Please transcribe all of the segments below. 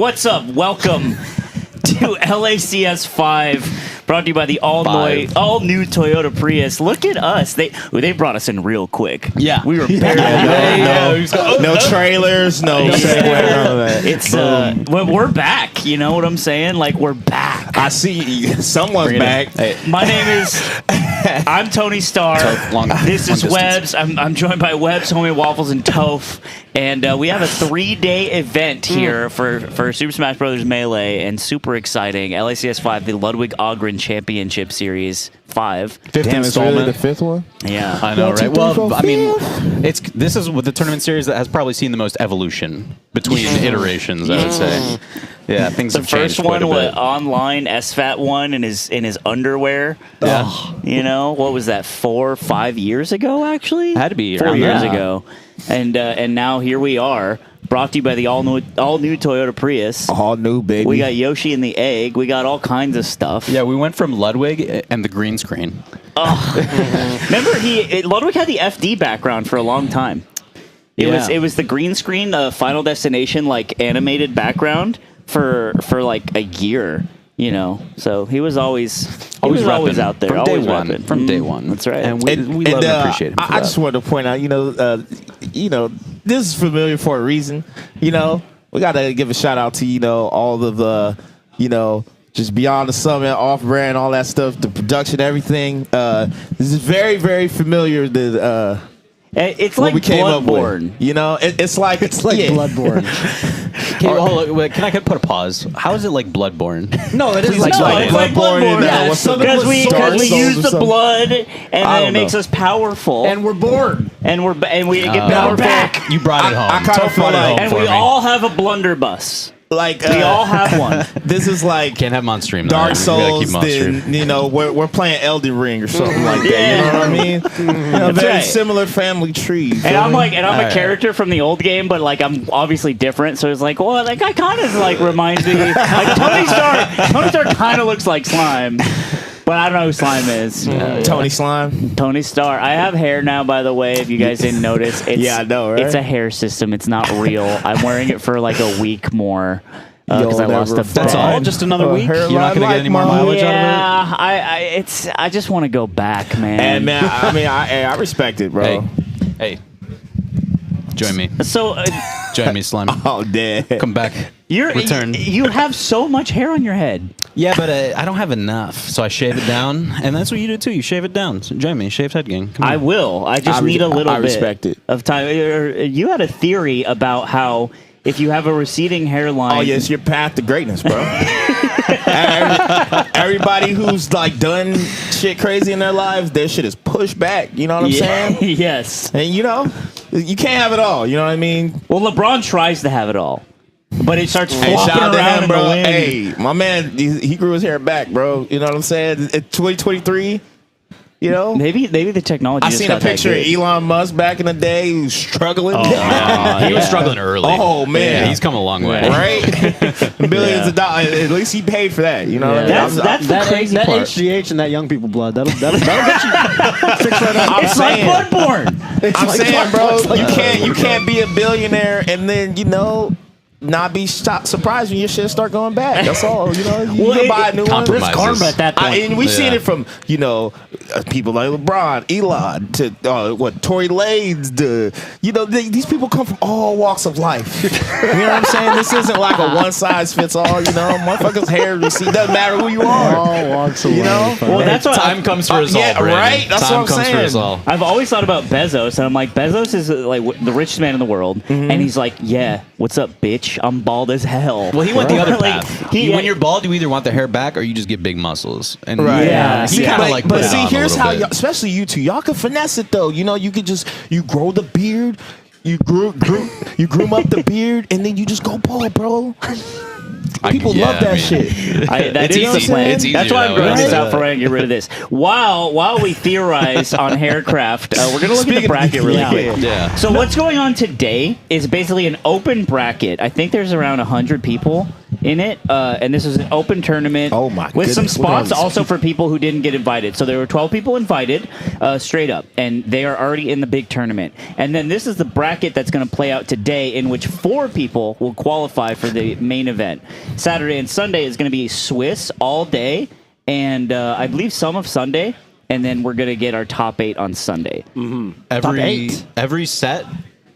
What's up? Welcome to LACS5, brought to you by the all-new Toyota Prius. Look at us. They brought us in real quick. Yeah. We were barely no trailers, no segue. It's we're back. You know what I'm saying? Like, we're back. I see someone's back. Hey. My name is I'm Tony Starr. This is Webbs. I'm joined by Webbs, Homie Waffles, and Toph. And we have a 3-day event here for Super Smash Bros. Melee, and super exciting. LACS5, the Ludwig Championship Series 5. Fifth installment. Really the fifth one? Yeah. I know, right? Well, I mean, this is with the tournament series that has probably seen the most evolution between iterations, I would say. Yeah, things have changed quite a bit. The first one, online SFAT one in his underwear. Yeah. You know, what was that, 4 or 5 years ago, actually? Had to be 4 years ago. ago. And now here we are, brought to you by the all new Toyota Prius. All new, baby. We got Yoshi and the egg. We got all kinds of stuff. Yeah, we went from Ludwig and the green screen. Remember, Ludwig had the FD background for a long time. It was the green screen, Final Destination, like animated background for like a year. You know, so he was always out there, from always day one. repping. From day one, that's right. And we love and appreciate him. I just wanted to point out, this is familiar for a reason. You know, we got to give a shout out to all of the, just Beyond the Summit, off-brand, all that stuff, the production, everything. This is very, very familiar. It's like Bloodborne. It's like Bloodborne. Can I put a pause? How is it like Bloodborne? No, it is It's like Bloodborne. Because we use the blood, and then it makes us powerful, and we're born, and we get powerful. Back. You brought it home. I kind of feel like, and we all have a blunderbuss. Like we all have one. This is like can't have them on stream. Dark Souls. Then we're playing Elden Ring or something like that. You know what I mean? Very similar family tree. And I'm a character from the old game, but like I'm obviously different. So it's like, well, that guy kind of like reminds me. Like Tony Starr kind of looks like Slime. But I don't know who Slime is. Tony Slime? Tony Starr. I have hair now, by the way, if you guys didn't notice. Yeah, I know, right? It's a hair system. It's not real. I'm wearing it for like a week more. Because I lost a That's all? Just another week? You're not going to get any more mileage out of it? I just want to go back, man. And man, I respect it, bro. Hey. Join me. So, join me, Slime. Oh, damn. Come back. Return. You have so much hair on your head. Yeah, but I don't have enough, so I shave it down, and that's what you do too. You shave it down. So join me, shaved head gang. Come on. I will. I just need a little bit respect it. of time. You had a theory about how if you have a receding hairline, oh yeah, it's your path to greatness, bro. Everybody who's like done shit crazy in their lives, their shit is pushed back. You know what I'm saying? Yes. And you can't have it all. You know what I mean? Well, LeBron tries to have it all. But it starts flopping shout out around to him, in bro. the wind. Hey, my man, he grew his hair back, bro. You know what I'm saying? At 2023, maybe the technology. I seen a picture of Elon Musk back in the day. He was struggling. He was struggling early. Oh man, he's come a long way, right? Millions of dollars. At least he paid for that. You know, what I mean? That's the crazy that part. HGH and that young people blood. That'll get you fixed right up. It's like Bloodborne. I'm saying, bro, you can't be a billionaire and then not be surprised when your shit start going back. That's all. You can buy a new one. There's karma at that point. And we've seen it from people like LeBron, Elon, to Tory Lanez. These people come from all walks of life. You know what I'm saying? This isn't like a one size fits all. Motherfuckers' hair receive. Doesn't matter who you are. All walks of life. Well, that's what time comes for us all. Yeah, Brandon. right. That's time what I'm comes saying. for us all. I've always thought about Bezos, and I'm like, Bezos is like the richest man in the world, and he's like, yeah, what's up, bitch? I'm bald as hell. Well, he went the other Like, path. When you're bald, you either want the hair back or you just get big muscles. And Right. Yeah. he kind of like. But put it see, on a here's little how, bit. especially you two, y'all can finesse it though. You could you grow the beard, you groom up the beard, and then you just go bald, bro. People love that shit. That is the plan. It's That's why I'm growing this out for right. right and get rid of this. While we theorize on haircraft, we're going to look at the bracket really quick. Yeah. So what's going on today is basically an open bracket. I think there's around 100 people. in it, and this is an open tournament. Oh, my with some goodness. Look at spots all these also for people who didn't get invited. So there were 12 people invited, straight up, and they are already in the big tournament. And then this is the bracket that's going to play out today, in which 4 people will qualify for the main event. Saturday and Sunday is going to be Swiss all day, and I believe some of Sunday, and then we're going to get our top 8 on Sunday. Every set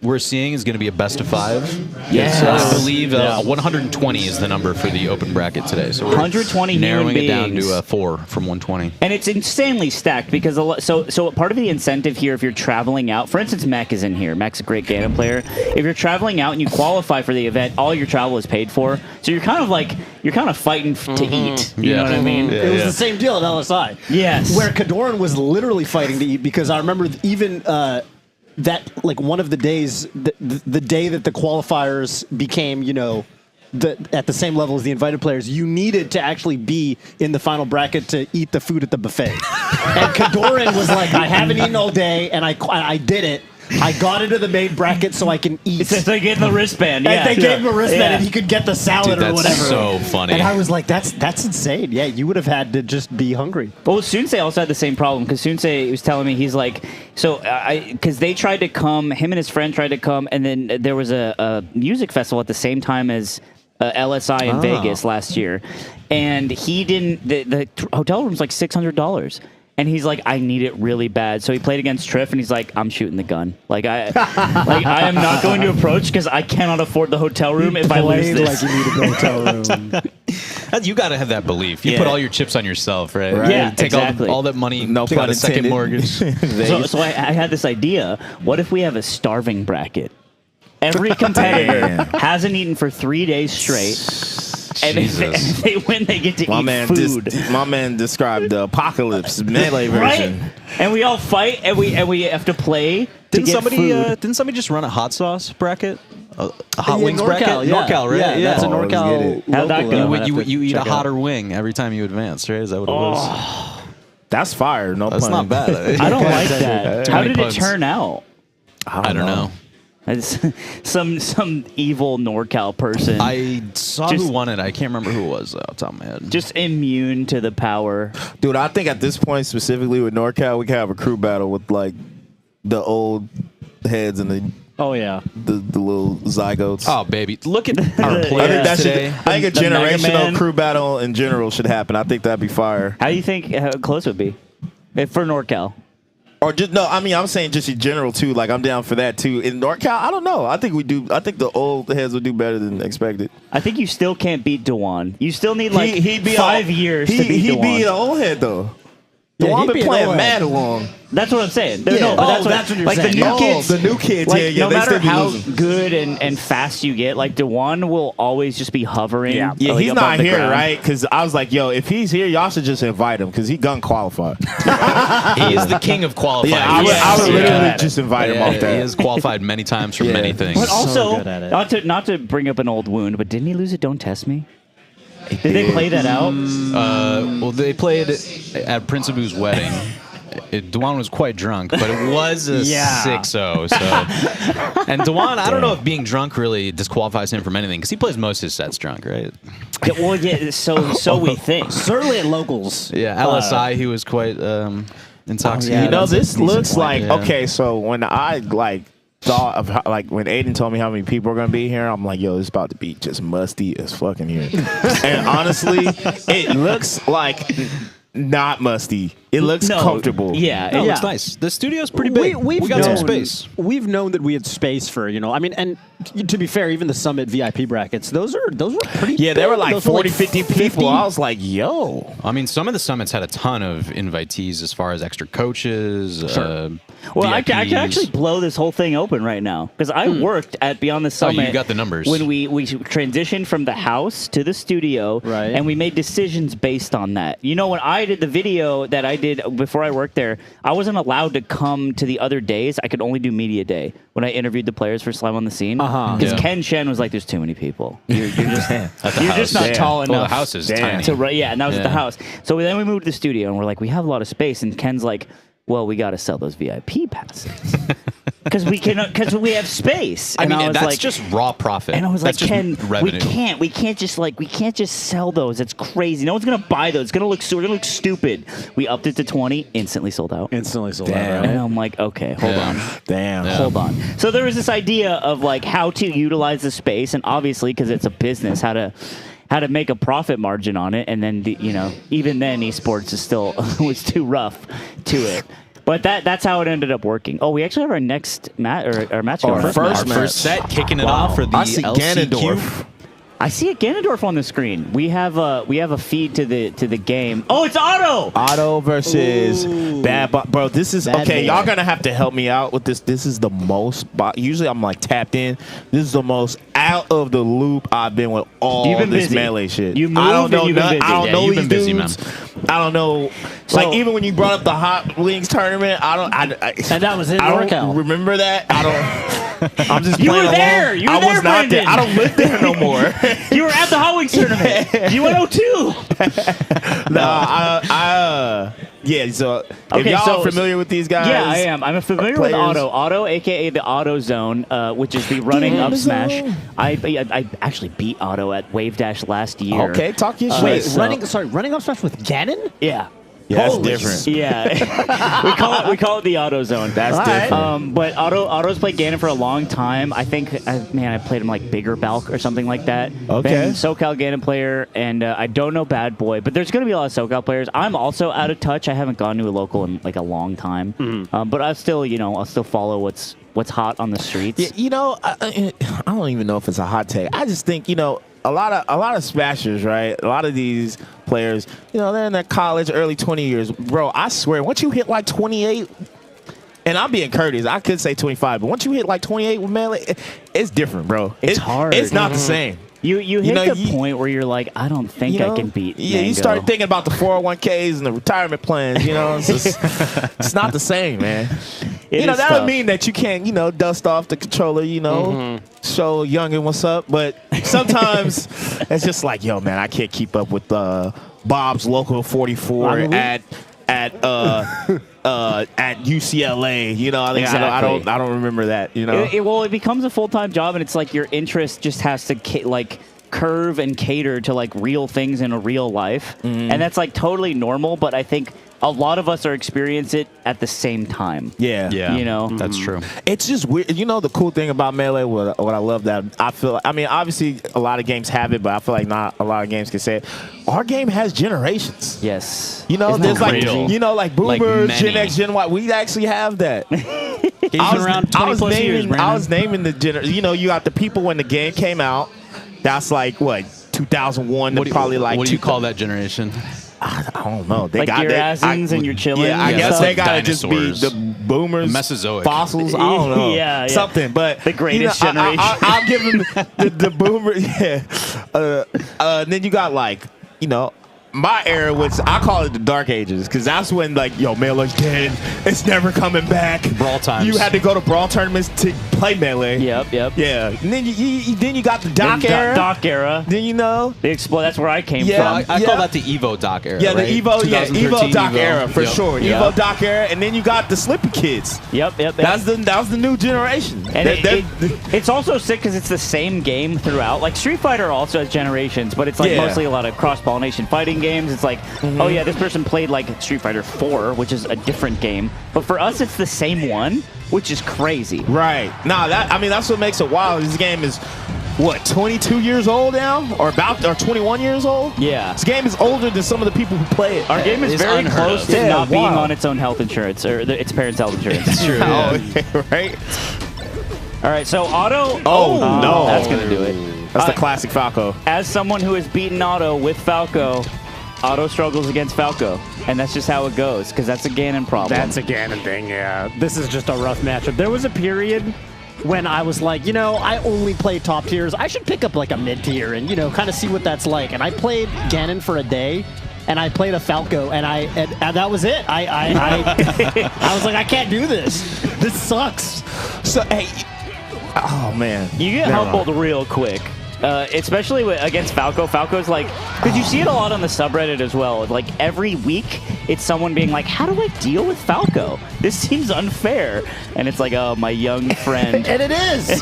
we're seeing is going to be a best of 5. Yes. I believe 120 is the number for the open bracket today. So we're 120 narrowing it down beings. to 4 from 120. And it's insanely stacked because so part of the incentive here, if you're traveling out, for instance, Mech is in here. Mech's a great Ganon player. If you're traveling out and you qualify for the event, all your travel is paid for. So you're kind of fighting to eat. You know what I mean? It was the same deal at LSI. Yes. Where Kadoran was literally fighting to eat, because I remember even that, like, one of the days, the day that the qualifiers became, at the same level as the invited players, you needed to actually be in the final bracket to eat the food at the buffet. And Kadoran was like, I haven't eaten all day, and I did it. I got into the main bracket so I can eat. So they gave him the wristband. Yeah. And they gave him a wristband, and he could get the salad Dude, or whatever. That's so funny. And I was like, that's insane. Yeah, you would have had to just be hungry. Well, Sunsei also had the same problem, because Sunsei was telling me, he's like, so because they tried to come, him and his friend tried to come, and then there was a music festival at the same time as LSI in Vegas last year, and he didn't. The hotel room's like $600. And he's like, I need it really bad. So he played against Triff, and he's like, I'm shooting the gun. Like I am not going to approach because I cannot afford the hotel room if I lose this. Like you need a hotel room. You got to have that belief. You put all your chips on yourself, right? Yeah, Take exactly. all that money, No take pun out a second intended. mortgage. So I had this idea. What if we have a starving bracket? Every competitor hasn't eaten for 3 days straight. And if they win, they get to eat food. My man described the apocalypse melee version. Right? And we all fight, and we have to play to get food. Didn't somebody just run a hot sauce bracket? A hot Yeah, wings NorCal, bracket? yeah. NorCal, right? Yeah, that's a Oh, let's get NorCal. it. How'd that local. go? I'd have to You eat a check it out. hotter wing every time you advance, right? Is that what it was? That's fire. No That's pun. not bad. I don't like that. Too How many did it puns. turn out? I don't know. It's some evil NorCal person. I saw Just- who won it. I can't remember who it was off the top of my head. just immune to the power. Dude, I think at this point, specifically with NorCal, we can have a crew battle with like the old heads and the Oh, yeah. little zygotes. Oh, baby. Look at our I think players that should. today. I think a The Mega Man. generational crew battle in general should happen. I think that'd be fire. How do you think how close it would be for NorCal? Or just no, I mean I'm saying just in general too. Like I'm down for that too. In NorCal, I don't know. I think we do. I think the old heads would do better than expected. I think you still can't beat Dewan. You still need like He'd be 5 years to beat He'd Dewan. be an old head though. Yeah, Dewan he'd be been an playing old head. mad long. That's what I'm saying. Yeah. No, but Oh, that's what you're like saying. the new Oh, kids. the new kids, Like, yeah, no they matter still be how losing. good and fast you get, like Dewan will always just be hovering. Yeah, like, he's above not the here, ground. right? Because I was like, yo, if he's here, y'all should just invite him because he gun qualified. He is the king of qualified. Yeah, I would Yeah. literally just invite him off He that. has qualified many times for many things. But also, good at it. not to bring up an old wound, but didn't he lose it? Don't test me. Did they play that out? Well, they played at Prince Abu's wedding. Dewan was quite drunk, but it was a 6-0. So, and Dewan, I don't know if being drunk really disqualifies him from anything because he plays most of his sets drunk, right? Yeah, well, yeah. So we think. Certainly at locals. Yeah, LSI, he was quite intoxicated. You know, that's a this decent looks point, like yeah. okay. So when I thought of when Aiden told me how many people are gonna be here, I'm like, yo, it's about to be just musty as fucking here. And honestly, it looks like not musty. It looks comfortable. Yeah, No, it yeah. looks nice. The studio's pretty big. We've We got some known- space. We've known that we had space for, I mean, and to be fair, even the Summit VIP brackets, those were pretty Yeah, there big. were like Those were 40, 50 people. I was like, yo. I mean, some of the summits had a ton of invitees as far as extra coaches. Well, I can VIPs. actually blow this whole thing open right now because I worked at Beyond the Summit. you got the numbers. When we transitioned from the house to the studio, Right. and we made decisions based on that. You know, when I did the video that I did before I worked there, I wasn't allowed to come to the other days. I could only do media day when I interviewed the players for Slime on the Scene. Because Yeah. Ken Shen was like, "There's too many people. You're just At the you're house. just not Damn. tall Well, enough." the house is Damn. tiny. to yeah, and that was at the Yeah. house. So then we moved to the studio, and we're like, we have a lot of space. And Ken's like, well, we got to sell those VIP passes. because we have space. I And mean, was that's like, just raw profit. and I was that's like, just Ken, revenue. we can't just sell those. It's crazy. No one's gonna buy those. It's gonna look stupid. We upped it to 20, instantly sold out. Instantly sold out. Damn. Right? And I'm like, okay, hold on. Damn. Hold on. So there was this idea of like how to utilize the space, and obviously because it's a business, how to make a profit margin on it, and then even then esports is still was too rough to it. But that's how it ended up working. Oh, we actually have our next match or our match. Our Our first set, kicking it off for the I see LCQ. Ganondorf. I see a Ganondorf on the screen. We have a feed to the game. Oh, it's Otto. Otto versus Bad Boy. Bro, this is Bad okay. Boy. Y'all gonna have to help me out with this. This is the most. Usually I'm like tapped in. This is the most out of the loop I've been with all You've been this busy. melee shit. You moved I don't and know. you've been busy. I don't Yeah, know you've these been busy, dudes. I don't know. So- Like even when you brought up the Hot Wings tournament, And that was in I don't NorCal. remember that. I don't. I'm just You playing were there. along. You were I was there, not there. Brandon. I don't live there no more. You were at the Hot Wings tournament. You went 02. Yeah. So if Okay, y'all so- are familiar with these guys, Yeah, I am. I'm familiar with players. Auto. Auto, aka the Auto Zone, which is the running up smash. I actually beat Auto at Wave Dash last year. Okay, talk your shit. Wait, So- running up smash with Ganon? Yeah. Yeah, that's Holy different. Yeah, we call it the Auto Zone. That's All right. different. But Otto's played Ganon for a long time. I think, I played him like Bigger Balk or something like that. Okay. Been SoCal Ganon player, and I don't know Bad Boy, but there's going to be a lot of SoCal players. I'm also out of touch. I haven't gone to a local in like a long time, but I'll still follow what's hot on the streets. Yeah, I don't even know if it's a hot take. I just think a lot of smashers, right? A lot of these players, they're in their college, early 20 years, bro. I swear, once you hit like 28. And I'm being courteous. I could say 25, but once you hit like 28 with melee, it's different, bro. It's hard. It's not the same. You hit the point where you're like, I don't think I can beat. Yeah, you Mango. start thinking about the 401ks and the retirement plans. It's not the same, man. It is that tough. would mean that you can't, dust off the controller, show youngin' what's up. But sometimes it's just like, yo, man, I can't keep up with Bob's local 44 at UCLA. I don't remember that. It becomes a full-time job, and it's like your interest just has to curve and cater to like real things in a real life, and that's like totally normal. But I think a lot of us are experiencing it at the same time. Yeah. That's true. It's just weird. The cool thing about Melee, what I love that I feel, obviously a lot of games have it, but I feel like not a lot of games can say it. Our game has generations. Yes. There's that like, crazy? like Boomers, Like Gen many. X, Gen Y. We actually have that. He's been around 20 plus years, Brandon. I was naming the you got the people when the game came out. That's like, what, 2001 to probably like what do you call that generation? I don't know. They Like got your that. Asins and your Chillins Yeah, I and guess stuff? they gotta just be Dinosaurs. the boomers, Mesozoic. fossils. I don't know. Yeah. Something, but The greatest generation. I'll give them the boomer. Yeah. Then you got like my era, which I call it the Dark Ages, because that's when Melee's dead. It's never coming back. Brawl times. You had to go to brawl tournaments to play Melee. Yep. Yeah. And then you got the Doc era. Doc era. Then They explode. That's where I came Yeah. from. I call that the Evo Doc era. Yeah, right? the Evo, 2013 Evo Doc era for Yep. sure. Yep. Evo Doc era, and then you got the Slippy Kids. Yep. That was the new generation. And it's also sick because it's the same game throughout. Like Street Fighter also has generations, but it's like Yeah. mostly a lot of cross-pollination fighting games. It's like, oh yeah, this person played like Street Fighter 4, which is a different game. But for us, it's the same one, which is crazy. Right. Nah, that's what makes it wild. This game is what, 22 years old now, or 21 years old? Yeah. This game is older than some of the people who play it. Our game is It's very unheard close of. to Yeah, not being wow. on its own health insurance or its parents' health insurance. It's true. Oh, right? All right, so Otto. Oh, no. That's gonna do it. That's the classic Falco. As someone who has beaten Otto with Falco, Otto struggles against Falco, and that's just how it goes because that's a Ganon problem. That's a Ganon thing, yeah. This is just a rough matchup. There was a period when I was like, I only play top tiers. I should pick up like a mid tier and, kind of see what that's like. And I played Ganon for a day, and I played a Falco, and that was it. I was like, I can't do this. This sucks. So, hey. Oh, man. You get humbled real quick. Especially against Falco. Falco's like, because you see it a lot on the subreddit as well. Like every week, it's someone being like, how do I deal with Falco? This seems unfair. And it's like, oh, my young friend. And it is.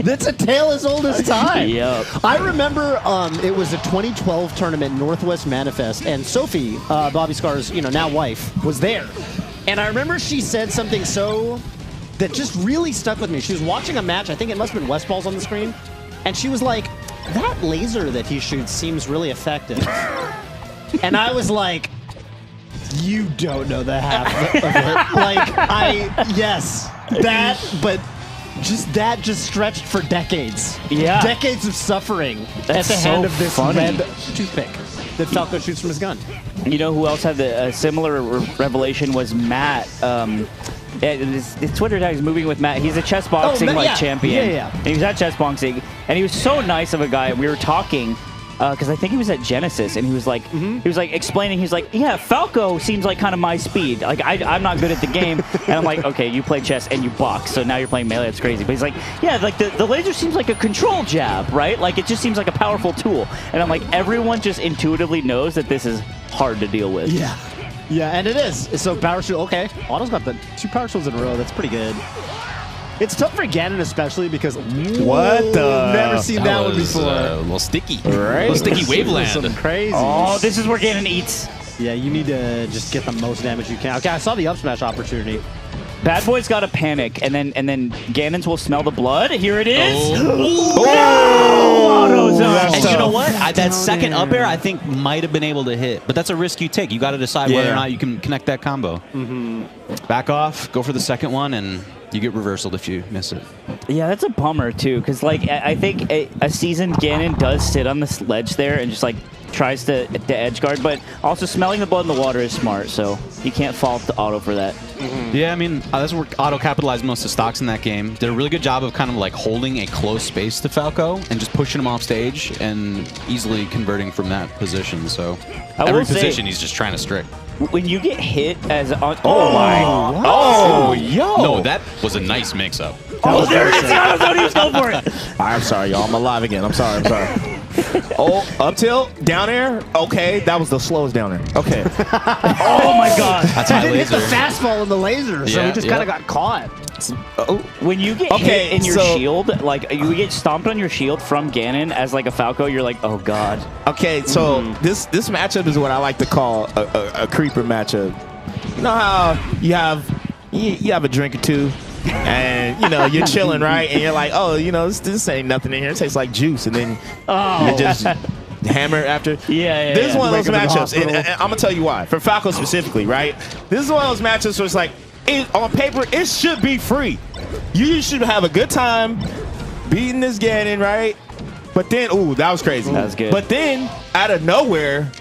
That's a tale as old as time. Yep. I remember it was a 2012 tournament, Northwest Manifest, and Sophie, Bobby Scar's now wife, was there. And I remember she said something that just really stuck with me. She was watching a match. I think it must have been Westball's on the screen. And she was like, that laser that he shoots seems really effective. And I was like, you don't know the half of it. Like, yes, that, but that just stretched for decades. Yeah. Decades of suffering That's at the so hand of this funny. red toothpick that Falco shoots from his gun. You know who else had a similar revelation was Matt. His Twitter tag is moving with Matt. He's a chess boxing champion. Yeah. And he was at chess boxing, and he was so nice of a guy. We were talking because I think he was at Genesis, and he was like, explaining. He's like, yeah, Falco seems like kind of my speed. Like I'm not good at the game, and I'm like, okay, you play chess and you box, so now you're playing melee. That's crazy. But he's like, yeah, like the laser seems like a control jab, right? Like it just seems like a powerful tool. And I'm like, everyone just intuitively knows that this is hard to deal with. Yeah. Yeah, and it is. So power shield, okay. Otto's got the 2 power shields in a row. That's pretty good. It's tough for Ganon especially because never seen that one before. A little sticky. Right. A little sticky waveland. Some crazy. Oh, this is where Ganon eats. Yeah, you need to just get the most damage you can. Okay, I saw the up smash opportunity. Bad Boy's got to panic, and then Ganon's will smell the blood. Here it is. And you know what? That down second up there. air, I think, might have been able to hit. But that's a risk you take. You got to decide whether or not you can connect that combo. Back off, go for the second one, and you get reversaled if you miss it. Yeah, that's a bummer, too, because like, I think a seasoned Ganon does sit on this ledge there and just like tries to edge guard, but also smelling the blood in the water is smart, so you can't fault the Auto for that. Yeah, I mean, that's where Auto capitalized most of the stocks in that game. Did a really good job of kind of like holding a close space to Falco and just pushing him off stage and easily converting from that position. So every position he's just trying to strict. When you get hit as on, No, that was a nice mix-up. Oh, there it is. I thought he was going for it. I'm sorry, y'all. I'm alive again. I'm sorry. Oh, up tilt, down air. Okay, that was the slowest down air. Okay. Oh my God. That's He high didn't hit laser. the fastball in the laser, so Yeah, he just kind of got caught. When you get hit in your shield, like you get stomped on your shield from Ganon as like a Falco, you're like, oh God. Okay, so this matchup is what I like to call a creeper matchup. You know how you have a drink or two, and you're chilling, right? And you're like, oh, this ain't nothing in here. It tastes like juice, and then you just hammer after. Yeah. This is one of those Wake up in the matchups, and I'm gonna tell you why. For Falco specifically, right? This is one of those matchups where it's like, on paper, it should be free. You should have a good time beating this Ganon, right? But then, ooh, that was crazy. That was good. But then, out of nowhere,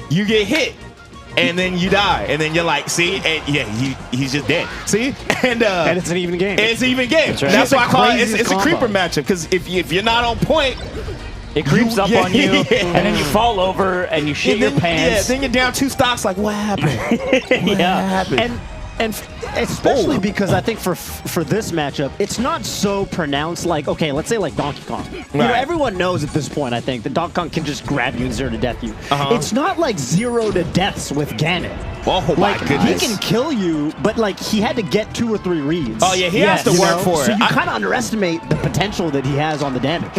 you get hit. And then you die, and then you're like, see, and yeah, he's just dead. See, and it's an even game. It's an even game. That's right. That's why I call it. It's a Craziest creeper matchup because if you're not on point, It creeps up on you, and then you fall over and you shit your pants. Yeah, then you're down 2 stocks. Like, what happened? What happened? And especially because I think for this matchup, it's not so pronounced like, okay, let's say like Donkey Kong. Everyone knows at this point, I think, that Donkey Kong can just grab you and 0 to death you. It's not like 0 to deaths with Ganon. Oh my goodness. He can kill you, but like he had to get 2 or 3 reads. Oh yeah, he has to work for it. So you kind of underestimate the potential that he has on the damage.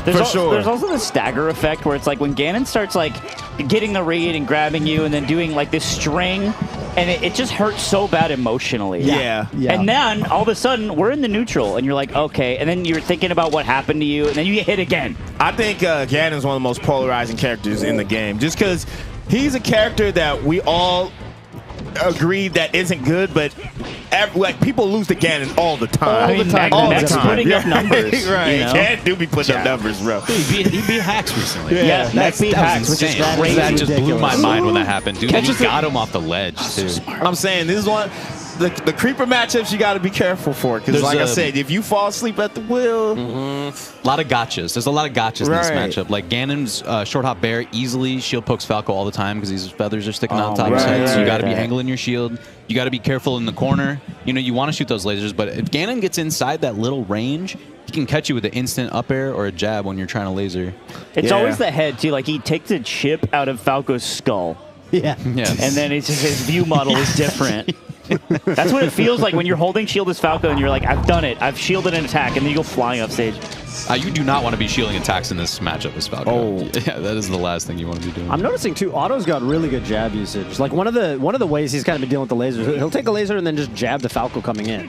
For sure. There's also the stagger effect where it's like when Ganon starts like getting the read and grabbing you and then doing like this string, and it just hurts so bad emotionally. Yeah. And then all of a sudden we're in the neutral, and you're like, okay, and then you're thinking about what happened to you, and then you get hit again. I think Ganon's one of the most polarizing characters in the game, just because he's a character that we all agree that isn't good, but like people lose to Ganon all the time. I mean, Max putting up numbers. Right. You know? Ganon do be putting up numbers, bro. He beat Hacks recently. Yeah, Max beat Hacks, which is insane. crazy. That just blew my ridiculous. mind when that happened, dude. He got him off the ledge, too. I'm saying this is one. The creeper matchups you got to be careful for, because like I said, if you fall asleep at the wheel, A lot of gotchas. There's a lot of gotchas in this Right. matchup. Like Ganon's short hop bear easily shield pokes Falco all the time because his feathers are sticking out top of his head. So you got to be angling your shield. You got to be careful in the corner. You want to shoot those lasers, but if Ganon gets inside that little range, he can catch you with an instant up air or a jab when you're trying to laser. It's always the head too. Like he takes a chip out of Falco's skull. Yeah. Yes. And then it's just his view model is different. That's what it feels like when you're holding shield as Falco and you're like, I've done it. I've shielded an attack, and then you go flying off stage. You do not want to be shielding attacks in this matchup as Falco. Oh. Yeah, that is the last thing you want to be doing. I'm noticing too, Otto's got really good jab usage. Like one of the ways he's kind of been dealing with the lasers, he'll take a laser and then just jab the Falco coming in.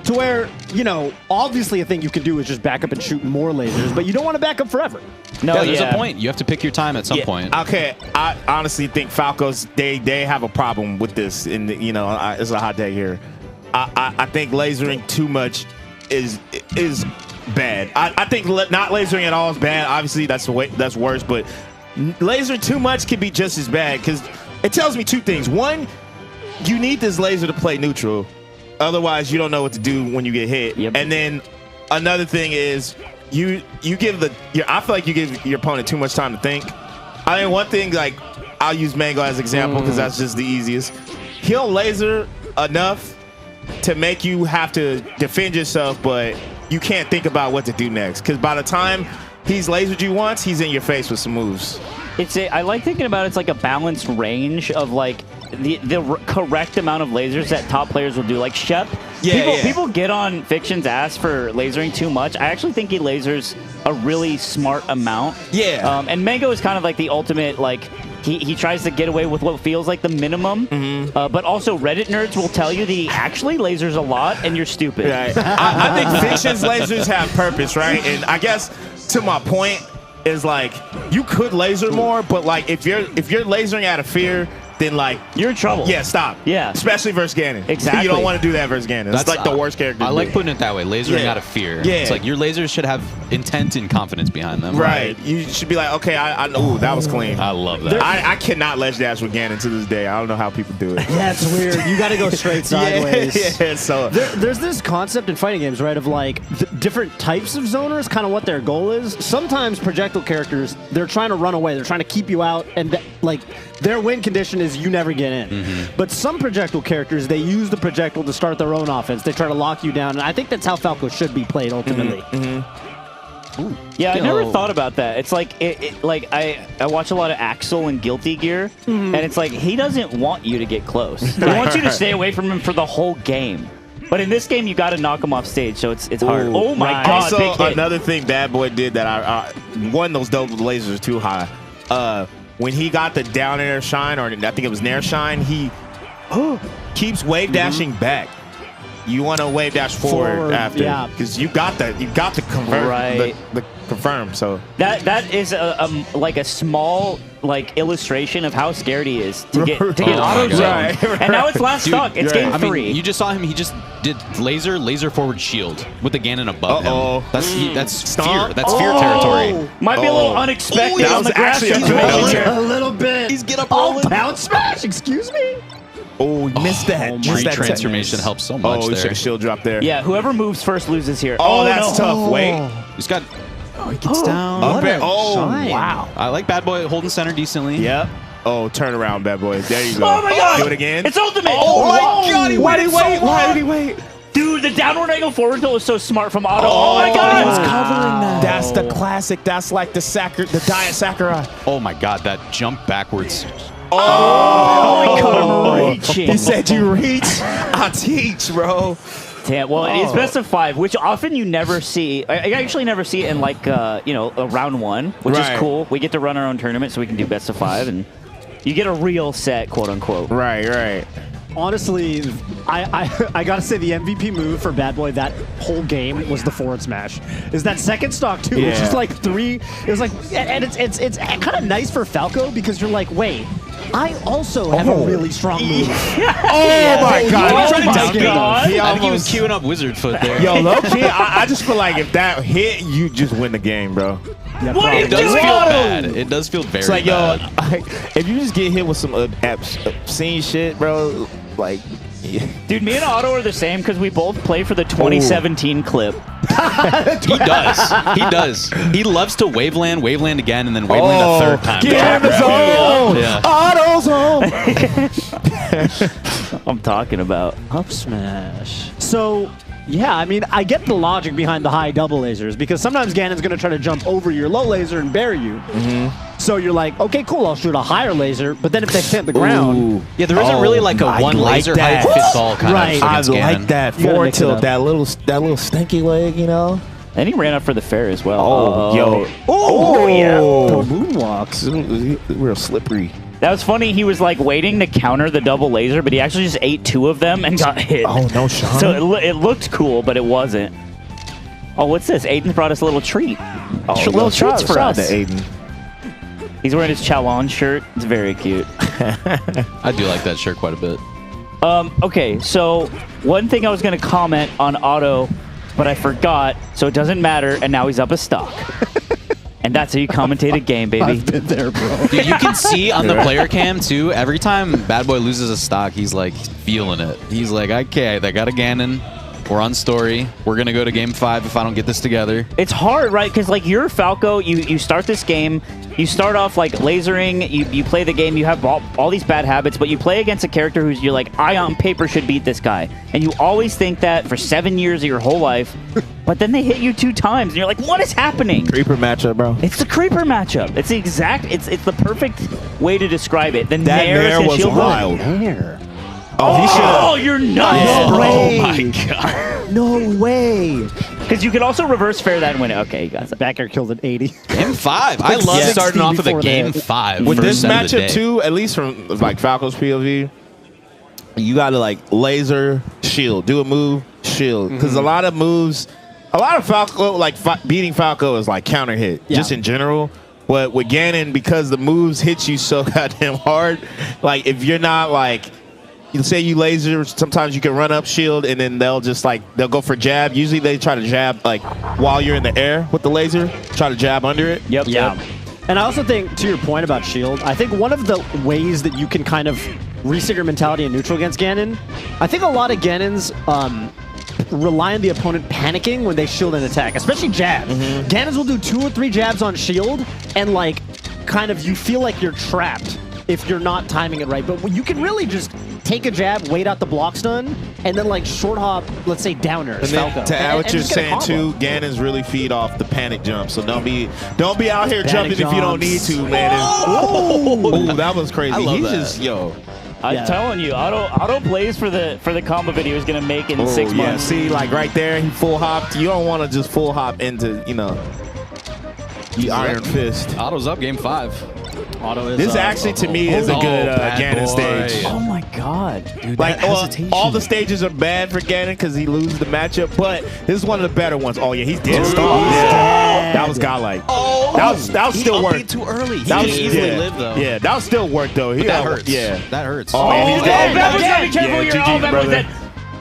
To where, you know, obviously a thing you can do is just back up and shoot more lasers, but you don't want to back up forever. No, there's a point. You have to pick your time at some point. Okay, I honestly think Falcos they have a problem with this, and you know, it's a hot day here. I think lasering too much is bad. I think not lasering at all is bad. Obviously, that's worse. But laser too much can be just as bad because it tells me two things. One, you need this laser to play neutral. Otherwise, you don't know what to do when you get hit. Yep. And then another thing is you give I feel like you give your opponent too much time to think. I mean, one thing, like, I'll use Mango as an example because that's just the easiest. He'll laser enough to make you have to defend yourself, but you can't think about what to do next because by the time he's lasered you once, he's in your face with some moves. I like thinking about it's like a balanced range of like the correct amount of lasers that top players will do. Like Shep, people get on Fiction's ass for lasering too much. I actually think he lasers a really smart amount. Yeah. And Mango is kind of like the ultimate, like, he tries to get away with what feels like the minimum. But also Reddit nerds will tell you that he actually lasers a lot and you're stupid. Right. I think Fiction's lasers have purpose, right? And I guess to my point is like you could laser more, but like if you're lasering out of fear, then like you're in trouble. Yeah, stop. Yeah. Especially versus Ganon. Exactly. You don't want to do that versus Ganon. It's like the worst character. I like putting it that way. Lasering out of fear. Yeah. It's like your lasers should have intent and confidence behind them. Right. You should be like, okay, I know. Ooh, that was clean. I love that. I cannot ledge dash with Ganon to this day. I don't know how people do it. Yeah, it's weird. You got to go straight sideways. Yeah, so There's this concept in fighting games, right, of like different types of zoners, kind of what their goal is. Sometimes projectile characters, they're trying to run away. They're trying to keep you out, and like their win condition is you never get in. But some projectile characters, they use the projectile to start their own offense. They try to lock you down, and I think that's how Falco should be played ultimately. Yeah, I never thought about that. It's like like I watch a lot of Axel and Guilty Gear, and it's like he doesn't want you to get close. He wants you to stay away from him for the whole game. But in this game, you got to knock him off stage, so it's hard. Oh my god! Also, big hit. another thing Bad Boy did that I one those double lasers too high. When he got the down air shine, or I think it was nair shine, he keeps wave dashing back. You want to wave dash forward after, because you got the convert, the confirm. So that is like a small like illustration of how scared he is to get auto zone. Right. And now it's last stock. It's game 3. I mean, you just saw him. He just did laser forward shield with the Ganon above him. That's fear. That's fear territory. Might be a little unexpected on the grass actually situation. A little bit. He's get up rolling. Bounce smash. Excuse me. Oh, he missed that. Just that transformation helps so much there. Shield drop there. Yeah, whoever moves first loses here. Oh, that's tough. Wait. He's got. Oh, he gets down. Up there. Wow. I like Bad Boy holding center decently. Yep. Oh, turn around, Bad Boy. There you go. Oh my god. Do it again. It's ultimate. Oh my god. Why did he wait? Why did he wait? Dude, the downward angle forward tilt was so smart from Otto. Oh my god. He was covering that. That's the classic. That's like the Diet Sakurai. Oh my god, that jump backwards. Reaching. He said you reach, I teach, bro. Damn, well, it is best of 5, which often you never see. I actually never see it in like a round 1, which is cool. We get to run our own tournament, so we can do best of 5, and you get a real set, quote unquote. Right. Honestly, I gotta say the MVP move for Bad Boy that whole game was the forward smash. Is that second stock too, which is like 3. It was like, and it's kind of nice for Falco because you're like, wait, I also have a really strong move. Oh my god! I think he was queuing up Wizard Foot there. Yo, low key, I just feel like if that hit, you just win the game, bro. Yeah, What are you It does doing? feel bad. It does feel very It's like, bad. if you just get hit with some obscene shit, bro, like, Dude, me and Otto are the same because we both play for the 2017 clip. He does. He loves to waveland again, and then waveland a third time. Get in the zone! Yeah. Auto zone! I'm talking about. Up smash. So, yeah, I mean, I get the logic behind the high double lasers because sometimes Ganon's going to try to jump over your low laser and bury you. So you're like, okay, cool, I'll shoot a higher laser. But then if they hit the ground, Yeah, there isn't really like a I one like laser that. height fits all kind Right. of I against like Ganon. that You gotta forward mix it tilt, up. that little stinky leg, you know. And he ran up for the fair as well. Oh, yo. Oh, yeah. the moonwalks. Real slippery. That was funny. He was like waiting to counter the double laser, but he actually just ate 2 of them and got hit. Oh, no, Sean. So it looked cool, but it wasn't. Oh, what's this? Aiden brought us a little treat. Little treats for us. To Aiden. He's wearing his Chalon shirt. It's very cute. I do like that shirt quite a bit. Okay, so one thing I was going to comment on Otto, but I forgot, so it doesn't matter, and now he's up a stock. And that's how you commentate a game, baby. I've been there, bro. Dude, you can see on the player cam too, every time Bad Boy loses a stock, he's like feeling it. He's like, okay, they got a Ganon. We're on story. We're going to go to game 5 if I don't get this together. It's hard, right? Because like you're Falco, you start this game, you start off like lasering, you play the game, you have all these bad habits, but you play against a character who's you're like, I on paper should beat this guy. And you always think that for 7 years of your whole life, but then they hit you 2 times and you're like, what is happening? Creeper matchup, bro. It's the creeper matchup. It's the exact, it's the perfect way to describe it. The That Nair Nair is was shield wild. There. Oh, he should Oh, you're nuts, No bro. way. Oh my god. No way. Because you could also reverse fair that and win it. Okay, you got it. Back air killed at 80. Game 5. I love Yeah. starting off with a 60 game before 5. with first this set of the matchup day. too, at least from like Falco's POV, you got to like laser shield, do a move, shield, because a lot of moves, a lot of Falco like beating Falco is like counter hit, Yeah. just in general. But with Ganon, because the moves hit you so goddamn hard, like if you're not like, you say you laser, sometimes you can run up shield and then they'll just like, they'll go for jab. Usually they try to jab like while you're in the air with the laser, try to jab under it. Yep. Yeah. Yep. And I also think, to your point about shield, I think one of the ways that you can kind of reset your mentality in neutral against Ganon, I think a lot of Ganons rely on the opponent panicking when they shield an attack, especially jabs. Ganons will do 2 or 3 jabs on shield, and like, kind of, you feel like you're trapped if you're not timing it right. But you can really just take a jab, wait out the block stun, and then like short hop, let's say downer. And then to add what you're just get a saying combo. too, Ganons really feed off the panic jump. So don't be out here Panic jumping if you don't need jumps. to, man. Ooh, that was crazy. I love He's that. just I'm Yeah. telling you, Otto plays for the combo video he's gonna make in 6 yeah. months. See, like right there, he full hopped. You don't want to just full hop into the Iron Fist. Otto's up game 5. Auto is, This actually to me is a good bad Ganon boy. stage. Oh my god. Dude, Like that hesitation. all the stages are bad for Ganon because he loses the matchup, but this is one of the better ones. Oh yeah, he's dead. Stop. Yeah. That was godlike. Oh, that was still work. too early. He That can was easily yeah. live though. Yeah, that was still work though. He That hurts. Yeah. That hurts. Oh, man, he's dead. Bad Boy's gotta be Yeah, careful here. GG, Oh, Bad Boy's brother. dead.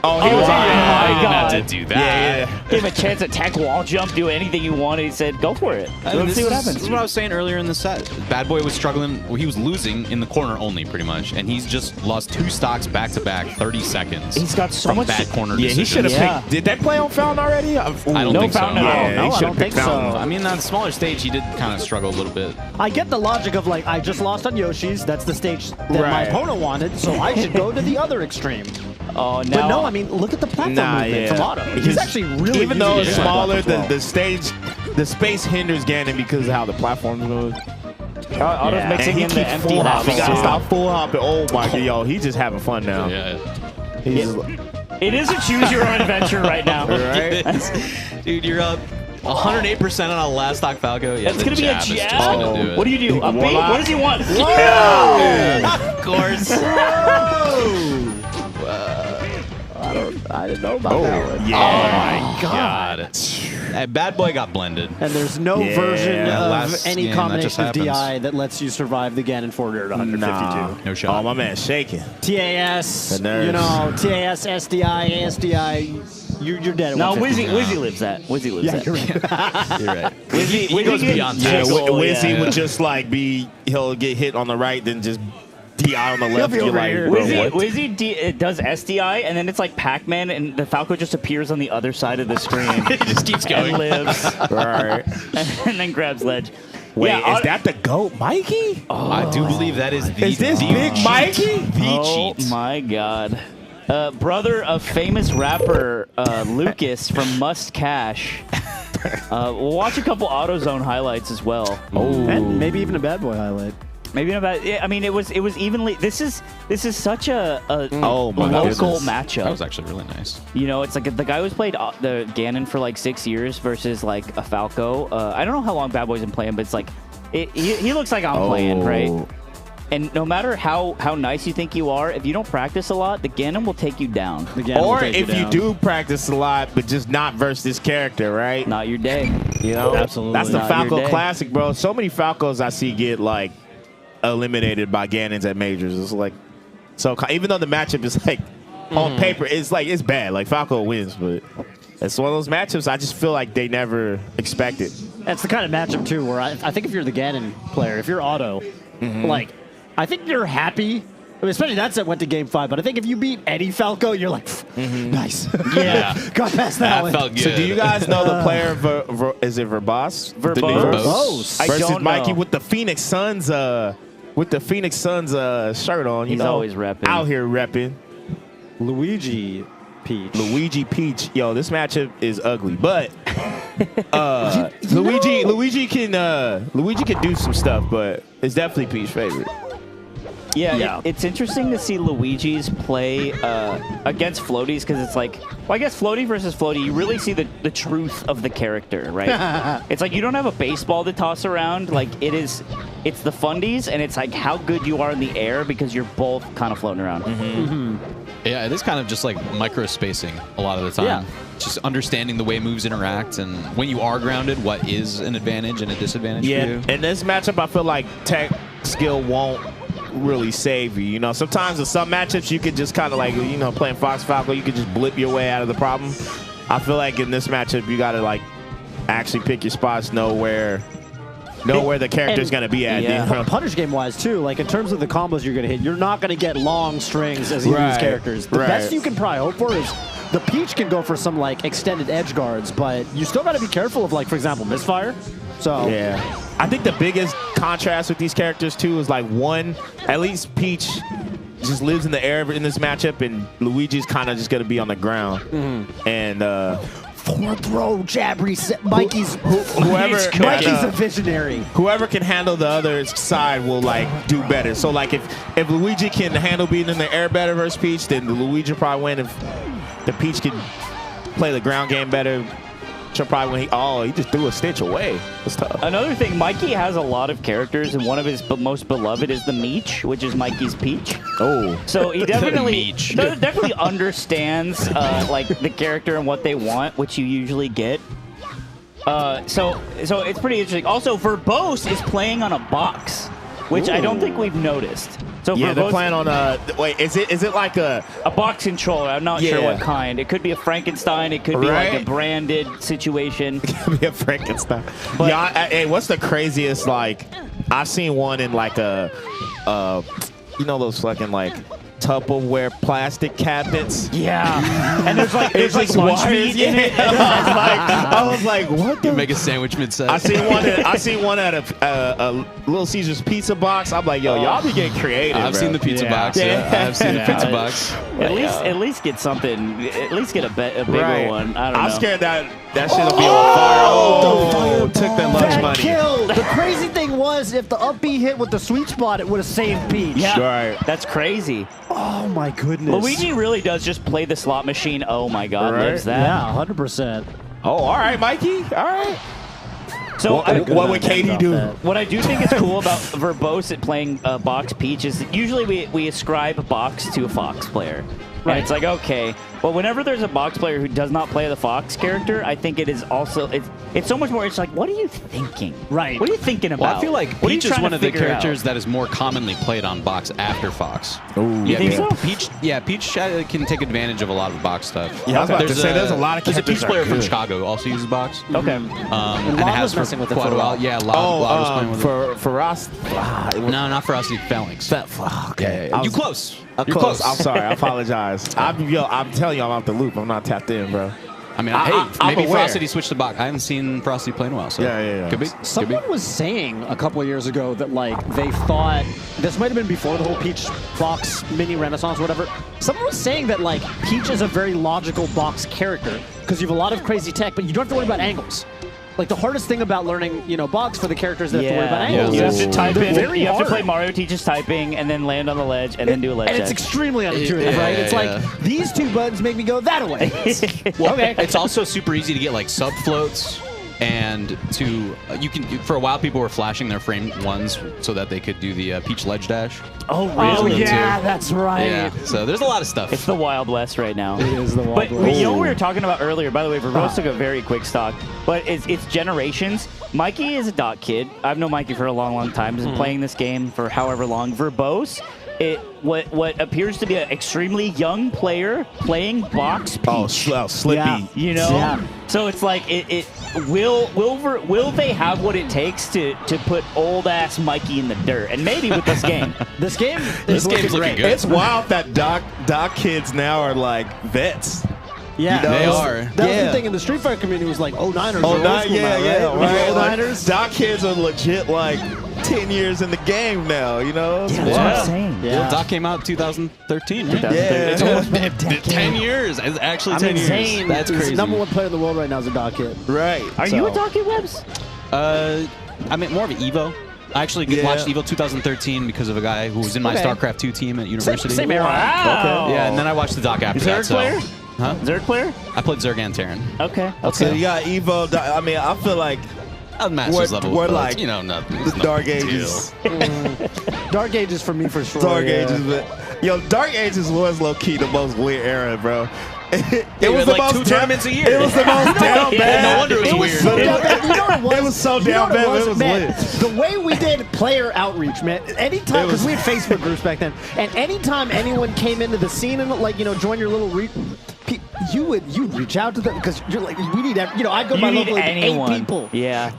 Oh, he was Oh, on. my I didn't God. have to do that. Yeah. Give him a chance to attack wall jump, do anything you wanted. He said, go for it. Let's see what happens. This is what I was saying earlier in the set. Bad Boy was struggling. Well, he was losing in the corner only, pretty much, and he's just lost 2 stocks back to back, 30 seconds. He's got so from much- bad corner Yeah, he should have Yeah. picked. Did they play on Fountain already? I don't No think so. fountain at all. Yeah, No, he I should've don't picked think so. Fountain. I mean, on the smaller stage, he did kind of struggle a little bit. I get the logic of like, I just lost on Yoshi's. That's the stage that my Right. opponent wanted, so I should go to the other extreme. Oh, But no, I mean, look at the platform movement from Otto. He's actually really even though easy it's to hit smaller, as well. the stage, the space hinders Ganon because of how the platforms move. Otto's Yeah. mixing And he in the keeps empty full hop. hopping. Gotta stop full hopping. Oh my god, yo, he's just having fun now. Yeah. He's It is a choose your own adventure right now. right. Dude, you're up 108% on a last stock Falco. Yeah, It's the going to be a jab is just jab. gonna do it. What do you do? A beat? Warlock. What does he want? Of course. I didn't know about that one. Yeah. God. Bad Boy got blended. And there's no Yeah, version of last any game, that just combination of happens. DI that lets you survive the Ganon forward at 152. Nah. No shot. Oh, my man shaking. TAS, The nerves. you know, TAS, SDI, ASDI, you're dead at No, 152. Wizzy lives that. Wizzy lives that. You're right. You're right. Wizzy, He goes beyond Yeah, text. Wizzy would just like he'll get hit on the right, then just DI on the left. be You're over like, here. bro, Wizzy, what? It does SDI, and then it's like Pac-Man, and the Falco just appears on the other side of the screen He just keeps and going. lives, Right. and then grabs ledge. Wait, Yeah, is that the GOAT, Mikey? I do believe that is the Is this the Big cheat. Mikey? The Oh cheat. my god. Brother of famous rapper Lucas from Must Cash We'll watch a couple AutoZone highlights as well. And maybe even a Bad Boy highlight. Maybe not bad. I mean, it was evenly. This is such a Oh my local goodness. matchup. That was actually really nice. You know, it's like the guy who's played the Ganon for like 6 years versus like a Falco. I don't know how long Bad Boy's been playing, but it's like he looks like I'm playing, right? And no matter how nice you think you are, if you don't practice a lot, the Ganon will take you down. Or if you do practice a lot, but just not versus this character, right? Not your day. You know, Absolutely. That's the Not your Falco day. classic, bro. So many Falcos I see get like eliminated by Ganons at majors. It's like, so even though the matchup is like on paper, it's bad. Like Falco wins, but it's one of those matchups I just feel like they never expected. That's the kind of matchup too, where I think if you're the Ganon player, if you're Auto, like I think you're happy. I mean, especially that set went to Game 5, but I think if you beat any Falco, you're like, nice. Yeah. Got past that one. felt good. So do you guys know the player? Is it Verbose? Verbose. Verbose. I Versus don't Mikey know. with the Phoenix Suns. With the Phoenix Suns shirt on. He's always repping. Out here repping. Luigi Peach. Luigi Peach. Yo, this matchup is ugly, but Luigi can do some stuff, but it's definitely Peach's favorite. Yeah. It's interesting to see Luigi's play against floaties because it's like, well, I guess floaty versus floaty, you really see the truth of the character, right? It's like you don't have a baseball to toss around. Like it's the fundies, and it's like how good you are in the air because you're both kind of floating around. Yeah, it is kind of just like micro spacing a lot of the time. Yeah. Just understanding the way moves interact, and when you are grounded, what is an advantage and a disadvantage for you. In this matchup, I feel like tech skill won't really save you. You know, sometimes in some matchups you could just kind of like, you know, playing Fox Falco, you could just blip your way out of the problem. I feel like in this matchup you got to like actually pick your spots, know where the character's going to be at. Yeah. You know? Punish game wise too, like in terms of the combos you're gonna hit, you're not gonna get long strings as you use Right, characters. The right. best you can probably hope for is the Peach can go for some like extended edge guards, but you still gotta be careful of like, for example, misfire. So Yeah. I think the biggest contrast with these characters too is like one, at least Peach just lives in the air in this matchup, and Luigi's kind of just going to be on the ground. And forward throw, jab reset. Mikey's whoever a visionary. whoever can handle the other side will like do better. So like if Luigi can handle being in the air better versus Peach, then the Luigi will probably win. If the Peach can play the ground game better, she'll probably win. He just threw a stitch away. It's tough. Another thing, Mikey has a lot of characters, and one of his most beloved is the Meech, which is Mikey's Peach. Oh. So he definitely Meech. definitely understands like the character and what they want, which you usually get. So it's pretty interesting. Also, Verbose is playing on a box, which I don't think we've noticed. So Yeah, they're Verbose, playing on wait, is it like a box controller. I'm not sure Yeah. what kind. It could be a Frankenstein. It could be like a Right. branded situation. be a Frankenstein? But- Yeah, hey, what's the craziest like I've seen one in like a you know those fucking like Tupperware plastic cabinets? Yeah, and there's like lunch wires meat in it. I was like, what the? You make a sandwich mid-set. I seen one at a Little Caesars pizza box. I'm like, yo, y'all be getting creative. I've bro. seen the pizza box. Yeah. I've seen the pizza box. At least get something. At least get a bigger Right. one. I don't know. I'm scared that shit'll be on fire. Oh, took that lunch Bad money. kill. The crazy thing was, if the up B hit with the sweet spot, it would have saved Peach. Yeah, Right. that's crazy. Oh my goodness. Luigi really does just play the slot machine. Oh my God, Right. lives that. Yeah, 100%. Oh, all right, Mikey. All right. So What would Katie do? what I do think is cool about Verbose at playing Box Peach is that usually we ascribe Box to a Fox player. Right. And it's like, okay. But whenever there's a Box player who does not play the Fox character, I think it is also, it's so much more, it's like, what are you thinking? Right. What are you thinking about? Well, I feel like What are you Peach is trying one to of the figure characters out? that is more commonly played on box after Fox. Ooh, You think so? Peach can take advantage of a lot of box stuff. Yeah, I was about to say, there's a lot of There's a characters Peach that are player from good. Chicago who also uses box. Okay. And Lon it has was for messing with it quite for a a while. while. Yeah, Lon was playing with it. for us. No, not for us. Phalanx. Okay. You close. I'm You're close. close. I'm sorry. I apologize. I'm telling you, I'm off the loop. I'm not tapped in, bro. I mean, I'm maybe aware. Frosty switched to box. I haven't seen Frosty play in a while. So Yeah. Could be. Someone was saying a couple of years ago that like they thought this might have been before the whole Peach box mini renaissance or whatever. Someone was saying that like Peach is a very logical box character because you have a lot of crazy tech, but you don't have to worry about angles. like the hardest thing about learning, box for the characters that have to worry about Yeah. angles. You have to type in. Very You have to hard. play Mario teaches typing and then land on the ledge and then do a ledge And it's edge. extremely unintuitive, right? It's like these two buttons make me go that way. Okay. It's also super easy to get like sub floats, and you can for a while people were flashing their frame ones so that they could do the Peach ledge dash. Oh, Oh really? yeah, that's right. Yeah. So there's a lot of stuff. It's the Wild West right now. It is the Wild But West. you know what we were talking about earlier? By the way, Verbose took a very quick stock, but it's generations. Mikey is a dot kid. I've known Mikey for a long, long time. He's been playing this game for however long. Verbose, what appears to be an extremely young player playing box Peach. Slippy. Yeah. You know, Yeah. so it's like will they have what it takes to put old ass Mikey in the dirt? And maybe with this game, This game This is game's looking good. It's wild that doc kids now are like vets. Yeah, They are. That was the thing in the Street Fighter community was like, Niners. Oh, are old school now, right? right. Niners. Doc kids are legit like 10 years in the game now, It's that's wild. what I'm saying. Yeah. Doc came out 2013. Right? Yeah. It's almost been 10 years. It's actually 10 years. Zane That's is crazy. the #1 player in the world right now is a dog kid. Right. Are you a dot kid, Webs? I mean, more of an Evo. I actually watched Evo 2013 because of a guy who was in my Okay. StarCraft 2 team at university. Same era. Wow. Yeah, and then I watched the doc after Zerg that. So. player? Huh? Zerg player? I played Zerg and Terran. Okay. So you got Evo. I mean, I feel like Master's level. we're but, like nothing. the Dark Ages. Dark Ages for me for sure. Dark yeah. Ages, but Dark Ages was low key the most weird era, bro. It was was the like most 2 tournaments a year. It was the most down Yeah, bad. no wonder it was It was weird. so down bad. You know what it was? It was so You know down what bad, but it was man, lit. the way we did player outreach, man. Anytime, It was- because we had Facebook groups back then, and anytime anyone came into the scene and join your little you'd reach out to them because you're like, we need, I'd go to my You need local anyone. 8 people. Yeah.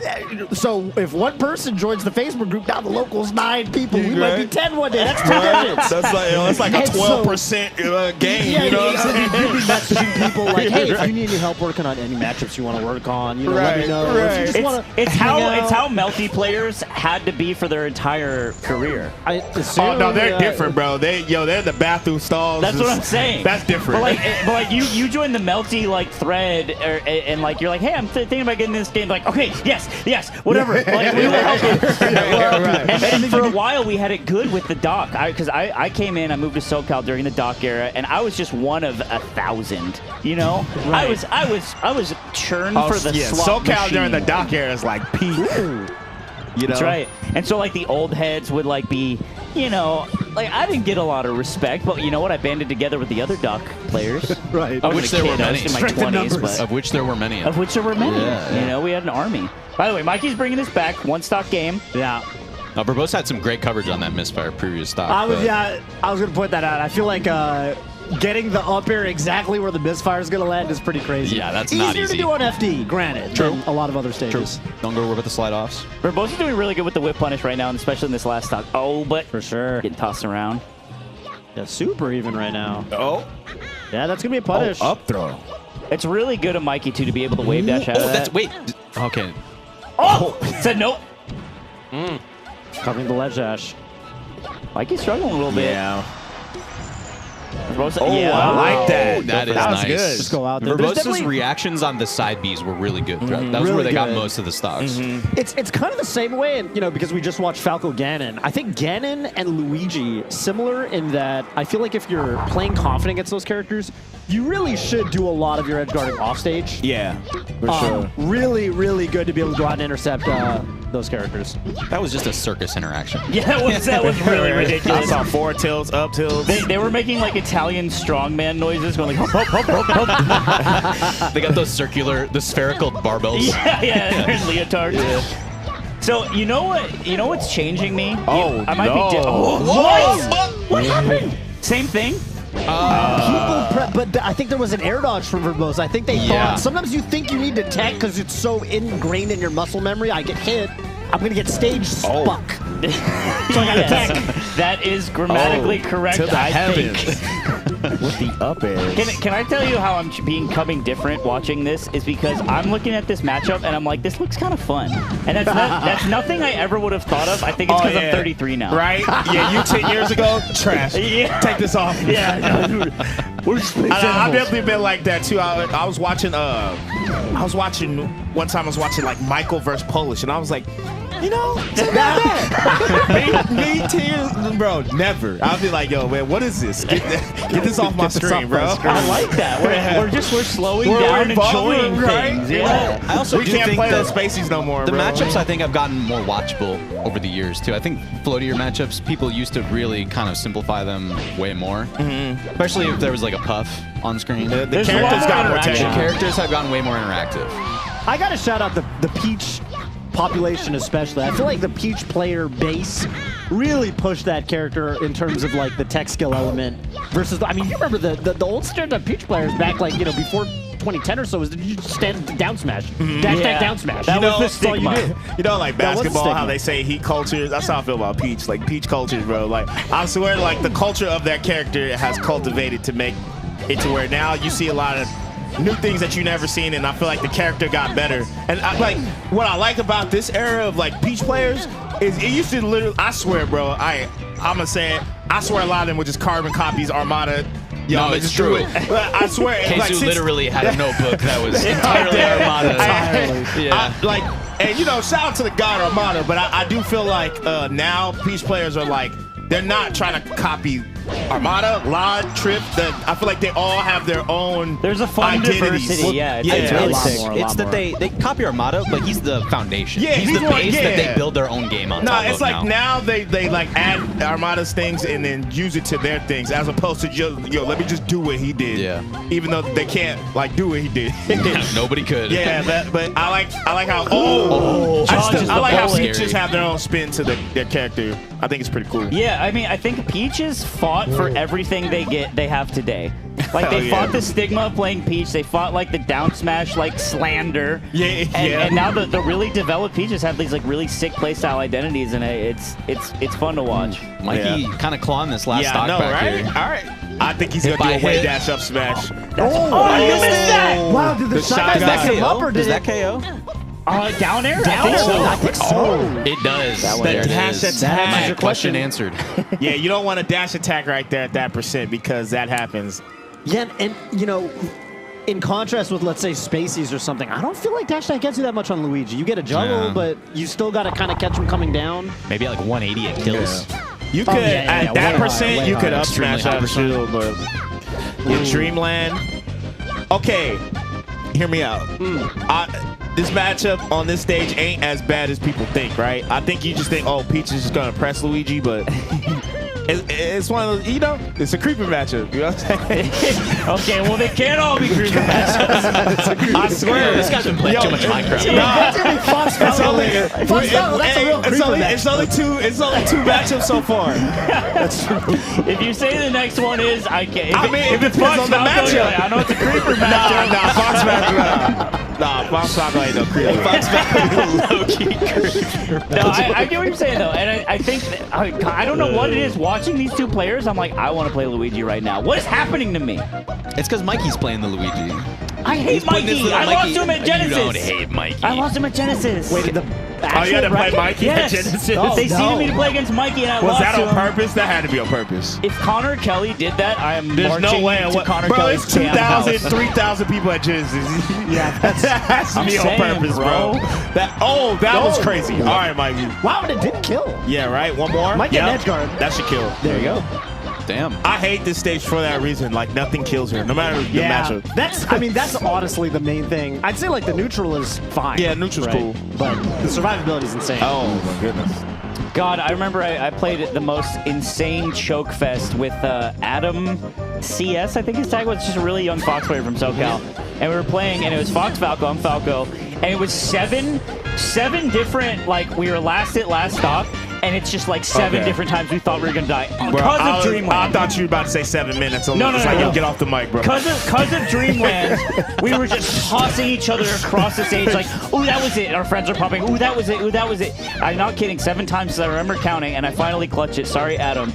So if one person joins the Facebook group, now the local's 9 people. We Right. might be 10 one day. That's 2 Right? digits. That's like a And so- 12% game. Yeah, you know what I'm saying? you'd be messaging people like, hey, if Right. you need any help working on any matchups you want to work on, let me Right, know. right. If you just wanna It's hang out. how melty players had to be for their entire career. I assume, Oh no, they're different, bro. They're in the bathroom stalls. That's what I'm saying. That's different. But like you join the melty thread, and like you're like, hey, I'm thinking about getting this game. Like, okay, yes, whatever. Like, we will help you. right. And for a while we had it good with the doc, because I came in, I moved to SoCal during the doc era, and I was just one of 1,000. I was churned for the swap SoCal machine. during the doc era is like peak. That's right. And so like the old heads would like be, I didn't get a lot of respect, but you know what? I banded together with the other doc players. Right. I Of was which a there were kid, I was many. in my Strength in 20s, numbers. but Of which there were many. of which there were many. Yeah. We had an army. By the way, Mikey's bringing this back. One stock game. Yeah. Now, Verbose had some great coverage on that misfire previous stock. I was but- going to point that out. I feel like getting the up air exactly where the misfire is going to land is pretty crazy. Yeah, that's easier not easy. to do on FD, granted, True. than a lot of other stages. Don't go over with the slide offs. Verbose is doing really good with the whip punish right now, and especially in this last stock. Oh, but For sure. getting tossed around. Yeah, super even right now. Oh, Yeah, that's going to be a punish. up throw. It's really good of Mikey too to be able to wave dash out of that. Wait. Okay. Oh, said nope. Covering the ledge dash. Mikey's struggling a little bit. Yeah. Verbose, Oh, yeah. I like that. That is That was nice. good. Just go out there. There's Verbose's definitely- reactions on the side Bs were really good. That was Really where they got good. most of the stocks. It's kind of the same way, and because we just watched Falco Ganon. I think Ganon and Luigi similar in that I feel like if you're playing confident against those characters, you really should do a lot of your edge guarding off stage. Yeah, for sure. Really, really good to be able to go out and intercept those characters. That was just a circus interaction. Yeah, that was really I ridiculous. saw forward tilts, up tilts. They were making like Italian strongman noises, going like hop, hop, hop, hop, hop. They got those the spherical barbells. Yeah, they're leotards. So you know what's changing me? Oh, I might no. be. What happened? Same thing. But I think there was an air dodge from Verbose. I think they Yeah. thought sometimes you think you need to tech because it's so ingrained in your muscle memory. I get hit, I'm gonna get stage stuck. So I got tech. That is grammatically correct. to the I heavens. think. With the up air. Can I tell you how I'm becoming different watching this? Is because I'm looking at this matchup and I'm like, this looks kind of fun, and that's nothing I ever would have thought of. I think it's because I'm 33 now. Right? Yeah, you 10 years ago, trash. Yeah. Take this off. Yeah. I've definitely been like that too. I was watching one time. I was watching like Michael versus Polish, and I was like, you know, it's not bad. me too, bro. Never. I'll be like, yo, man, what is this? Get this off my screen, bro. I like that. We're slowing down, enjoying things. Yeah. I also we can't play those spacies no more. The bro. matchups I think have gotten more watchable over the years too. I think floatier matchups, people used to really kind of simplify them way more, especially if there was like a puff on screen. The characters got more The technical. characters have gotten way more interactive. I got to shout out the Peach population especially. I feel like the Peach player base really pushed that character in terms of like the tech skill element versus, I mean, you remember the old standard Peach players back like, you know, before 2010 or so was you just stand down smash. Dash down smash. That was the stigma. You know, like That was the basketball, stigma. how they say heat culture. That's how I feel about Peach. Like Peach culture, bro. Like I swear, like the culture of that character has cultivated to make it to where now you see a lot of new things that you never seen, and I feel like the character got better. And like what I like about this era of like Peach players is it used to literally. I swear, bro. I'm gonna say it. I swear a lot of them were just carbon copies, Armada. Yo, No, it's true. I swear, Keizu like, literally had a notebook that was entirely Armada. And you know, shout out to the god Armada, but I do feel like now Peach players are like they're not trying to copy Armada, Lod, Trip. I feel like they all have their own. There's a fun identities. diversity. Yeah, Yeah. it's really A lot sick. more. It's that they copy Armada, but he's the foundation. Yeah, he's he's the one- base that yeah. they build their own game on No, top it's of like now. now they like add Armada's things and then use it to their things, as opposed to just let me just do what he did. Yeah. Even though they can't like do what he did. Nobody could. Yeah, but I like how Charges I like the how bullet. Peaches have their own spin to their character. I think it's pretty cool. Yeah, I mean, I think Peaches fought for everything they have today. Like they Hell fought yeah. the stigma of playing Peach. They fought like the down smash, like slander. Yeah, And, yeah. and now the really developed Peaches have these like really sick playstyle identities, and it's fun to watch. Mikey kind of clawing this last stock no, back right? here. All right. I think he's If gonna do I a way hit- dash up smash. Oh, you missed that! Wow, did the shot shot guy guy back him up or Does did that KO? Down air? I think so. It does. The There it dash is. attack. My Your question answered. Yeah, you don't want a dash attack right there at that percent because that happens. Yeah, and you know, in contrast with let's say Spaceys or something, I don't feel like dash attack gets you that much on Luigi. You get a juggle, Yeah. but you still got to kind of catch him coming down. Maybe like 180 it kills. You could yeah, at that way percent higher, you way could higher. up smash Extremely out shield, but your Dreamland. Okay, hear me out. This matchup on this stage ain't as bad as people think, right? I think you just think, oh, Peach is just gonna press Luigi, but it's one of those, you know, it's a creeper matchup. You know what I'm saying? Okay, well they can't all be creeper matchups. I swear, This guy's been playing too much Minecraft. Nah, That's only it's only two matchups so far. If you say the next one is, I can't. I mean, if it it's depends Fox on the Falcon, matchup. you're like, I know it's a creeper matchup. Nah, Fox Falcon. Nah, Fox Falcon ain't no creeper. Fox No, I get what you're saying though, and I think I don't know what it is. Watching these two players, I'm like, I want to play Luigi right now. What is happening to me? It's because Mikey's playing the Luigi. I hate putting his Mikey. little I lost to him at Genesis. You don't hate Mikey. I lost him at Genesis. Wait, the Oh, you had to play bracket? Mikey yes. at Genesis? They seeded me to play against Mikey, and I Was lost that to on him. purpose? That had to be on purpose. If Connor Kelly did that, I am There's marching no way. to Connor Bro, Kelly's it's camp 2,000, house. 3,000 people at Genesis. Yeah, That has to I'm be on saying, purpose, bro. bro. That was crazy. All right, Mikey. wow, and it didn't kill. Yeah, right? One more? Might get an Yep. edge guard. That should kill. There you go. Damn. I hate this stage for that reason. Like, nothing kills her, no matter the matchup. That's honestly the main thing. I'd say like the neutral is fine. Yeah, neutral's cool. But the survivability is insane. Oh, my goodness. God, I remember I played the most insane choke fest with Adam CS, I think his tag was. Just a really young Fox player from SoCal. And we were playing, and it was Fox Falco, I'm Falco, and it was seven different, like, we were last at last stop, and it's just like seven Okay. different times we thought we were going to die Bro, because I of Dreamland. thought you were about to say 7 minutes. So No, it's no, like, no. yo, get off the mic, bro. Because of Dreamland, we were just tossing each other across the stage like, ooh, that was it. Our friends are popping, ooh, that was it, ooh, that was it. I'm not kidding, 7 times I remember counting, and I finally clutched it. Sorry, Adam.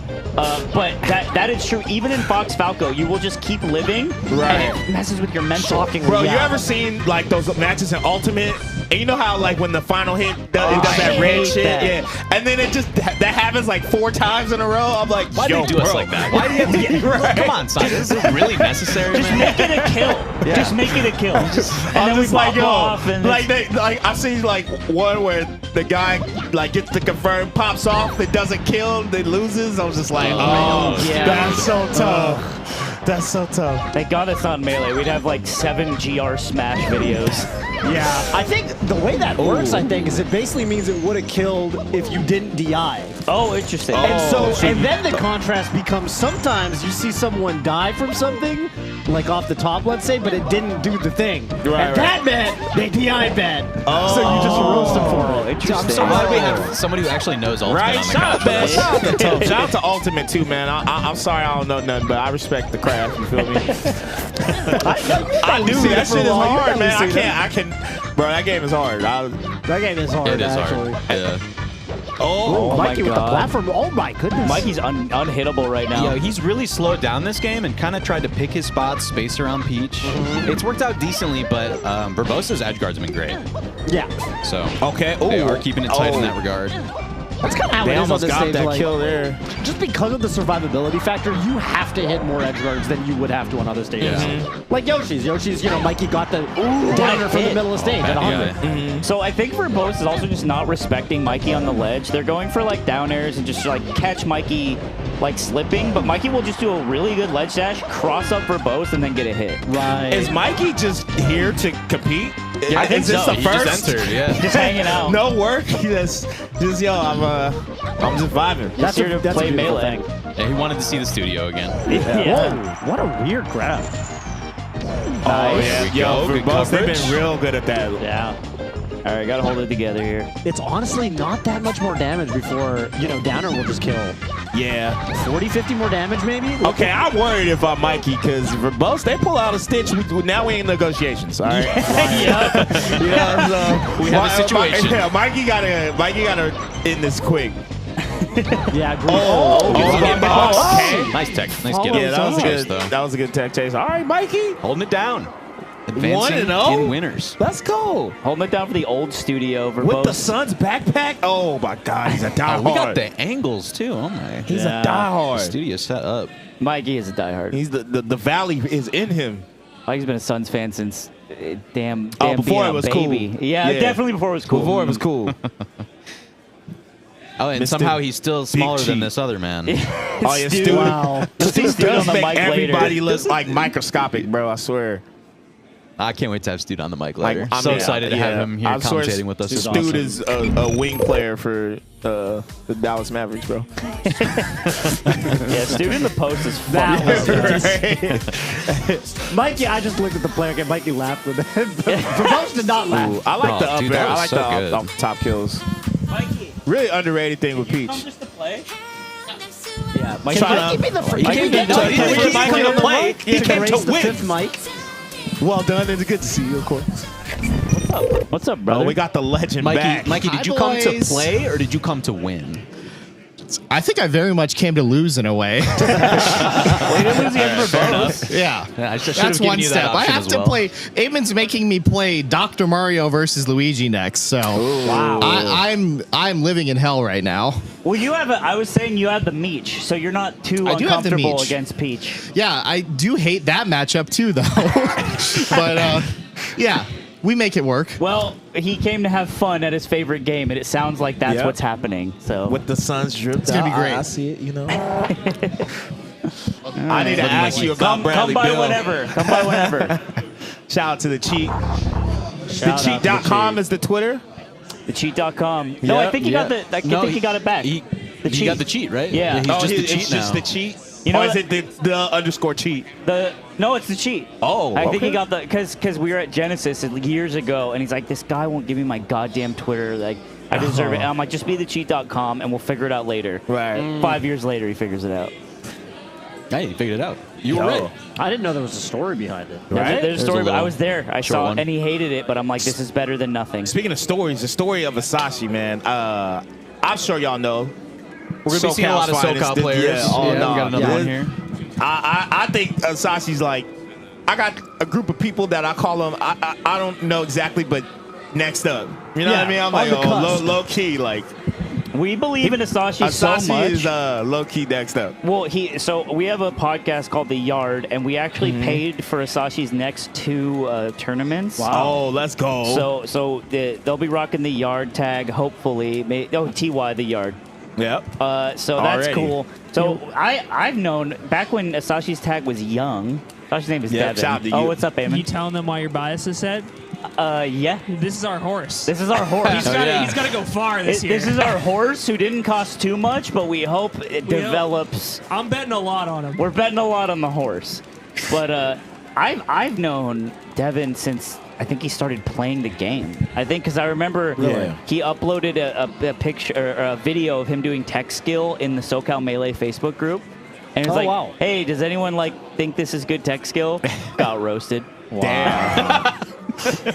But that is true. Even in Fox Falco, you will just keep living, Right. and it messes with your mental. Bro, you ever seen like those matches in Ultimate? And you know how like when the final hit does, it does that red shit? that. Yeah. And then it just that happens like 4 times in a row. I'm like, Why do yo, they do bro. us like that? Why do you have to get Right. Come on, son. This is really necessary, Just man. make it a kill. Yeah. Just make it a kill. And I'm then we just like, pop yo, off. And like I see like one where the guy like gets to confirm, pops off, it doesn't kill, then loses. I was just like, oh, yeah. that's so tough. That's so tough. Thank God it's not Melee. We'd have like 7 GR Smash videos. Yeah, I think the way that works, I think, is it basically means it would have killed if you didn't DI. Oh, interesting. And then the contrast becomes sometimes you see someone die from something, like off the top, let's say, but it didn't do the thing. Right, and that meant they DI bad. Oh. So you just roast them for it. Interesting. I'm so glad we have somebody who actually knows Ultimate Right, on the shout out, couch man. with us. Shout out to Tope. Shout out to Ultimate too, man. I'm sorry I don't know nothing, but I respect the craft. You feel me? I do. That shit is hard, man. I can, bro. That game is hard. That game is hard, It is actually. hard. Yeah. Oh, Mikey with the God. platform. Oh my goodness. Mikey's unhittable right now. Yeah, he's really slowed down this game and kind of tried to pick his spots, space around Peach. It's worked out decently, but Verbose's edge guards have been great. Yeah. So okay. they Ooh. are keeping it tight in Oh. that regard. That's kind of how They it is on almost this got stage. that Like, kill there. just because of the survivability factor, you have to hit more edge guards than you would have to on other stages. Like Yoshi's. Yoshi's, you know, Mikey got the downer from the middle of the stage at 100. Yeah. So I think Verbose is also just not respecting Mikey on the ledge. They're going for like down airs and just like catch Mikey like slipping, but Mikey will just do a really good ledge dash, cross up Verbose, and then get a hit. Right. Is Mikey just here to compete? I think is this so. the He first? just entered, yeah. Just hanging out. No work. Just yo. I'm just vibing. That's here to play a beautiful Melee. thing. Yeah, he wanted to see the studio again. Yeah. Whoa, what a weird grab. Oh yeah. There we Yo, go. Good Verbose, they've coverage. been real good at that. Yeah. All right, gotta hold it together here. It's honestly not that much more damage before, you know, downer will just kill. Yeah. 40, 50 more damage maybe? Okay, I'm worried if I'm Mikey because Verbose, they pull out a stitch. Now we in negotiations. All right. Yeah. Yeah, so We have a situation. Yeah, Mikey gotta end this quick. Yeah, agree. Okay. Nice tech. Nice Oh, get Yeah, that was a chase, good. though. That was a good tech chase. All right, Mikey. Holding it down. Advancing 1-0? in winners. Let's go. Holding it down for the old studio. Verbose. With the Suns backpack. Oh my God, he's a diehard. We got the angles too. Oh my. He's Yeah. a diehard. Studio set up. Mikey is a diehard. He's the valley is in him. Mikey's been a Suns fan since damn Oh, before being it a was cool. baby. Yeah, Yeah. definitely before it was cool. Before it was cool. Oh, and Mr. somehow he's still smaller than Cheat. this other man. Oh yeah, Stu. Stu. Wow. Stu Stu on does the make mic everybody later. look like microscopic, bro. I swear. I can't wait to have Stude on the mic later. I'm so excited to have him here I swear commentating with us. Stu's Stu awesome. is a wing player for the Dallas Mavericks, bro. Yeah, Stu in the post is That fucking was Mikey, I just looked at the player and Mikey laughed with it. Verbose did not laugh. Ooh, I like the up dude, air. that I was like so the good. off the top kills. Mikey, Really underrated thing with Peach. just to play. Yeah, Can Mikey be the first? He came to Mikey play. came Mikey to on the play. mic. He came Raise to the win. fifth mic. Well done. It's good to see you, of course. What's up, brother? Oh, we got the legend back. Mikey, did Hi, you come to boys. play or did you come to win? I think I very much came to lose in a way. Well, you didn't lose against Verbose. yeah. Yeah, I should have That's given one you that step. I option have as to well. play. Eamon's making me play Dr. Mario versus Luigi next, so Wow. I'm living in hell right now. Well, you have I was saying you have the Meech, so you're not too I do have the uncomfortable Meech. against Peach. Yeah, I do hate that matchup too, though. But yeah, we make it work. Well, he came to have fun at his favorite game, and it sounds like that's Yep. what's happening. So With the Suns drip. It's gonna be great. I see it, you know. I need to Looking ask like you about come Bradley by Beal. whenever. Come by whenever. Shout out to the cheat. Shout out to the Thecheat.com Cheat. is the Twitter. Thecheat.com. No, I Yeah, think he got the. I think he got it back. He cheat. got the cheat, right? Yeah. he's Oh, just the it's cheat just now. the cheat. You know or is what? it the underscore cheat? No, it's the cheat. Oh, I think okay. he got the because we were at Genesis years ago, and he's like, this guy won't give me my goddamn Twitter. Like, I deserve it. And I'm like, just be thecheat.com, and we'll figure it out later. Right. 5 years later, he figures it out. Hey, you figured it out. You were right. I didn't know there was a story behind it. Right? There's a story, a but I little was there. I short saw one. it, and he hated it, but I'm like, this is better than nothing. Speaking of stories, the story of Asashi, man. I'm sure y'all know. We're gonna be seeing a lot of SoCal players. Yeah, We got another one here. I think Sashi's like, I got a group of people that I call them, I don't know exactly, but next up. You know what I mean? I'm like, low key, like. We believe in Asashi so much. Asashi is low key next up. Well, so we have a podcast called The Yard, and we actually paid for Asashi's next 2 tournaments. Wow. Oh, let's go. So they'll be rocking the Yard tag, hopefully. TY The Yard. Yep. So that's cool. So I've known back when Asashi's tag was young. Asashi's name is Devin. Shout out to you. Oh, what's up, Eamon? You telling them why your bias is set? Yeah. This is our horse. This is our horse. He's got to go far this year. This is our horse who didn't cost too much, but we hope it develops. I'm betting a lot on him. We're betting a lot on the horse. But I've known Devin since I think he started playing the game. I think because I remember he uploaded a picture or a video of him doing tech skill in the SoCal Melee Facebook group. And it was like, hey, does anyone think this is good tech skill? Got roasted. Wow. Damn.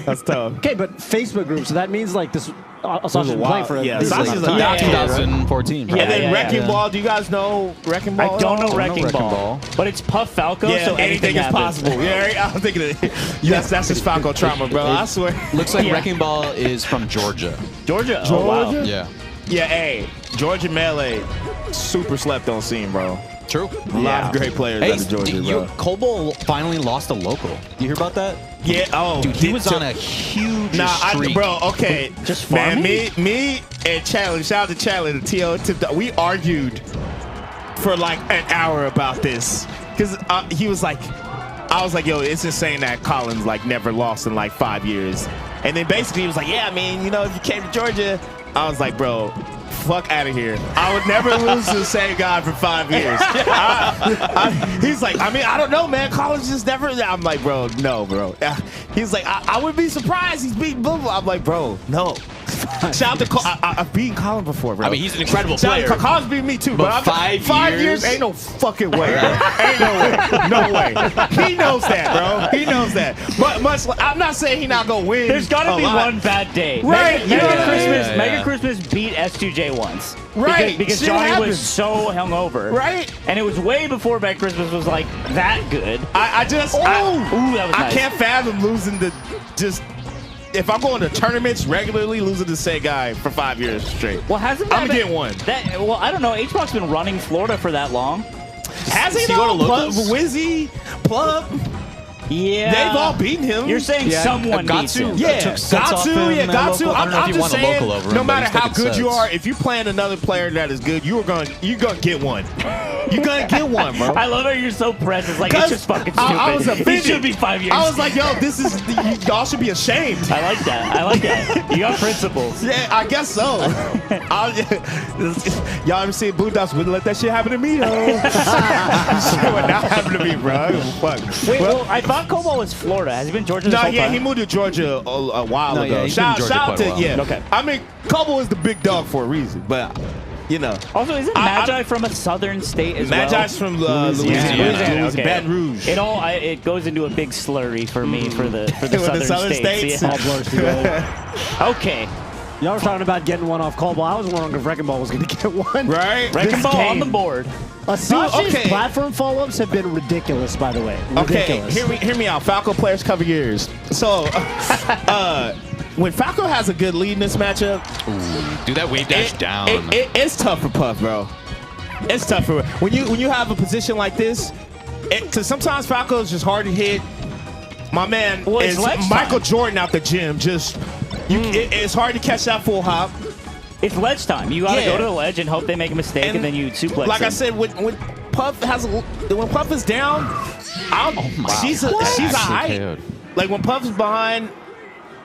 That's tough. Okay, but Facebook group, so that means like this. Sasha's been playing for Sasha's like 2014. And then Wrecking Ball. Do you guys know Wrecking Ball? I don't know Wrecking Ball, but it's Puff Falco, so anything is possible. Yeah, I was thinking that's just Falco trauma, bro. I swear. Looks like Wrecking Ball is from Georgia. Georgia? Oh, wow. Yeah. Yeah, hey, Georgia Melee, super slept on scene, bro. True. A lot of great players out of Georgia, bro. Kobo finally lost a local. You hear about that? Yeah. Oh, dude, he was on a huge streak. Bro. Okay, just man. Me and Chandler. Shout out to Chandler. The TO. We argued for like an hour about this because he was like, I was like, yo, it's insane that Collins like never lost in like 5 years, and then basically he was like, yeah, I mean, if you came to Georgia, I was like, bro, fuck out of here. I would never lose to the same guy for 5 years. He's like, I mean, I don't know, man. Collins just never. I'm like, bro, no, bro. He's like, I would be surprised he's beating blah, blah. I'm like, bro, no. Shout out to I've beaten Colin before, bro. I mean, he's an incredible player. Colin's beat me too, but 5 years ain't no fucking way, bro. Ain't no way. No way. He knows that, bro. He knows that. But I'm not saying he not gonna win. There's gotta be one bad day. Right. Mega Christmas beat S2J once. Right. Because Johnny was so hungover. Right. And it was way before Mega Christmas was like that good. That was nice. I can't fathom losing if I'm going to tournaments regularly, losing the same guy for 5 years straight. Well, hasn't I'm getting one. Well, I don't know. H-Box's been running Florida for that long. Has he though? Wizzy, Plub. Yeah. They've all beaten him. You're saying someone beats him. Yeah, Gatsu. I'm just saying, no matter how good you are, if you're playing another player that is good, you're gonna get one. You're gonna get one, bro. I love how you're so precious. Like, it's just fucking stupid. I was offended. It should be 5 years. I was like, yo, y'all should be ashamed. I like that. You got principles. Yeah, I guess so. Y'all ever seen Boondocks? Wouldn't let that shit happen to me, though. Shit would not happen to me, bro. Fuck. Wait, well, I thought Cobalt was Florida. Has he been Georgia this whole time? He moved to Georgia a while ago. Yeah, shout out to Okay. I mean, Cobalt is the big dog for a reason, but Also, isn't Magi from a southern state as well? Magi's from Louisiana. Okay. Baton Rouge. It goes into a big slurry for me for the southern states. All blurs together. Okay. Y'all were talking about getting one off Cobalt. I was wondering if Wrecking Ball was going to get one. Right? Wrecking Ball on the board. Asashi's platform follow-ups have been ridiculous, by the way. Ridiculous. Okay, hear me out. Falco players cover years. So, when Falco has a good lead in this matchup, do that wave dash down. It's tough for Puff, bro. It's tough for when you have a position like this. Because sometimes Falco is just hard to hit. My man is Michael Jordan out the gym. It's hard to catch that full hop. It's ledge time. You got to go to the ledge and hope they make a mistake, and then you suplex. Like I said, when Puff is down, she's alright. Like when Puff's behind,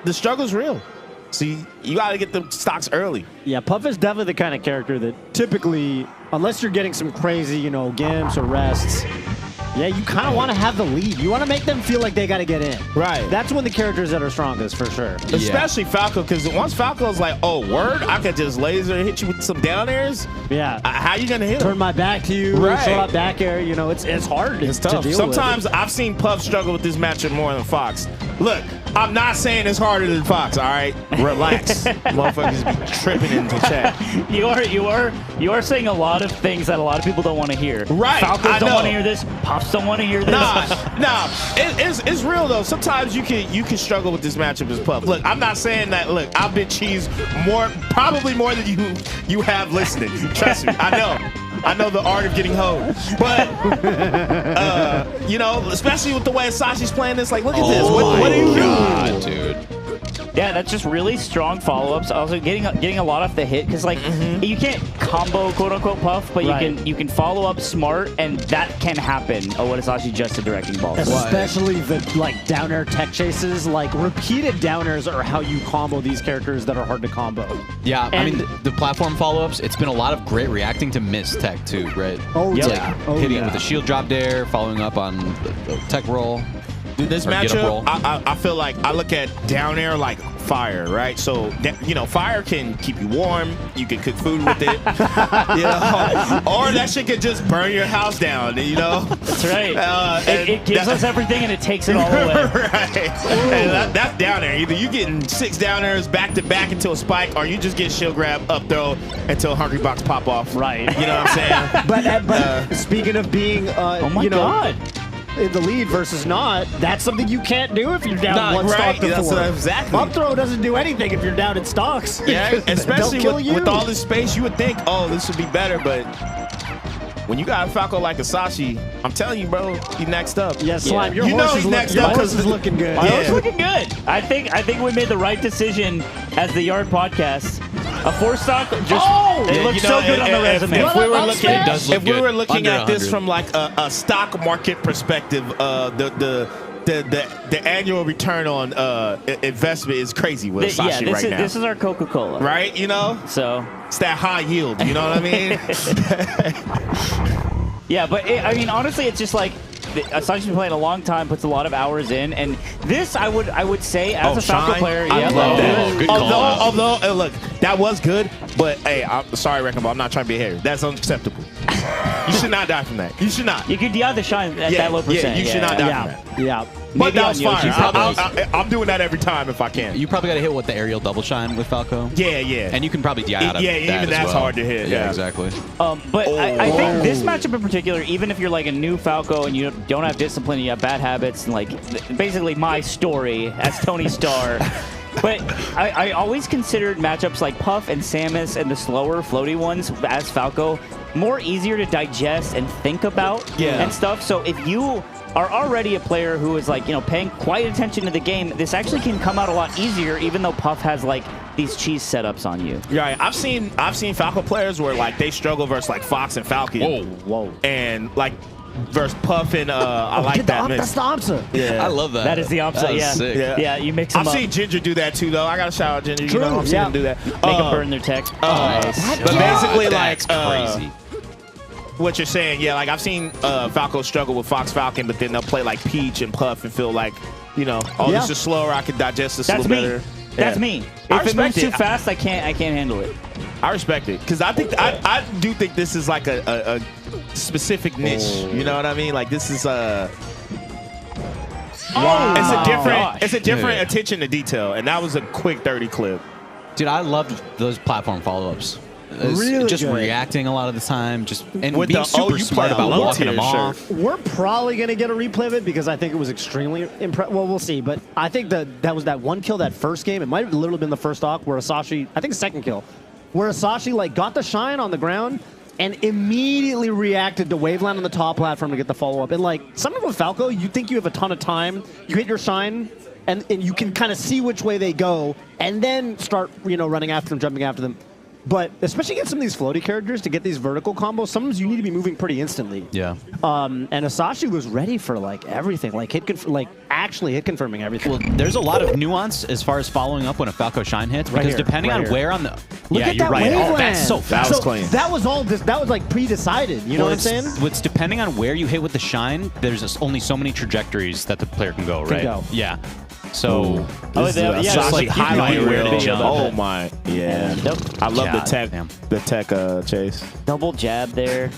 the struggle's real. See, you got to get the stocks early. Yeah, Puff is definitely the kind of character that typically, unless you're getting some crazy, gimps or rests, you kind of want to have the lead. You want to make them feel like they got to get in. Right. That's when the characters that are strongest, for sure. Especially Falco, because once Falco's like, oh, word, I could just laser hit you with some down airs. Yeah. How you going to hit him? Turn my back to you. Right. Throw out back air. It's hard. It's tough. To deal Sometimes with. I've seen Puff struggle with this matchup more than Fox. Look, I'm not saying it's harder than Fox. All right, relax. Motherfuckers be tripping into chat. You are saying a lot of things that a lot of people don't want to hear. Right, Falcons I don't know. want to hear this. Puffs don't want to hear this. Nah. It's real though. Sometimes you can struggle with this matchup as Puff. Look, I'm not saying that. Look, I've been cheesed probably more than you have listening. Trust me, I know the art of getting hoed. But especially with the way Sashi's playing this, like, look at this. What are you God, dude. Yeah, that's just really strong follow-ups. Also, getting a lot off the hit because you can't combo quote unquote Puff, but you can follow up smart, and that can happen. Oh, what is Sashi just a directing ball? Especially the down air tech chases. Like repeated downers are how you combo these characters that are hard to combo. Yeah, I mean the platform follow-ups. It's been a lot of great reacting to miss tech too, right? Oh Yep. yeah, Hitting it with a shield drop dare, following up on the tech roll. Dude, this Or get up matchup, roll. I feel like I look at down air like fire, right? So, fire can keep you warm. You can cook food with it. Or that shit can just burn your house down, That's right. It gives us everything, and it takes it all away. Right. And that's down air. Either you getting 6 down airs back to back into a spike, or you just get shield grab, up throw, until Hungry Box pop off. Right. You know what I'm saying? but speaking of being, Oh my God. in the lead versus not, that's something you can't do if you're down one stock to That's 4. exactly. Up throw doesn't do anything if you're down in stocks. Yeah, especially They'll kill you. with all this space, you would think, oh, this would be better, but when you got a Falco like Asashi, I'm telling you, bro, he next up. Yeah, Slime, your You know horse he's is next your up horse 'cause is looking good. My Yeah. horse looking good. I think we made the right decision as the Yard Podcast. A 4-stock, it looks so good on the resume. If we were What up, looking, It does look if we good. were looking Under at this 100. from like a stock market perspective, the annual return on investment is crazy with Asashi right now. This is our Coca-Cola. Right? So, It's that high yield. You know what I mean? yeah, but honestly, it's just like Asashi's been playing a long time, puts a lot of hours in, and this I would say as a Falco Shine? player, I love that. Oh, good call out. Although, look, that was good, but hey, I'm sorry, Wrecking Ball, I'm not trying to be a hater. That's unacceptable. You should not die from that. You should not. You could DI the shine at that low percent. you should not die from that. Yeah. But Maybe that on was Yoshi, fire. probably. I'm doing that every time if I can. You probably got to hit with the aerial double shine with Falco. Yeah. And you can probably DI out of Yeah, that even as that's well. hard to hit, yeah. exactly. But I think this matchup in particular, even if you're like a new Falco and you don't have discipline, you have bad habits, and like basically my story as Tony Starr. But I always considered matchups like Puff and Samus and the slower floaty ones as Falco more easier to digest and think about and stuff. So if you are already a player who is like, paying quite attention to the game, this actually can come out a lot easier, even though Puff has like these cheese setups on you. Yeah, right. I've seen Falco players where like they struggle versus like Fox and Falcon. Whoa. And like versus Puff and I like that mix. That's the opposite. Yeah. I love that. That is the opposite, That was yeah. sick. Yeah. You mix them I've up, seen Ginger do that too, though. I gotta shout out Ginger. True, I've seen him do that. make them burn their tech. Nice. But basically, That's like crazy. what you're saying, yeah. Like I've seen Falco struggle with Fox Falcon, but then they'll play like Peach and Puff and feel like, this is slower. I can digest this a That's little me. better. That's Yeah. me. I If it moves respect too it. fast, I can't handle it. I respect it because I think I do think this is like a specific niche. You know what I mean? Like this is it's a different attention to detail, and that was a quick, dirty clip. Dude, I loved those platform follow-ups. Really just good. reacting a lot of the time, and With being the, super you smart play a about low walking tier them shirt. off. We're probably going to get a replay of it because I think it was extremely impressive. Well, we'll see. But I think that was that one kill that first game. It might have literally been the first stock where Asashi, I think second kill, where Asashi like got the shine on the ground and immediately reacted to Waveland on the top platform to get the follow-up. And like something with Falco, you think you have a ton of time. You hit your shine and you can kind of see which way they go and then start, running after them, jumping after them. But especially against some of these floaty characters to get these vertical combos, sometimes you need to be moving pretty instantly. Yeah. And Asashi was ready for like everything, like actually hit confirming everything. Well, there's a lot of nuance as far as following up when a Falco shine hits, because here, depending right on here. where on the Look yeah, at you're that right. Waveland. Oh, that's so That fast. was clean. That was all this. That was like pre-decided. You know what I'm saying? It's depending on where you hit with the shine. There's just only so many trajectories that the player can go, right? go. Yeah. So This is a yeah, just like highlight where to reel. jump. Oh my, yeah. I love the God tech, damn. the tech chase. Double jab there.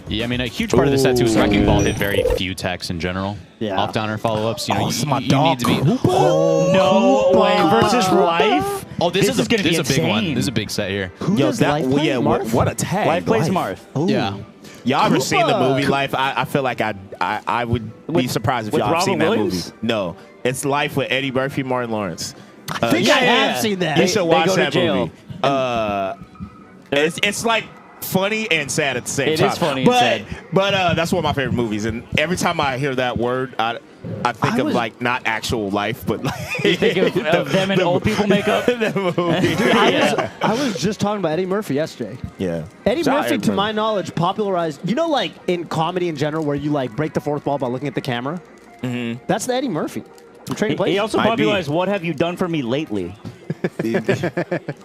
Yeah, I mean, a huge part of the set, too, is Wrecking Ball hit very few techs in general. Yeah. Off-downer follow-ups. You know, it's you my need dog, to be... No way versus life. Oh, this is going to be a big one. insane. This is a big set here. Who does Life play? Marth? what a tag. Life plays Marth. Yeah. Y'all ever seen the Koopa. movie Life? I feel like I would be surprised if with y'all have seen that Robin Williams? movie. No, it's Life with Eddie Murphy, Martin Lawrence. I think I have seen that. You should watch go to that jail. movie. It's like funny and sad at the same It time. is funny and sad. But that's one of my favorite movies. And every time I hear that word, I think of like not actual life, but like You think of them and old people makeup? the movie. I was just talking about Eddie Murphy yesterday. Yeah. Eddie Shout out Murphy, to Murphy. my knowledge, popularized. You know, like in comedy in general, where you like break the fourth wall by looking at the camera. Mm-hmm. That's the Eddie Murphy. I'm Trading Places. He also Might be. popularized "What Have You Done for Me Lately."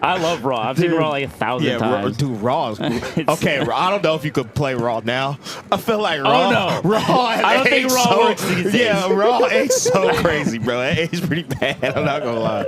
I love Raw. I've seen Raw like 1,000 times. Dude, Raw is cool. Okay, Raw, I don't know if you could play Raw now. I feel like Raw. no. Raw. I don't think aged Raw works these days. Yeah, Raw aged so crazy, bro. It aged pretty bad. I'm not gonna lie.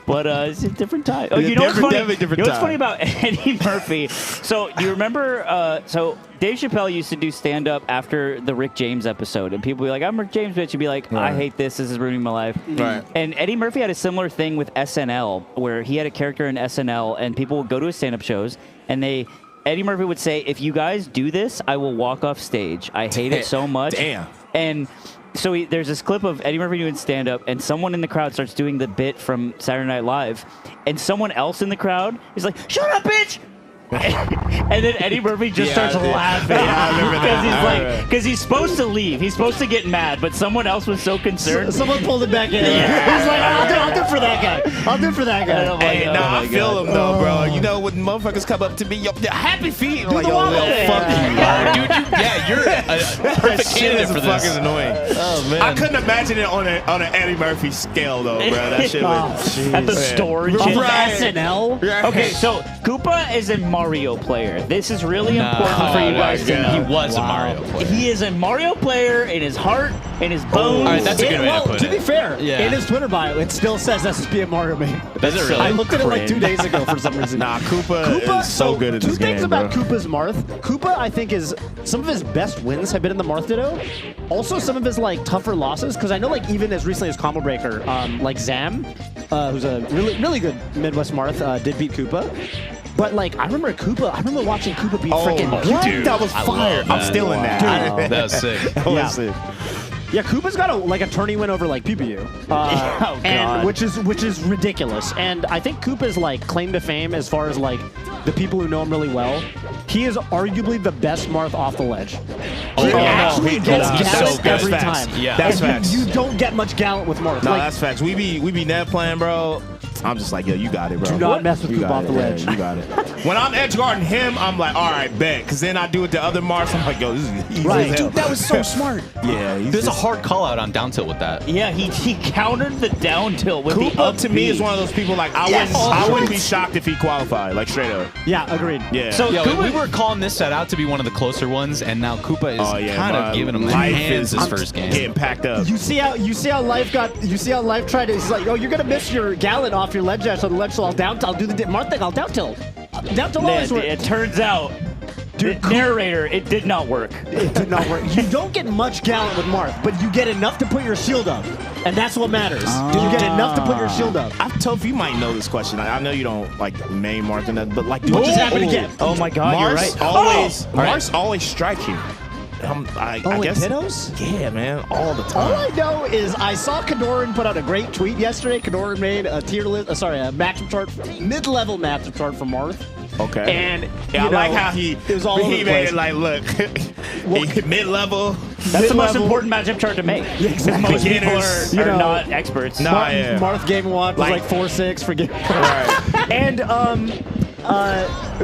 But it's a different time. Oh, Yeah, you know what's funny? definitely different You know what's time. funny about Eddie Murphy? So you remember? So Dave Chappelle used to do stand up after the Rick James episode, and people would be like, "I'm Rick James," bitch. He'd be like, "I hate this. This is ruining my life." Right. And Eddie Murphy had a similar thing with SNL, where he had a character in SNL, and people would go to his stand up shows, and Eddie Murphy would say, "If you guys do this, I will walk off stage. I hate it so much." Damn. And so there's this clip of Eddie Murphy doing stand-up, and someone in the crowd starts doing the bit from Saturday Night Live, and someone else in the crowd is like, "Shut up, bitch!" And then Eddie Murphy just starts laughing I remember that. because he's supposed to leave. He's supposed to get mad, but someone else was so concerned. Someone pulled it back in. He's like, I'll do it for that guy. I'll do it for that guy. Oh my Hey, God, nah, oh my I feel God. him though, bro. You know when motherfuckers come up to me, yo, happy feet, like the yo, wobble. fuck you, Yeah, you're a perfect Shit candidate is for fucking this. annoying. Oh, man. I couldn't imagine it on an Eddie Murphy scale though, bro. That shit was At the store and shit. Right. SNL. Okay, so Koopa is a Mario player. This is really important for you guys to know. He was a Mario player. He is a Mario player in his heart, in his bones. All right, that's a good way to put To be it. fair, Yeah. in his Twitter bio, it still says SSP and Mario Man. Does it really? I looked at it like 2 days ago for some reason. Nah, Koopa is so good at two this things game, about bro. Koopa's Marth. Koopa, I think, is some of his best wins have been in the Marth Ditto. Also, some of his like tougher losses, because I know like even as recently as Combo Breaker, like Zam, who's a really good Midwest Marth, did beat Koopa. But like I remember watching Koopa beat freaking what? Dude, That was I fire. love I'm that. stealing that. Wow, that was sick. Yeah, Koopa's got a tourney win over like PPU, Oh, and God. which is ridiculous. And I think Koopa's like claim to fame as far as like the people who know him really well. He is arguably the best Marth off the ledge. Oh, He yeah. actually gets He's so gallant good. every That's facts. time. Yeah. That's And facts. you don't get much gallant with Marth. No, Like, that's facts. We be net playing, bro. I'm just like, yo, you got it, bro. Do not mess with You Koopa got off it, the yeah, ledge. You got it. When I'm edge guarding him, I'm like, all right, bet. Because then I do it to other marks. I'm like, yo, this is easy Right. as hell. Dude, that was so smart. Yeah, he's There's a just- hard call out on down tilt with that. Yeah, he countered the down tilt with the Koopa up to me B. is one of those people like I wouldn't be shocked if he qualified, like straight up. yeah, agreed. Yeah. So Yeah, Koopa, we were calling this set out to be one of the closer ones, and now Koopa is kind of giving him the life hands is his first game. getting packed up. You see how life tried to. He's like, oh, you're gonna miss your gallon off your ledge dash on the ledge, so I'll do the Marth thing. I'll down tilt. Down tilt always works. it turns out, Dude, narrator, it did not work. It did not work. You don't get much gallant with Marth, but you get enough to put your shield up, and that's what matters. You get enough to put your shield up. Toph, you might know this question. I know you don't like main Marth and that, but like, What just happened again? Oh my God, you're right. Mars always strike you. I with guess. Dittos? Yeah, man, all the All time. I know is I saw Kadoran put out a great tweet yesterday. Kadoran made a tier list, a matchup chart, mid-level matchup chart for Marth. Okay. And Yeah, I you like know, how it was all over he the made place. it like, look, mid-level. That's the most mid-level. important matchup chart to make. Yeah, exactly. Most people Beginners, are you know, not experts. No. Marth, yeah. Marth game one was Like- like 4-6 for game. Right. And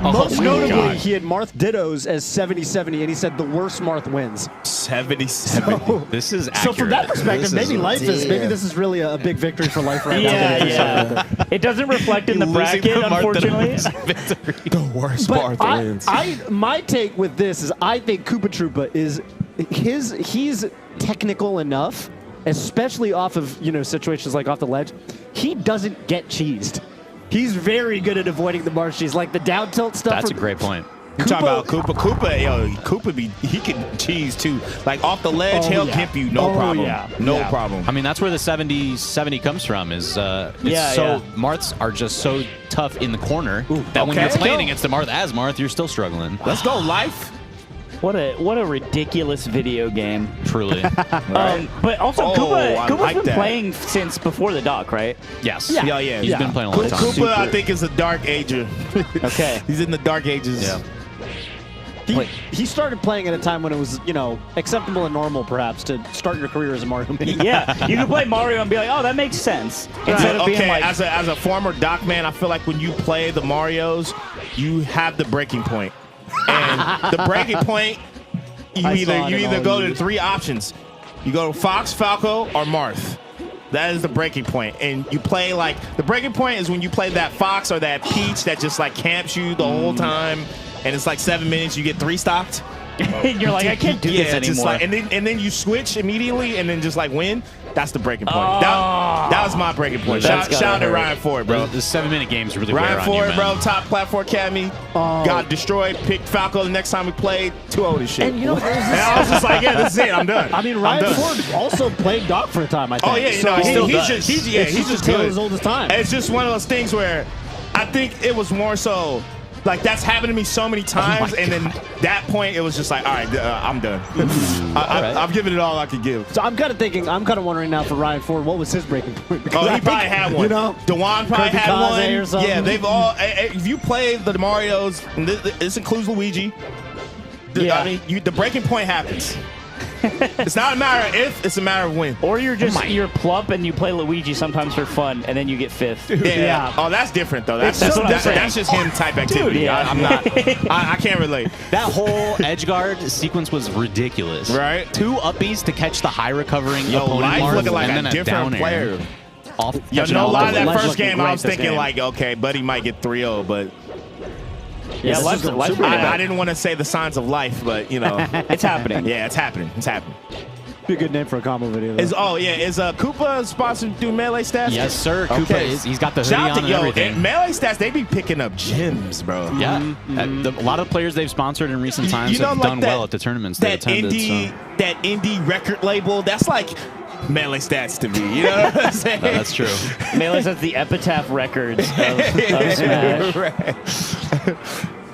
most my notably, God. he had Marth Dittos as 70-70, and he said the worst Marth wins. 77. This is So accurate. from that perspective, This is- maybe this is really a big victory for life right now. Yeah. It doesn't reflect in the Losing bracket, to Marth unfortunately. victory. The worst But Marth wins. my take with this is I think Koopa Troopa is he's technical enough, especially off of situations like off the ledge. He doesn't get cheesed. He's very good at avoiding the Marth cheese, like the down tilt stuff. That's a great point. You talking about Koopa? Koopa, he can cheese too. Like off the ledge, he'll gimp you, no problem. No problem. I mean, that's where the 70 comes from. Is Marths are just so tough in the corner that when you're playing against the Marth as Marth, you're still struggling. Let's go, Life. What a ridiculous video game. Truly. But also, Koopa's been playing since before the dock, right? Yes. Yeah. He's been playing a long time. Koopa, I think, is a dark ager. Okay. He's in the dark ages. Yeah. He started playing at a time when it was, acceptable and normal, perhaps, to start your career as a Mario man. Yeah, you can play Mario and be like, oh, that makes sense. Instead of being like, as a former doc man, I feel like when you play the Marios, you have the breaking point. And the breaking point, you either go to 3 options. You go to Fox, Falco, or Marth. That is the breaking point. And you play the breaking point is when you play that Fox or that Peach that just camps you the whole time. And it's 7 minutes, you get 3 stocked. and you're like, I can't do this anymore. And then you switch immediately and then just win. That's the breaking point. That was my breaking point. Shout out to Ryan Ford, bro. The 7-minute games really Ryan wear on Ford, you, bro, top platform academy. Got destroyed. Picked Falco the next time we played. 2-0 this shit. And I was just like, this is it. I'm done. I mean, Ryan Ford also played Doc for a time, I think. Oh, yeah. He's just good. As old as time. It's just one of those things where I think it was more so that's happened to me so many times, and then that point it was just all right, I'm done. I've given it all I could give. So I'm kind of wondering now for Ryan Ford, what was his breaking point? He probably had one. Dewan probably had one. Or something. Yeah, they've all. If you play the Marios, and this includes Luigi. I mean, the breaking point happens. It's not a matter of if, it's a matter of when. Or you're plump and you play Luigi sometimes for fun, and then you get 5th. Yeah. Oh, that's different though. That's just him type activity. Dude, I'm not. I can't relate. That whole edge guard sequence was ridiculous. Right. 2 uppies to catch the high recovering opponent Life Marth, looking like and then a different down player. Air. No lie, that Life first looking game I was great this thinking game. okay, Buddy might get 3-0, but. Yeah, Life's I didn't want to say the signs of life, but it's happening. Yeah, it's happening. It's happening. Be a good name for a combo video. Is Koopa sponsored through Melee Stats? Yes, sir. Koopa he's got the hoodie Shout out on and everything. Melee Stats, they be picking up gems, bro. Yeah, a lot of players they've sponsored in recent times have done well at the tournaments they attended. That indie record label, that's like Melee Stats to me. You know what I'm saying? No, that's true. Melee Stats, the Epitaph Records of Smash. Right.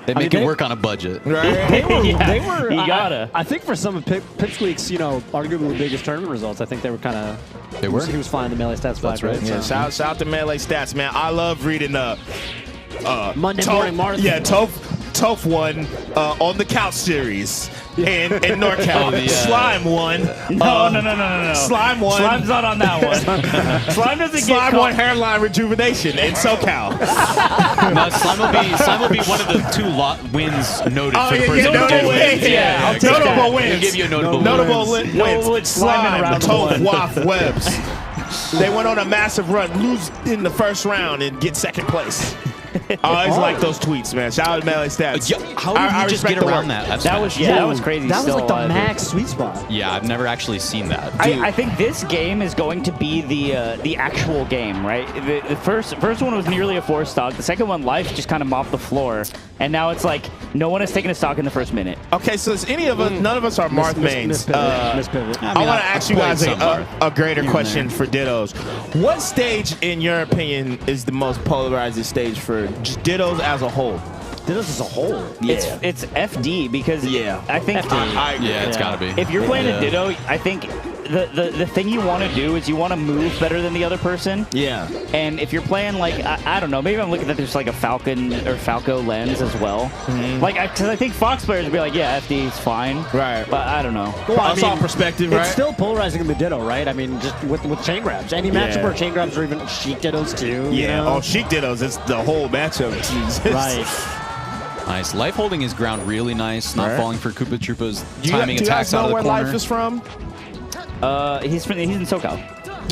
They make it work on a budget. Right. They were. You gotta. I think for some of Pipsqueak's, arguably the biggest tournament results, I think they were kind of. They were. He was flying the Melee Stats flag. That's right. Yeah, shout out to Melee Stats, man. I love reading Monday Morning Marth. Yeah, Toph won on the Couch series in NorCal. Slime won. No. Slime won. Slime's not on that one. Slime doesn't Slime get won hairline rejuvenation in SoCal. No, Slime will be one of the 2 wins noted for the person. Notable wins. Yeah, I'll take notable that. wins. We'll give you a notable wins. Notable Slime, round Toph, one. Waff, Webs. They went on a massive run, lose in the first round, and get 2nd place. I always like those tweets, man. Shout out to Melee Stats. How did you just get around that? That was crazy. That was still like the alive. max sweet spot. Yeah, I've never actually seen that. I think this game is going to be the actual game, right? The first one was nearly a 4-stock. The second one, Life just kind of mopped the floor, and now it's like no one has taken a stock in the first minute. Okay, so is any of us, none of us are Marth mains. Miss Pivot. I want to ask you guys a greater question for Dittos. What stage, in your opinion, is the most polarizing stage for just Dittos as a whole? Dittos as a whole. Yeah. It's FD because I think It's got to be. if you're playing a Ditto, I think the thing you want to do is you want to move better than the other person. Yeah. And if you're playing I don't know, maybe I'm looking at this like a Falcon or Falco lens as well. Mm-hmm. Because I think Fox players would be like, yeah, FD is fine. Right. But I don't know. Well, It's all perspective, right? It's still polarizing in the Ditto, right? I mean, just with chain grabs. Any matchup where chain grabs or even Sheik Dittos too. Yeah. You know? Oh, Sheik Dittos. It's the whole matchup. Jesus. Right. Nice. Life holding his ground really nice. Not falling for Koopa Troopa's Do timing you attacks guys know out of the where corner. Life is from? He's in SoCal.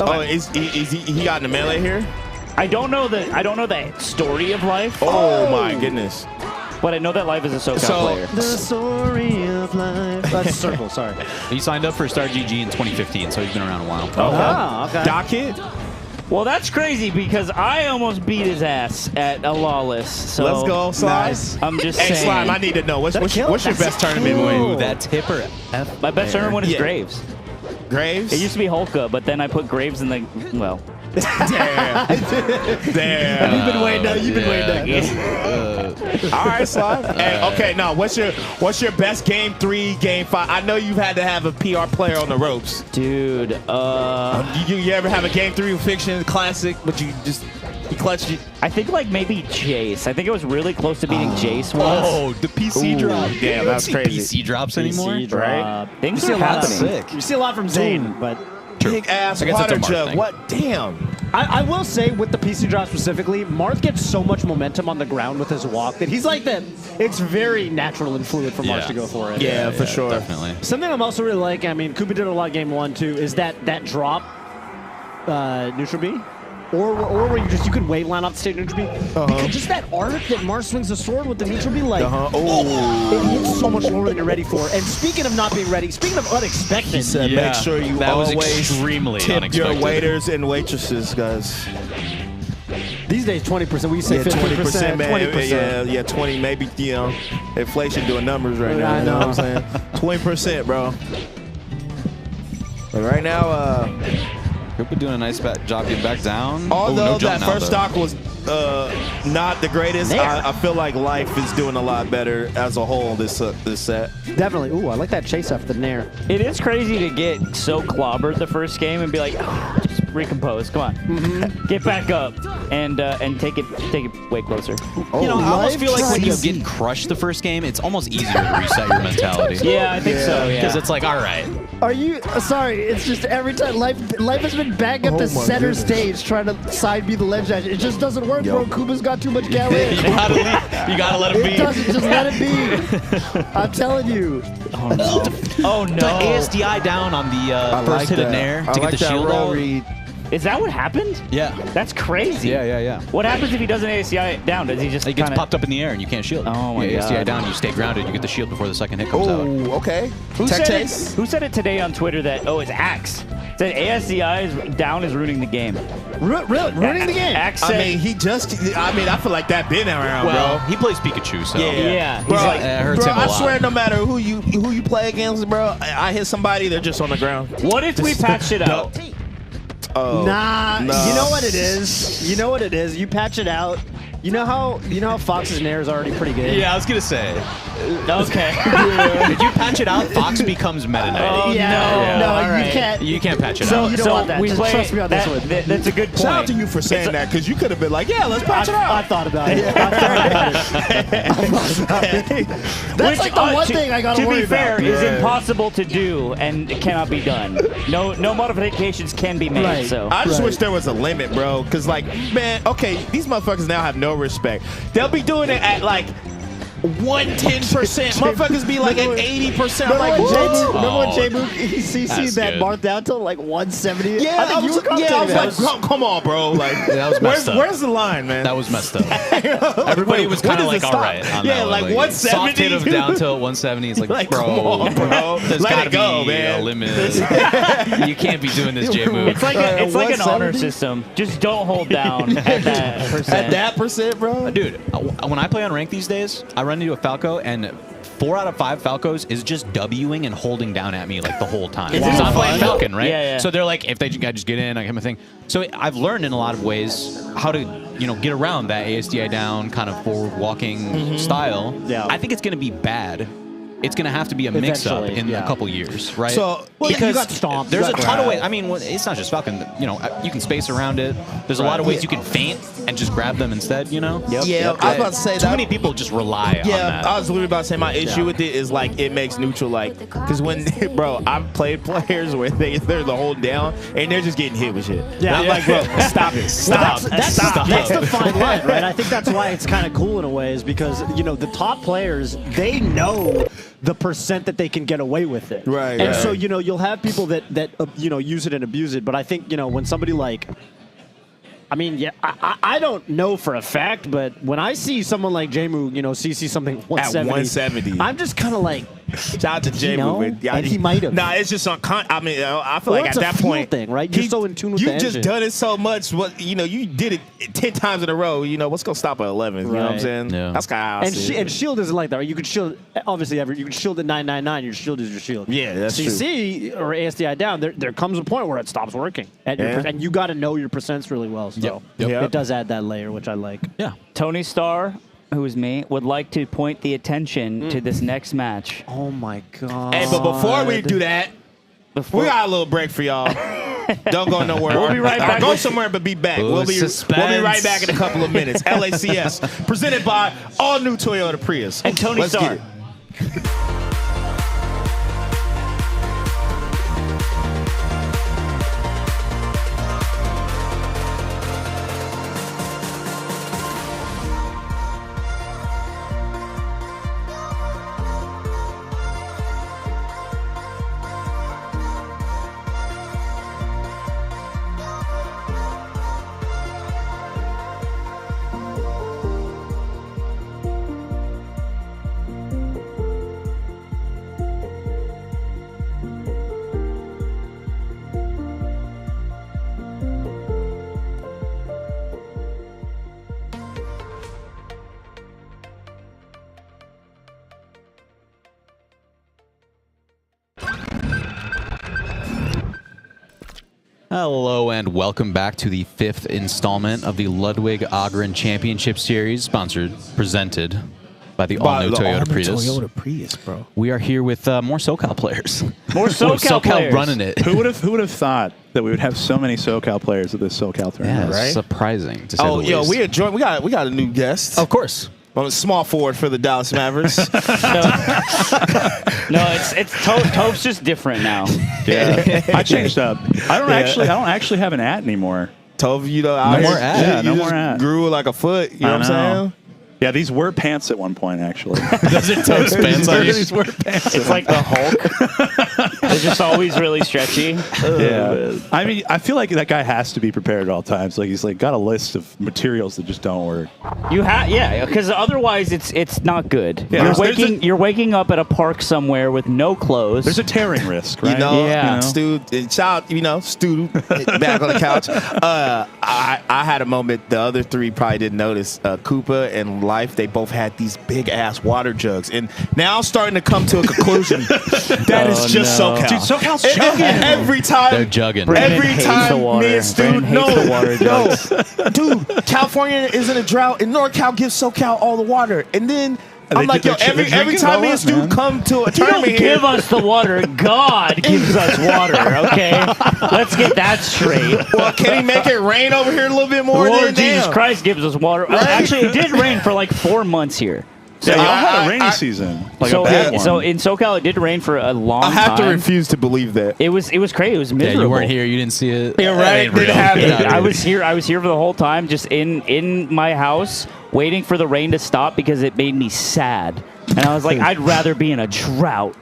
Oh, is he got in the melee here? I don't know the story of Life. Oh my goodness. But I know that Life is a SoCal player. The story of life. That's Circle, sorry. He signed up for Star GG in 2015, so he's been around a while. Oh, okay. Doc hit? Well, that's crazy because I almost beat his ass at a lawless. So Let's go, Slime. I'm just Hey, saying. Slime, I need to know. What's your best tournament win? Ooh, that tipper. F. My best tournament win is Yeah. Graves. Graves? It used to be Holka, but then I put Graves in the well. Damn. You've been waiting up. You've been waiting up. All right, Slime. Hey, okay, now what's your best game 3, game 5? I know you've had to have a PR player on the ropes. Dude, You ever have a game 3 fiction classic, but you clutched it? I think like maybe Jace. I think it was really close to beating Jace once. Oh, the PC drop. damn, You don't that's see crazy. PC drops anymore. PC drop. Things You see are a lot of happening. Sick. You see a lot from Zane, but Big ass I guess it's a water Marth jug. thing. What? Damn. I will say with the PC drop specifically, Marth gets so much momentum on the ground with his walk that he's like that. It's very natural and fluid for Marth Yeah. to go for it. Yeah, for sure. Definitely. Something I'm also really liking, I mean, Koopa did a lot game 1 too, is that drop neutral B. Or where you could wave line off the stage neutral B. Because just that arc that Marth swings the sword with the neutral B, like, it hits so much lower than you're ready for. And speaking of not being ready, speaking of unexpected, He said, Yeah, make sure you that was always extremely tip unexpected. your waiters and waitresses, guys. these days 20%, we say 50%, man. 20%. Yeah, 20, maybe, inflation doing numbers right now. I You know know. what I'm saying? 20%, bro. But right now, Koopa doing a nice job getting back down. although no jump that now, first though. stock was not the greatest, There. I feel like life is doing a lot better as a whole this set. Definitely. Ooh, I like that chase after the nair. It is crazy to get so clobbered the first game and be like, oh, just recompose. Come on, get back up and take it way closer. You know, I almost life feel like when you crazy. get crushed the first game, it's almost easier to reset your mentality. Yeah, I think so. Yeah, Because it's like, all right, Are you sorry? It's just every time life has been back up Oh to my center goodness. stage trying to side B the ledge dash. It just doesn't work, bro. Kuba's got too much gal you in. gotta let him It be. doesn't. Just let it be. I'm telling you. oh no, The ASDI down on the first hit of Nair to get the shield out. read. is that what happened? Yeah. That's crazy. Yeah. What happens if he doesn't ASCI down? Does he just It gets kind of popped up in the air and you can't shield. Oh my ASDI God. down, you stay grounded, you get the shield before the second hit comes out. Oh, okay. Who Tech said chase. it? Who said it today on Twitter that it's Axe said ASCI is down is ruining the game. Really, ruining the game. Axe I said, mean, I feel like that been around, Well, bro. he plays Pikachu, so. yeah, Bro, he's like, it hurts bro, him a I lot. swear, no matter who you play against, bro, I hit somebody, they're just on the ground. what if we patched it out? Nah, No. you know what it is. You know what it is. You patch it out. You know how Fox's nair is already pretty good. Yeah, I was gonna say. Okay. If you patch it out, Fox becomes Meta Knight. Oh, yeah, no. no, All you right. can't. You can't patch it So, out. you don't so want that. we Just play. trust me on this that- one. that's a good point. Shout out to you for saying that, because you could have been like, yeah, let's patch it I out. thought about it. That's like the one thing I gotta to worry be fair, about. is Yeah. impossible to do and it cannot be done. No modifications can be made. Right. So I just Right. wish there was a limit, bro. Because, like, man, okay, these motherfuckers now have no respect. They'll be doing it at, like, 110%. Motherfuckers be, like, at 80%. I'm like, Remember what? when J-Mook, he CC'd That's that good. Marth down to like 170? Yeah, I was like, come on, bro. Like, That was messed up. where's the line, man? That was messed up. Everybody was kind of like, all right. On Yeah, that like one. 170. Soft hit him down to 170. It's like, Like, bro, come on, bro. there's Let gotta it go, be man. a limit. You can't be doing this, J move. it's like it's like an honor 170? system. Just don't hold down at that percent. At that percent, bro? Dude, when I play on rank these days, I run into a Falco and 4 out of 5 Falcos is just Wing and holding down at me like the whole time. Is it Because I'm fun? playing Falcon, right? Yeah, yeah. So they're like, if I just get in, I get my thing. So I've learned in a lot of ways how to, get around that ASDI down kind of forward walking style. Yeah. I think it's going to be bad. It's going to have to be a mix-up Eventually, in yeah. a couple years, right? So, Well, because you got stomped. there's You a got ton of grabbed. ways. I mean, it's not just Falcon. You can space around it. There's a lot of ways you can feint and just grab them instead. Yeah, I was about to say Too that. many people just rely on Yeah, that. I was literally about to say my issue with it is like it makes neutral like because when bro I've played players where they're the hold down and they're just getting hit with shit. Yeah. And I'm like, bro, stop it, stop, stop. That's the fine line, right? I think that's why it's kind of cool in a way, is because the top players, they know the percent that they can get away with it, Right, And right. so you'll have people that use it and abuse it. But I think when somebody like, I mean, yeah, I don't know for a fact, but when I see someone like J-Moo, CC something 170, 170. I'm just kind of like, Shout out to Jay. know? Movement. Yeah, And he might have. Nah, it's just I mean, I feel Well, like it's at a that feel point, thing, right? You're so in tune with you the just engine. done it so much. What you did it 10 times in a row. What's gonna stop at 11? You know what I'm Right. saying? Yeah. That's kind of how I And, see it. and shield isn't like that. Right? You could shield, obviously, you can shield at 999. Your shield is your shield. Yeah, that's true. CC or ASDI down, there comes a point where it stops working. And you got to know your percents really well. So Yep. it does add that layer, which I like. Yeah. Tony Starr, who is me, would like to point the attention to this next match. Oh, my God. Hey, but before we do that, we got a little break for y'all. Don't go nowhere. We'll be right Or back go with- somewhere, but be back. Ooh, We'll be suspense. right back in a couple of minutes. LACS, presented by all new Toyota Prius. And Tony Let's Starr. get it. Hello and welcome back to the 5th installment of the Ludwig Ogren Championship Series, presented by the all-new Toyota Prius. Toyota Prius, bro. We are here with more SoCal players. More SoCal players. running it. Who would have thought that we would have so many SoCal players at this SoCal tournament? Yeah, Right? surprising to say Oh, the yo, least. we got a new guest. Of course. Well, small forward for the Dallas Mavericks. No, it's Toph's just different now. Yeah, I changed up. I don't actually have an at anymore. Tove, No more ad. Yeah, no you more just ad. grew like a foot. You know what I'm saying? Yeah, these were pants at one point, actually. Does it toast pants on you? These were pants. It's like the Hulk. They're just always really stretchy. Yeah, I mean, I feel like that guy has to be prepared at all times. Like he's got a list of materials that just don't work. Because otherwise it's not good. Yeah, You're waking up at a park somewhere with no clothes. There's a tearing risk, right? Yeah. Stu, shout, Stu back on the couch. I had a moment the other three probably didn't notice. Koopa and Life, they both had these big ass water jugs, and now I'm starting to come to a conclusion that is just no. SoCal. Dude, SoCal's And chugging. every time They're jugging. Brandon Every hates time the water. me and Stu, Brandon hates the water jugs. dude, California is in a drought, and NorCal gives SoCal all the water, and then I'm like, yo, they're every drinking time it me all and up, Stu man. come to a You don't tournament here, give us the water. God gives us water, okay? Let's get that straight. well, can he make it rain over here a little bit more? Lord than Jesus damn? Christ gives us water. Actually, it did rain for like 4 months here. Yeah, y'all had I- a rainy I- season, like so, a bad one. so in SoCal, it did rain for a long I have to time. refuse to believe that. It was crazy. It was Yeah, miserable. you weren't here. You didn't see it. Yeah, right. That ain't Didn't real. happen. Get out of I here. was here for the whole time, just in my house, waiting for the rain to stop because it made me sad. And I was like, I'd rather be in a drought.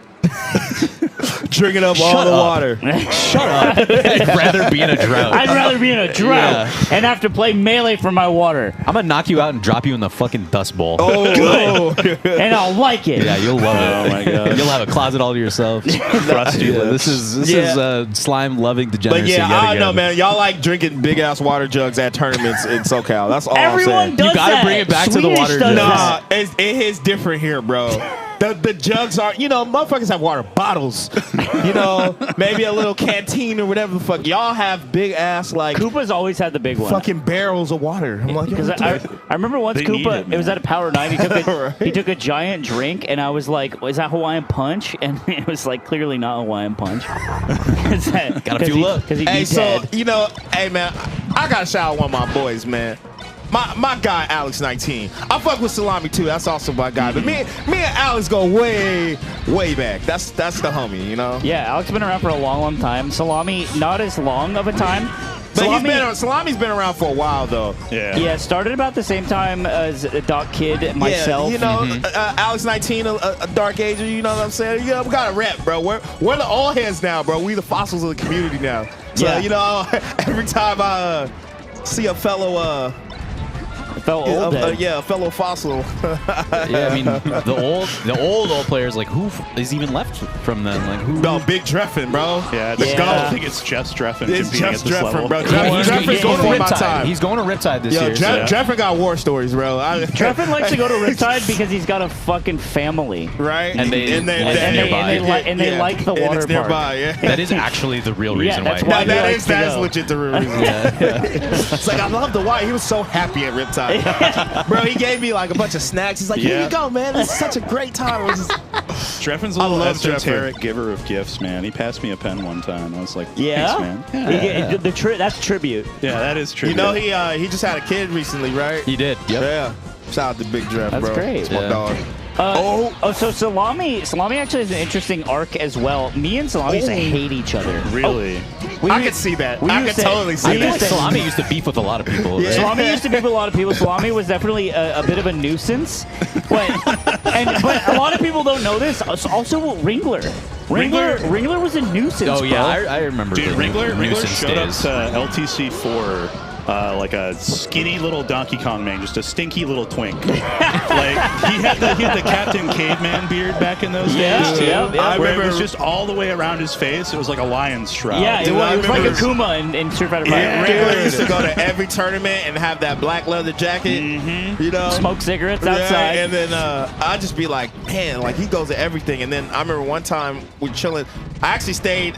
Drinking up all the water. Shut up. I'd rather be in a drought. I'd rather be in a drought and have to play Melee for my water. I'm going to knock you out and drop you in the fucking dust bowl. Oh, And I'll like it. Yeah, you'll love it. Oh, my God. You'll have a closet all to yourself. Crusty Yeah, lips. this is Yeah. slime loving But degeneracy. yeah, yet I again. know, man. Y'all like drinking big ass water jugs at tournaments in SoCal. That's all I'm Everyone saying. does You gotta that. bring it back to the Swedish water does jugs. that. Nah, it is different here, bro. The jugs are, motherfuckers have water bottles. Maybe a little canteen or whatever the fuck. Y'all have big ass, like, Koopa's always had the big one. fucking barrels of water. I'm like, Because yo, I remember once They need Koopa, it, it was man. at a Power 9. He took a, Right. he took a giant drink, and I was like, is that Hawaiian Punch? And it was like, clearly not Hawaiian Punch. Gotta fuel up. Because he'd hey, be so, dead. hey, man, I got to shout out one of my boys, man. My guy, Alex19. I fuck with Salami, too. That's also my guy. But me and Alex go way, way back. That's the homie, Yeah, Alex has been around for a long, long time. Salami, not as long of a time. But Salami's been around for a while, though. Yeah, started about the same time as Doc Kid, myself. Yeah, Alex 19, a dark ager, you know what I'm saying? Yeah, we got a rep, bro. We're the all heads now, bro. We the fossils of the community now. So, Yeah. every time I see a fellow Fell old dead. Yeah, a fellow fossil. Yeah, I mean the old players, like who is even left from them? Like who? No, Big Dreffin, bro. Yeah, Yeah. I think it's Jeff's Dreffin. It's competing Jeff's at this Dreffin, level. bro. He's Dreffin's going to going win my to time. He's going to Riptide this Yo, year. so- Dreffin got war stories, bro. Treffin likes to go to Riptide because he's got a fucking family. Right? And they- And they like the and water it's park. nearby, yeah. That is actually the real reason that's why. why- That's he likes to go. legit the real reason. It's like, I love the white. He was so happy at Riptide. Bro, he gave me like a bunch of snacks. He's like, here Yeah. you go, man. This is such a great time. It was just, Dreffin's a I little love esoteric giver of gifts, man. He passed me a pen one time. I was like, Yeah? thanks, man. That's tribute. Yeah, that is true. you know, he just had a kid recently, right? He did. Yep. Yeah. Shout out to Big Dreff, That's bro. great. It's my Yeah. dog. So Salami actually has an interesting arc as well. Me and Salami used to hate each other. Really? I could see that. I could totally I see feel that. like Salami used to beef with a lot of people. Yeah. right? Salami used to be with a lot of people. Salami was definitely a bit of a nuisance, but a lot of people don't know this. Also, Ringler was a nuisance. Oh yeah, bro. I remember. Dude, the Ringler nuisance showed up days. to LTC4 like a skinny little Donkey Kong man, just a stinky little twink. Like he had the Captain Caveman beard back in those days too. yeah. I Where it remember- was just all the way around his face. It was like a lion's shroud. Yeah, it Dude, I was like remember- Akuma in Street Fighter 5. Yeah, Ringler used to go to every tournament and have that black leather jacket. You know, Smoke cigarettes Yeah, outside. and then I'd just be like, man, like he goes to everything. And then I remember one time we chilling. I actually stayed.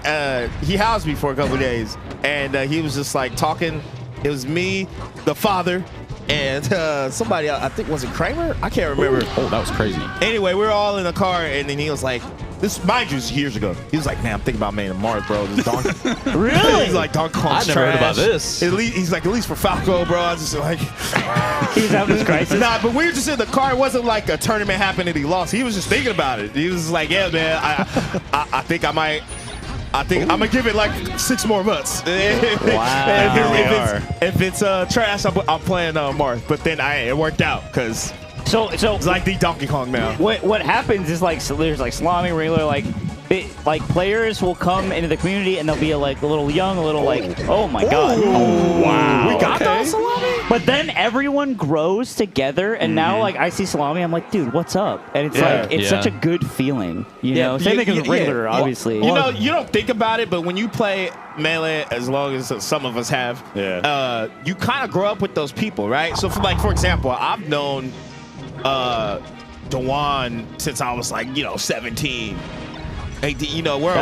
He housed me for a couple of days, and he was just like talking. It was me, the father, and somebody. I think was it Kramer? I can't remember. Oh, that was crazy. Anyway, we were all in the car, and then he was like, "This, mind you, was years ago." He was like, "Man, I'm thinking about making a Mars, bro. This Donkey." Really? He's like, "Donkey Kong's I never heard trash." about this. At least, he's like, "At least for Falco, bro." I was just like, He's having this crisis. Nah, but we were just in the car. It wasn't like a tournament happened and he lost. He was just thinking about it. He was just like, "Yeah, man, I think I might." I think I'm gonna give it like 6 more months. Wow. If it's trash, I'm playing Marth. But then it worked out because So it's like the Donkey Kong now. what happens is like there's like Salami, Ringler, like players will come into the community and they'll be like a little young, a little like, oh my god, wow, We got those Salami? But then everyone grows together, and now like I see Salami, I'm like, dude, what's up? And it's like it's such a good feeling, you know. Same thing with Ringler, obviously. You know, you don't think about it, but when you play Melee, as long as some of us have, you kind of grow up with those people, right? So, for example, I've known Dewan since I was like 17. 18, you know, we're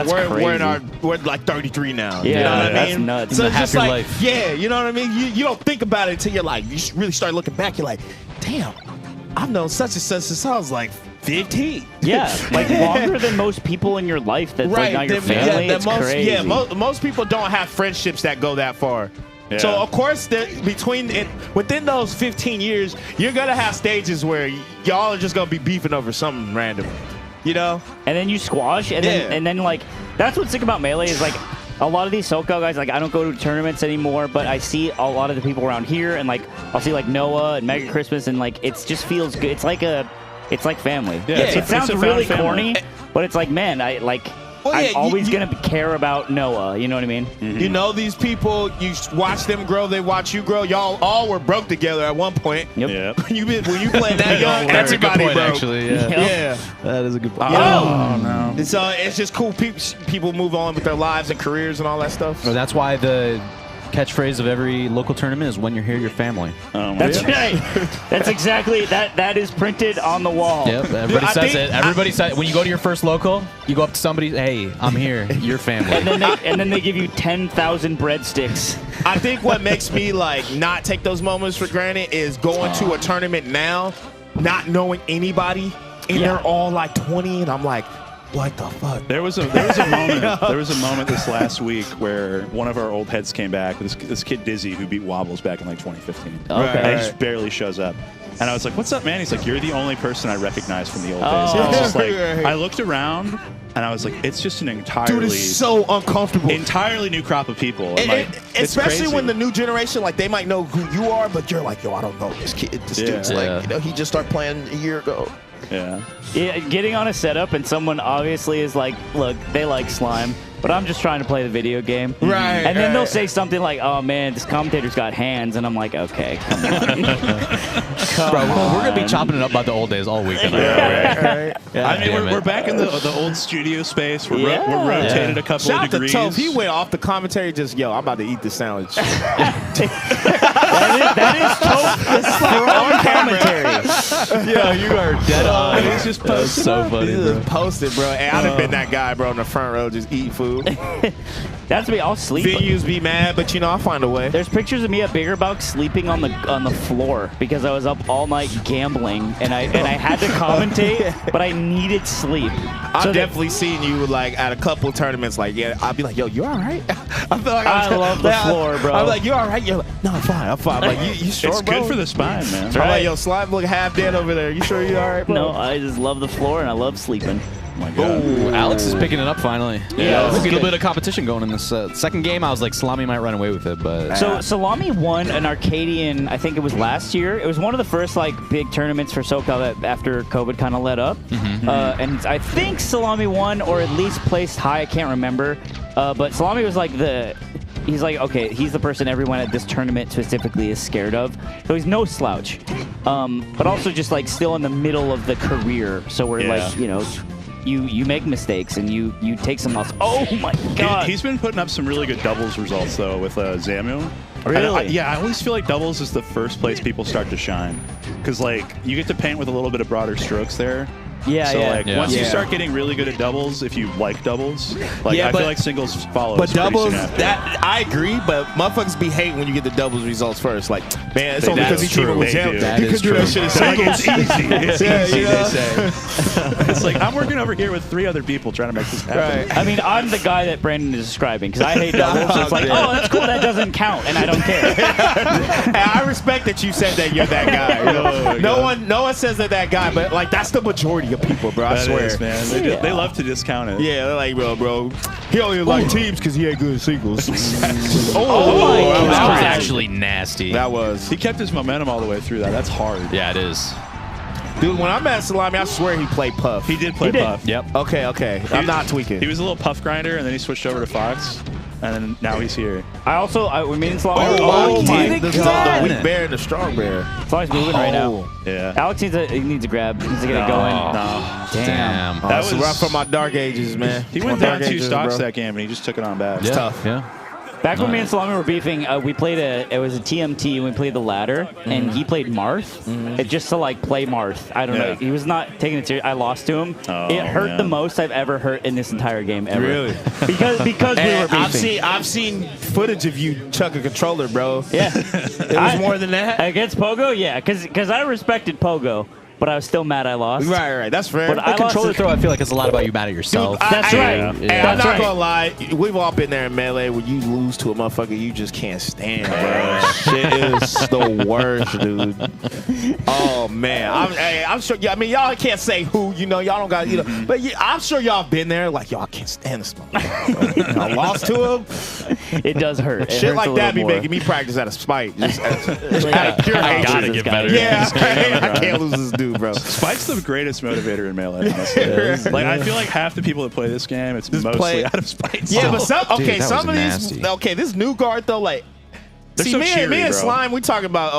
like 33 now. Yeah, you know what I that's mean? nuts. So it's just Happy like, life. yeah, you know what I mean? You don't think about it until you're like, you really start looking back. You're like, damn, I've known such and such since I was like 15. Yeah, like longer than most people in your life. That's like not your family. It's crazy. Yeah, most people don't have friendships that go that far. Yeah. So of course, within those 15 years, you're gonna have stages where y'all are just gonna be beefing over something random, you know? And then you squash, and then like that's what's sick about Melee is like a lot of these SoCal guys, like I don't go to tournaments anymore, but I see a lot of the people around here, and like I'll see like Noah and Mega Christmas, and like it just feels good. It's like family. Yeah, it sounds it's a really found family. corny, but it's like, man, I'm always gonna care about Noah. You know what I mean? Mm-hmm. You know these people. You watch them grow. They watch you grow. Y'all all were broke together at one point. Yep. Yeah. when you playing that young, That's a good everybody point, broke. actually. Yeah. Yeah. That is a good point. Oh no. And so it's just cool. People move on with their lives and careers and all that stuff. Well, that's why the catchphrase of every local tournament is "When you're here, your family." That's right. That's exactly that. That is printed on the wall. Yep, everybody I says think it. Everybody says when you go to your first local, you go up to somebody, "Hey, I'm here, your family." And then they give you 10,000 breadsticks. I think what makes me like not take those moments for granted is going to a tournament now, not knowing anybody, and they're all like 20, and I'm like, what the fuck? There was a moment. There was a moment this last week where one of our old heads came back. This kid Dizzy who beat Wobbles back in like 2015. Okay. And he just barely shows up. And I was like, "What's up, man?" He's like, "You're the only person I recognize from the old days." And I was just like, I looked around and I was like, "It's just an entirely Dude, it's so uncomfortable. entirely new crop of people." And like, it's especially crazy. when the new generation, like they might know who you are, but you're like, yo, I don't know this kid. This dude's like, he just started playing a year ago. Yeah. Yeah, getting on a setup and someone obviously is like, look, they like slime. but I'm just trying to play the video game. Right. And then they'll say something like, "Oh man, this commentator's got hands," and I'm like, "Okay, come on." Bro, we're gonna be chopping it up about the old days all weekend. Right. I mean, damn we're it. back in the old studio space. We're, Yeah. we're rotated a couple Shout of out to degrees. Toph. He went off the commentary just, yo, I'm about to eat the sandwich. That is Toph on commentary. Yeah, you are dead on. He's just That's so funny, He bro. just posted, bro. Hey, I'd have been that guy, bro, in the front row just eating food. That's me. I'll sleep. Venues be mad, but, I'll find a way. There's pictures of me at Bigger Bucks sleeping on the floor because I was up all night gambling and I had to commentate, but I needed sleep. I've definitely seen you, like, at a couple tournaments, like, yeah, I'll be like, yo, you all right? I feel like I love the floor, bro. I'm like, you all right? You're like, no, I'm fine. I'm fine. I'm like, you sure, It's bro? good for the spine, man. I'm like, yo, Slime look half dead over there. You sure you all right, bro? No, I just love the floor and I love sleeping. Oh my God. Ooh, Alex is picking it up finally. Yeah, There's a it's little good. bit of competition going in this second game. I was like, Salami might run away with it, but So Salami won an Arcadian, I think it was last year. It was one of the first like big tournaments for SoCal that after COVID kind of let up. And I think Salami won or at least placed high. I can't remember. But Salami was like he's like, okay, he's the person everyone at this tournament specifically is scared of. So he's no slouch. But also just like still in the middle of the career. So we're Yeah. like, you make mistakes and you take some loss. Oh my God. He's been putting up some really good doubles results though with Zamu. Really? I always feel like doubles is the first place people start to shine because like you get to paint with a little bit of broader strokes there. Yeah, So yeah. like Yeah. once you Yeah. start getting really good at doubles, if you like doubles, like Yeah, I but- feel like singles follows. But pretty doubles, soon after. that I agree, but motherfuckers be hating when you get the doubles results first. Like, man, it's only That's because he cheated true. with They Jam. do. That He is could do true. that shit in They're like, singles. it's easy. It's Yeah, easy, you they know? say. It's like I'm working over here with 3 other people trying to make this happen. Right. I mean, I'm the guy that Brandon is describing because I hate doubles. It's like, oh, that's cool. That doesn't count, and I don't care. And I respect that you said that you're that guy. No one says that guy, but like that's the majority of people, bro. I That swear. is, man. They love to discount it. Yeah, they're like, bro, he only like teams because he ain't good at singles. Oh, that was crazy. actually nasty. That was. He kept his momentum all the way through that. That's hard. Yeah, it is. Dude, when I met Salami, I swear he played Puff. He did play did. Puff. Yep. Okay. I'm not tweaking. He was a little puff grinder, and then he switched over to Fox, and then now he's here. We mean Salami. Oh, my my did God. again. The weak bear and the strong bear. Salami's moving right now. Yeah. Alex needs a grab. He needs to get it going. No. Damn. That That was was- rough from my dark ages, man. He went My down dark 2 ages, stocks bro. that game, and he just took it on bad. Yeah. tough. Yeah. Back when me and Salami were beefing, we played it was a TMT and we played the ladder, and he played Marth, just to like play Marth. I don't know. Yeah. He was not taking it serious. I lost to him. Oh, It hurt man. the most I've ever hurt in this entire game ever. Really? Because we were And beefing. I've seen footage of you chuck a controller, bro. Yeah. It was more than that. Against Pogo, yeah, because I respected Pogo, but I was still mad I lost. Right. That's fair. But The I lost controller it- throw, I feel like it's a lot about you mad at yourself. That's right. Hey, Yeah. I'm That's not right. gonna lie. We've all been there in Melee where you lose to a motherfucker you just can't stand, bro. Shit is the worst, dude. Oh man, I'm sure. Yeah, I mean, y'all can't say who. Y'all don't got. But I'm sure y'all been there. Like, y'all can't stand this motherfucker. I lost to him. It does hurt. It Shit hurts a like little that be more. making me practice out of spite. Just out of pure I hatred. gotta get better. Yeah, I can't lose this dude, bro. Spike's the greatest motivator in Melee, honestly. Like, I feel like half the people that play this game, it's mostly play- out of spite. Yeah, but some Dude, that some of was these. nasty. Okay, this new guard though, like, They're see, so me cheery, and bro. Slime, we talking about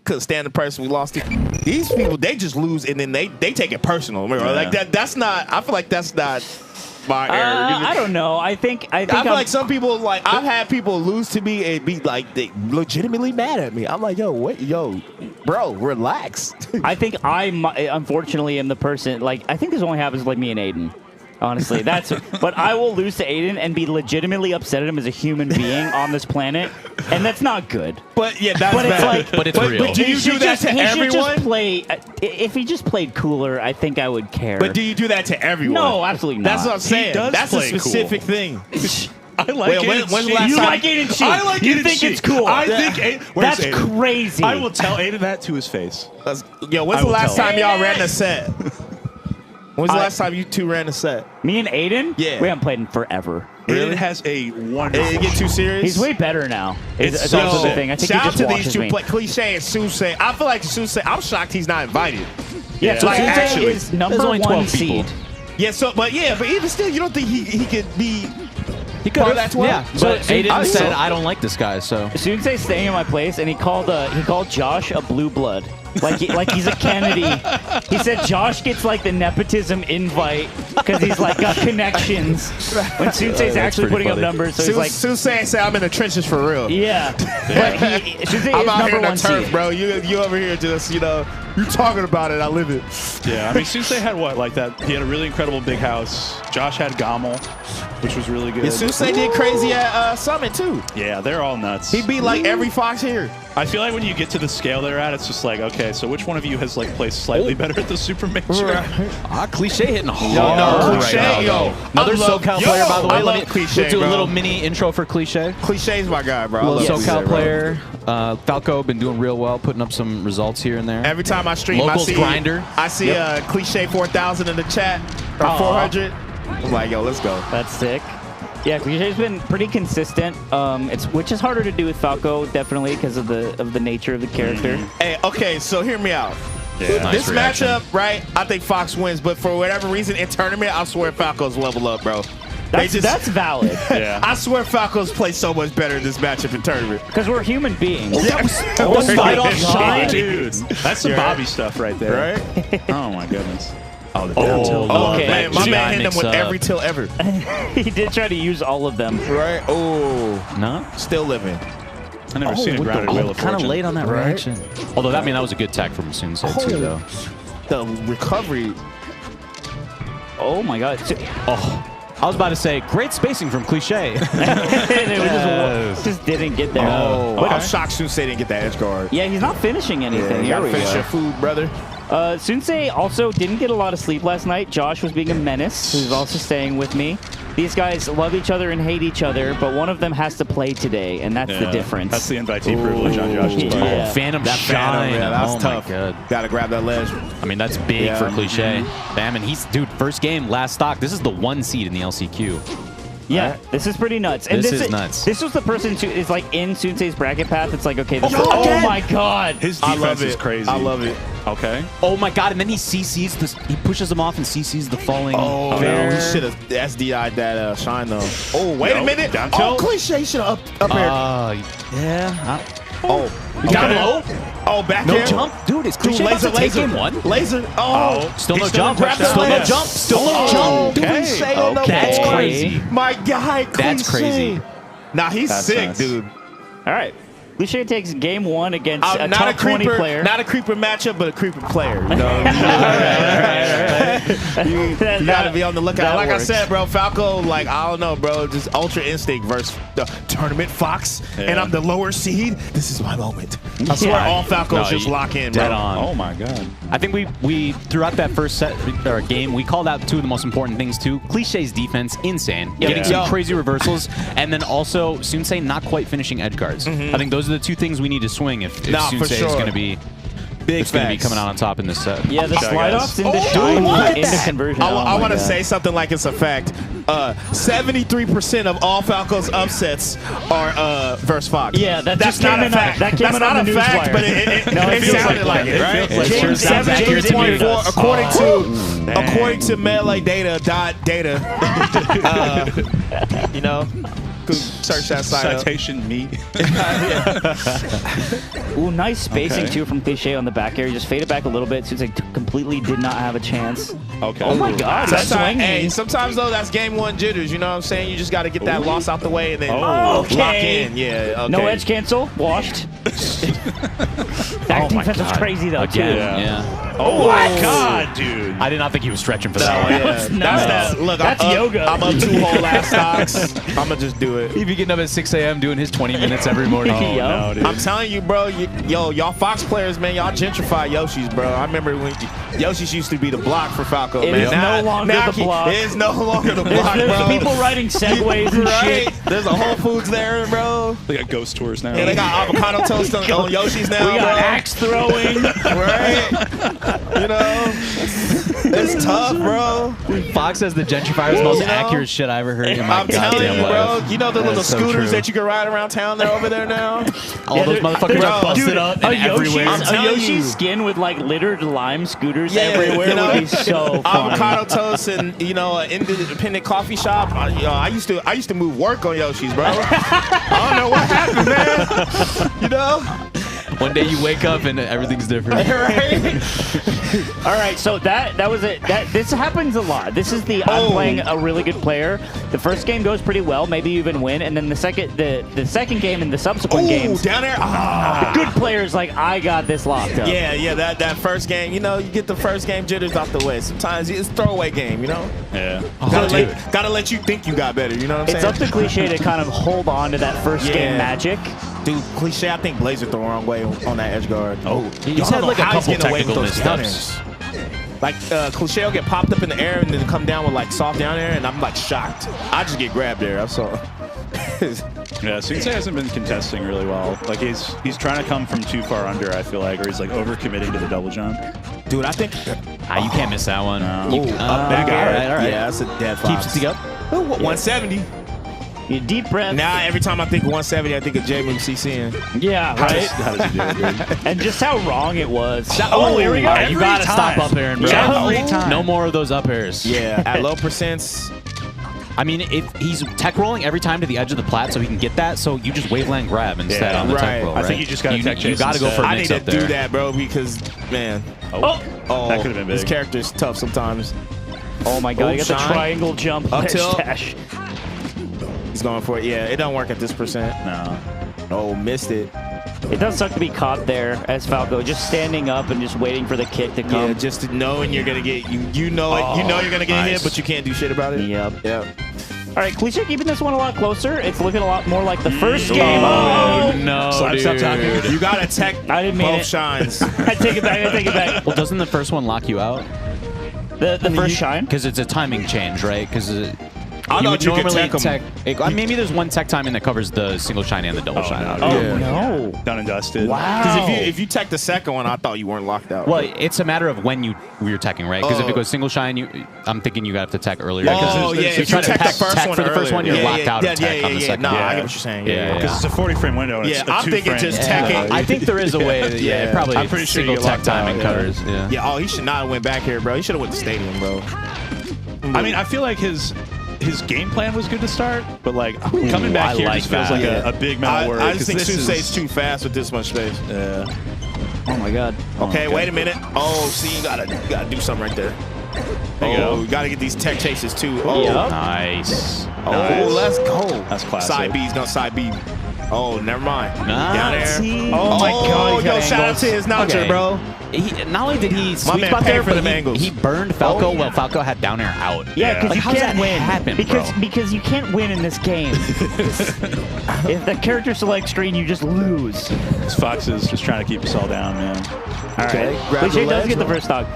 couldn't stand the person we lost to. These people, they just lose and then they take it personal. Remember? Yeah. Like that. That's not. I feel like that's not my error. I don't know. I think I feel I'm- like some people, like, I've had people lose to me and be like, they legitimately mad at me. I'm like, yo, bro, relax. I think unfortunately am the person. Like, I think this only happens with like me and Aiden. Honestly, but I will lose to Aiden and be legitimately upset at him as a human being on this planet, and that's not good. But yeah, that's But it's bad. like- But it's real. But do He you should do that just- to he should just everyone? play. If he just played cooler, I think I would care. But do you do that to everyone? No, absolutely not. That's what I'm saying. does That's a play cool. specific thing. I like Wait, it. when's the last You time- like Aiden cheat. I like You Aiden think cheat. it's cool. I think where's That's Aiden? crazy. I will tell Aiden that to his face. Yo, when's I the will last tell time him. y'all ran a set? When's the I- last time you two ran a set? Me and Aiden. Yeah. We haven't played in forever. Aiden has a wonderful. Did it get too serious? He's way better now. It's so also the sick. thing. I think Shout he out just to watches these two me. Cliche and Susei. I feel like Susei. I'm shocked he's not invited. Yeah, Yeah. so Like, Tuesday actually, is number there's only 1 12 people. seed. Yeah, but even still, you don't think he could be He could Call that 12? Yeah, but Aiden said, I don't like this guy, so. Sensei's staying in my place, and he called Josh a blue blood. Like he's a Kennedy. He said Josh gets like the nepotism invite because he's like got connections. When Sensei's actually putting up numbers, so he's like Sensei say I'm in the trenches for real. yeah. But Sensei I'm is out here number in the one turf, seed. bro. You over here just, you talking about it. I live it. Yeah, I mean, Sensei had what? Like that? He had a really incredible big house. Josh had Gommel, which was really good. Yeah, Sensei did crazy at Summit, too. Yeah, they're all nuts. He beat like every Fox here. I feel like when you get to the scale they're at, it's just like, okay, so which one of you has like placed slightly better at the Super Major? Cliche hitting hard. No, Cliche, yo. Another SoCal player, by the way. I love Let me Cliche, do a bro. little mini intro for Cliche. Cliche's my guy, bro. I Little love SoCal Cliche, player. Falco been doing real well, putting up some results here and there. Every time I stream, Locals grinder. I see Cliche 4,000 in the chat, or 400. I'm like, yo, let's go. That's sick. Yeah, Cliché's been pretty consistent. Which is harder to do with Falco, definitely because of the nature of the character. Hey, okay, so hear me out. Yeah. Nice This reaction. matchup, right? I think Fox wins, but for whatever reason in tournament, I swear Falco's level up, bro. That's valid Yeah. I swear Falco's play so much better in this matchup in tournament. because we're human beings. That fight off shine. Dude, that's some Bobby stuff right there. Right? Oh my goodness. Oh, the down tilt. Oh, Okay. man, my That man hit him mix with up. every tilt ever. He did try to use all of them. Right? Oh, No? still living. I never seen a grounded wheel of Kind of fortune. late on that reaction. Although, that was a good tech from Sensei, too, though. The recovery. Oh my god. I was about to say, great spacing from Cliche. It just didn't get there. Oh, I'm shocked Sensei didn't get that edge guard. Yeah, he's not finishing anything. You Here gotta we finish go. your food, brother. Sensei also didn't get a lot of sleep last night. Josh was being a menace, who's also staying with me. These guys love each other and hate each other, but one of them has to play today, and that's the difference. That's the invitee privilege on Josh's part. Yeah. Phantom That Shine. Phantom, yeah, that's oh tough. my god. Gotta grab that ledge. I mean, that's big Yeah. for Cliche. Bam, and he's, dude, first game, last stock. This is the 1 seed in the LCQ. Yeah, this is pretty nuts. And This is nuts. This was the person who is like in Sensei's bracket path. It's like, okay, this Oh, is, again? oh my god. His I defense love is it. crazy. I love it. Okay. Oh my god, and then he CC's this. He pushes him off and CC's the falling. Oh, fair. no, he should have SDI'd that shine, though. Oh, wait a Nope. minute. Down Oh, tilt. Cliche should have up air. Yeah. Oh, Down low. Oh, back No air. jump. Dude, is Dude, Cliche about to take laser. game 1? Laser. Oh. Still He's no still jump. in touchdown. Still no Yes. jump. Still no Oh, jump. okay. Cliche on the That's board. crazy. My guy, That's Cliche. crazy. Nah, he's That's sick, nuts. dude. All right. Cliche takes game 1 against a Not top a 20 creeper, player. not a creeper matchup, but a creeper player. You know, you gotta be on the lookout. that Like works. I said, bro, Falco, like I don't know, bro, just ultra instinct versus the tournament Fox, and Yeah. I'm the lower seed. This is my moment. I swear, Yeah. all Falcos No, just lock in, dead bro. on. Oh my god. I think we throughout that first set or game, we called out 2 of the most important things too. Cliché's defense, insane, getting some Yeah. crazy reversals, and then also Sensei not quite finishing edge guards. I think those are the 2 things we need to swing if Nah, for Sensei is sure. going to be Big going to be facts. coming out on top in this set. Yeah, the Show slide guys. offs into Oh, shine look at into that. conversion. I Oh my want to God. say something like it's a fact. 73% of all Falcos upsets are verse Fox. Yeah, that that's just not came a in fact. that came That's in not on a the fact, newswire. but it No, it feels sounded like like it, it. right? It sure James sounds accurate to me. 7.4 according to Melee data. You know, go search that site up. Citation me. Ooh, nice spacing Okay. too from Cliche on the back air. He just faded back a little bit since he completely did not have a chance. Okay. Oh my God, that's Sometimes, swinging. hey, sometimes though, that's game 1 jitters. You know what I'm saying? You just got to get that loss out the way and then Oh. Okay. lock in. Yeah. Okay. No edge cancel, washed. That defense was crazy though Again, too. yeah. Oh my god, dude. I did not think he was stretching for No, that one. yeah. nuts. That's that. Look, That's I'm up, yoga. I'm up 2 whole last stocks. I'm gonna just do it. He'd be getting up at 6 a.m. doing his 20 minutes every morning. Yo. No, dude. I'm telling you, bro. Y'all Fox players, man. Y'all gentrify Yoshi's, bro. I remember when Yoshi's used to be the block for Falco, It man. is no longer the block. It is no longer the block, There's bro. people riding segways and right? shit. There's a Whole Foods there, bro. They got ghost tours now. And they got avocado toast on Yoshi's now, We got bro. axe throwing. Right? You know? It's tough, bro. Fox says the gentrifier is the most You know? accurate shit I ever heard in my I'm telling goddamn you, bro. life. You know the That little is so scooters true. that you can ride around town? They're over there now. All those motherfuckers Bro, are busted dude, up A and everywhere. I'm Yoshi's, a telling you. Yoshi's skin with like littered lime scooters Yeah, everywhere you know, would be so funny. avocado toast and an independent coffee shop. I used to move work on Yoshi's, bro. I don't know what happened, man. You know, One day you wake up and everything's different. right? All right, so that was it. This happens a lot. This is the I'm playing a really good player. The first game goes pretty well, maybe you even win, and then the second game and the subsequent games, down there. the good players like I got this locked up. Yeah, that first game. You get the first game jitters out the way. Sometimes it's a throwaway game. Yeah. Gotta let you think you got better. You know what I'm It's saying? up to Cliche to kind of hold on to that first game Yeah. magic. Dude, Cliche, I think Blazer the wrong way on that edge guard. He's had like a couple technical missteps. Like Cliche will get popped up in the air and then come down with like soft down air, and I'm like shocked. I just get grabbed there. I'm sorry. Yeah, Sensei hasn't been contesting really well. Like he's trying to come from too far under, I feel like, or he's like overcommitting to the double jump. Dude, I think You can't miss that one. Ooh, up back all air. right, all right. Yeah, that's a dead Keeps Fox. it together. 170. You deep breath. Now every time I think 170, I think of J-Moon CCing. Yeah, right. How does he do it, dude? And just how wrong it was. Oh, here we go. All right, you gotta stop up airing, bro. Yeah. No more of those up airs. Yeah, at low percents. I mean, if he's tech rolling every time to the edge of the plat so he can get that, so you just waveland grab instead Yeah, on the right. tech roll, I right? think you just gotta tech chase gotta go instead. for a I need mix to up there. do that, bro, because, man. Oh, That could've been big. This character's tough sometimes. oh my God! Oh, You got the shine. triangle jump. Up Ledge tilt. dash. He's going for it. Yeah, it don't work at this percent. No. Oh, missed it. It does suck to be caught there as Falco, just standing up and just waiting for the kick to Yeah, come. just knowing you're gonna get you know it. You know you're gonna get hit, but you can't do shit about it. Yep. Yep. All right, Cliche keeping this one a lot closer. It's looking a lot more like the first game. Oh, No, Stop talking. You gotta tech I didn't mean both it. shines. I take it back. I take it back. Well, doesn't the first one lock you out? The first shine. Because it's a timing change, right? Because I thought you could tech 'em. Maybe there's one tech timing that covers the single shine and the double shine out. Oh Yeah. no! Done and dusted. Wow. Because if you tech the second one, I thought you weren't locked out. Well, it's a matter of when you're teching, right? Because if Oh. it goes single shine, I'm thinking you have to tech earlier. Oh, Because yeah, if you if try you to tech the first tech one for the first one, you're earlier. locked out of tech on the second Nah, one. I get what you're saying. Yeah, Because it's a 40 frame window and Yeah, it's a I'm 2 thinking frame. just teching. I think there is a way. Yeah. Probably I'm pretty sure you single get tech locked out, timing yeah. covers. Yeah. Yeah, oh, he should not have went back here, bro. He should have went to stadium, bro. I mean, I feel like his game plan was good to start, but like coming back I here like just feels that. like a big amount of work. I just 'cause think this is- Susei's too fast with this much space. Yeah. Oh my God! Okay, wait a minute. Oh, see, you gotta do something right there. There you go. You gotta get these tech chases too. Oh, Yup. Nice. oh, Nice. let's go. That's classic. Side B's gonna side B. Oh, never mind. Nah, Down there. see? Oh my God, he's yo, got shout out angles. to his notcher, Okay. bro. Not only did he sweet man spot paid there, for but them angles. he burned Falco Oh, yeah. while Falco had down air out. Yeah, because Like, you how does can't that win. happen, because bro? because you can't win in this game. If the character select screen, you just lose. This Fox is just trying to keep us all down, man. All Okay, right, grab the Cliche does ledge, get the bro. first stock.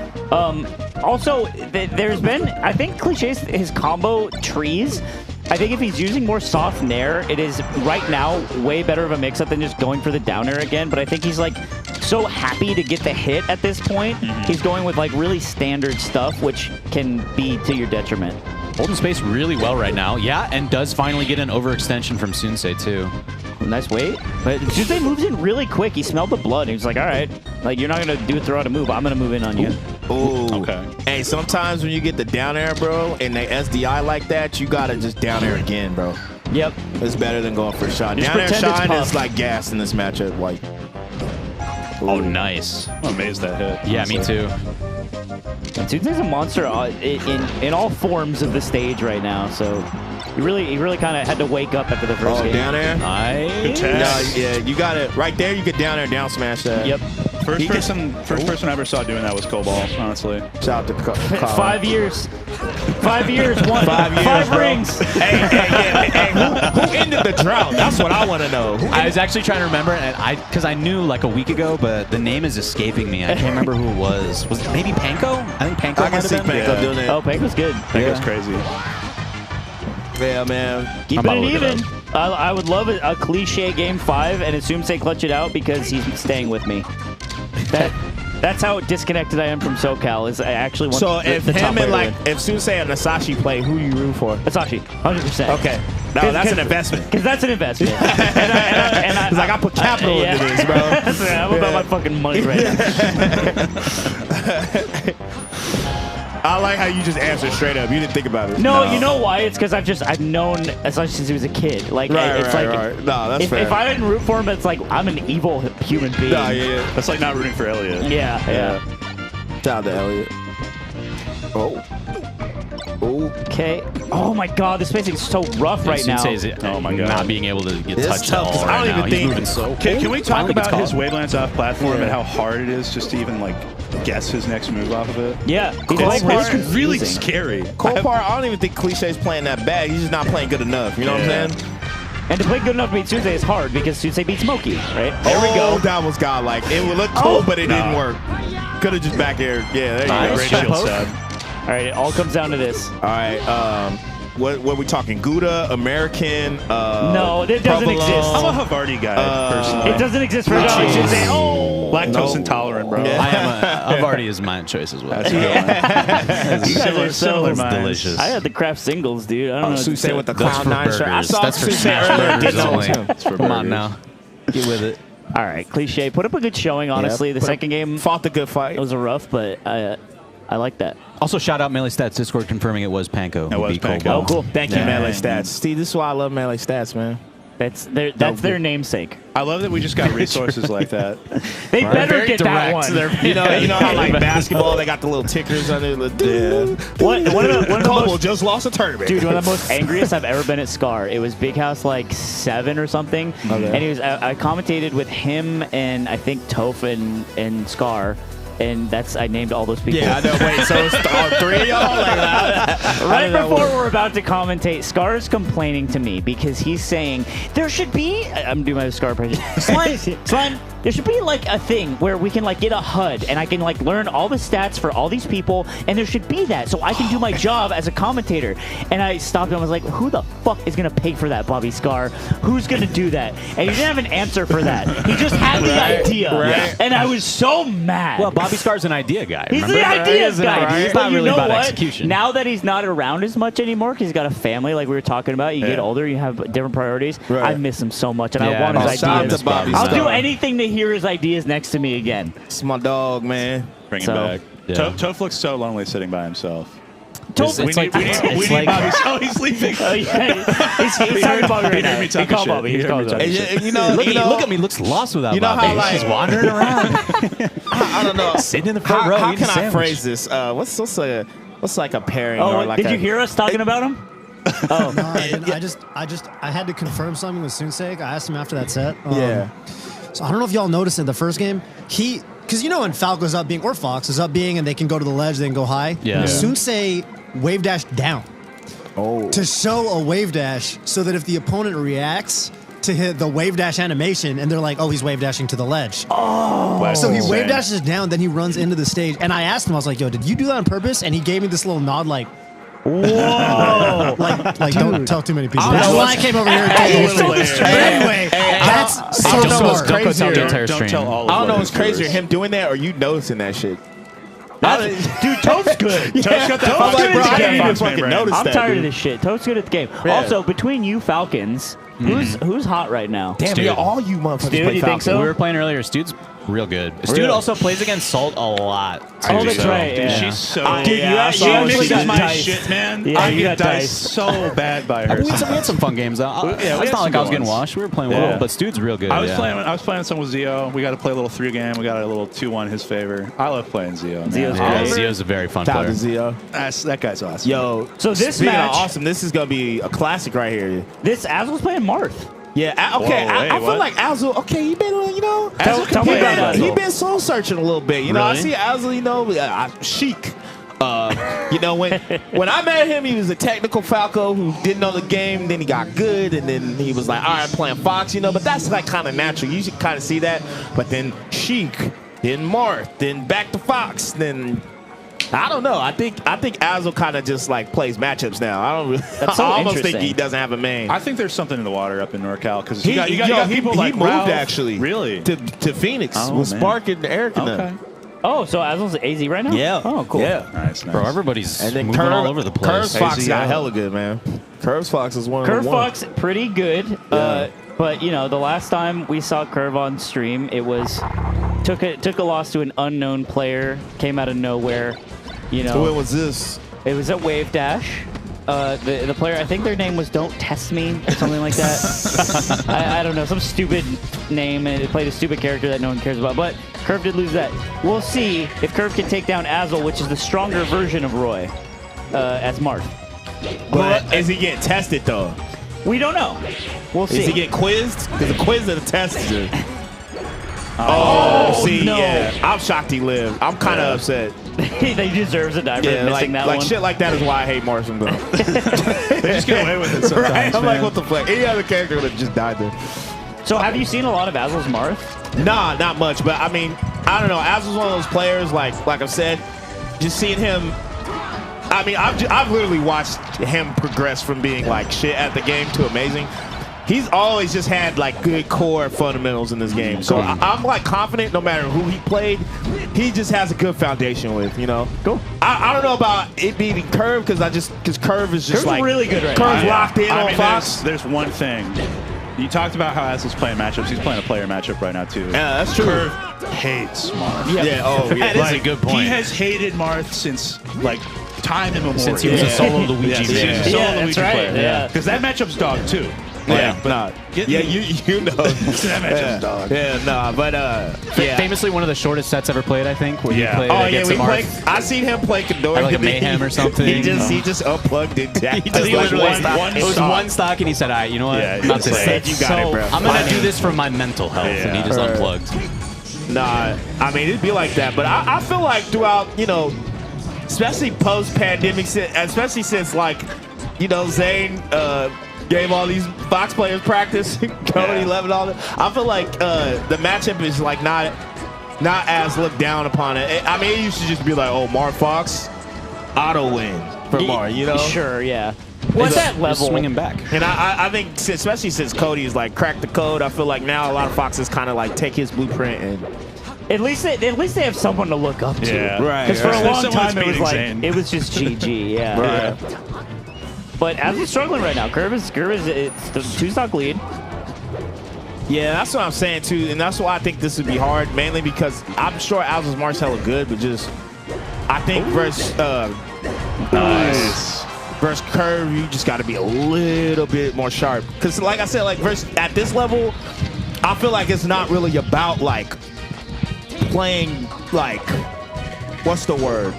Also, there's been, I think Cliche's his combo trees. I think if he's using more soft nair, it is right now way better of a mix-up than just going for the down air again. But I think he's like so happy to get the hit at this point. He's going with like really standard stuff, which can be to your detriment. Holding space really well right now. Yeah, and does finally get an overextension from Sunsei too. Nice wait. But Suzay moves in really quick. He smelled the blood. He was like, all right, like you're not going to do it throughout a move. I'm going to move in on you. Ooh. Okay. Hey, sometimes when you get the down air, bro, and they SDI like that, you gotta just down air again, bro. Yep. It's better than going for a shot. Just Down air pretend it's shine puff. is like gas in this matchup. Like, Oh, nice. I'm amazed that hit. Yeah, me honestly. too. And Suzay's a monster in all forms of the stage right now. So he really kind of had to wake up after the first game. down air. Nice. Good No, test. yeah, you got it right there. You get down air, down smash that. Yep. First He can- person I ever saw doing that was Cobalt, honestly. Shout out to Kyle. 5 years. 5 years. 5 years, 5 bro. rings. Hey, who ended the drought? That's what I want to know. I was actually trying to remember, and because I knew like a week ago, but the name is escaping me. I can't remember who it was. Was it maybe Panko? I think Panko I might can see have been. Panko Yeah. doing it. Oh, Pank was good. That goes crazy. Yeah, man. Keeping about it to look it even. I would love a cliche game 5 and assume say clutch it out because he's staying with me. That That's how disconnected I am from SoCal. Is I actually want So the, if the top him and player like to if Sunsei and Nasashi play, who do you root for? win. Asashi, 100%. Okay, no, that's an investment. Because that's an investment. It's like I put capital into this, bro. I'm about my fucking money right now. I like how you just answered straight up. You didn't think about it. No, you know why? It's because I've known Asashi since he was a kid. Like it's like No, that's fair. if I didn't root for him, it's like I'm an evil human being. No, yeah. That's like not rooting for Elliot. Yeah. Shout out to Elliot. Oh. Okay. Oh my God, the spacing is so rough right now. Sensei's, Oh my God. not being able to get It's touched tough, at 'cause all I right don't now. even He's think- moving so Can we I talk don't think it's about his called. wavelengths off platform Yeah. and how hard it is just to even like guess his next move off of it? Yeah. It's It's really scary. Cole Part, I don't even think Cliché's playing that bad. He's just not playing good enough. You know what I'm saying? And to play good enough to beat Sunsei is hard because Sunsei beats Moki, right? There we go. That was godlike. It would look cool, but it didn't work. Could have just back air. Yeah, there you Nice. go. Great Shot shield poke. stab. All right, it all comes down to this. All right. What we talking? Gouda, American? No, it doesn't provolone? exist. I'm a Havarti guy, personally. It doesn't exist for Sunsei. Oh! Lactose intolerant, bro. Yeah. I am I've already is my choice as well. That's real, man. You guys are Similar so minds. delicious. I had the craft singles, dude. I don't know. what to Sunsei say. with the That's Cloud for 9 shirt. I burgers. saw That's for Sunsei smash earlier. burgers Didn't know it was only. him. It's for Come on burgers. now. Get with it. All right, Cliche. Put up a good showing, honestly. The Put up- second game Fought the good fight. it was a rough, but I like that. Also, shout out Melee Stats Discord confirming it was Panko. It who was beat Panko. Cole. Oh, cool. Thank you, Yeah. Melee Stats. Steve, this is why I love Melee Stats, man. That's their namesake. I love that we just got resources like that. They better Very get that direct. one. You know how like basketball, they got the little tickers on it. One of the Cole most, just lost a tournament. dude, one of the most angriest I've ever been at Scar. It was Big House like 7 or something, and he was. I commentated with him and I think Toph and Scar. And I named all those people. Yeah, I know. Wait, so it's all three of y'all? Like that? Right before we're about to commentate, Scar's complaining to me because he's saying there should be. I'm doing my Scar impression. Slime. There should be like a thing where we can like get a HUD and I can like learn all the stats for all these people, and there should be that so I can do my job as a commentator. And I stopped him. I was like, "Who the fuck is gonna pay for that, Bobby Scar? Who's gonna do that?" And he didn't have an answer for that. He just had the idea, and I was so mad. Well, Bobby Scar's an idea guy. He's remember? the ideas guy. He's But not you really know about what? execution. Now that he's not around as much anymore because he's got a family, like we were talking about, you get older, you have different priorities. Right. I miss him so much, and I Yeah, want his shout out ideas. to Bobby I'll do Scar. anything to hear his ideas next to me again. It's my dog, man. Bring So, him back. yeah. Toph looks so lonely sitting by himself. It's We like- need it's like- Bobby. Oh, he's sleeping. Oh, yeah. He's talking Bobby right He heard now. me He talking called shit. Bobby. He He's heard me called talking Bobby. shit. You know, Look at me, looks lost without You know Bobby. how, like- He's just wandering around. I don't know. Sitting in the front row How eating can a I sandwich. phrase this? What's like a pairing Oh, or like did you hear us talking about him? Oh, No, I didn't. I had to confirm something with Sunsei. I asked him after that set. Yeah. So I don't know if y'all noticed in the first game, because you know when Falco's up being, or Fox is up being, and they can go to the ledge, they can go high. Yeah. Sunsei wave dashed down to show a wave dash so that if the opponent reacts to hit the wave dash animation and they're like, oh, he's wave dashing to the ledge. Wow, So he insane. wave dashes down, then he runs into the stage. And I asked him, I was like, yo, did you do that on purpose? And he gave me this little nod like, whoa. like don't tell too many people. That's why I came over here and told Hey, you. so this- But anyway, that's so don't know what's smart. crazy. Don't tell the entire Don't stream. tell all of I don't know what's his crazier, viewers. him doing that or you noticing that shit. dude, Toph's good. Toph's got that Toph's Fox good bro, at I the didn't game. even fucking notice I'm that, tired dude. of this shit. Toph's good at the game. Yeah. Also, between you Falcons, who's hot right now? Damn, Dude. yeah, all you motherfuckers Dude, play you think so? We were playing earlier. Stude's real good. Stude Really? also plays against Salt a lot. Oh, that's So- right. Dude, Yeah. she's so. Dude, you yeah, actually she got mixes my dice. shit, man. Yeah, I you get got dice dice. so bad by her. We had some fun games though. we It's had not some like I was good getting ones. washed. We were playing Yeah. well, but Stude's real good. I was yeah. playing some with Zio. We got to play a little 3 game. We got a little 2-1 his favor. I love playing Zio. man. Zio's Yeah, great. Zio's a very fun Shout out player. to Zio. That guy's awesome. Yo, So this speaking match- of awesome, this is gonna be a classic right here. This Azul's playing Marth. Yeah, okay. Whoa, I wait, feel what? like Azul. Okay, he been, you know, Tell me about Azul. he been soul searching a little bit. You know, I Really? see Azul. You know, chic. You know, when I met him, he was a technical Falco who didn't know the game. Then he got good, and then he was like, all right, I'm playing Fox. You know, but that's like kind of natural. You should kind of see that. But then chic, then Marth, then back to Fox, then. I don't know. I think Azul kind of just like plays matchups now. I don't really. That's so I almost think interesting. he doesn't have a main. I think there's something in the water up in NorCal because He you got people like moved Ralph. actually. Really? to Phoenix Oh, with man. Spark and Eric and Okay. them. Oh, so Azel's AZ right now? Yeah. Oh, cool. Yeah. Nice. Bro, everybody's And then moving all over the place. Curves Fox AZ, got hella good, man. Curves Fox is one of Curve the ones. Fox, pretty good. But, you know, the last time we saw Curve on stream, it was took a loss to an unknown player, came out of nowhere. You know, When was this? it was at Wave Dash. The player, I think their name was Don't Test Me or something like that. I don't know, some stupid name, and it played a stupid character that no one cares about. But Curve did lose that. We'll see if Curve can take down Azel, which is the stronger version of Roy, as Marth. But is he getting tested, though? We don't know. We'll see. Is he getting quizzed? Because the quiz and the test is... Oh, see, no. yeah. I'm shocked he lived. I'm kind of upset. He deserves a dive for missing that like one. shit like that is why I hate Martian, though. They just get away with it sometimes. Right? I'm like, man. what the fuck? Any other character would have just died there. So have you seen a lot of Azel's Marth? Nah, not much. But I mean, I don't know. Azel's one of those players, like I've said, just seeing him. I mean, I've literally watched him progress from being like shit at the game to amazing. He's always just had like good core fundamentals in this game. So I'm like confident no matter who he played, he just has a good foundation with, you know. Cool. I don't know about it beating Curve because Curve is just Curve's like really good right Curve's now. locked in I on mean, Fox. there's one thing. You talked about how Azel's playing matchups. He's playing a player matchup right now, too. Yeah, that's true. Curve hates Marth. Yeah. Oh, yeah. That is a good point. He has hated Marth since, like, time immemorial. Since he was a solo Luigi Yes, man. he was a solo Yeah, that's Luigi right, player. yeah. Because that matchup's dog, too. Yeah, But nah. get Yeah, me- you know. that matchup's dog. Yeah, nah, but yeah. Famously one of the shortest sets ever played, I think, where Yeah. he played Oh yeah, against we Marth. played. I seen him play Kador. Like a Mayhem or something. He just unplugged it. Jack. He just Like literally one it was stock. one stock, and he said, "All right, you know what? Yeah, I'm not he this said, You got it, bro. I'm gonna do this for my mental health," and he just Right. unplugged. Nah, I mean it'd be like that, but I feel like throughout, you know, especially post-pandemic, especially since like, you know, Zane gave all these Fox players practice, Cody 11, all that. I feel like the matchup is like not as looked down upon it. I mean, it used to just be like, oh, Mar Fox, auto win for Mar, you know? Sure, yeah. What's that Just level? swinging back. And I think, especially since Cody has like cracked the code, I feel like now a lot of Foxes kind of like take his blueprint and. At least they have someone to look up to. Yeah. Right. Because for a right. long Someone's time it was beating like Zane. it was just GG. Yeah. Right. But as he's struggling right now, Curve is it's the 2-stock lead. Yeah, that's what I'm saying too, and that's why I think this would be hard, mainly because I'm sure Alvis Mar's hella good, but just I think versus Curve, you just got to be a little bit more sharp. Because like I said, like versus at this level, I feel like it's not really about like playing like what's the word,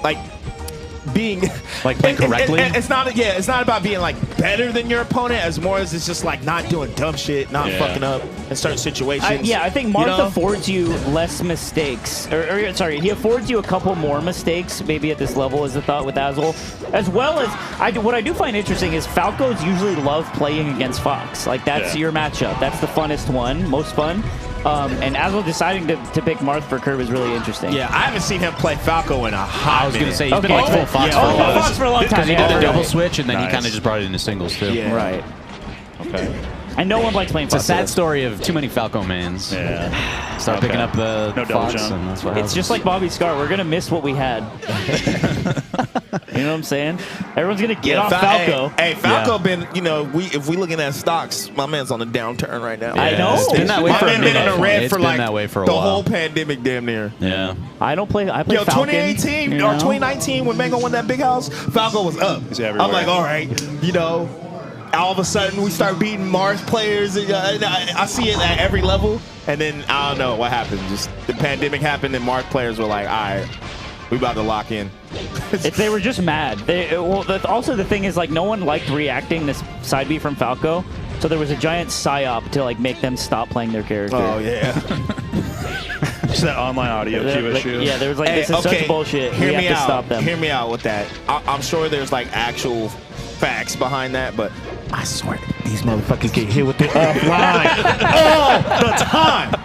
like being Like playing correctly? It's not. Yeah, it's not about being like better than your opponent as more as it's just like not doing dumb shit, not fucking up in certain situations. I think Marth you know? affords you less mistakes. Or sorry, he affords you a couple more mistakes, maybe at this level, is the thought with Azel. As well as, what I do find interesting is Falcos usually love playing against Fox. Like, that's your matchup. That's the funnest one, most fun. And Azel deciding to pick Marth for Curve is really interesting. Yeah, I haven't seen him play Falco in a hot I was going to minute. say, he's been like full Fox yeah. for a while. Fox for a long time. Because he did the Yeah, double right. switch, and then he Nice. kind of just brought it into singles, too. Yeah. Right. Okay. And no one likes playing It's a Fox. sad story of too many Falco mains. Yeah. Start picking up the No double Fox, jump. and that's what It's happens. just like Bobby Scar. We're going to miss what we had. You know what I'm saying? Everyone's going to get off Falco. Hey, Falco been, you know, if we looking at stocks, my man's on a downturn right now. I know. It's been that way My for a man been in minute. the red It's for been like that way for a the while. whole pandemic damn near. Yeah. I play Yo, Falcon. 2018 you or know? 2019 when Mango won that big house, Falco was up. He's everywhere. I'm like, all right, you know, all of a sudden we start beating Mars players. And I see it at every level, and then I don't know what happened. Just the pandemic happened, and Mars players were like, all right, we about to lock in. They were just mad. Also, the thing is, like, no one liked reacting this side B from Falco, so there was a giant psyop to like make them stop playing their character. Oh yeah. Just that online audio queue Like, issue. yeah, there was like, this is such bullshit. Hear we me have to out. stop them. Hear me out with that. I'm sure there's like actual facts behind that, but I swear these motherfuckers get hit with it offline all the time.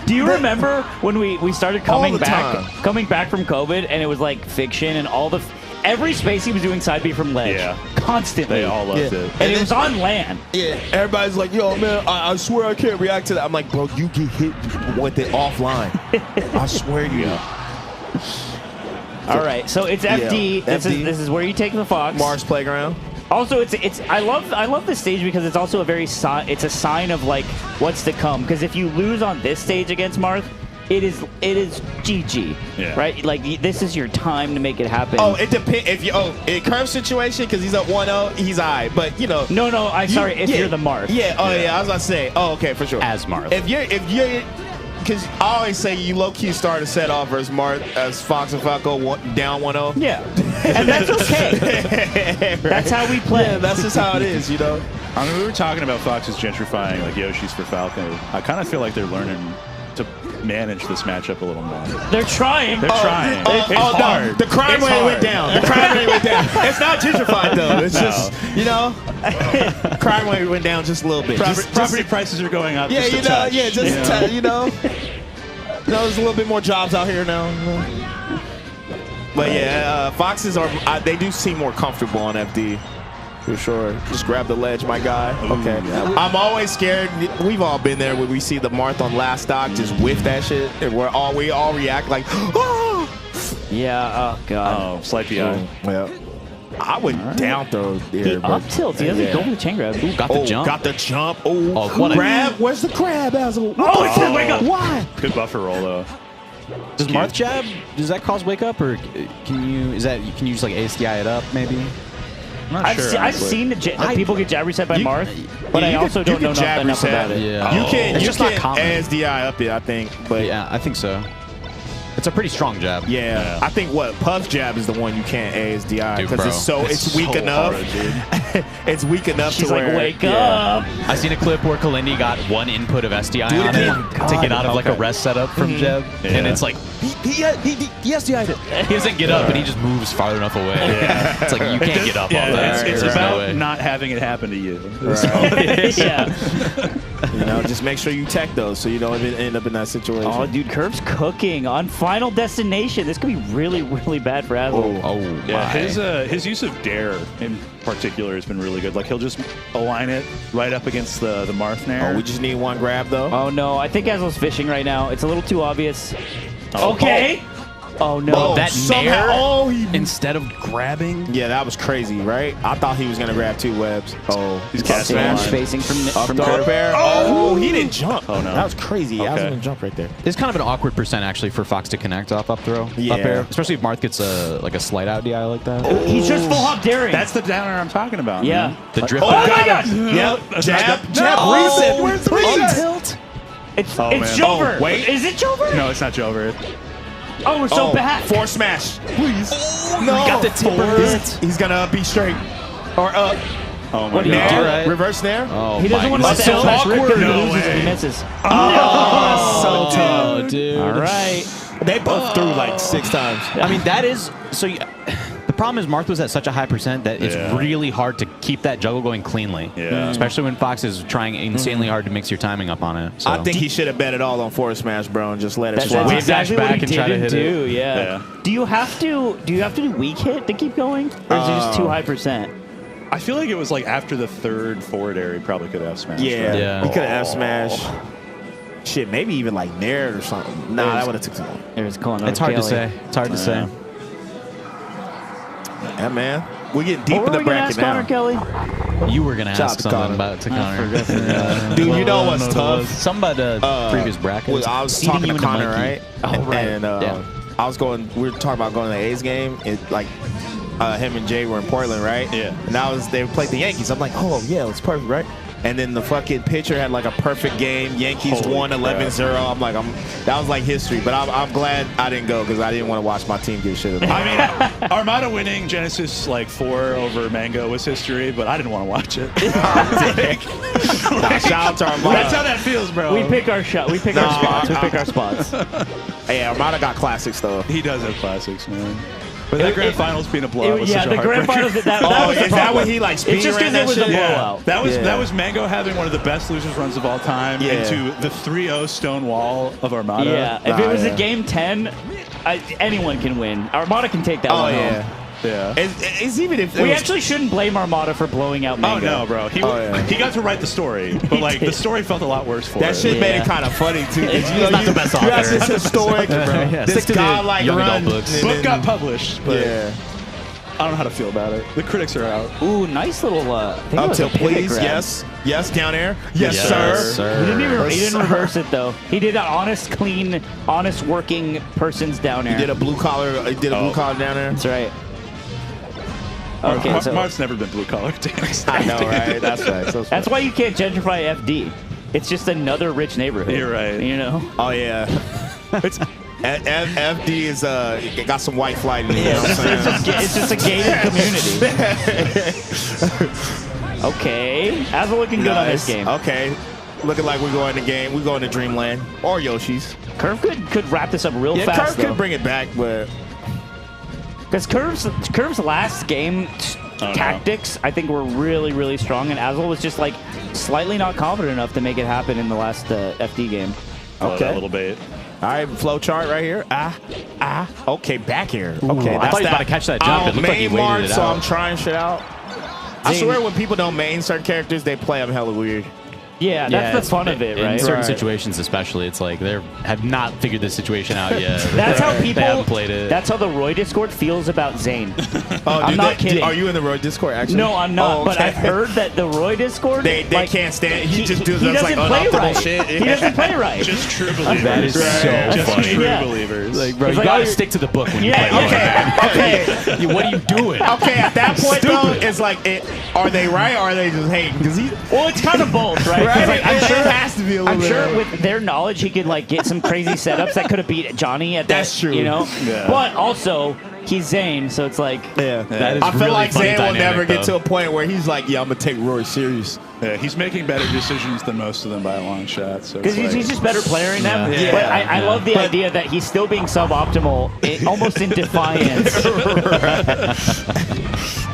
Do you remember when we started coming the back time. from COVID, and it was like fiction, and all the every space he was doing side B from ledge. Yeah. Constantly. They all loved it. And it was on land. Yeah, everybody's like, yo, man, I swear I can't react to that. I'm like, bro, you get hit with it offline. I swear to you. All right, so it's FD. Yeah, FD. This is where you take the Fox. Mars Playground. Also, I love this stage because it's also it's a sign of like what's to come. Because if you lose on this stage against Marth, it is GG, right? Like this is your time to make it happen. Oh, it depends. If you in curve situation because he's up 1-0, he's alright. But you know, no. Sorry, if you're the Marth. Yeah. Oh yeah. I was about to say. Oh, okay, for sure. As Marth. If you're because I always say you low key start a set off versus Marth as Fox and Falco down 1-0. Yeah, and that's okay. That's how we play. Yeah, that's just how it is, you know. I mean, we were talking about Fox's gentrifying like Yoshi's for Falco. I kind of feel like they're learning to manage this matchup a little more. They're trying. They're trying. It's hard. No, the crime rate went down. The crime rate went down. It's not gentrified though. It's just crime rate went down just a little bit. Property prices are going up. Yeah, just a you know. touch, Yeah, just you know. There's a little bit more jobs out here now. But yeah, Foxes they do seem more comfortable on FD. For sure. Just grab the ledge, my guy. Okay. I'm always scared. We've all been there where we see the Marth on last stock just whiff that shit. And we all react like, oh! Yeah, oh, God. Oh, slight PI. Yeah. I went down throw there. He up tilts. He doesn't go for the chain grab. Ooh, got the jump. Got the jump. Oh, what grab. Where's the crab, Basil? Oh, it's wake up. Why? Good buffer roll, though. Does Marth jab, does that cause wake up, or can you use like ASDI it up, maybe? I'm not I've sure. I've seen the people get jab reset by Marth, but I also don't know enough about it. Yeah. You can It's just not common. ASDI up it, I think. But Yeah, I think so. It's a pretty strong jab. yeah, I think Puff jab is the one you can't ASDI Dude, because bro, it's so weak enough. hard, It's weak enough She's to like, where wake up. I seen a clip where Kalindi got one input of SDI on it to get out of like a rest setup from jab, and it's like he SDI'd it. He doesn't get up, and he just moves farther enough away. Yeah. It's like you can't get up off that. It's There's no about way. not having it happen to you. Yeah. You know, just make sure you tech those so you don't even end up in that situation. Oh, dude, Curve's cooking on Final Destination. This could be really, really bad for Aslo. Oh Yeah, my. his use of dare in particular has been really good. Like he'll just align it right up against the Marth Nair. We just need one grab though. Oh, no. I think Aslo's fishing right now. It's a little too obvious. Okay. Oh, no. That somehow- nair he instead of grabbing. Yeah, that was crazy, right? I thought he was gonna grab two webs. Oh, He's cat Same smash. spacing from up Curve. air. Oh, he didn't jump. Oh, no. That was crazy. I was Okay. gonna jump right there. It's kind of an awkward percent actually for Fox to connect off up throw, Yeah. up air, especially if Marth gets a slight out DI like that. He's just full hop daring. That's the downer I'm talking about. yeah. man. The drift. Oh, my God. Yep. Jab. No. Reset. Where's the reset? Tilt. It's Oh, man. Jover. Oh, wait. Is it Jover? No, it's not Jover. Oh, we're so bad. Force smash. Please. No. got the tipper. He's gonna be straight. Or up. Oh my Nair. god. right. Reverse nair. Oh, He doesn't my want to God. let the so L rip. He No loses and he way. misses. So Oh, dude. All right. They both threw like 6 times. I mean, that is so. The problem is Marth was at such a high percent that it's Yeah. really hard to keep that juggle going cleanly. Yeah. Especially when Fox is trying insanely hard to mix your timing up on it. So. I think he should have bet it all on force smash, bro, and just let it That's fly. Wave exactly dash what back he and try to didn't hit it. do. Yeah. Yeah. Do you have to do weak hit to keep going, or is it just too high percent? I feel like it was like after the third forward air, he probably could have smashed. Yeah, right? Yeah. he could have F smash. Shit, maybe even like nair or something. Nah, that would have took too long. There's calling It's hard to say. It's hard to say. Yeah, man. We're getting deep What in were the we gonna ask bracket Connor now. Kelly? You were gonna Job ask to something Connor. about to Connor. Dude, you know what's tough? Something about the previous bracket. Well, I was Seeding talking you to into Connor, Mikey. right? Oh, right. And Yeah. I was going. We were talking about going to the A's game. It like him and Jay were in Portland, right? Yeah. And they played the Yankees. I'm like, oh yeah, it's perfect, right? And then the fucking pitcher had like a perfect game. Yankees Holy won 11-0. I'm like, that was like history. But I'm glad I didn't go because I didn't want to watch my team get shit. I mean, Armada winning Genesis like 4 over Mango was history, but I didn't want to watch it. Nah, shout out to Armada. That's how that feels, bro. We pick our shot. We pick our spots. We pick our spots. Hey, Armada got classics though. He does have classics, man. But that grand finals being a blowout was Yeah, such a the grand heartbreaker. finals. That Oh, was the is that problem. what he like? Speed It's just ran because it that was a shit? blowout. That was Mango having one of the best losers runs of all time Yeah. into the 3-0 stone wall of Armada. Yeah, if it was a game 10, anyone can win. Armada can take that Oh one yeah. home. Yeah. It's even if We actually shouldn't blame Armada for blowing out Oh Mango. no, bro. He got to write the story, but like the story felt a lot worse for that it. shit made it kind of funny too. 'Cause, you know, not the best you have author. this historic, Stick this to the godlike young adult run. books. and Book then- got published, but Yeah. I don't know how to feel about it. The critics are out. Ooh, nice little. I think it was Up a till pivot please, grab. yes, down air, yes, Yes, sir. He didn't reverse it though. He did an honest, clean, honest working person's down air. Did a blue collar, blue collar down there. That's right. Okay, so Mark's never been blue collar. I know, right? That's right. that's why you can't gentrify FD. It's just another rich neighborhood. You're right. You know. Oh yeah. It's FD is it got some white flight in it. You know what I'm saying? It's just a gated community. Okay, Azul looking good on this game. Okay. Looking like we're going to game. We're going to Dreamland or Yoshi's. Curve could wrap this up real Yeah, fast. Curve could bring it back, but Because Curve's last game tactics, I think, were really, really strong, and Azul was just like slightly not confident enough to make it happen in the last FD game. okay. A little bit. All right, flow chart right here. Okay, back here. Okay, I thought he was about to catch that jump. It looked like he main waited mark, it so out. I'm trying shit out. I swear, when people don't main certain characters, they play them hella weird. Yeah, that's the fun of it, In right? certain situations, especially, it's like they have not figured this situation out yet. That's how They people. haven't played it. That's how the Roy Discord feels about Zane. Oh, I'm not kidding. Are you in the Roy Discord actually? No, I'm not. Oh, But okay. I've heard that the Roy Discord, They like, can't stand. He just does he like doesn't play unoptimal right. shit. He doesn't play right. Just true believers. That is so Just funny. true Yeah. believers. Like, bro, It's you like, gotta oh, stick to the book when you Yeah, play. Okay. What are you doing? Okay, at that point though, it's like, are they right or are they just hating? Because he, Well, it's kind of both, right? 'Cause, right? like, I'm It sure has to be a little I'm bit. sure with their knowledge, he could like get some crazy setups that could have beat Johnny at that. That's true. You know. Yeah. But also, he's Zane, so it's like. Yeah, That is I feel really like funny Zane will dynamic, never get to though. a point where he's like, yeah, I'm gonna take Roy serious. Yeah, he's making better decisions than most of them by a long shot. So Because it's he's just better player in them. Yeah. But I love the idea that he's still being suboptimal, almost in defiance.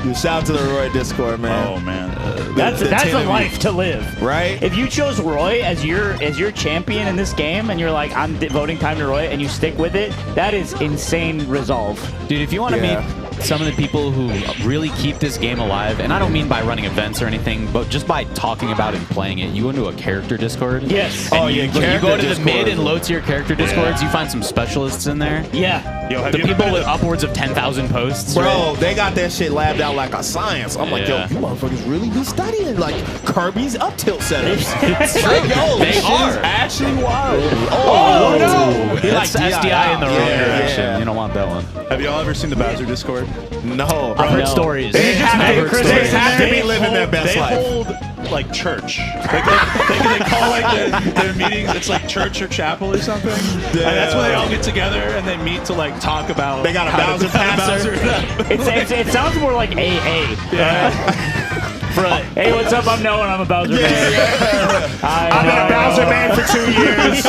You shout out to the Roy Discord, man. oh man. That's the a 10 of you. life to live. Right? If you chose Roy as your champion in this game, and you're like, I'm devoting time to Roy, and you stick with it, that is insane resolve. Dude, if you want to Yeah. meet some of the people who really keep this game alive, and I don't mean by running events or anything, but just by talking about it and playing it, you go into a character Discord. Yes. And Oh, you, yeah, you character go to the Discord. mid and low tier character Discords, you find some specialists in there. Yeah. Yo, have The you ever people been with to- upwards of 10,000 posts. Bro, they got that shit labbed out like a science. I'm like, yo, Yeah. you motherfuckers really be studying like Kirby's up tilt setups. Like, yo, They this shit are. is actually wild. Oh, no. That's SDI in the wrong Yeah, direction. yeah. You don't want that one. Have y'all ever seen the Bowser Discord? No. I've heard No. stories. They have I've to, heard they stories. have to be living their best they life. hold like church. Like, they call like their meetings. It's like church or chapel or something. And that's where they all get together and they meet to like talk about. They got a how to- Bowser how to pastor. Bowser- It sounds more like AA. Hey, what's up? I'm Noah, and I'm a Bowser man. I've been a Bowser man for 2 years.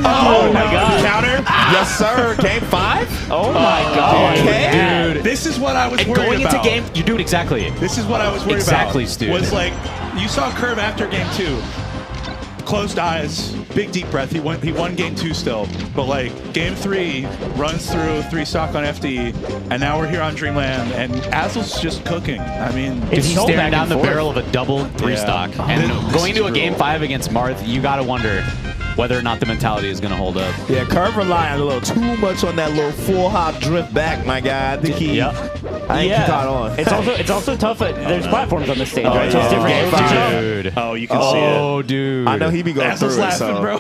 Oh my God. Counter? Yes, sir. Game 5? Oh my God. Okay. Dude. This is what I was And worried going into about. game, you do it exactly. This is what I was worried Exactly, about. Stu. Was like you saw Curve after game 2. Closed eyes, big deep breath. He won game 2 still, but like game 3 runs through 3 stock on FD, and now we're here on Dreamland, and Azul's just cooking. I mean, It's He's so staring back down and the forth. barrel of a double 3 Yeah. stock. Oh, And this going is to a game brutal. 5 against Marth, you got to wonder whether or not the mentality is going to hold up. Yeah, Curve relied a little too much on that little full hop drift back, my guy. I think he, Yep. I think he caught on. It's also tough. There's platforms on the stage, right? So yeah. it's different. Game It's different. five. Dude. oh, you can see it. Oh, dude. I know he be going Azul's through it, laughing, so. bro.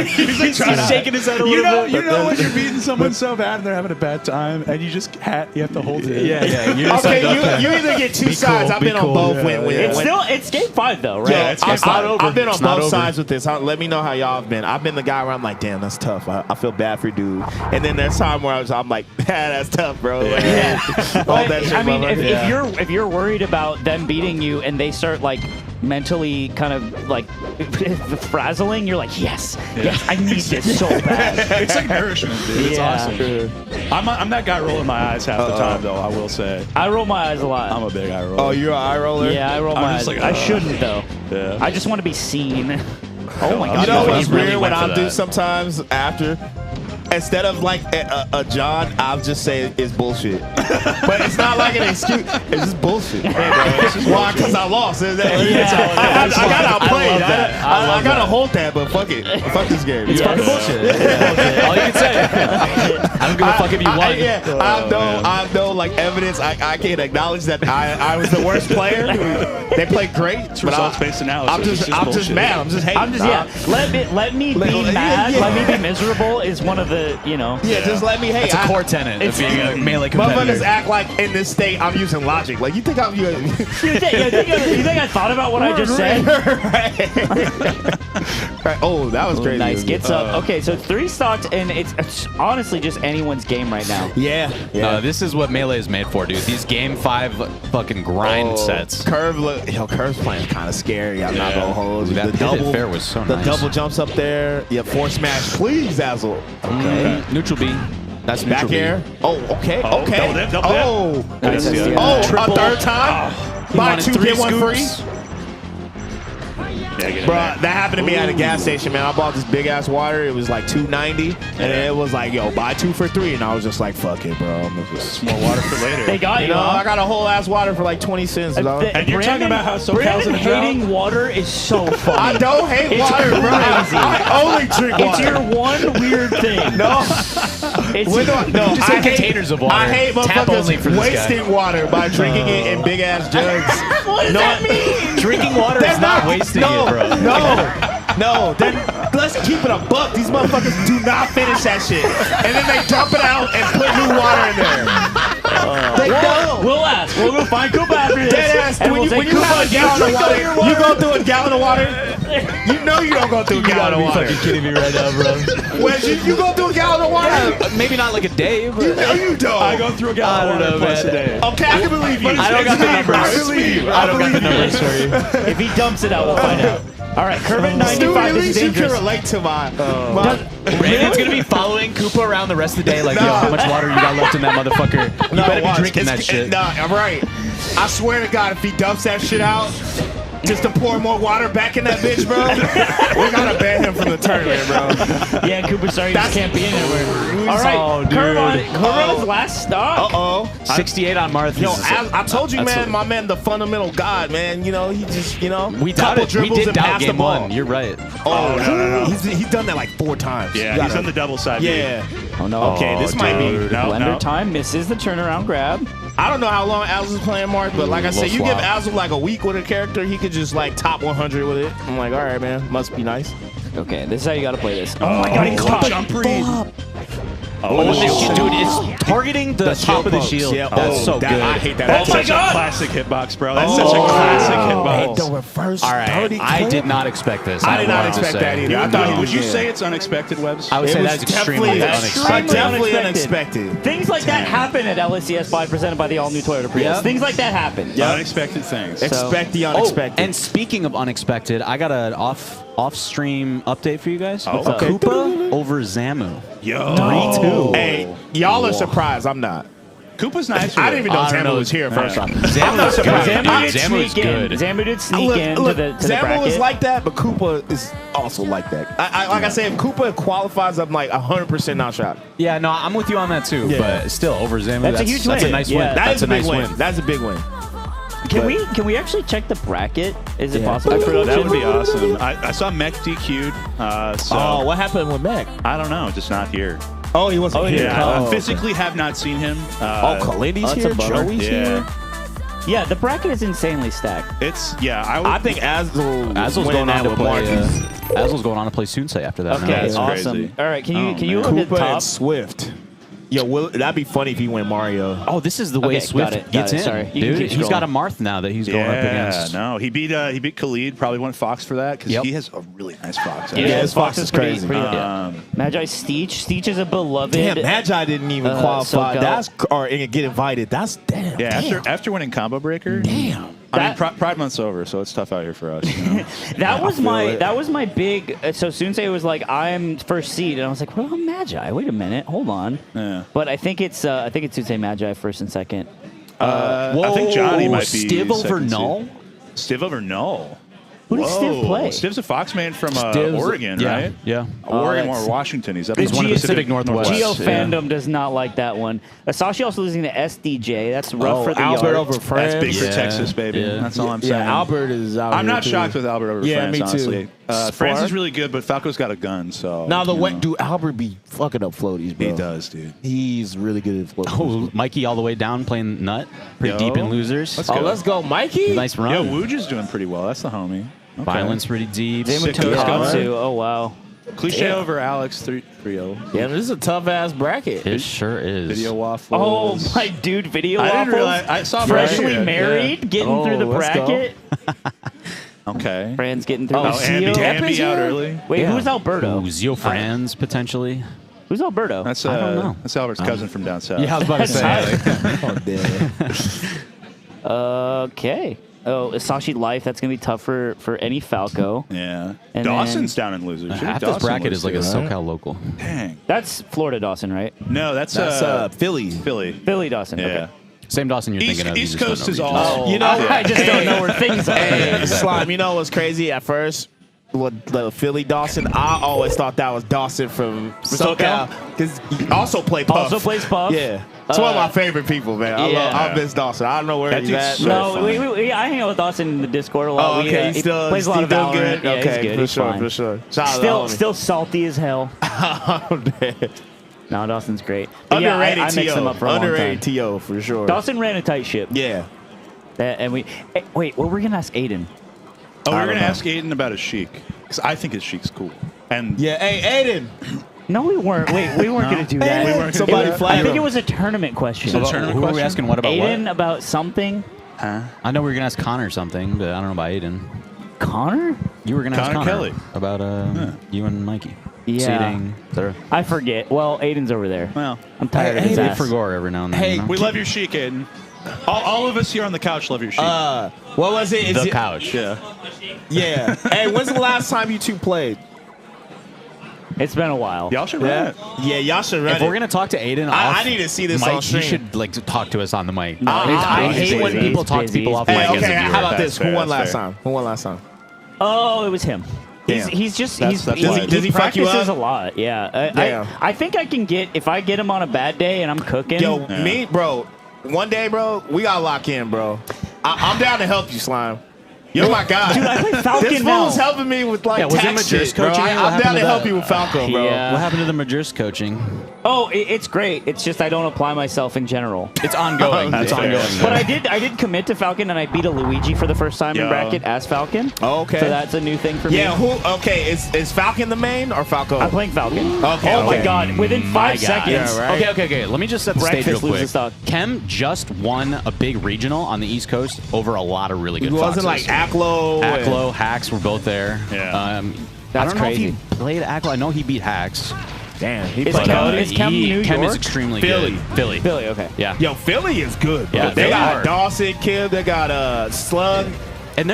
He's shaking his head a You little know, you know when you're beating someone so bad and they're having a bad time, and you just you have to hold it. Yeah, yeah. You're just Okay, like, you either get two Be sides. cool, I've be been on cool. both. Yeah, when It's game 5 though, right? Yeah, it's game five. I've been on It's not both over. sides with this. Let me know how y'all have been. I've been the guy where I'm like, damn, that's tough. I feel bad for dude. And then there's time where I'm like, that's tough, bro. Like, Yeah. all that shit, I mean, motherfucker. if you're worried about them beating you and they start like mentally kind of like frazzling, you're like, yes, I need this so bad. It's like nourishment, dude. It's Yeah. awesome. I'm that guy rolling my eyes half the time, though. I will say, I roll my eyes a lot. I'm a big eye roller. Oh, you're an eye roller? Yeah, I roll I'm my just eyes. like, I shouldn't though. Yeah. I just want to be seen. Oh my You God. know He what's really weird? What went for I'll do that. sometimes after instead of like a John, I'll just say it's bullshit. But it's not like an excuse. It's just bullshit. Why? Because I lost. I got outplayed. I got to hold that, but fuck it. Fuck this game. It's fucking bullshit. All you can say. I don't give a fuck if you won. I have no like evidence. I can't acknowledge that I was the worst player. They played great. It's results-based analysis. I'm just mad. I'm just hating. Let me be mad. Let me be miserable is one of the, just let me hate. It's a core tenet of being a melee competitor. Motherfuckers act like in this state I'm using logic. Like you think I'm using. you think I thought about what I just said? Right. Oh, that was crazy. Nice. Gets up. Okay, so 3 stocks, and it's honestly just anyone's game right now. Yeah. This is what Melee is made for, dude. These Game 5 fucking grind sets. Curve's playing kind of scary. I'm not gonna hold you. That double fair was so nice. The double jumps up there. Yeah, force smash. Please, Azzle. Okay. Neutral B. That's back neutral air. B. Oh, okay. Okay. Double Nice. A third time. Buy 2 get 1 free. Bro, that happened to me at a gas station, man. I bought this big ass water. It was like $2.90, and it was like, yo, buy 2 for 3, and I was just like, fuck it, bro. It's more water for later. They got you. I got a whole ass water for like 20 cents, dog. And you're talking about how SoCal's in the drought? Hating water is so funny. I don't hate water, bro. Crazy. I only drink water. It's your one weird thing. No. You just hate containers of water. I hate Tap only for motherfuckers this guy. wasting water by drinking it in big ass jugs. What does that mean? Drinking water is not wasting it, bro. No, then let's keep it a buck. These motherfuckers do not finish that shit, and then they dump it out and put new water in there. We'll ask. We'll go find Koopa after this. Deadass, and when we'll you have a gallon of water, you go through a gallon of water. You know you don't go through a gallon of water. Fucking kidding me right now, bro. You go through a gallon of water? Maybe not like a day, but No, you don't. I go through a gallon of water plus a day. Okay, I can believe you. I don't got the numbers. I believe you. I don't got the numbers for you. If he dumps it out, we'll find out. All right, Curve at 95 At is least you can dangerous. relate to my Brandon's gonna be following Koopa around the rest of the day, like, yo, how much water you got left in that motherfucker? You better be drinking that shit. No, I'm right. I swear to God, if he dumps that shit out, just to pour more water back in that bitch, bro, we gotta ban him from the tournament, bro. Yeah, Koopa, sorry, you just can't be anywhere. All right, Curve on his last stop. 68 on Marth. Yo, I told you, man, my man, the fundamental god, man. He just, We couple doubted. We dribbles did and doubt passed the game ball. 1. You're right. No. He's done that like 4 times. Yeah, he's on the double side. Yeah. Oh, no. Okay, this might be. Blender time misses the turnaround grab. I don't know how long Azzle's playing, Mark, but like I said, you give swap. Azzle like a week with a character, he could just like top 100 with it. I'm like, all right, man, must be nice. Okay, this is how you got to play this. Oh my god, he caught jump read. Dude, it's targeting the top of the shield. Yeah. That's so good. I hate that. That's such a classic hitbox, bro. That's such a classic hitbox. The reverse. All right, dirty I clip. did not expect this. I did not wanted to expect say. that either. I thought he Would was you good. say it's unexpected, Webbs? I would say that's extremely unexpected. Definitely unexpected. Things like that happen at LACS5 presented by the all-new Toyota Prius. Yep. Things like that happen. Unexpected things. Expect the unexpected. And speaking of unexpected, I got an off-stream update for you guys. Okay. Koopa over Zamu. Yo. 3-2. Hey, y'all are surprised. I'm not. Koopa's nice. I didn't even know I don't Zamu know. was here first off. Zamu is good. Zamu did Zamu is good. Zamu did sneak into the Zamu bracket. is like that, but Koopa is also like that. Like I said, if Koopa qualifies, I'm like 100% not shocked. Yeah, no, I'm with you on that too. Yeah. But still, over Zamu, That's a huge That's a win. nice Yeah. win. That's a big nice win. That's a big win. Can we actually check the bracket? Is it possible? That would be awesome. I saw Mech DQ'd. So What happened with Mac? I don't know. Just not here. Oh, he wasn't here. Yeah, Oh, I physically have not seen him. Kalindi's that's here. a bummer. Joey's here. Yeah, the bracket is insanely stacked. It's I think Azzle's winning going on that to with play. Marcus. Azzle's going on to play Sunsei after that. Okay, that's awesome. crazy. All right, can you man. look at the Koopa top? and Swift. Yo, that'd be funny if he went Mario. Oh, this is the way Okay, Swift got it, gets got it, in. sorry. You can Dude, keep he's got a scrolling. Marth now that he's going up against. No, he beat Khalid. Probably went Fox for that because he has a really nice Fox. Yeah, his Fox is crazy. Pretty Magi Steech. Steech is a beloved. Damn, Magi didn't even qualify. SoCal. Or get invited. That's damn. Yeah, damn. after winning Combo Breaker. Damn. I mean, Pride Month's over, so it's tough out here for us. You know? That was my big. So Sunsei was like, I'm first seed, and I was like, what about Magi? Wait a minute, hold on. Yeah. But I think it's Sunsei Magi first and second. I think Johnny might be Stiv over second seed. Null? Stiv over Null. Who does Stiv play? Stiv's a Foxman from Stiv's- Oregon, Yeah, right? yeah. Oregon that's- or Washington. He's up He's in one of the Pacific Pacific Northwest. Geo Yeah. fandom does not like that one. Asashi also losing to SDJ. That's rough for the Albert yard. over France. That's big for Yeah. Texas, baby. Yeah. That's all I'm saying. Yeah, Albert is out. I'm here, not too. shocked with Albert over Yeah, France, me too. honestly. France Far? is really good, but Falco's got a gun, so. Now the you what? know. Dude, Albert be fucking up floaties, bro. He does, dude. He's really good at floaties. Oh, Mikey all the way down playing nut. Pretty Yo. deep in losers. Let's Oh, go. let's go, Mikey. Nice run. Yo, Wooj is doing pretty well. That's the homie. Okay. Violence pretty deep. Same with Sicko Takatsu. Oh, wow. Cliche Yeah. over Alex 3-0. Yeah, this is a tough ass bracket. It sure is. Video Oh, waffles. my dude, video I didn't waffles. realize. I saw Freshly Brad. married, getting through the let's go. bracket. Okay. Fran's getting through. Oh, the Ambi, Zio. Ambi out early. Wait, Yeah. who's Alberto? Ooh, Zio Franz potentially. Who's Alberto? That's I don't know. That's Albert's cousin from down south. Yeah, I was about to say. Oh, damn. Okay. Oh, Asashi Life. That's gonna be tough for any Falco. Yeah. And Dawson's down in losers. Half this Dawson bracket was is like a too. SoCal local. Dang. That's Florida Dawson, right? No, that's Philly. Philly. Philly Dawson. Yeah. Okay. Same Dawson you're East, thinking of. you East just don't Coast know is regions. all. You know, I just don't know where things are. Hey, Slime, you know what's crazy? At first, with the Philly Dawson, I always thought that was Dawson from SoCal. Because he also played Puff. Also plays Puff. Yeah. It's one of my favorite people, man. I miss Dawson. I don't know where That he's dude's at. so No, funny. I hang out with Dawson in the Discord a lot. Oh, okay. He He still plays a lot of doing Valorant. good? Yeah, Okay, he's good. for He's sure, fine. for sure. Shout out to the homie. Still salty as hell. I'm dead. No, Dawson's great. But yeah, Underrated I mixed him TO. up for a long time. Underrated TO, for sure. Dawson ran a tight ship. Yeah. And we wait. What were we gonna ask Aiden? Oh, we're don't gonna know. ask Aiden about his chic because I think his chic's cool. And Yeah. Hey, Aiden. No, we weren't. Wait, we weren't gonna do that. We weren't somebody I flag think him. it was a tournament question. Is it a tournament Who are we question? asking what about Aiden what? about something. I know we were going to ask Connor something, but I don't know about Aiden. Connor? You were going to ask Connor Connor Kelly. about you and Mikey. Yeah. Seating. Etc. I forget. Well, Aiden's over there. well, I'm tired of Hey, his Aiden ass. For Gore every now and then. Hey, you know? we love your chic, Aiden. All of us here on the couch love your chic. What was it? Is the it- couch. yeah. Yeah. Hey, when's the last time you two played? It's been a while. Y'all should run it. Yeah, y'all should run If it. we're gonna talk to Aiden, I off need to see this Mike, on stream. you should like to talk to us on the mic. No, I he's hate when busy. people He's talk to busy. people off He's mic. Hey, as a okay, viewer. how about That's this? fair, Who won that's last fair. time? Who won last time? Oh, it was him. Damn. He's just That's he why. Does he fuck you practices up? a lot. Yeah. Damn. I think I can get if I get him on a bad day and I'm cooking. Yo, Yeah. me, bro. One day, bro, we gotta lock in, bro. I'm down to help you, Slime. You're my guy. Dude, I play Falcon This now. fool's helping me with like Yeah, was it tax Major's shit, bro. coaching? What I'm happened down to to help that? you with Falco, bro. Yeah. What happened to the Majors coaching? Oh, it's great. It's just I don't apply myself in general. It's ongoing. That's It's fair. ongoing. But I did commit to Falcon and I beat a Luigi for the first time in Yo. bracket as Falcon. Oh, okay. So that's a new thing for me. Yeah, who? Okay, is Falcon the main or Falco? I'm playing Falcon. Okay, Oh my okay. god! Within My 5 God. seconds. Yeah, right. Okay. Let me just set the stage real Breakfast loses quick. stock. Kem just won a big regional on the East Coast over a lot of really It good wasn't like foxes. Aklo. and- Aklo, Hacks were both there. Yeah. I That's don't know crazy. if he played Aklo. I know he beat Hacks. Damn, he Is played. Kem- is Kem New Kem is York? extremely Philly. good. Philly. Philly. Okay. Yeah. Yo, Philly is good, bro. Yeah, they they got are. Dawson, Kim. They got Slug. And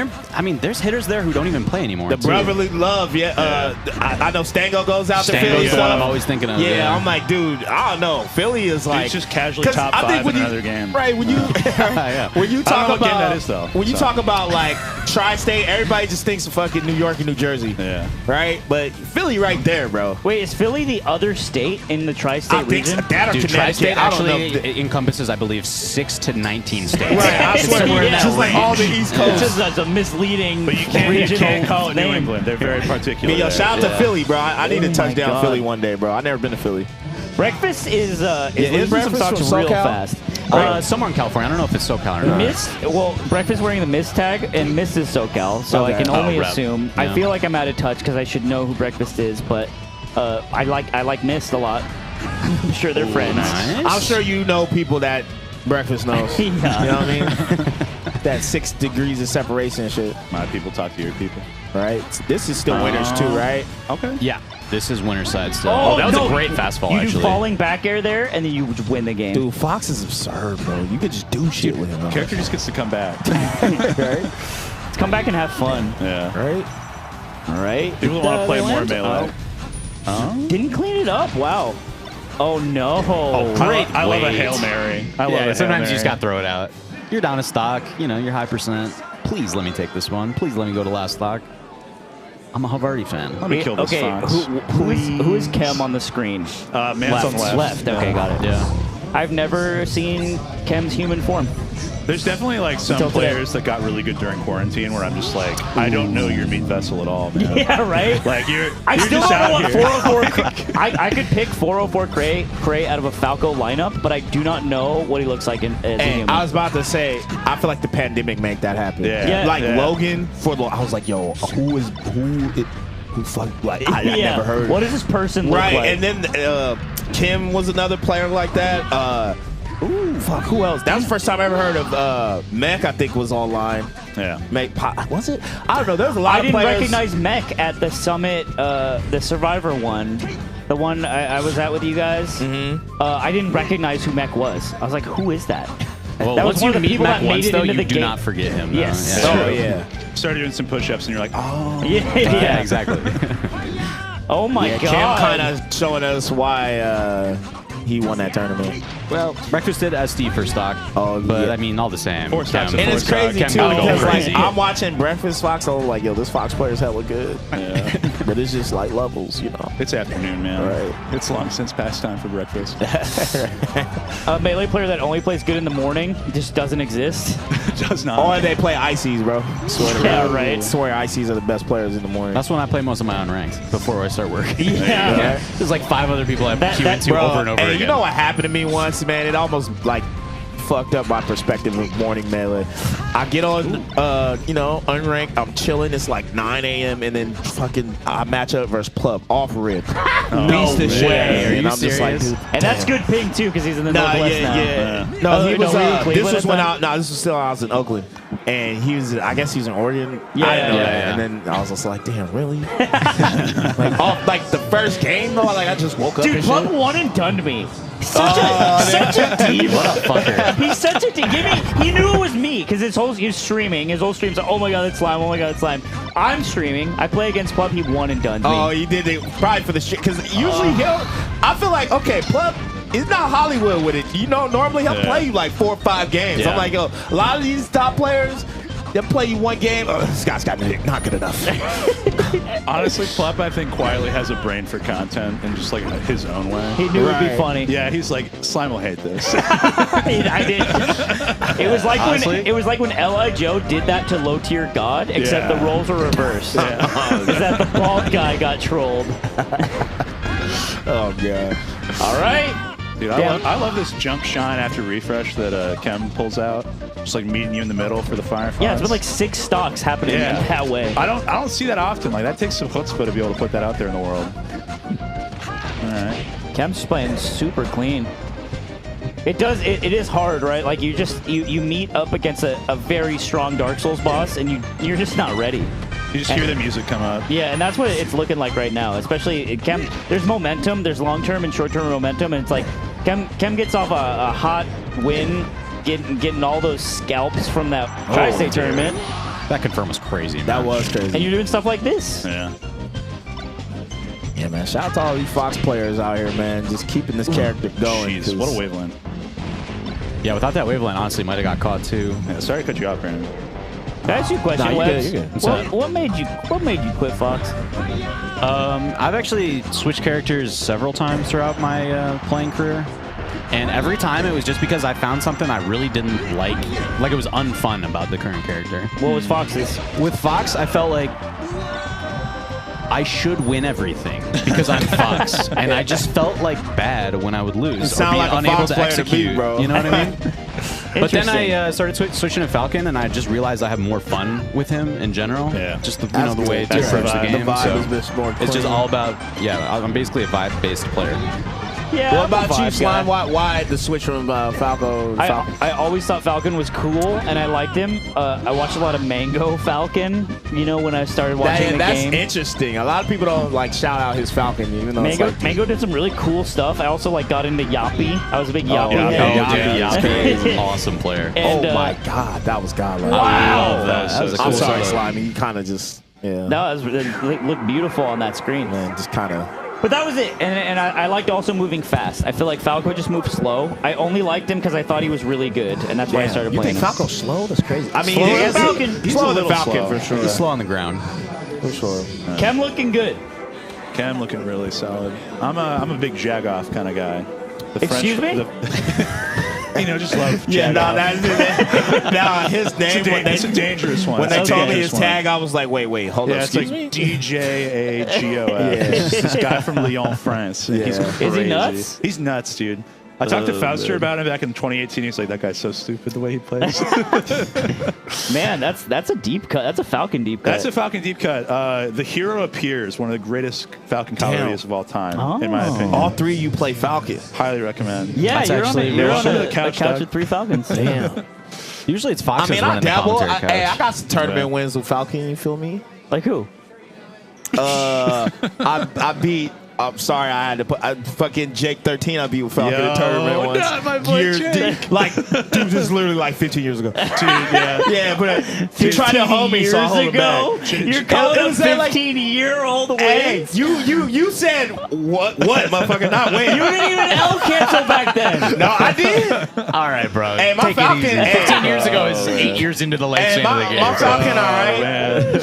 there's hitters there who don't even play anymore. The too. brotherly love, yeah. I know Stango goes out to Stango's Philly. the one I'm so- always thinking of. Yeah, I'm like, dude, I don't know. Philly is like just casually 'cause top I think five when in you- another game. Right when you Yeah. when you I don't talk know what game about that is, though, when you so. talk about like tri-state, everybody just thinks of fucking New York and New Jersey, Yeah. right? But Philly, right there, bro. Wait, is Philly the other state in the I tri-state think region? that or Dude, Connecticut. Tri-State I don't know. actually encompasses, I believe, 6 to 19 states. Right, I swear, Somewhere in that just like range. all the East It's Coast. just that's a misleading But you can't call it New name. England. They're very particular. Yo, there. shout out to Yeah. Philly, bro. I need to Oh touch my down God. Philly one day, bro. I never been to Philly. Breakfast is isn't losing some Breakfast stocks from real SoCal? fast. Somewhere in California. I don't know if it's SoCal or not. Breakfast wearing the Miss tag, and Miss is SoCal, so I Okay. can only rep. assume. Yeah. I feel like I'm out of touch because I should know who Breakfast is, but I like Mist a lot. I'm sure they're friends. Nice. I'm sure you know people that Breakfast knows. Yeah. You know what I mean? That 6 degrees of separation and shit, My people talk to your people. right? This is still winners too, right? Okay. Yeah, this is winter side still. Oh, that was no, a great fastball, You actually. do falling back air there, and then you win the game. Dude, Fox is absurd, bro. You could just do shit with him, Character just gets to come back. right? Let's come back and have fun. Yeah. Right? All right. People want to play more Land- melee. Didn't clean it up. Wow. Oh no. great I love a weight. Hail Mary. I love Yeah, a Hail sometimes you Mary. just got to throw it out. You're down a stock, you're high percent. please let me take this one. Please let me go to last stock. I'm a Havarti fan. Let me kill this Okay, fox. who is Kem on the screen? Man's on the left. Okay, got it. Yeah. I've never seen Kem's human form. There's definitely like some Until today. players that got really good during quarantine where I'm just like, I don't know your meat vessel at all, man. Yeah, right? Like you're Still just don't know out what here. 404 I could pick 404 Cray out of a Falco lineup, but I do not know what he looks like as a And human. I was about to say, I feel like the pandemic made that happen. Yeah. Like Yeah. Logan, I was like, yo, who fuck, like, I never heard. What does this person look Right, like? and then Kim was another player like that. Fuck, who else? That was the first time I ever heard of Mech, I think, was online. Yeah. Was it? I don't know. There was a lot I of didn't players. recognize Mech at the Summit, the Survivor one. The one I was at with you guys. I didn't recognize who Mech was. I was like, who is that? Well, That was once one you of the meet people Mac that made once, it though, into you the do game. not forget him. though. Yes. Yeah. Oh, yeah. Started doing some push-ups and you're like, oh. Yeah, Exactly. Oh my Yeah, god. Cam kind of showing us why he won that tournament. Well, Breakfast did SD for stock, but yeah. I mean, all the same. Four stocks Cam- And it's Four crazy Cam too gotta go because like crazy. I'm watching Breakfast Fox, I'm like, yo, this Fox player's hella good. Yeah. But it's just like levels, you know. It's afternoon, man. Right. It's long since past time for breakfast. A melee player that only plays good in the morning just doesn't exist. Does not. Or they play Ices, bro. Swear to Yeah, God. right. Swear Ices are the best players in the morning. That's when I play most of my own ranks before I start working. Yeah. There's like 5 other people I've queued into Bro, over and over hey, again. you know what happened to me once, man? It almost like fucked up my perspective of morning melee. I get on, unranked. I'm chilling. It's like 9 a.m. and then fucking I match up versus Plub off rip. Beast this shit. way. Are And you I'm just like, serious? dude, And that's good ping too, because he's in the Northwest now. No, he was. were you in This Cleveland was at when the time? this was still I was in Oakland, and he was. I guess he was in Oregon. Yeah, I didn't know yeah, that. yeah. And then I was just like, damn, really? like the first game though. Like I just woke up. Dude, and Plum shit. one and done me. Such a diva. What a fucker. He's such a diva. He knew it was me because he was streaming. His whole stream's like, oh my god, it's slime. Oh my god, it's slime. I'm streaming. I play against Plum. He one and done me. Oh, you did it probably for the shit. Because usually I feel like, okay, Plub is not Hollywood with it. You know, normally he'll play you like 4 or 5 games. Yeah. I'm like, yo, a lot of these top players, they'll play you 1 game. Oh, this guy's got not good enough. Honestly, Plup, I think, quietly has a brain for content in just like his own way. He knew it'd be Right. funny. Yeah, he's like, Slime will hate this. I did. It was like Honestly? when L.I. Joe did that to low tier God, except Yeah. the roles were reversed. Is that the bald guy got trolled? Oh, God. All right. Dude, I love this jump shine after refresh that Kem pulls out. Just like meeting you in the middle for the Firefox. Yeah, it's been like 6 stocks happening in that way. I don't see that often. Like that takes some chutzpah to be able to put that out there in the world. All right. Kem's just playing super clean. It is hard, right? Like you meet up against a very strong Dark Souls boss and you're just not ready. You just hear the music come up. Yeah, and that's what it's looking like right now. Especially Kem, there's momentum, there's long-term and short-term momentum, and it's like Kem gets off a hot win, getting all those scalps from that Tri-State tournament, That confirm was crazy, man. That was and crazy. you're doing stuff like this. Yeah. Yeah, man. Shout out to all these Fox players out here, man. Just keeping this character going. Jeez, what a wavelength. Yeah, without that waveline, honestly, might have got caught too. Yeah, sorry to cut you off, Brandon. Can I ask you a question, Nah, you're Webs? good, you're good. What made you quit Fox? I've actually switched characters several times throughout my playing career. And every time it was just because I found something I really didn't like. Like it was unfun about the current character. What was Fox's? With Fox, I felt like I should win everything because I'm Fox. And I just felt like bad when I would lose or sound be like a unable Fox to player to execute. beat, bro. You know what I mean? But then Interesting. I started switching to Falcon, and I just realized I have more fun with him in general. Yeah. Just the, That's the way to good. approach the That's game. The vibe so is a bit more it's just clean. all about, I'm basically a vibe-based player. Yeah. What I'm a about you, vibe Slime? guy. Why the switch from Falco? to Falcon? I always thought Falcon was cool, and I liked him. I watched a lot of Mango Falcon, when I started watching the That's game. interesting. A lot of people don't like shout out his Falcon, even though it's Mango did some really cool stuff. I also got into Yappy. I was a big Yappy head. Yappy is an awesome player. And, oh my God, that was godlike. Wow. That was a I'm cool sorry, setup. Slimy. You kind of just No, it looked beautiful on that screen. man, just kind of But that was it, and I liked also moving fast. I feel like Falco just moved slow. I only liked him because I thought he was really good, and that's why I started You playing think him. Falco's slow? That's crazy. I mean, Slower he than is- Falcon. He's slower than little Falcon slow. for sure. He's slow on the ground. For sure. Chem looking good. Cam looking really solid. I'm a big Jagoff kind of guy. The Excuse me? Just love Yeah, no, Jagoff. nah, his name. It's a dangerous one. When they It's a told me dangerous his one. tag, I was like, wait, hold Yeah, up. it's like DJAGOF. This guy from Lyon, France. He's crazy. Is he nuts? He's nuts, dude. I talked to Fauster about him back in 2018. He's like, that guy's so stupid the way he plays. Man, that's a deep cut. That's a Falcon deep cut. That's a Falcon deep cut. The Hero Appears, one of the greatest Falcon comedies of all time, in my opinion. All three of you play Falcon. Highly recommend. Yeah, That's you're on, actually you're real on shit. a The couch couch dog. with 3 Falcons. Damn. Usually it's Fox I mean, I running the dabble. commentary couch. Hey, I got some tournament Yeah. wins with Falcon. You feel me? Like who? I beat. I'm sorry, I had to put fucking Jake 13. I beat with Falcon in Yo, a tournament once. not my boy Years- Jake. Like, dude, this is literally like 15 years ago. Dude, yeah. Yeah, but he tried to hold me, so I hold him ago, back. you're calling It him was that, like- 15-year-old Hey, wins. you said what, motherfucker? Not win. You didn't even L cancel back then. No, I did. All right, bro. Hey, my Take it Falcon. easy. Hey, 15 years ago is 8 years into the late Hey, chain of the game. my Falcon, all right. Man.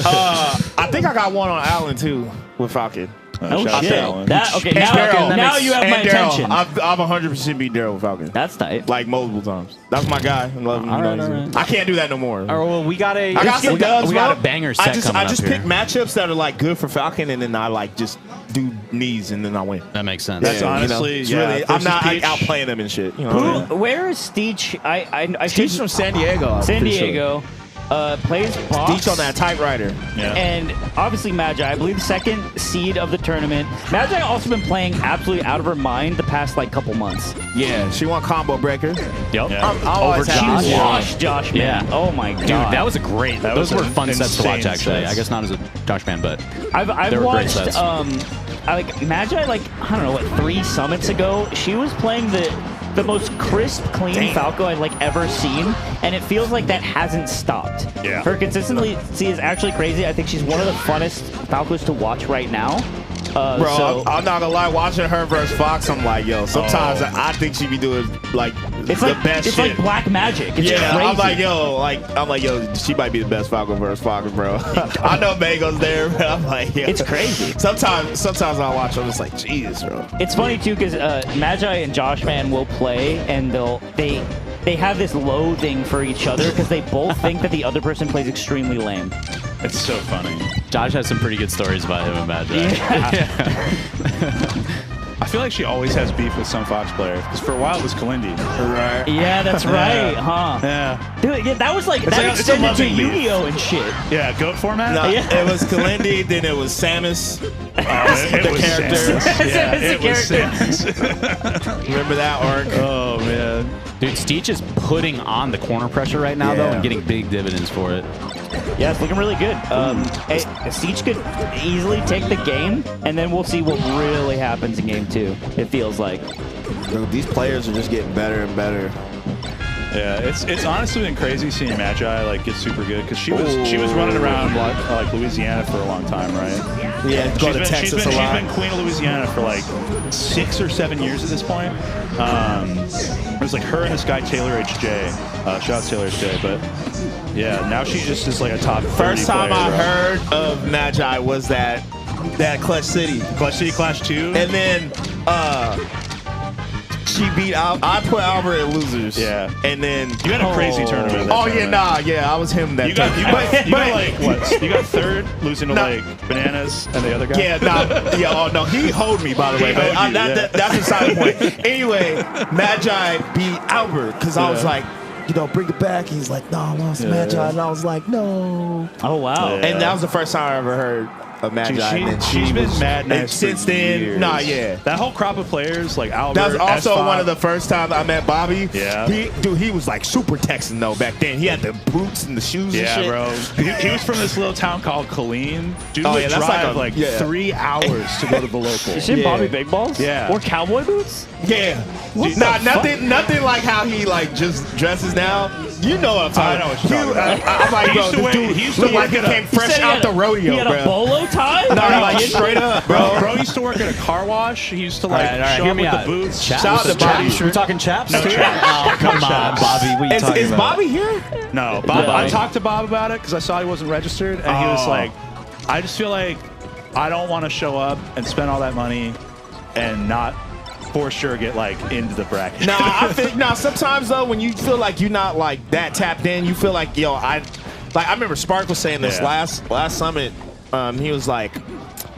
I think I got one on Allen too with Falcon. Oh Shout out shit! to Alan. Okay, And now, Daryl. now you have my And Daryl. attention. I've 100% beat Daryl with Falcon. That's tight. Like multiple times. That's my guy. I love him. All You right, know, all he's- right. I can't do that no more. All right, well, we got a I got some dubs, we got bro. a banger set I just coming pick up here. matchups that are like good for Falcon, and then I like just do knees, and then I win. That makes sense. That's Yeah, honestly, it's yeah, really, I'm versus not Peach. outplaying them and shit. You know what I mean? Where is Steech? I He's from San Diego. I'm San pretty sure. Diego. Plays box. Steech on that typewriter. Yeah. And obviously Magi, I believe second seed of the tournament. Magi also been playing absolutely out of her mind the past like couple months. Yeah, she won combo breaker. Yep. Yeah. I'm always She happy. washed Josh, man. Yeah. Oh my god. Dude, that was a great. Those was were an fun sets to watch, insane actually. sets. I guess not as a Josh fan, but I've They were great watched sets. I like Magi like I don't know what 3 summits ago. She was playing the most crisp, clean Falco I've like ever seen, and it feels like that hasn't stopped. Yeah. Her consistency is actually crazy. I think she's one of the funnest Falcos to watch right now. Bro, So I'm not gonna lie. Watching her versus Fox, I'm like, yo. Sometimes I think she be doing like it's the like best it's shit. like black magic. It's Yeah, crazy. I'm like, yo, she might be the best Falcon versus Fox, bro. I know Mango's there, but I'm like, yo. It's crazy. Sometimes I watch, I'm just like, Jesus, bro. It's funny too because Magi and Josh Man will play, and they have this loathing for each other because they both think that the other person plays extremely lame. It's so funny. Josh has some pretty good stories about him and Magi. I feel like she always has beef with some Fox player because for a while it was Kalindi. Right. Yeah, that's right, Yeah. huh? Yeah. Dude, yeah, that was like that like- it's a extended to loving beef. Yu-Gi-Oh and shit. Yeah, goat format. No, Yeah. it was Kalindi, then it was Samus. It the was character. Samus. Yeah, Samus it the was character. Samus. Remember that arc? Oh man. Dude, Steech is putting on the corner pressure right now, though, Yeah. and getting big dividends for it. Yeah, it's looking really good. Siege could easily take the game, and then we'll see what really happens in game 2. It feels like. Dude, these players are just getting better and better. Yeah, it's honestly been crazy seeing Magi like get super good because she was running around like Louisiana for a long time, right? Yeah, go to Texas she's a lot. been queen of Louisiana for like 6 or 7 years at this point. It was like her and this guy Taylor HJ. Shout out Taylor HJ, but yeah, now she just is like a top 30 First time player, I bro. heard of Magi was that Clutch City. Clutch City Clash 2. And then she beat I put Albert at losers. Yeah. And then You had a crazy tournament. Oh yeah, nah, yeah, I was him that You got tournament. like what? You got third, losing to Nah. like Bananas and the other guy. Yeah, nah, yeah, oh no, he hold me by the way, He but hold you, yeah. that's a side point. Anyway, Magi beat Albert because I was Yeah. like, you know, bring it back. He's like, no, I lost to Magi, and I was like, no. Oh wow. Yeah. And that was the first time I ever heard of Magi. and then she's been was- mad and nice since for then. years. Nah, yeah. That whole crop of players like Albert. That was also S5. one of the first times I met Bobby. Yeah. He was like super Texan though back then. He had the boots and the shoes and Yeah, shit. bro. He was from this little town called Colleen. Dude Oh, would yeah, that's drive like like, a- yeah. 3 hours to go to the local. Is she Yeah. Bobby Big Balls? Yeah. Or cowboy boots? Yeah. Dude, Nah, nothing like how he like just dresses now. You know what I'm talking I know what you're talking about. I'm like, He bro, used to this wait- dude he used to looked like work he at a- came fresh He out the rodeo, He had bro. a bolo tie? No, like straight up, bro. Bro used to work at a car wash. He used to like All right, show hear up me with out. the booths. Chaps? Shout out to Bobby. We're talking chaps? No chaps. Oh, come on, chaps. Bobby. What are you talking Is about? Bobby here? No, Bob. Bobby. I talked to Bob about it because I saw he wasn't registered, and he was Oh. like, "I just feel like I don't want to show up and spend all that money and not for sure get like into the bracket." Nah, I think sometimes though, when you feel like you're not like that tapped in, you feel like I remember Spark was saying this Yeah. last summit. He was like,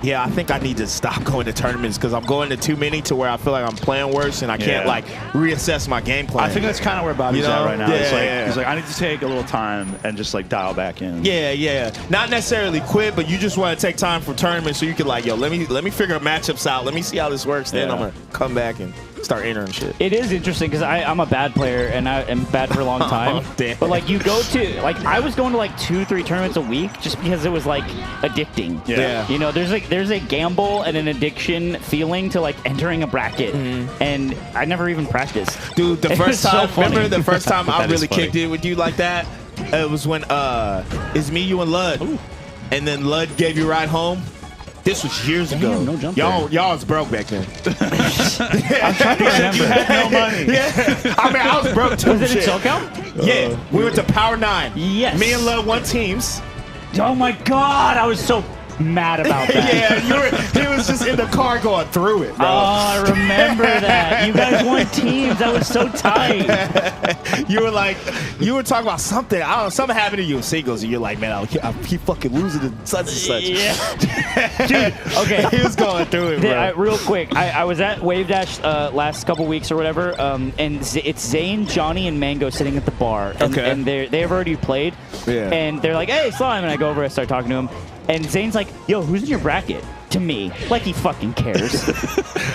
yeah, I think I need to stop going to tournaments because I'm going to too many to where I feel like I'm playing worse and I can't Yeah. like reassess my game plan. I think that's kind of where Bobby's You know? at right now. Yeah, He's like, yeah. he's like, I need to take a little time and just like dial back in. Yeah. Not necessarily quit, but you just want to take time for tournaments so you can like, yo, let me figure matchups out. Let me see how this works. Then Yeah. I'm gonna come back and start entering shit. It is interesting because I'm a bad player and I am bad for a long time. Damn. But like you go to like I was going to like 2-3 tournaments a week just because it was like addicting. Yeah. You know, there's a gamble and an addiction feeling to like entering a bracket, and I never even practiced. Dude, the It first was so time, funny. remember the first time I That is really funny. kicked it with you like that? It was when it's me, you, and Lud. And then Lud gave you a ride home. This was years ago. no jump y'all was broke back then. I'm trying to remember. No money. Yeah. I mean, I was broke too. Was it in shit. SoCal? Yeah. We went to Power 9. Yes. Me and Lud won teams. Oh my God, I was so mad about that. Yeah, he was just in the car going through it, Oh, bro. I remember that. You guys won teams. That was so tight. You were talking about something. I don't know, something happened to you in singles, and you're like, man, I keep fucking losing to such and such. Yeah. Dude, okay. He was going through it, bro. Real quick, I was at Wave Dash last couple weeks or whatever, and it's Zane, Johnny, and Mango sitting at the bar. And, Okay. and they've already played. Yeah. And they're like, hey, Slime. And I go over, I start talking to him. And Zane's like, yo, who's in your bracket? To me. Like he fucking cares.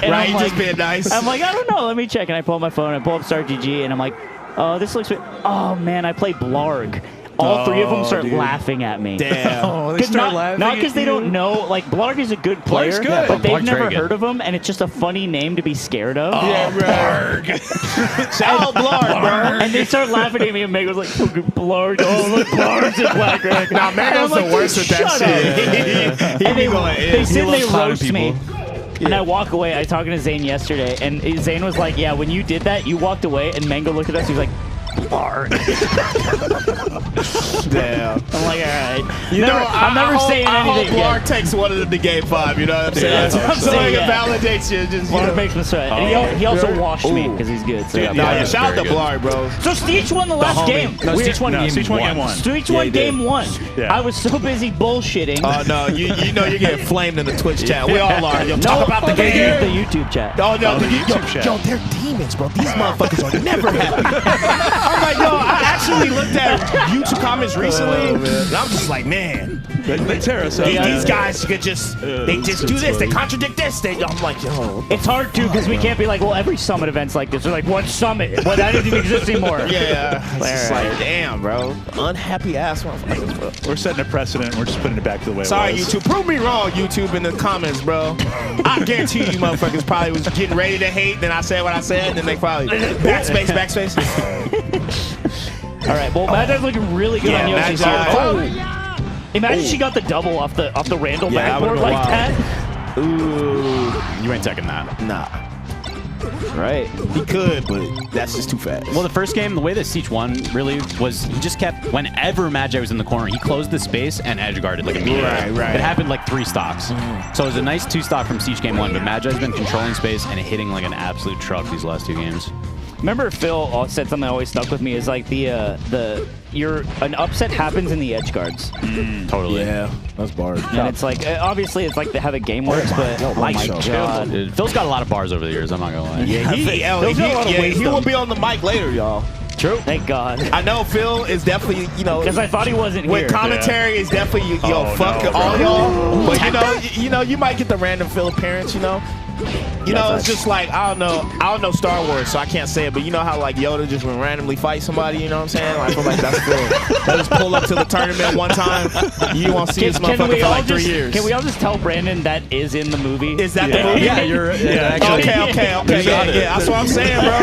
And Right, I'm just like, being nice. I'm like, I don't know. Let me check. And I pull up my phone. I pull up Start GG. And I'm like, oh, this looks... Oh, man, I play Blarg. All three of them start laughing at me. Damn. Oh, they 'Cause start not laughing because at they you? don't know. Like Blarg is a good player, good. but they've Blarg's never very good. heard of him, and it's just a funny name to be scared of. Yeah, bro. Shout out Blarg, bro. And they start laughing at me, and Mango's like, "Fucking Blarg, oh look, Blarg's in Black Rack." Nah, Mango's And I'm the worst "Dude, at that shut shit. up." He And be going they in. sit and they loves clowning roast me. people. And I walk away. I talking to Zane yesterday, and Zane was like, "Yeah, when you did that, you walked away." And Mango looked at us. He was like, "Blarg." Damn. I'm like, "All right." You know, I'm never saying I hope anything. Blarg takes one of them to game 5. You know what I'm saying? Yeah, So like yeah. it validates you. Just, you Blarg know. makes me sweat. And he also washed me because he's good. So. Dude, Nah, Yeah, yeah, shout out to very good. Blarg, bro. So Steech won the last game. No, Stitch won game Stitch won game one. Steech Yeah, won he did. game 1. Yeah. I was so busy bullshitting. Oh no, you know you're getting flamed in the Twitch chat. We all are. Yo, talk about the the game. YouTube chat. Oh no, the yo, YouTube chat. yo, they're demons, bro. These motherfuckers are never happy. I'm like, yo, I actually looked at YouTube comments recently, and I'm just like, man, They tear us up. these guys could just they just do this, they contradict this. I'm like, yo, It's hard too because we can't be like, well, every summit event's like this. They're like, what summit? Well, that doesn't even exist anymore. yeah, it's just Alright. like, damn, bro, unhappy ass motherfuckers, bro. We're setting a precedent. We're just putting it back to the way Sorry, it was. YouTube. Prove me wrong, YouTube, in the comments, bro. I guarantee you motherfuckers probably was getting ready to hate, then I said what I said, and then they probably backspace. All right. Well, Magi's looking really good Yeah, on Yoshi's here. Magi. Imagine she got the double off the Randall Yeah, that backboard would've like been that. Ooh, You ain't taking that. nah. Right. He could, but that's just too fast. Well, the first game, the way that Siege won really was he just kept, whenever Magi was in the corner, he closed the space and edge guarded like immediately. Right. It happened like 3 stocks. So it was a nice 2 stock from Siege game 1, but Magi's been controlling space and hitting like an absolute truck these last 2 games. Remember Phil said something that always stuck with me is like an upset happens in the edge guards. Totally. yeah, that's bars. And it's like, obviously it's like how the game works, but God. my Oh, God. Dude, Phil's got a lot of bars over the years, I'm not gonna lie. Yeah, Phil's got a lot of he wisdom. will be on the mic later, y'all. True. Thank God. I know Phil is definitely, Because I thought he wasn't here. with commentary is definitely Oh, fuck no, all bro. y'all. But you know, you might get the random Phil appearance, you know. You know, it's just like I don't know Star Wars, so I can't say it. But you know how like Yoda just would randomly fight somebody. You know what I'm saying? I feel like that's Phil. They just pull up to the tournament one time. You won't see this motherfucker for like 3 years. Can we all just tell Brandon that is in the movie? Is that the movie? Yeah, you're actually. Okay. Yeah, that's what I'm saying, bro.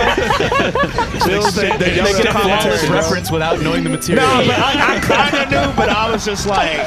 Phil's the Yoda commentary reference without knowing the material. No, but I kind of knew, but I was just like,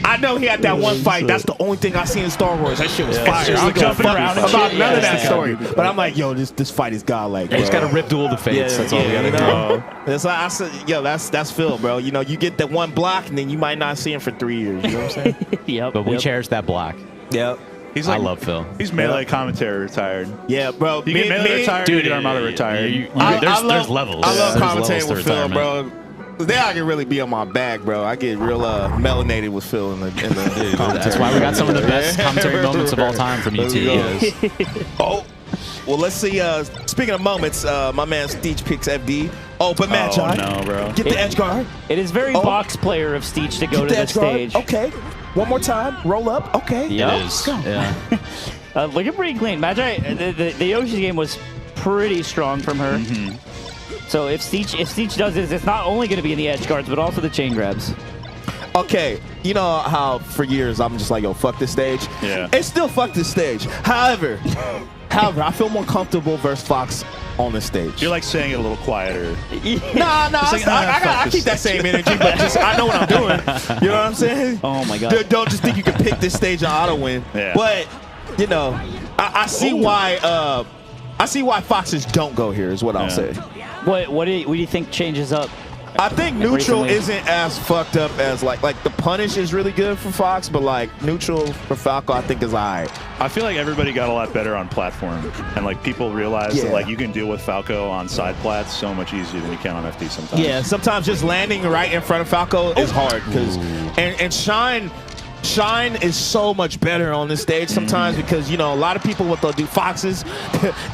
I know he had that one fight. That's the only thing I seen in Star Wars. That shit was fire. just I'm like jumping around and about shit. none of Yeah, that story. But I'm like, yo, this fight is godlike. You just got to rip duel the fates. That's all we got to do. That's like I said, yo, that's Phil, bro. You know, you get that one block, and then you might not see him for 3 years. You know what I'm saying? Yep. But we cherish that block. Yep. I love Phil. He's Melee commentary retired. Yeah, bro. You get Melee retired, you get Armada retired. There's levels. I love There's commentating levels to with Phil, retirement. bro. Then I can really be on my bag, bro. I get real melanated with Phil in the commentary. That's why we got some of the best commentary moments of all time from UT. Oh, well, let's see. Speaking of moments, my man Steech picks FD. Oh, but Magi. No, bro. Get the edge guard. It is very box player of Steech to go to the stage. Okay. One more time. Roll up. Okay. It is. Yeah. Looking pretty clean. Magi, the Yoshi game was pretty strong from her. So if Steech does this, it's not only going to be in the edge guards, but also the chain grabs. Okay, you know how for years I'm just like, yo, fuck this stage. Yeah. It's still fuck this stage. However, I feel more comfortable versus Fox on the stage. You're like saying it a little quieter. Nah, like, I keep that same energy, but just I know what I'm doing. You know what I'm saying? Oh my god! Don't just think you can pick this stage and auto win. Yeah. But you know, I see why. I see why Foxes don't go here. Is what I'll say. What do you think changes up? I think neutral recently? isn't as fucked up as like the punish is really good for Fox, but like neutral for Falco I think is alright. I feel like everybody got a lot better on platform, and like people realize that like you can deal with Falco on side plats so much easier than you can on FD sometimes. Yeah, sometimes just landing right in front of Falco is hard because and Shine is so much better on this stage sometimes because, you know, a lot of people, what they'll do, Foxes,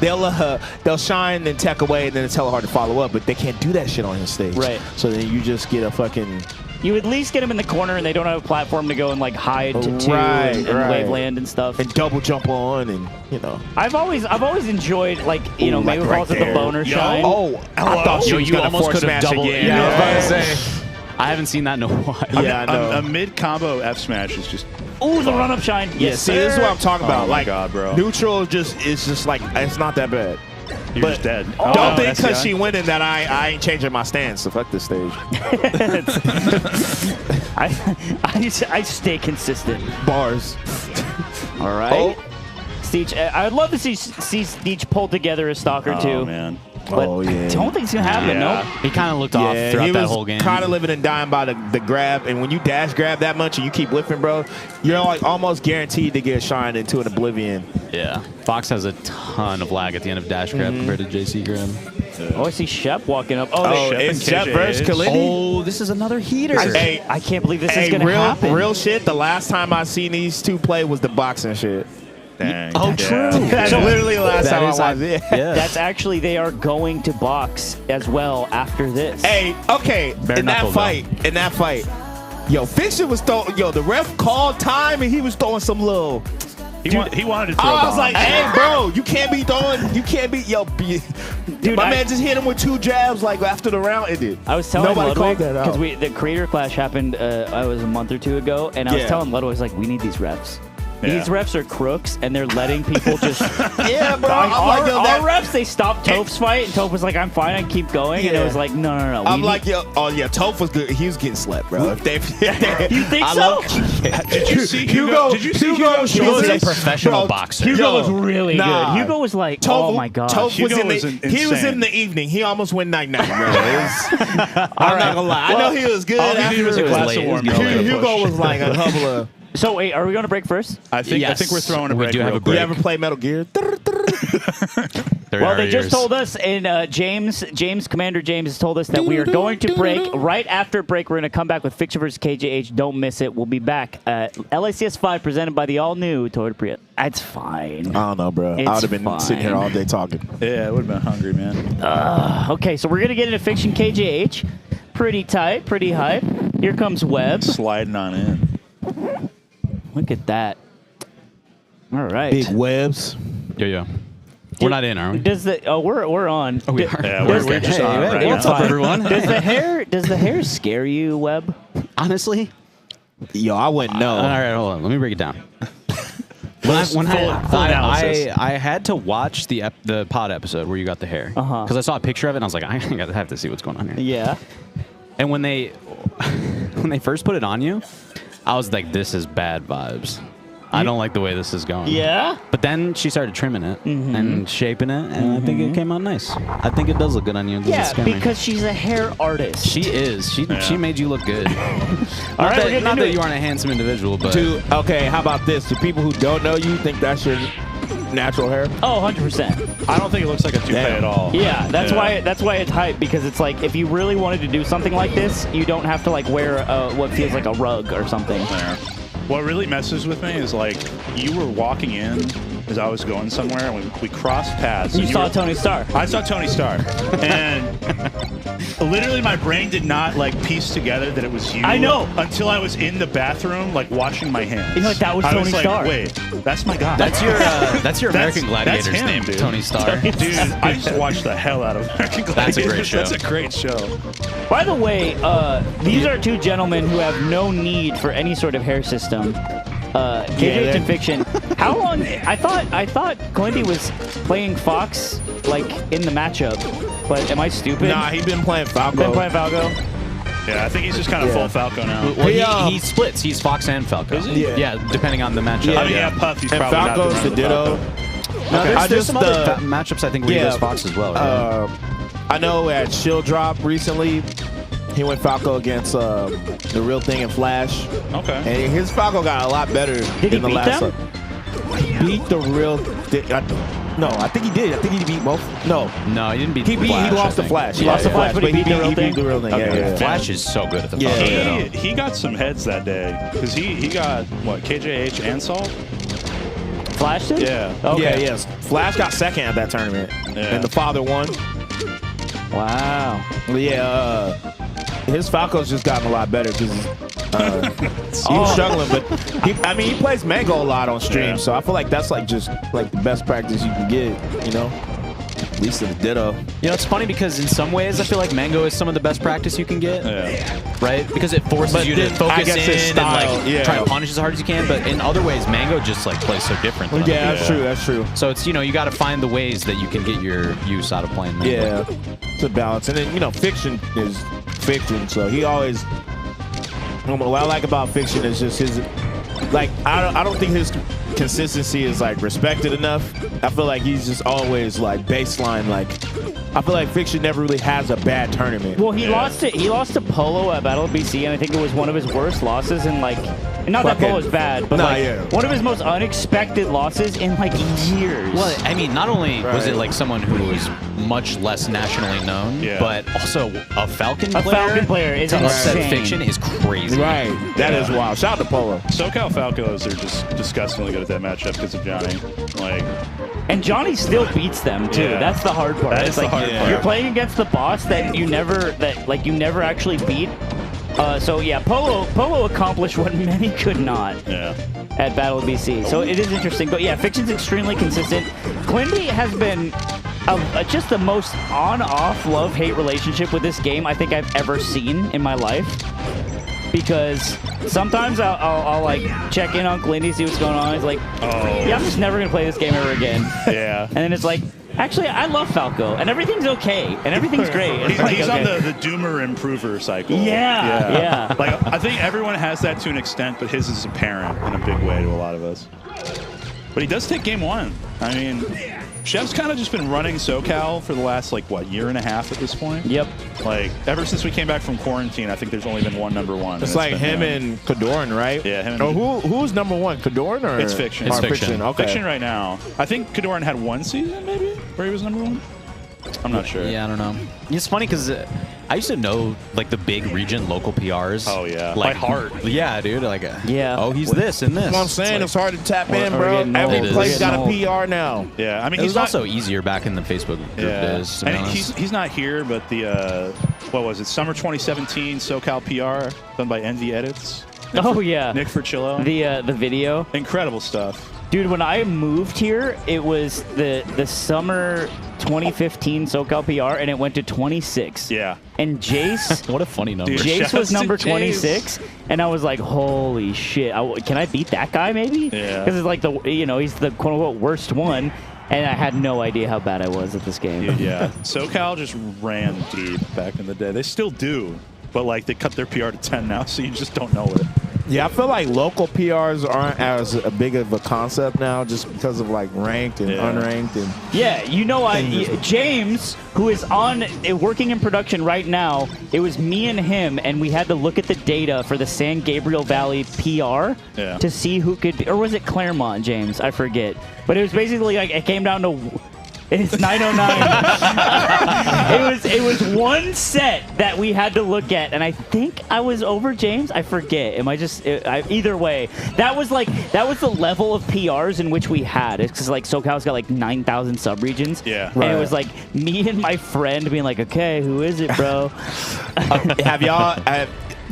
they'll shine and tech away and then it's hella hard to follow up, but they can't do that shit on his stage. Right. So then you just get a fucking... You at least get them in the corner and they don't have a platform to go and like hide to two and wave land and stuff. And double jump on and, you know. I've always enjoyed like, you know, maybe calls it the boner shine. Oh, I thought you almost could have doubled it. Yeah, I was about to say. I haven't seen that in a while. Yeah, I know. A mid-combo F-smash is just... Ooh, the run-up shine. Yes, see, this is what I'm talking about. Oh my like, God, bro. Neutral is just like, it's not that bad. You're but just dead. Don't think because she winning that I ain't changing my stance. So fuck this stage. I stay consistent. Bars. All right. Steech, I would love to see Steech pull together a Stalker too. Oh, man. But I don't think it's going to happen, nope. He kind of looked off throughout that whole game. Kind of living and dying by the grab. And when you dash grab that much and you keep whipping, bro, you're like almost guaranteed to get shined into an oblivion. Yeah. Fox has a ton of lag at the end of dash grab compared to JC grab. Oh, I see Shep walking up. It's Shep versus Kalindi. Oh, this is another heater. I can't believe this is going to happen. Real shit, the last time I seen these two play was the boxing shit. Dang. Oh, true. That's literally the last time I watched it. Yeah. That's actually, they are going to box as well after this. Hey, okay, in that fight, yo, Fiction was throwing, the ref called time and he was throwing some little... He wanted to throw I was bombs. like, hey, bro, you can't be, dude, my man just hit him with 2 jabs like after the round ended. I was telling Ludwig, because the creator clash happened, I was a month or 2 ago, and I was telling Ludwig, I was like, we need these refs. Yeah. These refs are crooks, and they're letting people just... Yeah, bro. Our refs, they stopped Toph's fight, and Toph was like, I'm fine, I can keep going. And it was like, no. I'm like, Toph was good. He was getting slept, bro. You think so? Did you see Hugo? Did you see Hugo? Hugo's a professional boxer. Hugo was really good. Hugo was like, oh my god. Toph he was in the evening. He almost went night-night, bro. I'm not gonna lie. I know he was good. All he was a glass of warm milk. Hugo was like a couple of... So wait, are we going to break first? I think we're throwing a break. We do have a break. You ever play Metal Gear? Well, they just told us, and Commander James has told us that we are going to break. Right after break, we're going to come back with Fiction vs. KJH. Don't miss it. We'll be back. LACS5 presented by the all-new Toyota Prius. That's fine. I don't know, bro. I would have been sitting here all day talking. Yeah, I would have been hungry, man. Okay, so we're going to get into Fiction KJH. Pretty tight, pretty hype. Here comes Webb. Sliding on in. Look at that. All right. Big webs. Yo. We're not in, are we? Does the we're on? Oh, we are. Yeah, we're just on right now. What's up, everyone? Does the hair scare you, Webb? Honestly, Yo, I wouldn't know. all right, hold on. Let me break it down. When analysis. I had to watch the pod episode where you got the hair because I saw a picture of it and I was like, I have to see what's going on here. Yeah. And when they first put it on you, I was like, this is bad vibes. I don't like the way this is going. Yeah. But then she started trimming it and shaping it, and I think it came out nice. I think it does look good on you. It doesn't Yeah, scare me. because she's a hair artist. She is. She made you look good. All right, we're getting not into that it. you aren't a handsome individual, but Okay, how about this? Do people who don't know you think that's your natural hair? Oh, 100%. I don't think it looks like a toupee Damn. at all. Yeah, that's why it's hype, because it's like if you really wanted to do something like this, you don't have to like wear what feels like a rug or something. Yeah. What really messes with me is like you were walking in as I was going somewhere, and we crossed paths. You and saw were- Tony Stark. I saw Tony Stark, and literally my brain did not like piece together that it was you. I know. Until I was in the bathroom, like washing my hands. You're like, that was I Tony was like, Stark. Wait, that's my guy. that's your American that's Gladiator's him, name, dude. Tony Starr. Dude, I used to watch the hell out of American Gladiators. That's a great show. That's a great show. By the way, these are two gentlemen who have no need for any sort of hair system. KJ to Fiction. How long? I thought Clindy was playing Fox like in the matchup, but am I stupid? Nah, he been playing Falco. Been playing Falco. Yeah, I think he's just kind of full Falco now. Well, he splits. He's Fox and Falco. Is he? Yeah. Depending on the matchup. Yeah. I mean, yeah, Puff. He's And probably Falco's not the ditto. No, I there's some just, other matchups I think where he does Fox as well. Right? I know at Shield Drop recently, he went Falco against the Real Thing and Flash. Okay. And his Falco got a lot better he in the beat last. them? He beat the Real. No, I think he did. I think he beat both. No, No, he didn't beat. he Flash, lost I to think. Flash. He lost to Flash, but he beat the Real Thing? the Real Thing. Okay. Yeah. Flash is so good at the Yeah. Falco. He got some heads that day because he got what KJH and Salt. Flash did? Yeah. Okay. Yeah, yes. Flash got second at that tournament, Yeah. and the father won. Wow. But yeah, his Falco's just gotten a lot better because he was struggling. But he plays Mango a lot on stream, Yeah. so I feel like that's like just like the best practice you can get, you know. At least to the ditto. You know, it's funny because in some ways I feel like Mango is some of the best practice you can get. Yeah. Right? Because it forces But you to then, I focus guess his in style, and like yeah. try to punish as hard as you can. But in other ways, Mango just like plays so different. Than other Yeah, that's people. true. That's true. So it's, you know, you got to find the ways that you can get your use out of playing Mango. Yeah, it's a balance. And then, you know, Fiction is Fiction, so he always. What I like about Fiction is just his. Like, I don't think his consistency is like respected enough. I feel like he's just always like baseline. Like, I feel like Fiction never really has a bad tournament. Well, he lost to Polo at Battle of BC, and I think it was one of his worst losses in like. Not that Fucking- Polo's bad, but Nah, like yeah. one of his most unexpected losses in like years. Well, I mean, not only was Right. it like someone who was much less nationally known, Yeah. but also a Falcon A player. Falcon player is to upset insane. Fiction is crazy. Right, that is Yeah. wild. Shout out to Polo. SoCal Falcos are just disgustingly good at that matchup because of Johnny. Like, And Johnny still beats them too. Yeah. That's the hard part. That It's is the like hard part. you're playing against the boss that you never actually beat. So yeah, Polo accomplished what many could not yeah. at Battle of BC. So it is interesting. But yeah, Fiction's extremely consistent. Clindy has been just the most on-off love-hate relationship with this game I think I've ever seen in my life. Because sometimes I'll like check in on Clindy, see what's going on. He's like, yeah, I'm just never gonna play this game ever again. Yeah. And then it's like, actually, I love Falco, and everything's okay, and everything's great. It's like, He's okay. on the doomer improver cycle. Yeah. Like, I think everyone has that to an extent, but his is apparent in a big way to a lot of us. But he does take game one. I mean, Chef's kind of just been running SoCal for the last, like, what, year and a half at this point? Yep. Like, ever since we came back from quarantine, I think there's only been one #1. It's like him and Kadoran, right? Yeah, him and who's number one? Kadoran or It's Fiction. It's Or Fiction. Okay. Fiction right now. I think Kadoran had one season, maybe, where he was #1. I'm not sure. Yeah, I don't know. It's funny because I used to know like the big region local PRs. Oh, yeah. like By heart. Yeah, dude. Like Yeah. Oh, he's this and this. That's what I'm saying. It's hard to tap in, we're bro. getting old. Every It place is. got a Getting PR now. Yeah, I mean, It he's was not, also easier back in the Facebook group days. To be and honest. he's not here, but the what was it? Summer 2017 SoCal PR done by Envy Edits. Oh yeah. Nick Ferchillo. The video. Incredible stuff. Dude, when I moved here, it was the summer 2015 SoCal PR, and it went to 26. Yeah. And Jace, What a funny number. Dude, Jace Shouts was to number Jace. 26, and I was like, holy shit, can I beat that guy maybe? Yeah. Because it's like he's the quote unquote worst one, and I had no idea how bad I was at this game. Yeah. SoCal just ran deep back in the day. They still do, but like they cut their PR to 10 now, so you just don't know it. Yeah, I feel like local PRs aren't as big of a concept now, just because of like ranked and unranked and. Yeah, James, who is working in production right now, it was me and him, and we had to look at the data for the San Gabriel Valley PR to see who could, or was it Claremont, James? I forget. But it was basically like it came down to. It's 909. It was one set that we had to look at, and I think I was over James. I forget. Am I just either way? That was the level of PRs in which we had. It's because like SoCal's got like 9,000 subregions. Yeah. And it was like me and my friend being like, okay, who is it, bro? Have y'all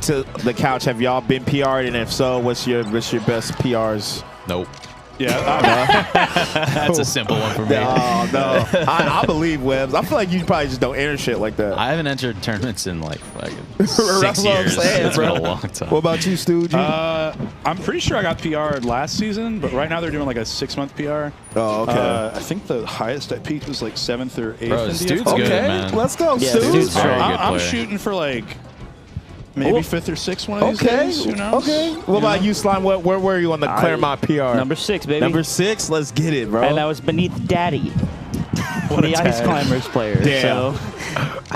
to the couch? Have y'all been PR'd? And if so, what's your best PRs? Nope. Yeah. That's a simple one for me. Oh, no. I believe Webbs. I feel like you probably just don't enter shit like that. I haven't entered tournaments in like fucking That's 6 what I'm years. saying, It's bro. been a long time. What about you, Stu? I'm pretty sure I got PR'd last season, but right now they're doing like a 6-month PR. Oh, okay. I think the highest I peaked was like 7th or 8th. Bro, in Stu's DFW. good, Okay, man. let's go, Yeah, Stu. Stu's very good I'm player. shooting for like maybe 5th or 6th one of these Okay. days. Who knows? Okay. What about you, Slime? Where were you on the Claremont PR? Number 6, baby. Number 6. Let's get it, bro. and that was beneath Daddy, the Ice Climbers player. Damn. So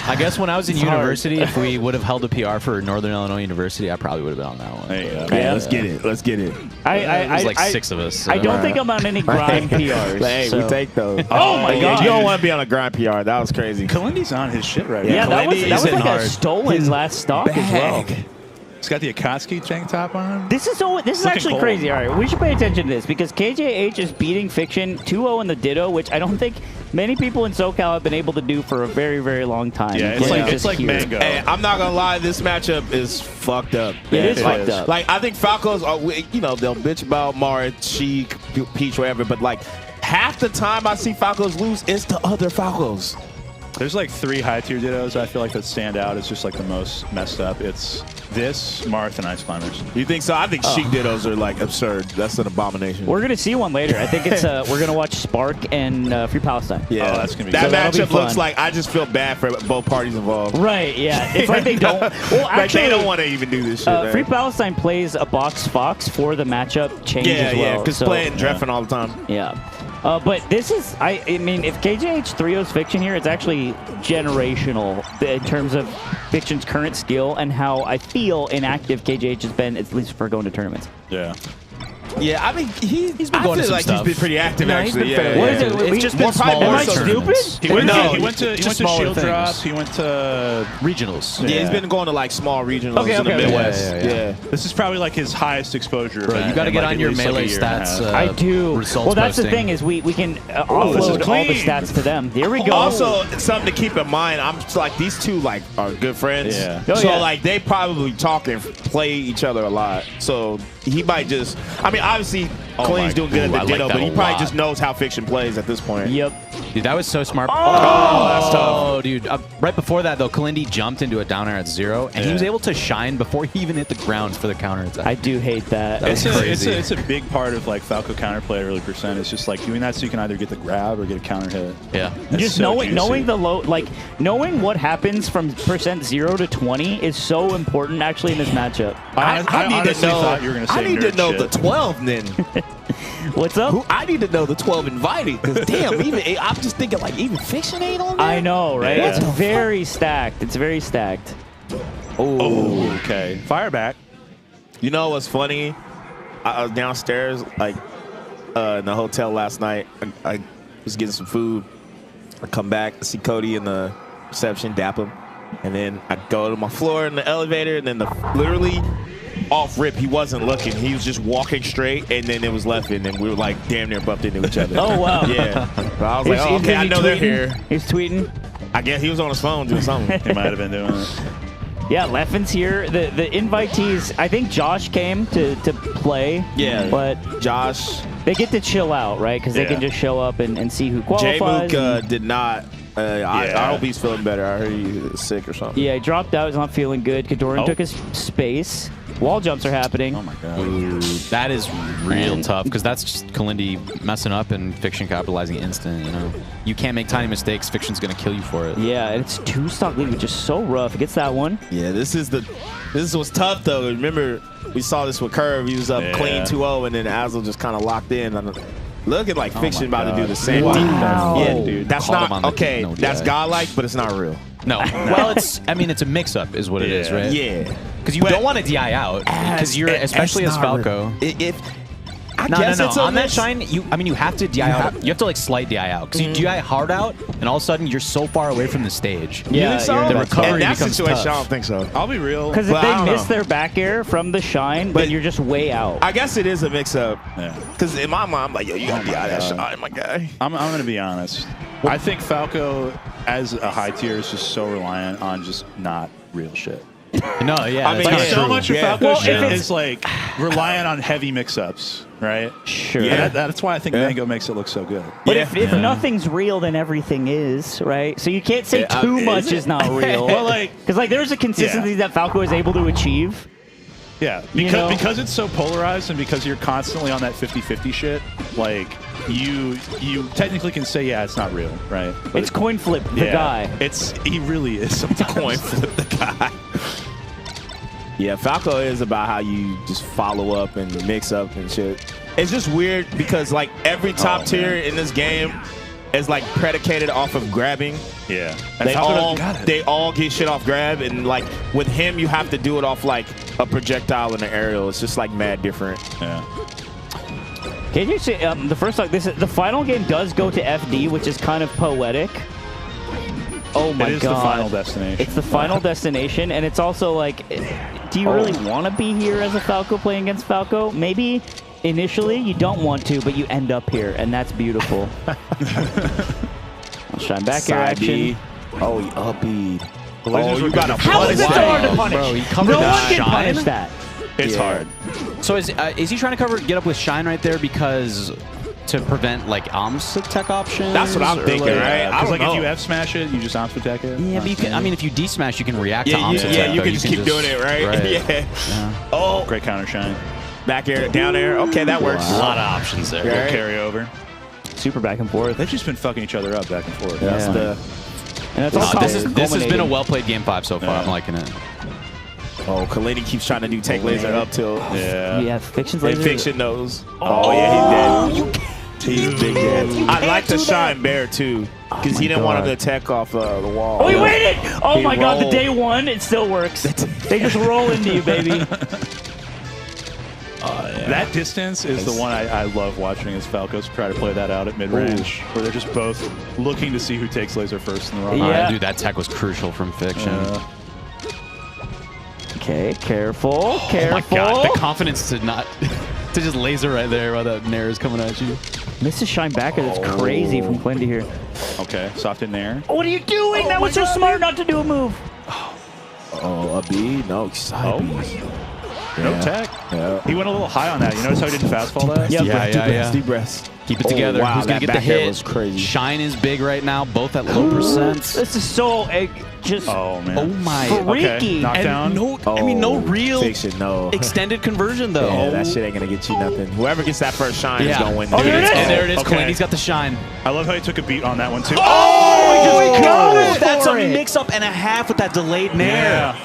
I guess when I was in It's hard. university, if we would have held a PR for Northern Illinois University, I probably would have been on that one. There you go. Hey, Yeah. let's get it. Let's get it. There's like 6 of us. So. I don't think I'm on any grind PRs. Hey, so. we take those. Oh my Yeah, god! you don't want to be on a grind PR. That was crazy. Kalindi's on his shit right Yeah, now. that was He's like hitting a hard. stolen last stock as well. He's got the Akatsuki tank top on. This is Looking actually cold. crazy. All right, we should pay attention to this because KJH is beating Fiction 2-0 in the Ditto, which I don't think many people in SoCal have been able to do for a very, very long time. Yeah, it's Just like here. mango. Hey, I'm not gonna lie, this matchup is fucked up. It is it fucked is. up. Like, I think Falcos are, they'll bitch about Mara, Sheik, Peach, whatever, but like half the time I see Falcos lose, it's the other Falcos. There's like 3 high tier dittos I feel like that stand out. It's just like the most messed up. It's this, Marth, and Ice Climbers. You think so? I think Sheik dittos are like absurd. That's an abomination. We're gonna see one later. I think it's we're gonna watch Spark and Free Palestine. yeah, Oh, that's gonna be that good. So that'll be matchup looks fun. like I just feel bad for both parties involved. Right? Yeah. It's like they don't. Well, Like actually, they don't want to even do this shit. man. Free Palestine plays a box Fox for the matchup change yeah, as well. yeah, because so- playing Dreffin all the time. Yeah. But this is, I mean, if KJH 3-0's Fiction here, it's actually generational in terms of Fiction's current skill and how I feel inactive KJH has been, at least for going to tournaments. Yeah. Yeah, I mean he's been going to some like stuff. he's been pretty active No, he's actually. been fair. yeah, What yeah. is it? It's We- just been more smaller Am I tournaments. stupid? He went No, to just Shield smaller Drop. things. He went to Regionals. Yeah, he's been going to like small regionals Okay, in the okay, okay. Midwest. Yeah. This is probably like his highest exposure. Bro, event you got to in, get like, on at your least, like, a melee year and a stats. half. I do. Results Well, that's the posting. thing is we can this is offload all the clean. stats to them. Here we go. Also, something to keep in mind, I'm just like these two like are good friends. Yeah. Oh, so yeah. like they probably talk and play each other a lot. So he might just I mean obviously Clean's doing good Ooh, I at the like ditto, that but he a probably lot. just knows how Fiction plays at this point. Yep. Dude, that was so smart. Oh, that's tough. Oh, dude. Right before that, though, Kalindi jumped into a down air at 0, and he was able to shine before he even hit the ground for the counter attack. I do hate that. That's crazy. It's a big part of like Falco counterplay early percent. It's just like doing that so you can either get the grab or get a counter hit. Yeah. It's Just so knowing juicy. the low, like knowing what happens from percent 0 to 20 is so important actually in this matchup. I need to honestly know. thought you were going to say I need to nerd know shit. the 12 then. What's up? I need to know the 12 invited because damn, even I'm just thinking like even Fiction ain't on there. I know, right? Yeah. It's very stacked. It's very stacked. Oh, okay. Fire back. You know what's funny? I was downstairs, like in the hotel last night. I was getting some food. I come back, I see Cody in the reception, dap him, and then I go to my floor in the elevator, and then literally off rip, he wasn't looking. He was just walking straight, and then it was left, and then we were like damn near bumped into each other. Oh, wow. Yeah. But I was like, oh, He's okay, I busy know they're tweeting. here. He's tweeting. I guess he was on his phone doing something. He might have been doing it. Yeah, Leffen's here. The invitees, I think Josh came to play. Yeah. But Josh, they get to chill out, right? Because they can just show up and see who qualifies. J-Mook did not. I hope he's feeling better. I heard he's sick or something. Yeah, he dropped out. He's not feeling good. Kadoran took his space. Wall jumps are happening. Oh my god. Ooh, that is real tough because that's just Kalindi messing up and Fiction capitalizing instant, you know. You can't make tiny mistakes. Fiction's going to kill you for it. Yeah, and it's 2-stock lead, which is so rough. It gets that one. Yeah, this was tough though. Remember, we saw this with Curve. He was up clean 2-0, and then Azel just kind of locked in. Look at like Fiction about to do the same. Wow. Yeah, dude. That's not okay. That's godlike, but it's not real. No. Well, it's a mix-up is what it is, right? Yeah. Because you don't want to DI out because you're, especially as Falco. I guess it's on that shine. You have to DI out. You have to like slight DI out because you DI hard out, and all of a sudden you're so far away from the stage. Yeah, you think so? The recovery in that becomes situation, tough. I don't think so. I'll be real. Because if they miss their back air from the shine, then you're just way out. I guess it is a mix-up. Yeah. Because in my mind, I'm like, yo, you got to DI that shot, my guy. I'm going to be honest. I think Falco, as a high tier, is just so reliant on just not real shit. No, yeah. I mean, Like, yeah. so much of Falco Well, shit if is like reliant on heavy mix-ups, right? Sure. And that's why I think Mango makes it look so good. But if nothing's real, then everything is, right? So you can't say too much is not real. Well, like, because there's a consistency that Falco is able to achieve. yeah, You know? because it's so polarized and because you're constantly on that 50-50 shit, like you technically can say, yeah, it's not real, right? But It's coin flip the guy. He really is sometimes. Coin flip the guy. Yeah, Falco is about how you just follow up and mix up and shit. It's just weird because like every top tier in this game is like predicated off of grabbing. Yeah, and They all get shit off grab, and like with him, you have to do it off like a projectile in the aerial. It's just like mad different. Yeah. Can you say the first like the final game does go to FD, which is kind of poetic. Oh my god! It is the final destination. It's the final destination, and it's also like, do you really want to be here as a Falco playing against Falco? Maybe initially you don't want to, but you end up here, and that's beautiful. I'll shine back here action. Oh, he up-beat. You got a How is it so hard to punish? Bro, he covered No that one can shine. punish that. It's hard. So is he trying to get up with shine right there because to prevent like AMS tech options? That's what I'm thinking, right? I Because don't like if know. you F smash it, you just AMS attack it. Yeah, but you can. I mean, if you D smash, you can react to Yeah, AMS attack. you though. can just keep doing it, right? Yeah. Oh, Great counter shine. back air, down air. Okay, that works. A lot of options there. Right. Carry over. Super back and forth. They've just been fucking each other up back and forth. That's the. And that's all This has been a culminating. well-played game 5 so far. Yeah. I'm liking it. Oh, Kalini keeps trying to do take laser up tilt. Yeah. Yeah, Fiction's And laser. Fiction knows. Oh, yeah, he's dead. He's big dead. I like the shine bear too, because he didn't want him to attack off the wall. Oh, he waited! Oh He my god, the rolled. day one, it still works. They just roll into you, baby. That distance is the one I love watching as Falcos try to play that out at mid-range, where they're just both looking to see who takes laser first in the wrong. Yeah. Dude, that tech was crucial from Fiction. Okay, careful, Oh careful. my god, the confidence to not to just laser right there while that Nair is coming at you. This is shine backer that's crazy from Quinty here. Okay, soft in there. What are you doing? That was so smart not to do a move. Oh, a B? No, side B. No tech. Yeah. He went a little high on that. You notice how he didn't fastball that? Yep. Yeah. Deep breaths. Keep it together. Wow, Who's gonna that get the back air hit? was crazy. Shine is big right now, both at low percents. This is so just Oh man. Oh my. freaky. Okay, knockdown. And no real Fiction, no. extended conversion though. Yeah, that shit ain't gonna get you nothing. Whoever gets that first shine is gonna win. Oh, there it is. And there it is. Okay. Kalindi's got the shine. I love how he took a beat on that one too. That's a mix-up and a half with that delayed Nair. Yeah.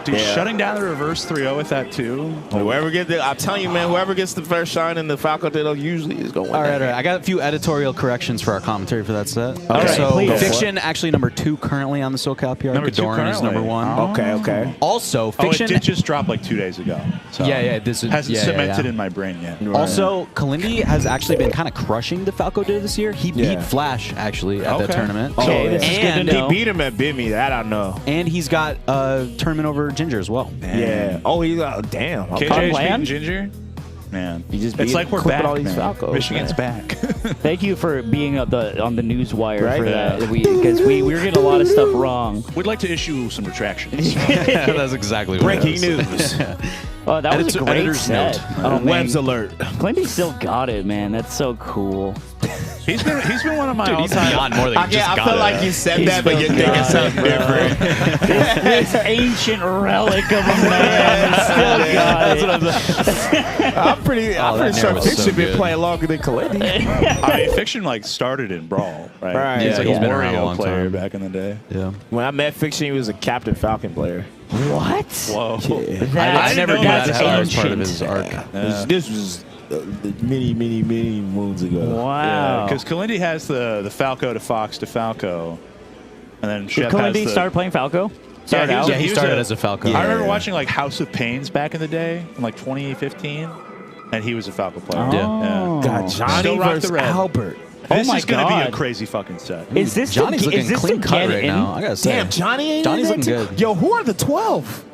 Dude, Yeah. shutting down the reverse 3-0 with that too. Whoever gets the, I'm telling you, man, whoever gets the first shine in the Falco Ditto usually is gonna win. All right, that. all right. I got a few editorial corrections for our commentary for that set. right, so please. Fiction actually number 2 currently on the SoCal PR. Number 2 Kadoran is number currently. 1. Oh. Okay. Also, Oh, Fiction it did just drop like 2 days ago. So Yeah, this is hasn't yeah, cemented yeah. in my brain yet. Also, Kalindi has actually been kind of crushing the Falco Ditto this year. He beat Flash actually at that Okay. tournament. Okay, this is good and to know. He beat him at Bimmy. That I know. And he's got a tournament over Ginger as well. Yeah. Oh, he's damn. KJ's plan? beating Ginger. Man, You just it's beat- like we're clipping back, all these man. Falcos, Michigan's back. Thank you for being on the news wire Right? for Yeah. that. Because we were getting a lot of stuff wrong. We'd like to issue some retractions. That's exactly what Breaking it is. news. Oh, that was a great editor's set. note. Oh, man. Webs alert. Clinty still got it, man. That's so cool. He's been one of my He's all-time. beyond more than I just got feel it. like you said He's that, but you're still thinking got something different. This ancient relic of a man still got it. I'm pretty that sure name was Fiction so been good. playing longer than Kalindi. I mean, Fiction like started in Brawl, right? Right. He's like Yeah, he's a been around a Wario long player time. back in the day. Yeah. When I met Fiction, he was a Captain Falcon player. What? Whoa. I never knew that that's as far as part of ancient. his arc. This was many moons ago. Wow. Because Kalindi has the Falco to Fox to Falco, and then Did Shep has Kalindi the, start playing Falco? Started he was out? a- Yeah, he was started as a Falco. I remember watching like House of Pains back in the day, in like 2015, and he was a Falco player. Oh. Yeah. God, Johnny Still rock the versus red. Albert. This my is going to be a God. crazy fucking set. Is this Johnny's the, looking is this clean the cut get right in? now. I gotta say. Damn, Johnny ain't Johnny's in there looking too? good. Yo, who are the 12?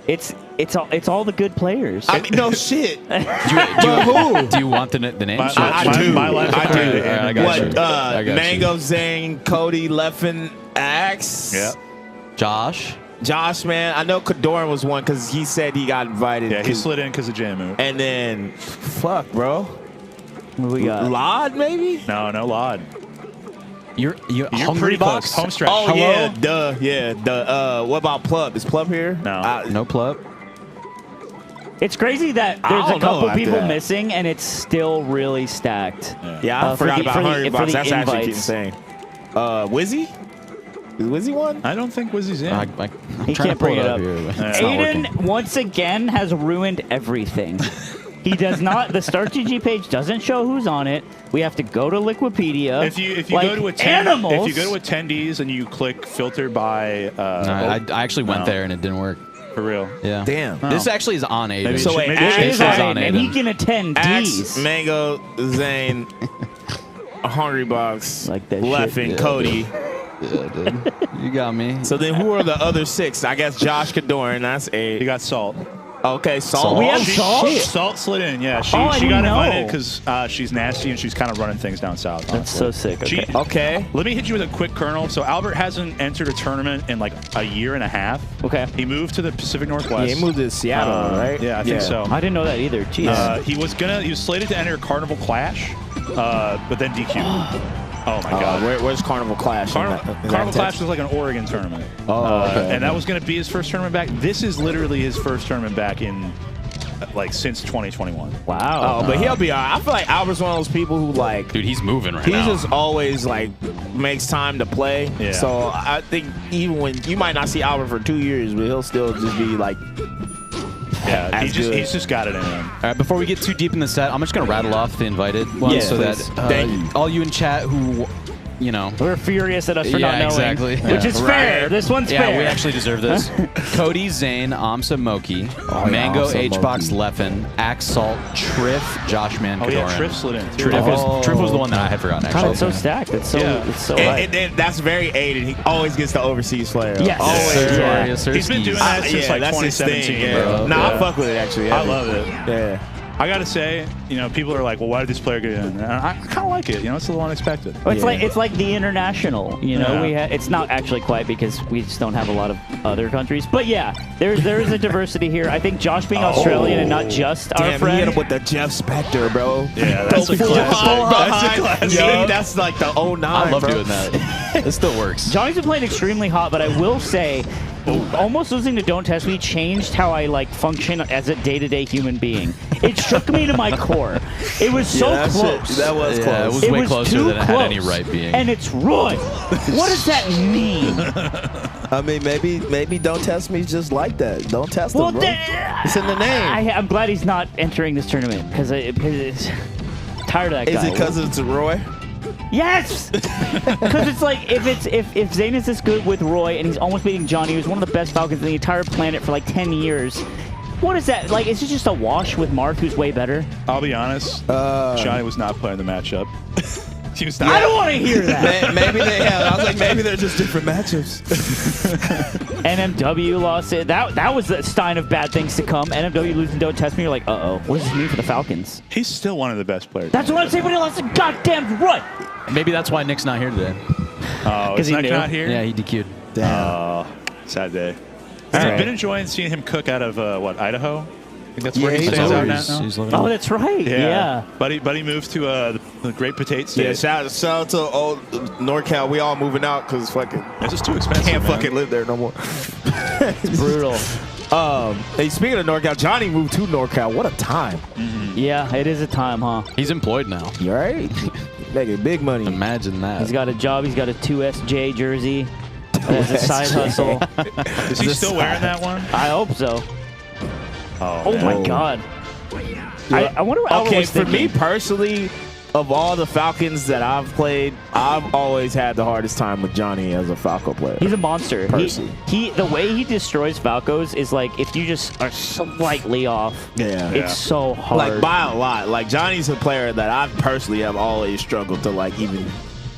It's all the good players. I mean, no shit. Do you want the name? My- Sure. I my- do. my life I is do. crazy. I got you. What? I got you. Mango, Zane, Cody, Leffen, Axe. Yeah. Josh. Josh, man. I know Kadoran was one because he said he got invited. Yeah, he slid in because of Jamu. And then, fuck, bro. What we got? Lod, maybe? No You're Lod. You're hungry pretty box. close. Home stretch. Oh, Hello? yeah. Duh. Yeah. Duh. What about Plub? Is Plub here? No. No plug. It's crazy that I there's a don't know couple after people that. missing and it's still really stacked. Yeah, I for forgot the- about for the- Hungry for Box. the That's actually invites. insane. Wizzy? Is Wizzy one? I don't think Wizzy's in. I'm He trying to can't pull bring it up up. here. but Yeah. It's not Aiden, working. once again, has ruined everything. He does not. The Start GG page doesn't show who's on it. We have to go to Liquipedia. If you like go to animals, if you go to attendees and you click filter by No, I actually went No. there and it didn't work. for real. Yeah. Damn. This actually is on Aiden. Maybe So it wait, should- maybe it Axe should it is say- Axe on, on and he Aiden. can attend Axe, D's. Mango, Zane, Hungry Box, Like that Leffen, shit. Yeah, Cody. Yeah, dude. You got me. So then who are the other 6? I guess Josh Kadoran, that's 8. You got Salt. Okay, Salt. We have She- Salt? Salt slid in. Yeah, she Oh, I got didn't know. invited because she's nasty and she's kind of running things down south. That's so sick. Okay. She- Okay. Let me hit you with a quick kernel. So Albert hasn't entered a tournament in like a year and a half. Okay. He moved to the Pacific Yeah, Northwest. he moved to Seattle, right? Yeah, I think so. I didn't know that either. Jeez. He was slated to enter Carnival Clash, but then DQ. Oh my God. Where's Carnival Clash? Carnival Clash was like an Oregon tournament. okay. And that was going to be his first tournament back. This is literally his first tournament back in like since 2021. Wow. Oh, but he'll be all right. I feel like Albert's one of those people who like Dude, he's moving right he now. just always like makes time to play. Yeah. So I think even when you might not see Albert for 2 years, but he'll still just be like Yeah, That's good. he's just got it in him. All right, before we get too deep in the set, I'm just going to rattle off the invited ones Yeah, so please. that Thank you. all you in chat who, you know. We're furious at us for Yeah, not knowing. exactly. Which is fair. Right. This one's Yeah, fair. we actually deserve this. Cody, Zane, Amsa, Moki, Mango, Amsa, Hbox, Moki. Leffen, Axe, Salt, Triff, Joshman, Oh yeah, Kadoran. Triff slid in. Too. Triff was the one that I had forgotten, God, actually. it's so stacked. It's so Yeah. it's so and, hype. and that's very aided. He always gets the overseas player. Yes. Always. Yes, sir. Yeah. Yes, sir. He's been Skis. doing that since like that's his 2017, thing, yeah. bro. Nah, I Yeah. fuck with it actually. I love it. Yeah. I gotta say, you know, people are like, "Well, why did this player get in?" And I kind of like it. You know, it's a little unexpected. It's like the international. You know, Yeah. it's not actually quite because we just don't have a lot of other countries. But yeah, there is a diversity here. I think Josh being Australian and not just our Damn, he hit friend. him with the Jeff Spector, bro. Yeah, that's a Full classic. high That's a behind. classic. Yo, that's like the 09, I love bro. doing that. It still works. Johnny's been playing extremely hot, but I will say, almost losing to Don't Test Me changed how I like function as a day-to-day human being. It shook me to my core. It was so that shit- close. that was Yeah, close. it was It way was closer too than it had any close. right being. And it's Roy. What does that mean? I mean, maybe Don't Test Me just like that. Don't test Well, him, bro. It's in the name. I'm glad he's not entering this tournament because it's tired of that Is guy. it because it's Roy? Yes, because it's like if Zane is this good with Roy and he's almost beating Johnny, who's one of the best Falcons in the entire planet for like 10 years. What is that? Like, is it just a wash with Mark, who's way better? I'll be honest. Johnny was not playing the matchup. He was not. I don't want to hear that. Maybe they have. I was like, maybe they're just different matchups. NMW lost it. That was the sign of bad things to come. NMW losing Don't Test Me. You're like, uh-oh. What does this mean for the Falcons? He's still one of the best players. That's what I'm saying, but he lost to goddamn Roy. Maybe that's why Nick's not here today. Oh, 'Cause is he Nick knew. not here? Yeah, he DQ'd. Oh, sad day. All I've right. been enjoying seeing him cook out of what, Idaho? think that's where he he's stays out always- now. He's living Oh, that's right. Yeah. Buddy moved to the Great Potato State. Yeah, shout out to old NorCal. We all moving out because fucking It's just too expensive. can't man. fucking live there no more. It's brutal. Hey, speaking of NorCal, Johnny moved to NorCal. What a time! Yeah, it is a time, huh? He's employed now. You right? Making big money. Imagine that. He's got a job. He's got a 2SJ jersey. That's a side hustle. Is he still wearing that one? I hope so. Oh, Oh my God. I wonder what Albert Okay, was for me thinking. personally, of all the Falcons that I've played, I've always had the hardest time with Johnny as a Falco player. He's a monster. Percy. He the way he destroys Falcos is like if you just are slightly off. Yeah. It's so hard. Like by a lot. Like Johnny's a player that I personally have always struggled to like even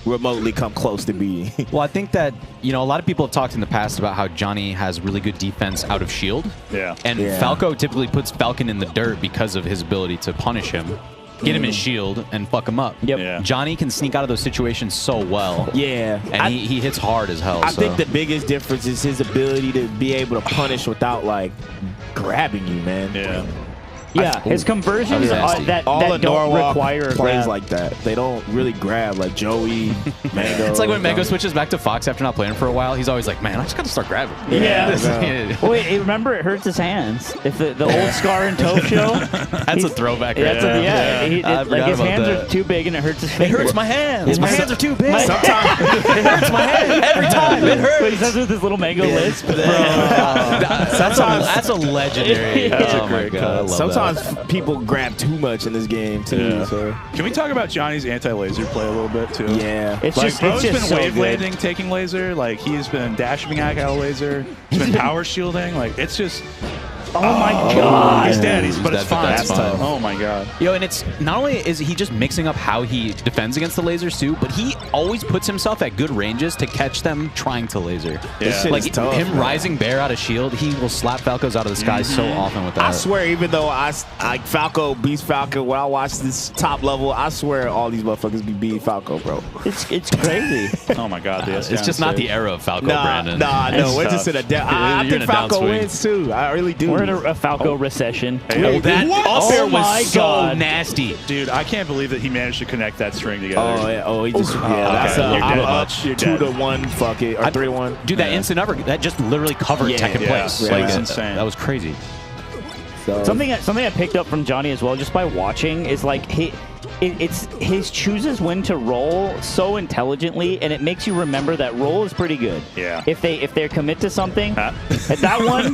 remotely come close to beating. Well, I think that, a lot of people have talked in the past about how Johnny has really good defense out of shield. Yeah. And Yeah. Falco typically puts Falcon in the dirt because of his ability to punish him, get him in shield, and fuck him up. Yep. Yeah. Johnny can sneak out of those situations so well. Yeah. And he hits hard as hell. I so. think the biggest difference is his ability to be able to punish without like grabbing you, man. Yeah. yeah, his conversions That was nasty. that All that of don't Norwalk require a plays grab. like that. They don't really grab like Joey, Mango. It's like when Mango switches back to Fox after not playing for a while, he's always like, man, I just got to start grabbing. Yeah. Wait, remember it hurts his hands. If the old Scar and Toph show, That's a throwback. Right that's there. like I forgot his about hands that. are too big and it hurts his fingers. It hurts my hands. My hands are too big. sometimes It hurts my hand every time. It hurts. But he says with his little mango lisp. That's a legendary. That's oh my God, I love sometimes people grab too much in this game too. Yeah. So Can we talk about Johnny's anti-laser play a little bit too? yeah. It's Like, just bro's it's been just so wave good. landing, taking laser. Like, he's been dashing out of laser. He's been power shielding. Like, it's just... Oh my God. He's dead, He's but it's dead, fine. but that's fine. Oh, my God. Yo, and it's not only is he just mixing up how he defends against the lasers too, but he always puts himself at good ranges to catch them trying to laser. Yeah. shit Like is tough, him man. rising bear out of shield, he will slap Falcos out of the sky so often with that. I swear, even though I Falco beats Falco, when I watch this top level, I swear all these motherfuckers be beating Falco, bro. It's crazy. Oh, my God. It's just not the era of Falco, Brandon. No, we're tough. just in a I You're in think a Falco downswing. wins too. I really do. We're in a Falco recession. Hey, That what? up there Oh my was so God. nasty. Dude, I can't believe that he managed to connect that string together. Oh yeah. Oh, he just that's okay. You're I'm dead. up You're 2-1. Fuck it, or 3-1. Dude, that instant over, that just literally covered Yeah, tech in yeah, place. yeah. Like, It's that- insane. That was crazy. So, Something I picked up from Johnny as well, just by watching, is like he chooses when to roll so intelligently, and it makes you remember that roll is pretty good. Yeah. If they commit to something, Huh? at that one,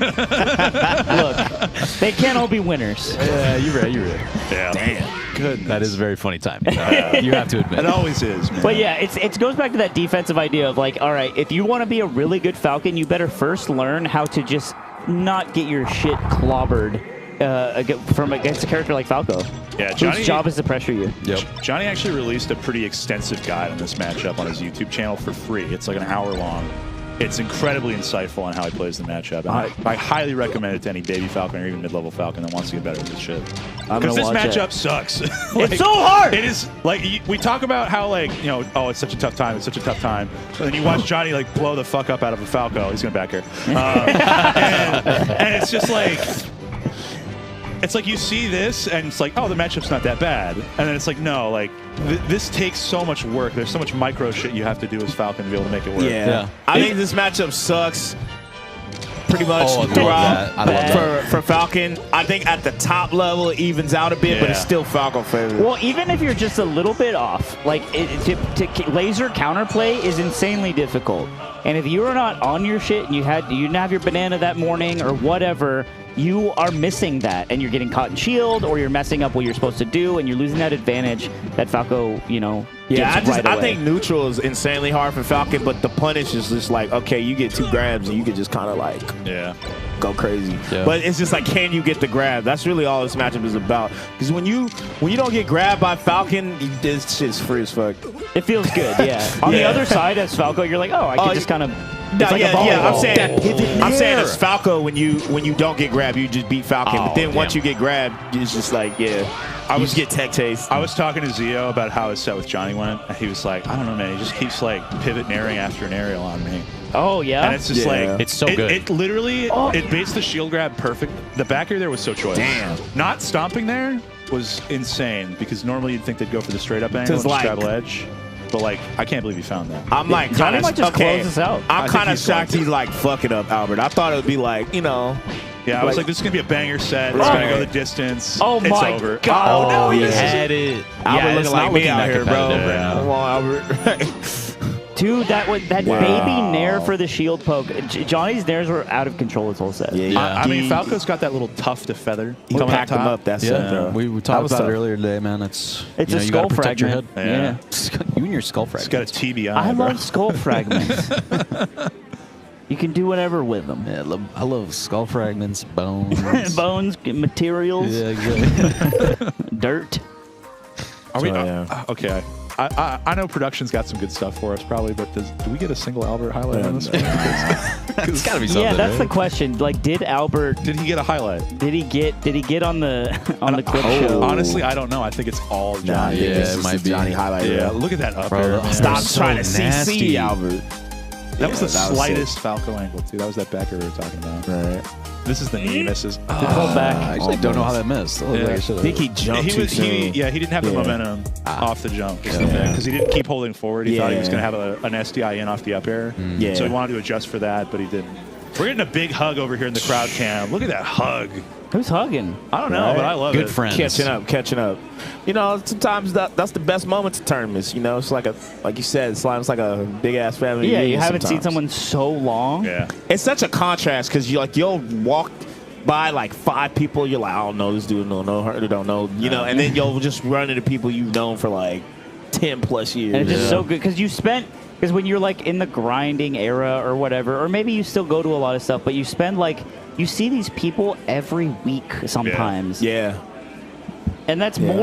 look, they can't all be winners. Yeah, you're right. You're right. Yeah. Damn. Good. That is a very funny time. You have to admit. It always is, man. But yeah, it goes back to that defensive idea of like, all right, if you want to be a really good Falcon, you better first learn how to just not get your shit clobbered from against a character like Falco. Yeah, Johnny- whose job is to pressure you. Yep. Johnny actually released a pretty extensive guide on this matchup on his YouTube channel for free. It's like an hour long. It's incredibly insightful on how he plays the matchup. And I highly recommend it to any baby Falcon or even mid-level Falcon that wants to get better at this shit. I'm Because gonna this watch matchup it. sucks. It's so hard! It is, like, we talk about how, like, oh, it's such a tough time, it's such a tough time. And then you watch Johnny, like, blow the fuck up out of a Falco. He's going back here. And it's just like... It's like you see this, and it's like, oh, the matchup's not that bad. And then it's like, no, like, this takes so much work. There's so much micro shit you have to do as Falcon to be able to make it work. yeah. I think this matchup sucks pretty much Oh, I love throughout that. I love that. for Falcon. I think at the top level it evens out a bit, but it's Yeah. still Falcon favorite. Well, even if you're just a little bit off, like to laser counterplay is insanely difficult. And if you are not on your shit and you didn't have your banana that morning or whatever, you are missing that, and you're getting caught in shield, or you're messing up what you're supposed to do, and you're losing that advantage that Falco, Yeah, gets right away. I think neutral is insanely hard for Falcon, but the punish is just like, okay, you get 2 grabs and you can just kind of like Yeah. go crazy. Yeah. But it's just like, can you get the grab? That's really all this matchup is about. Because when you don't get grabbed by Falcon, this shit's free as fuck. It feels good, yeah. On the other side, as Falco, you're like, oh, I can just kind of. It's like a volleyball. I'm saying it's Falco when you don't get grabbed, you just beat Falcon. Oh, but then once damn. you get grabbed, it's just like, yeah, I just get tech chase. I was talking to Zio about how his set with Johnny went, and he was like, I don't know, man. He just keeps, like, pivot nairing after an aerial on me. Oh yeah. And it's just Yeah. like It's so good. It literally it baits the shield grab perfect. The back air there was so choice. Damn. Not stomping there was insane because normally you'd think they'd go for the straight up angle and 'Cause, just like- straddle edge. But like I can't believe he found that. I'm like Johnny kind might of just close us out. I I'm think kind of he's going shocked to. he's like fucking up Albert. I thought it would be like, you know. Yeah, I was like- like, this is gonna be a banger set. It's Right. gonna go the distance. Oh it's my over. God. Oh, no, he yeah. had it. Albert it's looking not like me looking out that here, bro. competitive right now. Come on, Albert. Dude, that Wow. baby nair for the shield poke. Johnny's nairs were out of control this whole set. Yeah. I mean, Falco's got that little tuft of feather. He coming packed him top. up. That's Yeah, it, bro. we That talked was about it tough. earlier today, man. It's It's you a know, you skull gotta protect your fragment. head. Yeah. You and your skull He's got a fragments. TBI. I bro. love skull fragments. You can do whatever with them. Yeah, I love skull fragments, bones. Bones, materials, Yeah, exactly. dirt. Are we? So, yeah. Okay. I know production's got some good stuff for us probably, but do we get a single Albert highlight on this one? It's gotta be something. Yeah, that's the right? question. Like, did Albert? Did he get a highlight? Did he get on the clip Oh. show? Honestly, I don't know. I think it's all Nah, Johnny. Yeah, this it is might the be. Johnny highlight. Yeah, reel. look at that up Bro, air. the- Stop so trying to CC nasty. Albert. That was the that was slightest Falco angle too. That was that backer we were talking about. Right. This is the knee misses. Pull back. I actually don't know how that missed. That looked like it should I have. think he jumped He too was soon. he didn't have the Yeah. momentum off the jump because he didn't keep holding forward. He thought he was Yeah. going to have an SDI in off the up air. Yeah. So he wanted to adjust for that, but he didn't. We're getting a big hug over here in the crowd cam. Look at that hug. Who's hugging? I don't know, but I love Good it. friends. Catching up. You know, sometimes that's the best moments of tournaments. You know, it's like you said, it's like a big ass family. Yeah, you reunion haven't seen sometimes. someone so long. Yeah. It's such a contrast because you'll walk by like 5 people. You're like, I don't know this dude, don't know her, don't know, you know, and then you'll just run into people you've known for like 10 plus years. And it's just so good because when you're like in the grinding era or whatever, or maybe you still go to a lot of stuff, but you see these people every week sometimes. Yeah. And that's Yeah.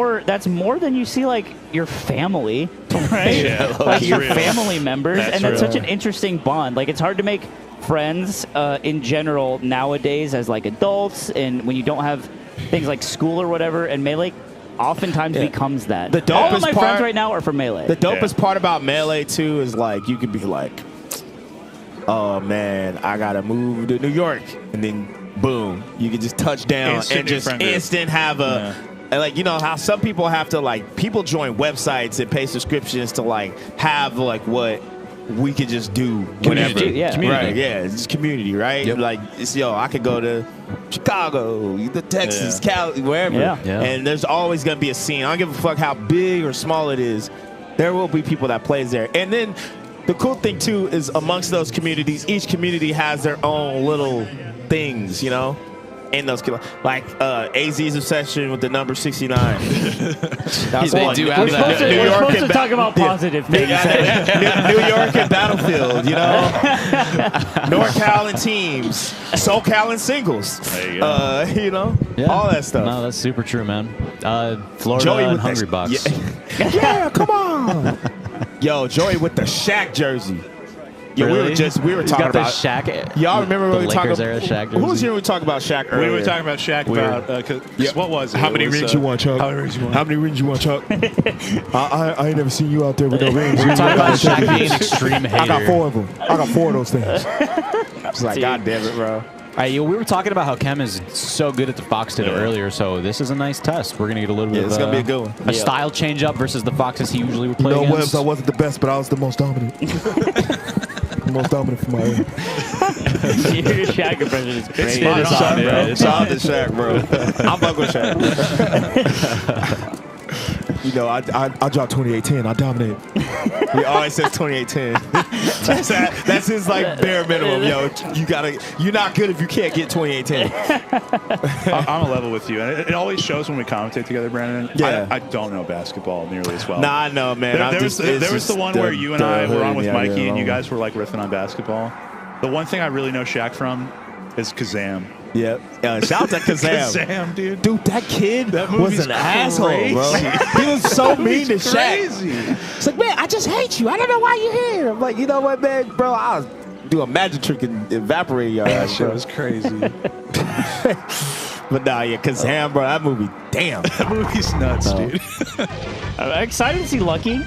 more than you see like your family, right? Yeah, like that's your real. family members. That's and that's real. such an interesting bond. Like it's hard to make friends in general nowadays as like adults and when you don't have things like school or whatever, and Melee oftentimes becomes that. The All of dopest my part- friends right now are from Melee. The dopest part about Melee too is like you could be like, oh man, I gotta move to New York, and then boom, you can just touch down Instant and just friend group. instant have a. And like, you know how some people have to like, people join websites and pay subscriptions to like have like what we could just do whenever. Community, yeah. Community. Right, yeah, it's just community, right? Yep. Like, it's, I could go to Chicago, the Texas, Cali, wherever. Yeah. Yeah. And there's always going to be a scene. I don't give a fuck how big or small it is. There will be people that plays there. And then the cool thing, too, is amongst those communities, each community has their own little things, you know? In those, like AZ's obsession with the number 69. That's They one. do have that. We're supposed to and talk about positive things. New York and Battlefield, you know, NorCal and teams, SoCal and singles, There you go. you know, all that stuff. No, that's super true, man. Florida Joey and with Hungry the, Box. Yeah, come on. Yo, Joey with the Shaq jersey. Yo, Really? we were He's talking got the about Shaq. Y'all remember the when we talked Lakers about era Shaq Who was jersey? here when we talked about Shaq We earlier? were talking about Shaq about what was it? How It many was, rings you want, Chuck? How many rings you want? How many rings you want, Chuck? I ain't never seen you out there with no rings. We were talking about Shaq being an extreme hater. I got 4 of them. I got 4 of those things. It's like, God damn it, bro. We were talking about how Kem is so good at the Fox did earlier, so this is a nice test. We're going to get a little bit it's of gonna be a good one. a style change up versus the Foxes he usually would play You know, against. Webbs, I wasn't the best, but I was the most dominant. The most dominant for my area. Your Shaq impression is great. spot on, Shout bro. out to Shaq, bro. I'm fucking with Shaq. You know, I dropped 28-10. I dominated. He always says 28-10. That's his like bare minimum, yo. You're not good if you can't get 28-10. I'm a level with you, and it always shows when we commentate together, Brandon. Yeah. I don't know basketball nearly as well. Nah, I know, man. There was the one where you and I were on with Mikey, and you guys were like riffing on basketball. The one thing I really know Shaq from is Kazam. Yep. Shout out to Kazam. Kazam, dude. Dude, that kid was movie's an asshole, bro. crazy. He was so mean to Shaq. Crazy. It's like, man, I just hate you. I don't know why you're here. I'm like, you know what, man, bro? I'll do a magic trick and evaporate your That ass, shit bro. was crazy. But nah, yeah, Kazam, bro, that movie, damn. That movie's nuts, dude. I'm excited to see Lucky.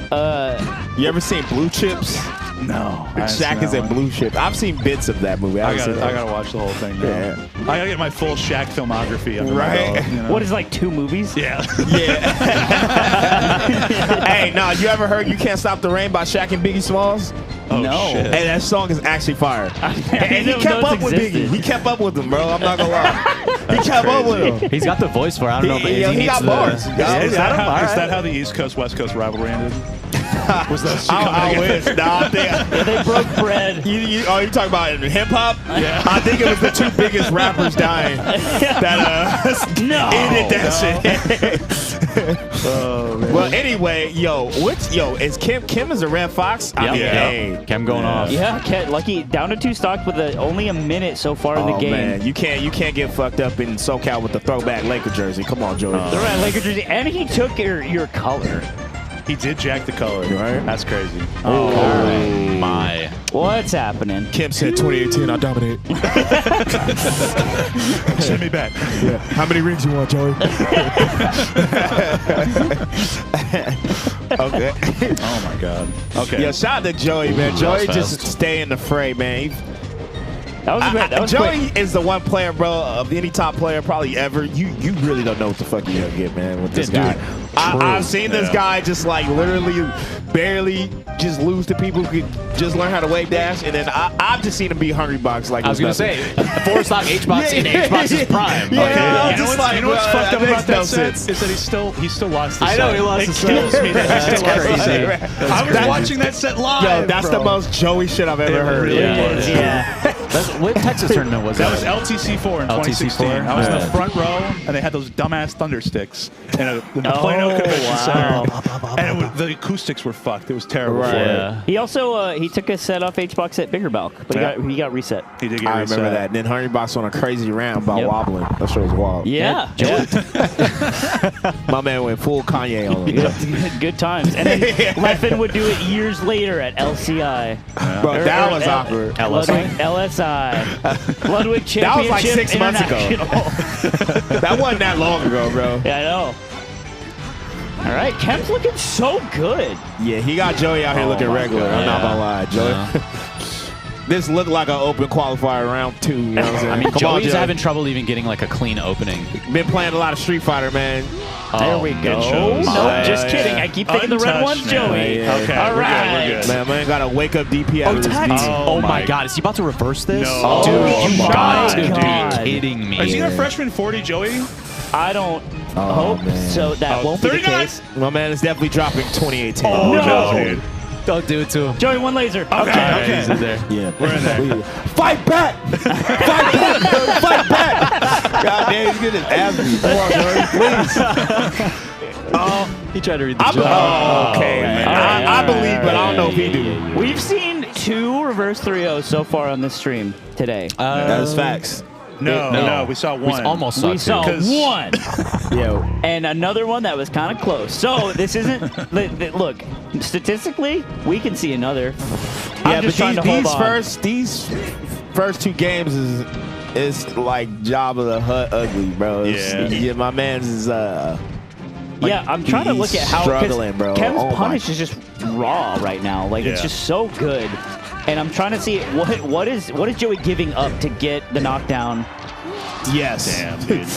You ever seen Blue Chips? No. Shaq is in Blue Chips. I've seen bits of that movie. I gotta watch the whole thing. Yeah. I gotta get my full Shaq filmography under my Right. belt, you know? What is like 2 movies? Yeah. Hey, nah, you ever heard "You Can't Stop the Rain" by Shaq and Biggie Smalls? Oh, No. shit. Hey, that song is actually fire. And he didn't kept know up it with existed. Biggie. He kept up with him, bro. I'm not gonna lie. He kept up with him. He's got the voice for it. I don't know, but He needs got the- bars. Is Yeah, that how the East Coast West Coast rivalry ended? Was those two coming I together? wish. Nah, I think. They broke bread. You talking about in hip hop? Yeah. I think it was the 2 biggest rappers dying that No. ended that shit. Well, anyway, is Kim is a red fox? I mean, Yep. hey. Chem going off. Yeah, Lucky down to 2 stocks with only a minute so far in the game. Man, you can't get fucked up in SoCal with the throwback Laker jersey. Come on, Joey. The red Laker jersey, and he took your color. He did jack the color. Right. That's crazy. Oh my. What's happening? Kim said 2018, I'll dominate. Send me back. Yeah. How many rings you want, Joey? Okay. Oh my God. Okay. Yeah, shout out to Joey, man. Ooh, Joey that was just fast. stay in the fray, man. That was great. That was Joey quick. is the one player, bro, of any top player probably ever. You really don't know what the fuck you're gonna get, man, with this Dude, guy. I've seen this Yeah. guy just like literally barely just lose to people who could just learn how to wave dash, and then I've just seen him be hungry box like I was it gonna nothing. say 4-stock H-box in H-box's prime. Yeah, Okay. I'm You know just what's, you know what's bro, fucked up that about makes that no set sense. is that he still lost the I set. know he lost it the set. kills me that he still lost the That's set. I was watching that set live. Yo, that's bro. the most Joey shit I've ever heard. really Yeah. was. Yeah. What Texas tournament was That that? was LTC4 in 2016. LTC4? I was in Yeah. the front row, and they had those dumbass thunder sticks in the Plano Oh, Convention wow. Center. And the acoustics were fucked. It was terrible. Right. for it. Yeah. He also he took a set off HBox at Bigger Bulk, but he got reset. He did get I reset. remember that. And then Hungry Box on a crazy round about Yep. wobbling. That shit was wild. Yeah. My man went full Kanye on him. Good times. And then Leffen would do it years later at LCI. Bro, that was awkward. Ludwig, LSI. Ludwig Championship That was like 6 months ago. International. That wasn't that long ago, bro. Yeah, I know. All right, Kem's looking so good. Yeah, he got Joey out here looking my regular. I'm not Yeah. gonna lie, Joey. This looked like an open qualifier round 2. You know what I'm saying? I mean, Come on, Joey's Joey. having trouble even getting like a clean opening. Been playing a lot of Street Fighter, man. There we good go. shows. No, Yeah, just yeah. kidding. I keep thinking the red Untouched, one's man. Joey. Yeah. Okay, All we're good, right. we're good. Man got to wake up DP out of this Tax. knee. Oh my my God, is he about to reverse this? No. Dude, Oh you my got to God. be kidding me. Is he a freshman 40, Joey? I don't hope man. so. That won't be the 39. case. My man is definitely dropping 2018. Oh, No. dude. Don't do it to him. Joey, one laser. Okay. He's in there. Yeah, We're in there. Fight back! Fight back! Bro. Fight back! God damn, he's getting his ass beat. Come on, Joey, please. He tried to read the I'm, job. okay, man. All right, I believe, but I don't know if he do. We've seen 2 reverse 3-0s so far on this stream today. That's facts. No, we saw one. We almost saw we saw two. 'cause- one Yo, and another one that was kind of close. So this isn't. Look, statistically, we can see another. yeah, I'm just trying but to hold these first 2 games is like Jabba the Hutt ugly, bro. Yeah. My man's is Yeah, I'm trying to look at how 'cause struggling, bro. Kem's Oh my- punish is just raw right now. Like it's Yeah. just so good, and I'm trying to see what is Joey giving up to get the knockdown. Yes. Damn, dude.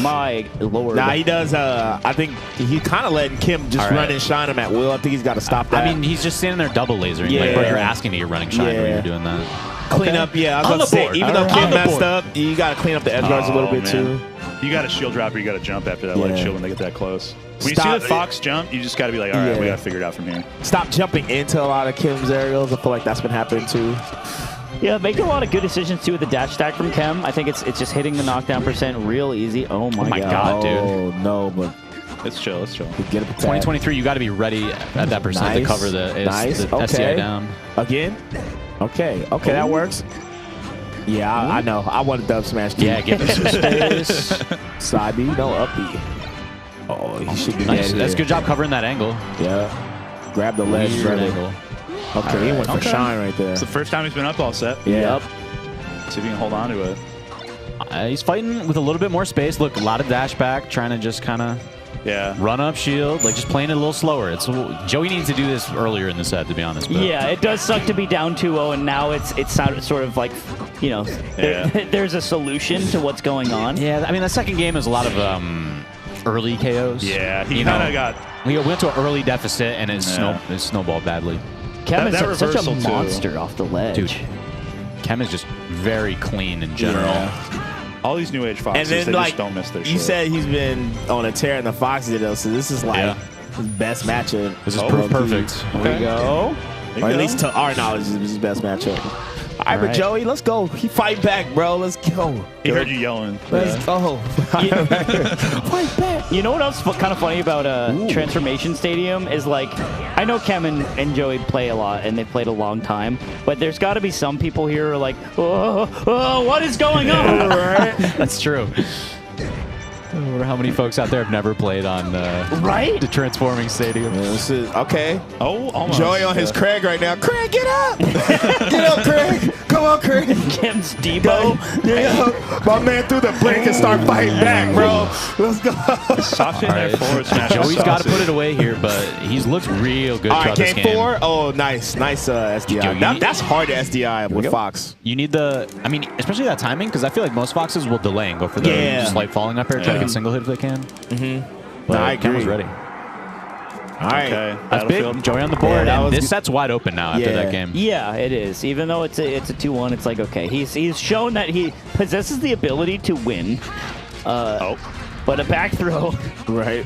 My lord. Nah, he does. I think he kind of letting Kim just All right. run and shine him at will. I think he's got to stop that. I mean, he's just standing there double lasering. Yeah. Like, bro, you're asking to get running shine when Yeah. you're doing that. clean up. Yeah, I was On about to the say, board. even though All right. Kim On the messed board. up, you got to clean up the edge guards a little bit man. too. You got to shield drop or you got to jump after that Yeah. leg shield when they get that close. When you Stop see the Fox jump, you just got to be like, all right, Yeah. we got to figure it out from here. Stop jumping into a lot of Kim's aerials. I feel like that's been happening too. Yeah, making a lot of good decisions too with the dash stack from Kem. I think it's just hitting the knockdown percent real easy. Oh my god. dude. Oh no, but It's chill. It's chill. get up attack. 2023, you got to be ready at that percent to Nice. cover the Nice. the Okay. SCI down. Again? Okay, that works. Yeah, I know. I want to dub smash too. Yeah, give him some space. Side B, no up B. Oh, he should be Nice. dead That's here. good job covering that angle. Yeah. Grab the ledge, Weird brother. angle. Okay, he went for Okay. shine right there. It's the first time he's been up all set. Yeah. Yep. See if he can hold on to it. He's fighting with a little bit more space. Look, a lot of dash back, trying to just kind of Yeah. Run up shield, like just playing it a little slower. Joey needs to do this earlier in the set, to be honest. But. Yeah, it does suck to be down 2-0, and now it's sort of like, you know, there's a solution to what's going on. Yeah, I mean, the second game is a lot of early KOs. Yeah, he kind of got... We went to an early deficit, and it snowballed badly. Kem is such a reversal, monster off the ledge. Dude, Kem is just very clean in general. Yeah. All these new age foxes, And then, they like, just don't miss their shit. you said he's been on a tear in the Foxy though, so this is like his best matchup. This is proof perfect. There we go. There you Or at go. least to our knowledge, this is his best matchup. All right, but Joey, let's go. He fight back, bro. Let's go. He heard you yelling. Let's go. Fight back. You know what else kind of funny about Transformation Stadium is, like, I know Kem and Joey play a lot, and they've played a long time, but there's got to be some people here who are like, oh, what is going on? Right? That's true. I wonder how many folks out there have never played on the Transforming Stadium. Yeah, this is, okay. Oh, almost. Joey on his Craig right now. Craig, get up! Get up, Craig! Come on, Craig! Kem's Debo. Yeah, my man threw the blink and start fighting back, bro. Let's go. Soft in there forward smash. Joey's got to put it away here, but he's looked real good All throughout right, this game game. 4. Oh, nice. Nice SDI. That's hard to SDI with Fox. You need I mean, especially that timing, because I feel like most Foxes will delay and go for the slight falling up air, try to get single hit if they can. But I Kem agree. was ready. All right. Okay. That's big. Joey on the board. that and was this good. set's wide open now after that game. Yeah, it is. Even though it's a 2-1, it's like, okay, he's shown that he possesses the ability to win. But a back throw. Right.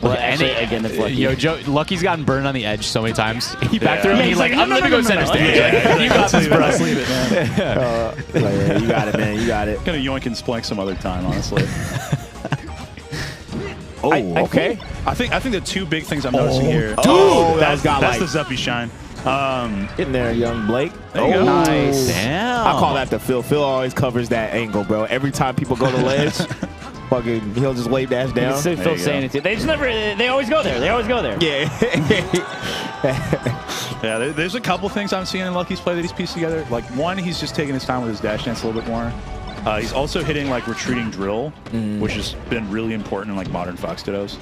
Well, actually, again, it's lucky. Lucky's gotten burned on the edge so many times. He back threw Yeah, and he's like, I'm going to go center stage. You got this, bro. Leave it, man. Yeah, you got it, man. You got it. Gonna yoink and splank some other time, honestly. Okay. I think the two big things I'm noticing here. Oh, that's got the like Zuppy shine. in there, young Blake. There you go. Nice. Damn. I call that the Phil. Phil always covers that angle, bro. Every time people go to ledge, fucking, he'll just wave dash down. Phil saying it too. They just never. They always go there. They always go there. Yeah. Yeah, there's a couple things I'm seeing in Lucky's play that he's pieced together. Like, one, he's just taking his time with his dash dance a little bit more. He's also hitting like retreating drill, which has been really important in like modern Fox Dittos.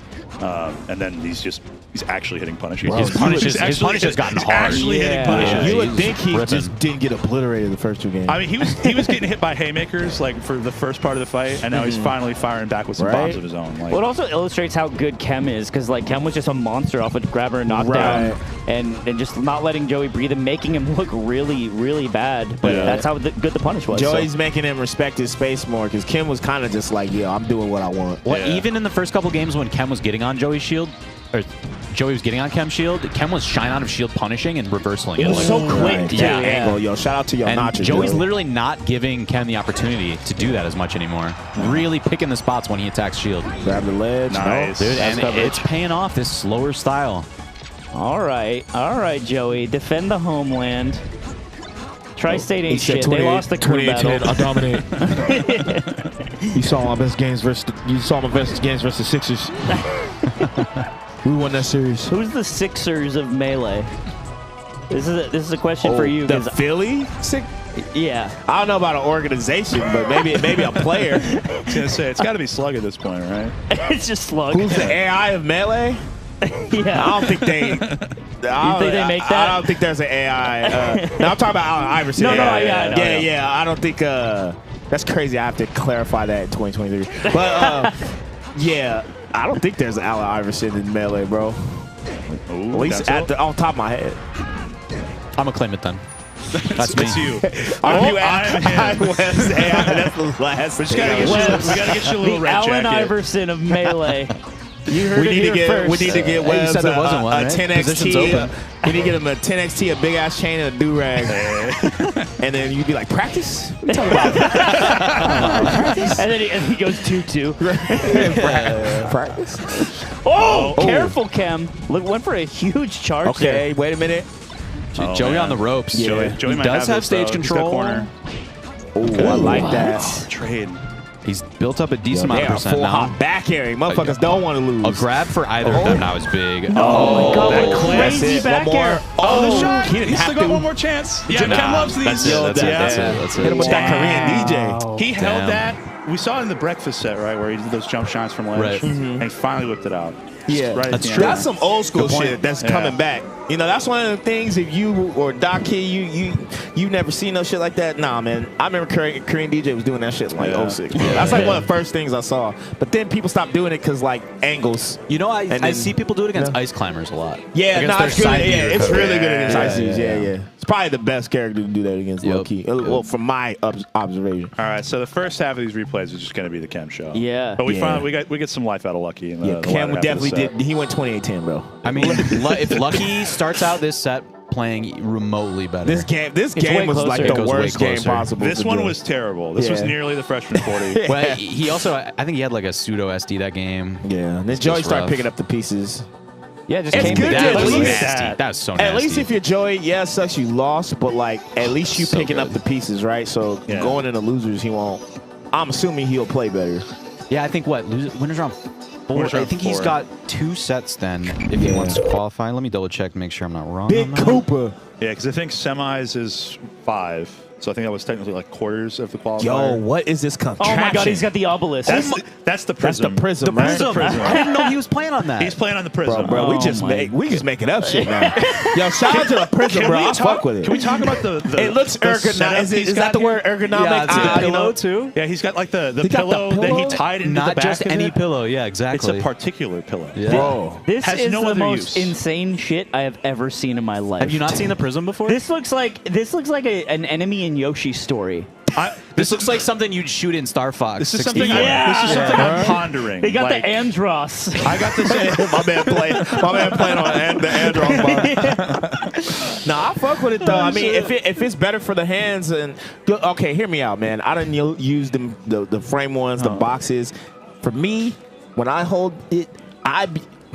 And then he's actually hitting Punisher. His Punisher's gotten hard. Actually hitting Punisher. You would think he ripping. just didn't get obliterated the first two games. I mean, he was getting hit by haymakers like for the first part of the fight, and now he's finally firing back with some bombs of his own. Like, Well, it also illustrates how good Kem is, because like Kem was just a monster off a grabber and knockdown, and just not letting Joey breathe and making him look really, really bad. But that's how good the punish was. Joey's making him respect his space more, because Kim was kind of just like, yeah, I'm doing what I want. Well, even in the first couple games when Kem was getting on Joey's shield, or Joey was getting on Kem's shield, Kem was shine out of shield punishing and reversing It it. was so quick, too. Yeah, angle. Yo, shout out to your And notches. Joey's yo. literally not giving Kem the opportunity to do that as much anymore. Really picking the spots when he attacks shield. Grab the ledge. Nice. No. Dude, That's and coverage. it's paying off, this slower style. All right, Joey, defend the homeland. Tri-State ain't He said shit. They lost the crew 28-10, battle. I dominate. You saw my best games versus the Sixers. We won that series. Who's the Sixers of Melee? This is a question for you. The 'cause- Philly? yeah. I don't know about an organization, but maybe a player. I was gonna say it's got to be Slug at this point, right? It's just Slug. Who's the AI of Melee? Yeah. I don't think they. You think they make that? I don't think there's an AI. No, I'm talking about Allen Iverson. No, yeah, I know, yeah. I don't think. That's crazy. I have to clarify that in 2023. But yeah, I don't think there's an Allen Iverson in Melee, bro. Ooh, At least off the top of my head. I'm going to claim it then. That's me. It's you. I'm I'm him. Web's AI. That's the last. We gotta get you a little The red Allen jacket. Iverson of Melee. You heard We it need to here get. first. We need to get you Webb's said there wasn't one, a right? 10XT. Position's open. We need to get him a 10XT, a big ass chain, and a do rag. And then you'd be like, practice. What you talking about? and then he goes 2-2. Practice. Oh, careful, Kem. Look, went for a huge charge. Okay, wait a minute. Joey on the ropes. Joey he might does have this, stage though. He's got control. corner. Oh, I like that. Trade. He's built up a decent They amount of are percent full now. hop back airing. Motherfuckers don't want to lose. A grab for either of them now is big. Oh, my God. that What a clip. crazy That's it. back One more. air. Oh, the shot. he didn't He's have still got to. one more chance. Yeah, Kem loves these. That's it. That's it. Yeah. That's it. That's it. Hit him with that Korean DJ. He held that we saw it in the breakfast set, right, where he did those jump shots from ledge, Right. and he finally whipped it out. Yeah, Right at That's the true. end. That's some old school Good point. shit that's Yeah. coming back. You know, that's one of the things. If you or Doc Kid, you never seen no shit like that. Nah, man. I remember Korean DJ was doing that shit in like Yeah. 06. That's like one of the first things I saw. But then people stopped doing it because like angles. You know, I then- see people do it against Yeah. ice climbers a lot. Yeah, Against no, their it's good. side Yeah, beater it's code. really good against Yeah, ICs. yeah, Yeah, it's probably the best character to do that against Yep. low key. Yep. Well, from my observation. All right, so the first half of these replays is just going to be the Chem show. Yeah. but we Yeah. we get some life out of Lucky. In the, Yeah, the Cam latter half of definitely the set. did. He went 2018, bro. I mean, if Lucky starts out this set playing remotely better, This game way was like closer. the It goes way worst game closer. possible. This to one do. was terrible. This was Yeah. nearly the freshman 40. Well, he also, I think he had like a pseudo SD that game. Yeah, and then Joey just started rough. picking up the pieces. Yeah, just It's came good to to That at was least- nasty. That was so nasty. At least if you're Joey, yeah, it sucks you lost, but like at least you So picking up good. the pieces, right? So Yeah. going into losers, he won't. I'm assuming he'll play better. Yeah, I think winners round 4. Winners I round think he's 4. got 2 sets then if he Yeah. wants to qualify. Let me double check to make sure I'm not wrong. Big on that. Cooper. Yeah, because I think semis is 5. So I think that was technically like quarters of the qualifier. Yo, what is this Oh contraption? my God, he's got the obelisk. That's the That's the prism. prism, right? That's the prism. I didn't know he was playing on that. He's playing on the prism. Bro, we Oh just my we just making up shit now. Yo, shout out to the prism, Can bro. we I talk- fuck with it. Can we talk about the It looks the setup ergonomic. he's Is got that the here? word ergonomic? Yeah, it's the You know? pillow too. Yeah, he's got like the He got the pillow that he pillow? tied into the Not back just of any it. pillow. Yeah, It's exactly. a particular pillow. Yeah. Bro. This Has is no the other most use. insane shit I have ever seen in my life. Have you not seen the prism before? This looks like an enemy in Yoshi's story. This looks like something you'd shoot in Star Fox. This is 64. something. Yeah. This is something I'm pondering. They got Like, the Andros. I got this. my man playing on the Android box. Nah, I fuck with it though. I mean, if it's better for the hands and okay, hear me out, man. I didn't use them the frame ones, the boxes. For me, when I hold it,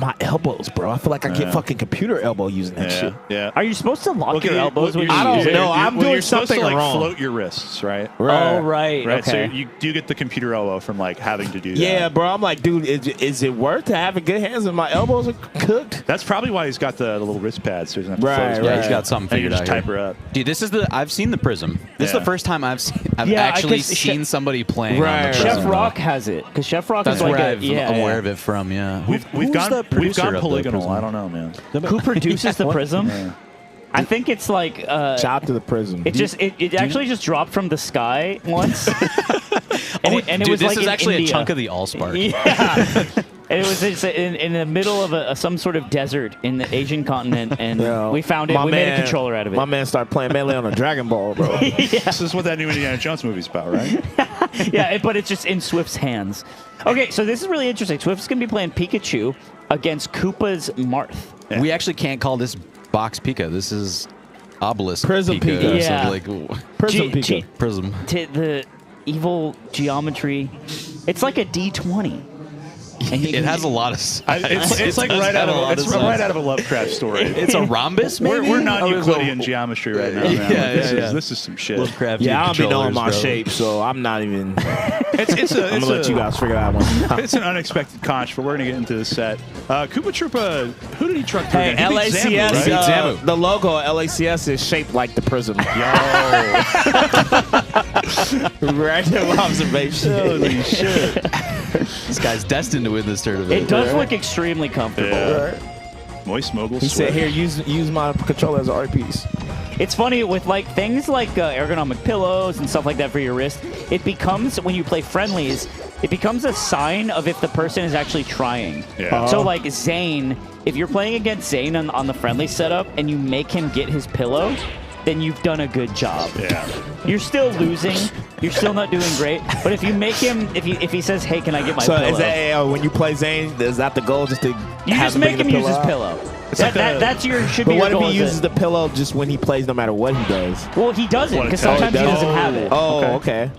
my elbows, bro. I feel like I get fucking computer elbow using that shit. Yeah. Are you supposed to lock your elbows when you I don't use it? know. I'm doing you're supposed something to, like, wrong. float your wrists, right? Oh, right. Right. Okay. So you do get the computer elbow from like having to do that. Yeah, bro. I'm like, dude, is it worth to having good hands and my elbows are cooked? That's probably why he's got the little wrist pad, so he doesn't have to float his Right, Yeah, wrists. he's got something And you figured just out type here. her up. Dude, this is I've seen the prism. This is Yeah. the first time I've Yeah, actually 'cause seen somebody playing on Right, the right. prism. Chef Rock has it because Chef Rock That's is like where a I'm aware of it from. Yeah, We've Who's gone the producer of the polygonal. prism? I don't know, man. Who produces the prism? Yeah. I think it's like Chop to the prism. it actually just dropped from the sky once. and it Dude, was this like is in actually India. a chunk of the Allspark. Yeah. And it was in the middle of some sort of desert in the Asian continent, and Yo, we found it. my We made a man- controller out of it. My man started playing Melee on a Dragon Ball, bro. This is what that new Indiana Jones movie's about, right? But it's just in Swift's hands. Okay, so this is really interesting. Swift's going to be playing Pikachu against Koopa's Marth. Yeah. We actually can't call this box Pika. This is obelisk Prism Pika. So Yeah. like Prism G- Pika. prism. The evil geometry. It's like a D20. And It has a lot of size. It's like It does right have out a lot of it's size. right out of a Lovecraft story. It's a rhombus, maybe. We're not Oh, it's Euclidean a- geometry right now. Yeah, Man. yeah, This is some shit. Lovecraftian Yeah, I don't be knowing controllers, my bro. shape, so I'm not even. It's I'm gonna let you guys figure that one out. It's an unexpected conch, but we're gonna get into this set. Koopa Troopa, who did he truck through? Hey, again? He beat LACS, Zamu, beat right? Zamu. the logo of LACS is shaped like the prism. Random observation. Holy shit! This guy's destined to win this tournament. It does look extremely comfortable. Yeah. Moist mogul. He said, sweat. "Here, use my controller as an art piece." It's funny with like things like ergonomic pillows and stuff like that for your wrist. It becomes when you play friendlies, it becomes a sign of if the person is actually trying. Yeah. So like Zane, if you're playing against Zane on the friendly setup and you make him get his pillow, then you've done a good job. Yeah. You're still losing. You're still not doing great. But if you make him, if he says, "Hey, can I get my So pillow?" is that when you play Zane? Is that the goal? Just to you have just make him use his out? pillow. It's like a- That's your should But be your what if goal. he is uses it? the pillow just when he plays, no matter what he does? Well, he doesn't What it because tells sometimes you. he doesn't have it. Oh, okay.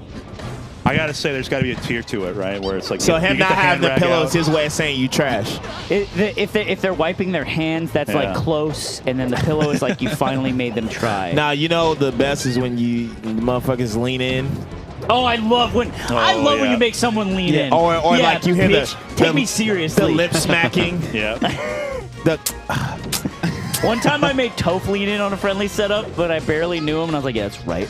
I gotta say, there's got to be a tier to it, right? Where it's like So you him get not having the hand rag pillow out. is his way of saying you trash. If they're wiping their hands, that's Yeah. like close, and then the pillow is like you finally made them try. Now you know the best is when you motherfuckers lean in. Oh, I love when when yeah. you make someone lean in. Or Yeah, like you hear bitch, take the me seriously. the lip smacking. Yeah. the One time I made Toph lean in on a friendly setup, but I barely knew him, and I was like, "Yeah, that's right."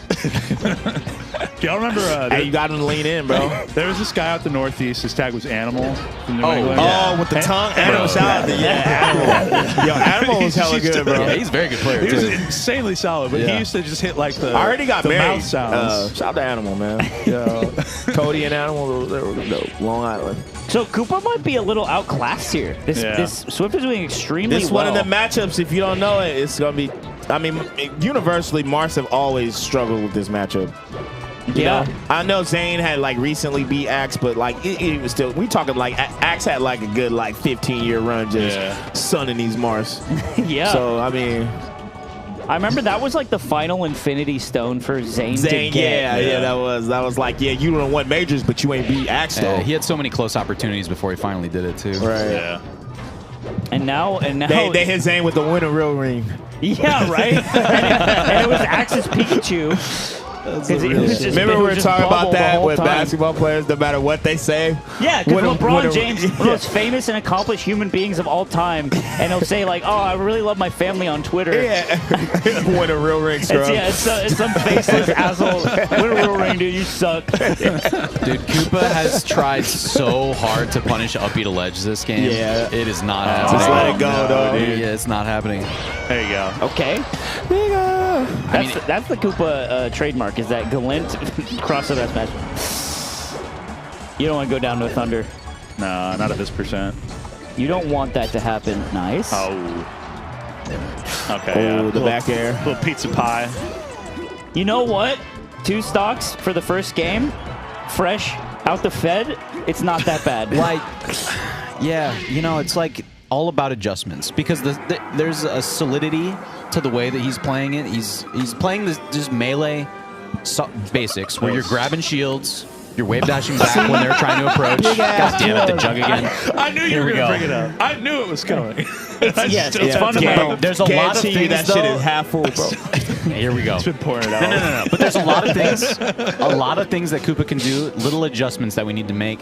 Do y'all remember? Hey, you got him to lean in, bro. There was this guy out the Northeast. His tag was Animal from New England. Oh, with the tongue. Animal, shout out to Animal. Yo, Animal was hella good, bro. Yeah, he's a very good player, He was too. insanely solid, but he used to just hit like the. I already got the married. mouth sounds. Shout out to Animal, man. Yo, Cody and Animal, they were dope. Long Island. So Koopa might be a little outclassed here. This Swift is doing extremely This well. one of the matchups, if you don't know it, it's going to be, I mean, universally, Mars have always struggled with this matchup. You know? I know Zane had like recently beat Axe, but like it was still, we talking like Axe had like a good like 15-year run just sunning these Mars. Yeah. So, I mean, I remember that was like the final Infinity Stone for Zane to get. Yeah, that was like, yeah, you don't won majors, but you ain't beat Axe though. He had so many close opportunities before he finally did it too. Right. Yeah. And now they hit Zane with the winner real ring. Yeah, right. and it was Axe's Pikachu. Remember we were talking about that with basketball players, no matter what they say? Yeah, because LeBron James, one of the most famous and accomplished human beings of all time, and he'll say like, "Oh, I really love my family" on Twitter. Yeah, win a real ring, scrub. It's some faceless asshole. Win a real ring, dude. You suck. Dude, Koopa has tried so hard to punish up B to ledge this game. Yeah. It is not happening. Just let it go, though. Yeah, it's not happening. There you go. Okay. That's the Koopa trademark, is that gallant crossover smash. You don't want to go down to a Thunder. No, not at this percent. You don't want that to happen. Nice. Oh. Okay, yeah. The back air. Little pizza pie. You know what? 2 stocks for the first game. Fresh out the Fed. It's not that bad. Like, yeah, you know, it's like all about adjustments because there's a solidity to the way that he's playing it. He's playing this just melee basics where you're grabbing shields, you're wave dashing back when they're trying to approach. God damn it, the jug again. I knew you were going to bring it up. I knew it was coming. It's fundamental. There's a lot of things, that shit is half full, bro. Here we go. It's been pouring it out. No. But there's a lot of things that Koopa can do, little adjustments that we need to make.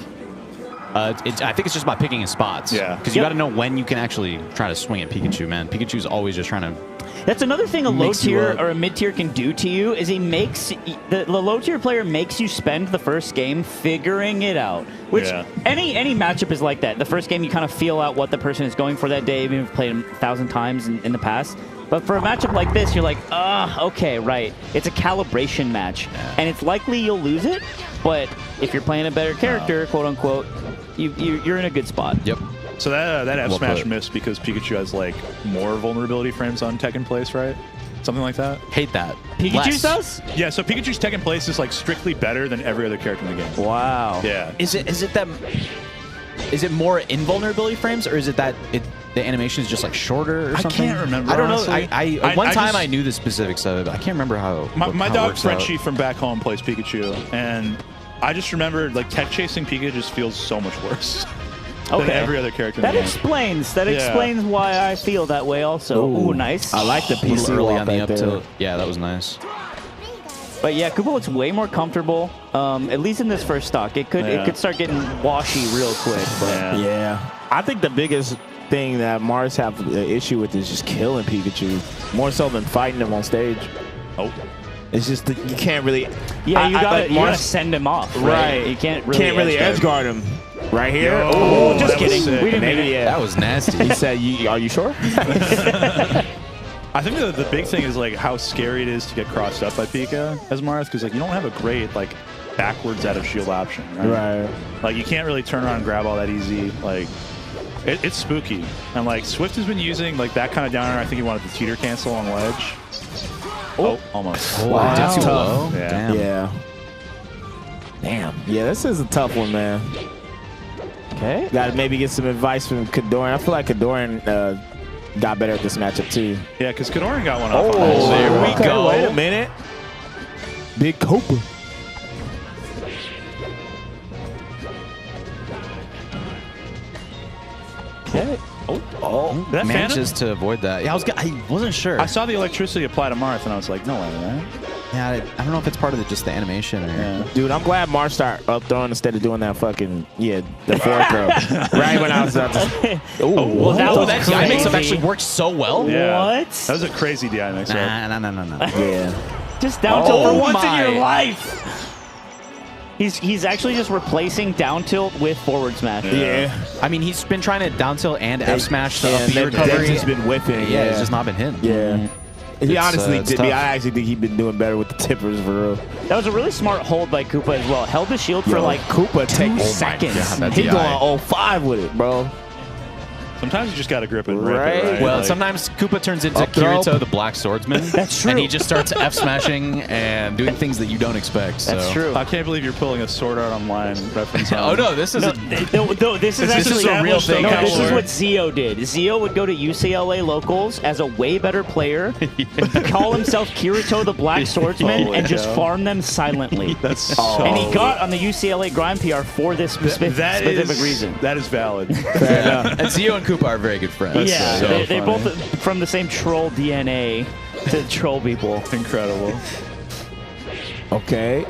I think it's just about picking his spots. Yeah. Because you got to know when you can actually try to swing at Pikachu, man. Pikachu's always just trying to. That's another thing a low tier or a mid tier can do to you is he makes the low tier player makes you spend the first game figuring it out. Which any matchup is like that. The first game you kind of feel out what the person is going for that day, even if you've played him 1,000 times in the past. But for a matchup like this, you're like, okay, right. It's a calibration match, and it's likely you'll lose it. But if you're playing a better character, quote unquote, you're in a good spot. Yep. So that F smash missed because Pikachu has like more vulnerability frames on Tekken Place, right? Something like that. Hate that. Pikachu does? Yeah. So Pikachu's Tekken Place is like strictly better than every other character in the game. Wow. Yeah. Is it more invulnerability frames, or is it that the animation is just like shorter or something? I can't remember. I don't know. Honestly. One time I knew the specifics of it, but I can't remember how. My how it dog works Frenchie out. from back home plays Pikachu, and I just remembered like tech chasing Pikachu just feels so much worse than every other character. That in the explains. That explains why I feel that way. Also, ooh, nice. I like the A little PC early walk on the right up there. tilt. Yeah, that was nice. But yeah, Koopa looks way more comfortable. At least in this first stock, it could start getting washy real quick. But Yeah. I think the biggest thing that Mars have an issue with is just killing Pikachu, more so than fighting him on stage. Oh. It's just that you can't really. yeah, you gotta Mars send him off. right. You can't really edge guard him. Right here. Oh, just that was kidding. sick. We didn't mean Maybe it. yeah. That was nasty. He said, "Are you sure?" I think the big thing is like how scary it is to get crossed up by Pika as Marth, because like you don't have a great like backwards out of shield option, right? Like you can't really turn around and grab all that easy. Like it's spooky, and like Swift has been using like that kind of downer. I think he wanted the teeter cancel on ledge. Oh, almost. Oh, Wow. that's too Tough. low. Yeah. Damn. Yeah. Damn. Yeah, this is a tough one, man. Okay. Got to maybe get some advice from Kadoran. I feel like Kadoran got better at this matchup too. Yeah, because Kadoran got one off. Oh, on that. there we okay, go. Wait a minute. Big Copa. Okay. Oh, that Manages to avoid that. Yeah, I wasn't sure. I saw the electricity apply to Marth, and I was like, no way, right? Yeah, I don't know if it's part of just the animation or. Dude, I'm glad Mars started up throwing instead of doing that fucking, the forward throw. Right when I was up. Well, that was DI mix crazy. actually worked so well. Yeah. What? That was a crazy DI mix. Nah. Yeah. Just down tilt for once in my. your life. He's actually just replacing down tilt with forward smash. Yeah. I mean, he's been trying to down tilt and F smash the And up B that recovery. he's been whipping. Yeah, it's just not been hitting. Yeah. He It's, honestly it's did me. tough. I actually think he's been doing better with the tippers for real. That was a really smart hold by Koopa as well. Held the shield for Yo, like Koopa 2 take seconds. God, He DI. going 05 with it, bro. Sometimes you just got to grip it and rip Right. it, right? Well, Like, sometimes Koopa turns into Up throw. Kirito, the Black Swordsman. That's true. And he just starts F smashing and doing things that you don't expect. So. That's true. I can't believe you're pulling a Sword Art Online reference. Oh no, this is No, a this is This actually is a real thing, No, this is Cowboy. what Zio did. Zio would go to UCLA locals as a way better player, call himself Kirito the Black Swordsman, Holy and just cow. farm them silently. That's so. And he got on the UCLA grind PR for this specific reason. That is valid. and Zio and Koopa are very good friends. Yeah, so they funny. both from the same troll DNA to troll people. Incredible. Okay.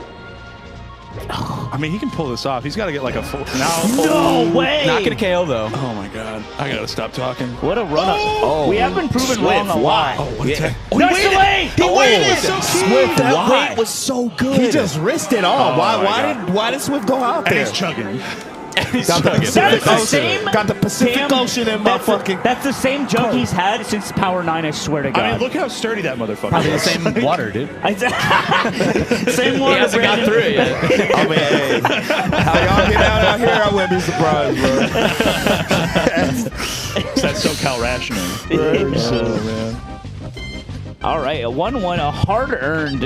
I mean, he can pull this off. He's got to get like a full. Now. No way! Not gonna KO though. Oh my god. I gotta stop talking. What a run up. Oh. We have been proven Swift, wrong a lot. why? Yeah. Nice delay! He waited. so Swift, that Why? wait was so good. He just risked it all. Oh my why God. did Swift go out And there? he's chugging. Got the That Pacific is the Ocean. same. Got the Pacific damn- Ocean in my that's fucking. That's the same joke he's had since Power 9, I swear to God. I mean, look how sturdy that motherfucker Probably the is. same water, dude. Same He one. hasn't got through it yet. I mean, hey, how y'all get out here? I wouldn't be surprised, bro. That's SoCal rationing. Oh, man. All right, a 1-1, a hard-earned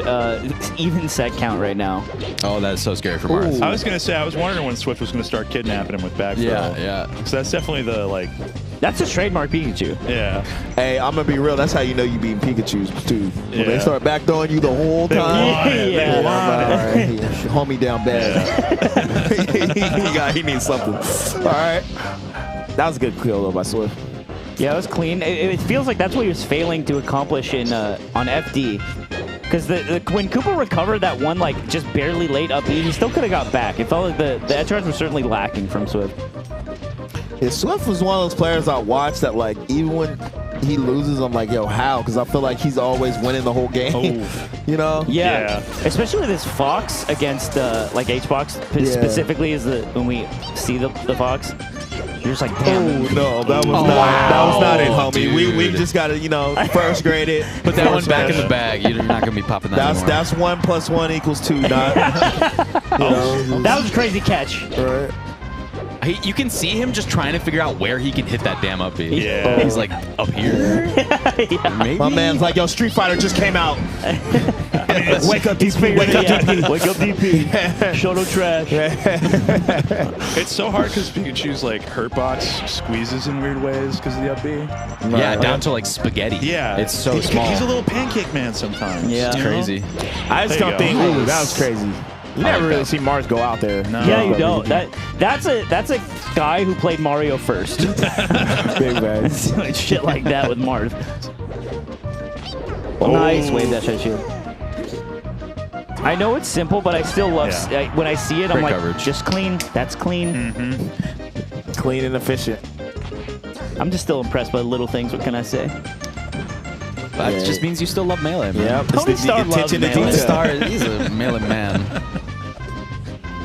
even set count right now. Oh, that's so scary for Mars. I was gonna say, I was wondering when Swift was gonna start kidnapping him with back throw. Yeah. So that's definitely the like. That's a trademark Pikachu. Yeah. Hey, I'm gonna be real. That's how you know you beating Pikachu's too. When Yeah. they start backdoing you the whole They time. want it. Yeah. They want it. All right, he hold me down bad. he needs something. All right, that was a good kill though by Swift. Yeah, it was clean. It feels like that's what he was failing to accomplish in on FD. Because when Koopa recovered that one, like, just barely late up B, he still could have got back. It felt like the edge runs were certainly lacking from Swift. Yeah, Swift was one of those players I watched that, like, even when he loses, I'm like, yo, how? Because I feel like he's always winning the whole game. You know? Yeah. Yeah. Especially with this Fox against, like, H-Box specifically is when we see the Fox. You're just like, damn. Oh no, that was Oh, not. wow. That was not it, homie. We Dude. just gotta, first grade it. Put that one First back in grade the bag. You're not gonna be popping that anymore. That's 1 + 1 = 2. Not. That was a crazy catch. Right. You can see him just trying to figure out where he can hit that damn up B. Yeah. He's like up here. Maybe. My man's like, yo, Street Fighter just came out. Wake up, DP. Wake up, DP. Wake up, DP. Shoto trash. It's so hard because Pikachu's like hurt box squeezes in weird ways because of the up B. Yeah, down to like spaghetti. Yeah. It's so he's, small. He's a little pancake man sometimes. Yeah. It's you know? crazy. I just There don't you think. go. Ooh, that was crazy. You never really see Mars go out there. No. Yeah, you don't. That's a guy who played Mario first. Big man. Doing shit like that with Marth. Nice wave dash head shield. I know it's simple, but I still love when I see it. I'm Great like, coverage. just clean. That's clean. Clean and efficient. I'm just still impressed by the little things. What can I say? That Yeah. just means you still love Melee, man. Yeah, Tony Starr loves attention to Melee. detail. Star, he's a Melee man.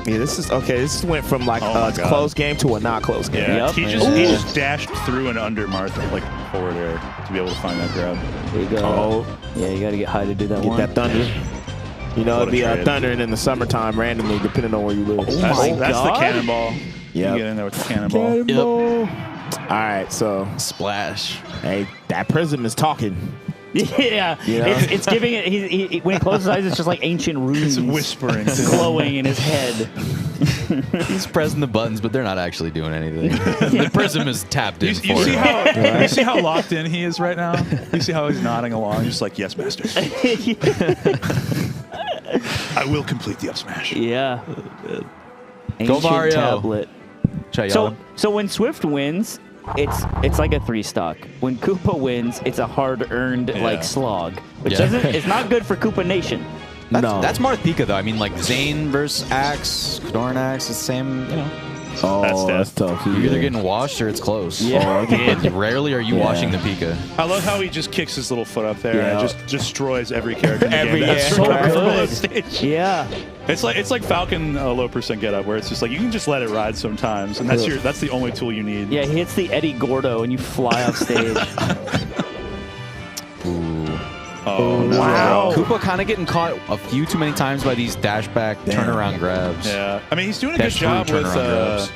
Yeah, this is okay. This went from like Oh my a God. close game to a not close game. Yeah. Yep. He just dashed through and under Martha like forward air to be able to find that grab. There you go. Oh, Yeah, you got to get high to do that get one. that thunder. You know, What it'd be a trade. thundering in the summertime randomly, depending on where you live. That's, my that's the God. cannonball. Yep. You get in there with the cannonball. All right, so Splash. hey, that prism is talking. Yeah, You know? it's giving it. He when he closes his eyes, it's just like ancient runes It's whispering. to glowing in his head. He's pressing the buttons, but they're not actually doing anything. The prism is tapped in You for see him. how you see how locked in he is right now? You see how he's nodding along, just like, yes, master. I will complete the up smash. Yeah. Go Ancient Mario. tablet. Should I yell him? So when Swift wins, it's like a 3-stock. When Koopa wins, it's a hard-earned like slog, which Yeah. doesn't. It's not good for Koopa Nation. That's Marth Pika, though. I mean, like, Zane versus Axe, Kadoran Axe, it's the same, you know. Oh, That's tough. You're either getting washed or it's close. Yeah. But rarely are you washing the Pika. I love how he just kicks his little foot up there Yeah. and just destroys every character in the Every- game. That's yeah. So recovered from good. the stage. Yeah. It's like Falcon low percent get up, where it's just like you can just let it ride sometimes, and that's the only tool you need. Yeah, he hits the Eddie Gordo and you fly off stage. Oh no! Wow. Koopa kind of getting caught a few too many times by these dash back turnaround grabs. Yeah, I mean he's doing a Dash good job through with. turnaround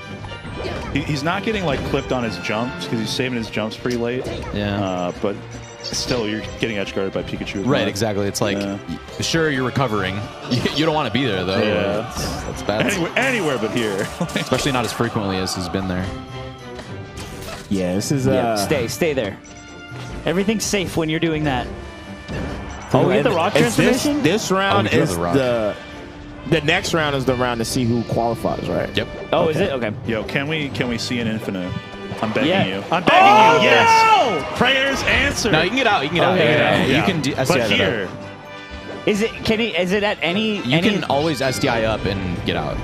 grabs. He's not getting like clipped on his jumps because he's saving his jumps pretty late. Yeah. But still, you're getting edge guarded by Pikachu. Right, exactly. It's like, sure, you're recovering. You don't want to be there, though. Yeah. That's bad. Anywhere but here. Especially not as frequently as he's been there. Yeah, this is Stay there. Everything's safe when you're doing that. Oh, we get the rock transformation? This round we do is the rock. the next round is the round to see who qualifies, right? Yep. Oh, is it? Okay. Yo, can we see an infinite? I'm begging Yeah. you. I'm begging you. Yes. Prayers answered. No, you can get out. You can get out. Okay, Yeah, yeah. You can SDI But that here, up. Is it at any? You can always SDI up and get out.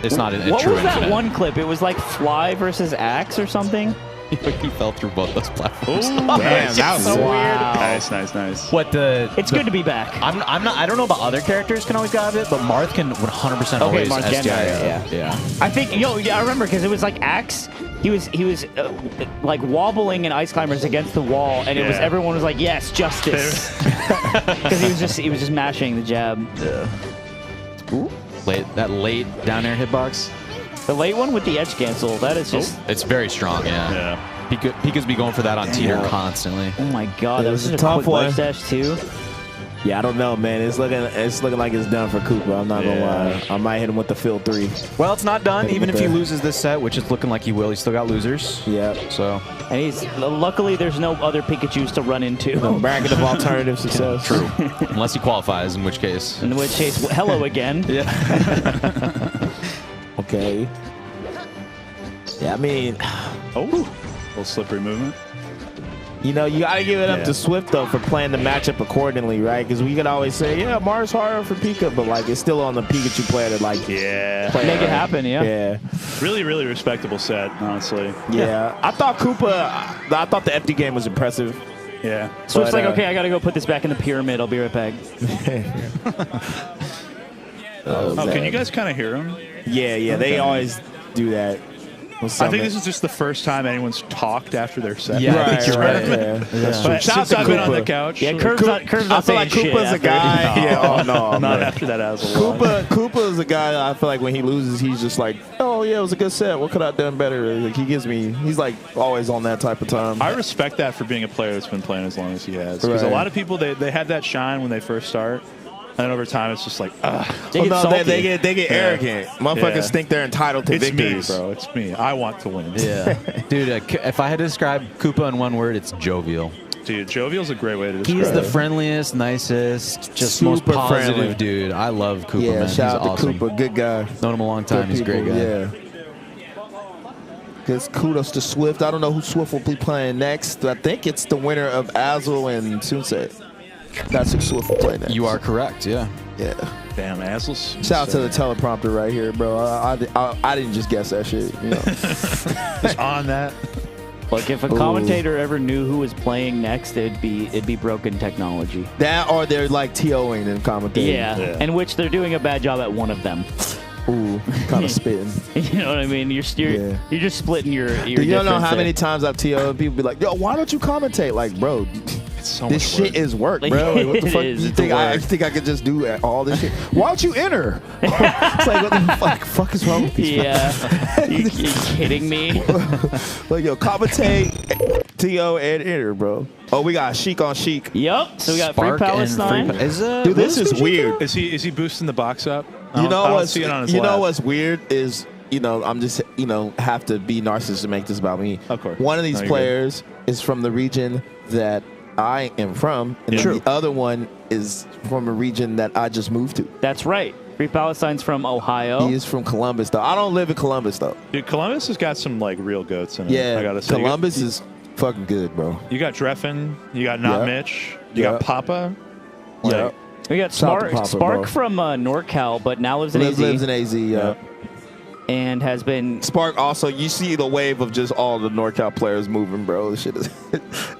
It's not a What true was that infinite. one clip? It was like Fly versus Axe or something. He fell through both those platforms. Ooh, Damn, that was so sick. weird. Nice. What the? It's good to be back. I'm not. I don't know about other characters can always get out of it, but Marth can 100% always Marth can, SDI. yeah. I think I remember because it was like Axe. He was like wobbling in Ice Climbers against the wall, and it was everyone was like, yes, justice, because he was just mashing the jab. That late down air hitbox. The late one with the edge cancel, that is just. It's very strong. Yeah. Pika's be going for that on teeter constantly. Oh my god, that was a such tough quick one. ledge dash too. Yeah, I don't know, man. It's looking like it's done for Koopa. I'm not gonna lie. I might hit him with the field 3. Well, it's not done. Hit him Even with if he the- loses this set, which is looking like he will, he's still got losers. Yeah. So And he's luckily there's no other Pikachus to run into. Bracket of alternative success. true, unless he qualifies, in which case. In which case, hello again. Okay. Yeah, I mean, Little slippery movement. you know, you gotta give it up Yeah. to Swift though for playing the matchup accordingly, right? Because we could always say, yeah, Mars harder for Pika, but like it's still on the Pikachu player to like Yeah. play Make it right. happen, yeah. Yeah. Really, really respectable set, honestly. Yeah. I thought I thought the FD game was impressive. Yeah. So it's But, like, okay, I gotta go put this back in the pyramid. I'll be right back. Oh, can you guys kind of hear him? Yeah, they always do that. I think this is just the first time anyone's talked after their set. Yeah, I right, think you're right. right. Yeah. But Shout out since to I've been on Koopa. the couch. Yeah, Curve's not I feel like saying Koopa's shit a guy. after- Yeah, oh no, Not man. after that as a lot. Koopa is a guy I feel like when he loses, he's just like, oh yeah, it was a good set. What could I have done better? Like he's like always on that type of time. I respect that for being a player that's been playing as long as he has. Because a Right. lot of people, they have that shine when they first start. And then over time, it's just like, They get salty. they get arrogant. Motherfuckers Yeah. think they're entitled to it's victories. me, bro. It's me. I want to win. Yeah, dude. If I had to describe Koopa in one word, it's jovial. Dude, jovial's a great way to describe He's the it. friendliest, nicest, just most Super positive friendly. dude. I love Koopa, Yeah, man. shout out He's awesome. to Koopa, good guy. Known him a long time. Good He's a great people, guy. Yeah. Because kudos to Swift. I don't know who Swift will be playing next. I think it's the winner of Azel and Sunset. That's who Swift will play next. You are correct. Yeah. Yeah. Damn, Azel's. Shout out to the teleprompter right here, bro. I didn't just guess that shit. You know. Just on that. Like if a commentator ever knew who was playing next, it'd be broken technology. That or they're like TOing and commentating. Yeah, in which they're doing a bad job at one of them. Ooh, kind of spitting. You know what I mean? You're just splitting your. You don't know difference how there. many times I've TO'd and people be like, yo, why don't you commentate? Like, bro, It's so this much shit work. is work, Like, bro. Like, what the it fuck? is, You it's think I work. think I could just do all this shit? Why don't you enter? It's like, what the fuck is wrong with these Yeah, you kidding me? Like, yo, commentate, TO, and enter, bro. Oh, we got Sheik on Sheik. Yep. So we got Spark Free and Palestine. Dude, this is weird. Is he boosting the box up? You know what's see it on his you know lap. what's weird is I'm just have to be narcissistic to make this about me. Of course. One of these No, you're players is from the region that I am from, and then the other one is from a region that I just moved to. That's right. Free Palestine's from Ohio. He is from Columbus, though. I don't live in Columbus, though. Dude, Columbus has got some like real goats in it. Yeah, I gotta say. Columbus is fucking good, bro. You got Dreffen. You got Not Yeah. Mitch. You Yeah. got Papa. Yeah, We got Shout out to Spark Papa, bro. from NorCal, but now lives in AZ lives in AZ. Yeah. and has been. Spark also, you see the wave of just all the NorCal players moving, bro. This shit is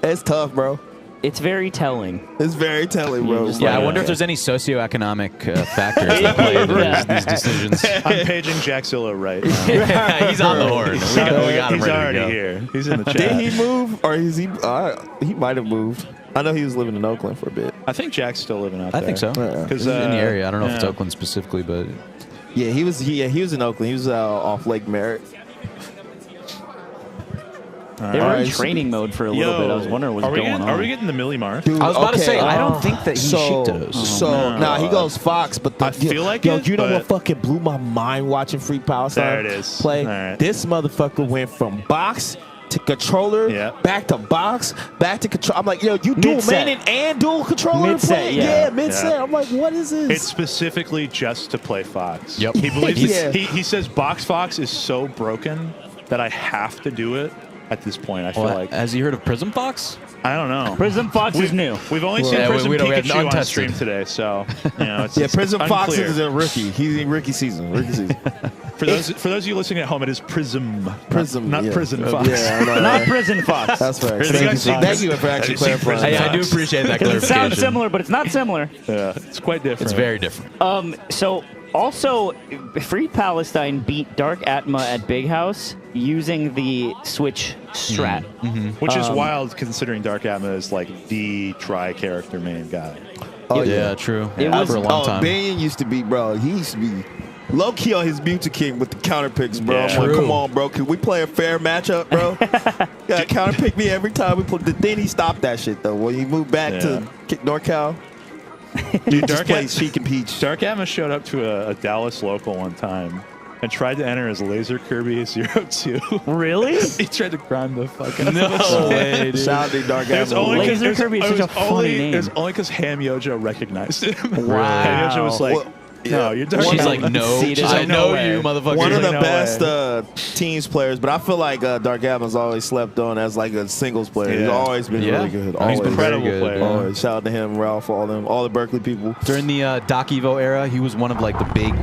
it's tough, bro. It's very telling. It's very telling, bro. Yeah, I wonder if there's any socioeconomic factors that play into these decisions. I'm paging Jackzilla right now. Yeah, he's on the horn. We got him He's ready to already go. here. He's in the chat. Did he move, or is he? He might have moved. I know he was living in Oakland for a bit. I think Jack's still living out I there. think so. Yeah. He's in the area. I don't know if it's Oakland specifically, but Yeah, he was. He was in Oakland. He was off Lake Merritt. They were in training mode for a little bit. I was wondering what's going on. Are we getting the Millie Mark? Dude, I was about to say I don't think that he so, shipped those. Nah, he goes Fox, but I feel like yo, it, you know but- what fucking blew my mind watching Free Palestine There it is. play? All right. This motherfucker went from box to controller, back to box, back to control. I'm like, yo, you dual Mid-set. manning and dual controller Mid-set, play? yeah. Mid-set. Yeah. I'm like, what is this? It's specifically just to play Fox. Yep. He believes Yeah. he says box Fox is so broken that I have to do it at this point. I feel like has he heard of Prism Fox? I don't know. Prism Fox is new. We've only seen Yeah, Prism we Pikachu on untested. stream today, so you know, it's yeah, it's Prism Fox unclear. is a rookie. He's in rookie season. Rookie season. For those of you listening at home, it is Prism. Prism, not yeah. Prison Fox. Yeah, I know, Not right? Prison Fox. That's right. Prism Fox. Thank you for actually Have you seen clarifying. Prism I do Fox? appreciate that It clarification. sounds similar, but it's not similar. Yeah, it's quite different. It's very different. So also, Free Palestine beat Dark Atma at Big House using the Switch strat. Which is wild considering Dark Atma is like the tri-character main guy. Oh Yeah, true. It Yeah, was- for a long time. Bane used to be, bro. He used to be low key on his Mewtwo King with the counter picks, bro. Yeah. I'm like, True. come on, bro. Can we play a fair matchup, bro? Yeah, counter pick me every time we play. Then he stopped that shit though. When he moved back to NorCal, Dude, just played Sheik and Peach. Dark Atma showed up to a Dallas local one time and tried to enter as Laser Kirby 02. Really? He tried to grind the fucking No way, dude. Shout out to Dark It was Atma. only Laser 'cause- Kirby is it such was a funny only- name. It was only because Ham Yojo recognized him. Wow. Ham Yojo was like, Well, no, you're Dark She's Atma. like, no. She's She's like, like, no no, way. you motherfucker. One of like, the no best teams players, but I feel like Dark Atma's always slept on as like a singles player. He's Yeah. always been Yeah. really good. He's Always. been incredible very good. player. yeah. Always. Shout out to him, Ralph, all the Berkeley people. During the Doc Evo era, he was one of like the big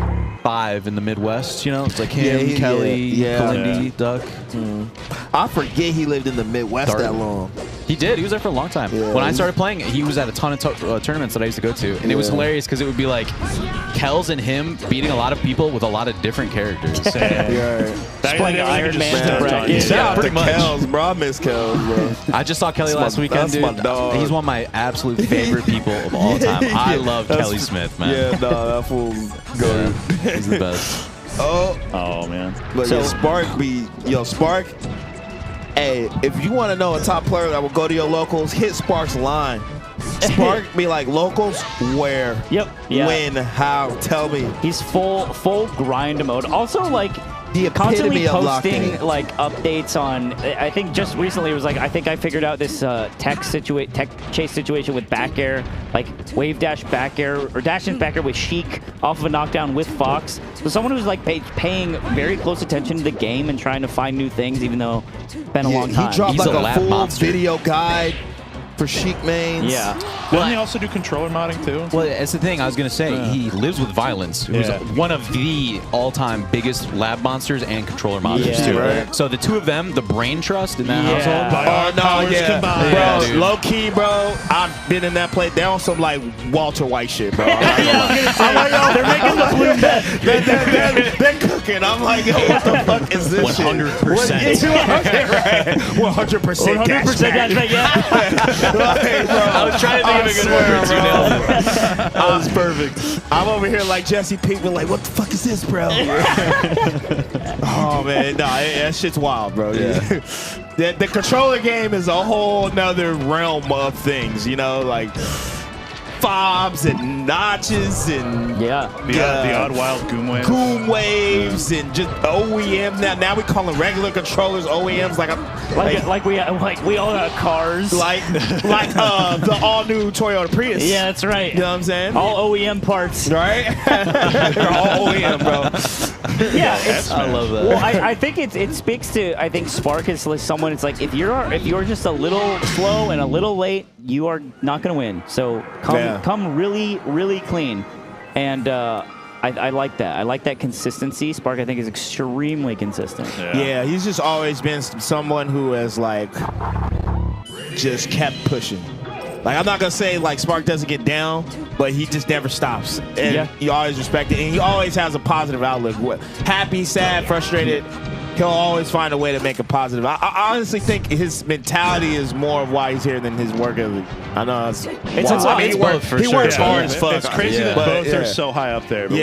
five in the Midwest. You know, it's like him, Kelly, yeah. Kalindi, Duck. I forget he lived in the Midwest Dark. that long. He did. He was there for a long time. Yeah. When I started playing, he was at a ton of tournaments that I used to go to, and it was Yeah. hilarious because it would be like Kels and him beating a lot of people with a lot of different characters. Yeah. Playing Iron Man to bracket. Yeah, Shout out to pretty much. Kels, bro. I miss Kels, bro. I just saw Kelly last weekend, that's dude. my dog. He's one of my absolute favorite people of all time. I love Kelly Smith, man. Yeah, no, that fool go. Yeah, he's the best. Oh, man. But yeah, Spark. Hey, if you want to know a top player that will go to your locals, hit Spark's line. Spark be like, locals, where? Yep. Yeah. When? How? Tell me. He's full grind mode. Also, like, The constantly epitome of locked posting in. like updates on. I think just recently it was like, I think I figured out this tech chase situation with back air, like wave dash back air or dash in back air with Sheik off of a knockdown with Fox. So someone who's like paying very close attention to the game and trying to find new things, even though it's been a long time. He dropped He's like a a lab full monster. video guide for Sheik mains. Yeah. Doesn't he also do controller modding, too? Well, that's the thing. I was going to say, he lives with Violence, who's Yeah. one of the all-time biggest lab monsters and controller monsters, Yeah, too. right. So the two of them, the brain trust in that Yeah. household. By our powers combined. Yeah, bro, dude. low key, bro. I've been in that play. They're on some like Walter White shit, bro. I'm not gonna lie. They're making the blue bet. They're cooking. I'm like, yo, what the fuck is this 100%. shit? 100% 100% dash bet, yeah. I was trying to think of a good word, too. Nailed it. That was perfect. I'm over here like Jesse Pinkman, like, what the fuck is this, bro? Oh man, no, that shit's wild, bro. Yeah. The controller game is a whole nother realm of things, you know, like fobs and notches and Yeah. The odd wild goom wave. Goom waves and just OEM. Now we calling regular controllers OEMs Like we all got cars. like the all new Toyota Prius. Yeah, that's right. You know what I'm saying? All OEM parts. right? They're all OEM, bro. Yeah, it's, I love that. well, I think it speaks to, I think Spark is like someone. It's like if you're just a little slow and a little late, you are not going to win. So come really clean, and I like that. I like that consistency. Spark, I think, is extremely consistent. Yeah, he's just always been someone who has like just kept pushing. Like, I'm not gonna say like Spark doesn't get down, but he just never stops, and you always respect it, and he always has a positive outlook. Happy, sad, frustrated, he'll always find a way to make a positive. I honestly think his mentality is more of why he's here than his work ethic. I know it's he works hard as fuck. It's crazy that both are so high up there, but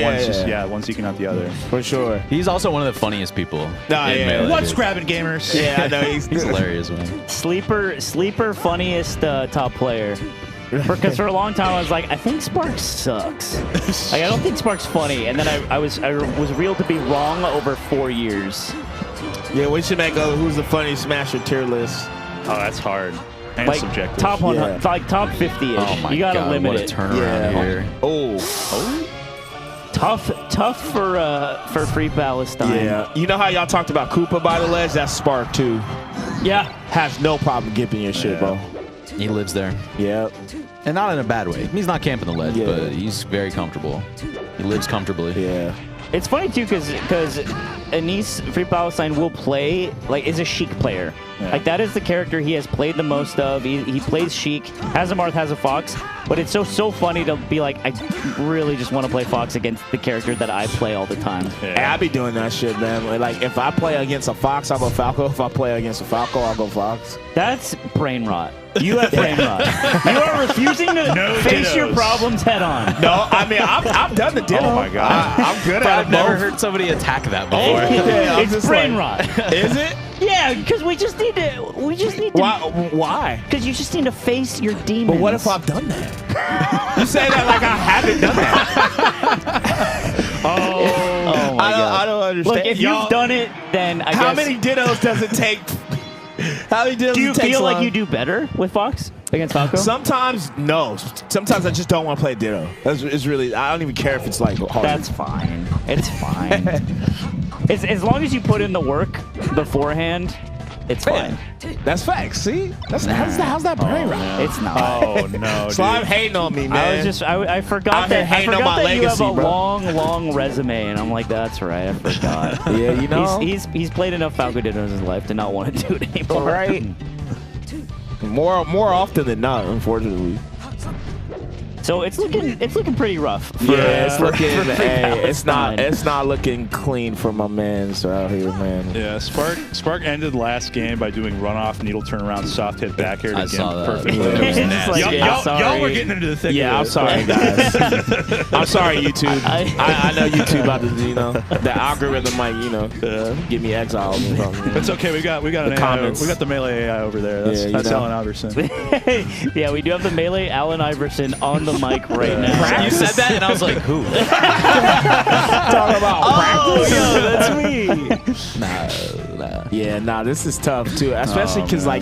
one's eking out the other. For sure. He's also one of the funniest people. What's grabbing gamers? Yeah, I know he's hilarious, man. Sleeper funniest top player. Because for a long time I was like, I think Spark sucks. Like, I don't think Spark's funny. And then I was real to be wrong over 4 years. Yeah, we should make a who's the funniest Smasher tier list. Oh, that's hard. And like subjective. Top 100, like top 50-ish. Oh my you gotta God, limit what it. a turnaround here. Tough for Free Palestine. Yeah. You know how y'all talked about Koopa by the ledge? That's Spark too. Yeah. Has no problem gimping your shit, bro. He lives there. Yeah. And not in a bad way. He's not camping the ledge, but he's very comfortable. He lives comfortably. Yeah. It's funny too because Anis Free Palestine will play is a Sheik player. Yeah. Like, that is the character he has played the most of. He plays Sheik, has a Marth, has a Fox. But it's so funny to be like, I really just want to play Fox against the character that I play all the time. Yeah. Hey, I be doing that shit, man. Like, if I play against a Fox, I'll go Falco. If I play against a Falco, I'll go Fox. That's brain rot. You have brain rot. You are refusing to face your problems head on. No, I mean, I've done the ditto. Oh my God. I'm good at it. I've never heard somebody attack that before. It's brain rot. Is it? Yeah, because we just need to. Why? Because you just need to face your demons. But what if I've done that? You say that like I haven't done that. Oh my God. I don't understand. Look, if you've done it, then I guess. How many dittos does it take? How many dittos do you does it take feel like you do better with Fox against Falco? Sometimes, no. Sometimes I just don't want to play ditto. It's really, I don't even care if it's like hard. That's fine. It's fine. As long as you put in the work beforehand, it's fine. That's facts. See? How's that brain rot? It's not. Oh no, Slime hating on me, man. I forgot that you have a long resume, and I'm like, that's right, I forgot. Yeah, you know. He's played enough Falco Dittos in his life to not want to do it anymore. Right. More often than not, unfortunately. So it's looking pretty rough. It's looking. It's Palestine. not looking clean for my mans out here, man. Yeah, Spark ended last game by doing runoff, needle turnaround, soft hit back air to I saw that. perfectly. Y'all were getting into the thick. Yeah, I'm sorry, guys. I'm sorry, YouTube. I know YouTube about to, the algorithm might, give me exiles or something. It's okay. We got an AI. comments. We got the melee AI over there. That's Allen Iverson. Yeah, we do have the melee Allen Iverson on the mic right now. You said that, and I was like, who? Talk about practice. Nah. Yeah, this is tough too, especially because I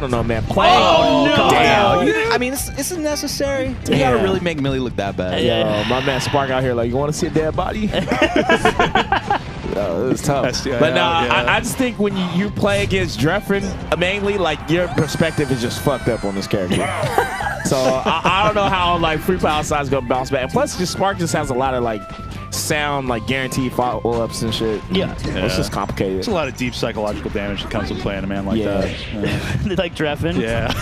don't know, man. Playing. Damn. I mean, this is necessary. You gotta really make Millie look that bad. Yo, my man Spark out here, like, you want to see a dead body? It was tough. But I just think when you play against Dreffin, mainly, like, your perspective is just fucked up on this character. So I don't know how like Free Palestine is gonna bounce back. And plus, just Spark just has a lot of like sound, like guaranteed follow-ups and shit. Yeah. It's just complicated. There's a lot of deep psychological damage that comes with playing a man like that. Like Dreffin. Yeah.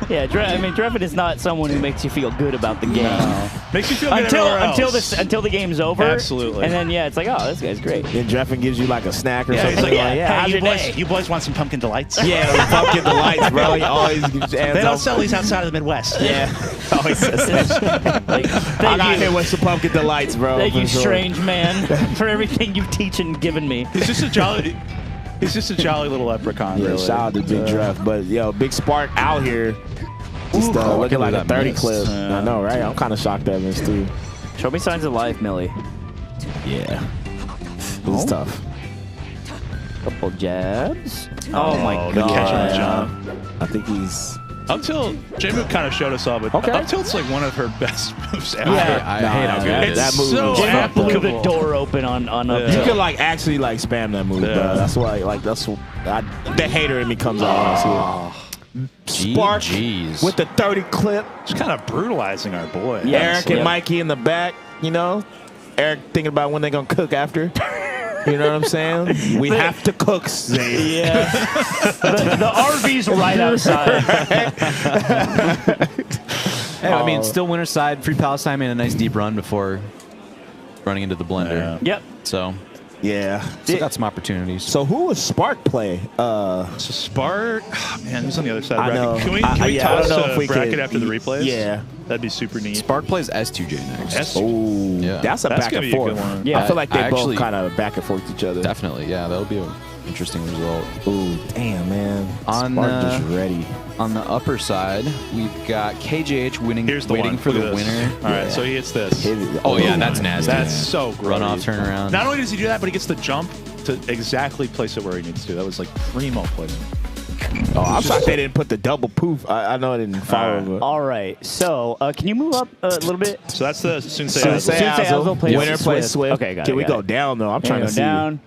Yeah, Dreffin is not someone who makes you feel good about the game. Makes you feel good until the game's over. Absolutely. And then it's like, oh, this guy's great. Then Dreffin gives you like a snack or something. He's like, how's you boys want some pumpkin delights? Yeah, pumpkin delights, bro. He always gives They don't sell these outside of the Midwest. Yeah. Always says that. I got hit with some pumpkin delights, bro. Thank you, strange man, for everything you've teach and given me. He's just a jolly little leprechaun. Yeah, really. shout out to Big Dreff. But Big Spark out here, just looking like a 30 clip. I know, right? I'm kind of shocked at this too. Show me signs of life, Millie. Yeah, it's tough. Couple jabs. Oh my the catch on the god. jump. I think he's. Until J-Move kind of showed us all, but until it's like one of her best moves ever. Yeah. I hate how good it is. That move so is J-Move blew applicable. the door open on up. You can like actually like spam that move, bro. That's why the hater in me comes out. Spark with the 30 clip. Just kind of brutalizing our boy. Yeah, Eric and Mikey in the back, Eric thinking about when they're going to cook after. You know what I'm saying? We have to cook, Zane. Yeah. the RV's right outside. Hey, I mean, still winner side. Free Palestine made a nice deep run before running into the blender. Yep. So Yeah. still got some opportunities. So who was Spark play? So Spark, man, who's on the other side of I the bracket? know. Can we I toss don't know if a we bracket could- after the replays? Yeah. That'd be super neat. Spark plays S2J next. Oh, Yeah. that's a That's back gonna and be a forth. good one. Yeah. I feel like they I both actually- kind of back and forth each other. Definitely, yeah. That'll be an interesting result. Ooh, damn, man. On, Spark just ready. On the upper side, we've got KJH winning, Here's the waiting one. for Look the at this. winner. All right, so he hits this. Oh, yeah, that's nasty. That's so gross. Runoff turnaround. Not only does he do that, but he gets the jump to exactly place it where he needs to. That was like primo placement. Oh, I'm shocked they didn't put the double poof. I know I didn't follow. Alright. But. All right. So can you move up a little bit? So that's the Sensei. Sensei Azo plays winner plays Swift. Swift. Okay, got Can it, we got go it. down though? I'm trying Go to see. down.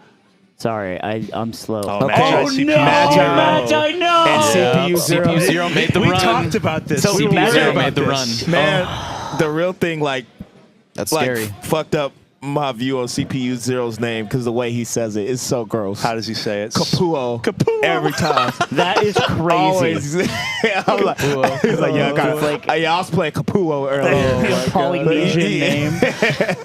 Sorry, I'm slow. Oh, Okay. Magi Oh, CPU no, Magi. Magi, no. And CPU zero. CPU 0 made the we run. talked about this. So we CPU were zero worried made the run. Man, the real thing That's like scary. fucked up my view on CPU Zero's name because the way he says it is so gross. How does he say it? Capuo. Capuo. Every time. That is crazy. Always. I'm like, he's like, yeah, I was playing Capuo earlier. Like, Polynesian name.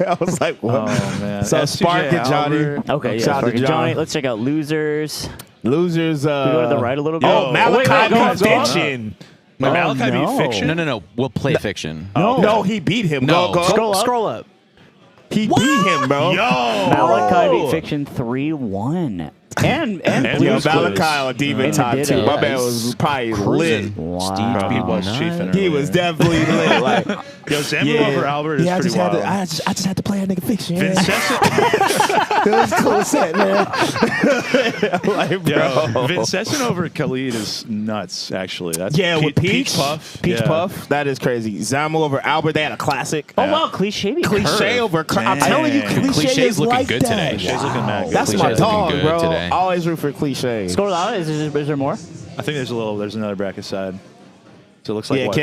I was like, what? Oh, man. So SCJ Spark and Johnny. Albert. Okay, yeah. Shout out to Spark and John. Johnny. Let's check out losers. Losers. We go to the right a little bit. Oh, Malachi Wait, go up. Fiction. Wait, Malachi no. beat Fiction? No. We'll play fiction. No, he beat him. No. Go. Scroll up. He beat him, bro. Yo! Malachi beat Fiction 3-1. And Yo, Blues Malachi Clues. on Demon And Time, Ditto. too. My man was probably lit. Wow. Bro, he was chiefing He earlier. was definitely lit. Like, Yo, Zambu over Albert is I pretty just had wild. to. I just had to play a nigga Fiction. Yeah. Vincesson, It was a cool set, man. Like, yo, bro. Vincesson over Khalid is nuts, actually. That's Yeah, with Peach Puff. Peach Yeah. Puff. That is crazy. Zamu over Albert. They had a classic. Oh, wow. Cliche beat Cliche Curve. over. I'm telling you, Dang. Cliche Cliche's is looking like good that. today. Cliché's looking mad good. That's Cliché's my looking dog, good bro. today. I always root for Cliche. Scroll out. Is there more? I think there's another bracket side. So it looks like Yeah, what?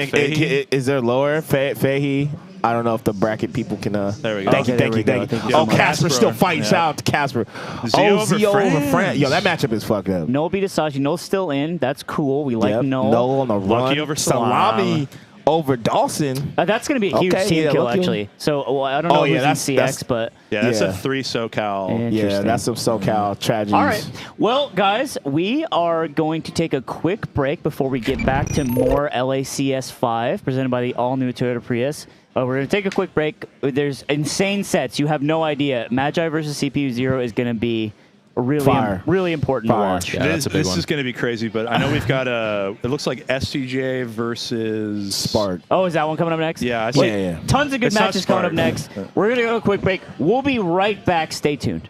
is there lower? Fahey? I don't know if the bracket people can. There we go. Thank you, Okay, thank there you, we go. thank you. Thank you so Oh, much. Casper still Casper. fighting. Yeah. Shout out to Casper. Zio over Zio France. Yo, that matchup is fucked up. No beat Asashi. No still in. That's cool. We like Yep. no. No on the Lucky run. over Salami over Dawson. That's going to be a huge Okay, team yeah, kill, Lucky. actually. So well, I don't know Oh, who's yeah, in that's- CX, but Yeah, that's Yeah. a 3 SoCal. Yeah, Interesting. that's some SoCal tragedies. all right. Well, guys, we are going to take a quick break before we get back to more LACS5 presented by the all-new Toyota Prius. We're going to take a quick break. There's insane sets. You have no idea. Magi versus CPU 0 is going to be really, Fire. really important Fire. to watch. Yeah, that's a big this one. is going to be crazy, but I know we've got it looks like SCJ versus Spark. Oh, is that one coming up next? Yeah, I see. Yeah, yeah. Tons of good It's not matches coming up Spark. next. We're going to go to a quick break. We'll be right back. Stay tuned.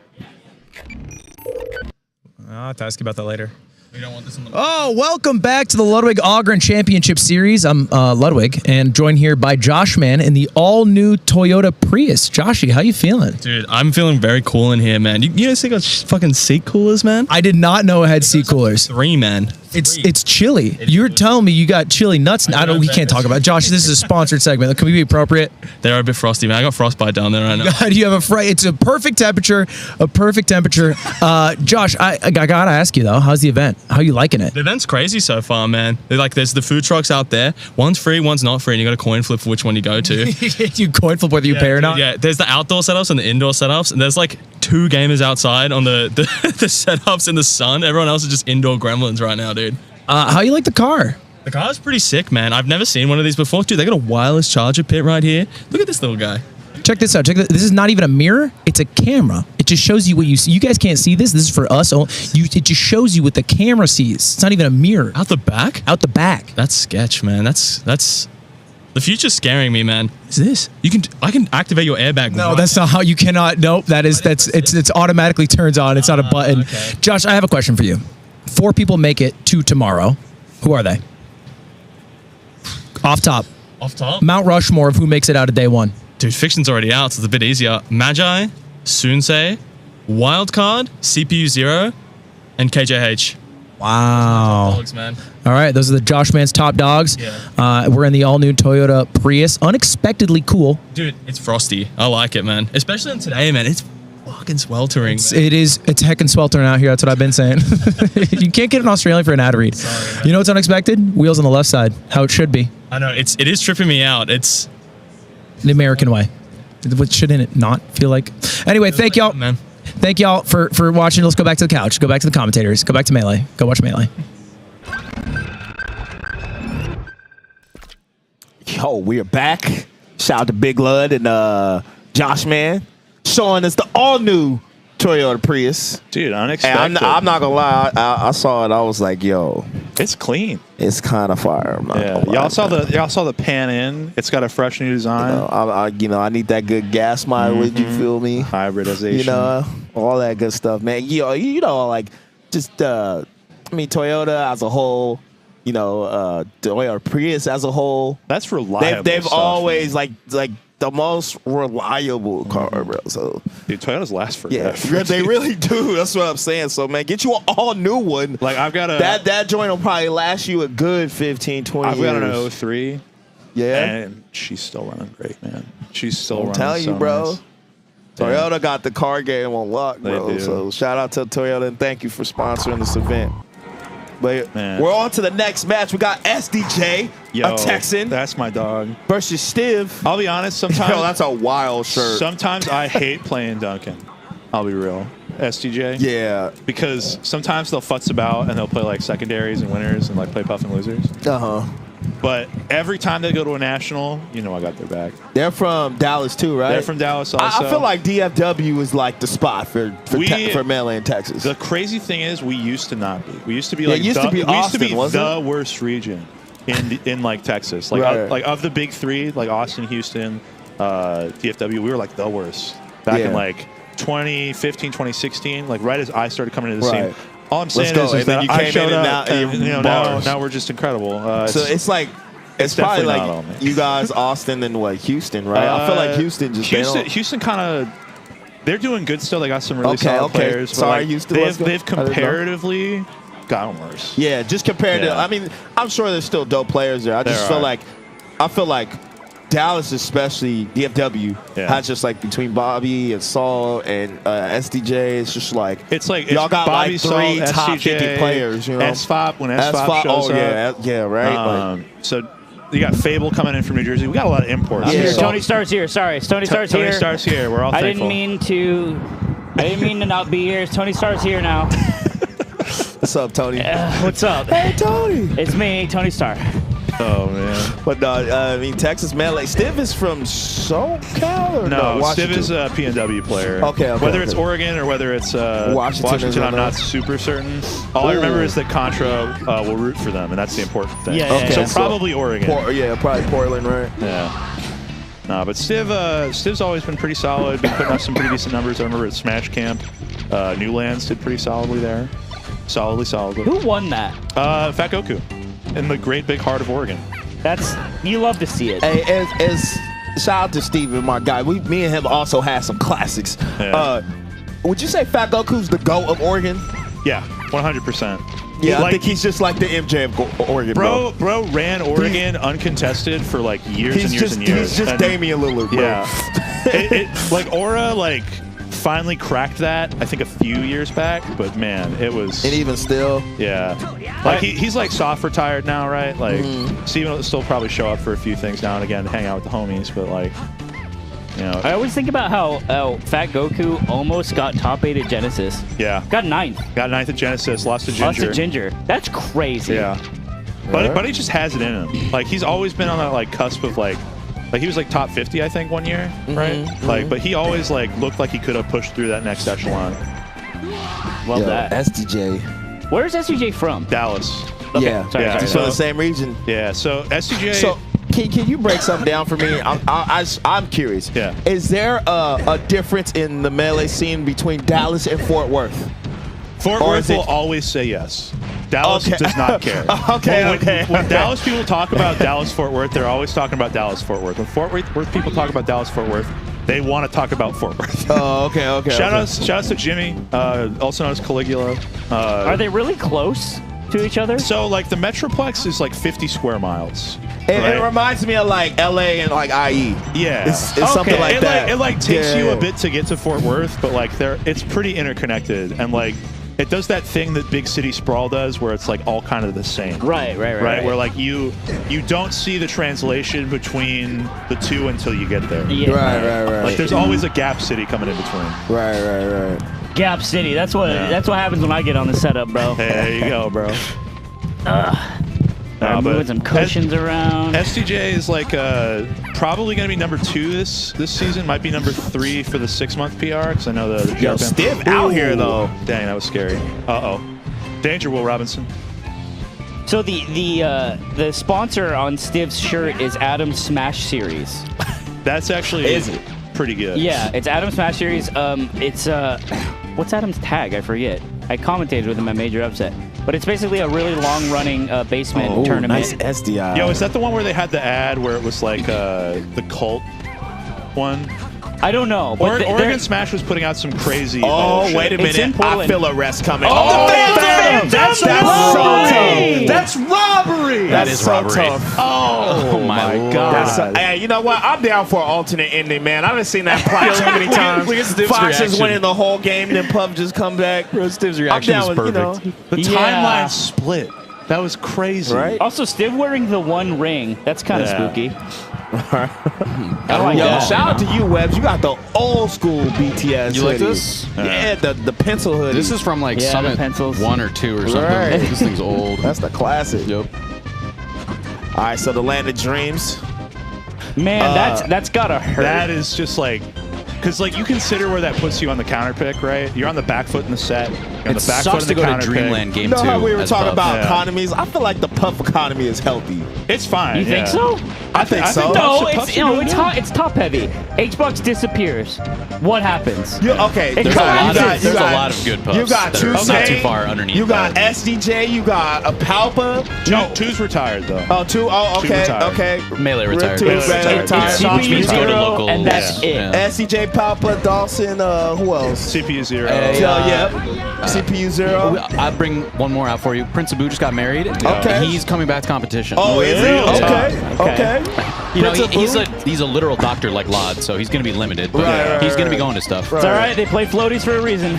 I'll have to ask you about that later. Oh, welcome back to the Ludwig Ogren Championship Series. I'm Ludwig, and joined here by Josh Man in the all-new Toyota Prius. Joshy, how you feeling? Dude, I'm feeling very cool in here, man. You guys think of fucking seat coolers, man? I did not know it had seat coolers. 3, man. It's chilly. You're telling me you got chili nuts. I don't. We can't talk about it. Josh, this is a sponsored segment. Can we be appropriate? They're a bit frosty, man. I got frostbite down there right now. God, you have a It's a perfect temperature. A perfect temperature. Josh, I gotta ask you though. How's the event? How you liking it? The event's crazy so far, man. There's the food trucks out there. One's free, one's not free, and you got a coin flip for which one you go to. You coin flip whether you pay or not. Yeah, there's the outdoor setups and the indoor setups, and there's like 2 gamers outside on the setups in the sun. Everyone else is just indoor gremlins right now, dude. How you like the car? The car's pretty sick, man. I've never seen one of these before. Dude, they got a wireless charger pit right here. Look at this little guy. Check this out. This is not even a mirror. It's a camera. It just shows you what you see. You guys can't see this. This is for us. It just shows you what the camera sees. It's not even a mirror. Out the back? Out the back. That's sketch, man. That's the future's scaring me, man. Is this? I can activate your airbag. No, right? that's not how you cannot. Nope. It's automatically turns on. It's not a button. Okay. Josh, I have a question for you. 4 people make it to tomorrow. Who are they? Off top. Off top? Mount Rushmore of who makes it out of day 1. Dude, fiction's already out, so it's a bit easier. Magi, Sunsei, Wildcard, CPU 0, and KJH. Wow. Dogs, man. All right, those are the Josh Man's top dogs. Yeah. We're in the all-new Toyota Prius. Unexpectedly cool. Dude, it's frosty. I like it, man. Especially on today, man. It's fucking sweltering. It's heckin' sweltering out here. That's what I've been saying. You can't get an Australian for an ad read. You know what's unexpected? Wheels on the left side, how it should be. I know it is tripping me out. It's the American way. What shouldn't it not feel like? Anyway, thank y'all, man. Thank y'all for watching. Let's go back to the couch. Go back to the commentators. Go back to Melee. Go watch Melee. Yo, we're back. Shout out to Big Lud and Josh Man showing us the all-new Toyota Prius. Dude, unexpected. I'm not gonna lie. I saw it. I was like, yo, it's clean. It's kind of fire. Y'all saw the pan in. It's got a fresh new design. I need that good gas mileage. You feel me? Hybridization. All that good stuff, man. Like just Toyota as a whole. Toyota Prius as a whole. That's reliable. They've stuff, always like the most reliable car, bro. So dude, Toyotas last forever. Yeah, they really do. That's what I'm saying. So man, get you an all new one. Like I've got that joint will probably last you a good 15, 20 years. I've got an 03. Yeah, and she's still running great, man. She's still running. I'm telling you, bro. Nice. Toyota got the car game on lock, bro. So shout out to Toyota and thank you for sponsoring this event. But we're on to the next match. We got SDJ, a Texan. That's my dog. Versus Stiv. I'll be honest, sometimes... Yo, that's a wild shirt. Sometimes I hate playing Duncan. I'll be real. SDJ. Yeah. Because sometimes they'll futz about and they'll play like secondaries and winners and like play puff and losers. Uh-huh. But every time they go to a national, I got their back. They're from Dallas too, right? They're from Dallas also. I feel like DFW is like the spot for Melee in Texas. The crazy thing is we used to not be. We used to be the worst region in like Texas. Like of the big three, like Austin, Houston, DFW, we were like the worst. Back in like 2015, 2016, like right as I started coming into the scene. All I'm saying is that I showed up, and now we're just incredible. So it's like it's probably like you guys, Austin and Houston, right? I feel like Houston kind of they're doing good still. They got some really solid players. Sorry, Houston. They've comparatively gotten worse. Yeah, just compared to. I mean, I'm sure there's still dope players there. I feel like Dallas, especially DFW, has just like between Bobby and Saul and SDJ, it's just like y'all got Bobby, like three Saul, top SDJ, 50 players. S5 when S5 shows up. Yeah, right. So you got Fable coming in from New Jersey. We got a lot of imports. Yeah. Tony Starr's here. Sorry, Tony Starr's here. Tony Starr's here. We're all thankful. I didn't mean to not be here. Tony Starr's here now. What's up, Tony? What's up? Hey, Tony. It's me, Tony Starr. Oh man! But I mean, Texas Melee. Stiv is from SoCal or no? Washington? Stiv is a PNW player. Okay. Whether it's Oregon or whether it's Washington, I'm not super certain. All I remember is that Contra will root for them, and that's the important thing. Yeah. Okay. So probably Oregon. Probably Portland, right? Yeah. No, but Stiv's always been pretty solid. Been putting up some pretty decent numbers. I remember at Smash Camp, Newlands did pretty solidly there. Solidly. Who won that? Fat Goku. In the great big heart of Oregon. You love to see it. Hey, shout out to Steven, my guy. Me and him also had some classics. Yeah. Would you say Fat Goku's the GOAT of Oregon? Yeah, 100%. Yeah, I think he's just like the MJ of Oregon, bro. Bro ran Oregon uncontested for like years and years. He's just Damian Lillard, bro. Yeah. Like Aura, finally cracked that, I think a few years back, but man, it was... And even still? Yeah. Like, he's like soft retired now, right? Like, Steven will still probably show up for a few things now and again to hang out with the homies, but like, I always think about how Fat Goku almost got top 8 at Genesis. Yeah. Got 9th. Got 9th at Genesis, lost to Ginger. That's crazy. Yeah. But he just has it in him. Like, he's always been on that like cusp of like he was like top 50, I think, one year, right? Like, but he always like looked like he could have pushed through that next echelon. Love that. SDJ. Where's SDJ from? Dallas. Okay. Yeah. Sorry. He's from the same region. Yeah. So SDJ. So can you break something down for me? I'm curious. Yeah. Is there a difference in the Melee scene between Dallas and Fort Worth? Fort Worth will always say yes. Dallas does not care. When Dallas people talk about Dallas-Fort Worth, they're always talking about Dallas-Fort Worth. When Fort Worth people talk about Dallas-Fort Worth, they want to talk about Fort Worth. Oh, okay. Shout outs to Jimmy, also known as Caligula. Are they really close? to each other? So like the Metroplex is like 50 square miles. It reminds me of like LA and like IE. Yeah, it's something like that. It takes you a bit to get to Fort Worth, but like it's pretty interconnected, and like it does that thing that big city sprawl does, where it's like all kind of the same. Right. Where like you don't see the translation between the two until you get there. Yeah. Right. Like there's always a gap city coming in between. Right. Gap City. That's what happens when I get on the setup, bro. Hey, there you go, bro. I'm moving some cushions around. SDJ is like probably going to be number 2 this season. Might be number 3 for the 6-month PR, because I know the Yo, Stiv out here though. Dang, that was scary. Danger, Will Robinson. So the sponsor on Stiv's shirt is Adam Smash Series. That's actually pretty good. Yeah, it's Adam Smash Series. It's what's Adam's tag? I forget. I commentated with him at Major Upset. But it's basically a really long-running basement tournament. Nice SDI. Yo, is that the one where they had the ad where it was like the cult one? I don't know. But Oregon Smash was putting out some crazy. Wait a minute! I feel a rest coming. That's so tough. That's robbery. That is so robbery. tough. Oh my God! Hey, you know what? I'm down for an alternate ending, man. I done seen that plot too many times. Look at Stiv's Fox is reaction. winning the whole game, then Puff just come back. Stiv's reaction was perfect. The timeline split. That was crazy. Right? Also, Stiv wearing the one ring. That's kind of spooky. I like that. Shout out to you, Webbs. You got the old school BTS. You like hoodie. this? Yeah, the pencil hoodie. This is from like Summit 1 or 2 or something. Right. This thing's old. That's the classic. Yep. All right, so the Land of Dreams. Man, that's gotta hurt. That is just like, because like you consider where that puts you on the counter pick, right? You're on the back foot in the set. You're on It the back foot sucks in to the go to counter Dreamland pick. game You know 2. how we were as talking Puff. about economies? I feel like the Puff economy is healthy. It's fine. You think so? I think so. No, Puff's it's top heavy. H-Bucks disappears. What happens? Okay, It There's collapses. a lot of good puffs. You got that are Tuesday, not too far underneath. You got that. SDJ. You got a Palpa. Two's retired though. Oh, two. Oh, Two okay, retired. okay. Melee retired. Two Melee retired. retired. It's Which means go to CPU0, local. and that's it. Yeah. SDJ, Palpa, Dawson. Who else? CPU 0. CPU 0. I bring one more out for you. Prince Abu just got married. Okay. He's coming back to competition. Oh, is he? Real Okay. You know, Prince Abu? he's a literal doctor like Lod, so he's going to be limited. But Right, he's going to be right. going to stuff. It's all right. They play floaties for a reason.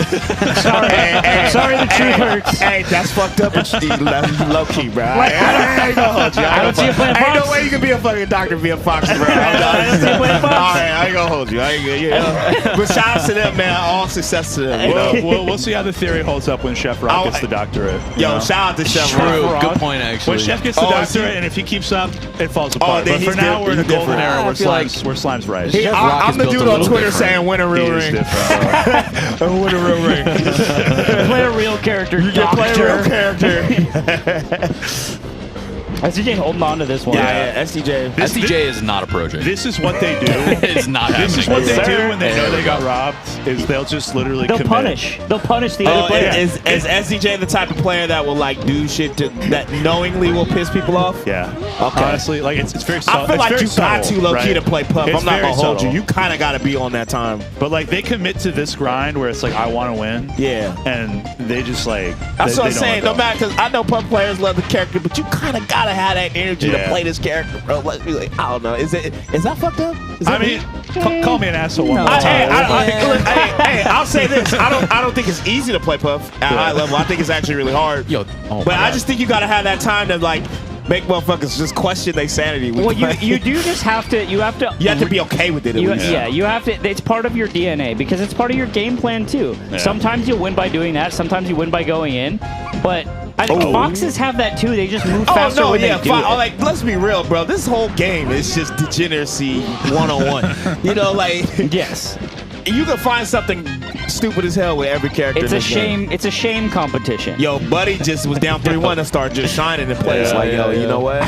Sorry, the truth hurts. Hey, that's fucked up. Low key, bro. I ain't gonna hold you. I don't see you playing Ain't no Fox. way you can be a fucking doctor and be a Fox, bro. I don't see you playing Fox. All right, I ain't gonna hold you. I ain't gonna, But shout out to them, man. All success to them. You know? We'll see how the theory holds up when Chef Rock gets the doctorate. you Yo, know? shout out to Chef True. Rock. Good point, actually. When Chef gets the doctorate, and if he keeps up, it falls apart. then But for he's now, we're in a he's golden different. era where I feel like Slime's right. He- Chef Rock I'm is the built dude a on little Twitter different. saying win a He real is ring. different. Win a real ring. Play a real character. You can play a real character. SDJ holding on to this one. Yeah, SDJ. SDJ is not a project. This is what they do. It's not happening. This is what they Yes, do sir. when they know they got robbed. Is they'll just literally They'll commit. punish. They'll punish the other player. Is SDJ the type of player that will like do shit that knowingly will piss people off? Yeah. Okay. Honestly, like it's very subtle. I feel like it's you very got subtle, to low key right? to play Puff. It's I'm not very gonna hold you. subtle. You kind of got to be on that time. But like they commit to this grind where it's like I want to win. Yeah. And they just like That's they what I'm don't saying. let No go. matter, because I know Puff players love the character, but you kind of gotta have that energy to Yeah. play this character, bro. Let's be like, I don't know. Is that fucked up? Is I that mean, call me an asshole one more Hey, time. I'll say this. I don't think it's easy to play Puff at a high level. I think it's actually really hard. Yo, oh But my I God. just think you gotta have that time to like make motherfuckers just question their sanity. Well, you do just have to. You have to. You have to be okay with it. At least. Yeah, you have to. It's part of your DNA because it's part of your game plan too. Yeah. Sometimes you win by doing that. Sometimes you win by going in. But I think Foxes have that too. They just move faster when they do it. Like, let's be real, bro. This whole game is just degeneracy 101. You know, like Yes. you can find something stupid as hell with every character. It's in a this game. shame. It's a shame competition. Yo, Buddy just was down 3-1 and started just shining in place. Yeah, like, yo, yeah, you know what?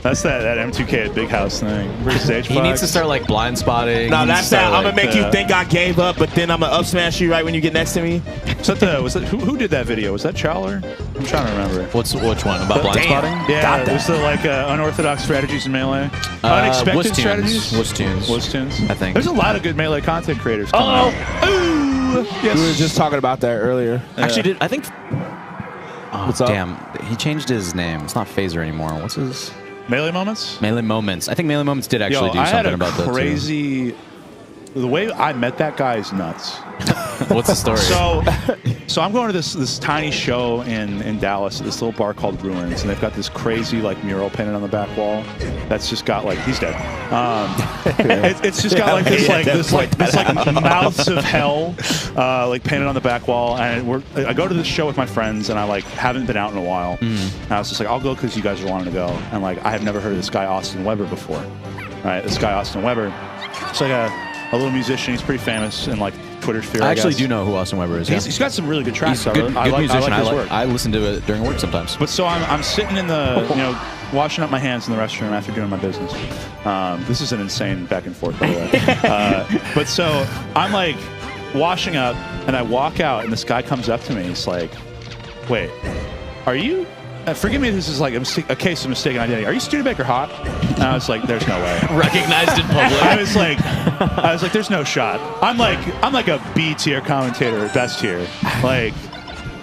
That's that M2K at Big House thing. Versus H-Fox. He needs to start like blind spotting. No, He needs that's to start, that. I'm gonna like, make you think I gave up, but then I'm gonna up smash you right when you get next to me. Who did that video? Was that Chowler? I'm trying to remember. Which one? About blind Damn. spotting? Yeah, Got it was the like unorthodox strategies in Melee. Woods Unexpected Tunes. strategies. Woods Tunes. Woods Tunes. I think. There's a lot of good Melee content creators coming out. Ooh, yes. We were just talking about that earlier. Actually, I think What's up? Damn, he changed his name. It's not Phaser anymore. What's his? Melee Moments? Melee Moments. I think Melee Moments did actually do I had something a about that too. crazy. The way I met that guy is nuts. What's the story? So I'm going to this tiny show in Dallas at this little bar called Ruins, and they've got this crazy like mural painted on the back wall that's just got like he's dead. It's just got like this mouths of hell like painted on the back wall, and I go to this show with my friends, and I like haven't been out in a while. And I was just like, I'll go because you guys are wanting to go, and like I have never heard of this guy Austin Weber before. Right, this guy Austin Weber. It's like a little musician. He's pretty famous in like Twitter sphere. I actually do know who Austin Weber is. He's got some really good tracks. He's a good musician. I like his work. I listen to it during work sometimes. But so I'm sitting in the washing up my hands in the restroom after doing my business. This is an insane back and forth, by the way. But so I'm like washing up, and I walk out, and this guy comes up to me. He's like, "Wait, are you?" Forgive me if this is like a case of mistaken identity. Are you Studebaker Hot? And I was like, there's no way. Recognized in public. I was like, there's no shot. I'm like a B tier commentator at best here. Like,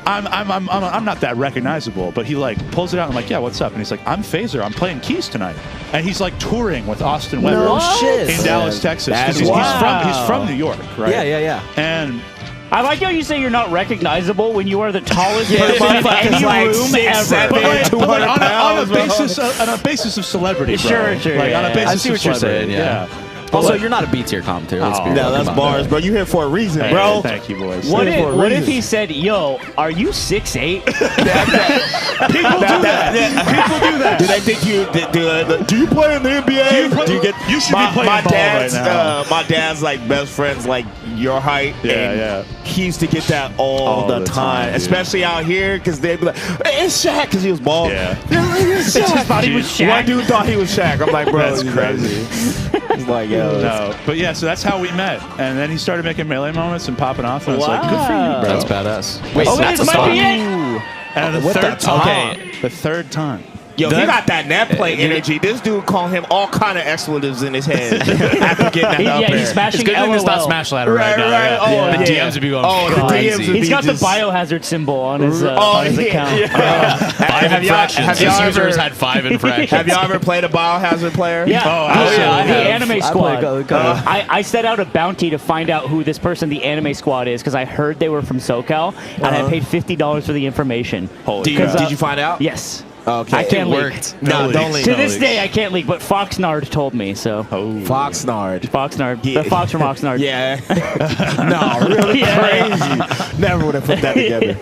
I'm not that recognizable. But he like pulls it out. And I'm like, yeah, what's up? And he's like, I'm Phaser. I'm playing keys tonight. And he's like touring with Austin Weber in Dallas, Texas. Because he's from New York, right? Yeah. And I like how you say you're not recognizable when you are the tallest person in any room ever. But on a basis of celebrity, bro. Sure. Like, on a basis I see what you're saying, yeah. Also, you're not a B tier commentator. Let's be real. No, that's bars, bro. You here for a reason, Hey, bro. Thank you, boys. What if he said, "Yo, are you 6'8"? People do that. People do that. Do they think do you play in the NBA? You should be playing ball right now. My dad's like best friends like your height. Yeah. He used to get that all the time, especially out here, because they'd be like, "Hey, it's Shaq," because he was bald. Yeah. It's Shaq. just thought he was Shaq. One dude thought he was Shaq. I'm like, bro, That's crazy. It's like, yo. No, but yeah, so that's how we met, and then he started making Melee Moments and popping off, and I was like, "Good for you, bro." That's badass. Wait, Oh, so that's this a might song? be it. And the third time, the third time. Yo, he got that net play energy. This dude called him all kind of expletives in his head after getting that up there. He's smashing It's good thing it's not Smash Ladder right now. Right. Yeah. Oh, The yeah. DMs would be going the crazy. DMs would He's be got the just- biohazard symbol on his account. Five infractions. have His y'all users ever- had 5 infractions. Have y'all ever played a Biohazard player? Yeah, absolutely. the Anime Squad. I I set out a bounty to find out who this person, the Anime Squad, is, because I heard they were from SoCal, and I paid $50 for the information. Did you find out? Yes. Okay. I can't leak. No, don't leak. To this day, I can't leak, but Foxnard told me, so. Foxnard. Foxnard. Yeah. The Fox from Oxnard. Yeah. No, really crazy. Never would have put that together.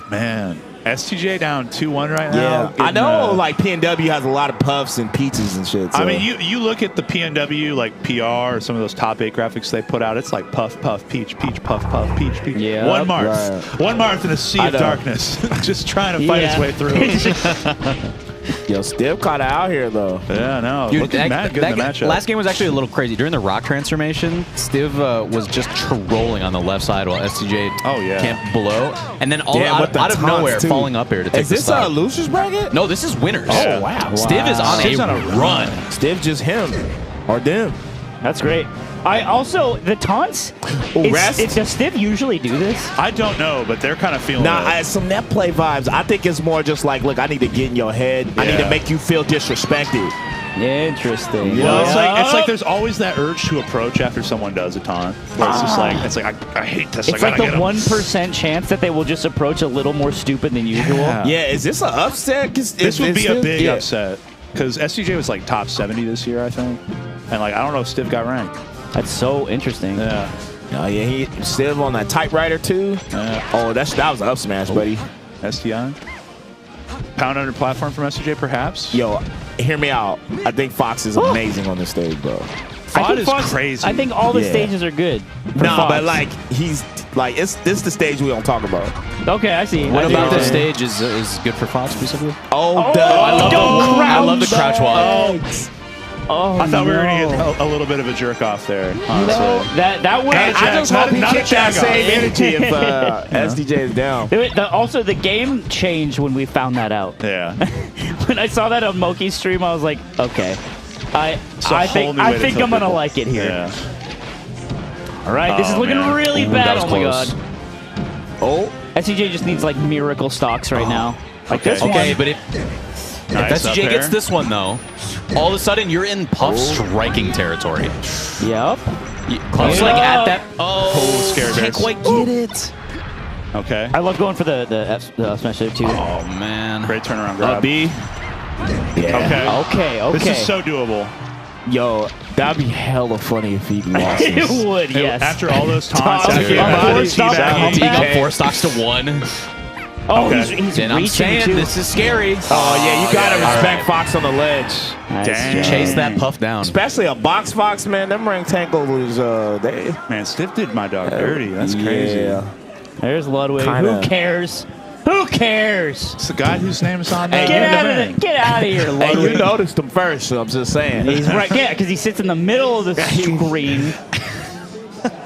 Man, STJ down 2-1 right now. Yeah, I Getting, know. Like PNW has a lot of puffs and pizzas and shit. So. I mean, you look at the PNW like PR or some of those top 8 graphics they put out. It's like puff, peach, puff, peach. Yeah. One Marth. Right. One Marth in a sea of darkness, just trying to fight its way through. Yo, Stiv caught out here though. Yeah, no. Dude, Looking mad good in the matchup. last game was actually a little crazy. During the rock transformation, Stiv was just trolling on the left side while STJ camped below. And then out of nowhere, falling up here to take Is this the a losers bracket? No, this is winners. Oh, wow. Stiv is on a run. Stiv just him. Or them. That's great. I also, the taunts, does Stiv usually do this? I don't know, but they're kind of feeling it. Some net play vibes. I think it's more just like, look, I need to get in your head. I need to make you feel disrespected. Interesting. You Well, know? it's like there's always that urge to approach after someone does a taunt. Where it's just like, I hate this. It's like the 1% chance that they will just approach a little more stupid than usual. Yeah, is this an upset? This would be a big upset. Because SCJ was like top 70 this year, I think. And like, I don't know if Stiv got ranked. That's so interesting. Yeah. Oh, yeah, he Stiv on that typewriter too. Oh, that was an up smash, buddy. STI. Pound under platform from SCJ, perhaps. Yo, hear me out. I think Fox is amazing on this stage, bro. Fox is crazy. I think all the stages are good. No, but like this is the stage we don't talk about. Okay, I see. What about this stage is good for Fox specifically? I love the crouch walk. Oh, I thought we were going to get a little bit of a jerk off there. Honestly. That would. I just hope he not a kicked that jag off. same energy if SDJ is down. Also, the game changed when we found that out. Yeah. When I saw that on Moki's stream, I was like, okay, I think I'm gonna like it here. Yeah. All right, this is looking really bad. Oh my god. Oh, SCJ just needs like miracle stocks right now. Like this Okay, one. but if SCJ gets this one though, all of a sudden you're in Puff striking territory. Yep. Puff's like at that. Oh, scare can't bears. quite get it. Okay. I love going for the F smash there too. Oh man. Great turnaround grab. B. Okay. Okay. This is so doable. Yo, that'd be hella funny if he lost It this. would, yes. After all those taunts, Dude. after Yeah. that, Four stop teabagging. comeback. He got 4 stocks to 1. Oh, Okay. he's And I'm reaching saying too. this is scary. Oh yeah, you gotta yeah. respect All right. Fox on the ledge. Nice Dang. job. Chase that Puff down. Especially a box Fox, man. Them rank takeovers, they. Man, Stiff did my dog dirty. That's crazy. Yeah. There's Ludwig. Kinda. Who cares? Who cares? It's the guy whose name's on Hey, Get out of ring. it. Get out of here, Hey, Ludwig. you noticed him first, so I'm just saying. He's right. Yeah, because he sits in the middle of the screen.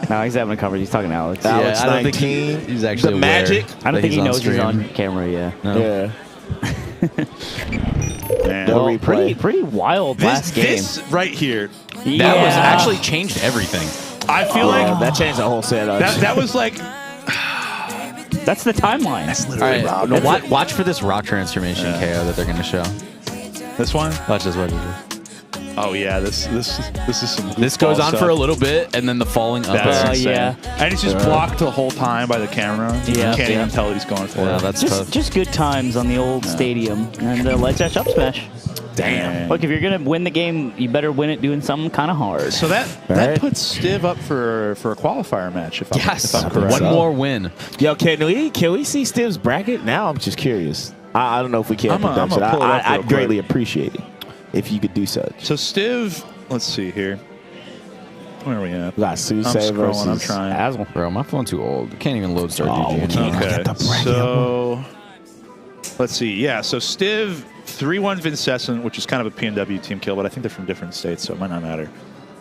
No, he's having a cover. He's talking to Alex. Alex Yeah, I don't think 19. he's actually The aware Magic. I don't that think he he's knows he's stream. on camera. Yeah. No. Yeah. Man. Well, Well, replay. pretty wild last game. This right here, That was actually changed everything. I feel like that changed the whole setup. that was like That's the timeline. All right, no, watch for this rock transformation KO that they're going to show. this one. Watch this. Oh yeah, this is some. This goes goofball on stuff. for a little bit, and then the falling up. That's insane. yeah. And it's just blocked the whole time by the camera. You Yeah. can't Yeah. even tell what he's going for. Yeah, that's tough. Just good times on the old stadium. And Light Dash up smash. Damn. Look, if you're going to win the game, you better win it doing something kind of hard. So that Right. puts Stiv up for a qualifier match. If Yes, I'm correct. one more win. Yo, can we see Stiv's bracket? Now I'm just curious. I don't know if we can. I'm gonna pull it up real I'd quick. greatly appreciate it if you could do such. So Stiv, let's see here. Where are we at? We got I'm Susei scrolling. versus I'm trying. Aswell. Bro, my phone's too old. Can't even load Star Oh, GG. okay. anymore. Okay, Get the bracket. so let's see. Yeah, so Stiv 3-1 Vincessant, which is kind of a PNW team kill, but I think they're from different states, so it might not matter.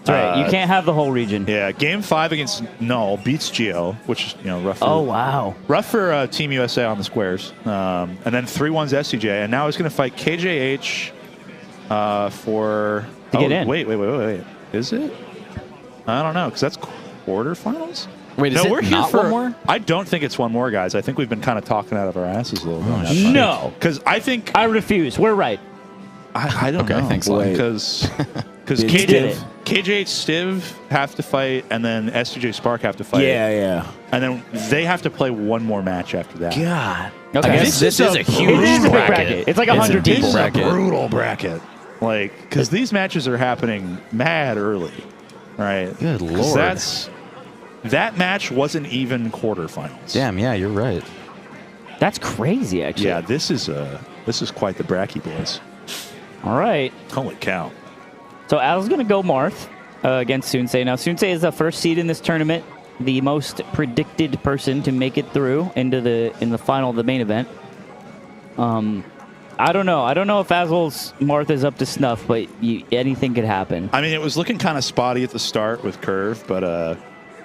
That's right. You can't have the whole region. Yeah, game 5 against Null beats Geo, which is rough. For, Oh, wow. rough for Team USA on the squares. And then 3-1's SCJ, and now he's going to fight KJH for To get in. Wait. Is it? I don't know, because that's quarterfinals. Wait, is no, it we're here not for one more? I don't think it's one more, guys. I think we've been kind of talking out of our asses a little bit. No. Because I think I refuse. We're right. I don't Okay, know. thanks, Lon. Because Did KJ, it. KJ Stiv have to fight, and then SCJ Spark have to fight. Yeah. And then they have to play one more match after that. God. Okay. I guess this is a huge It is a big bracket. bracket. It's like It's a 100 deep people. bracket. Brutal bracket. Like, because these matches are happening mad early, right? Good 'Cause lord. That match wasn't even quarterfinals. Damn, yeah, you're right. That's crazy, actually. Yeah, this is quite the bracky, boys. All right. Holy cow. So Al's going to go Marth against Sunsei. Now, Sunsei is the first seed in this tournament, the most predicted person to make it through in the final of the main event. I don't know. I don't know if Azul's Marth is up to snuff, but anything could happen. I mean, it was looking kind of spotty at the start with Curve, but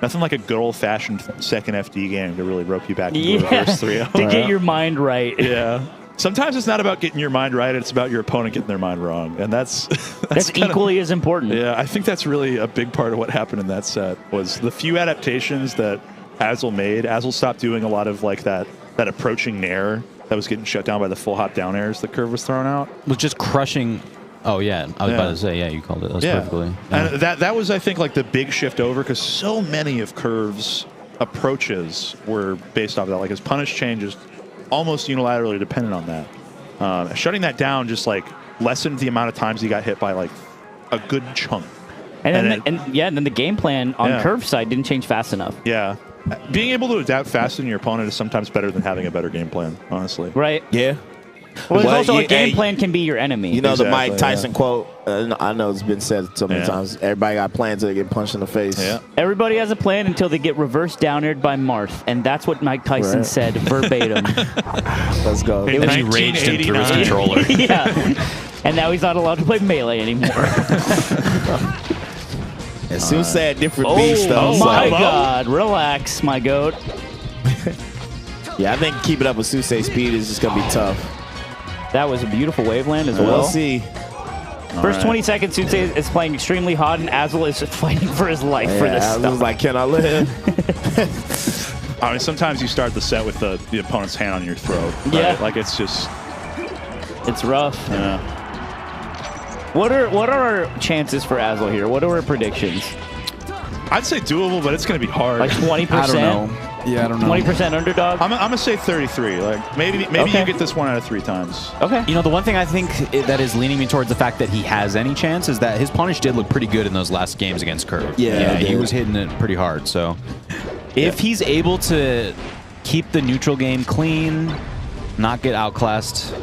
nothing like a good old-fashioned second FD game to really rope you back into the first 3. To get your mind right. Yeah. Sometimes it's not about getting your mind right; it's about your opponent getting their mind wrong, and that's kinda, equally as important. Yeah, I think that's really a big part of what happened in that set was the few adaptations that Azul made. Azul stopped doing a lot of like that approaching nair that was getting shut down by the full hop down airs that Curve was throwing out. Was just crushing. Oh yeah, I was about to say you called it. That was perfectly. Yeah. And that was I think like the big shift over because so many of Curve's approaches were based off of that. Like his punish changes almost unilaterally dependent on that. Shutting that down just like lessened the amount of times he got hit by like a good chunk. And then the game plan on Curve's side didn't change fast enough. Yeah. Being able to adapt faster than your opponent is sometimes better than having a better game plan, honestly. Right. Yeah. Well, there's Well, also a you- game hey, plan can be your enemy. You know Exactly, the Mike Tyson quote. I know it's been said so many Yeah. times. Everybody got plans to get punched in the face. Yeah. Everybody has a plan until they get reverse down aired by Marth, and that's what Mike Tyson Right. said verbatim. Let's go. In And he raged and threw his 1989. controller. Yeah. And now he's not allowed to play Melee anymore. And Susei had different beats though. Oh so- my God. Relax, my goat. Yeah, I think keeping up with Susei's speed is just gonna be tough. That was a beautiful waveland as We'll well. see. First 20 seconds, Sunsei is playing extremely hot, and Azul is fighting for his life for this I stuff. was like, can I live? I mean, sometimes you start the set with the opponent's hand on your throat. Right? Yeah. Like, it's just... It's rough. Yeah. What are our chances for Azel here? What are our predictions? I'd say doable, but it's going to be hard. Like 20%? I don't know. Yeah, I don't know. 20% underdog? I'm going to say 33. Like, maybe Okay. you get this 1 out of 3 times. Okay. You know, the one thing I think that is leaning me towards the fact that he has any chance is that his punish did look pretty good in those last games against Curve. Yeah, he yeah. was hitting it pretty hard. So if he's able to keep the neutral game clean, not get outclassed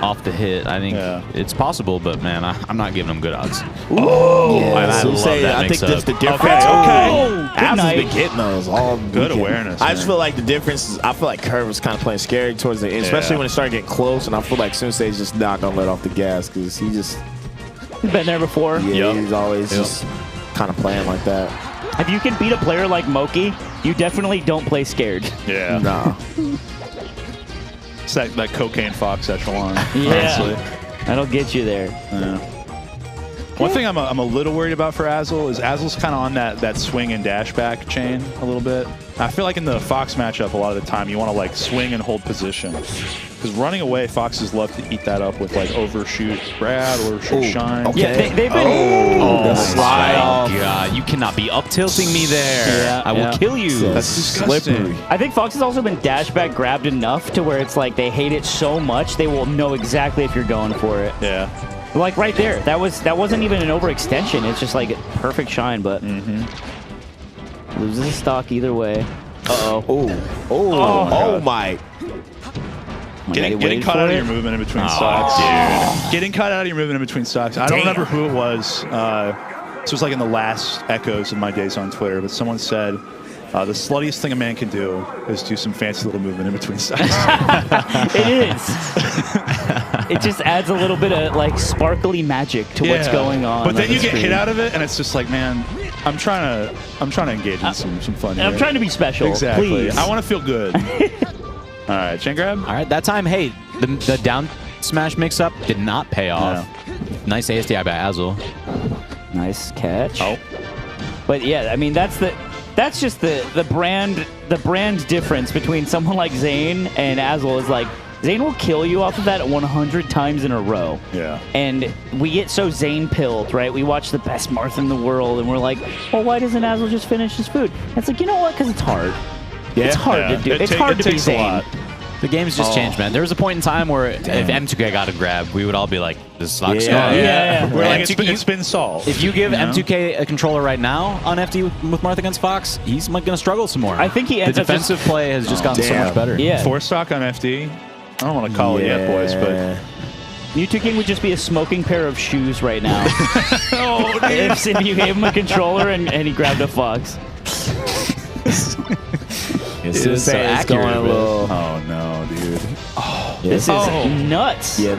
off the hit, I think it's possible, but man, I'm not giving him good odds. I love that I think mix-up. that's the difference. Okay. Abs has been getting those all Good weekend. awareness, I just man. feel like the difference is I feel like Curve was kind of playing scary towards the end, especially when it started getting close, and I feel like Sensei's just not going to let off the gas because he just... Been there before. Yeah, he's always just kind of playing like that. If you can beat a player like Moki, you definitely don't play scared. Yeah. Nah. It's that cocaine fox echelon. Yeah. Honestly. That'll get you there. Yeah. One thing I'm a little worried about for Azel is Azel's kind of on that swing and dash back chain a little bit. I feel like in the Fox matchup, a lot of the time you want to like swing and hold position. Because running away, Foxes love to eat that up with like overshoot grab or overshoot shine. Okay. Yeah, they've been... the slide off. God, you cannot be up tilting me there. Yeah, I will yeah. kill you. That's disgusting. Slippery. I think Fox has also been dash back grabbed enough to where it's like they hate it so much they will know exactly if you're going for it. Yeah. Like right there, that wasn't even an overextension. It's just like a perfect shine, but loses stock either way. Oh my. Getting caught out of your movement in between stocks. Dude. Getting caught out of your movement in between stocks. I don't remember who it was. This was like in the last echoes of my days on Twitter, but someone said, the sluttiest thing a man can do is do some fancy little movement in between stocks. It is. It just adds a little bit of like sparkly magic to what's going on. But then the you get screen. hit out of it, and it's just like, man, I'm trying to engage in some fun. I'm here. trying to be special. Exactly. Please. I want to feel good. All right, chain grab. All right, that time, hey, the down smash mix-up did not pay off. Nice ASDI by Azel. Nice catch. Oh. But yeah, I mean that's just the brand difference between someone like Zane and Azel is like Zane will kill you off of that 100 times in a row. Yeah. And we get so Zane pilled, right? We watch the best Marth in the world and we're like, well, why doesn't Azel just finish his food? It's like, you know what? Because it's hard. Yeah. It's hard to do. It's hard to be takes a Zane. lot. The game's just changed, man. There was a point in time where if M2K got a grab, we would all be like, this sucks. Yeah. We're like, M2K it's been solved. If you give You know? M2K a controller right now on FD with Marth against Fox, he's going to struggle some more. I think he ends the up just- defensive play has just gotten so much better. Yeah. 4-stock on FD. I don't want to call it yet, boys, but Mewtwo King would just be a smoking pair of shoes right now. oh, if you gave him a controller and he grabbed a Fox. This is so accurate. Going a little, oh no, dude. This is nuts. yeah,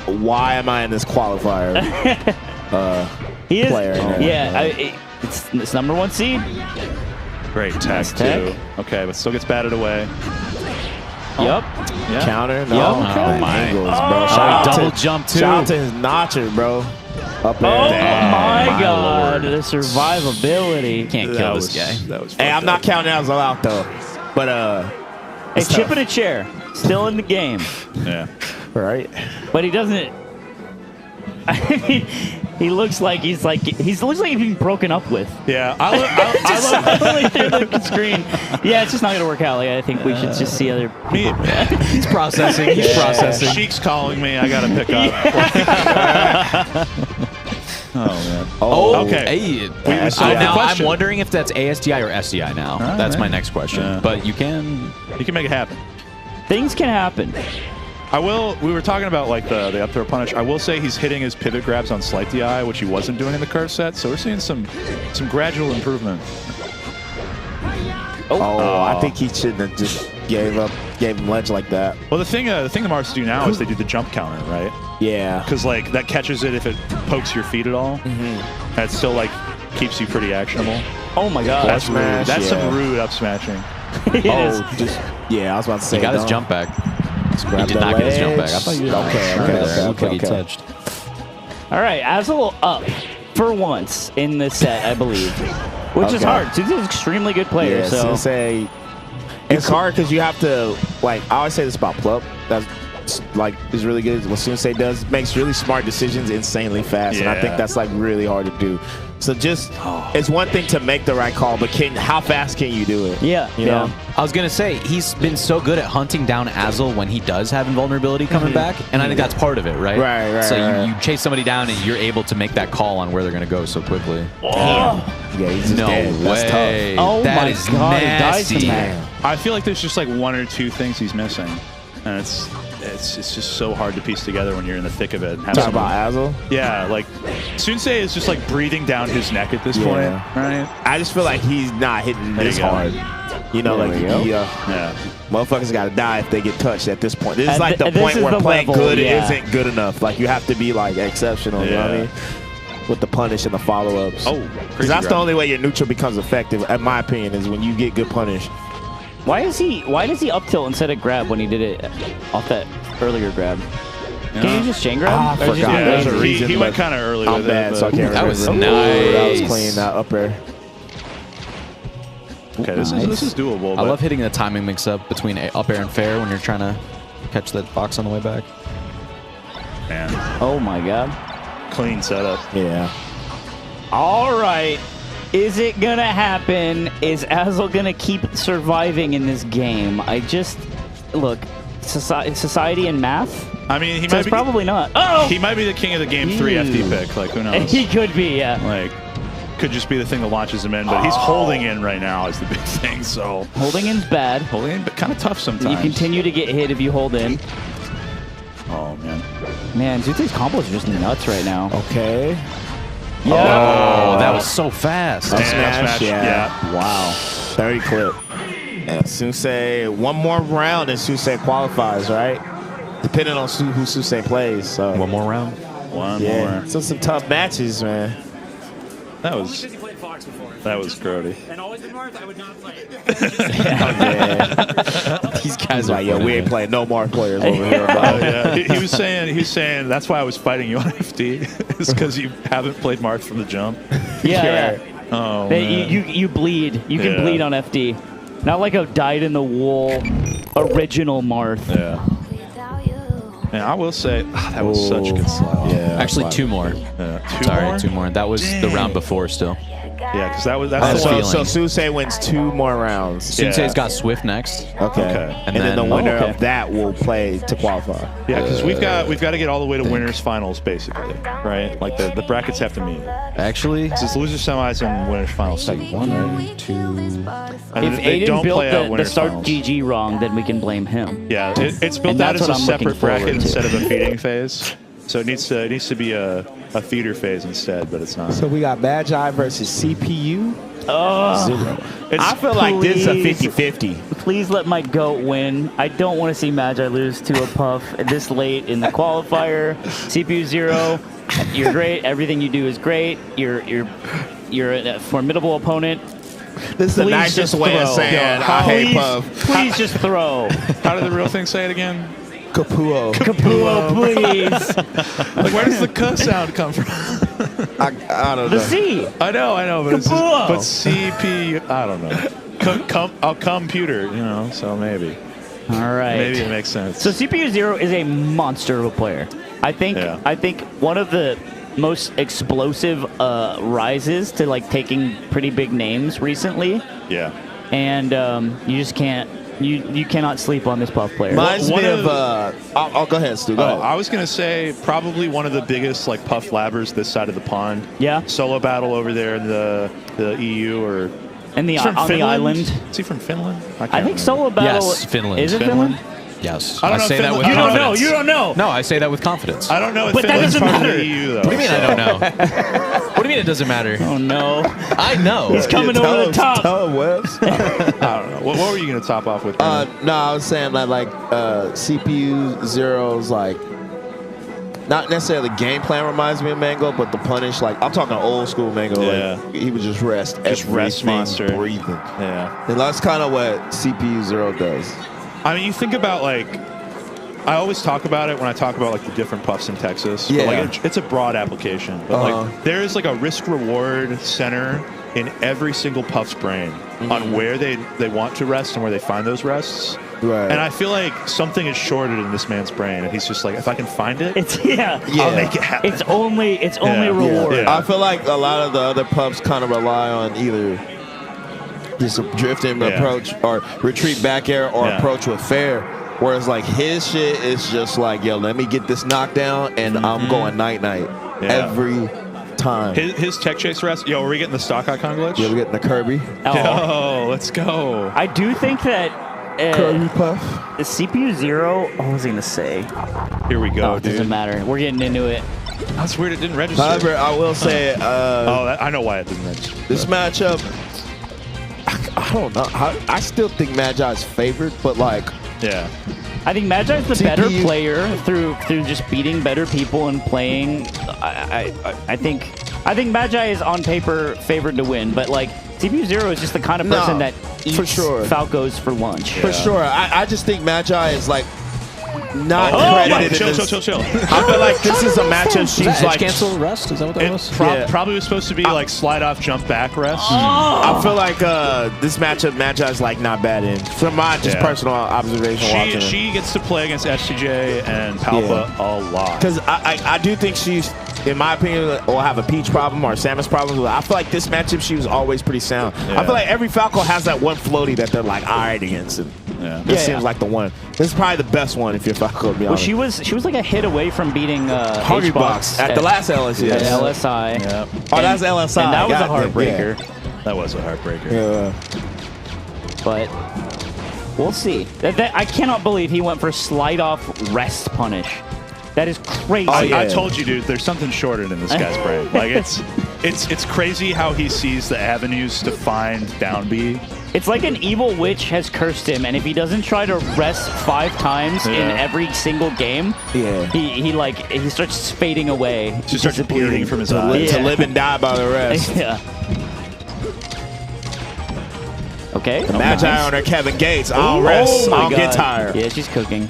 why am I in this qualifier? He is. player. It's number 1 seed. Great tech, Nice tech. too. Okay, but still gets batted away. Yup. Yeah. Counter? No. Yep. Oh, my. Angles, bro. Double jump, too. Shout out to his notcher, bro. Up there. Oh Damn. my God! The survivability. Can't kill this guy. That was Hey, I'm not counting Azel out, though. But, A chip in a chair. Still in the game. Yeah. right? But he doesn't. I mean, he looks like he looks like he's being broken up with. Yeah. I love Slowly through the screen. Yeah, it's just not gonna work out. Like, I think we should just see other. me. He's processing. He's processing. Sheik's calling me. I got to pick up. Oh, man. Oh, okay. Hey. so yeah. Now I'm Question. wondering if that's ASDI or SDI now. That's my next question. Yeah. But you can. You can make it happen. Things can happen. We were talking about like the up throw punish. I will say he's hitting his pivot grabs on slight DI, which he wasn't doing in the curve set. So we're seeing some gradual improvement. I think he shouldn't have just gave him ledge like that. Well, the thing the Marths do now is they do the jump counter, right? Yeah. Because like that catches it if it pokes your feet at all. Mm-hmm. That still like keeps you pretty actionable. Oh my God. That's rude. smash, That's yeah. some rude up smashing. It is. Yeah, I was about to say. He got his don't. jump back. Grab He did the not get his jump ledge. back. I thought you did. Okay. Looked like he touched. All right, Azel up for once in this set, I believe, which is Okay. hard. He's an extremely good player. Yeah, so Sensei It's hard because you have to, like, I always say this about Plup. That's like is really good. What Sensei does makes really smart decisions insanely fast, and I think that's like really hard to do. So just it's one thing to make the right call, but how fast can you do it? Yeah, you know. I was gonna say he's been so good at hunting down Azel when he does have invulnerability coming back, and I think that's part of it, right? Right. So you chase somebody down and you're able to make that call on where they're gonna go so quickly. Yeah, he's just dead. That's way. tough. Oh that is nasty. I feel like there's just like one or two things he's missing, and it's just so hard to piece together when you're in the thick of it. Talk about Azel? Yeah, like Sensei is just like breathing down his neck at this point, right? I just feel like he's not hitting this hard. You know, motherfuckers got to die if they get touched at this point. This is like the point where playing good isn't good enough. Like you have to be like exceptional. You know what I mean? With the punish and the follow-ups. Because that's the only way your neutral becomes effective, in my opinion, is when you get good punish. Why does he up tilt instead of grab when he did it off that earlier grab? Can you just chain grab? I forgot. There's a reason. He went kind of early I'm with bad, it. so I can't that remember. was nice. That was clean. That up air. Okay, this is doable. I love hitting the timing mix-up between up air and fair when you're trying to catch that box on the way back. Man. Oh my god. Clean setup. Yeah. All right. Is it gonna happen? Is Azel gonna keep surviving in this game? I just look, society and math. I mean, he so might it's be, probably not. Oh, he might be the king of the game 3 FD pick. Like who knows? He could be. Yeah. Like could just be the thing that launches him in, but he's holding in right now is the big thing. So holding in's bad. Holding in, but kind of tough sometimes. You continue to get hit if you hold in. Oh man. Man, Zutei's combos are just nuts right now. Okay. Yeah. Oh, that was so fast. Smash. Yeah. Wow. 30 clip. And Sensei, one more round and Sensei qualifies, right? Depending on who Sensei plays. So one more round. One more. So some tough matches, man. That was grody. And always been Marth, I would not play it. These guys are like, yo, we ain't playing no more players over here. Yeah. He was saying that's why I was fighting you on FD. It's because you haven't played Marth from the jump. Yeah. Oh man. You bleed. You can bleed on FD. Not like a dyed-in-the-wool original Marth. Yeah. And I will say, that was such a good slide. Yeah. Actually, two more. Two more. That was the round before still. Yeah, because that's the one. So Sensei wins 2 more rounds. Sensei's got Swift next. Okay. And then the winner of that will play to qualify. Yeah, because we've got to get all the way to winners finals, basically, right? Like the brackets have to meet. Actually, it's loser semis and winners finals. Second one, right? 2. If Aiden built the start GG wrong, then we can blame him. Yeah, it's built out as a separate bracket instead of a feeding phase. So it needs to be a feeder phase instead, but it's not. So we got Magi versus CPU. Oh, I feel like this is a 50-50. Please let my GOAT win. I don't want to see Magi lose to a Puff this late in the qualifier. CPU 0, you're great. Everything you do is great. You're a formidable opponent. This is the nicest way of saying I hate Puff. Please just throw. How did the real thing say it again? Kapuo. Kapuo, please. Like, where does the K sound come from? I don't know. The C. I know, but CP, I don't know. A computer, you know, so maybe. All right. Maybe it makes sense. So CPU 0 is a monster of a player. I think one of the most explosive rises to like taking pretty big names recently. Yeah. And you just can't. You cannot sleep on this Puff player. Reminds me of I'll go ahead, Stu. Go ahead. I was gonna say probably one of the biggest like Puff labbers this side of the pond. Yeah. Solo battle over there in the EU or on the island. Is he from Finland? I think solo battle. Yes, Finland. Is it Finland? Yes. I don't know say that with You don't know. confidence. You don't know. No, I say that with confidence. I don't know if But that Finland's doesn't part of matter. the EU though. What do you mean I don't know? What do you mean it doesn't matter? Oh no. I know. He's coming over the top. Tell him, Webs. I don't know. What were you gonna top off with? No, I was saying that like CPU 0's like not necessarily the game plan reminds me of Mango, but the punish, like I'm talking old school Mango. Yeah. Like he would just rest monster. breathing. Yeah. And that's kind of what CPU 0 does. I mean, you think about like, I always talk about it when I talk about like the different puffs in Texas. Yeah. But, like, it's a broad application, but like there is like a risk reward center in every single Puff's brain on where they want to rest and where they find those rests. Right. And I feel like something is shorted in this man's brain, and he's just like, if I can find it, I'll make it happen. It's only reward. Yeah. I feel like a lot of the other pups kind of rely on either just a drifting approach or retreat back air or approach with fair. Whereas like his shit is just like, yo, let me get this knockdown and I'm going night-night every time. His tech chase rest. Yo, are we getting the stock icon glitch? Yeah, we're getting the Kirby. Yo, let's go. I do think that Kirby Puff. The CPU 0, what was I going to say? Here we go, It dude. doesn't matter. We're getting into it. That's weird. It didn't register. However, I will say, I know why it didn't register. This matchup, I don't know. I still think Magi's favored, but like, I think Magi's the better player through just beating better people and playing. I think Magi is on paper favored to win, but like CPU 0 is just the kind of person that eats Falcos for lunch. For sure. I just think Magi is like not credited. Chill. I feel like this is a matchup she's like cancel rest. Is that what that was? Probably was supposed to be like slide off, jump back rest. I feel like this matchup Magi's like not bad in from my just personal observation. She gets to play against STJ and Palpa a lot because I do think she's, in my opinion, will have a Peach problem or a Samus problem. I feel like this matchup she was always pretty sound. I feel like every Falco has that one floaty that they're like all right against it. This seems like the one. This is probably the best one if you're Falco. To be honest. She was like a hit away from beating Hungry Box at the last LSI. At LSI. Yeah. That's LSI. And that was a heartbreaker. That was a heartbreaker. But we'll see. I cannot believe he went for slide off rest punish. That is crazy. I told you, dude. There's something shorted in this guy's brain. Like it's crazy how he sees the avenues to find down B. It's like an evil witch has cursed him, and if he doesn't try to rest 5 times in every single game, he starts fading away. He starts bleeding from his eyes. To live and die by the rest. Okay. The Magi on her Kevin Gates. I'll rest. I'll get tired. Yeah, she's cooking.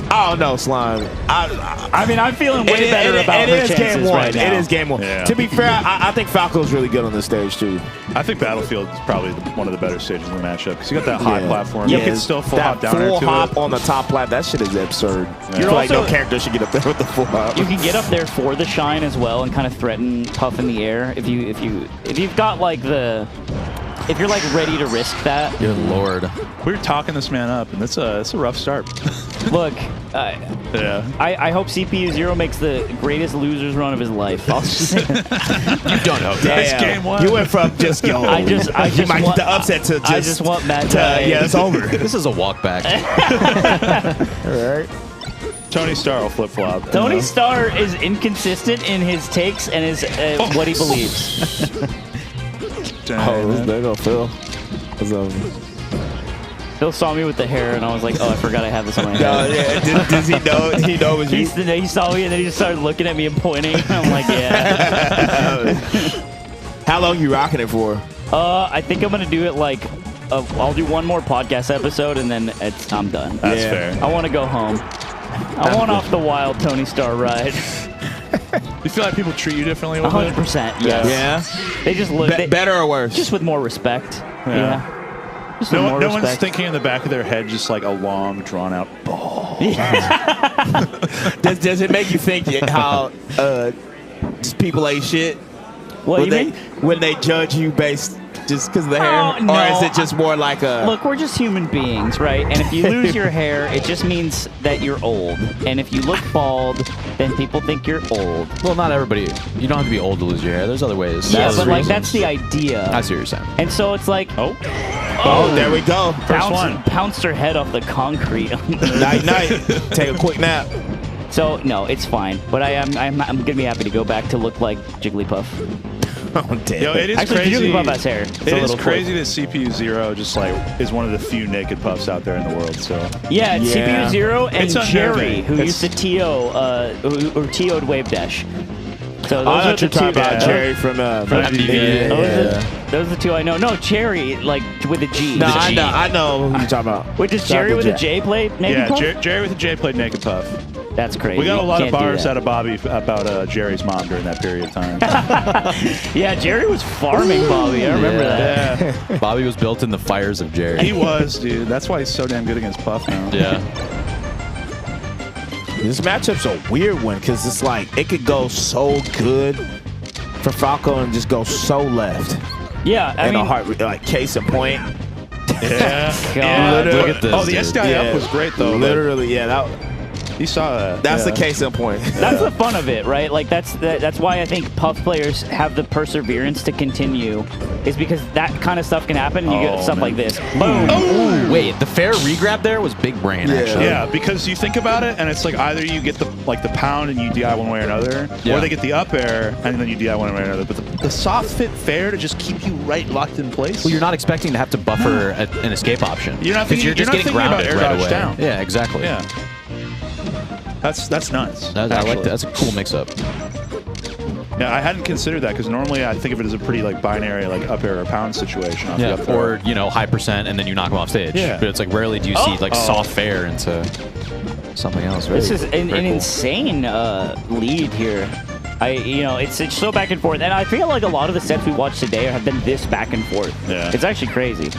I don't know, Slime. I mean, I'm feeling way better about her chances right now. It is game 1. Yeah. To be fair, I think Falco's really good on this stage, too. I think Battlefield is probably one of the better stages in the matchup because you got that high platform. You can still full hop down there full to hop it. on the top plat. That shit is absurd. You're I feel like also- no character should get up there with the full hop. You can get up there for the shine as well and kind of threaten Puff in the air if you've got like if you're like ready to risk that. Good lord. We were talking this man up, and it's a rough start. Look, I hope CPU 0 makes the greatest losers run of his life. I'll just say You don't know. That's game 1. You went from just I just you might want get the upset to just. I just want Magi. It's over. This is a walk back. All right. Tony Starr will flip flop. Tony Starr is inconsistent in his takes and his what he believes. There go Phil. Phil saw me with the hair, and I was like, "Oh, I forgot I have this on my head." Does he know? He know it was you. He saw me, and then he just started looking at me and pointing. I'm like, "Yeah." How long you rocking it for? I think I'm gonna do it like I'll do one more podcast episode, and then I'm done. That's fair. I want to go home. I want off the wild Tony Starr ride. You feel like people treat you differently with it? 100%. Yes. Yeah. They just look Better or worse? just with more respect. Yeah. Just with No more one's respect. thinking in the back of their head just like a long, drawn out ball. Does it make you think how just people ain't shit? What when you mean? When they judge you based just because of the hair? Oh, no. Or is it just more like a... Look, we're just human beings, right? And if you lose your hair, it just means that you're old. And if you look bald, then people think you're old. Well, not everybody. You don't have to be old to lose your hair. There's other ways. Yeah, There's but like reasons. that's the idea. I see what you're saying. And so it's like, Oh, there we go. First one. Pounced her head off the concrete. Night. Take a quick nap. So no, it's fine. But I'm gonna be happy to go back to look like Jigglypuff. Oh, damn. Yo, it is Actually, crazy. Jigglypuff has hair. It's It a is little crazy that CPU 0 just like is one of the few naked puffs out there in the world. So Yeah, it's Yeah. CPU 0 and It's Jerry, unnerving. who It's- used to TO TO'd Wave Dash. So those I are thought the you were talking two. about Jerry from MDV. Those are the two I know. No, Cherry, like with a G. No, With a I G. know who you're talking about. Wait, does Jerry with a J play? Maybe yeah, Puff? Jerry with a J played naked puff. That's crazy. We got a lot of Can't do bars that. out of Bobby about Jerry's mom during that period of time. Yeah, Jerry was farming Bobby. I remember that. Yeah. Bobby was built in the fires of Jerry. He was, dude. That's why he's so damn good against Puff now. Yeah. This matchup's a weird one because it's like it could go so good for Falco and just go so left. Yeah, I mean, like case in point. Yeah. Look at this. Oh, the dude. SDI up was great though. Literally, yeah. You saw that. That's the case in point. that's the fun of it, right? Like that's why I think Puff players have the perseverance to continue, is because that kind of stuff can happen and you get stuff like this. Boom. Ooh, wait, the fair regrab there was big brain, actually. Yeah, because you think about it, and it's like either you get the pound and you DI one way or another, or they get the up air and then you DI one way or another. But the soft fit fair to just keep you right locked in place. Well, you're not expecting to have to buffer an escape option. You're not because thinking, you're just you're not getting thinking about grounded air right dodge away. down. Yeah, exactly. Yeah. That's nuts. I like that. That's a cool mix-up. Yeah, I hadn't considered that because normally I think of it as a pretty like binary like up air or pound situation. Off the up throw. Or high percent and then you knock them off stage. Yeah. But it's like rarely do you see like soft fair into something else. This is an insane lead here. It's so back and forth, and I feel like a lot of the sets we watched today have been this back and forth. Yeah. It's actually crazy.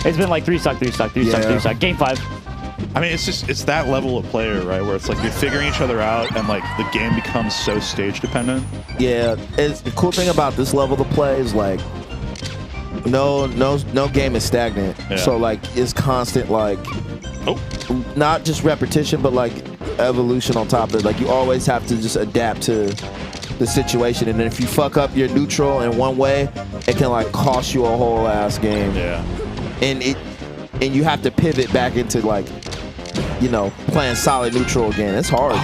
It's been like 3 stock, 3 stock, 3 stock, 3 stock. Game 5. I mean, it's that level of player, right? Where it's like you're figuring each other out, and like the game becomes so stage dependent. Yeah, the cool thing about this level of play is like no game is stagnant. Yeah. So like it's constant like not just repetition, but like evolution on top of it. Like you always have to just adapt to the situation, and then if you fuck up your neutral in one way, it can like cost you a whole ass game. Yeah, and you have to pivot back into like playing solid neutral again. It's hard.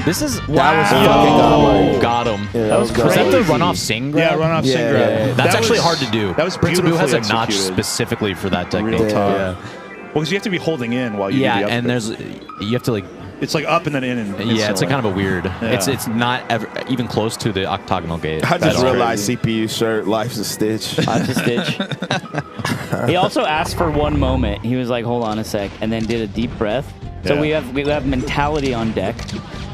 This is that was fucking godlike. Got him. Yeah, That was Was that the runoff sing grab? Yeah, runoff sing grab. Yeah. That's That actually was- hard to do. That was Prince Abu has a beautifully notch executed. specifically for that technique. Real tough. Yeah. Well, because you have to be holding in while you do the up and throw. you have to like. It's like up and then in. And Yeah, it's a instantly. kind of a weird. Yeah. It's not even close to the octagonal gate. I just at all. realized CPU shirt, life's a stitch. Life's a stitch. He also asked for one moment. He was like, "Hold on a sec," and then did a deep breath. So Yeah. we have mentality on deck.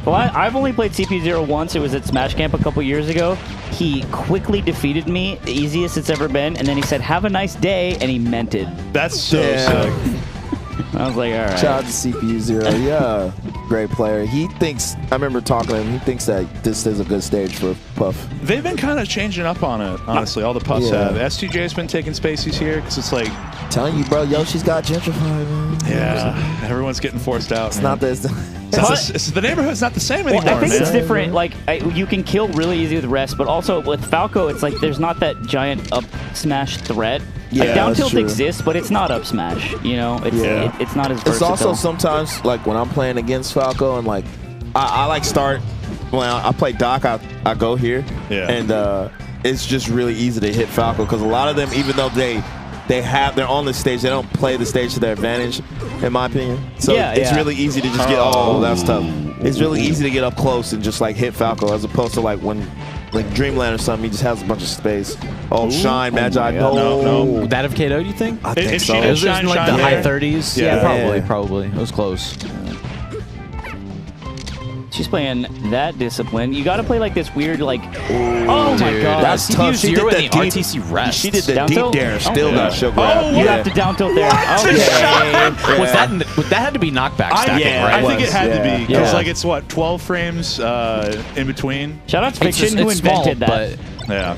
Well, I've only played CPU0 once. It was at Smash Camp a couple years ago. He quickly defeated me, the easiest it's ever been, and then he said, "Have a nice day," and he meant it. That's so sick. I was like, all right. Shout out to CPU0. Yeah, great player. He thinks, I remember talking to him, he thinks that this is a good stage for Puff. They've been kind of changing up on it, honestly. All the Puffs Yeah. have. STJ's been taking spaces here because it's like, Telling you, bro, Yoshi's got gentrified, man. yeah, everyone's getting forced out. It's not this. The neighborhood's not the same Well, anymore. I think man. it's different. Like you can kill really easy with rest, but also with Falco, it's like there's not that giant up smash threat. Yeah, Like down that's tilt true. exists, but it's not up smash. It's not as versatile. It's also sometimes, like, when I'm playing against Falco and, like, I like start, when I play Doc, I go here. Yeah. And it's just really easy to hit Falco because a lot of them, even though they're on the stage, they don't play the stage to their advantage, in my opinion. So it's really easy to just get, that's tough. It's really easy to get up close and just, like, hit Falco as opposed to, like, when, like, Dreamland or something, he just has a bunch of space. Oh, Shine, Magi, No. That of KO, do you think? I think If so. she It did was Shine, in like Shine the high there. 30s. Yeah. Probably. It was close. She's playing that discipline. You got to play like this weird, like, oh my Dude, god, that's CPU tough. She did Zero in that the deep- RTC rest. She did the Down deep tilt? dare, still Okay. got show grab. You have to down tilt there. Okay. Was that had to be knockback stacking, yeah, right? I think it had to be because Yeah. like it's what 12 frames in between. Shout out to It's Fiction who it's small, invented that. Yeah,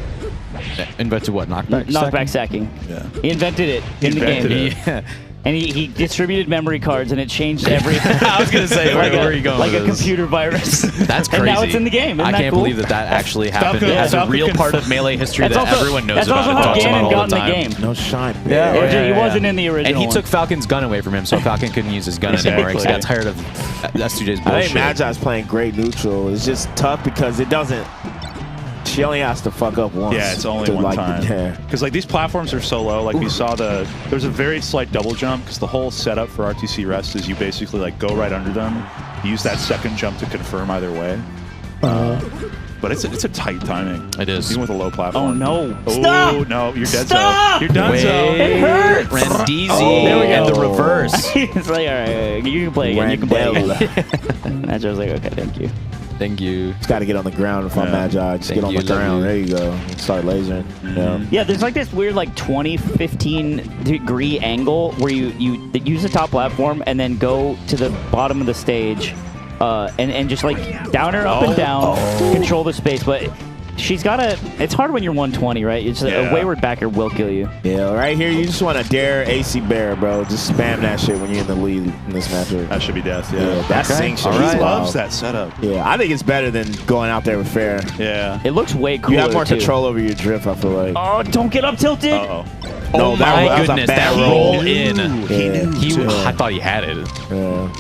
but invented what? Knockback Knockback stacking. yeah. He invented it in the invented game. it. Yeah. And he distributed memory cards, and it changed everything. I was gonna say, where are you going Like with a this? computer virus. That's crazy. And now it's in the game. Isn't I that can't cool? believe that actually happened Falco- as a Falco real can- part of Melee history That's that also- everyone knows that's about also and how talks about Ganon all got the in the time. game. No Shine. He wasn't in the original And he one. took Falcon's gun away from him, so Falcon couldn't use his gun anymore. He got tired of S2J's I bullshit. think Magi's playing great neutral. It's just tough because it doesn't. She only has to fuck up once. Yeah, it's only to, one like, time. Yeah. Because like these platforms are so low. Like we saw there's a very slight double jump because the whole setup for RTC rest is you basically like go right under them, use that second jump to confirm either way. But it's a tight timing. It is. Even with a low platform. Oh no! Oh Stop! no! You're dead. Stop! You're done. Wait. It hurts. Randeezy there we and go. the reverse. It's like, all right, you can play again. You can play again. Magi was like, okay, thank you. Thank you. Just got to get on the ground if I'm Magi. Just Thank get on you, the ground. Ludwig. There you go. Start lasering. Yeah. Yeah, there's like this weird like 20-15 degree angle where you use the top platform and then go to the bottom of the stage and just like downer up and down, control the space. But she's got to, it's hard when you're 120, right? It's a wayward backer will kill you. Yeah, right here, you just want to dare AC Bear, bro. Just spam that shit when you're in the lead in this matchup. That should be death, yeah. That sync shit. He Right. loves that setup. Yeah, I think it's better than going out there with fair. Yeah. It looks way cooler. You have more too. control over your drift, I feel like. Oh, don't get up tilted. Uh-oh. No, Oh that my was a goodness, bad that roll. roll in. Yeah. I thought he had it. Yeah.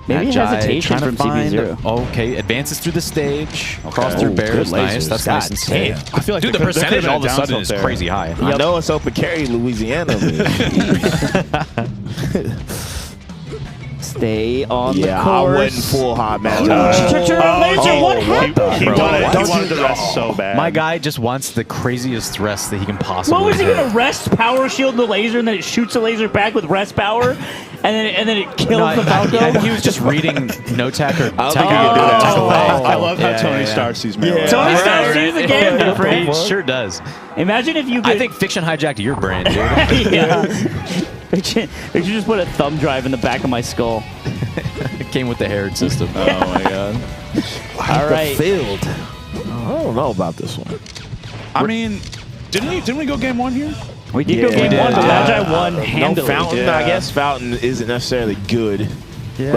Maybe Magi hesitation trying from to find- CP0. Okay, advances through the stage, across through bears. good Nice. lasers. That's nice and God safe. damn. I feel like Dude, the there could've percentage been all of a down sudden tilt is there. crazy high. I know it's open carry, Louisiana. Stay on the Yeah, I course. wouldn't full hot Magi. Turn on laser. What happened? He Bro, wanted the rest so bad. My guy just wants the craziest rest that he can possibly. What was he get. gonna rest power shield the laser and then it shoots the laser back with rest power and then it kills No, the Falco? he was just reading no tech or don't tech think he could do that. tech away. I love how Yeah, Tony yeah. Stark sees melee. Tony Yeah. Stark sees the game different. He sure does. Imagine if you could. I think fiction hijacked your brain, dude. yeah. They should just put a thumb drive in the back of my skull. It came with the Herod system. Oh my god. All right. Field. I don't know about this one. I mean, didn't we go game one here? We did go game did. one, but Yeah. Magi won handily. No Fountain, Yeah. I guess Fountain isn't necessarily good. Yeah.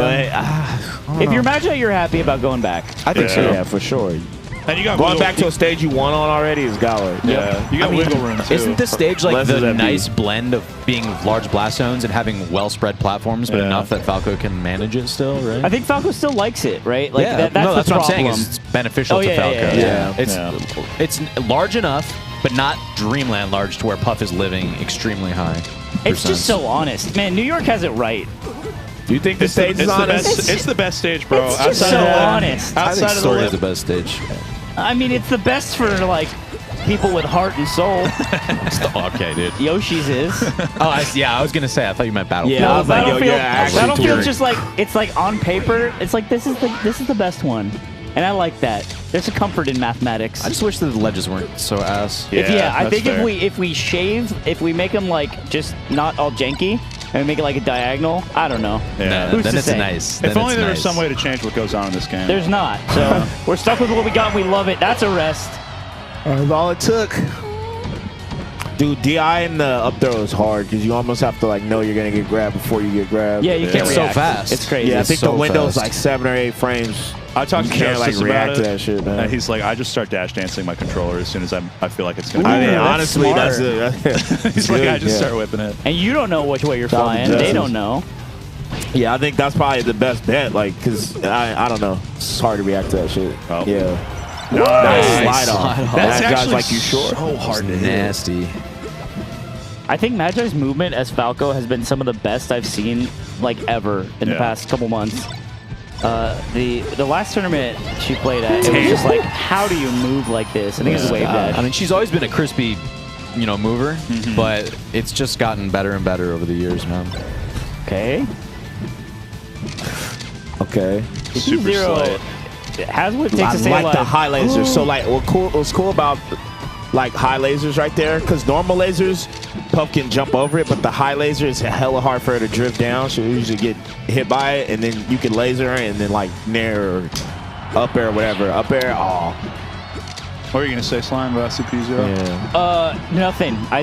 But If you're Magi, you're happy about going back. I think so. Yeah. Yeah, for sure. And you got Going wiggle- back to a stage you won on already is Galway. Yeah. You got wiggle room too. Isn't this stage like Less the of that nice blend of being large blast zones and having well-spread platforms, but Yeah. enough that Falco can manage it still, right? I think Falco still likes it, right? Like yeah, that's no, the that's what I'm problem. saying. It's beneficial Oh, to yeah, Falco. yeah. It's large enough, but not Dreamland large to where Puff is living extremely high. It's just so honest, man. New York has it right. Do you think the stage is It's the honest? best. It's the best stage, bro. It's just so honest. I think Outside of the Story lip. is the best stage. I mean, it's the best for like people with heart and soul. Okay, dude. Yoshi's is. I was gonna say. I thought you meant Battlefield. Yeah, I was like, yo, Battlefield, yeah, actually Battlefield's touring. just like it's like on paper. It's like this is the best one, and I like that. There's a comfort in mathematics. I just wish that the ledges weren't so ass. I that's think fair. if we make them like just not all janky and make it like a diagonal, I don't know. Yeah. Who's then to it's say? nice. If Then only it's there was nice. some way to change what goes on in this game. There's not. So we're stuck with what we got. And we love it. That's a rest. That's all it took. Dude, DI in the up throw is hard because you almost have to like know you're gonna get grabbed before you get grabbed. Yeah, you can't It's so react. fast. It's crazy. Yeah, I It's think so the window's fast. like 7 or 8 frames. I talked to You can't Justice like react about to it, that shit, man. and he's like, I just start dash dancing my controller as soon as I feel like it's gonna. I mean, that's honestly, smart. that's He's like, I just start whipping it. And you don't know which way you're Shout out to flying. They Justice. don't know. Yeah, I think that's probably the best bet. Like, cause I don't know, it's hard to react to that shit. Oh. Yeah, Nice. slide off. That's That guy's actually like, you sure? so hard to hit. Nasty. I think Magi's movement as Falco has been some of the best I've seen like ever in the Yeah. past couple months. The last tournament she played at, it was just like, how do you move like this? I think it was Wave Dash. I mean, she's always been a crispy, mover, but it's just gotten better and better over the years, man. Okay. Okay. Super Zero slight. has what it takes I to stay like alive. the high lasers. So like, what's cool about like high lasers right there? Because normal lasers, Puff can jump over it, but the high laser is hella hard for her to drift down. She'll usually get hit by it, and then you can laser her, and then like nair or up air or whatever. Up air, oh. What were you gonna say, Slime, about CP0? Yeah. Nothing. I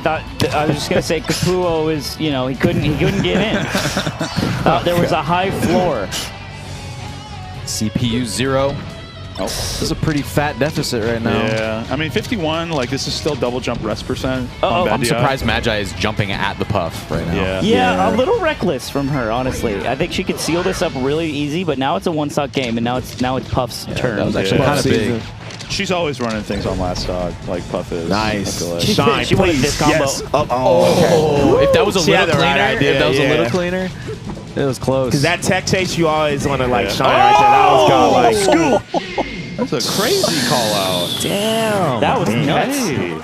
was just gonna say Kapuo is, he couldn't get in. There was a high floor. CPU 0. Oh, this is a pretty fat deficit right now. Yeah. I mean, 51. Like this is still double jump rest percent. Uh-oh. on bad I'm DI. surprised Magi is jumping at the Puff right now. Yeah. Yeah, a little reckless from her, honestly. I think she could seal this up really easy, but now it's a one-stock game, and now it's Puff's turn. That was actually Yeah. kind of big. She's always running things on last stock, like Puff is. Nice. I feel like. Shine, she wanted please. this combo. Yes. Oh. If that was a She little had the cleaner, right idea, if that was a yeah. little cleaner, it was close. Because that tech chase, you always want to like Yeah. shine right there. That was kind of like, school. That's a crazy call out. Damn. That was nuts. Hey.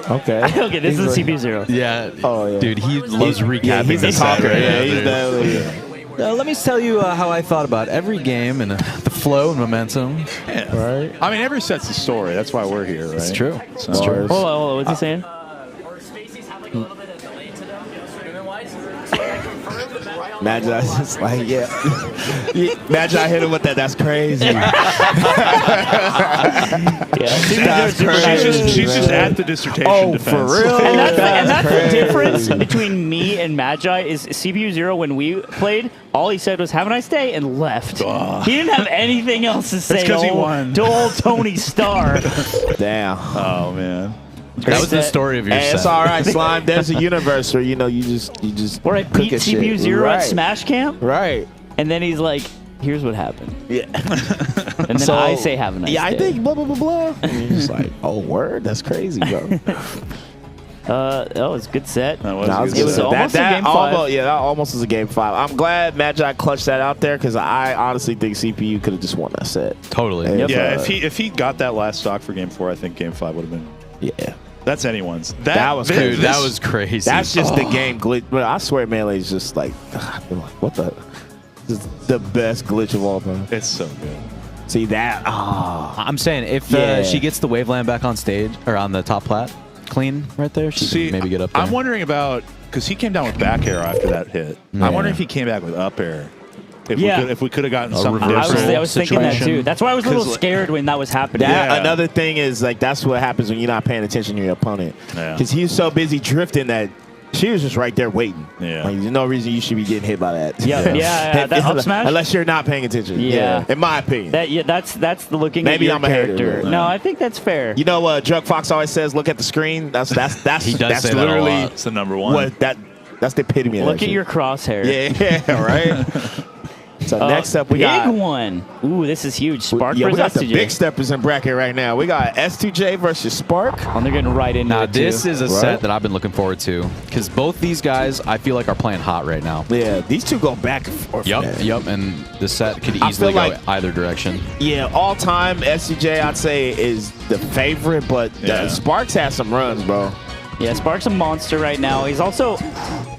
Okay. Okay, this is CPU Zero. Yeah. Oh, yeah. Dude, he loves recapping. He's a this set talker. right Yeah, now, he's dude. definitely. Let me tell you how I thought about every game and the flow and momentum. Right. I mean, every set's a story. That's why we're here, right? It's true. So, It's true. Hold on, what's he saying? Imagine I just like, yeah. Imagine I hit him with that. That's crazy. That's crazy. She's just at the dissertation defense. For real? And that's the crazy. difference between me and Magi is CPU Zero when we played, all he said was "Have a nice day" and left. He didn't have anything else to say. That's 'cause he won. To old Tony Starr. Damn. Oh man. That was the story of your Hey, set. it's all right, Slime. There's a universe where you just. Where I beat cook a CPU shit. Zero right. at Smash Camp, Right. and then he's like, "Here's what happened," Yeah. and then I say, "Have a nice Yeah, day." I think blah blah blah blah. And you're just like, oh word, that's crazy, bro. That was a good set. That was Nah, a good it was set. almost a game 5. Almost, yeah, that almost was a game 5. I'm glad Magi clutched that out there because I honestly think CPU could have just won that set. Totally. If, Yeah, if he got that last stock for game 4, I think game 5 would have been. Yeah. That's anyone's. That was this- crazy. Dude, that was crazy. That's just the game glitch. But I swear, Melee is just like, what the? This is the best glitch of all time. It's so good. See that? I'm saying if Yeah. she gets the Waveland back on stage or on the top plat clean right there, she See, can maybe get up there. I'm wondering about because he came down with back air after that hit. Yeah. I'm wondering if he came back with up air. Yeah. If we could have gotten A some reversal. I was thinking that situation. too. That's why I was a little 'Cause, scared when that was happening. That Yeah. another thing is like that's what happens when you're not paying attention to your opponent. Yeah. Because he was so busy drifting that she was just right there waiting. Yeah. Like, there's no reason you should be getting hit by that. Yeah, that up smash? Unless you're not paying attention. Yeah. In my opinion. That's the looking Maybe at your I'm a hater, character. but- No, I think that's fair. You know what Drug Fox always says? Look at the screen. That's He does that's say that a literally lot. It's the number one. what that's the epitome of Look that at shit. your crosshair. Yeah, right. So next up we big got one. Ooh, this is huge. Spark we versus got the S2J. big steppers in bracket right now. We got S2J versus Spark. Oh, they're getting right into Now, it this too. is a set that I've been looking forward to because both these guys I feel like are playing hot right now. Yeah, these two go back and forth. man. Yep, and the set could I easily feel go like- either direction. Yeah, all time S2J I'd say is the favorite, but Yeah. Sparks has some runs, bro. Yeah, Spark's a monster right now. He's also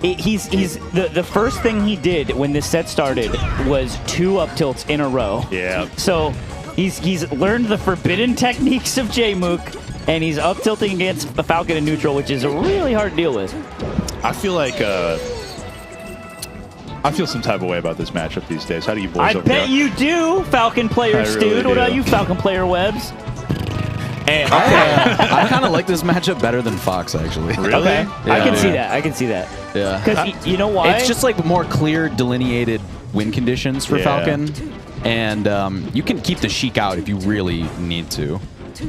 he's the first thing he did when this set started was 2 up tilts in a row. Yeah. So he's learned the forbidden techniques of J-Mook, and he's up tilting against a Falcon in neutral, which is really hard to deal with. I feel like I feel some type of way about this matchup these days. How do you boys I over bet there? you do, Falcon player I really Stewed. What do. about you, Falcon player Webs? And I kind of like this matchup better than Fox actually. Really? Okay, I Yeah. can see that. I can see that. Yeah. Because you know why? It's just like more clear delineated win conditions for Yeah. Falcon, and you can keep the Sheik out if you really need to.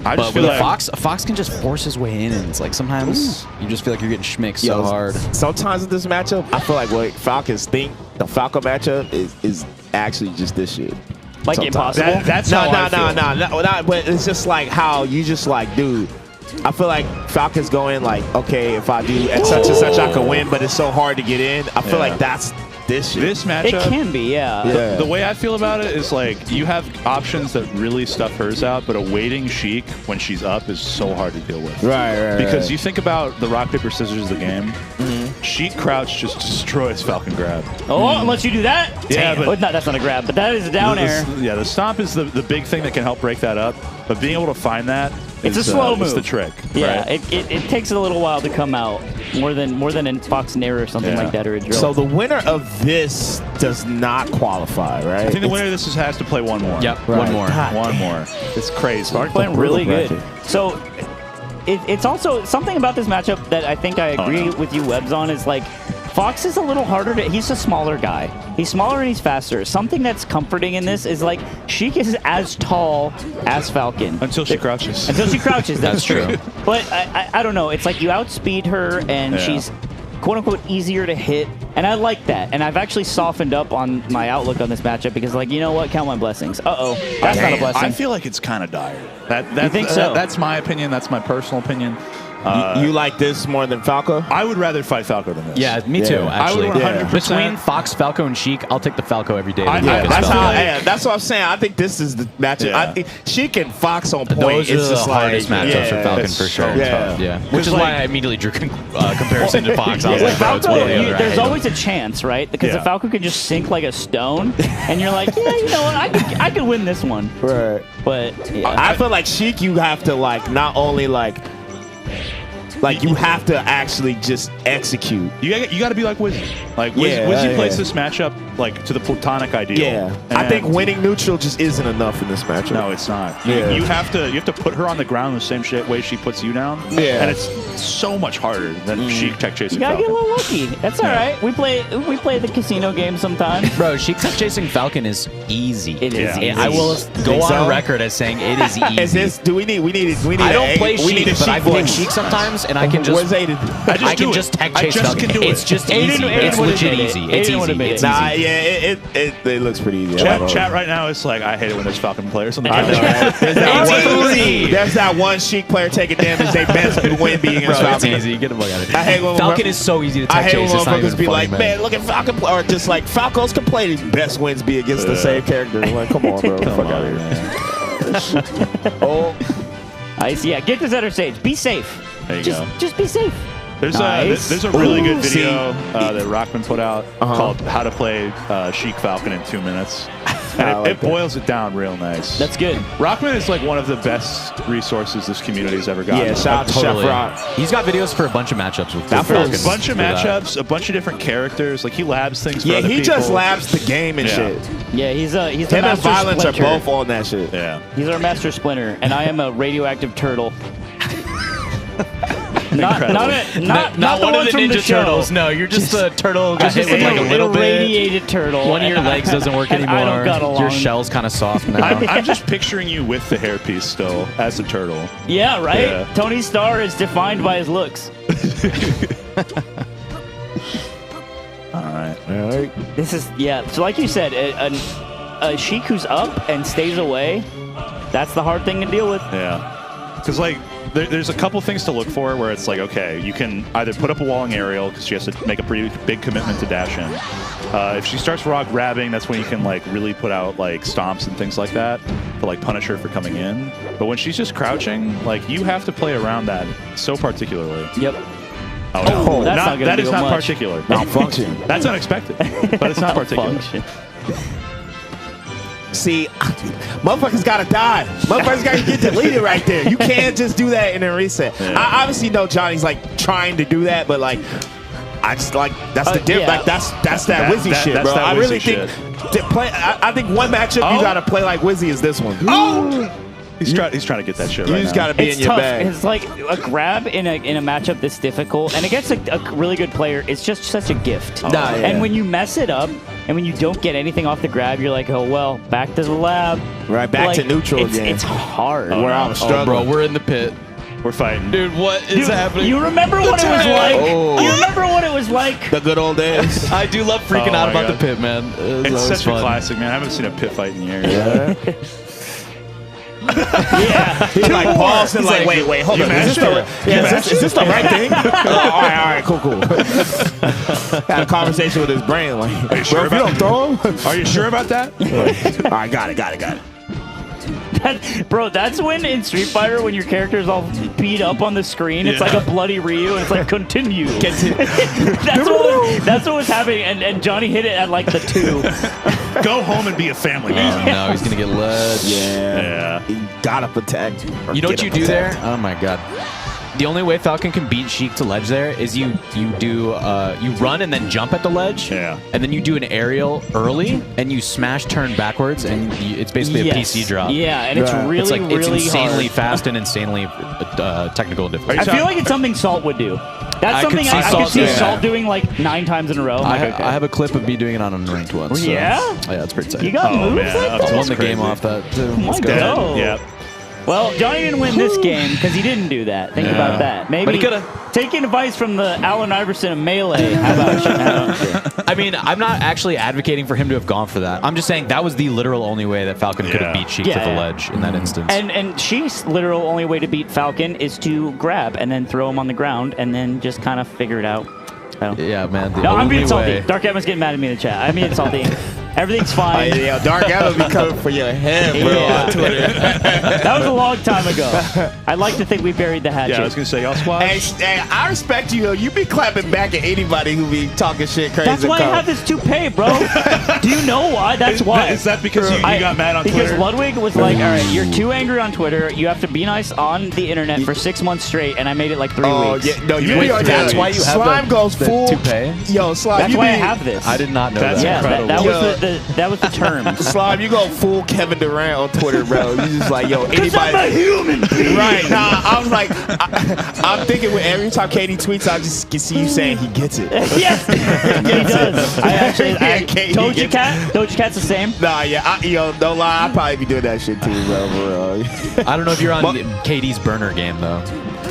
I But just feel with like Fox can just force his way in, and it's like sometimes you just feel like you're getting schmicked so Yo, hard. Sometimes in this matchup, I feel like what Falcons think the Falcon matchup is actually just this shit. like sometimes. impossible. that's how I feel. No, but it's just like how you just like, dude. I feel like Falcons go in like, okay, if I do at such and such, I can win, but it's so hard to get in. I feel Yeah. like that's this shit. this It matchup. can be, yeah. Yeah. The way I feel about it is like you have options that really stuff hers out, but a waiting Sheik when she's up is so hard to deal with. Right. Because you think about the rock paper scissors of the game, Sheik crouch just destroys Falcon grab. Oh, unless you do that. Yeah, Damn. but- Oh, no, that's not a grab, but that is a down air. Yeah, the stomp is the big thing that can help break that up, but being able to find that It's a is, slow is move. the trick. Yeah, right? it takes a little while to come out, more than in Fox and Air or something Yeah. like that, or a drill. So the winner of this does not qualify, right? I think the winner of this has to play one more. Yep, Right. one more. God. One more. It's crazy. Spark playing brutal really good. bracket. So it's also something about this matchup that I think I agree no. with you, Webs, on is like Fox is a little harder to. He's a smaller guy. He's smaller and he's faster. Something that's comforting in this is like Sheik is as tall as Falcon. Until she crouches. Until she crouches, that's That's true. true. But I don't know. It's like you outspeed her, and Yeah. she's quote unquote easier to hit And I like that. And I've actually softened up on my outlook on this matchup because, like, you know what? Count my blessings. Uh-oh. That's not a blessing. I feel like it's kind of dire. You think so? That's my opinion. That's my personal opinion. You like this more than Falco? I would rather fight Falco than this. Yeah, me too. Actually, I would 100%. Between Fox, Falco, and Sheik, I'll take the Falco every day. That's what I'm saying. I think this is the matchup. Yeah. I think Sheik and Fox on point. Those it's are the just hardest like, matchups for Falcon for sure. Yeah. Which is why I immediately drew comparison to Fox. I was like, bro, it's Falco, one or the other. there's always a chance, right? Because the Falco can just sink like a stone, and you're like, yeah, you know what? I could win this one. Right. But I feel like Sheik, you have to like not only like you have to actually just execute. You got to be like Wizzy. Like Wizzy plays this matchup like to the platonic ideal. Yeah, I think winning neutral just isn't enough in this matchup. No, it's not. Yeah. You have to put her on the ground the same way she puts you down. Yeah, and it's so much harder than Sheik tech chasing. You gotta Falcon. get a little lucky. That's all right. We play the casino game sometimes. Bro, Sheik tech chasing Falcon is easy. It is easy. I will go on record as saying it is easy. Is this? Do we need? I don't play Sheik, but I play Sheik sometimes, and I can just. Where's Aiden? I can just tech chase Falcon. It's just easy. It's legit easy. It's easy. It's Nah, easy. yeah, it looks pretty easy. Chat right now is like, I hate it when there's Falcon players on the game. There's that one Sheik player taking damage. They best win being against Bro, Falcon. it's easy. Get a bug out of it. I hate when Falcon is so easy to I tech hate when chase. It's not even motherfuckers be funny, like, man, look at Falcon play, or just like Falco's complaining. Best wins be against the same character. I'm like, come on, bro, fuck out of here. Oh, Ice, yeah. Get to center stage. Be safe. There you go. Just be safe. There's a really good video that Rockman put out called "How to Play Sheik Falcon in 2 Minutes," and it boils it down real nice. That's good. Rockman is like one of the best resources this community's ever gotten. yeah, shout out to Chef Rock. He's got videos for a bunch of matchups with A Falcon. bunch of matchups, a bunch of different characters. Like he labs things. For Yeah, other he people. just labs the game and shit. Yeah, he's the Him and master Violence splinter. are both on that shit. Yeah. He's our master splinter, and I am a radioactive turtle. Not one the of ones the from Ninja the show. Turtles. No, you're just a turtle. Got hit with like a an little bit. irradiated turtle. One of your legs doesn't work and I don't anymore. got along. Your shell's kind of soft now. I'm just picturing you with the hairpiece still as a turtle. Yeah, right? Yeah. Tony Starr is defined by his looks. All right. This is, so like you said, a Sheik who's up and stays away, that's the hard thing to deal with. Yeah. Because, like, there's a couple things to look for where it's like, okay, you can either put up a walling aerial because she has to make a pretty big commitment to dash in. If she starts raw grabbing, that's when you can, like, really put out, like, stomps and things like that to, like, punish her for coming in. But when she's just crouching, like, you have to play around that so particularly. Yep. Oh, no. That's not gonna that is do not much. particular. Malfunction. That's unexpected, but it's not particular. Malfunction. See, motherfuckers gotta die. Motherfuckers gotta get deleted right there. You can't just do that and then reset. Yeah. I obviously know Johnny's like trying to do that, but like, I just like that's the yeah. like that's that Wizzy shit, that's bro. that I really Wizzy think to play. I think one matchup you gotta play like Wizzy is this one. He's trying to get that shit You right just now. gotta be It's in your tough. bag. It's like a grab in a matchup this difficult, and against a really good player, it's just such a gift. Nah, yeah. And when you mess it up, and when you don't get anything off the grab, you're like, oh well, back to the lab. Right, back to neutral it's, again. It's hard. Where I'm struggling. bro, we're in the pit. We're fighting. Dude, what is Dude, happening? you remember what it was like? Oh. You remember what it was like? The good old days. I do love freaking Oh out my about God. the pit, man. It's such fun. a classic, man. I haven't seen a pit fight in years. Yeah. Yeah. He's like paused and like, like, wait, hold you on. Is this the right thing? All right, cool. Had a conversation with his brain, like, Are you sure bro, if you about don't throw him. Are you sure about that? All right, got it. Bro, that's when in Street Fighter, when your character is all beat up on the screen, it's like a bloody Ryu, and it's like, continue. That's what was happening, and Johnny hit it at like the 2. Go home and be a family man. No, he's gonna get led. Yeah. He gotta protect. You know what you do there? Oh my god. The only way Falcon can beat Sheik to ledge there is you run and then jump at the ledge. Yeah. And then you do an aerial early and you smash turn backwards and it's basically a PC drop. Yeah, and it's Right. really, It's really insanely hard. fast and insanely technical and difficult. I feel like it's something Salt would do. That's I something could see I could Salt see doing Salt that. doing like 9 times in a row. I'm I like, okay. have a clip of me doing it on Unranked once. So. Yeah? Yeah, it's pretty tight. You got moves man, like that's that? I won the crazy. game off that too. Oh my Let's go. God. Yeah. Well, Johnny didn't win this game because he didn't do that. Think about that. Maybe But he coulda. taking advice from the Allen Iverson of Melee. How about you? I mean, I'm not actually advocating for him to have gone for that. I'm just saying that was the literal only way that Falcon could have beat Sheik to the ledge in that instance. And Sheik's literal only way to beat Falcon is to grab and then throw him on the ground and then just kind of figure it out. So. Yeah, man. No, I'm being salty. Dark Adam's getting mad at me in the chat. I'm being salty. Everything's fine. Yeah, Dark Adam be coming for your head, bro, on Twitter. That was a long time ago. I'd like to think we buried the hatchet. Yeah, I was gonna say y'all squash. Hey, I respect you. You be clapping back at anybody who be talking shit crazy. That's why I have this toupee, bro. Do you know why? That's why. Is that because you got mad on Twitter? Because Ludwig was like, all right, you're too angry on Twitter. You have to be nice on the internet for 6 months straight, and I made it like 3 weeks. Yeah, no, that's why you have Slime goes full toupee. Yo, Slime. That's why I have this. I did not know that. Yeah, that was the term. Slime, you go full Kevin Durant on Twitter, bro. You just like, yo, anybody. I'm a human being. Right. Nah, I was like, I'm thinking with every time Katie tweets, I just can see you saying he gets it. Yes, he does. I actually, Doja Cat's the same. Nah, yeah, don't lie, I'd probably be doing that shit too, bro. I don't know if you're on KD's burner game though.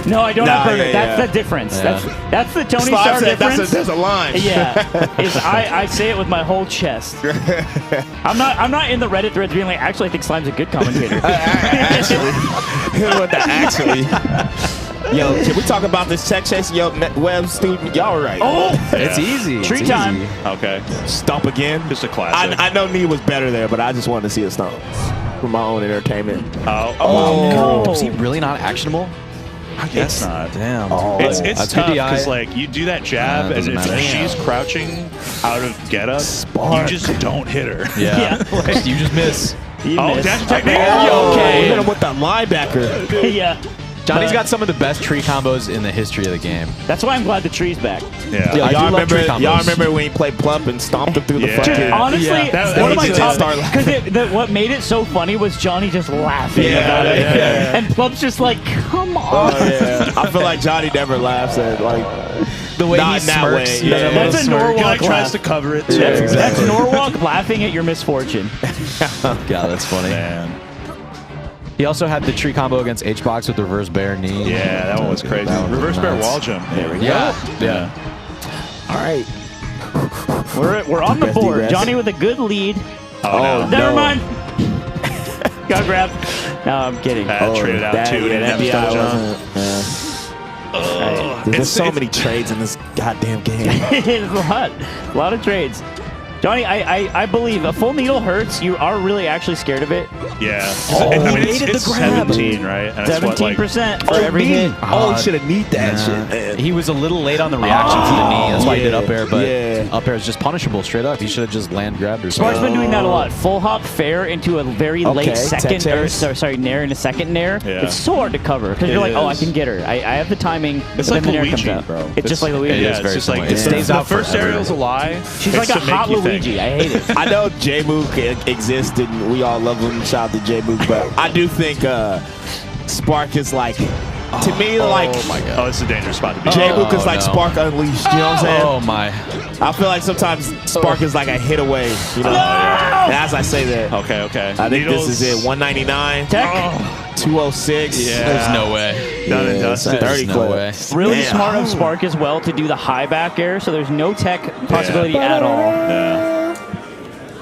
No, I don't have burner. That's the difference. Yeah. That's the Tony Slime Stark said difference. there's a line. Yeah, I say it with my whole chest. I'm not in the Reddit threads being like, actually, I think Slime's a good commentator. Actually. Yo, can we talk about this tech chase? Yo, web student, y'all right. Oh, it's easy. Tree It's time. easy. Okay. Stump again. Just a classic. I know Nee was better there, but I just wanted to see a stump for my own entertainment. Oh, no. Is he really not actionable? I guess not. Damn. It's That's tough PDI. because like you do that jab, and doesn't if matter. she's crouching out of getup, you just don't hit her. Yeah. You just miss. Miss. Dash technique. Okay. Hit him with that linebacker. Yeah. Johnny's got some of the best tree combos in the history of the game. That's why I'm glad the tree's back. Yeah. Yo, I do love tree combos. y'all remember when he played Plump and stomped him through the fucking... Dude, honestly, one of my top... Because Because what made it so funny was Johnny just laughing about it. And Plump's just like, come on. Oh, yeah. I feel like Johnny never laughs at, like... The way Not he that smirks. way. Yeah. That's a Norwalk Guy tries laugh. to cover it too. That's Norwalk laughing at your misfortune. God, that's funny. Man. He also had the tree combo against H-Box with the reverse bear knee. Yeah, that one was crazy. That one was Reverse bear nuts. wall jump. There we go. Yeah. All right. We're on the Best board. egress. Johnny with a good lead. Oh, no. Never mind. Got grabbed. No, I'm kidding. Traded out too. Didn't have DI still jump. There's so many trades in this goddamn game. It's a lot of trades. Johnny, I believe a full needle hurts. You are really actually scared of it. Yeah. Oh, I mean, he made it it's the grab. 17, right? And it's what, like, 17% for every hit. Oh, he should have need that shit, man. He was a little late on the reaction for the knee. That's why he did up air, but Yeah. up air is just punishable straight up. He should have just land grabbed or Spark's something. been doing that a lot. Full hop fair into a very Okay, late second, tech or chase. sorry, nair in a second nair. Yeah. It's so hard to cover because you're It like, oh, I is. can get her. I have the timing. It's but like then the nair Luigi, comes out. bro. It's just like Luigi. It Yeah, is it's very just like similar. It the stays out first forever. aerial's a lie. She's It's like a to make hot you think. Luigi. I hate it. I know J-Mook exists and we all love him. Shout out to J-Mook, but I do think Spark is like, to me, like, Oh my god. Oh, it's a dangerous spot to be. J-Mook is Oh, like no. Spark Unleashed. You know what I'm saying? Oh my. I feel like sometimes Spark is like a hit away. You know, and as I say that, Okay, okay. I think Needles. this is it. 199, Tech. 206. Yeah. There's no way. Done and dusted. 30 no clip. way. Really Damn. smart of Spark as well to do the high back air, so there's no tech possibility at all. Yeah.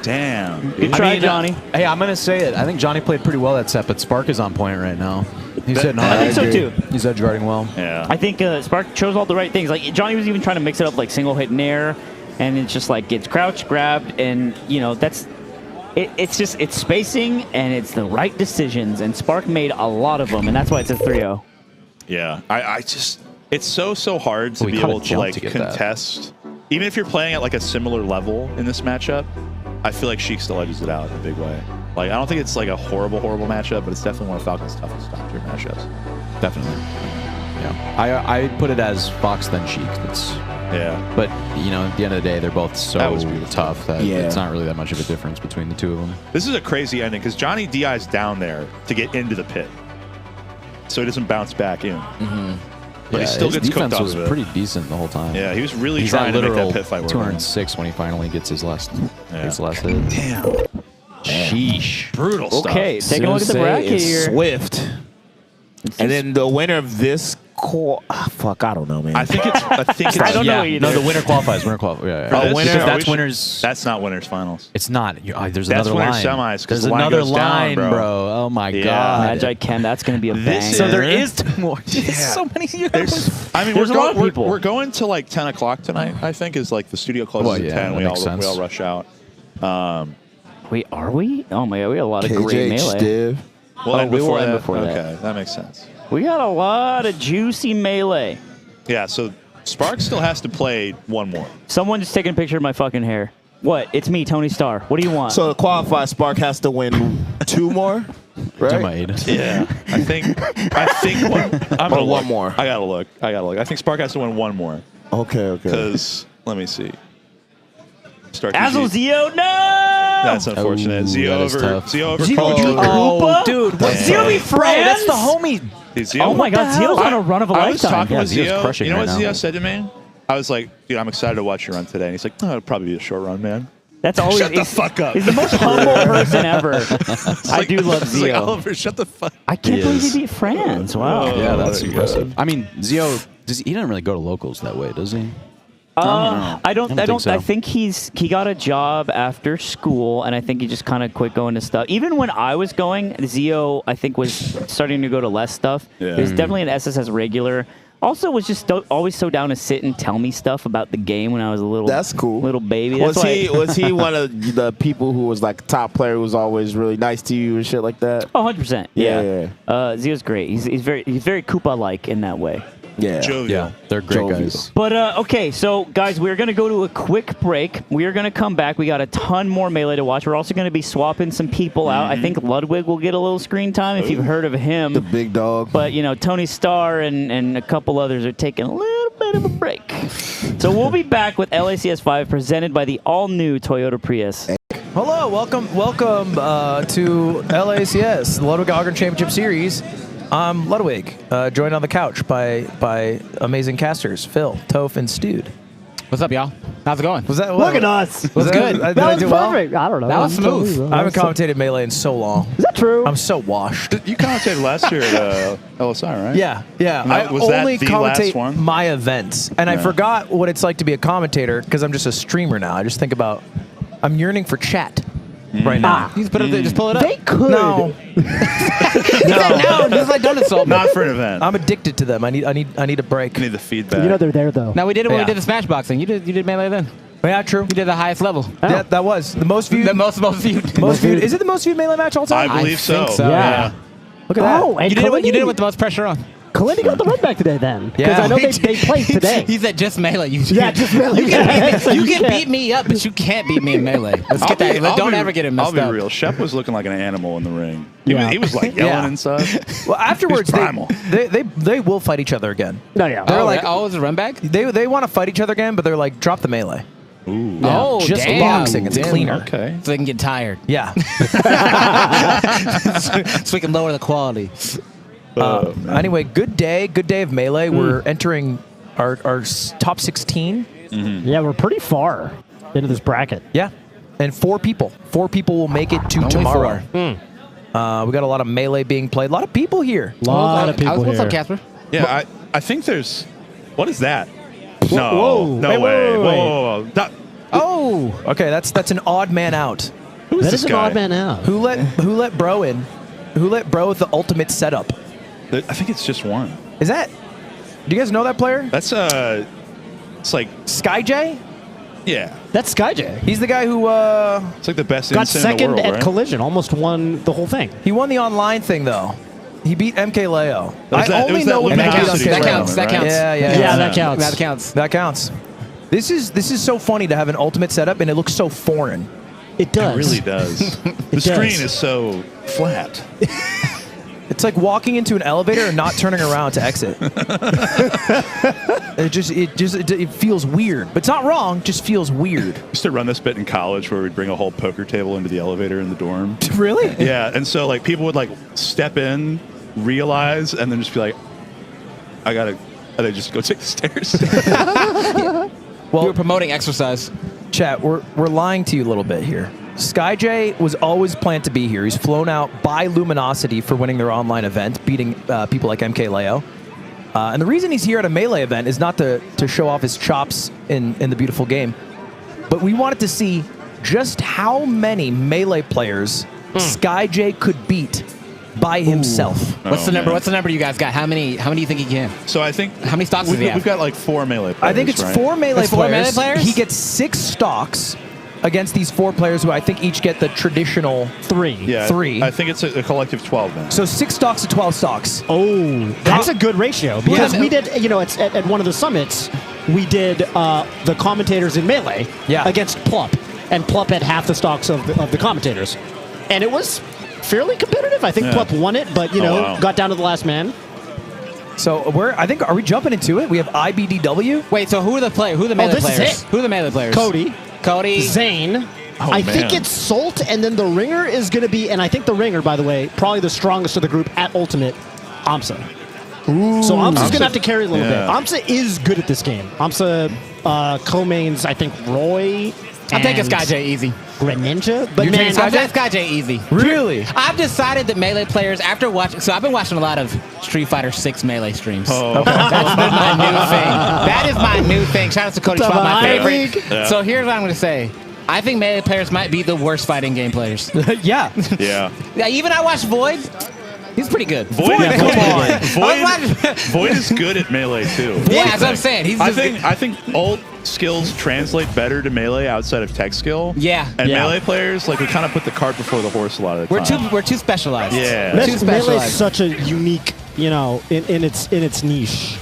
Damn. Good try, Johnny. Hey, I'm gonna say it. I think Johnny played pretty well that set, but Spark is on point right now. He's hitting hard. I think so too. He's edge guarding well. Yeah. I think Spark chose all the right things. Like Johnny was even trying to mix it up, like single hit nair, and it's just like gets crouched, grabbed, and you know that's. It's just it's spacing and it's the right decisions, and Spark made a lot of them, and that's why it's a 3-0. Yeah. I just, it's so hard to We be caught a able to jump like to get that. contest. Even if you're playing at like a similar level in this matchup, I feel like Sheik still edges it out in a big way. Like, I don't think it's like a horrible matchup, but it's definitely one of Falcon's toughest top tier matchups. Definitely. Yeah. I put it as Fox then Sheik. That's, Yeah. but you know, at the end of the day, they're both That so was beautiful. tough that Yeah. it's not really that much of a difference between the two of them. This is a crazy ending because Johnny DI's down there to get into the pit. So he doesn't bounce back in. But he still his gets cooked defense off was of it. pretty decent the whole time. Yeah, he was really He's trying at to make literal that pit fight work. 206 when he finally gets his last hit. Damn. Sheesh. Brutal stuff. Okay, taking a look at the bracket here. Swift. And then the winner of this fuck, I don't know, man. I think it's. I don't know either. No, the winner qualifies. Winner qualifies. Yeah. Oh, winner. Because that's we should- winners. That's not winners finals. It's not. There's That's another winners line. semis, 'cause There's the line another goes down, line, bro. Oh my Yeah. god. Magi Chem, that's going to be a This bang. So there Yeah. is two more. There's so many. I mean, There's a lot of people. We're going to like 10 o'clock tonight. I think is like the studio closes Well, at yeah, 10. that We makes sense. all rush out. Wait, are we? Oh my god, we got a lot of great KJ melee. Div. We'll end we will before end that. before that. Okay, that makes sense. We got a lot of juicy melee. Yeah, so Spark still has to play one more. Someone just taking a picture of my fucking hair. What? It's me, Tony Starr. What do you want? So to qualify, Spark has to win 2 more, right? Yeah, I think one. I'm Or gonna one look. more. I gotta look. I think Spark has to win one more Okay. because let me see. Start Azzle Zio, no! That's unfortunate. Ooh, Zio that is over. tough. Zio over. Zio Cole. drew Koopa? dude, What, Zio be friends? That's the homie. Dude, Zio, Oh my god, Zio's on a run of a I was lifetime. talking Yeah, with Zio's Zio. crushing You know right what now. Zio said to me? I was like, dude, I'm excited to watch you run today. And he's like, no, it'll probably be a short run, man. That's always Shut the fuck up. He's the most humble person ever. I do love It's like, Zio. Oliver, shut the fuck. I can't He believe is. he beat Franz. Wow. Yeah, that's there you go. impressive. I mean, Zio, he doesn't really go to locals that way, does he? I don't think so. I think he got a job after school, and I think he just kind of quit going to stuff. Even when I was going, Zio I think was starting to go to less stuff. Yeah. He was definitely an SSS regular. Also, was just always so down to sit and tell me stuff about the game when I was a little. That's cool. Little baby. That's Was he one of the people who was like top player who was always really nice to you and shit like that? Oh, 100%. Yeah. Zio's great. He's very Koopa-like in that way. Yeah. Jovial. They're great Jovial. guys. But okay, so guys, we're gonna go to a quick break. We are gonna come back. We got a ton more melee to watch. We're also gonna be swapping some people out. I think Ludwig will get a little screen time if you've heard of him. The big dog. But Tony Starr and a couple others are taking a little bit of a break. So we'll be back with LACS5 presented by the all-new Toyota Prius. Hello, welcome to LACS, the Ludwig Ogren Championship Series. I'm Ludwig, joined on the couch by amazing casters, Phil, Toph, and Stude. What's up, y'all? How's it going? Was that Look at us. Was good? Did That I was do well? perfect. I don't know. That was smooth. I haven't commentated Melee in so long. Is that true? I'm so washed. You commentated last year at LSI, right? Yeah. And that- I was that only the last commentate one? my events, and I Yeah. forgot what it's like to be a commentator because I'm just a streamer now. I just think about, I'm yearning for chat right now. You just put it there, just pull it up. They could. No, No, just like don't insult me. Not for an event. I'm addicted to them. I need a break. I need the feedback. You know they're there though. No, we did it when Yeah. we did the Smashbox thing. You did Melee then. Yeah, true. You did the highest level. Yeah, that was the most viewed. The most viewed. Most viewed. Is it the most viewed Melee match all time? I believe think so. so. Yeah. Look at that. Oh, and You did Kalindi, it with the most pressure on. Kalindi got the run back today then. Because Yeah. I know they played today. He said just Melee. Yeah, just Melee. You can beat me up, but you can't beat me in Melee. Let's get that. Don't ever get it messed I'll be up. real. Shep was looking like an animal in the ring. Yeah. He was like yelling Yeah. and stuff. Well, afterwards, He's primal. they will fight each other again. No, yeah. They're Oh, like, oh, it's a run back? they want to fight each other again, but they're like, drop the Melee. Ooh. Oh, Just damn. boxing, it's Damn. cleaner. Okay. So they can get tired. Yeah. So we can lower the quality. Anyway, good day of Melee. We're entering our top 16. Yeah, we're pretty far into this bracket. Yeah. And 4 people will make it to Only tomorrow. 4. We got a lot of Melee being played. A lot of people here. Lot of people What's here. up, Casper? Yeah, I think there's. What is that? No, whoa. no Wait, way. wait. Whoa. That- Oh, okay. That's an odd man out. who is That this is an guy? odd man out. Who let Bro in? Who let Bro with the ultimate setup? I think it's just one. Is that? Do you guys know that player? That's it's like Skyjay? yeah, That's Skyjay. He's the guy who it's like the best Got instant in second the world, at right? Collision. Almost won the whole thing. he won the online thing though. He beat MK Leo. Was that- it was that when Luminosity he beat tournament, MK Leo. That counts. Yeah. Yeah, that counts. That counts. That counts. This is so funny to have an ultimate setup and it looks so foreign. It does. It really does. The screen is so flat. It's like walking into an elevator and not turning around to exit. it feels weird. But it's not wrong, just feels weird. I used to run this bit in college where we'd bring a whole poker table into the elevator in the dorm. Really? Yeah, and so like people would like step in, realize, and then just be like, and they just go take the stairs. We were promoting exercise. Chat, we're lying to you a little bit here. Skyjay was always planned to be here. He's flown out by Luminosity for winning their online event, beating people like MKLeo. And the reason he's here at a Melee event is not to show off his chops in the beautiful game, but we wanted to see just how many Melee players Skyjay could beat by himself. What's the number? What's the number you guys got? How many do you think he can? So I think how many stocks does he have? We've got like 4 Melee players. I think it's right? 4 Melee Four Melee players. He gets 6 stocks against these 4 players who I think each get the traditional 3. Yeah, 3. I think it's a collective 12 then. So 6 stocks to 12 stocks. Oh, that's a good ratio because we did, at one of the summits, we did the commentators in Melee against Plup, and Plup had half the stocks of the commentators, and it was fairly competitive. I think Plup won it, but got down to the last man. So are we jumping into it? We have IBDW. Wait, so who are the Melee players? Who are the Melee players? Cody, Zane. I think it's Salt, and then the ringer is going to be, and I think the ringer, by the way, probably the strongest of the group at Ultimate, Amsa. So Amsa's going to have to carry a little bit. Amsa is good at this game. Amsa co-mains, I think, Roy. I'm taking Skyjay easy. Greninja? But man, I'm taking Skyjay easy. Really? I've decided that Melee players, after watching, so I've been watching a lot of Street Fighter 6 Melee streams. Oh. That's been my new thing. That is my new thing. Shout out to Cody Schwab, my favorite. Yeah. So here's what I'm going to say. I think Melee players might be the worst fighting game players. Yeah. Yeah. Even I watched Void. He's pretty good. Void is good at Melee too. Yeah, that's what I'm saying. I think ult skills translate better to Melee outside of tech skill. Yeah. And Melee players, we kind of put the cart before the horse a lot of the time. We're too specialized. Yeah. Melee is such a unique, in its niche.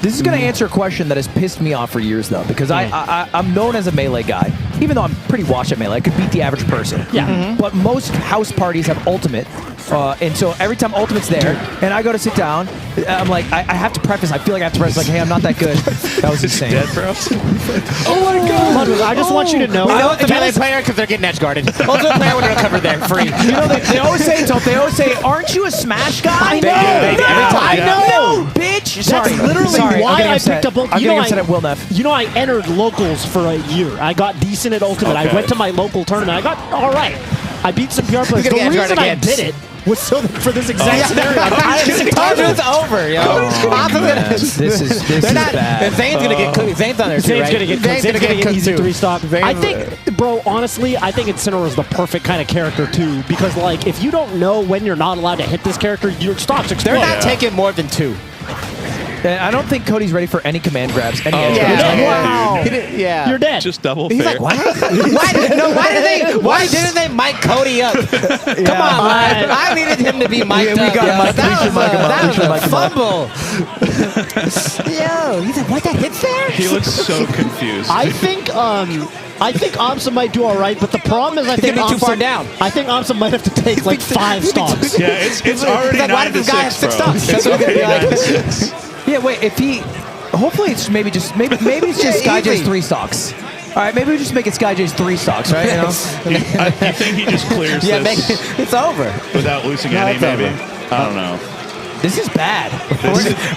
This is going to answer a question that has pissed me off for years, though, because I'm known as a Melee guy, even though I'm pretty washed at Melee. I could beat the average person. Yeah. But most house parties have Ultimate, and so every time Ultimate's there, and I go to sit down, I'm like, I have to preface. I feel like I have to preface, like, hey, I'm not that good. That was insane. Dead, bro. Oh my God! Ludwig, I just want you to know. We know it's a Melee player because they're getting edge guarded. Ultimate player when they're covered there, free. They always say, aren't you a Smash guy? They do. Every time. I know, bitch. That's literally why I picked up Ultimate. I'm getting upset at Will Neff. I entered locals for a year. I got decent at Ultimate. I went to my local tournament. I got all right. I beat some PR players. The reason I did it was so for this exact scenario. It's over, yo. This is bad. Zane's gonna get cooked. Zane's on there too, right? Zane's gonna get easy 3-stock. I think, bro, honestly, I think Incineroar is the perfect kind of character too, because if you don't know when you're not allowed to hit this character, your stocks explode. They're not taking more than 2. I don't think Cody's ready for any command grabs. Any Wow. Yeah. You're dead. Just double He's fair. like, what? Why didn't they mic Cody up? Come on, man. I needed him to be mic'd up. That was a fumble. Yo, he's like, what, that hits there? He looks so confused. I think Amsa might do all right, but the problem is I think Amsa, too far down. I think Amsa might have to take 5 stocks. Yeah, it's already like, 9 to 6, why does this guy have 6 stocks? It's already 9 to 6. Yeah, wait. If he, hopefully it's maybe it's just Skyjay's 3 stocks. All right, maybe we just make it Skyjay's 3 stocks, right? I think he just clears this. It's over Without losing any, maybe. I don't know. This is bad.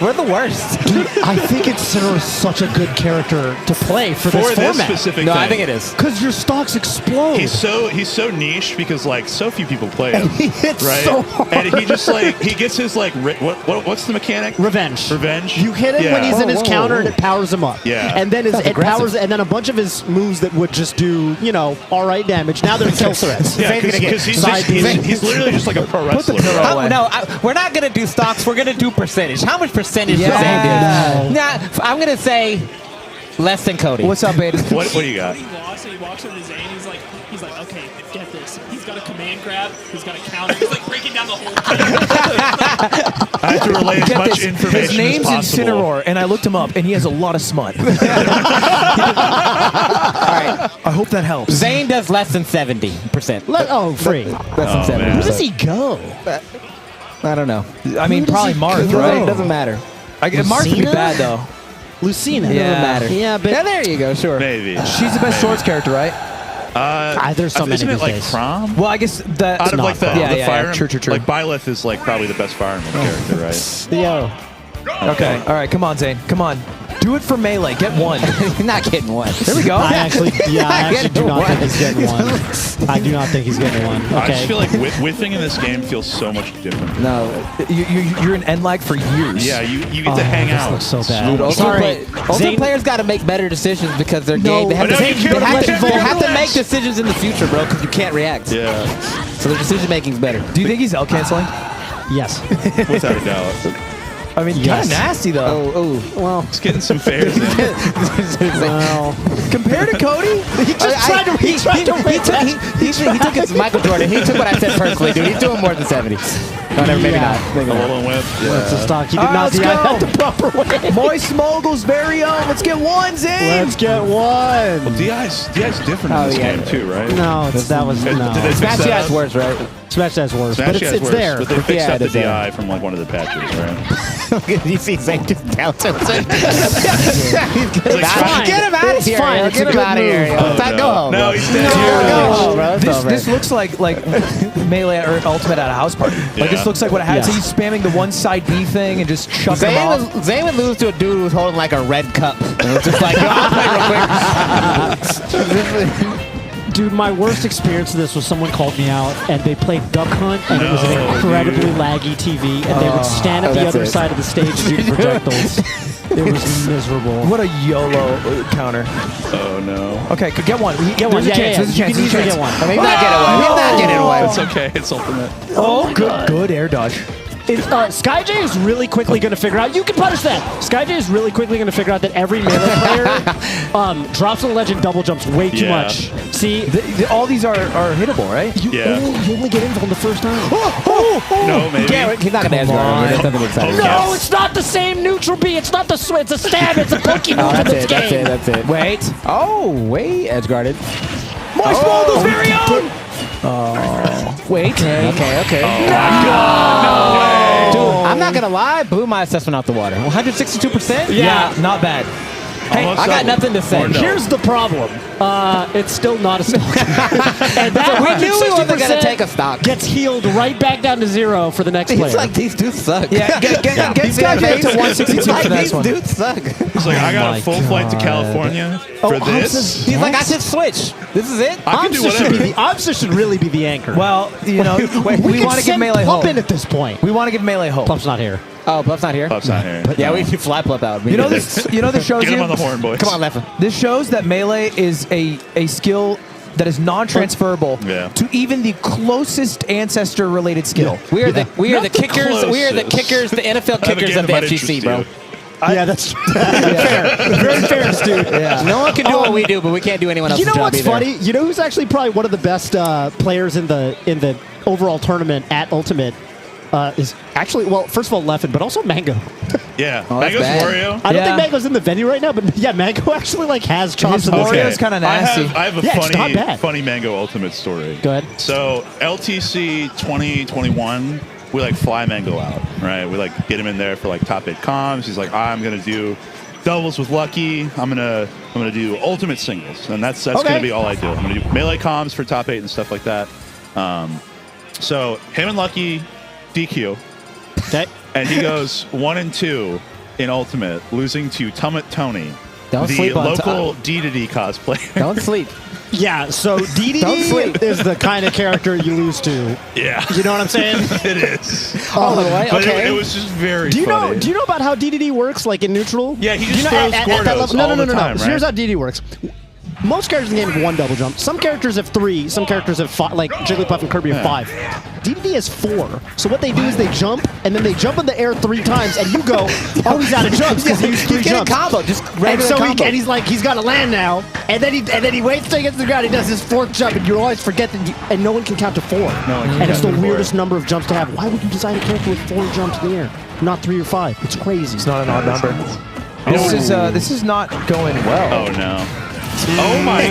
We're the worst. Dude, I think Incineroar is such a good character to play for this format. Specific no, thing. I think it is. Because your stocks explode. He's so niche because so few people play him. And he hits right? so hard. And he just he gets his what's the mechanic? Revenge. Revenge. You hit him when he's in his counter and it powers him up. Yeah. And then it powers, and then a bunch of his moves that would just do all right damage. Now they're kill threats. Yeah, because he's literally just like a pro wrestler. We're not gonna do stocks. We're gonna do percentage. How much percentage does Yeah. Zane do? Now, I'm going to say less than Cody. What's up, Aiden? What do you got? He walks over to Zane. He's like, okay, get this. He's got a command grab. He's got a counter. He's like breaking down the whole thing. I have to relay as much information His name's as possible. Incineroar, and I looked him up, and he has a lot of smut. All right. I hope that helps. Zane does less than 70%. Free. Less than 70%. Where does he go? I don't know. I mean, probably Marth, right? It doesn't matter. Marth would be bad, though. Lucina. Yeah. Doesn't matter. Yeah, but there you go. Sure. Maybe. She's the best swords character, right? there's so many Isn't it these like days. Prom? Well, I guess that Out of like the fire. True. Like Byleth is like probably the best fireman character, right? Yo. Okay. All right. Come on, Zane. Come on. Do it for Melee. Get one. You're not getting one. There we go. I actually do not think he's getting one. I do not think he's getting one. I just Okay. feel like whiffing in this game feels so much different. No. You're in NLAG for years. Yeah, you get to hang out. This looks so bad. Ultimate players got to make better decisions because their No, game. They have, but to, no, you can't they have to relax. make decisions in the future, bro, because you can't react. Yeah, So their decision making's better. Do you think he's L canceling? Yes. without a doubt. I mean, Yes. kind of nasty though. Oh, Well, It's getting some fares in. well. Compared to Cody, He just tried to. He tried to. he took his Michael Jordan. He took what I said personally, dude. He's doing more than 70. No, never, maybe not. Maybe A not. little whip. It's a Yeah. stock. He did All right, not let's DI go. that the proper way. Moist Mogul's very own. Let's get one, Zane. Let's get one. Well, DI's different in this game too, right? No, that was Did no. they fix Smash that? DI's worse, right? Smash Dad's worse, Smash but DI's it's worse, there. but they fixed Yeah, up the it is there. DI from like one of the patches, right? You see Zane just down tilted. It's fine. Get him out of It's here. fine. Yo. It's a Get him good out of here. move. Yo. Oh, Go home. No, bro. he's dead. Go home, bro. It's over. This looks like Melee or Ultimate at a house party. Like Yeah. this looks like what it had. Yeah. So he's spamming the one side B thing and just chucking him off. Zane would lose to a dude who was holding like a red cup. And it was just like, I'll play real quick. Dude, my worst experience of this was someone called me out and they played Duck Hunt and it was an No, incredibly laggy TV and they would stand at the that's other it. side of the stage and shoot projectiles. It was miserable. What a YOLO counter. Oh no. Okay, could get one. Get one. There's a Yeah, chance. yeah, There's a you chance. can There's a easily chance. get one. I mean, not getting away. He's not getting away. It's okay. It's ultimate. Oh, good air dodge. Skyjay is really quickly going to figure out. You can punish that. Skyjay is really quickly going to figure out that every Melee player drops a legend double jumps way too Yeah. much. See, All these are hittable, right? Yeah. you only get info on the first time. No, maybe. He's not going to answer. There's nothing exciting. No, it's not the same neutral B. It's not the it's a stab. It's a pokey move in this game. That's it. Wait. Oh, wait. Edge guarded. Moist Mogul's very own. Wait. Okay. No way. Dude, I'm not going to lie. Blew my assessment out the water. 162%? Yeah, not bad. Hey, I got nothing to say. Here's the problem. It's still not a stock. And that We knew he wasn't going to 160% take a stock. gets healed right back down to 0 for the next player. He's like, these dudes suck. Yeah, get Skyjay to 162 He's for like, the next these one. dudes suck. It's like I got a full flight to California for this. He's like, I should switch. This is it? I can do whatever. Amsa should really be the anchor. Well, you know, we can want to give send Melee Plump hope. in at this point. We want to give Melee hope. Plump's not here. Oh, Bluff's not here? Puff's not here. Yeah, we should fly Bluff out. You know this. You know this shows Get him you. on the horn, boys. Come on, Leffa. This shows that Melee is a skill that is non-transferable Yeah. to even the closest ancestor-related skill. We are the kickers. closest. We are the kickers, the NFL kickers of the might FGC, interest bro. you. Yeah, that's fair. Very fair, Stu. No one can do what we do, but we can't do anyone else's You know job what's either. funny? You know who's actually probably one of the best players in the overall tournament at Ultimate is actually, well, first of all, Leffen, but also Mango. Yeah. Oh, that's Mango's bad. Wario. I don't Yeah. think Mango's in the venue right now, but yeah, Mango actually like has chops His in this Wario's game. kinda nasty. I have a Yeah, it's not bad. funny Mango Ultimate story. Go ahead. So LTC 2021, we like fly Mango out, right? We like get him in there for like top 8 comms. He's like, I'm gonna do doubles with Lucky. I'm gonna do ultimate singles, and that's Okay. gonna be all I do. I'm gonna do melee comms for top 8 and stuff like that. So him and Lucky DQ, Okay. and he goes 1 and 2 in ultimate, losing to Tummet Tony, Don't the sleep on local D2D cosplayer. Don't sleep. Yeah, so Don't DDD sleep. is the kind of character you lose to. Yeah, You know what I'm saying? it is. All the way? But Okay. it was just very Do you funny. know about how DDD works, like in neutral? Yeah, he Do you just know, throws at Gordos that level? all the time, So here's right? how DDD works. Most characters in the game have 1 double jump. Some characters have 3. Some characters have 5, like Jigglypuff and Kirby have 5. DDD has 4. So what they do is they jump, and then they jump in the air 3 times, and you go, oh, he's out of jumps because he used 3 He's getting jumps. combo, just And regular so combo. he's like, he's got to land now, and then he waits till he gets to the ground. He does his 4th jump, and you always forget that, and no one can count to 4. No one can and it's count the to 4. weirdest number of jumps to have. Why would you design a character with 4 jumps in the air, not 3 or 5? It's crazy. It's not an odd number. This is not going well. Oh no. Oh my!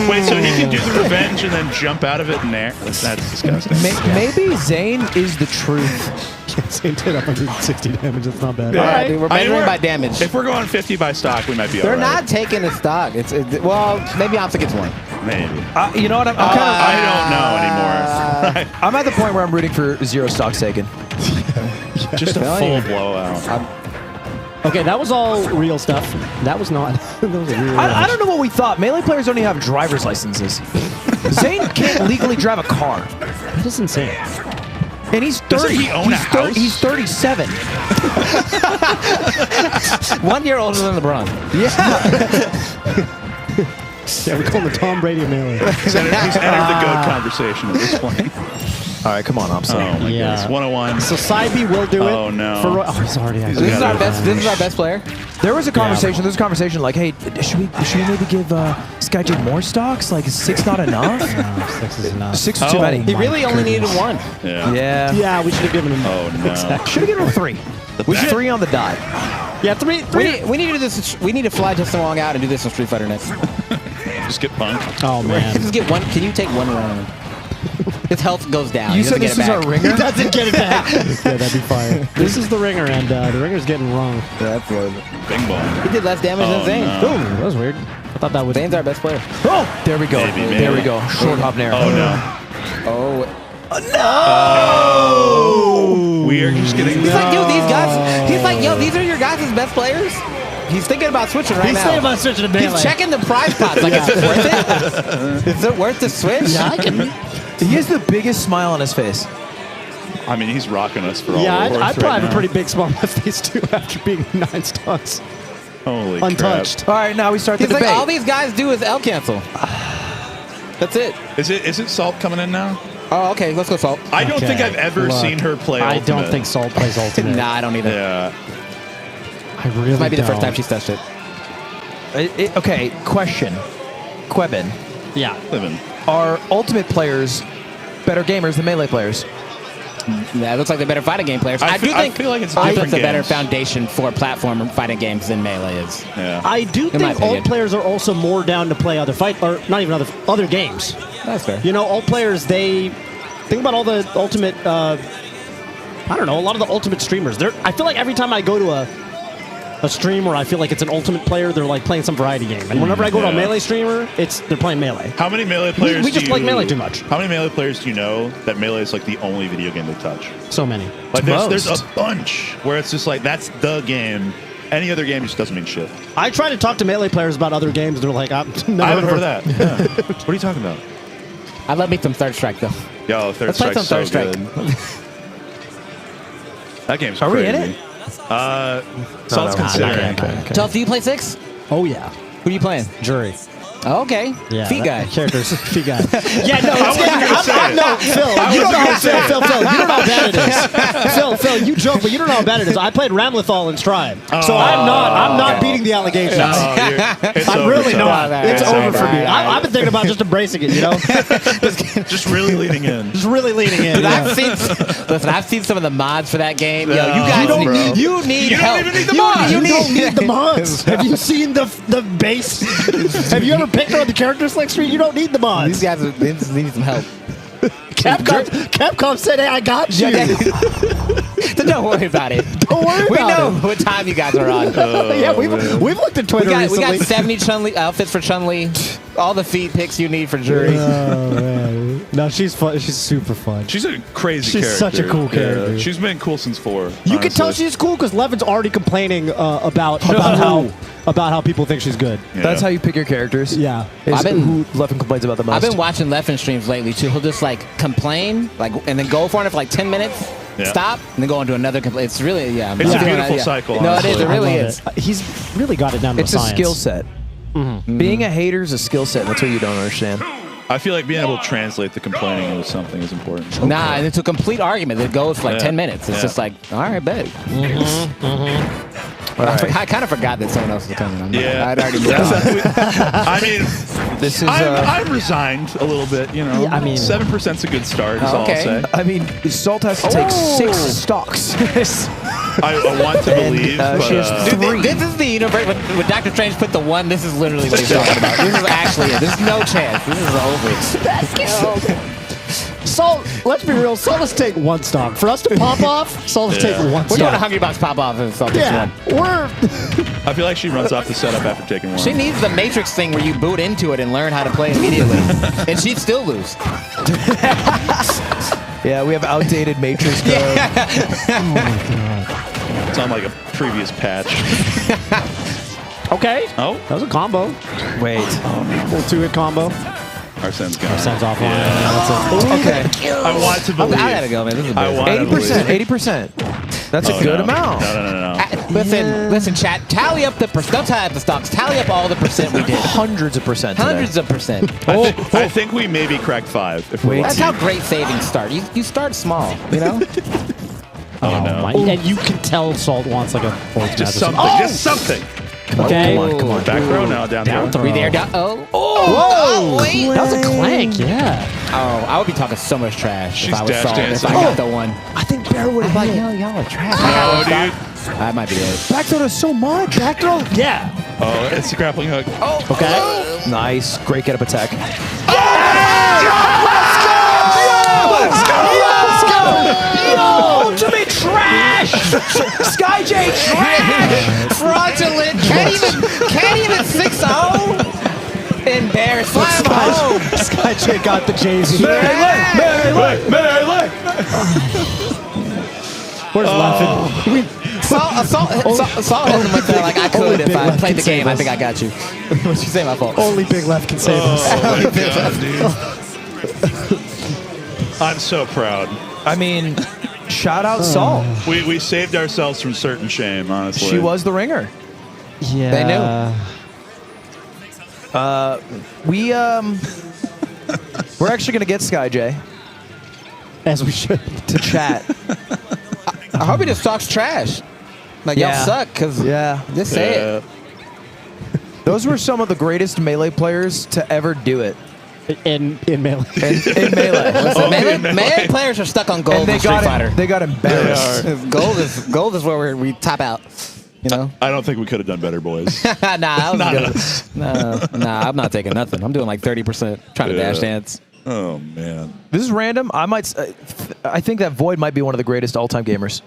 Wait, so he can do the revenge and then jump out of it in there? That's disgusting. Maybe Zane is the truth. Zane did 160 damage. It's not bad. All right, dude, we're I mean, measuring by damage. If we're going 50 by stock, we might be They're all right. not taking a stock. Well, maybe Amsa gets 1. Maybe. You know what? I'm kind of. I don't know anymore. I'm at the point where I'm rooting for 0 stock Sagan. Just a Telling full you. blowout. Okay, that was all real stuff. That was not. That was a real I don't know what we thought. Melee players don't even have driver's licenses. Zane can't legally drive a car. That is insane. And he's 30. Doesn't he own a house? He's 37. 1 year older than LeBron. Yeah, we call him the Tom Brady of Melee. He's entered the GOAT conversation at this point. All right, come on, I'm sorry. Oh my goodness. 101. So Skyjay will do it. Oh no. For, he's already This is our best. This is our best player. There was a conversation. There's a conversation like, hey, should we maybe give Skyjay more stocks? Like, is 6 not enough? No, 6 is enough. 6 is too many. He really only needed 1. Yeah. Yeah, we should have given him. Oh no. Should have given him 3. We should 3 on the dot. Yeah, 3. We need to do this. We need to fly just along out and do this on Street Fighter next. Just get punked. Oh man. Just get 1. Can you take 1 round? His health goes down. You said this is our ringer? He doesn't get it back. Yeah, that'd be fire. This is the ringer, and the ringer's getting wrong. Yeah, that's good. Bing bong. He did less damage than Zane. No. Ooh, that was weird. I thought that was. Zane's our best player. Oh, there we go. Maybe. There we go. Short hop nair. Oh no. Oh. No! We are just getting. He's like, yo, these guys. He's like, yo, these are your guys' best players. He's thinking about switching right now. He's thinking about switching to Melee. He's checking the prize pots. Like, is it worth it? Is it worth the switch? Yeah, I can. He has the biggest smile on his face. I mean, he's rocking us for all Yeah, the I worth probably right have a now. pretty big smile on my face too after being 9 stocks. Holy Untouched. All right, now we start the He's like, debate. all these guys do is L cancel. That's it. crap. Is it Salt coming in now? Oh, okay. Let's go Salt. I don't think I've ever seen her play I Ultimate. don't think Salt plays Ultimate. Nah, I don't either. Yeah. I really This might be the first don't. time she's touched it. Okay, question. Quebin, Yeah. Living. are Ultimate players better gamers than Melee players? Yeah, it looks like they're better fighting game players. I feel like it's different it's a better games. foundation for platform fighting games than Melee is. Yeah. I do In my think alt opinion. players are also more down to play other or not even other games. That's fair. You know, alt players, they think about all the Ultimate. I don't know, a lot of the Ultimate streamers. I feel like every time I go to a stream where I feel like it's an Ultimate player, they're like playing some variety game. And whenever I go to a Melee streamer, they're playing Melee. How many Melee players? We just like Melee too much. How many Melee players do you know that Melee is like the only video game they touch? So many. Like there's a bunch where it's just like that's the game. Any other game just doesn't mean shit. I try to talk to Melee players about other games. They're like, I've never I haven't heard of that. that. Yeah. What are you talking about? I love me some Third Strike though. Yo, Third Let's play Strike's some so Third good. Strike. That game's Are we crazy. in it? Salt's considering. So, do you play 6? Oh, yeah. Who are you playing? Jury. Oh, okay. Yeah, Feet guy. Characters. Feet guy. Yeah, no, I wasn't gonna say it. no, Phil. You don't know how Phil. You don't know how bad it is. Phil, you joke, but you don't know how bad it is. I played Ramlethal in Stride, so I'm not beating the allegations. I'm really not. It's over for me. I've been thinking about just embracing it. You know, Just really leaning in. just really leaning in. Dude, yeah. I've seen some of the mods for that game. Yo, you No, guys, bro. you need You help. don't even need the mods. You don't need the mods. Have you seen the base? Have you ever picked on the character select screen? You don't need the These mods. guys they just need some help. Capcom said, "Hey, I got you." So don't worry about it. Don't worry We about know it. what time you guys are on. Yeah, we've looked at Twitter We recently. got 70 Chun-Li outfits for Chun-Li. All the feet picks you need for Jury. Oh man, no, she's fun. She's super fun. She's a crazy She's character. such a cool character. She's been cool since 4. You can tell honestly. she's cool because Levin's already complaining about how people think she's good. Yeah. That's how you pick your characters. Yeah. Is I've been- who Levin complains about the most. I've been watching Leffen streams lately too. He'll just like complain, like, and then go for it for like 10 minutes, Yeah. stop, and then go into another complaint. It's really, yeah. It's a feeling beautiful that, cycle, No, it honestly. is. It I really love is. it. He's really got it down to It's a science. skill set. Being a hater is a skill set. That's what you don't understand. I feel like being able to translate the complaining into something is important. Nah, and it's a complete argument that goes for like Yeah. 10 minutes. It's Yeah. just like, all right, bet. I kind of forgot that someone else was coming. Yeah. I'd already moved I mean, This is. I'm resigned a little bit, you know. Yeah, I mean- 7%'s a good start, is all I'll Okay. say. I mean, Salt has to take 6 stocks. I want to believe, but, she has Dude, 3. this is the universe. When Dr. Strange put the 1, this is literally what he's talking about. This is actually it. There's no chance. This is over. Salt, let's be real. Salt, let's take 1 stock. For us to pop off, Salt, let's take 1 We're doing a stock. Hungry Box pop off and stuff. Yeah, we're. I feel like she runs off the setup after taking 1. She needs the Matrix thing where you boot into it and learn how to play immediately. And she'd still lose. Yeah, we have outdated Matrix code. It's on like a previous patch. Okay. Oh. That was a combo. Wait. Little two-hit combo. Arsene's gone. Arsene's offline. Yeah. Okay. I want to believe. I gotta go, man. This is I want to 80%. believe. 80%. That's a good amount. No. Listen, chat. Tally up the don't tally up the stocks. Tally up all the percent we did. Hundreds of percent. Today. Hundreds of percent. I think we maybe cracked 5. If we're That's lucky. how great savings start. You start small, you know. Oh no. And you can tell Salt wants like a fourth Just match or something. Just something. Okay. Come on. Back throw now. Down throw. We there? Oh. Whoa! Wait. That was a clank, yeah. Oh, I would be talking so much trash She's if I was dash Salt. If dancing. I got the one. I think Bear would I'm have like, yo, y'all are trash. No, dude. That might be it. Back throw does so much. Back throw? Yeah. Oh, it's a grappling hook. Okay. Nice. Great get up attack. Let's go! Yo, ultimate trash! Skyjay trash! Fraudulent. Can't even 6-0. Embarrassed. Fly home. Skyjay got the Jay-Z. Where's Laughing? Salt hit him with that like I could if I played the game. I think I got you. What you say, my fault? Only Big Left can save us. I'm so proud. I mean, shout out Salt. We saved ourselves from certain shame, honestly. She was the ringer. Yeah. They knew. We're actually gonna get Skyjay As we should. to chat. I hope he just talks trash. Like Yeah. y'all suck, cause just say it. Those were some of the greatest Melee players to ever do it. In Melee. In Melee. Listen, Melee players are stuck on gold And they in Street Fighter. They got embarrassed. Gold is where we top out. You know? I don't think we could have done better, boys. Nah, that was Not good. us. Nah, I'm not taking nothing. I'm doing like 30%. Trying to dash dance. Oh man. This is random. I think that Void might be one of the greatest all-time gamers.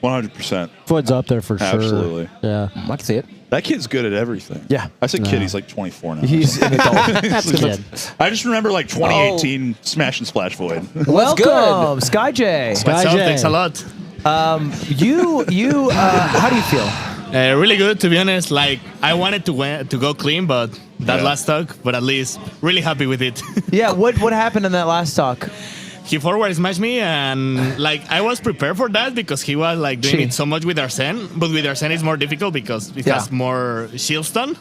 100%. Void's up there for sure. Absolutely. Yeah. I can see it. That kid's good at everything. Yeah. I said kid, he's like 24 now. He's an adult. That's a kid. I just remember like 2018 Smash and Splash Void. Welcome, Skyjay. What's up? Thanks a lot. How do you feel? Really good, to be honest. Like, I wanted to go clean, but that last talk, but at least really happy with it. Yeah, what happened in that last talk? He forward smashed me, and like I was prepared for that because he was like doing it so much with Arsene, but with Arsene it's more difficult because it has more shield stun.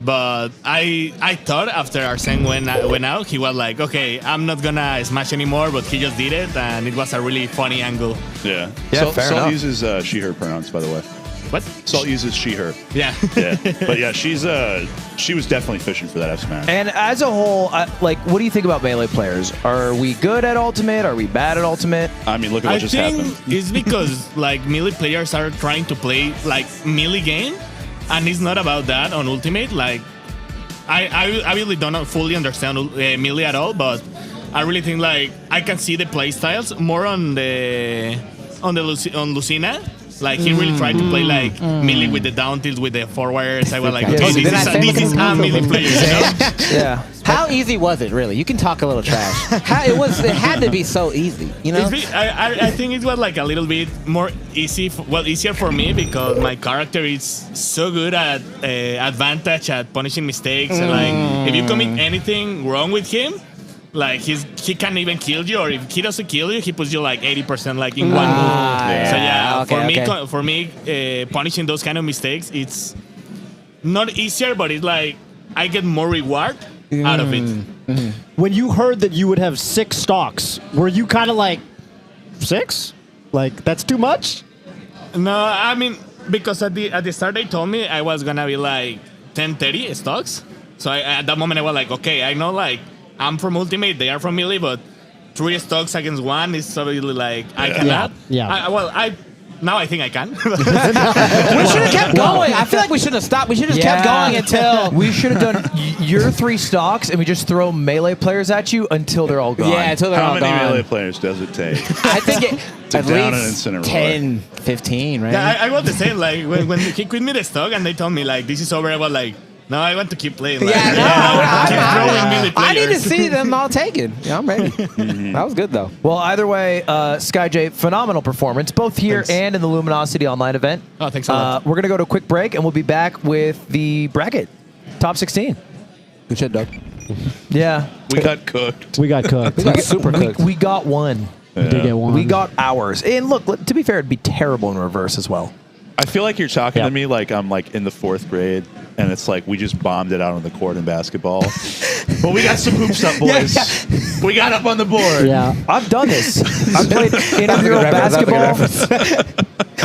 But I thought after Arsene went out, he was like, okay, I'm not gonna smash anymore, but he just did it, and it was a really funny angle. Yeah. Yeah, fair enough. Salt uses she/her pronouns, by the way. What? Salt uses she/her. Yeah. Yeah. But yeah, she was definitely fishing for that F smash. And as a whole, what do you think about Melee players? Are we good at Ultimate? Are we bad at Ultimate? I mean, look at what just happened. I think it's because like Melee players are trying to play like Melee game, and it's not about that on Ultimate. Like, I really don't fully understand Melee at all, but I really think like I can see the play styles more on Lucina. Like he really tried to play like Melee with the down tilts with the forwards. I was like, okay, this is a Melee player, you know? Yeah. How easy was it, really? You can talk a little trash. It had to be so easy, you know? I think it was like a little bit more easier for me because my character is so good at advantage at punishing mistakes. And like, if you commit anything wrong with him, like he can't even kill you, or if he doesn't kill you, he puts you like 80% like in one move. So yeah, for me, punishing those kind of mistakes, it's not easier, but it's like I get more reward out of it. When you heard that you would have 6 stocks, were you kind of like 6? Like that's too much? No, I mean because at the start they told me I was gonna be like 10-30 stocks. So at that moment I was like, okay, I know like I'm from Ultimate, they are from Melee, but 3 stocks against 1 is obviously like I cannot. Yeah. Now I think I can. We should have kept going. I feel like we shouldn't have stopped. We should have just kept going until... We should have done your 3 stocks, and we just throw Melee players at you until they're all gone. Yeah, until they're all gone. How many Melee players does it take? I think at down an least incineroar. 10, 15, right? Yeah, I was the same. Like when he quit me the stock and they told me like this is over, I was like, No, I want to keep playing. Yeah, I need to players. see them all taken. Yeah, I'm ready. That was good though. Well, either way, Skyjay, phenomenal performance, both here and in the Luminosity Online event. Oh, thanks a lot. We're going to go to a quick break, and we'll be back with the bracket. Top 16. Good shit, Doug. Yeah. We got cooked. We got cooked. We got super cooked. We got one. We did get one. We got ours. And look, to be fair, it'd be terrible in reverse as well. I feel like you're talking to me like I'm like in the 4th grade, and it's like we just bombed it out on the court in basketball. But we got some hoops up, boys. We got up on the board. Yeah. I've done this. I've played intramural basketball.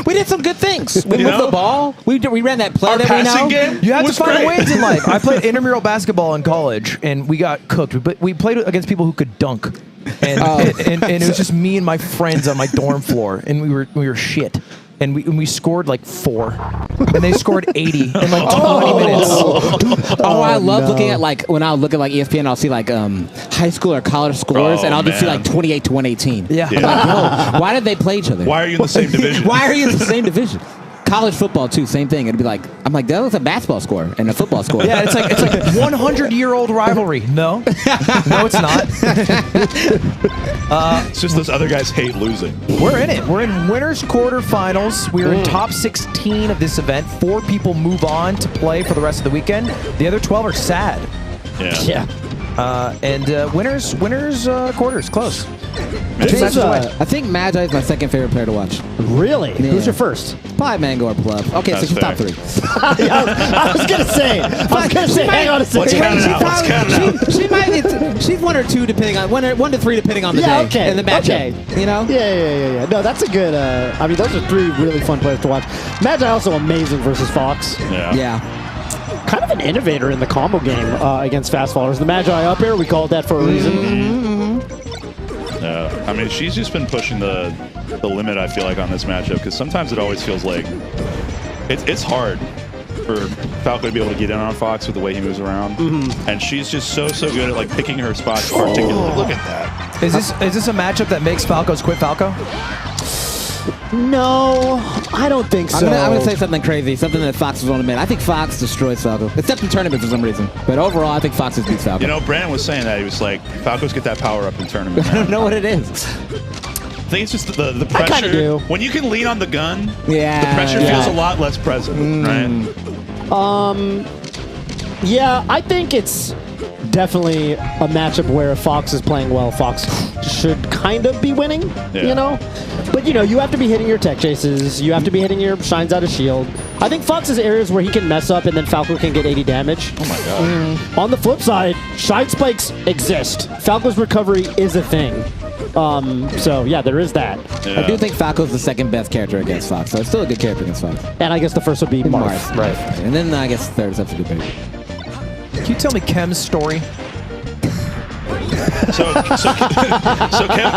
We did some good things. We moved the ball. We ran that play that we know. Game You have to was find great. wins in life. I played intramural basketball in college, and we got cooked. But we played against people who could dunk, and it was just me and my friends on my dorm floor, and we were shit. And we scored like 4, and they scored 80 in like 20 minutes. I love looking at like when I'll look at like ESPN, I'll see like high school or college scores, and I'll just see like 28 to 118. Yeah. I'm like, yo, why did they play each other? Why are you in the same division? Why are you in the same division? College football too, same thing. It'd be like, I'm like, that was a basketball score and a football score. Yeah, it's like 100-year-old rivalry. No, no, it's not. It's just those other guys hate losing. We're in it. We're in winners quarterfinals. We're in top 16 of this event. 4 people move on to play for the rest of the weekend. The other 12 are sad. Yeah. And winners quarters close. I think Magi is my second favorite player to watch. Really? Yeah. Who's your first? Probably Mango or Pluff. Okay, That's so she's top fair. 3. I was gonna say. Hang on a second. Let's count it out. Let's count it out. She might be. She's 1 or 2 depending on 1 to 3 depending on the day. Okay. And the matchup. Okay. You know. Yeah. No, that's a good. I mean, those are 3 really fun players to watch. Magi also amazing versus Fox. Yeah. Kind of an innovator in the combo game against fast fallers. The Magi up here, we called that for a reason. I mean, she's just been pushing the limit, I feel like, on this matchup, because sometimes it always feels like it's hard for Falco to be able to get in on Fox with the way he moves around. And she's just so good at like picking her spots particularly. Look at that. Is this a matchup that makes Falcos quit Falco? No, I don't think so. I'm gonna say something crazy, something that Fox won't admit. I think Fox destroys Falco, except in tournaments for some reason. But overall, I think Fox beats Falco. You know, Brandon was saying that. He was like, Falcos get that power up in tournaments. I don't know what it is. I think it's just the I kinda pressure. do. When you can lean on the gun, Yeah, the pressure yeah. feels a lot less present, right? Yeah, I think it's definitely a matchup where if Fox is playing well, Fox should kind of be winning, you know? But, you know, you have to be hitting your tech chases. You have to be hitting your shines out of shield. I think Fox has areas where he can mess up and then Falco can get 80 damage. Oh, my God. On the flip side, shine spikes exist. Falco's recovery is a thing. So, yeah, there is that. Yeah. I do think Falco's the second best character against Fox, so it's still a good character against Fox. And I guess the first would be Marth. Right. And then I guess third is up to good pick. Can you tell me Kem's story? So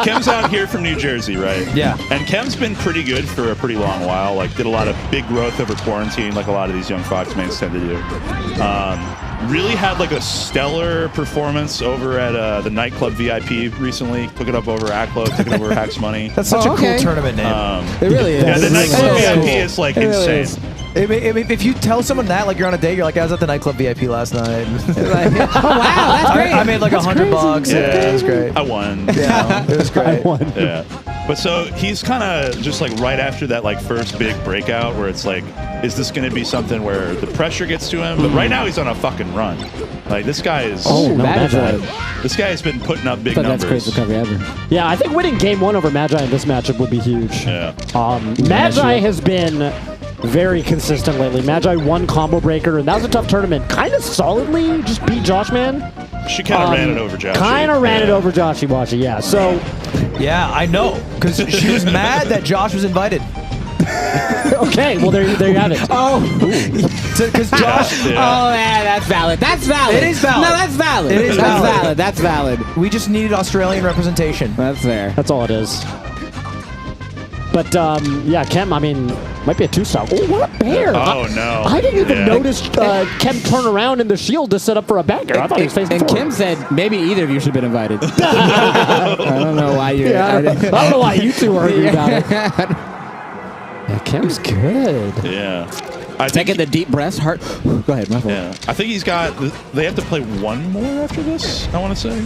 Kem's out here from New Jersey, right? Yeah. And Kem's been pretty good for a pretty long while. Like, did a lot of big growth over quarantine, like a lot of these young Fox mains tend to do. Really had like a stellar performance over at the nightclub VIP recently. Took it up over Aklo, took it over Hacks Money. That's such a cool tournament name. It really is. Yeah, the nightclub VIP is like insane. Is. If you tell someone that, like you're on a date, you're like, I was at the nightclub VIP last night. Like, oh wow, that's great. I made like $100. Yeah, It was great. I won. Yeah, it was great. I won. Yeah. But so he's kind of just like right after that like first big breakout where it's like, is this going to be something where the pressure gets to him? But right now he's on a fucking run. Like this guy is. Oh, no, Magi. This guy has been putting up big But numbers. that's crazy recovery ever. Yeah, I think winning game 1 over Magi in this matchup would be huge. Yeah. Magi has been very consistent lately. Magi won Combo Breaker, and that was a tough tournament. Kind of solidly just beat Josh, man. She kind of ran it over Josh. Kind of ran it over Joshy Washy, yeah. So, Yeah, I know. Because she was mad that Josh was invited. okay, well, there you have it. Oh, Because Josh, oh yeah, that's valid. That's valid. It is valid. No, that's valid. It is that's valid. valid. That's valid. we just needed Australian representation. That's fair. That's all it is. But, yeah, Kem, I mean, might be a 2-star. Oh, what a bear. Oh, no. I didn't even Yeah. notice Kem turn around in the shield to set up for a backer. I thought he was facing And forward. Kim said maybe either of you should have been invited. I don't know why you. Yeah, I don't know why you two were arguing about it. Yeah, Kim's good. Yeah. Taking the deep breaths. Heart. Go ahead, my fault. Yeah, I think he's got. They have to play one more after this. I want to say.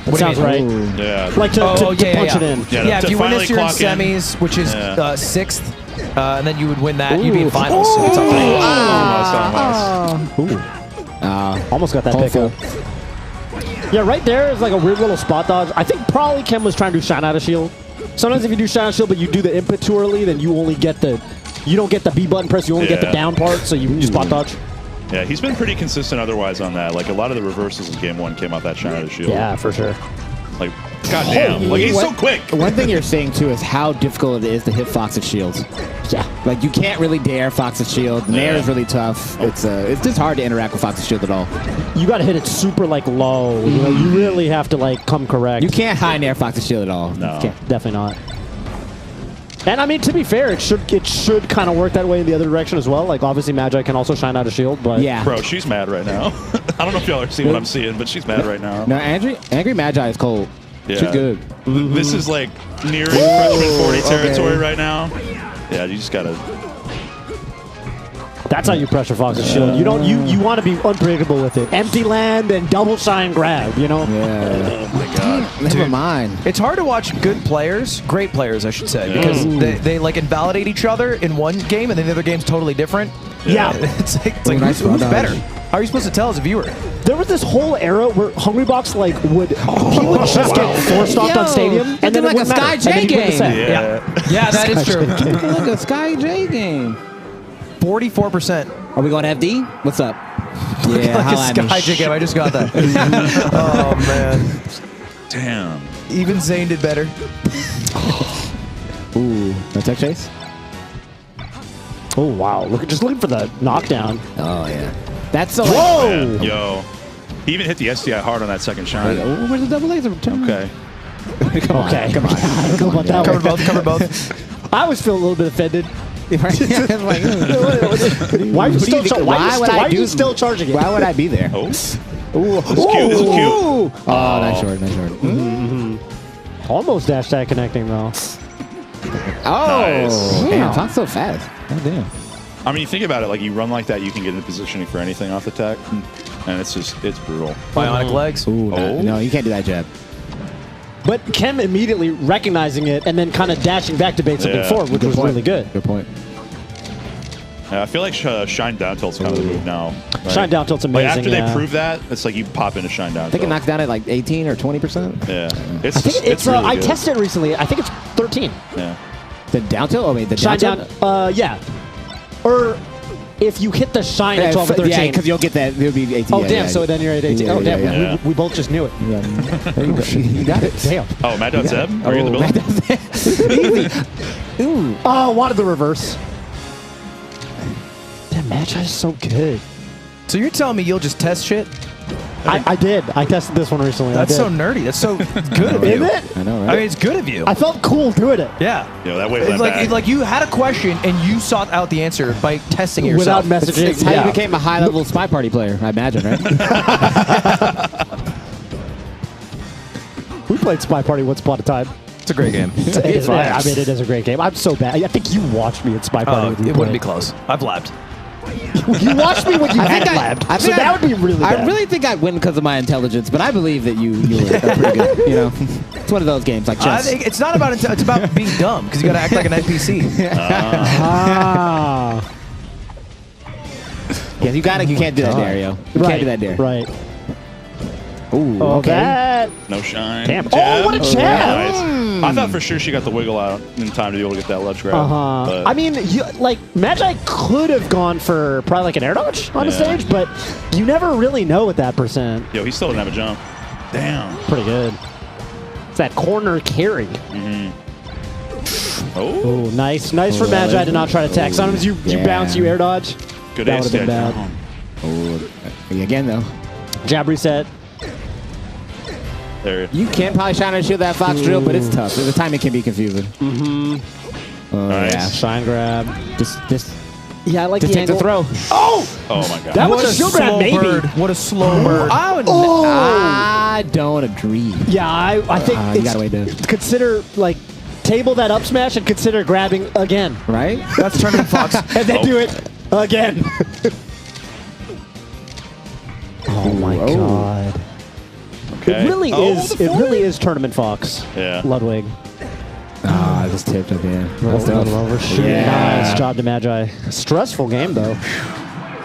That sounds right. Yeah. Like to punch it in. Yeah, if you win this, you're in semis, which is 6th, and then you would win that. You'd be in finals. Almost got that pick up. Yeah, right there is like a weird little spot dodge. I think probably Ken was trying to do shine out of shield. Sometimes if you do shine out of shield, but you do the input too early, then you only get the, you don't get the B button press, you only get the down part, so you spot dodge. Yeah, he's been pretty consistent otherwise on that. Like a lot of the reversals in game 1 came off that shine out of shield. Yeah, for sure. Like, goddamn, like he's so quick. One thing you're saying too is how difficult it is to hit Fox's shields. Yeah, like you can't really dare Fox's shield. Nair is really tough. It's just hard to interact with Fox's shield at all. You got to hit it super like low. You know, you really have to like come correct. You can't high Nair Fox's shield at all. No, definitely not. And I mean, to be fair, it should kind of work that way in the other direction as well. Like obviously, Magi can also shine out a shield, but yeah, bro, she's mad right now. I don't know if y'all are seeing what I'm seeing, but she's mad right now. No, Angry Magi is cold. Yeah. She's good. This is like nearing freshman 40 territory right now. Yeah, you just gotta. That's how you pressure Fox's shield. You don't. You want to be unpredictable with it. Empty land and double shine grab. You know. Yeah. Oh my god. Never mind. It's hard to watch good players, great players, I should say, because they like invalidate each other in one game, and then the other game's totally different. Yeah. It's like who's better? How are you supposed to tell as a viewer? There was this whole era where Hungrybox like would just get four-stopped on Stadium, and then like it a Skyjay game. Yeah, that is true. Look at a Skyjay game. 44%. Are we going to FD? What's up? Yeah, like a Skyjay game. I just got that. Oh man. Damn. Even Zane did better. Ooh, no tech chase. Oh wow! Just looking for the knockdown. Oh yeah, that's so. Whoa! Man, yo, he even hit the SDI hard on that second shine. Oh, where's the double laser? Okay. Come on. Come on that Cover way. both. Cover both. I always feel a little bit offended. Why are you still charging it? Why would I be there? Oh, this is cute. This is cute. Oh, nice short, nice short. Almost dash tag connecting though. Oh, Nice. damn! Fox so fast. Oh damn. I mean, you think about it. Like you run like that, you can get into positioning for anything off the tech, and it's brutal. Bionic legs. Ooh, Oh. no, you can't do that jab. But Kem immediately recognizing it and then kind of dashing back to bait something Yeah. forward, which was really good. Good point. Yeah, I feel like shine down tilt's kind of the move now. Right? Shine down tilt's Like amazing. after they prove that, it's like you pop into shine down. I think it knocks down at like 18 or 20%. Yeah, I think it's really I good. tested it recently. I think it's 13. Yeah. The down tilt? Oh wait, the Shine down down. tilt? Yeah. Or if you hit the shine at 12 or 13. Yeah, because you'll get that. It'll be 18. Oh yeah, damn! yeah, So then you're at 18. Yeah, Oh damn! yeah, yeah. We both just knew it. Yeah. There you go. You got it. Damn. Oh, Mad Dog Zeb, are you in the building? Ooh. Oh, wanted the reverse. That match is so good. So you're telling me you'll just test shit? I did. I tested this one recently. That's I so did. nerdy. That's so good of Is you. it? I know, I right? mean, it's good of you. I felt cool doing it. Yeah. Yo, that wave It's went like, back. it's like you had a question and you sought out the answer by testing it yourself. Without messaging. It's how Yeah. you became a high-level Spy Party player, I imagine, right? We played Spy Party once upon a time. It's a great game. It's fun. I mean, it is a great game. I'm so bad. I think you watched me at Spy Party. Oh, when you it wouldn't be played. close. I've labbed. You watched me when you had labbed. So think that would be really bad. I really think I win because of my intelligence, but I believe that you were pretty good. You know, it's one of those games like I chess. think it's not about it's about being dumb because you got to act like an NPC. Ah. Yeah, you got it. You can't do that dare, yo. You can't do that dare. Right. Ooh, Oh, okay. that. No shine. Damn. Jab. Oh, what a jab. Nice. I thought for sure she got the wiggle out in time to be able to get that ledge grab. I mean, like Magi could have gone for probably like an air dodge on the Yeah. stage, but you never really know with that percent. Yo, he still didn't have a jump. Damn. Pretty good. It's that corner carry. Oh, Oh, nice for Magi to not try to attack. Sometimes you bounce, you air dodge. good That ace. would have been bad. Oh, again though. Jab reset. There. You can probably shine and shield that Fox drill, but it's tough. The timing can be confusing. Nice. Yeah. Shine grab. Just Yeah, I like take the the angle. throw. Oh! Oh my god. That What was a a shield grab, slow maybe. bird. What a slow bird. I don't agree. Yeah, I think You gotta wait to consider, like, table that up smash and consider grabbing again. right. That's turning Fox. And then do it Again. Oh my god. Okay. It really is. It really is Tournament Fox. Yeah. Ludwig. I just taped at the end. Nice job to Magi. Stressful game though.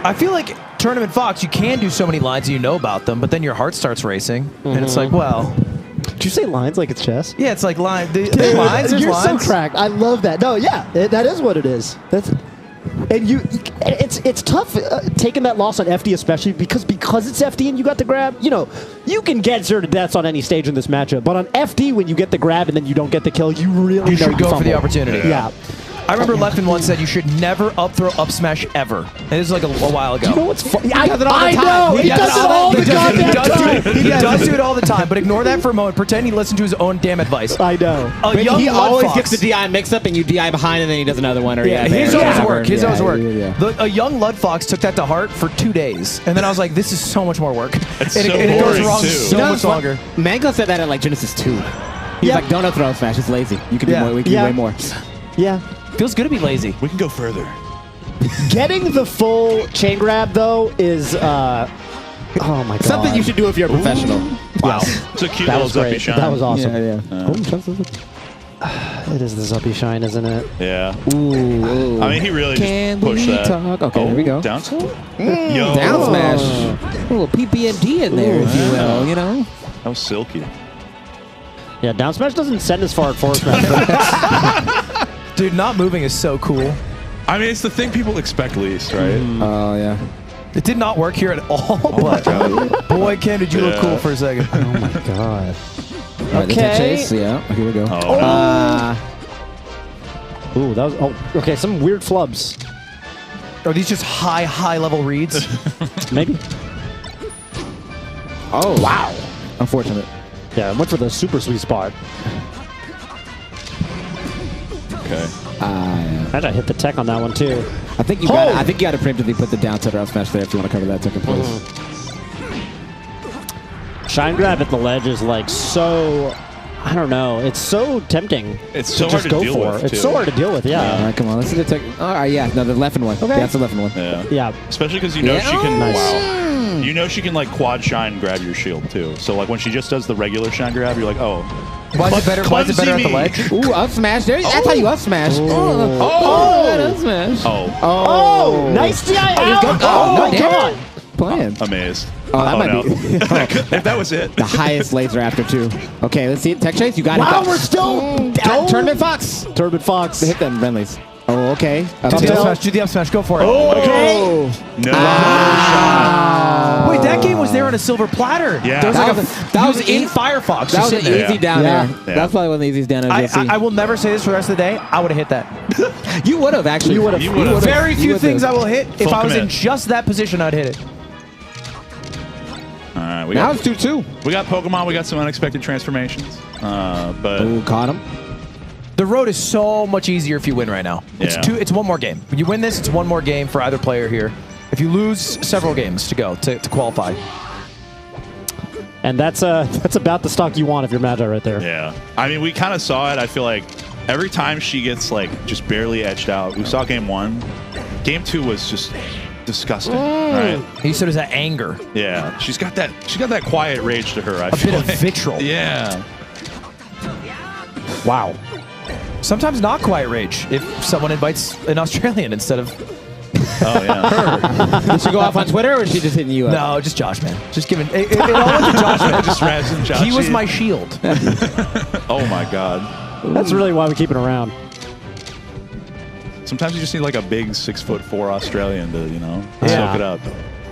I feel like Tournament Fox, you can do so many lines and you know about them, but then your heart starts racing, and it's like, well. Did you say lines like it's chess? Yeah, it's like lines. There's lines. You're lines. so cracked. I love that. No, yeah, that is what it is. It's tough taking that loss on FD, especially because it's FD and you got the grab. You know, you can get 0 to deaths on any stage in this matchup, but on FD, when you get the grab and then you don't get the kill, you really should go for the opportunity. Yeah. I remember Leffen once said you should never up throw up smash ever. And this is like a while ago. Do you know what's funny? I know. He does it all the goddamn time. He does do it all the time, but ignore that for a moment. Pretend he listened to his own damn advice. I know. He always gets the DI mix up and you DI behind and then he does another one. Or his always work. His always work. Yeah. A young Lud Fox took that to heart for 2 days. And then I was like, this is so much more work. It's and so it goes boring, wrong too. so much longer. Mango said that at like Genesis 2. He's like, don't up throw smash. It's lazy. You can do more. We can do way more. Yeah. Feels good to be lazy. We can go further. Getting the full chain grab though is oh my god. Something you should do if you're a professional. Wow. It's a cute That little was great. Zuppy shine. That was awesome. Yeah. It is the Zuppy shine, isn't it? Yeah. Ooh. I mean, he really Can just pushed we that. talk? Okay, there we go. Down tilt? Yo. Down smash. A little PPND in there, if you will, you know? That was silky. Yeah, down smash doesn't send as far at forward smash. Dude, not moving is so cool. I mean, it's the thing people expect least, right? Oh, yeah. It did not work here at all, but boy, Cam, did you look cool for a second. Oh my god. All right, the tech chase. Yeah, here we go. Ooh, that was okay, some weird flubs. Are these just high level reads? Maybe. Oh. Wow. Unfortunate. Yeah, I went for the super sweet spot. Okay. I gotta hit the tech on that one too. I think you got to preemptively put the down tilt or up smash there if you want to cover that second place. Shine grab at the ledge is like so. I don't know. It's so tempting. It's so to hard just to go deal for. with, It's too. so hard to deal with. Yeah. All right, come on. Let's see the tech. All right, yeah. No, the left one. Okay. That's the left one. Yeah. Yeah. Especially because you know Yeah. she can. Nice. Wow. You know she can like quad shine grab your shield too. So like when she just does the regular shine grab, you're like, oh. Why is it better at the Clumsy ledge? Ooh, up smash. There, that's how you up smash. Up smash. Oh. Nice DI. Oh, my damn. god. Playing. Amazed. Oh, that might no. be. If that was it. The highest laser after two. Okay, let's see it. Tech chase. You got it. Wow, we're still Tournament Fox. Tournament Fox. Hit them Benleys. Oh, okay. Do the up smash. Do the up smash. Go for it. Okay. No shot. Wait, that game was there on a silver platter. Yeah. There was That like was- he was in Firefox. That was just an sitting there. easy down Yeah. there. Yeah. That's probably one of the easiest down airs you'll see. I will never say this for the rest of the day. I would have hit that. You would have actually. You would've. You would've. Very few would've. things I will hit. If Full I was in commit. just that position, I'd hit it. All right. We Now got, it's 2-2. we got Pokemon. We got some unexpected transformations. But Ooh, caught him. The road is so much easier if you win right now. It's Yeah. it's one more game. When you win this, it's one more game for either player here. If you lose, several games to go to qualify. And that's about the stock you want if you're Magi right there. yeah. I mean, we kind of saw it. I feel like every time she gets like just barely edged out. We saw game 1. Game 2 was just disgusting. Right? He said, "Is that anger? Yeah. She's got that quiet rage to her. I A feel bit of like. vitriol." Yeah. Wow. Sometimes not quiet rage if someone invites an Australian instead of Oh yeah. Did she go off on Twitter or is she just hitting you up? no, just Josh, man. Just giving it all went to Josh, man. Just random Josh. He was my shield. Oh my god. That's really why we keep it around. Sometimes you just need like a big 6'4" Australian to Yeah. soak it up.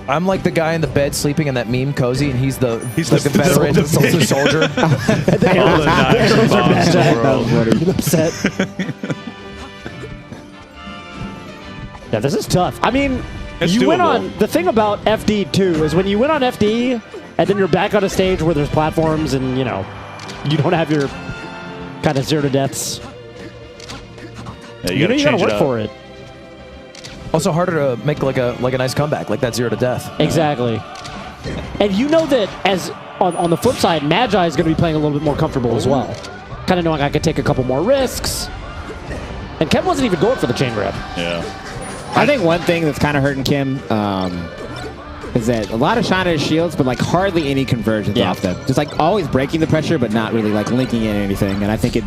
I'm like the guy in the bed sleeping in that meme cozy, and he's the the veteran, the soldier. All the knives and bombs in the world. Upset. Yeah, this is tough. I mean, It's you win doable. on the thing about FD too is when you win on FD, and then you're back on a stage where there's platforms, and you don't have your kind of 0 to deaths. Yeah, You know you gotta change work it up. for it. Also harder to make like a nice comeback, like that 0 to death. Exactly. And you know that as on the flip side, Magi is going to be playing a little bit more comfortable as well. Kind of knowing I could take a couple more risks. And Kev wasn't even going for the chain grab. Yeah. I think one thing that's kind of hurting Kim is that a lot of shine at his shields, but like hardly any conversions off them. Just like always breaking the pressure, but not really like linking in anything. And I think it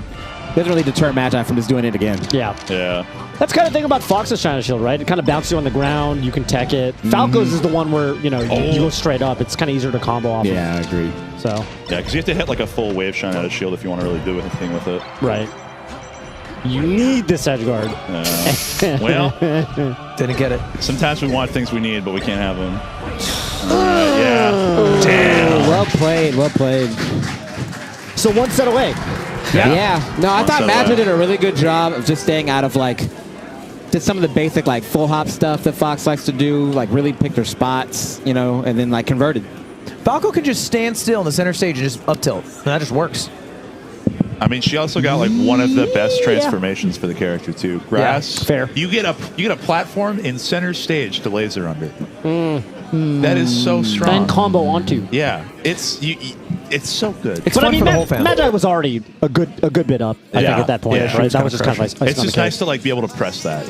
doesn't really deter Magi from just doing it again. Yeah. Yeah. That's kind of thing about Fox's China Shield, right? It kind of bounces you on the ground. You can tech it. Falco's is the one where, you go straight up. It's kind of easier to combo off. Yeah, I agree. So. Yeah, because you have to hit like a full wave shine out of shield if you want to really do anything with it. Right. You need this edge guard. Well, didn't get it. Sometimes we want things we need, but we can't have them. Yeah. Damn. Well played. Well played. So one set away. Yeah. No, I thought Magi away. did a really good job of just staying out of like just some of the basic like full hop stuff that Fox likes to do, like really pick their spots, and then like converted. Falco can just stand still in the center stage and just up tilt. And that just works. I mean, she also got like one of the best transformations for the character too. Grass. Yeah, fair. You get a platform in center stage to laser under. That is so strong. Then combo onto. Yeah, it's so good. It's But fun for the whole family. Magi was already a good bit up, I think, at that point. Yeah. Right? That was just kind of nice. It's just nice to like be able to press that,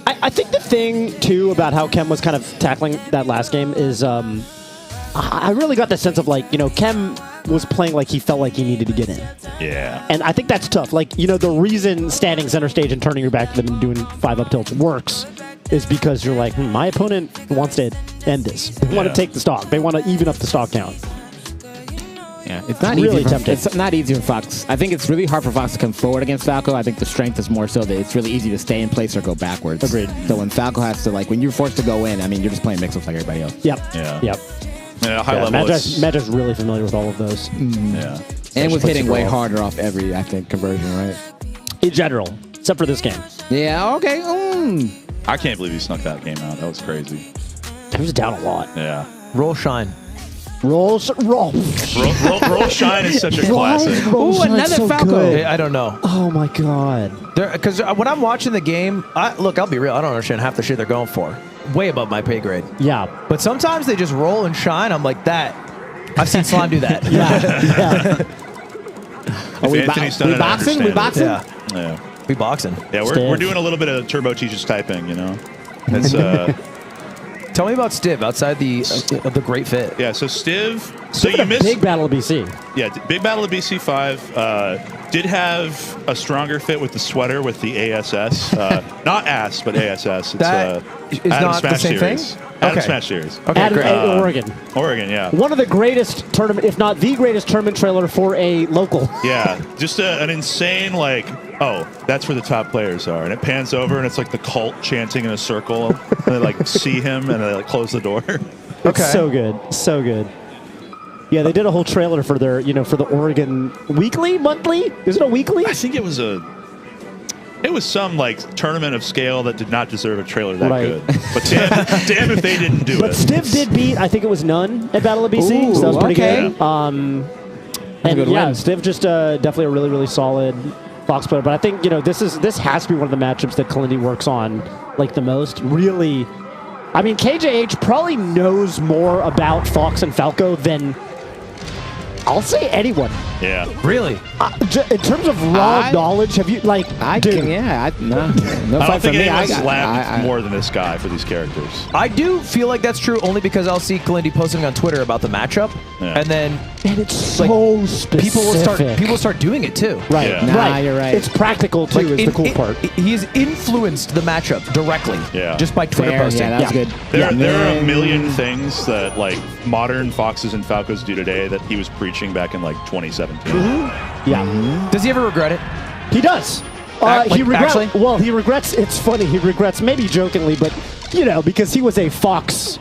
I think the thing, too, about how Kem was kind of tackling that last game is I really got the sense of, like, Kem was playing like he felt like he needed to get in. Yeah. And I think that's tough. Like, the reason standing center stage and turning your back to them and doing 5 up tilts works is because you're like, my opponent wants to end this. They want to take the stock. They want to even up the stock count. Yeah, it's not really easy. tempting. It's not easy for Fox. I think it's really hard for Fox to come forward against Falco. I think the strength is more so that it's really easy to stay in place or go backwards. Agreed. So when Falco has to, like, when you're forced to go in, I mean, you're just playing mix-ups like everybody else. Yep. Yeah. Yep. Yeah, high level. Magi's really familiar with all of those. Yeah. And was hitting way Roll. harder off every, I think, conversion, right? In general, except for this game. Yeah, okay. I can't believe he snuck that game out. That was crazy. He was down a lot. Yeah. Roll shine. Roll. Roll Shine is such a classic. Ooh, another Falco. I don't know. Oh my god. Because when I'm watching the game, I'll be real. I don't understand half the shit they're going for. Way above my pay grade. Yeah. But sometimes they just roll and shine. I'm like, that. I've seen Slime do that. Yeah. If Anthony's done we it, I boxing? We understand boxing? it. Yeah. We boxing. Yeah, we're doing a little bit of turbo teachers typing, It's Tell me about Stiv outside the great fit. yeah. So Stiv. So you missed Big Battle of BC. Yeah, Big Battle of BC5 did have a stronger fit with the sweater with the ASS. Not ASS, but ASS. It's That is Adam not the Smash same Series. thing? Adam Okay. Smash Series. Okay, great. Oregon. Oregon, yeah. One of the greatest tournament, if not the greatest tournament trailer for a local. Yeah, just an insane, like, oh, that's where the top players are. And it pans over, and it's like the cult chanting in a circle. And they, like, see him, and they, like, close the door. It's so good. So good. Yeah, they did a whole trailer for their, for the Oregon weekly, monthly? Is it a weekly? I think it was some like tournament of scale that did not deserve a trailer that Right. good. But damn if they didn't do But it. Stiv did beat, I think it was None at Battle of BC, Ooh, so that was pretty okay. good. And good yeah, win. Stiv just definitely a really, really solid Fox player. But I think, this has to be one of the matchups that Kalindi works on like the most. Really, I mean, KJH probably knows more about Fox and Falco than I'll say anyone. Yeah. Really? In terms of raw knowledge, have you No I fight don't for think me. anyone's labbed more than this guy for these characters. I do feel like that's true only because I'll see Kalindi posting on Twitter about the matchup, and then it's so specific. People will start doing it too. Right, Yeah. right. You're right. It's practical too. Is the cool part? He has influenced the matchup directly. Yeah. Just by Twitter Fair, posting. yeah, that's good. There are a million things that like modern Foxes and Falcos do today that he was preaching back in like 2017. Yeah. Does he ever regret it? He does. He regrets. Well, he regrets. It's funny. He regrets, maybe jokingly, but because he was a Fox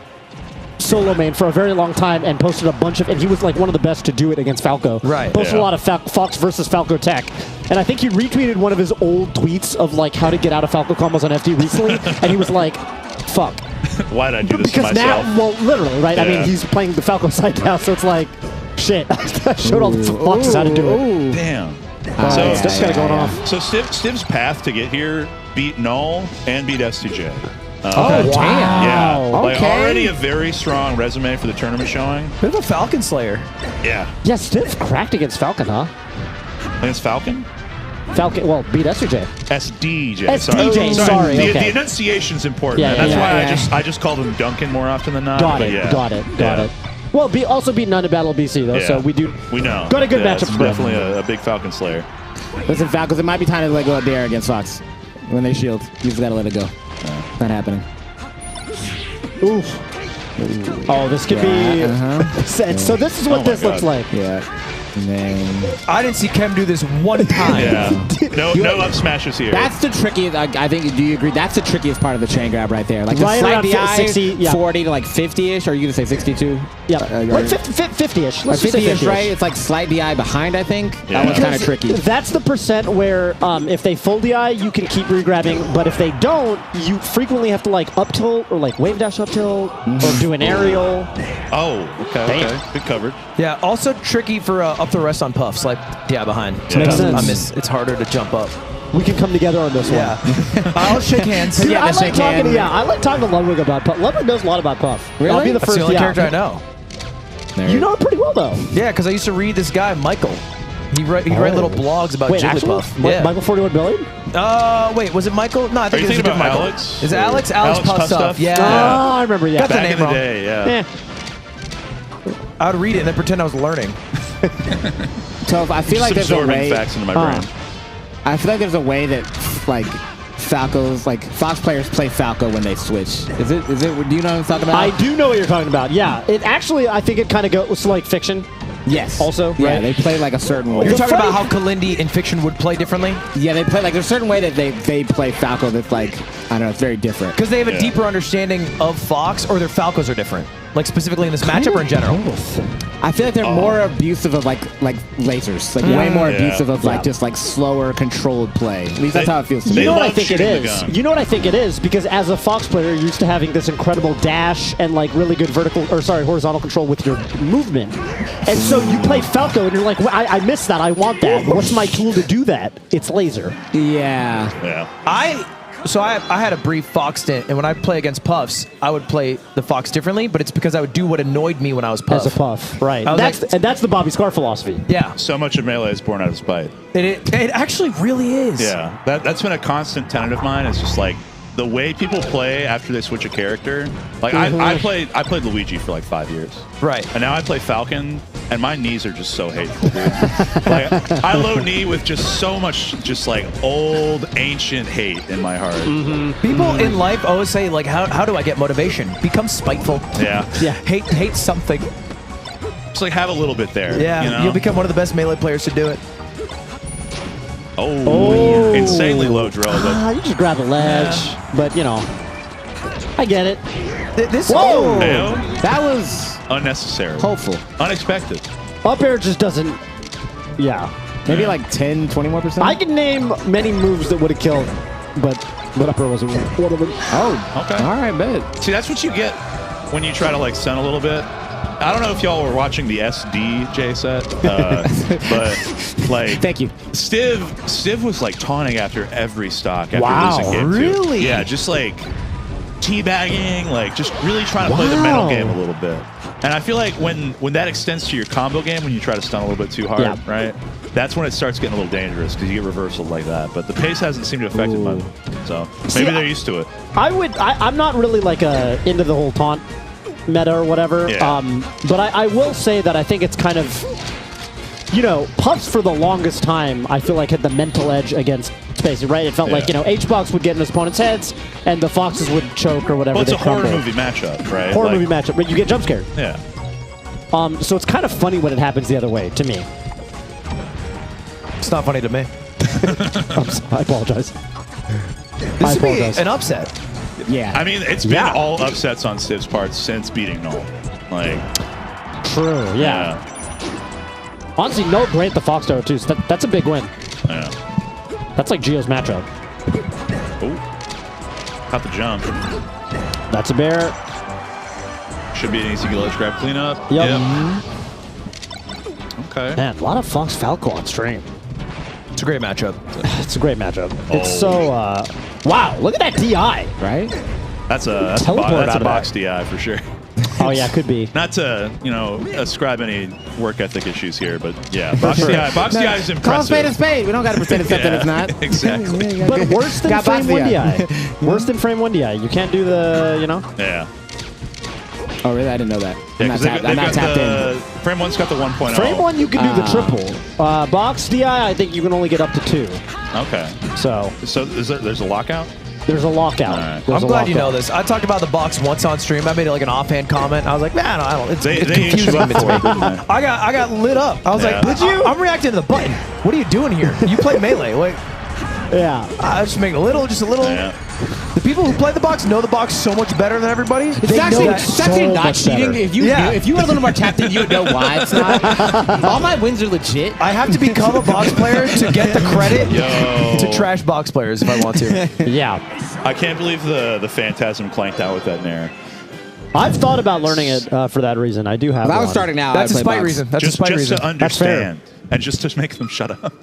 solo main for a very long time and posted a bunch of, and he was like one of the best to do it against Falco. Right. Posted a lot of Fox versus Falco tech, and I think he retweeted one of his old tweets of like how to get out of Falco combos on FD recently, and he was like, "Fuck." Why did I do this to Because myself? now, well, literally, right? I Yeah. mean, he's playing the Falco side now, so it's like, shit. I showed all the Foxes how to do it. Damn. So it's just kind of going off. So Stiv's path to get here beat Null and beat S2J. Damn. Yeah. Like Okay. already a very strong resume for the tournament showing. Bit of a Falcon Slayer. Yeah. Yeah, Stiv cracked against Falcon, huh? Against Falcon? Falcon, well, beat S or J? SDJ. SDJ, sorry. The Okay. enunciation's important. Yeah, man. That's yeah, why I just called him Duncan more often than not. Got but it, yeah. got it. Well, also beat none in Battle BC, though, so we know. Got a good yeah, matchup it's for him. definitely a big Falcon Slayer. Listen, Falcons, it might be time to let go of Dare against Fox when they shield. You just gotta let it go. Not happening. Oof. Oh, this could be. So this is what this looks like. Yeah. And then I didn't see Kem do this one time. Yeah. No up smashes here. that's the trickiest. I think. Do you agree? That's the trickiest part of the chain grab right there. Like the Right slide around DI, 60, yeah. 40 to like 50ish. Or are you gonna say 62? Yeah, like 50-ish. Let's just say 50ish, 50-ish. right? It's like slight DI behind. I think Yeah. that one's kind of tricky. That's the percent where if they full DI, you can keep regrabbing, but if they don't, you frequently have to like up tilt or like wave dash up tilt or do an aerial. Oh, okay. Good coverage. Yeah, also tricky for up the rest on puffs, like behind. Makes Sometimes sense. it's harder to jump up. We can come together on this Yeah. one. I'll shake hands. Dude, Yeah, I just like shake talking. hands. Yeah, I like talking to Ludwig about Puff. Ludwig knows a lot about Puff. Really? I'll be the That's first. the only yeah. character I know. You know him pretty well, though. Yeah, because I used to read this guy, Michael. He write little blogs about Wait, actual? Jigglypuff. Yeah. Michael 41 billion? Wait, was it Michael? No, I Are think you it was a thinking different about Michael. Alex? Is it Alex? Alex Puff stuff. Yeah. Oh, I remember. Yeah. Got the Back name in the wrong. day, yeah. Eh. I would read it and then pretend I was learning. So I feel like Just there's a absorbing way. facts into my brain. I feel like there's a way that like Falcos, like Fox players play Falco when they switch. Is it? Do you know what I'm talking about? I do know what you're talking about. Yeah. It actually, I think it kind of goes to like fiction. Yes. Also, yeah, right? they play like a certain way. You're talking about how Kalindi in fiction would play differently? Yeah, they play like there's a certain way that they play Falco that's like I don't know, it's very different. Because they have a deeper understanding of Fox, or their Falcos are different? Like specifically in this matchup or in general? I feel like they're more abusive of like lasers, like way more abusive of like just like slower, controlled play. At least that's how it feels to me. You know what I love think it shooting the is? gun. You know what I think it is? Because as a Fox player, you're used to having this incredible dash and like really good horizontal control with your movement. And so you play Falco and you're like, well, I missed that. I want that. What's my tool to do that? It's laser. Yeah. Yeah. I had a brief Fox stint, and when I play against Puffs, I would play the Fox differently, but it's because I would do what annoyed me when I was Puff. As a Puff, right. I was And that's the Bobby Scar philosophy. Yeah. So much of Melee is born out of spite. It actually really is. Yeah. That's been a constant tenet of mine. It's just like the way people play after they switch a character. Like I played Luigi for like 5 years. Right. And now I play Falcon, and my knees are just so hateful, dude. Like I low knee with just so much just like old ancient hate in my heart. People in life always say, like, how do I get motivation? Become spiteful. Yeah. Yeah. Hate something. Just like have a little bit there. Yeah. You know? You'll become one of the best Melee players to do it. Oh. Insanely low drill. But You just grab a ledge, but you know, I get it. Whoa! That was unnecessary. hopeful. Unexpected. Up air just doesn't. Yeah. Maybe like 10, 20 more %. I can name many moves that would have killed, but up air wasn't one of them. Oh, Okay. all right, bet. See, that's what you get when you try to like stun a little bit. I don't know if y'all were watching the SDJ set, but like, Thank you. Stiv was like taunting after every stock after Wow, losing game 2. really? Yeah, just like teabagging, like just really trying to play the mental game a little bit. And I feel like when that extends to your combo game, when you try to stun a little bit too hard, Yeah. right? That's when it starts getting a little dangerous because you get reversal like that. But the pace hasn't seemed to affect it much, so maybe they're used to it. I'm not really like into the whole taunt meta or whatever. Yeah. But I will say that I think it's kind of, you know, Puffs for the longest time, I feel like had the mental edge against Spacey, right? It felt like, you know, H-Box would get in his opponent's heads and the Foxes would choke or whatever. Well, it's they a horror crumble. movie matchup, right? Horror Like, movie matchup, but you get jump scared. Yeah. So it's kind of funny when it happens the other way, to me. It's not funny to me. I apologize. This would be an upset. Yeah. I mean, it's been all upsets on Stiv's part since beating Null. Like, true, yeah. Honestly, no Grant the Fox Tower too. So that's a big win. Yeah. That's like Gio's matchup. Oh, caught the jump. That's a bear. Should be an easy glitch grab cleanup. Yep. Okay. Man, a lot of Fox Falco on stream. It's a great matchup. It's a great matchup. It's so wow! Look at that DI. Right? That's a Teleport out of box that. DI for sure. Oh yeah, could be. Not to ascribe any work ethic issues here, but yeah, Box DI is impressive. Call a spade a spade. We don't got to pretend it's something it's not. Exactly. But worse than Got frame Box 1DI. Worse than frame 1DI. You can't do the Yeah. Oh really? I didn't know that. I'm not, Yeah, I'm not tapped in. Frame 1's got the 1.0. Frame 1 you can do the triple. Box DI I think you can only get up to 2. Okay. So there's a lockout? there's a lockout. Right. There's I'm a glad you lockout. know this. I talked about the box once on stream. I made it like an offhand comment. I was like, man, I don't. It's They confusing. issued It's for it, me. didn't they? I got lit up. I was like, did you? I'm reacting to the button. What are you doing here? You play melee. Like, Yeah. I just make just a little. Yeah. The people who play the box know the box so much better than everybody. It's actually, know it's actually so not much better. cheating. If you were a little more tapped in, you would know why it's not. All my wins are legit. I have to become a box player to get the credit Yo. to trash box players if I want to. Yeah. I can't believe the Phantasm clanked out with that Nair. I've thought about learning it for that reason. I do have If I was one. starting now, That's a I'd play spite box. reason. That's a Just spite reason. to understand. And just to make them shut up.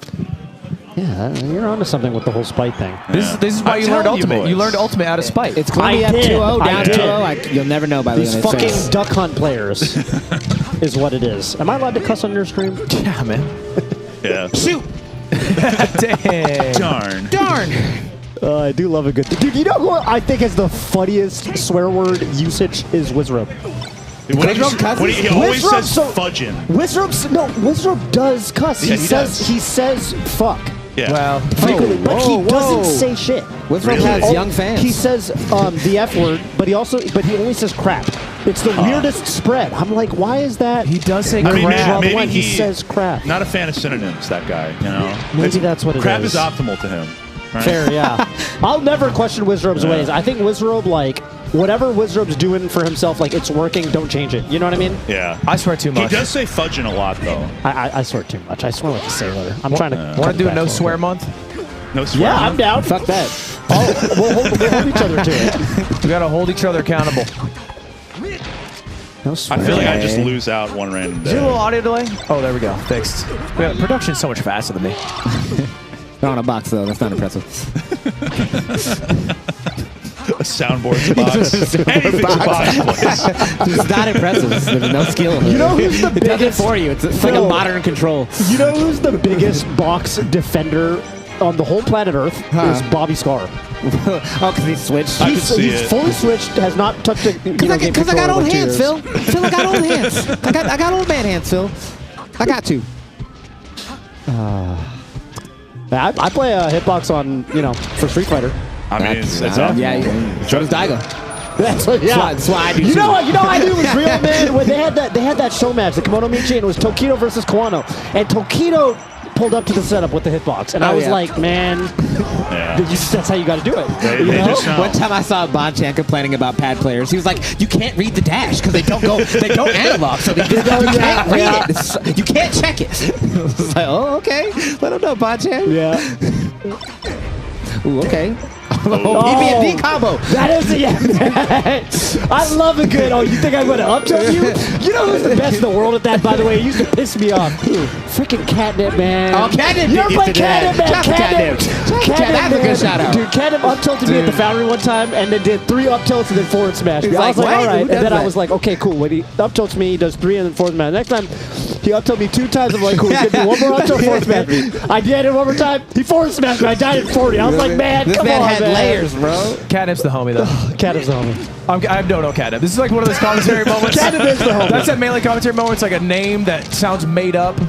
Yeah, you're onto something with the whole spite thing. This is why I'm you learned telling you, Ultimate. boys. You learned Ultimate out of spite. It's clearly I up did. 2-0, I down did. 2-0. You'll never know by the These end of fucking face. duck hunt players is what it is. Am I allowed to cuss on your stream? Yeah, man. Yeah. Shoot! Dang. Darn. I do love a good... Dude, you know who I think is the funniest swear word usage is Wizrobe. He always Wizrobe, says so- fudging. Wizrobe does cuss. Yeah, He says fuck. Yeah. Well, Frequently, but he whoa. doesn't say shit. Wizrobe has young fans. He says the F word, but he only says crap. It's the weirdest spread. I'm like, why is that? he does say I mean, crap. maybe He he says crap. Not a fan of synonyms, that guy. Maybe that's what it crap is. is optimal to him. Right? Fair, yeah. I'll never question Wizrobe's ways. I think Wizrobe, like, whatever Wizrobe's doing for himself, like, it's working, don't change it. You know what I mean? Yeah. I swear too much. He does say fudging a lot, though. I swear too much. I swear like a sailor. I'm trying to... Want to do a no swear month? No swear. Yeah, I'm down. Fuck that. We'll hold each other to it. We got to hold each other accountable. No I swear. feel like I just lose out one random Is there a day. little audio delay? Oh, there we go. Fixed. Production's so much faster than me. They're on a box, though. That's not impressive. A soundboard's a box. Anything's a box, please. It's not impressive. There's no skill. You know who's the It does it biggest... for you. It's like a Phil. modern control. You know who's the biggest box defender on the whole planet Earth? Is Bobby Scar. Oh, because he switched. I can see He's it. fully switched, has not touched a Because I got old hands, Phil. Phil, I got old hands. I got old man hands, Phil. I got to. I play a hitbox on, for Street Fighter. I mean, it's Yeah, so does Daigo. That's what, yeah. That's why I do You too. know what? I knew it was real, man. When they had that show match, the Kimono Michi, and it was Tokido versus Kawano, and Tokido pulled up to the setup with the hitbox, and I was like, man, that's how you got to do it. They you know? just know. One time I saw Bonchan complaining about pad players. He was like, "You can't read the dash because they don't analog, so you can't read it. You can't check it." I was like, "Oh, okay. Let him know, Bonchan." Yeah. Ooh, okay. Oh, He'd be a D combo. That is I love a good. Oh, you think I'm going to up tilt you? You know who's the best in the world at that? By the way, it used to piss me off. Freaking Catnip, man. Oh, Catnip. You ever play Catnip, man? Catnip. That's a good shout out. Dude, Catnip up tilted me at the Foundry one time, and then did 3 up tilts and then forward smash. He's I was like, like, all wait, right. who And does then I that? was like, okay, cool. When he up tilts me, he does 3 and then forward smash. Next time, he up tilted me 2 times. I'm like, cool. He's gonna do one more up tilt, forward smash me. I did it one more time. He forward smashed me. I died at 40. I was like, man, This come man on, had man. layers, bro. Catnip's the homie, though. Catnip's the homie. I don't know Catnip. This is like one of those commentary moments. Catnip is the homie. That's that melee commentary moment. It's like a name that sounds made up. Do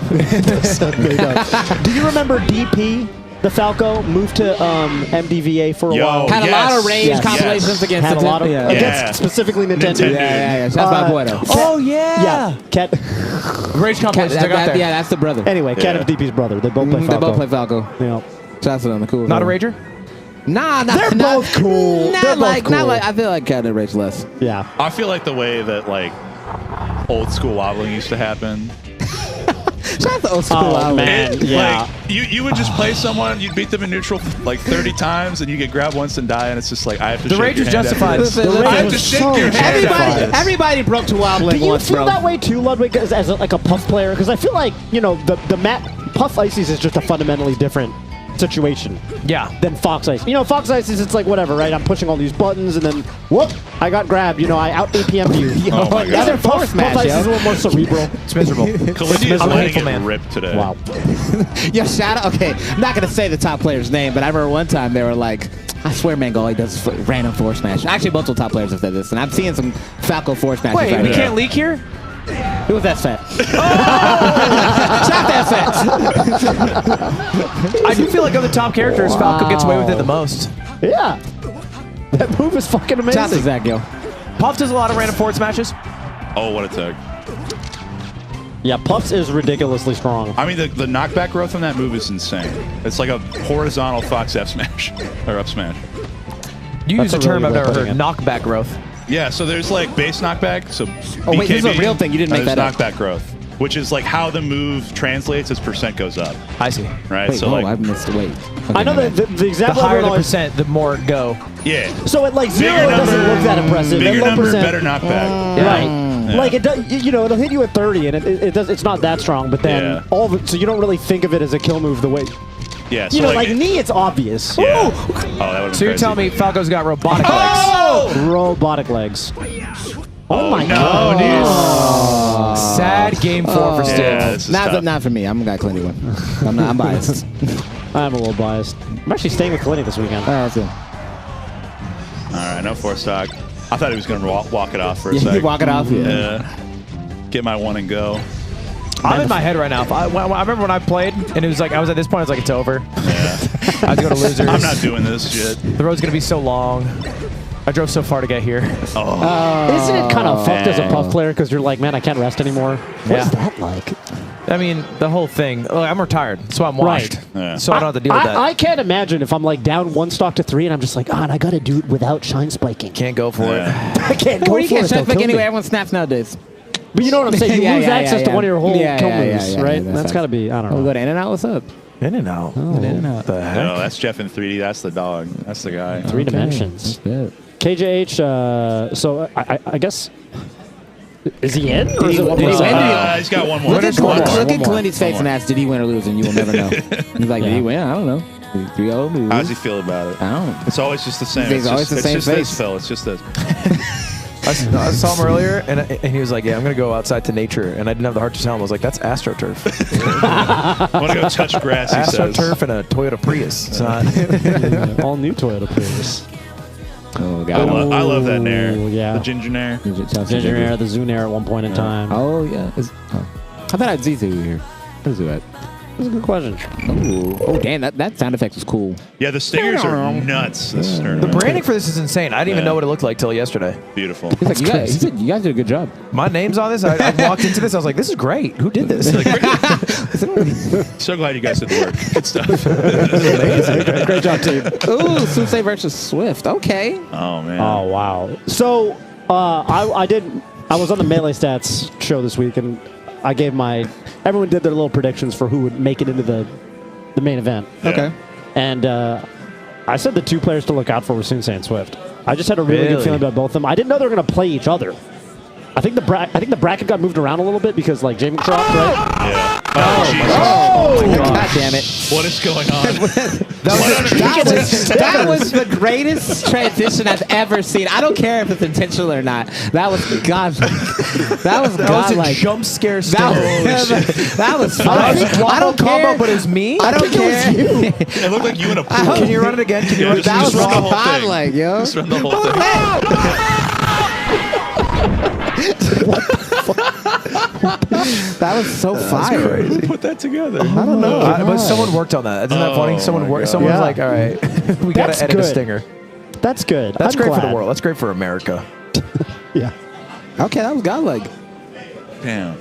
you remember DP, the Falco, moved to MDVA for a while? Had a lot of range Yes. compilations against Had a lot of Nintendo. against specifically Nintendo. Yeah. That's my boy, though. Oh, yeah. Yeah, Cat. Rage compilations. I got there. Yeah, that's the brother. Anyway, Cat is DP's brother. They both play Falco. They both play Falco. Yeah. Shout out to them. They're cool. Not a Rager? Nah, They're both cool. Not They're both like, cool. not like. I feel like Cat and Rage less. Yeah. I feel like the way that old school wobbling used to happen. Shout out to old school. Oh, man. Yeah. Like you would just play someone, you'd beat them in neutral like 30 times, and you get grabbed once and die, and it's just like I have to. The shake Rage your is hand justified. after this. Listen, I have to was shake so your hand. after this. Everybody broke to Do wobbling you once, feel bro. that way too, Ludwig, as a puff player? Because I feel like the map puff ices is just a fundamentally different situation. Yeah. Than Fox Ice. You know, Fox Ice is it's like whatever, right? I'm pushing all these buttons and then whoop, I got grabbed. You know, I out APM'd you. Oh my Yeah, God. Fox Ice is a little more cerebral. It's miserable. Callidia is I'm a letting hateful it man. rip today. Wow. Yo, shout out. Okay, I'm not gonna say the top player's name, but I remember one time they were like, "I swear, Mango, he does random forward smash." Actually, multiple top players have said this, and I'm seeing some Falco forward smashes. Wait, right we now. can't leak here? Who was that fat? Stop that fat! I do feel like of the top characters, Falco gets away with it the most. Yeah. That move is fucking amazing. Shout out to Zach Gill. Puff does a lot of random forward smashes. Oh, what a tag. Yeah, Puffs is ridiculously strong. I mean, the knockback growth on that move is insane. It's like a horizontal Fox F smash or up smash. You That's use a a term really I've good never way of heard, putting knockback growth. Yeah, so there's like base knockback. So Oh, wait, this is a BKB, real thing. You didn't make there's that up. knockback growth, which is like how the move translates as percent goes up. I see. Right. Wait, so whoa, like, I missed the wait. I know that the The example higher everyone the always- percent, the more go. yeah, So at like zero, bigger it doesn't number, look that impressive. bigger At low number, percent, better knockback. right? Yeah. Like it does, you know, it'll hit you at 30, and it does. It's not that strong, but then Yeah. all of it, so you don't really think of it as a kill move the way Yeah. So you know, like knee. It's obvious. Yeah. Oh, that would. So you're telling me Falco's got robotic legs? Robotic legs. Oh my no, god! Sad game 4 for Steve. Yeah, this is tough. Not for me. I'm gonna clean one. I'm biased. I'm a little biased. I'm actually staying with Clinty this weekend. Oh, that's good. All right, no force stock. I thought he was going to walk it off for a Yeah, second. walk it off. Yeah. Yeah. Get my one and go. I'm in my head right now. I remember when I played, and it was like I was at this point. I was like, it's over. Yeah. I was going to losers. I'm not doing this shit. The road's going to be so long. I drove so far to get here. Oh. Isn't it kind of fucked as a Puff player because you're like, man, I can't rest anymore? What's that like? I mean, the whole thing. Look, I'm retired, so I'm washed. Right. Yeah. So I don't have to deal with that. I can't imagine if I'm like down one stock to 3 and I'm just like, and I got to do it without shine spiking. Can't go for it. I can't go Well, you for can't it. shut They'll back kill anyway. me. Everyone snaps nowadays. But you know what I'm saying? You Yeah, lose yeah, access to yeah. one of your whole Yeah, kill yeah, moves, yeah, right? yeah, That's got to be, I don't We'll know. go to In-N-Out. What's up? In-N-Out. In-N-Out. The heck? No, that's Jeff in 3D. That's the dog. That's the guy. 3 dimensions. KJH, so I guess, is he in? Or is it one more side? He's got one more. Look at One more. Clinty's face and ask, did he win or lose? And you will never know. He's like, did he win? I don't know. 3-0 lose. How does he feel about it? I don't know. It's always just the same. It's always the same it's just face. this, Phil. It's just this. I saw him earlier, and he was like, yeah, I'm going to go outside to nature. And I didn't have the heart to tell him. I was like, that's AstroTurf. I want to go touch grass, he says. AstroTurf and a Toyota Prius. It's not. All new Toyota Prius. Oh, I God. love that Nair. Yeah. The Ginger Nair. Ginger Air, the Zoom Air at one point in time. Oh, yeah. I thought I'd Zizu here. Where's Zizu at? That's a good question. Oh, damn. That sound effect was cool. Yeah, the stingers are nuts. The branding for this is insane. I didn't even know what it looked like till yesterday. Beautiful. He's like, he said, you guys did a good job. My name's on this. I walked into this. I was like, this is great. Who did this? So glad you guys did the work. Good stuff. Amazing. Great job, team. Ooh, Sensei versus Swift. Okay. Oh, man. Oh, wow. So, I was on the Melee Stats show this week, and I gave everyone did their little predictions for who would make it into the main event. Yeah. Okay. And I said the 2 players to look out for were Sensei and Swift. I just had a really good feeling about both of them. I didn't know they were going to play each other. I think the bracket got moved around a little bit because like Jamie dropped, right? Yeah. Oh, Jesus. Oh, God damn it. What is going on? That was the greatest transition I've ever seen. I don't care if it's intentional or not. That was godlike. That was godlike. a jump scare. That was fun. I don't care. Combo, but it was me. I don't care. It looked like you in a pool. Can you run it again? Can you Yeah, run it? just That was run the whole thing. godlike, yo. Just run the whole thing. That was so fire. Who put that together? I don't know. But someone worked on that. Isn't that funny? Someone my worked. God. Someone was Yeah. like, "All right, we got That's to edit a good. stinger." That's good. That's I'm great for glad. the world. That's great for America. Yeah. Okay, that was godlike. Damn.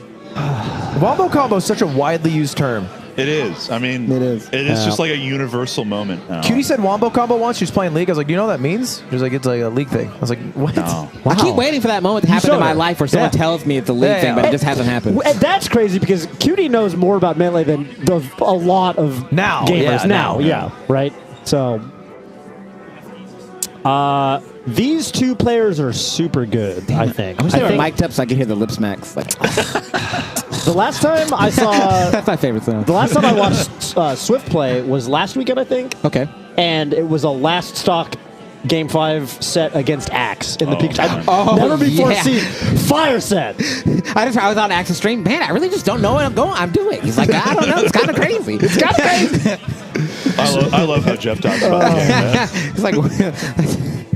Wombo combo is such a widely used term. It is. I mean, It is. It is just like a universal moment now. Cutie said wombo combo once. She was playing League. I was like, "Do you know what that means?" She was like, "It's like a League thing." I was like, "What?" No. I keep waiting for that moment to happen in showed my her. life where someone Yeah. tells me it's a league Yeah, thing, yeah. but it just hasn't happened. And that's crazy because Cutie knows more about Melee than a lot of Now, gamers yeah, now. Yeah, right? So, these 2 players are super good, I think. I wish I they were think mic'd up so I could hear the lip smacks. Like, The last time I saw That's my favorite sound. the last time I watched Swift play was last weekend, I think. Okay. And it was a last stock Game 5 set against Axe in the Pikachu. Oh, I've never before yeah. seen fire set. I was on Axe's stream. Man, I really just don't know what I'm doing. He's like, I don't know. It's kind of crazy. It's kind of crazy. I love how Jeff talks about the game, man. It's like,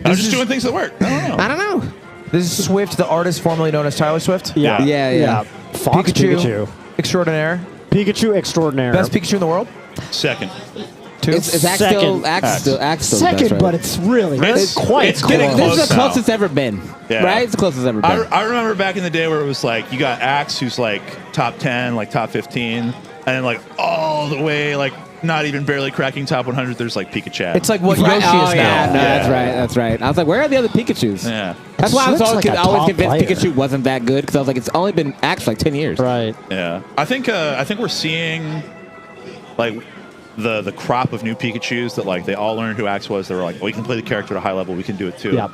I'm just doing things that work. I don't know. This is Swift, the artist formerly known as Tyler Swift. Yeah. Fox Pikachu. Extraordinaire. Pikachu extraordinaire. Best Pikachu in the world. Second. Is Axe still Axe still the Second, best, right? but it's really It's quite getting close. This is the now. closest it's ever been. Yeah. Right? It's the closest it's ever been. I remember back in the day where it was like you got Axe, who's like top 10, like top 15, and then like all the way like not even barely cracking top 100. There's like Pikachu. It's like what Right. Yoshi Oh, is yeah. now. No, that's right. I was like, where are the other Pikachus? yeah, That's why I was Swift's always, like a always top convinced player. Pikachu wasn't that good because I was like, it's only been Axe for like 10 years. Right. yeah. I think we're seeing like the crop of new Pikachus that like they all learned who Axe was. They were like, well, we can play the character at a high level. We can do it too. Yep.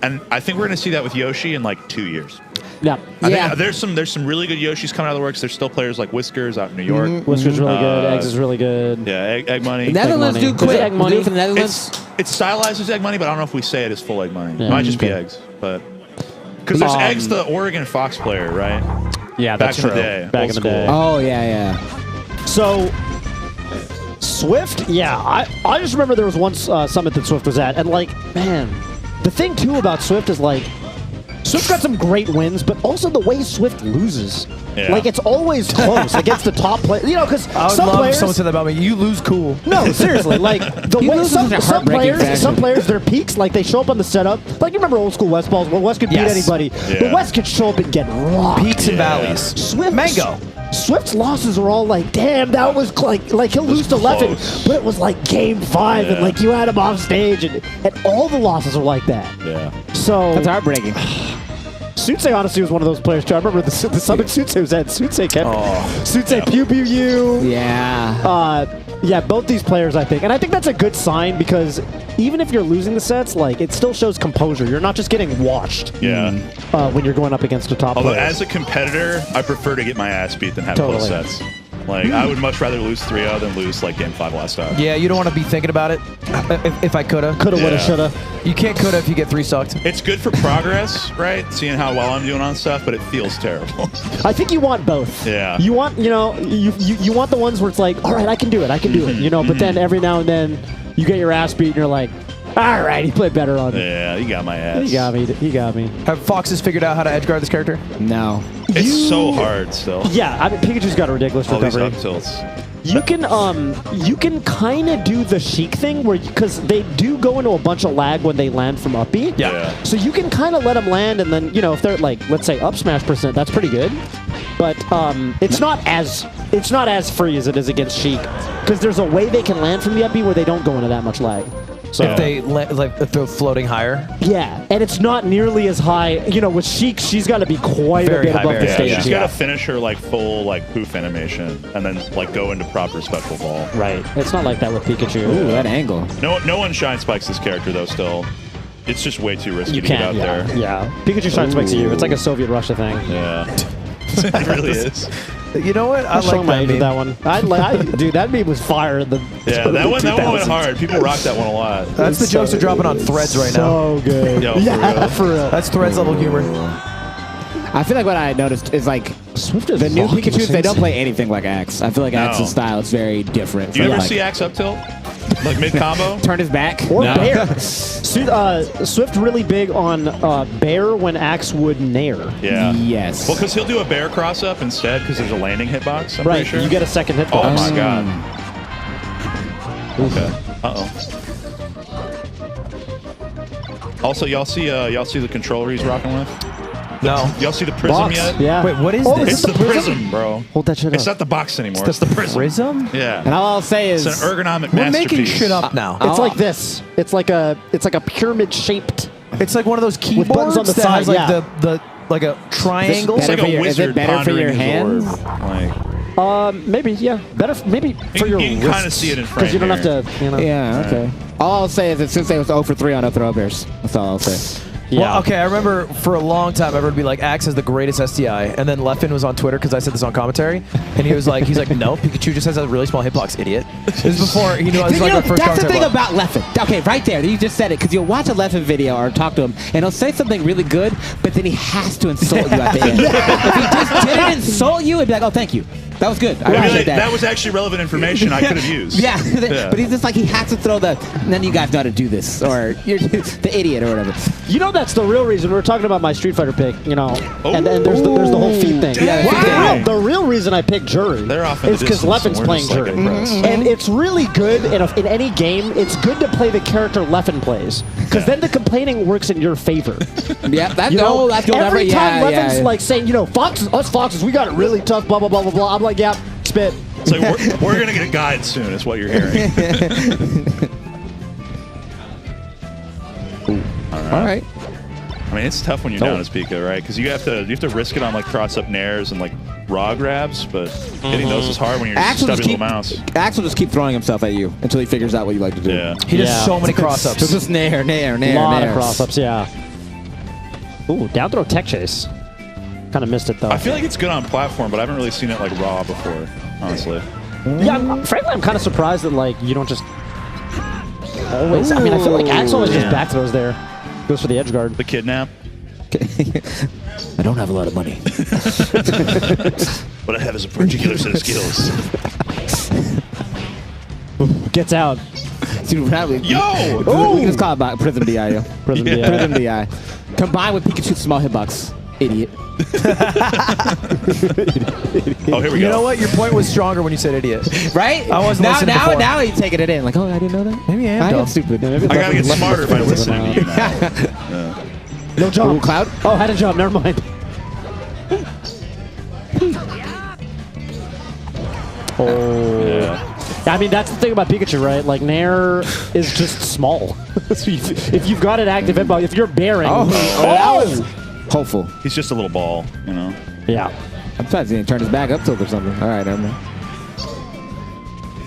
And I think we're going to see that with Yoshi in like 2 years. Yeah. I Yeah. think there's some really good Yoshis coming out of the works. There's still players like Whiskers out in New York. Whisker's really good. Eggs is really good. Yeah, Egg Money. The Netherlands Money. do quick. Is it Egg Money? Do it for the Netherlands. It's stylized as Egg Money, but I don't know if we say it as full Egg Money. Yeah. It might just be Okay. Eggs, but because there's Eggs, the Oregon Fox player, right? Yeah, Back that's in the true. day, Back old in the school. day. Oh, yeah. So, Swift, I just remember there was one summit that Swift was at, and like, man, the thing too about Swift is like, Swift got some great wins, but also the way Swift loses. Yeah. Like, it's always close against the top player. You know, because I would some love if players. someone said that about me. You lose cool. No, seriously, like the He way loses some in a heartbreaking fashion. players, their peaks, like they show up on the setup. Like you remember old school West balls, where West could beat Yes. anybody, Yeah. but West could show up and get rocked. Peaks and valleys. Swift Mango. Swift's losses are all like, damn, that was like he'll lose to Leffen, close. but it was like game 5, and Yeah. like you had him off stage, and all the losses are like that. Yeah. So That's heartbreaking. Suitsei honestly was one of those players too. I remember the Southern Suitsei was at Suitsei kept Suitsei Pew Pew You. Yeah. Yeah, both these players, I think. And I think that's a good sign because even if you're losing the sets, like, it still shows composure. You're not just getting washed Yeah. when you're going up against a top Although player. as a competitor, I prefer to get my ass beat than have Totally. close sets. Like I would much rather lose 3-0 than lose like game 5 last time. Yeah, you don't want to be thinking about it. If I coulda. Coulda, woulda, Yeah. shoulda. You can't coulda if you get 3 sucked. It's good for progress, right? Seeing how well I'm doing on stuff, but it feels terrible. I think you want both. Yeah. You want, you want the ones where it's like, all right, I can do it, but then every now and then you get your ass beat and you're like, all right, he played better on me. Yeah, you got my ass. He got me. Have Foxes figured out how to edgeguard this character? No. It's so hard still. Yeah, I mean, Pikachu's got a ridiculous All these recovery. up tilts. You can kind of do the Sheik thing where because they do go into a bunch of lag when they land from up B. Yeah. So you can kind of let them land, and then if they're like, let's say up smash %, that's pretty good. But it's not as free as it is against Sheik because there's a way they can land from the up B where they don't go into that much lag. So If they're floating higher. yeah, and it's not nearly as high. With Sheik, she's got to be quite Very a bit high above the barrier. stage. She's got to finish her like full like poof animation and then like go into proper special ball. Right. It's not like that with Pikachu. Ooh, that angle. No one shine spikes this character though. Still, it's just way too risky to get out there. Yeah. Pikachu shine spikes at you. It's like a Soviet Russia thing. Yeah, it really is. You know what? I I'm showing my like age with that that one. Dude, that meme was fire in the Yeah, that one 2000s. went hard. People rock that one a lot. That's the jokes are dropping on Threads right now. So good. Yo, for yeah, real. for real. That's Threads level humor. I feel like what I noticed is like Swift is the new fucking Pikachus, they don't insane. play anything like Axe. I feel like Axe's style is very different. Do you from, ever like, see Axe up tilt? Like mid combo? turn his back? Or No. Bear. Swift really big on Bear when Axe would nair. Yeah. Yes. Well, because he'll do a bear cross up instead because there's a landing hitbox. I'm Right. pretty sure. You get a second hit. Oh box. my god. Okay. Also, y'all see the controller he's rocking with? No. Y'all see the prism Box. yet? Yeah. Wait, what is Oh, this? It's the prism, bro. Hold that shit It's up. not the box anymore. It's the prism. Prism? Yeah. And all I'll say is It's an ergonomic We're masterpiece. making shit up now. It's like this. It's like a pyramid shaped. It's like one of those keyboards buttons on the that side, has like yeah. the like a triangle. This- It's like for a your- is it wizard better for your pondering his hands? orb. Like, Maybe, yeah. Better, maybe for You your can wrists. kinda see it in Because you don't frame have to, yeah, okay. All I'll say is that since they was 0 for 3 on no throw bears. That's all I'll say. Yeah. Well, okay, I remember for a long time everyone would be like, Axe has the greatest STI, and then Leffen was on Twitter because I said this on commentary, and he's like, no, Pikachu just has a really small hitbox, idiot. This is before he knew I was like our first That's the thing commentary. about Leffen. Okay, right there, you just said it, because you'll watch a Leffen video or talk to him, and he'll say something really good, but then he has to insult you at the end. If he just didn't insult you, he'd be like, oh, thank you. That was good. I appreciate that. That was actually relevant information I could have used. Yeah, but he's just like, he has to throw none of you guys know how to do this, or you're the idiot or whatever. You know, that's the real reason. We were talking about my Street Fighter pick, and there's the whole feet thing. Yeah, the real reason I picked Jury is because Leffen's playing Jury. And it's really good in any game. It's good to play the character Leffen plays, because then the complaining works in your favor. Yeah, that's every time Leffen's like saying, Foxes, us Foxes, we got it really tough, blah, blah, blah, blah, blah. I'm like, yeah, spit. It's like, we're going to get a guide soon, is what you're hearing. All right. I mean, it's tough when you're down as Pika, right? Because you have to risk it on like cross-up nairs and like raw grabs, but hitting those is hard when you're just stubby little mouse. Axe will just keep throwing himself at you until he figures out what you like to do. Yeah. He does so many cross-ups. It's just nair. A lot of cross-ups, yeah. Ooh, down throw tech chase. Kind of missed it, though. I feel like it's good on platform, but I haven't really seen it like raw before, honestly. Yeah, frankly, I'm kind of surprised that like you don't just always. I mean, I feel like Axe always just back throws there. Goes for the edge guard. The kidnap. I don't have a lot of money. What I have is a particular set of skills. Gets out. Dude, probably. Yo! We can just call it Prism DI. Yo. Prism DI. Combined with Pikachu's small hitbox. Idiot. Oh, here we go. You know what? Your point was stronger when you said idiot. Right? I wasn't listening before. Now he's taking it in. Like, oh, I didn't know that. Maybe I am dumb. Stupid. I gotta get smarter by listening to you now. No jump. Ooh, Cloud? Oh, had a jump. Never mind. Yeah. I mean, that's the thing about Pikachu, right? Like, Nair is just small. So if you've got an active hitbox, if you're bearing... That was hopeful. He's just a little ball, Yeah. I'm surprised he didn't turn his back up tilt or something. All right, never mind.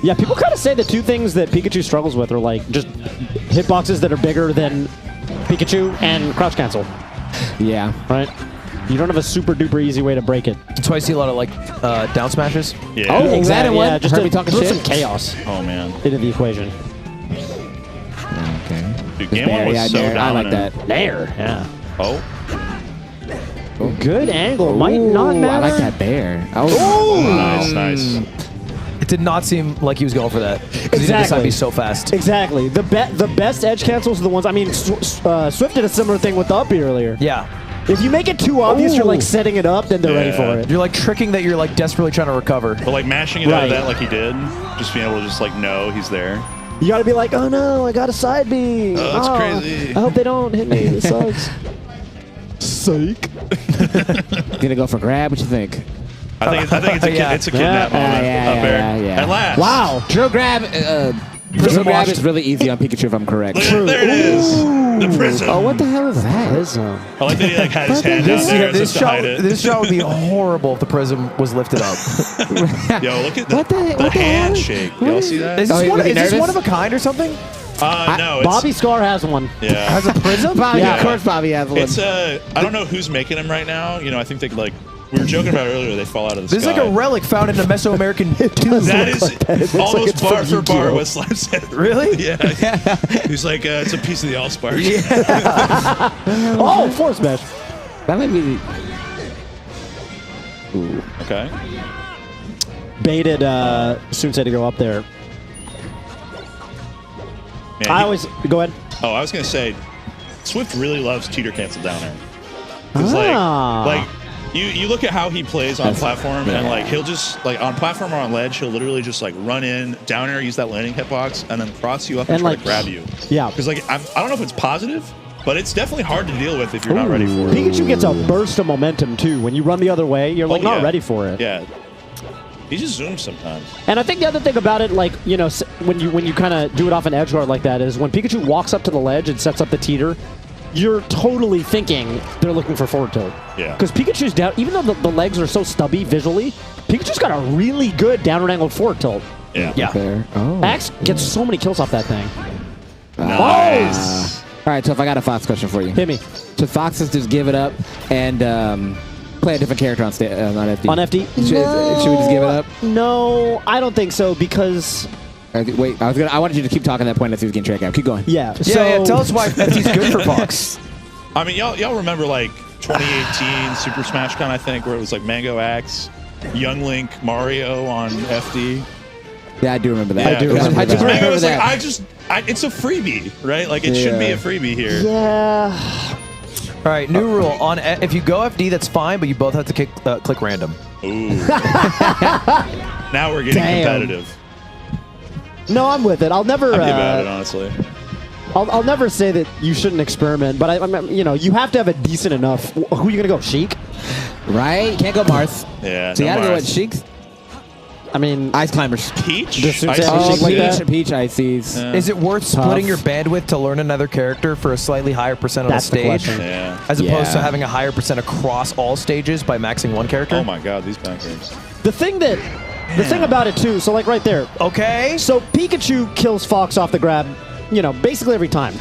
Yeah, people kind of say the two things that Pikachu struggles with are, like, just hitboxes that are bigger than Pikachu and crouch cancel. Yeah. Right? You don't have a super duper easy way to break it. That's why I see a lot of like down smashes. Yeah. Oh, exactly. Yeah, just Herbie talking put shit. some chaos Oh, man. into the equation. Okay. Dude, game one was so Nair. I like dominant. that. Nair, yeah. Oh. Good angle. Might not matter. I like that bear. Oh. Nice. It did not seem like he was going for that. Exactly. He did this time be so fast. Exactly. The best edge cancels are the ones. I mean, Swift did a similar thing with the up B earlier. Yeah. If you make it too obvious, you're like setting it up, then they're ready for it. You're like tricking that you're like desperately trying to recover. But like mashing it out of that like he did, just being able to just like know he's there. You got to be like, oh no, I got a side B. Oh, that's crazy. I hope they don't hit me. This sucks. Psych. Gonna go for grab. What you think? I think it's a kidnap moment. Yeah. At last. Wow. Drill grab. Prism grab is really easy on Pikachu if I'm correct. There it is. The prism. Oh, what the hell is that? I like that he like had his hand down there just to hide it. This shot would be horrible if the prism was lifted up. Yo, look at the handshake. Y'all see that? Is this one of a kind or something? No. Bobby Scar has one. Yeah. Has a prism? Yeah, of course Bobby has one. It's I don't know who's making them right now. I think they could like. We were joking about earlier. They fall out of the This sky. is like a relic found in a Mesoamerican tomb. That is almost bar for bar what Slime said. Really? Yeah. He's like, it's a piece of the Allspark. Oh, force smash. That might be. Ooh. Okay. Baited soon said to go up there. Man, I always go ahead. Oh, I was gonna say, Swift really loves teeter cancel down there. Cause like you look at how he plays on platform, and like he'll just like on platform or on ledge, he'll literally just like run in down air, use that landing hitbox, and then cross you up and try to grab you. Yeah. Because like I don't know if it's positive, but it's definitely hard to deal with if you're not ready for it. Pikachu gets a burst of momentum too. When you run the other way, you're like not ready for it. Yeah. He just zooms sometimes. And I think the other thing about it, like, when you kind of do it off an edge guard like that, is when Pikachu walks up to the ledge and sets up the teeter, you're totally thinking they're looking for forward tilt. Yeah. Because Pikachu's down, even though the legs are so stubby visually, Pikachu's got a really good downward angled forward tilt. Yeah. There. Oh. Axe gets so many kills off that thing. Nice. All right, so if I got a Fox question for you. Hit me. Should Foxes just give it up and play a different character on FD? On FD? Should we just give it up? No, I don't think so because. Wait, I wanted you to keep talking at that point as he was getting track out. Keep going. Yeah. Yeah, tell us why FD's good for Fox. I mean, y'all remember like 2018 Super Smash Con, I think, where it was like Mango Axe, Young Link, Mario on FD. Yeah, I do remember that. Yeah, I do remember that. Mango was like, it's a freebie, right? Like it should be a freebie here. Yeah. All right, new rule on if you go FD, that's fine, but you both have to click random. Ooh. Now we're getting competitive. No, I'm with it. I'll never. I'd be about it, honestly. I'll never say that you shouldn't experiment, but you have to have a decent enough. Who are you gonna go, Sheik? Right? Can't go Marth. Yeah. So you gotta go with Sheiks. I mean, Ice Climbers. Peach? Peach like Peach Ices. Is it worth splitting your bandwidth to learn another character for a slightly higher percent on the stage? As opposed to having a higher percent across all stages by maxing one character? Oh my god, these bankers. The thing about it too, so like right there. Okay. So Pikachu kills Fox off the grab, basically every time.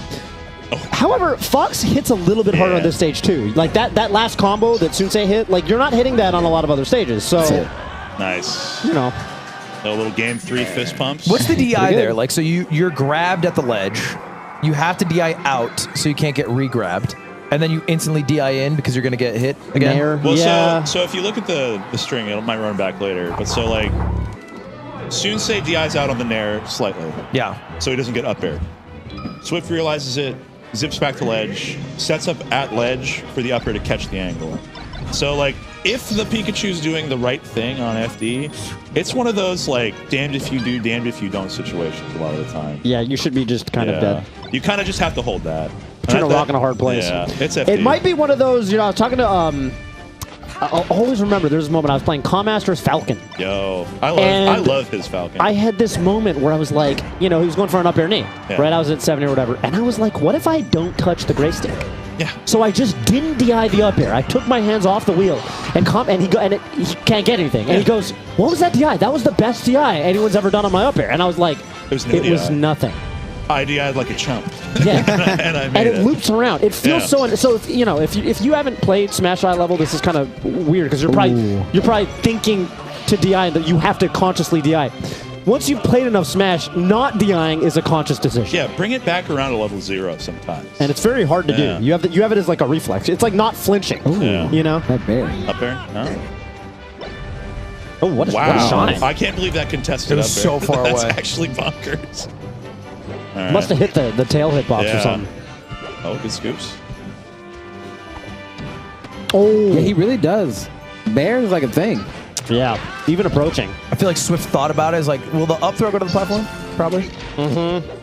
However, Fox hits a little bit harder on this stage too. Like that last combo that Sunsei hit, like you're not hitting that on a lot of other stages. So nice. A little game 3 fist pumps. What's the DI there? Like, so you're grabbed at the ledge. You have to DI out so you can't get re-grabbed. And then you instantly DI in because you're going to get hit again? Well, so if you look at the string, it might run back later. But so, like, Sunsei DIs out on the Nair slightly. Yeah. So he doesn't get up air. Swift realizes it, zips back to ledge, sets up at ledge for the up air to catch the angle. So, like, if the Pikachu's doing the right thing on FD, it's one of those, like, damned if you do, damned if you don't situations a lot of the time. Yeah, you should be just kind of dead. You kind of just have to hold that. Between a rock and a hard place. Yeah, it's FD. It might be one of those, I was talking to, I'll always remember there was a moment I was playing Commaster's Falcon. Yo, I love his Falcon. I had this moment where I was like, he was going for an up air knee, right? I was at 70 or whatever, and I was like, what if I don't touch the gray stick? Yeah. So I just didn't DI the up air. I took my hands off the wheel, and he can't get anything. And he goes, "What was that DI? That was the best DI anyone's ever done on my up air." And I was like, "It was nothing." I DI'd like a chump. Yeah, and it loops around. It feels so. So if you haven't played Smash Eye level, this is kind of weird because you're probably thinking to DI that you have to consciously DI. Once you've played enough Smash, not DIing is a conscious decision. Yeah, bring it back around to level 0 sometimes. And it's very hard to do. You have it as like a reflex. It's like not flinching. That bear. Up there? No. Oh, what a shot. I can't believe that contested up there. It was so far That's away. actually bonkers. Right. Must have hit the tail hitbox or something. Oh, good scoops. Oh. Yeah, he really does. Bear is like a thing. Yeah, even approaching. I feel like Swift thought about it as like, will the up throw go to the platform? Probably. Mm-hmm.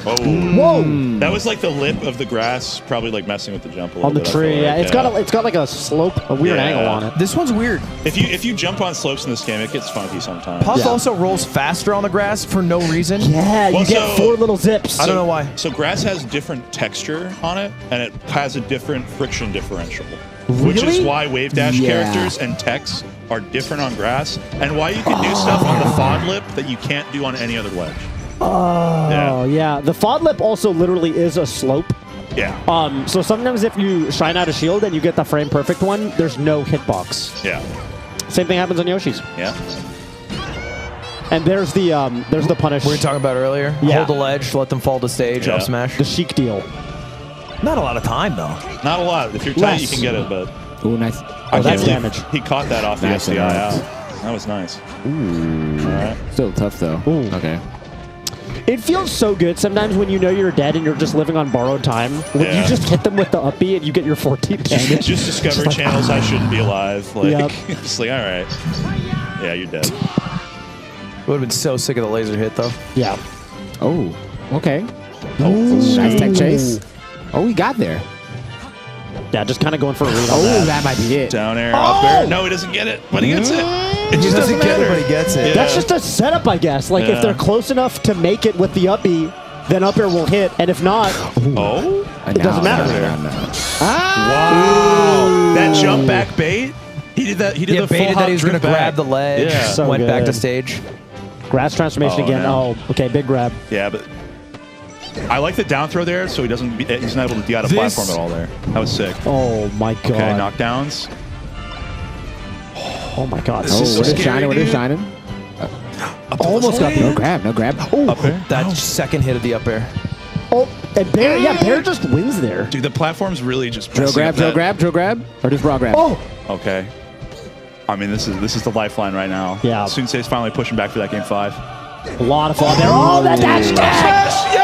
Oh. Whoa! That was like the lip of the grass, probably like messing with the jump a little on the bit, tree. like. Yeah, it's got like a slope, a weird angle on it. This one's weird. If you jump on slopes in this game, it gets funky sometimes. Puff also rolls faster on the grass for no reason. Yeah, you get 4 little zips. I don't know why. So grass has different texture on it, and it has a different friction differential. Which is why wave dash characters and techs are different on grass, and why you can do stuff on the FOD lip that you can't do on any other ledge. Oh, yeah. The FOD lip also literally is a slope. Yeah. So sometimes if you shine out a shield and you get the frame perfect one, there's no hitbox. Yeah. Same thing happens on Yoshi's. Yeah. And there's the punish. We were talking about earlier. Yeah. Hold the ledge, let them fall to stage, up smash. The Sheik deal. Not a lot of time though. Not a lot. If you're tight, you can get it, but Ooh, nice. I can't believe damage. he caught that off the Nice SDI damage. out. That was nice. Ooh. All right. Still tough though. Ooh. Okay. It feels so good sometimes when you know you're dead and you're just living on borrowed time. When you just hit them with the up B and you get your 14th damage. Just discover channels I shouldn't be alive. Like, Yep. it's like, all right. Yeah, you're dead. Would have been so sick of the laser hit though. Yeah. Oh. Okay. Oh, nice tech chase. Oh, he got there. Yeah, just kind of going for a read on Oh, that might be it. Down air, up air. No, he doesn't get it, but he gets it. It just doesn't get it, matter. but he gets it. Yeah. That's just a setup, I guess. Like, if they're close enough to make it with the up B, then up air will hit. And if not, Oh? it doesn't matter. Wow. That jump back bait? He did that. He did the full baited hop that he was going to drift grab back. the ledge, Yeah. So went back to good. stage. Grass transformation Oh, again. no. Oh, okay, big grab. Yeah, but I like the down throw there, so he's not able to DI the platform at all there. That was sick. Oh my god. Okay, knockdowns. Oh my god. What is shining? What is shining? Almost got No grab. No grab. Oh, Up there. That second hit of the up air. oh, and Bear, Bear just wins there. Dude, the platform's really just drill grab, drill grab, drill grab, or just raw grab. Oh, Okay. I mean, this is the lifeline right now. Yeah. Sunsei's finally pushing back for that game 5. a lot of fun there. Oh, that dash attack!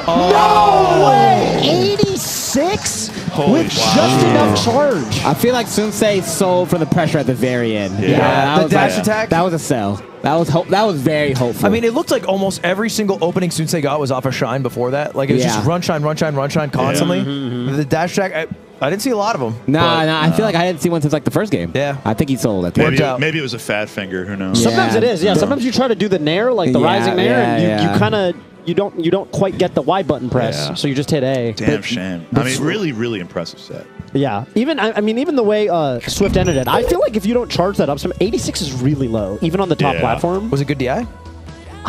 No way! 86 Holy with wow. just enough charge. I feel like Sunsei sold for the pressure at the very end. Yeah. that The was dash attack? That was a sell. That was very hopeful. I mean, it looked like almost every single opening Sunsei got was off a shine before that. Like, it was just run, shine, run, shine, run, shine constantly. The dash attack, I didn't see a lot of them. Nah, I feel like I didn't see one since like the first game. Yeah. I think he sold at the end. Maybe it was a fat finger. Who knows? Yeah. Sometimes it is, yeah. Sometimes you try to do the nair, like the rising nair, and you kind of you don't quite get the Y button press, so you just hit A. Damn shame. I mean, really impressive set. Yeah, even even the way Swift ended it, I feel like if you don't charge that up, 86 is really low, even on the top platform. Was it good DI?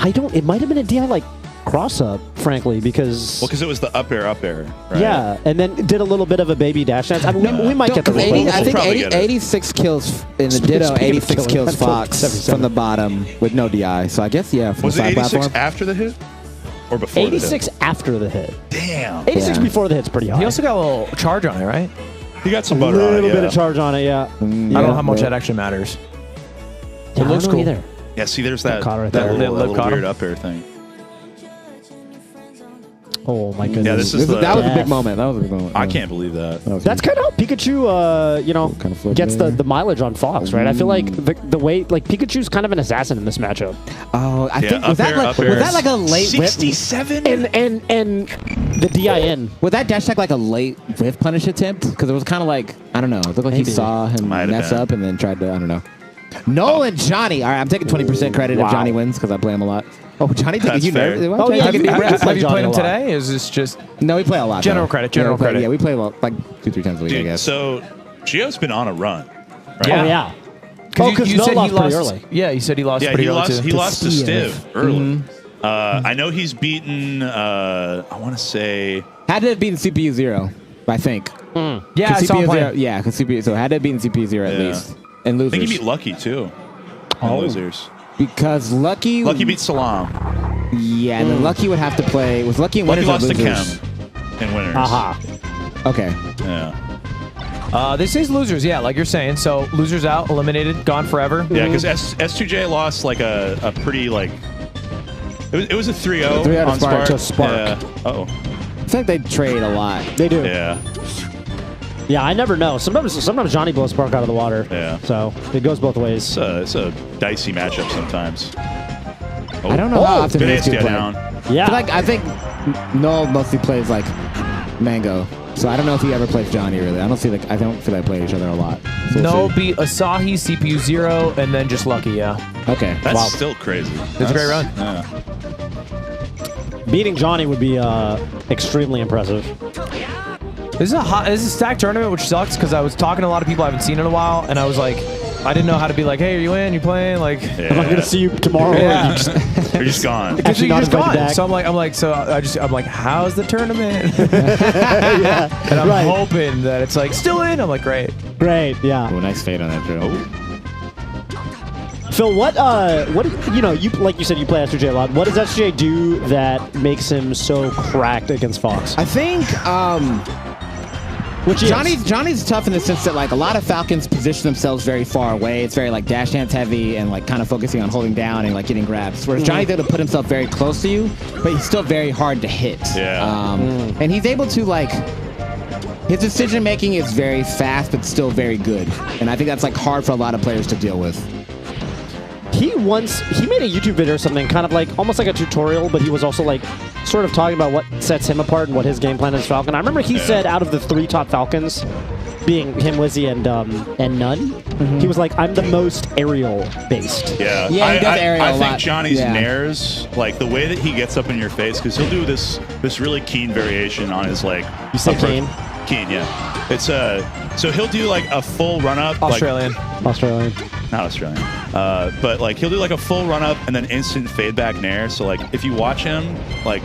It might have been a DI like cross up, frankly, because it was the up air, right? Yeah, and then did a little bit of a baby dash dance. I mean, we might get the replay. I think 86 kills in the Ditto. 86 kills Fox from the bottom with no DI. So I guess from Was the it side 86 platform. after the hit or before? 86 the hit? after the hit. Damn. 86 before the hit's pretty high. He also got a little charge on it, right? He got some a butter on it. little bit Yeah. of charge on it. Yeah. I don't know how much that actually matters. It looks cool. Either. Yeah. See, there's that Caught right that there. little weird up air thing. Oh my goodness. Yeah, this is that was a big moment. That was a big moment. I can't believe that. That's kind of how Pikachu, gets the mileage on Fox, right? I feel like the way Pikachu's kind of an assassin in this matchup. Oh, I think was that like a late 67 and the DIN. Was that dash attack like a late whiff punish attempt? Because it was kind of like it looked like he saw him mess up and then tried to Nolan Johnny. All right, I'm taking 20% credit if Johnny wins because I play him a lot. Oh, Johnny, That's you fair. nervous? Oh, yeah, Have you played him lot. today? Is this just No, we play a lot. General though. credit, general credit. Yeah, we play like 2-3 times a week, I Dude, guess. so Gio's been on a run. Right? Oh yeah. Because No lost pretty early. Yeah, you said he lost Yeah, pretty he early lost. too. He lost to Steve. Stiv early. I know he's beaten. I want to say. Had to have beaten CPU 0, I think. Yeah, I saw him playing. Yeah, because CPU. So had to have beaten CPU 0 at least. And I losers. think he beat Lucky too. And losers. Because Lucky beat Salam. Yeah, and then Lucky would have to play. Was Lucky in Lucky winners or lost to losers? Chem in winners. Aha. Okay. Yeah. This is losers, yeah, like you're saying. So losers out, eliminated, gone forever. Yeah, because S2J lost like a pretty like. It was a 3-0 3-0 on Spark. to Spark. Yeah. Uh-oh. I think they trade a lot. They do. Yeah. Yeah, I never know. Sometimes Johnny blows Spark out of the water. Yeah. So it goes both ways. It's a dicey matchup sometimes. Oh. I don't know how often Good these two ASDI play. down. Yeah. I think Noel mostly plays like Mango. So I don't know if he ever plays Johnny really. I don't feel like they play each other a lot. So No, beat Asahi, CPU 0, and then just Lucky, yeah. Okay. That's still crazy. It's a great run. Yeah. Beating Johnny would be extremely impressive. This is a stacked tournament, which sucks because I was talking to a lot of people I haven't seen in a while, and I was like, I didn't know how to be like, hey, are you in? You playing? Like, I'm not gonna see you tomorrow. Yeah. You're just gone. because Actually you're not just invited gone. back. So I'm like, how's the tournament? Yeah. And I'm Right. hoping that it's like still in. I'm like, great. Great. Yeah. Oh, nice fade on that drill. Phil, what you like you said you play SJ a lot. What does SJ do that makes him so cracked against Fox? I think Which Johnny's tough in the sense that like a lot of Falcons position themselves very far away. It's very like dash dance heavy and like kind of focusing on holding down and like getting grabs. Whereas Johnny's able to put himself very close to you, but he's still very hard to hit. Yeah. And he's able to like his decision making is very fast but still very good. And I think that's like hard for a lot of players to deal with. he made a YouTube video or something, kind of like almost like a tutorial, but he was also like sort of talking about what sets him apart and what his game plan is Falcon. I remember he said out of the 3 top Falcons, being him, Wizzy, and Nunn, he was like, I'm the most aerial based. Yeah, Yeah, he does aerial I a think lot. Johnny's Yeah. nairs, like the way that he gets up in your face, because he'll do this really keen variation on his like. You say upper- keen? Keen, yeah. It's so he'll do like a full run up. Australian. Australian. not Australian. But like he'll do like a full run up and then instant fade back nair. So like if you watch him, like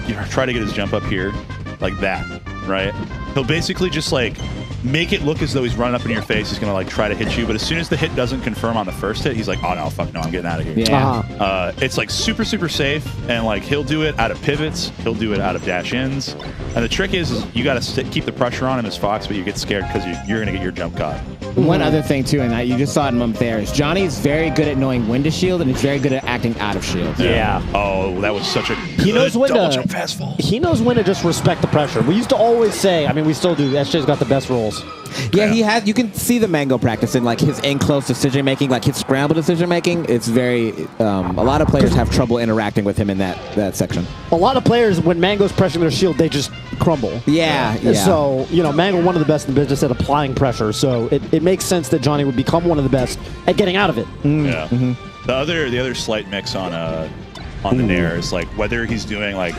you try to get his jump up here, like that, right? He'll basically just like make it look as though he's running up in your face. He's gonna like try to hit you, but as soon as the hit doesn't confirm on the first hit, he's like, oh no, fuck no, I'm getting out of here. Yeah. It's like super safe, and like he'll do it out of pivots, he'll do it out of dash ins, and the trick is you gotta keep the pressure on him as Fox, but you get scared because you're gonna get your jump caught. One other thing too, and you just saw it in a moment there, is Johnny's very good at knowing when to shield, and he's very good at acting out of shield. Yeah. Oh, that was such a He knows when double to jump fast fall. He knows when to just respect the pressure. We used to always say, I mean, we still do. SJ's got the best rolls. Yeah, he has. You can see the Mango practice in like his in-close decision making, like his scramble decision making. It's very. A lot of players have trouble interacting with him in that section. A lot of players, when Mango's pressuring their shield, they just crumble. Yeah. So, Mango, one of the best in the business at applying pressure. So it makes sense that Johnny would become one of the best at getting out of it. Yeah. The other slight mix on the nair is like whether he's doing like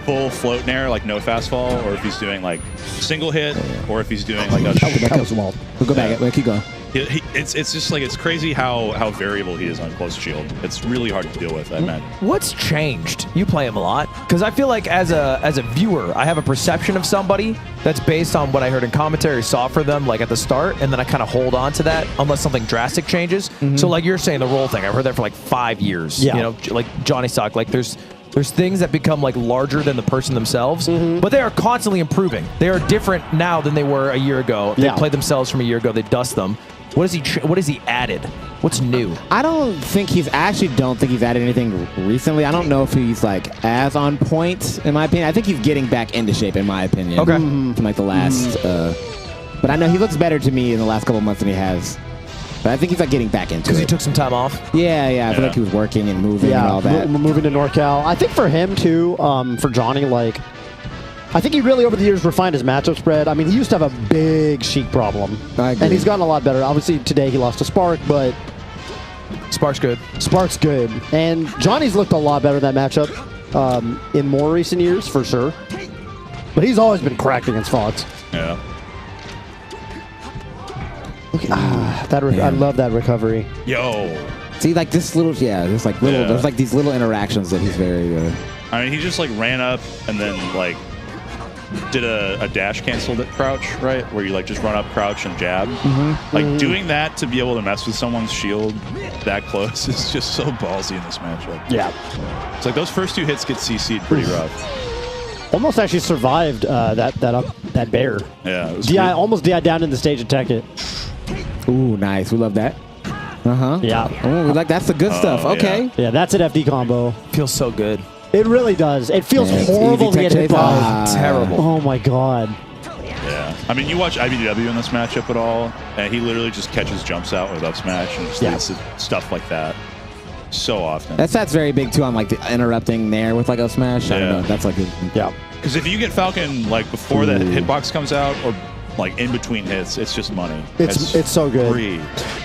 full float nair, like no fast fall, or if he's doing like single hit, or if he's doing like a That was wild. We'll go back. Keep going. It's just like it's crazy how variable he is on close shield. It's really hard to deal with. I imagine. What's changed? You play him a lot, because I feel like as a viewer, I have a perception of somebody that's based on what I heard in commentary, saw for them like at the start, and then I kind of hold on to that unless something drastic changes. So like you're saying, the roll thing, I've heard that for like 5 years. Yeah. Like Johnny Sock, like there's things that become like larger than the person themselves, but they are constantly improving. They are different now than they were a year ago. They play themselves from a year ago. They dust them. What has he added? What's new? I don't think he's added anything recently. I don't know if he's like as on point in my opinion. I think he's getting back into shape in my opinion. Okay. From like the last, but I know he looks better to me in the last couple of months than he has. But I think he's like getting back into it. Because he took some time off? Yeah. I feel like he was working and moving and all that. Moving to NorCal. I think for him too, for Johnny, like, I think he really over the years refined his matchup spread. I mean, he used to have a big Sheik problem. I agree. And he's gotten a lot better. Obviously today he lost to Spark, but Spark's good. Spark's good. And Johnny's looked a lot better in that matchup in more recent years, for sure. But he's always been cracked against Fox. Yeah. I love that recovery. Yo. See, like this little, there's like little, there's like these little interactions that he's very. I mean, he just like ran up and then like did a dash cancel crouch, right? Where you like just run up, crouch, and jab. Like doing that to be able to mess with someone's shield that close is just so ballsy in this matchup. Yeah. It's like those first 2 hits get CC'd pretty rough. Almost actually survived that bear. Yeah. It was DI almost DI down in the stage and tech it. Ooh, nice. We love that. Yeah. Oh, we like that's the good stuff. Okay. Yeah, that's an FD combo. Feels so good. It really does. It feels horrible to get hit by. Terrible. Oh my god. Yeah. I mean, you watch IBDW in this matchup at all, and he literally just catches jumps out with up smash and just leads to stuff like that so often. That's very big too on like the interrupting there with like up smash. I don't know. That's like Because if you get Falcon like before the hitbox comes out or like in between hits, it's just money. It's so good. Free.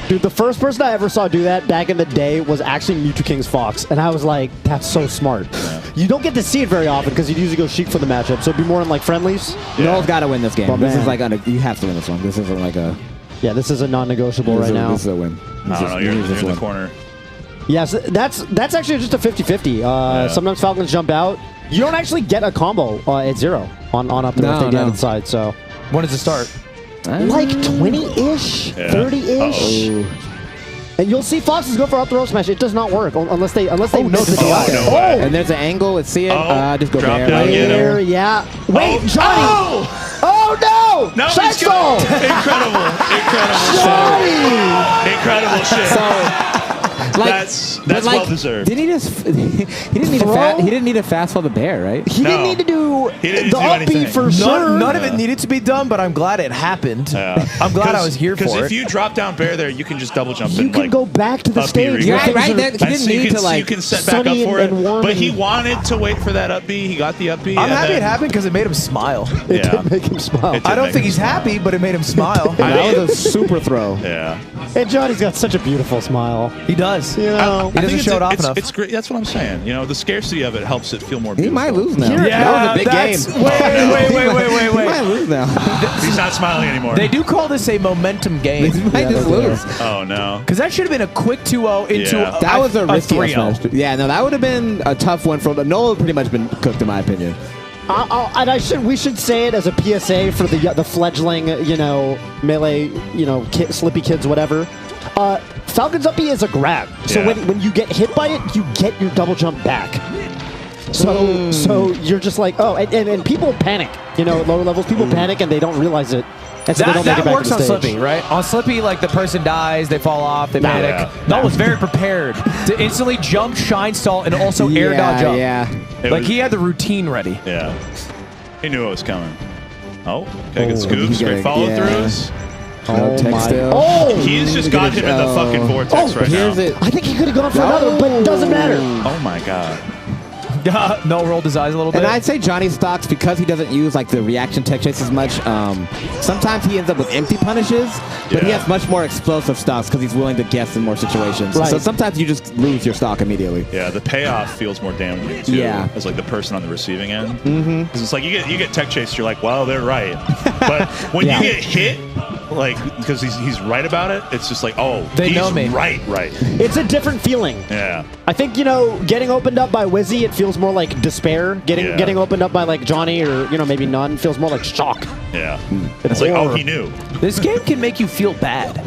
Dude, the first person I ever saw do that back in the day was actually Mewtwo King's Fox, and I was like, that's so smart. Yeah. You don't get to see it very often because you'd usually go Sheik for the matchup, so it'd be more in like friendlies. Noel's got to win this game. But this is like you have to win this one. This isn't like a. Yeah, this is a non-negotiable right now. This is a win. I don't know. You're in the corner. Yes, that's actually just a 50-50. Sometimes Falcons jump out. You don't actually get a combo at 0 on up there if they get inside. So when does it start? Like 20-ish, 30-ish. And you'll see Foxes go for up throw smash. It does not work unless they miss the DI. And there's an angle. Let's see it. Just go Drop there. down, get him. Yeah. Wait, Johnny. Oh no! No, Side he's got incredible shit. So, that's well deserved. Didn't he just? He didn't need a fast fall the bear, right? He didn't need to do the up B for sure. None of it needed to be done, but I'm glad it happened. Yeah. I'm glad I was here for it. Because if you drop down bear there, you can just double jump. You can go back to the stage. You're right. He didn't need to like. You can set back up for it. But he wanted to wait for that up B. He got the up B. I'm happy it happened because it made him smile. It did make him smile. I don't think he's happy, but it made him smile. That was a super throw. Yeah. And Johnny's got such a beautiful smile. He does. But, you know. He doesn't show it off enough. It's great. That's what I'm saying. You know, the scarcity of it helps it feel more He beautiful. might lose now. Yeah, that was a big game. Wait. He might lose now. He's not smiling anymore. They do call this a momentum game. He might just lose. Oh, no. Because that should have been a quick 2-0 into That was a risky 3-0. Yeah, no, that would have been a tough one for Noel. Pretty much been cooked, in my opinion. And we should say it as a PSA for the fledgling, melee, slippy kids, whatever. Falcon's up B is a grab. So when you get hit by it, you get your double jump back. So you're just like, oh, and people panic. Lower levels, people panic and they don't realize it. And so they don't make it back works to the on stage. Slippy, right? On Slippy, like the person dies, they fall off, they panic. Noel was very prepared to instantly jump, shine stall, and also air dodge up. Yeah. He had the routine ready. Yeah. He knew it was coming. Oh, okay, good scoops, great follow-throughs. He's just got him in the fucking vortex right now. I think he could have gone for another, but it doesn't matter. Oh my god. Noel rolled his eyes a little bit. And I'd say Johnny stocks, because he doesn't use like the reaction tech chase as much, sometimes he ends up with empty punishes, but he has much more explosive stocks because he's willing to guess in more situations. Right. So sometimes you just lose your stock immediately. Yeah, the payoff feels more damaging too. Yeah. As like the person on the receiving end. Because it's like you get tech chased, you're like, well, they're right. But when you get hit, like because he's right about it, it's just like, oh, They know me. Right. It's a different feeling. Yeah. I think, getting opened up by Wizzy, it feels more like despair. Getting opened up by like Johnny or, maybe none feels more like shock. Yeah. It's like, oh, he knew. This game can make you feel bad.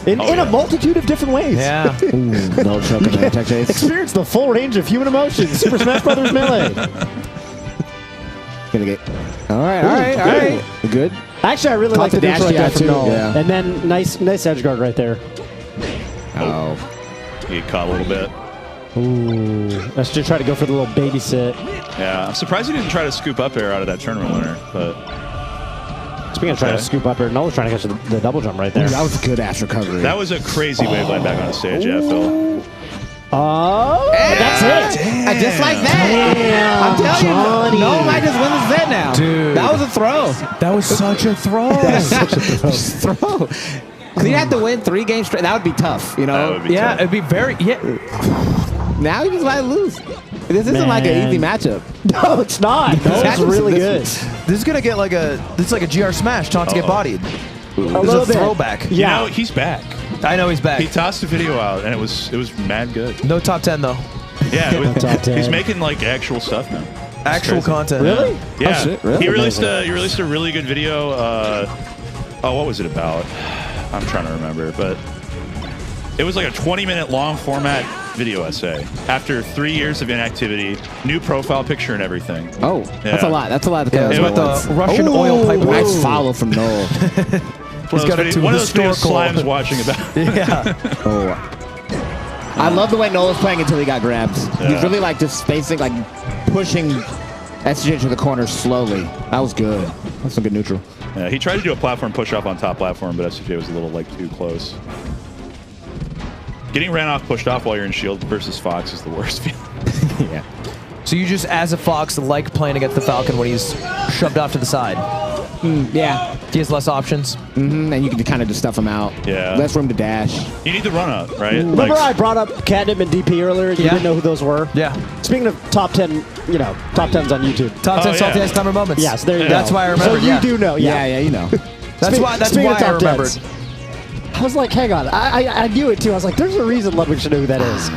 In a multitude of different ways. Yeah. No choking on tech chase. Experience the full range of human emotions. Super Smash Brothers Melee. Gonna get. All right. Good. Actually, I really like the dash neutral right there too. from Noel. Yeah. And then nice edge guard right there. Oh. He get caught a little bit. Ooh. Let's just try to go for the little babysit. Yeah. I'm surprised he didn't try to scoop up air out of that tournament winner, but. Speaking of trying to scoop up here, Noel's trying to catch the double jump right there. Ooh, that was a good ass recovery. That was a crazy waveland back on the stage, Phil. Oh, that's it. Just like that. Damn, I'm telling Johnny. you, Noel might just win the set now. Dude. That was a throw. That was such a throw. Throw. Because you have to win 3 games straight. That would be tough, That would be tough. It'd be very. Yeah. Now you just might lose. This isn't like an easy matchup. No, it's not. No, it's really good. This is gonna get like a. This is like a GR smash. Not to get bodied. A This little is a bit. throwback. Yeah. He's back. I know he's back. He tossed the video out, and it was mad good. No top 10 though. Yeah, Top 10. he's making like actual stuff now. Actual crazy. content. Really? Yeah, Oh, shit, really? he released a really good video. What was it about? I'm trying to remember, but it was like a 20-minute long format video essay. After 3 years of inactivity, new profile picture and everything. Oh, that's a lot. That's a lot to Yeah, cover. it was with the Russian oil pipeline. Nice follow from Noel. He's got it to one of those videos historical. Slime's watching about. Yeah. I love the way Noel was playing until he got grabbed. He's really like just spacing, like pushing SJ to the corner slowly. That was good. That's some good neutral. Yeah, he tried to do a platform push off on top platform, but SJ was a little like too close. Getting ran off, pushed off while you're in shield versus Fox is the worst feeling. Yeah. So you just, as a Fox, like playing against the Falcon when he's shoved off to the side. Yeah. He has less options. And you can kind of just stuff him out. Yeah. Less room to dash. You need the run up, right? Remember I brought up Catnip and DP earlier? You didn't know who those were? Yeah. Speaking of top 10, top 10s on YouTube. Top 10 salty ice climber moments. Yes, there you go. That's why I remember. So you do know, Yeah, you know. That's why I remembered. I was like, hang on. I knew it too. I was like, there's a reason Ludwig should know who that is.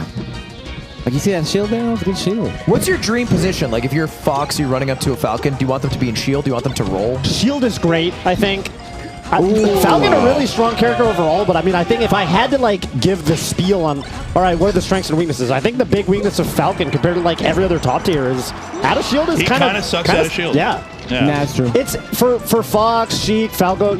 Like, you see that shield there? That's a good shield. What's your dream position? Like, if you're Fox, you're running up to a Falcon, do you want them to be in shield? Do you want them to roll? Shield is great, I think. Falcon a really strong character overall, but I mean, I think if I had to like give the spiel on, all right, what are the strengths and weaknesses? I think the big weakness of Falcon compared to like every other top tier is out of shield is He kind of sucks out of shield. Yeah, that's true. It's for Fox, Sheik, Falco.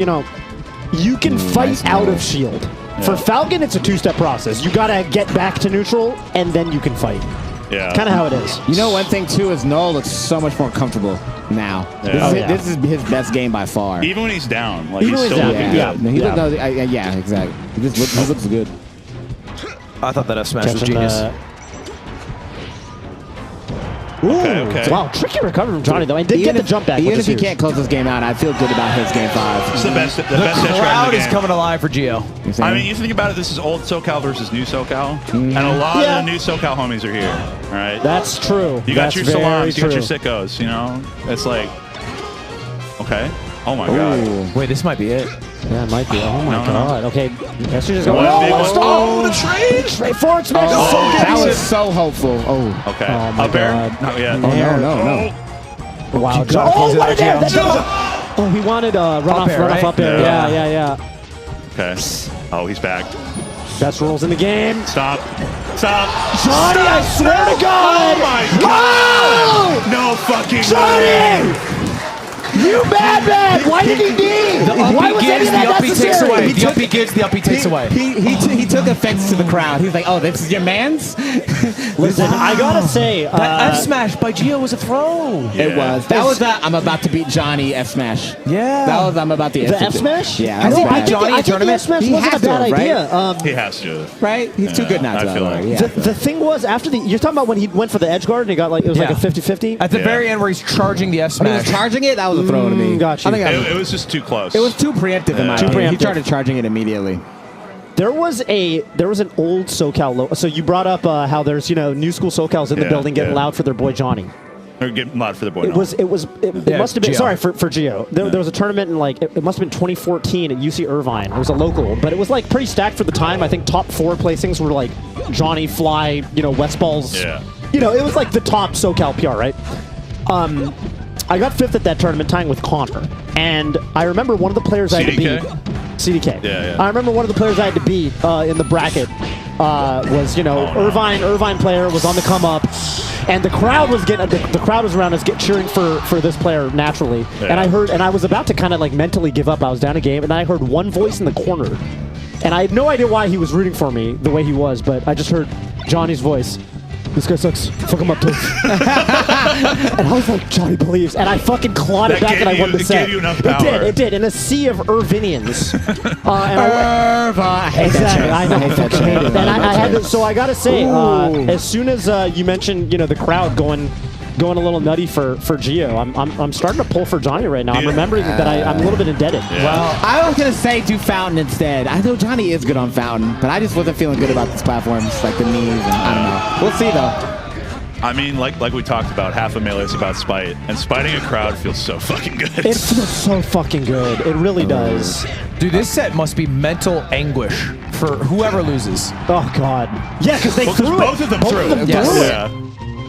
You can fight out of shield. Yeah. For Falcon, it's a 2-step process. You gotta get back to neutral, and then you can fight. Yeah, kind of how it is. You know, one thing too is Noel looks so much more comfortable now. Yeah. This is his best game by far. Even when he's down, like Even he's still down, looking good. Yeah, exactly. He looks good. I thought that F smash was genius. Okay. Wow, tricky recovery from Johnny though, and did get the jump back. Even if he can't close this game out, I feel good about his game 5. It's the best. The best The edge guard crowd in the is game. coming alive for Gio. I mean, you think about it. This is old SoCal versus new SoCal, and a lot of the new SoCal homies are here. All right. That's true. You got That's your very salons, you got your true. sickos. You know, it's like, okay. Oh my god. Wait, this might be it. Yeah, it might be. Oh my No. god. Okay, let's just go. One big one. Oh, the trade! Straight forward smash. Oh, So that good. was so hopeful. Oh. Okay. Oh my Up air? God. Not yet. No. Wow. You gotta Oh, close it what out, a damn! Gio. That was Oh, he wanted run air, right? off there. Yeah. Yeah. Okay. Oh, he's back. Best rules in the game. Stop. Johnny, I swear to God! Oh my god! No fucking way. Johnny! You madman! Why did he knee? Why was any of that the uppy takes necessary? away. The uppy gives, the uppy takes away. He took offense to the crowd. He was like, "Oh, this is your man's." Listen, I gotta say, That F smash by Gio was a throw. It was. That was that. I'm about to beat Johnny F smash. Yeah. That was. I'm about to. the F smash? Yeah. Has he I beat think- Johnny in I think the tournament? F smash He wasn't a has to, bad right? idea. He has to. Right? He's too good not to. I feel otherwise. like- Yeah. The thing was, after you're talking about when he went for the edge guard and he got like, it was like a 50-50? At the very end where he's charging the F When he was smash. charging it, that was a throw to me. Got you. I think It was just too close. it was too preemptive in my Too opinion. He preemptive. started charging it immediately. There was an old SoCal. So you brought up how there's new school SoCals in the Yeah, building getting yeah. loud for their boy Johnny. Or get loud for the boy. It must have been Gio. sorry for Gio. There was a tournament in it must have been 2014 at UC Irvine. It was a local, but it was like pretty stacked for the time. I think top 4 placings were like Johnny, Fly, West Balls. Yeah. It was like the top SoCal PR, right? I got 5th at that tournament, tying with Connor. And I remember one of the players I had to CDK? beat. CDK. Yeah. I remember one of the players I had to beat in the bracket was, Irvine player was on the come up. And the crowd was the crowd was around us cheering for this player naturally. Yeah. And I was about to kind of mentally give up. I was down a game and I heard one voice in the corner. And I had no idea why he was rooting for me the way he was, but I just heard Johnny's voice. This guy sucks. Fuck him up, too. And I was like, Johnny believes. And I fucking clawed it That back and I won the it set. gave you enough power. It did. In a sea of Irvinians. I hate Exactly. that I know. shit. I fucking hate it. And I had to, so I got to say, as soon as you mentioned, the crowd going a little nutty for Gio, I'm starting to pull for Johnny right now. I'm remembering that I'm a little bit indebted. Yeah. Well, I was gonna say do Fountain instead. I know Johnny is good on Fountain, but I just wasn't feeling good about these platforms, like the knees, and I don't know. We'll see though. I mean, like we talked about, half a melee is about spite, and spiting a crowd feels so fucking good. It feels so fucking good. It really does. Dude, this set must be mental anguish for whoever loses. Oh, God. Yeah, because they threw both it. of them Both threw of them it. Yes. threw it. Yeah.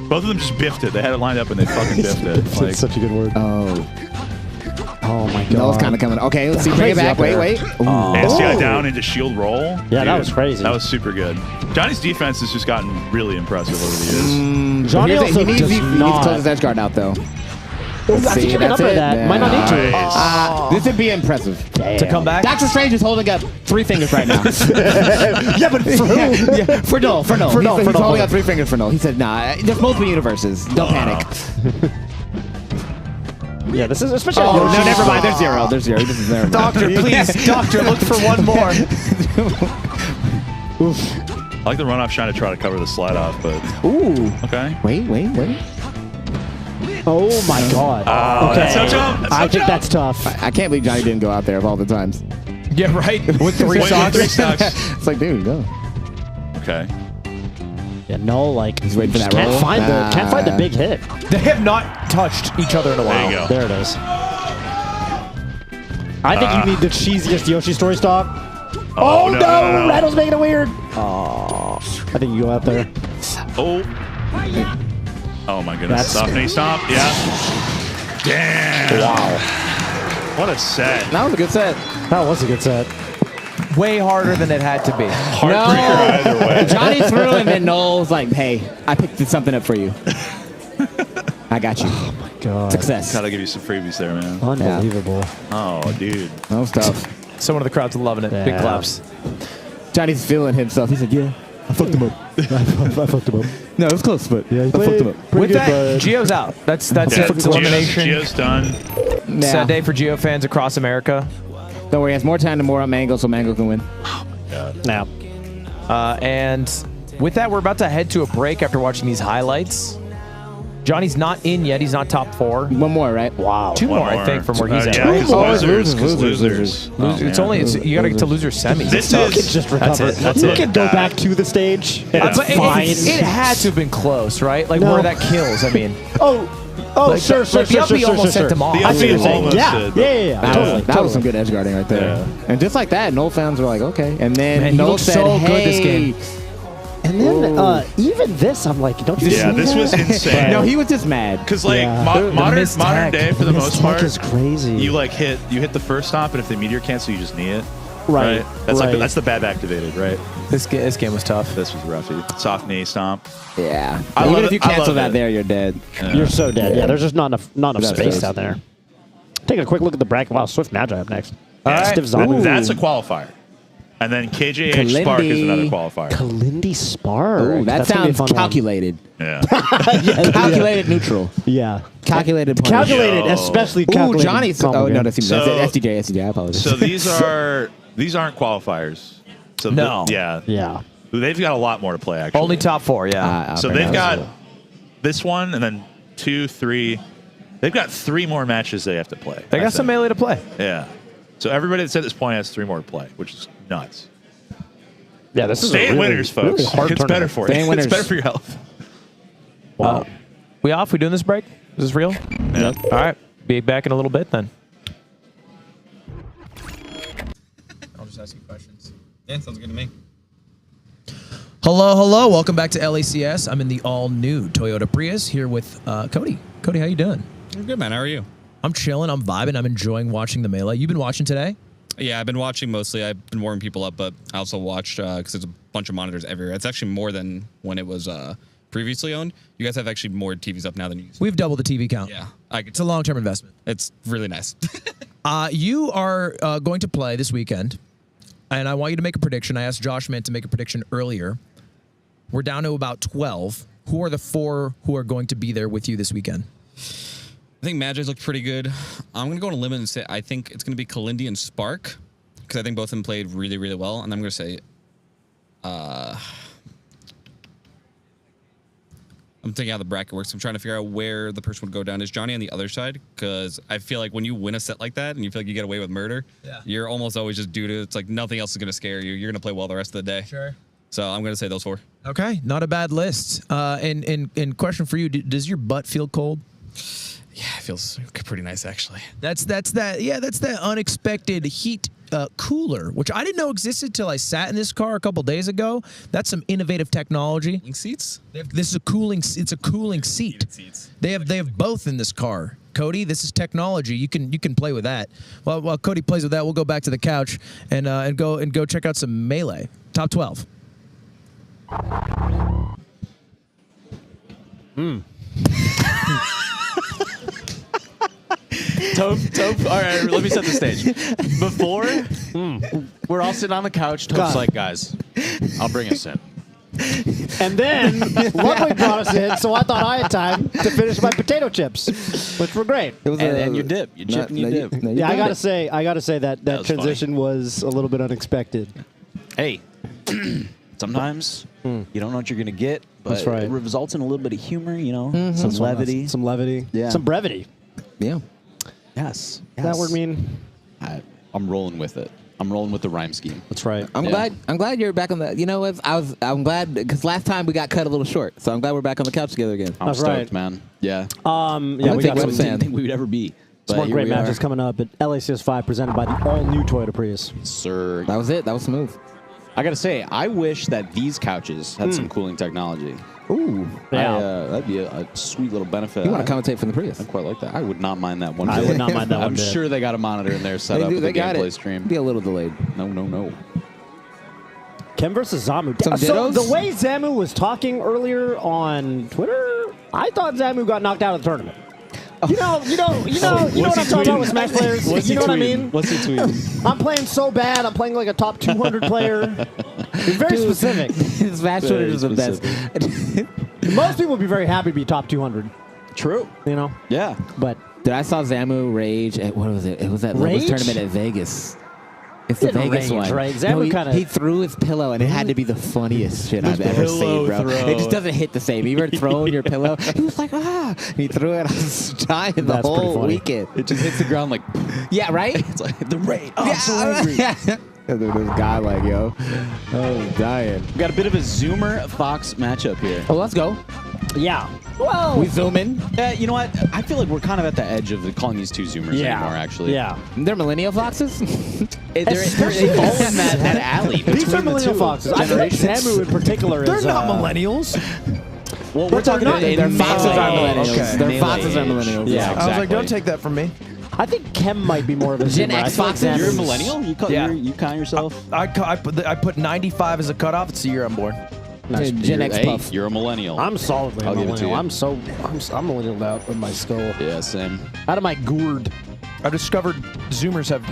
Both of them just biffed it. They had it lined up and they fucking biffed it. Like, Such a good word. Oh my God. That was kind of coming. Okay, let's see. Bring it Crazy back. up there. Wait. Ooh. ASTI down into shield roll. Yeah, that was crazy. That was super good. Johnny's defense has just gotten really impressive over the years. Johnny He also needs does to not. close his edge guard out though. I think you can that's upper it. that. Might not need to. Nice. This would be impressive. To come back? Doctor Strange is holding up 3 fingers right now. Yeah, but for who? Yeah, for Null. For Null, He's for Null. holding up 3 fingers for Null. He said, nah, there's multiple universes. Don't panic. Yeah, this is especially. Oh, no, never mind. There's 0. There's 0. This is never mind. Doctor, please. Doctor, look for one more. I like the runoff trying to try to cover the slide off, but Ooh. okay. Wait. Oh my God. That's so tough. That's so I think tough. that's tough. I can't believe Johnny didn't go out there of all the times. Yeah, right. With 3 Wait, socks. 3 stocks. It's like, dude, go. Okay. Yeah, no, He's waiting for that can't roll. find the big hit. They have not touched each other in a while. There you go. There it is. I think you need the cheesiest Yoshi story stock. Oh, no! Rattle's making it weird. Oh, I think you go out there. Oh. Oh my goodness. That's- Stop. Yeah. Damn. Wow, What a set. That was a good set. that was a good set. Way harder than it had to be. Heartbreaker either way. Johnny threw and then Noel's like, hey, I picked something up for you. I got you. Oh my God, Success. Gotta give you some freebies there, man. unbelievable. Oh, dude. That was tough. Someone in the crowd's loving it. Big Yeah. claps. Johnny's feeling himself. He said, yeah, I fucked him up. I fucked him up. No, it was close, but Yeah, I fucked him up. With that, Gio's out. That's it. It's elimination. Gio's done. Yeah. Sad day for Gio fans across America. Don't worry, he has more time to more on Mango, so Mango can win. Now, And with that, we're about to head to a break after watching these highlights. Johnny's not in yet. He's not top 4. One more, right? Wow. Two more, I think, from where he's at. Yeah, Right? losers. It's only you got to get to loser semis. This You can is just recover. That's You it. can go back to the stage. And But it's fine. it had to have been close, right? Like No. where that kills. I mean, Oh, sure. the uppy almost sent him off. The I see what you're saying. almost Yeah, did. yeah. Totally. That was some good edge guarding right there. And just like that, Noel fans were like, okay. And then Man, he Noel looked said, so hey. good this game. And then even this, I'm like, don't you see Yeah, this that? was insane. No, he was just mad. Because like Yeah. modern day for the most part, is crazy. you hit the first stomp, and if they meteor cancel, you just knee it. Right. That's right. that's the bad activated, right? This game was tough. This was roughy. Soft knee stomp. Yeah. I Even love if you it. I cancel love that it. there, you're dead. You're so dead. Yeah, there's just not enough That's space crazy. down there. Taking a quick look at the bracket. Wow, Swift Magi up next. Stiff Zombie. That's a qualifier. And then KJH Spark is another qualifier. Kalindi Spark. Ooh, that That's gonna be a sounds fun one. calculated. Yeah. Calculated neutral. Yeah. Calculated punch. Calculated, Yo. especially Ooh, calculated. Johnny's. Oh, combo no, game. that's So- SDJ. I apologize. So these aren't qualifiers. So No. yeah. Yeah. They've got a lot more to play actually. Only top 4, yeah. So they've got this one and then 2, 3. They've got 3 more matches they have to play. They got some melee to play. Yeah. So everybody that's at this point has 3 more to play, which is nuts. Yeah, this is Stay a in really, winners, folks. really hard It's better tournament. for Stay in you. winners. It's better for your health. Wow. We off? We doing this break? Is this real? Yeah. All right. Be back in a little bit then. I'll just ask you questions. Yeah, sounds good to me. Hello. Welcome back to LACS. I'm in the all-new Toyota Prius here with Cody. Cody, how you doing? I'm good, man. How are you? I'm chilling. I'm vibing. I'm enjoying watching the melee. You've been watching today? Yeah, I've been watching mostly. I've been warming people up, but I also watched because there's a bunch of monitors everywhere. It's actually more than when it was previously owned. You guys have actually more TVs up now than you used to. We've doubled the TV count. Yeah. It's a long-term investment. It's really nice. You are going to play this weekend, and I want you to make a prediction. I asked Josh Man to make a prediction earlier. We're down to about 12. Who are the 4 who are going to be there with you this weekend? I think Magi's looked pretty good. I'm going to go on a limit and say I think it's going to be Kalindi and Spark because I think both of them played really, really well. And I'm going to say I'm thinking how the bracket works. I'm trying to figure out where the person would go down. Is Johnny on the other side? Because I feel like when you win a set like that and you feel like you get away with murder, you're almost always just due to it's like nothing else is going to scare you. You're going to play well the rest of the day. Sure. So I'm going to say those 4. Okay, not a bad list. And question for you: does your butt feel cold? Yeah, it feels pretty nice actually. That's that unexpected heat cooler, which I didn't know existed till I sat in this car a couple days ago. That's some innovative technology. Seats? This is a cooling. It's a cooling seat. Seats. They have both in this car. Cody, this is technology. You can play with that. While Cody plays with that, we'll go back to the couch and go check out some melee. Top 12. Toph, all right, let me set the stage. Before, we're all sitting on the couch. Toph's like, guys, I'll bring us in. And then Ludwig brought us in, so I thought I had time to finish my potato chips, which were great. It was And your dip. You chip and you dip. Yeah, I gotta say that was transition was a little bit unexpected. Hey, sometimes you don't know what you're going to get, but That's right. it results in a little bit of humor, you know, some levity. Some levity. Yeah. Some brevity. Yeah. Yes. Does that word mean? I'm rolling with it. I'm rolling with the rhyme scheme. That's right. I'm glad you're back on the. You know what? I'm glad because last time we got cut a little short, so I'm glad we're back on the couch together again. I'm That's stoked, right. man. Yeah. Yeah, we got some Didn't think we would ever be. some But more here great we matches are. coming up at LACS5 presented by the all-new Toyota Prius. Sir. That was it. That was smooth. I gotta say, I wish that these couches had some cooling technology. Ooh. Yeah. That'd be a sweet little benefit. You want to commentate from the Prius? I quite like that. I would not mind that one. I bit. would not mind that one I'm bit. sure they got a monitor in there set up with They the got gameplay it. stream. Be a little delayed. No. Kem versus Zamu. Some So dittos? the way Zamu was talking earlier on Twitter, I thought Zamu got knocked out of the tournament. You know what I'm talking about with Smash players. You know what I mean? What's he tweeting? I'm playing so bad. I'm playing like a top 200 player. It's very specific. Smash Twitter is the best. Most people would be very happy to be top 200. True. You know, Yeah. but Dude, I saw Zamu rage at what was it? It was that Rage? lowest tournament at Vegas. It's the Didn't Vegas range, one. right? Zabu he, kinda- he threw his pillow, and it had to be the funniest shit I've ever seen, bro. throw. It just doesn't hit the same. You ever throwing your pillow? He was like, and he threw it. I was dying the That's pretty whole funny. weekend. It just hits the ground like, Yeah, right? it's like the rain. Oh, Yeah. I'm so angry. And then this guy like, yo, I was dying. We got a bit of a Zoomer Fox matchup here. Oh, let's go. Yeah. Well, We zoom in. You know what? I feel like we're kind of at the edge of calling these two Zoomers anymore, actually. Yeah. They're millennial foxes. They fall in that alley. These are between the millennial two foxes. I feel like generations. Zamu in particular is. They're not millennials. Well, we're talking not- about Their foxes are millennials. Okay. Their foxes are millennials. Yeah. I was like, don't take that from me. I think Kem might be more of a Gen Zoomer. I X feel like foxes? Zamu's- You're a millennial? Yeah. You count yourself? I put 95 as a cutoff. It's the year I'm born. Nice. Gen X Hey, puff. you're a millennial. I'm solidly a I'll give it to millennial. you. I'm millennial out of my skull. Yeah, same. Out of my gourd. I discovered Zoomers have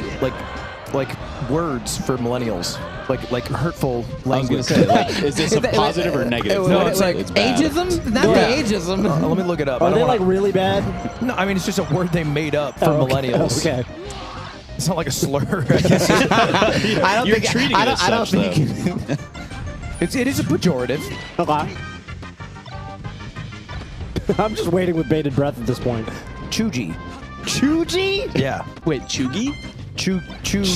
like words for millennials, like hurtful I was going language. to say, like, is this a positive or negative? No, it's like bad. Ageism? Not Yeah. the ageism. Let me look it up. Are I don't they wanna- like really bad? No, I mean it's just a word they made up for Oh, okay. millennials. Okay. It's not like a slur. I guess. I don't You're think treating I it don't, as I don't such, think. It is a pejorative. Okay. I'm just waiting with bated breath at this point. Chugi. Chuji? Yeah. Wait, Chugi? Chu.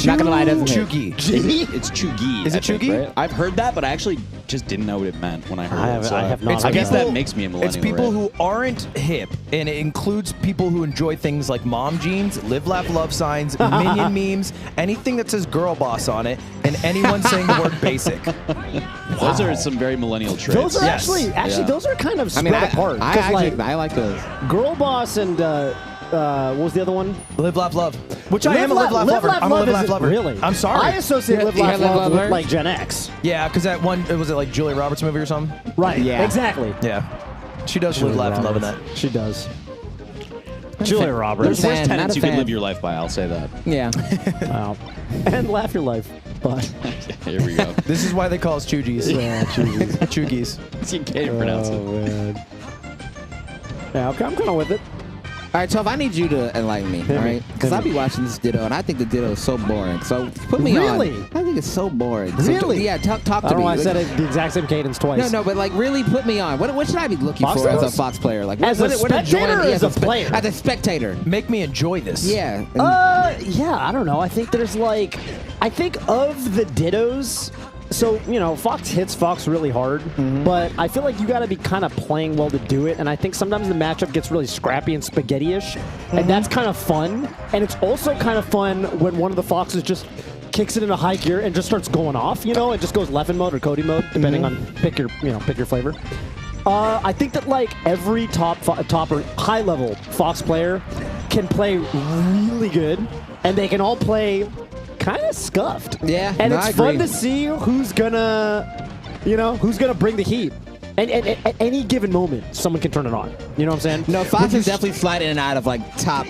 Not gonna lie, it doesn't hit. Chugi. It's Chugi. Is it I think, Chugi? right? I've heard that, but I actually just didn't know what it meant when I heard it. I have not. It's I guess people- that makes me a millennial. It's people right? who aren't hip, and it includes people who enjoy things like mom jeans, live, laugh, love signs, minion memes, anything that says girl boss on it, and anyone saying the word basic. Those are some very millennial traits. Those are Yes. actually Yeah. those are kind of I spread mean, apart. I 'Cause, actually like, I like those. Girl Boss and what was the other one? Live, laugh, love. Which I am a live, laugh, lover. I'm a live, laugh, lover. Really? I'm sorry. I associate Live, You Laugh, have Live, Love Laugh, with Learn? like Gen X. Yeah, because that one, was it like Julia Roberts movie or something? Right. Yeah. Exactly. Yeah. She does live, laugh, and love in that. She does. Julia Roberts. There's worse Fan, not tenets a you could fan. live your life by, I'll say that. Yeah. Wow. And laugh your life. But Here we go. This is why they call us Chugis. yeah, Chugis. Chugis. You can't even pronounce it. Man. Yeah, okay, I'm kind of with it. All right, so if I need you to enlighten me, all right? Because I'll be watching this Ditto, and I think the Ditto is so boring. So put me Really? on. I think it's so boring. So Really? yeah, talk to I don't know me. why I said it the exact same cadence twice. No, but like really put me on. What should I be looking Fox for as a Tales? Fox player? Like As a spectator or as a player? As a spectator. Make me enjoy this. Yeah. Yeah, I don't know. I think there's like, I think of the Dittos. So, you know, Fox hits Fox really hard, but I feel like you got to be kind of playing well to do it. And I think sometimes the matchup gets really scrappy and spaghetti-ish, and that's kind of fun. And it's also kind of fun when one of the Foxes just kicks it into high gear and just starts going off, you know, it just goes Leffen mode or Cody mode, depending on pick your flavor. I think that like every top or high level Fox player can play really good, and they can all play kind of scuffed. Yeah, and no, it's I fun agree. to see who's gonna bring the heat. And at any given moment, someone can turn it on. You know what I'm saying? No, Fox is definitely slide in and out of like top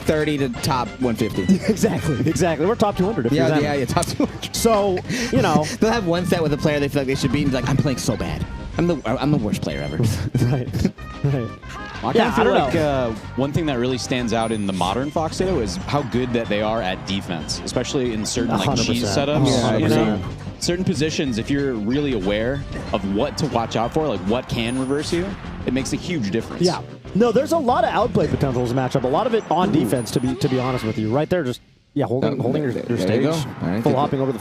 30 to top 150. Exactly. We're top 200. If you're them. Yeah, top 200. So, you know, they'll have one set with a player they feel like they should beat, and be like, I'm playing so bad. I'm the worst player ever. right. I Yeah, feel I like don't one thing that really stands out in the modern Fox Ditto is how good that they are at defense, especially in certain like 100%. cheese setups. Yeah, you know, 100%. certain positions, if you're really aware of what to watch out for, like what can reverse you, it makes a huge difference. Yeah. No, there's a lot of outplay potential as a matchup. A lot of it on defense, to be honest with you. Right there, just holding your there stage, you go. All right, full hopping over the.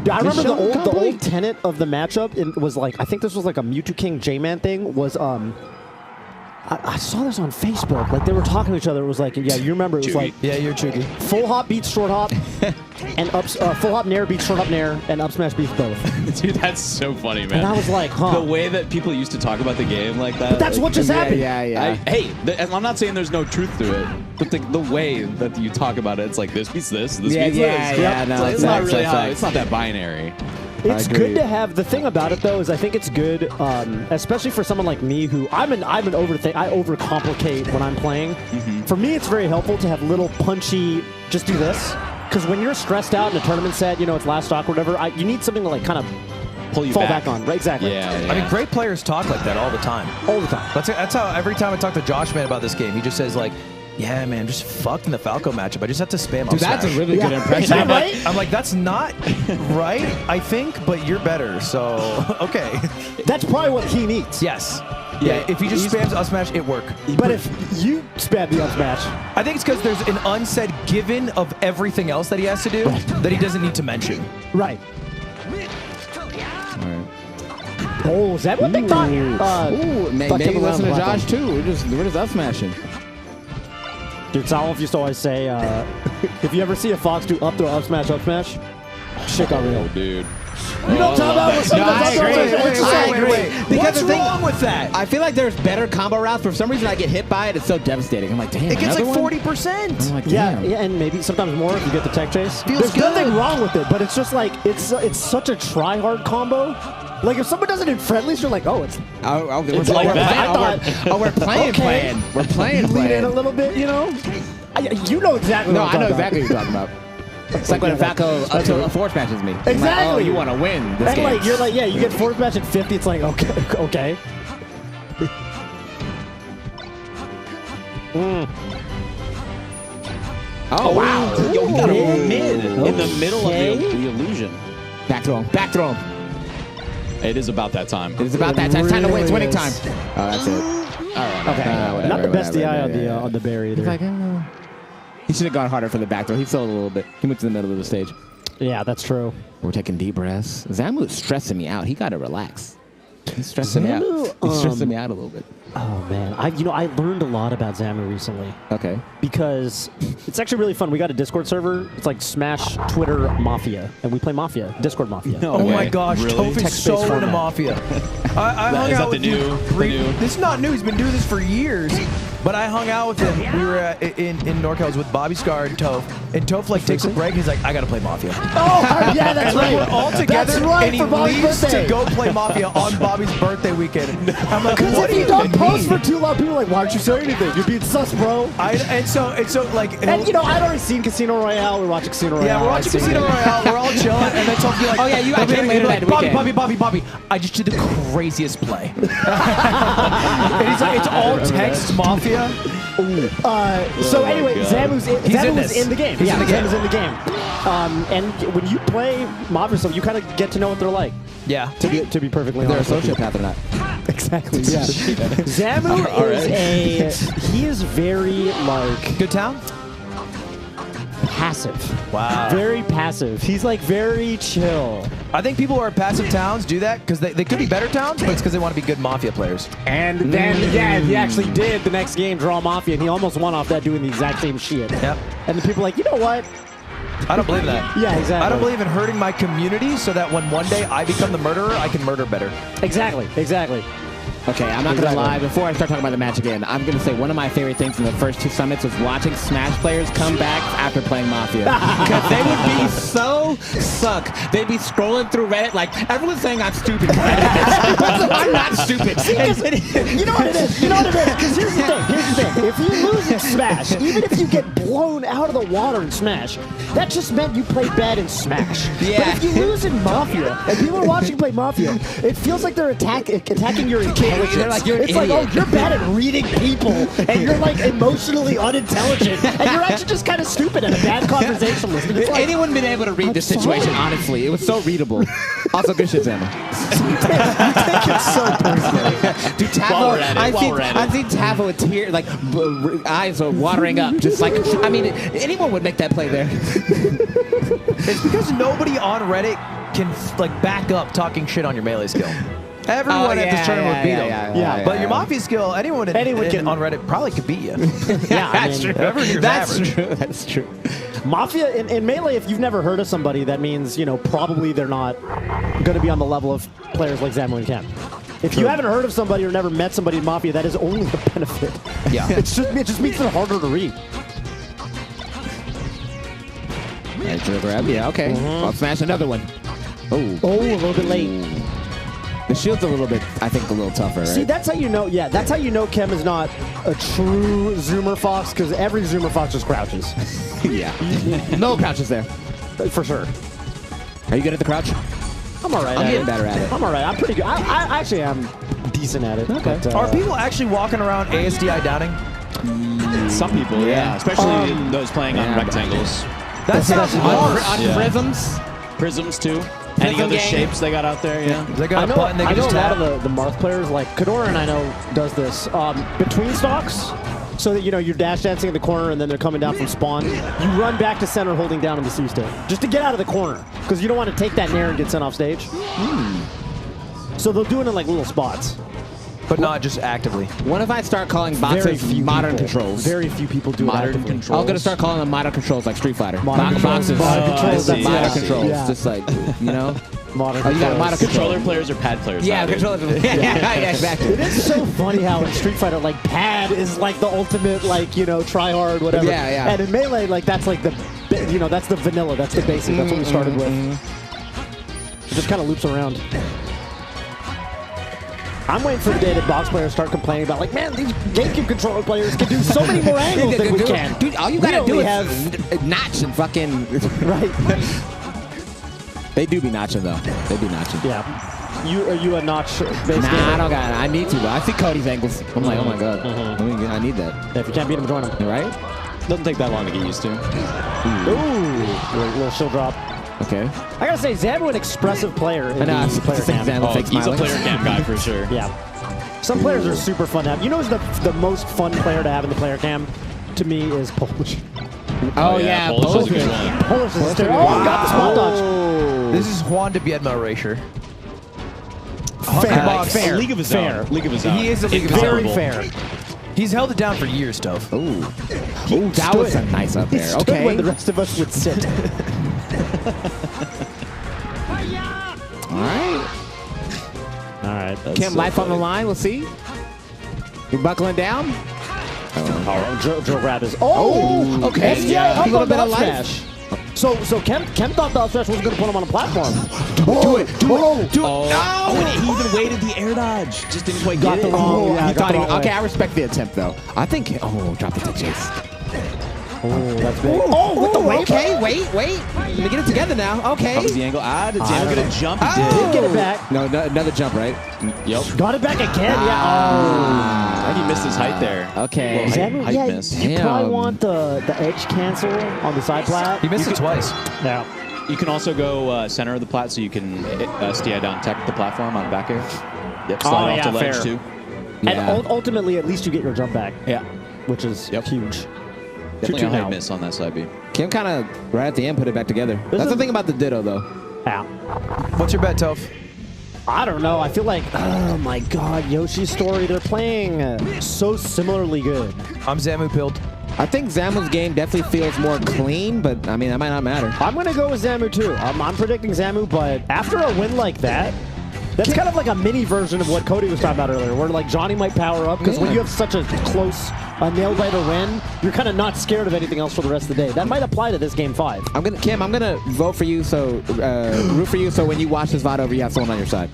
Dude, I remember show the complete. old tenet of the matchup. It was like, I think this was like a Mewtwo King J-Man thing. Was I saw this on Facebook. Like they were talking to each other. It was like, yeah, you remember? It was like, Yeah, you're Chugi. full hop beats short hop, and full hop nair beats short hop nair, and up smash beats both. Dude, that's so funny, man. And I was like, huh. The way that people used to talk about the game like that. But that's like, what just happened. Yeah. and I'm not saying there's no truth to it, but the way that you talk about it, it's like this beats this beats Yeah, this. yeah, no, it's not facts, really how, facts. it's not that binary. It's agree. good to have. The thing about it though is I think it's good, especially for someone like me who I overcomplicate when I'm playing. For me, it's very helpful to have little punchy. Just do this, because when you're stressed out in a tournament set, you know it's last stock or whatever. You need something to like kind of Pull you fall back. back on. Right? Exactly. Yeah, I mean, great players talk like that all the time. All the time. That's how every time I talk to Josh Man about this game, he just says like, Yeah, man, just fucked in the Falco matchup. I just have to spam Dude, that's a really good impression. I'm like, that's not right, I think, but you're better, so okay. That's probably what he needs. Yes. Yeah, if he just spams up smash, it work. But if you spam the up smash, I think it's because there's an unsaid given of everything else that he has to do that he doesn't need to mention. right. Oh, is that what they thought? Maybe listen to Josh too. We're just up smashing. Dude, Solomon used to always say, if you ever see a Fox do up throw, up smash, shit got real. Dude. You know what I'm talking about? I agree. What's wrong with that? I feel like there's better combo routes, but for some reason I get hit by it. It's so devastating. I'm like, damn. It gets like another one? 40%. I'm like, Yeah, damn. yeah, and maybe sometimes more if you get the tech chase. Feels There's good. nothing wrong with it, but it's just like, it's such a try-hard combo. Like, if someone does it in friendlies, you're like, oh, it's It's like that. we're playing. We're playing. lean in a little bit, you know? You know exactly No, what I'm I know talking exactly what you're talking about. It's like when Falco up to force matches me. I'm like, Exactly. oh, you want to win this And game. like, you're like, yeah, you get force match at 50, it's like, okay. Oh, wow. Yo, he got a mid Okay. in the middle of the illusion. Back throw him. Back throw him. It is about that time. It's about that time. It's time to win. It's winning time. Really Oh, that's it. All right. Okay. Not the best DI on the bear either. Like, he should have gone harder for the back throw. He sold a little bit. He went to the middle of the stage. Yeah, that's true. We're taking deep breaths. Zamu's stressing me out. He got to relax. He's stressing me out. Zamu, He's stressing me out a little bit. Oh man, I learned a lot about Zamu recently. Okay. Because it's actually really fun. We got a Discord server. It's like Smash Twitter Mafia, and we play Mafia, Discord Mafia. No Oh way. my gosh, Really? Toph is Text-based so into format. Mafia. I hung Is out that the with you. new? This is not new. He's been doing this for years. But I hung out with him. We were in NorCal. I was with Bobby Scar and Toph. And Toph like takes a break. And he's like, I gotta play Mafia. Oh yeah, that's And like, right. we're all together. That's right, and he for Bobby's leaves birthday. to go play Mafia on Bobby's birthday weekend. I'm like, Because what if do you don't even post mean? for too long, people are like, why aren't you saying anything? You're being sus, bro. And so like, And you know, I'd already seen Casino Royale. We're watching Casino Royale. yeah, we're watching I'd seen Casino it. Royale. We're all chilling, and then Toph be like, Oh, yeah, I came later that weekend. Bobby, I just did the craziest play. And he's like, it's all text Mafia. So anyway, Zamu's in was this. in the game. He's in the game. Zamu's in the game. And when you play Mafia, so you kind of get to know what they're like. Yeah. To be perfectly They're a honest. with you. sociopath or not. Exactly. Yeah. Zamu he is very like Good town? passive. Wow. Very passive. He's like very chill. I think people who are passive towns do that because they could be better towns, but it's because they want to be good Mafia players. And then yeah, he actually did the next game draw Mafia, and he almost won off that doing the exact same shit. Yep. And the people are like, you know what? I don't believe that. Yeah, exactly. I don't believe in hurting my community so that when one day I become the murderer, I can murder better. Exactly. Okay, I'm not gonna lie. Before I start talking about the match again, I'm gonna say one of my favorite things in the first two summits was watching Smash players come back after playing Mafia, because they would be so suck. They'd be scrolling through Reddit like everyone's saying I'm stupid. I'm not stupid. You know what it is? Because here's the thing. If you lose in Smash, even if you get blown out of the water in Smash, that just meant you played bad in Smash. Yeah. But if you lose in Mafia, and people are watching you play Mafia, it feels like they're attacking your intelligence. They're like, you're an it's like, idiot. oh, you're bad at reading people, and you're like emotionally unintelligent, and you're actually just kind of stupid and a bad conversationalist. And it's If like, anyone been able to read this situation, honestly, it was so readable. Also, good shit, Zama. it's so personal. Dude, Tavo, I've seen Tavo with tears, like eyes are watering up, just like, I mean, anyone would make that play there. It's because nobody on Reddit can like back up talking shit on your melee skill. Everyone at this tournament would beat him. But your Mafia skill, anyone on Reddit probably could beat you. Yeah, That's true. That's true. That's true. Mafia in Melee, if you've never heard of somebody, that means, you know, probably they're not going to be on the level of players like Zamu and Ken. If you haven't heard of somebody or never met somebody in Mafia, that is only a benefit. Yeah. it just means they're harder to read. Grab. Yeah, okay. I'll smash another one. Oh, a little bit late. The shield's a little bit, I think, a little tougher, right? See, that's how you know, that's how you know Kem is not a true Zoomer Fox, because every Zoomer Fox just crouches. Yeah. No crouches there. For sure. Are you good at the crouch? I'm all right I'm at getting it. better at it. I'm all right. I'm pretty good. I actually am decent at it. Okay. But, Are people actually walking around ASDI downing? Some people, yeah. Especially those playing on rectangles. That's on prisms. Prisms, too. Any other shapes they got out there, yeah. They got a button they can I know just a lot tap. of the Marth players, like Kadoran, I know, does this. Between stocks, so that, you know, you're dash dancing in the corner and then they're coming down from spawn. You run back to center holding down on the C stick, just to get out of the corner, because you don't want to take that nair and get sent off stage. So they'll do it in like little spots. But not just actively. What if I start calling bots modern controls? Very few people do modern it controls. I'm gonna start calling them modern controls like Street Fighter. Modern boxes. Modern controls. Modern controls. Just like, you know. Modern you got a modern controller players or pad players? Yeah, controller. Yeah, exactly. It is so funny how in Street Fighter, like pad is like the ultimate, like, you know, try hard, whatever. Yeah, yeah. And in Melee, like that's like the, you know, that's the vanilla, that's the basic, that's what we started with. It just kind of loops around. I'm waiting for the day that box players start complaining about, like, man, these GameCube controller players can do so many more angles than we can. Dude, all you gotta do is notch and fucking right. They do be notching though. They be notching. Yeah. Are you a notch based Nah, gamer? I don't got it. I need to, but I see Cody's angles. I'm like, oh my god. I need that. Yeah, if you can't beat him, join him. Right? Doesn't take that long to get used to. Ooh. Little shield drop. Okay. I gotta say, Zamu an expressive player in the player cam. He's a player cam guy for sure. Yeah. Some players are super fun to have. You know who's the most fun player to have in the player cam? To me is Polish. Oh yeah, Polish is a good one. Polish is a Oh, got the spot dodge. This is Juan de Biedma erasure. Fair. League of his own. League of his own. He is a league of his own. Very fair. He's held it down for years, Toph. Ooh, that was a nice up there. Okay. When the rest of us would sit. All right. Kim, life on the line. We'll see. You buckling down? Drill grab is. Oh, okay. SDI A little bit of life. smash. So Ken thought the up smash was going to put him on a platform. Do it. Oh, and he even waited the air dodge. Just didn't quite get it. Okay, I respect the attempt though. I think. Drop the tech chase. Oh, that's big. With the wave. Okay, wait. Let me get it together now. Okay. Comes the angle. Did Zamo get a jump? He Did get it back. No, another jump, right? Yep. Got it back again. I think he missed his height there. Okay. Height miss. You probably want the edge cancel on the side plat. He missed it twice. Yeah. You can also go center of the plat, so you can SDI down tech the platform on back air. Yep. Slide off the ledge fair. too. And ultimately, at least you get your jump back. Yeah. Which is huge. Definitely a high miss on that side B. Kim kind of right at the end put it back together. That's the thing about the Ditto though. Yeah. What's your bet, Toph? I don't know. I feel like, oh my God, Yoshi's Story, they're playing so similarly good. I'm Zamu pilled. I think Zamu's game definitely feels more clean, but I mean, that might not matter. I'm going to go with Zamu too. I'm predicting Zamu, but after a win like that, that's kind of like a mini version of what Cody was talking about earlier, where like Johnny might power up, because when you have such a close nail-biter win, you're kind of not scared of anything else for the rest of the day. That might apply to this game 5. Kim, I'm gonna vote for you, so root for you, so when you watch this VOD over, you have someone on your side.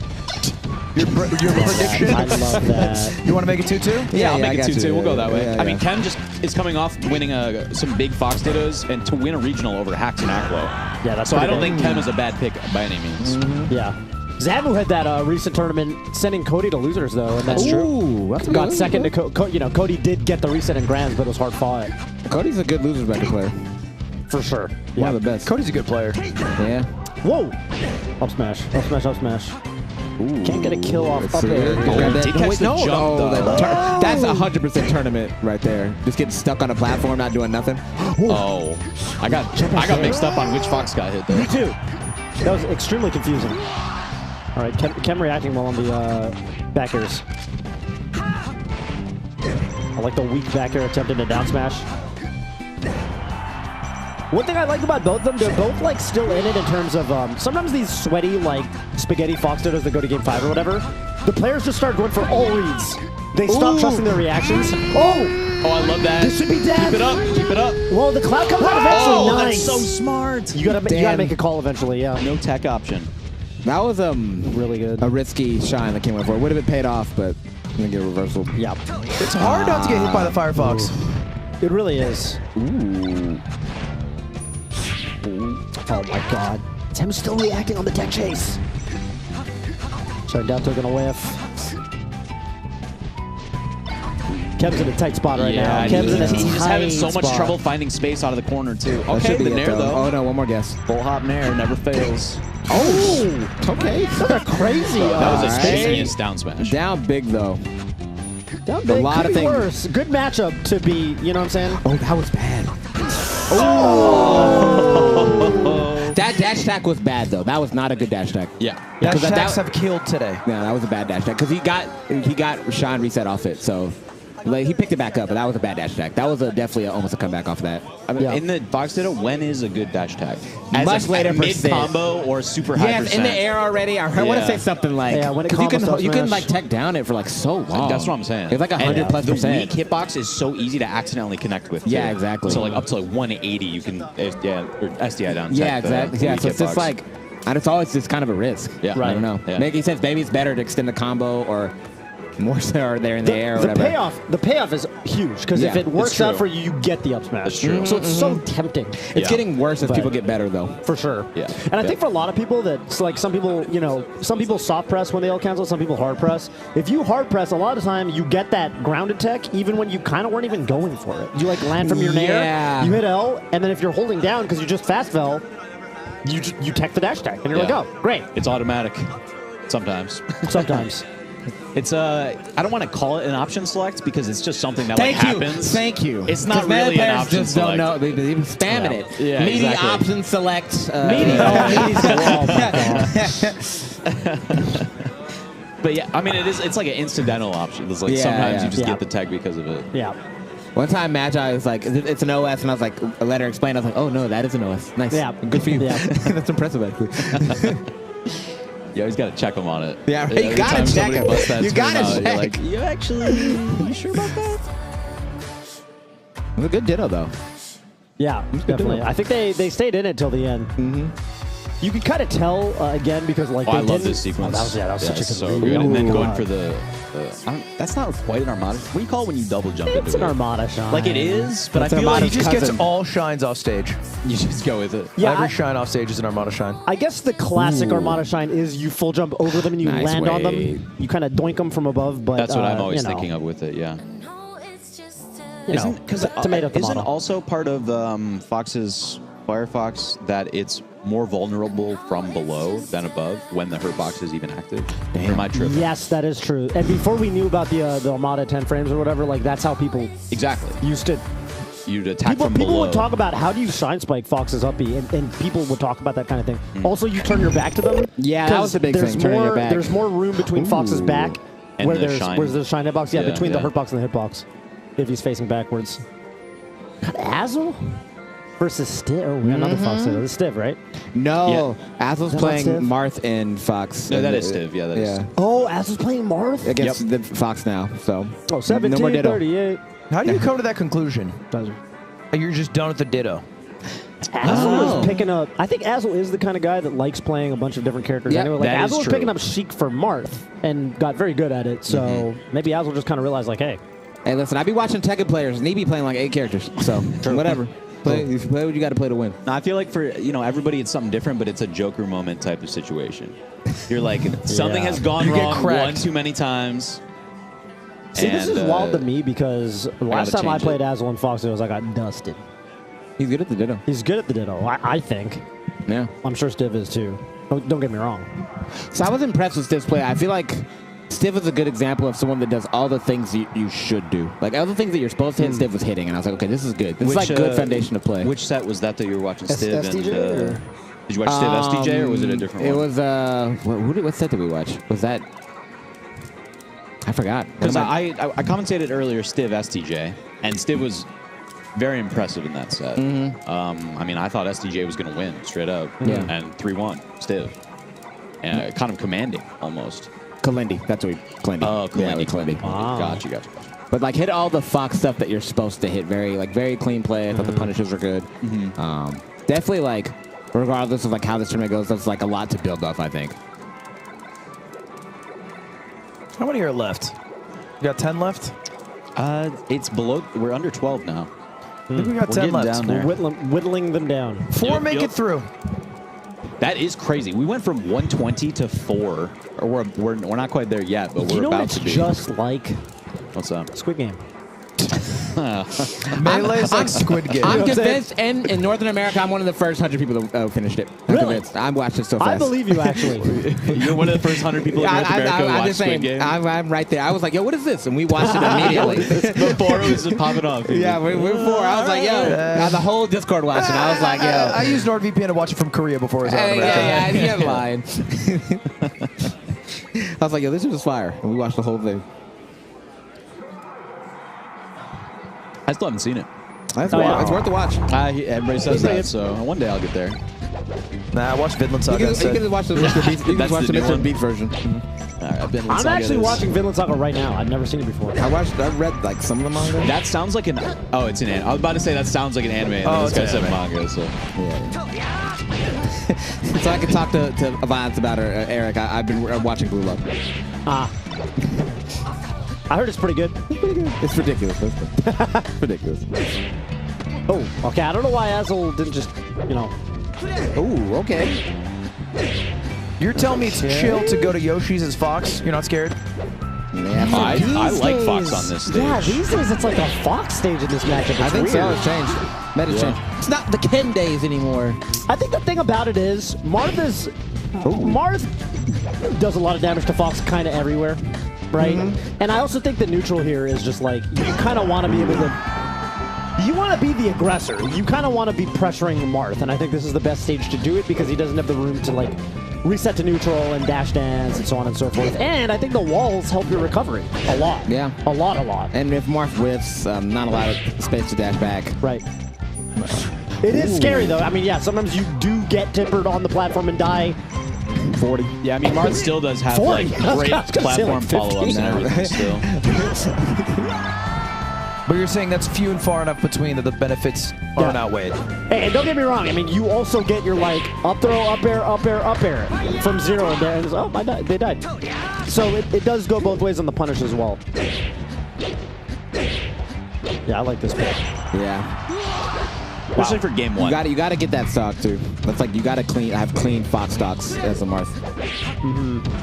Your prediction? I love that. You want to make it 2-2? Yeah, I'll make it 2-2. We'll go that way. Yeah, I mean, Ken just is coming off winning some big Fox Dittos, and to win a regional over Hacks and Aklo. Yeah, that's so I don't big. think Ken is a bad pick by any means. Yeah. Zamu had that recent tournament sending Cody to losers, though. And That's true. That's got second to Cody did get the reset in Grands, but it was hard fought. Cody's a good losers bracket player. For sure. One of the best. Cody's a good player. Yeah. Whoa! Up smash. Up smash. Up smash. Ooh. Can't get a kill off up air. That's 100% tournament right there. Just getting stuck on a platform, not doing nothing. Oh, I got mixed up on which Fox got hit there. Me too. That was extremely confusing. All right, Kem reacting well on the back airs. I like the weak back air attempting to down smash. One thing I like about both of them, they're both like still in it in terms of sometimes these sweaty like spaghetti Fox Dittos that go to game 5 or whatever, the players just start going for all reads. They stop trusting their reactions. Oh, I love that. This should be dead. Keep it up. Keep it up. Well, the cloud comes out eventually. Oh, Nice. that's so smart. You gotta make a call eventually. Yeah. No tech option. That was really good. A risky shine that came in for it. Would have been paid off, but I'm gonna get a reversal. Yeah. It's hard not to get hit by the Firefox. It really is. Ooh. Oh my God. Tim's still reacting on the tech chase. Sorry, down to gonna whiff. Kev's in a tight spot right now. and Kev's in a he's just having so much spot. trouble finding space out of the corner, too. That Okay, should be the it, nair, though. Oh, no, one more guess. Full hop nair never fails. Oh, Okay. that's crazy. That was a Alright. genius down smash. Down big, though. Down big, a lot could of be things. worse. Good matchup to be, you know what I'm saying? Oh, that was bad. That dash attack was bad, though. That was not a good dash attack. Yeah. Dash Because attacks have killed today. Yeah, that was a bad dash attack. Because he got Sean reset off it, so like, he picked it back up, but that was a bad dash attack. That was definitely almost a comeback off of that. I mean, in the Fox Ditto, when is a good dash attack? As Much later mid percent. combo or super high Yeah, percent? in the air already. I want to say something like, Yeah, when it 'cause you can combos you can smash. like tech down it for like so long. That's what I'm saying. It's like 100+%. The weak hitbox is so easy to accidentally connect with. Yeah, too. exactly. So like up to like 180, you can or SDI down. Yeah, tech the exactly. Yeah, weak so it's just hitbox. like, and it's always just kind of a risk. Yeah. I don't know. Yeah. Mikey says maybe it's better to extend the combo or more so are there in the air or whatever. The payoff is huge because if Yeah, it works it's out true. for you, you get the up smash. That's true. So it's so tempting. It's getting worse as But- people get better, though. For sure. Yeah. And I think for a lot of people that's like some people, some people soft press when they L cancel, some people hard press. If you hard press, a lot of the time you get that grounded tech even when you kind of weren't even going for it. You like land from your nair, Yeah. you hit L, and then if you're holding down because you just fast fell, you tech the dash tech, and you're Yeah. like, oh, great. It's automatic. Sometimes. Sometimes. It's I don't want to call it an option select because it's just something that Thank you. happens. Thank you. It's not 'Cause many really an players option just select. don't know. They've been spamming it. Yeah, Meaty exactly. option select. Meaty's But yeah, I mean it's like an incidental option. It's like Yeah, sometimes yeah. you just Yeah. get the tag because of it. Yeah. One time, Magi was like, "It's an OS," and I was like, "I let her explain." I was like, "Oh no, that is an OS. Nice. Yeah. Good for you. Yeah. That's impressive, actually." You always got to check them on it. Yeah, right. You every gotta time check somebody 'em. busts that You screen gotta out, check. You're like, you sure about that? It was a good ditto, though. Yeah, definitely. I think they stayed in it till the end. Mm-hmm. You could kind of tell again because like Oh, they I love didn't- this sequence. Oh, that was such a good so read. good. And then Ooh, going God. for the that's not quite an armada. What do you call it when you double jump It's into an it? Armada shine. Like it is, but It's I feel Armada's like He just gets cousin. all shines off stage. you just go with it. Yeah, Every I- shine off stage is an Armada shine. I guess the classic Armada shine is you full jump over them and you Nice land on them. wave. You kind of doink them from above, but That's what I'm always you know, thinking of with it. Yeah. You know, Because tomato, isn't tomato. also part of Fox's Firefox that it's more vulnerable from below than above when the hurt box is even active? Or am I tripping? Yes, that is true. And before we knew about the Armada 10 frames or whatever, like that's how people Exactly. used to. You'd attack People, from people below. would talk about how do you shine spike Fox's uppy, and people would talk about that kind of thing. Also, you turn your back to them. Yeah, that 'cause was the big there's thing, turning more, your back. There's more room between Fox's back And where the there's shine. where's the shine hitbox. Yeah, Yeah, between the yeah. hurt box and the hitbox, if he's facing backwards. God, Azel versus Stiv. Oh, another Fox Ditto. This is Stiv, right? No, Azel's Is that not playing Steve? Marth in Fox. No, that And is Stiv. Yeah, that is. Yeah. Oh, Azel's playing Marth. Against the Fox now, so. Oh, No more ditto. 1738. How do you come to that conclusion? You're just done with the ditto. Azel is picking up. I think Azel is the kind of guy that likes playing a bunch of different characters. Yeah, anyway, like that is Azel was true. picking up Sheik for Marth and got very good at it. So maybe Azel just kind of realized, like, hey, Hey, listen, I be watching Tekken players, and they be playing like 8 characters. So, whatever. Play, if you play what you got to play to win. No, I feel like for everybody it's something different, but it's a Joker moment type of situation. You're like something has gone You get wrong cracked. one too many times. see, this And, is wild to me because last gotta time I change played it. Azel and Fox, it was I got dusted. He's good at the ditto. He's good at the ditto, I think. Yeah. I'm sure Stiv is too. Don't get me wrong. So I was impressed with Stiv's play. I feel like Stiv is a good example of someone that does all the things you should do. Like all the things that you're supposed to hit, Stiv was hitting, and I was like, okay, this is good. This is like good foundation to play. Which set was that you were watching Stiv SDJ and or? did you watch Stiv SDJ or was it a different It one? was what set did we watch? Was that? I forgot. Because I commentated earlier Stiv SDJ, and Stiv was very impressive in that set. I mean, I thought SDJ was going to win straight up, Yeah. and 3-1 Stiv, and kind of commanding almost. Kalendi. That's what we Kalendi. Oh, Yeah, Kalendi. Kalendi. Gotcha. But like hit all the Fox stuff that you're supposed to hit. Very clean play. I thought the punishes were good. Definitely like, regardless of like how this tournament goes, that's like a lot to build off, I think. How many are left? You got 10 left? It's below. We're under 12 now. I think we got We're 10 getting left. down there. Whittling them down. 4 make it through. That is crazy. We went from 120 to 4. Or we're not quite there yet, but Do you we're know what about it's to be. just like? What's up? Squid Game. Melee's like Squid Game. I'm convinced, and in Northern America, I'm one of the first 100 people that finished it. I'm convinced. I watched it so fast. I believe you, actually. You're one of the first 100 people in North America who I'm watched just Squid saying, Game. I'm right there. I was like, yo, what is this? And we watched it immediately. Before it was just popping off. Yeah, we were before. I was like, yo. The whole Discord watching. I was like, yo. I used NordVPN to watch it from Korea before it was out in America. Yeah, you're lying. I was like, yo, this was fire. And we watched the whole thing. I still haven't seen it. It's worth the watch. Everybody says that, so one day I'll get there. Nah, I watched Vinland Saga. You can watch the Mr. Beast. You can watch the Mr. Beast version. I'm actually watching Vinland Saga right now. I've never seen it before. I read like some of the manga. That sounds like an. Oh, it's an anime. I was about to say that sounds like an anime. And Oh, this guy it's said an manga. So So I can talk to Avance about her, Eric. I've been watching Blue Lock. I heard it's pretty good. It's ridiculous. It's ridiculous. Oh, okay. I don't know why Azel didn't just, Ooh, okay. You're telling me it's chill to go to Yoshi's as Fox? You're not scared? Yeah, I like Fox on this stage. Yeah, these days it's like a Fox stage in this matchup. It's I think weird. so. It's changed. Changed. It's not the Ken days anymore. I think the thing about it is Marth does a lot of damage to Fox kind of everywhere, right? And I also think the neutral here is just like you kind of want to be able to. You want to be the aggressor. You kind of want to be pressuring Marth, and I think this is the best stage to do it because he doesn't have the room to like reset to neutral and dash dance and so on and so forth. And I think the walls help your recovery a lot. Yeah. A lot. And if Marth whiffs, not a lot of space to dash back. Right. It is scary though. I mean, yeah, sometimes you do get timbered on the platform and die. 40. Yeah, I mean, Marth still does have 40. like I was great gonna say, platform like, follow-ups and everything still. But you're saying that's few and far enough between that the benefits aren't outweighed. Hey, and don't get me wrong. I mean, you also get your like up throw, up air from 0 and there, and it's, oh, they died. So it does go both ways on the punish as well. Yeah, I like this pick. Yeah. Especially for game one. You gotta get that stock too. That's like you gotta have clean Fox stocks as a Marth.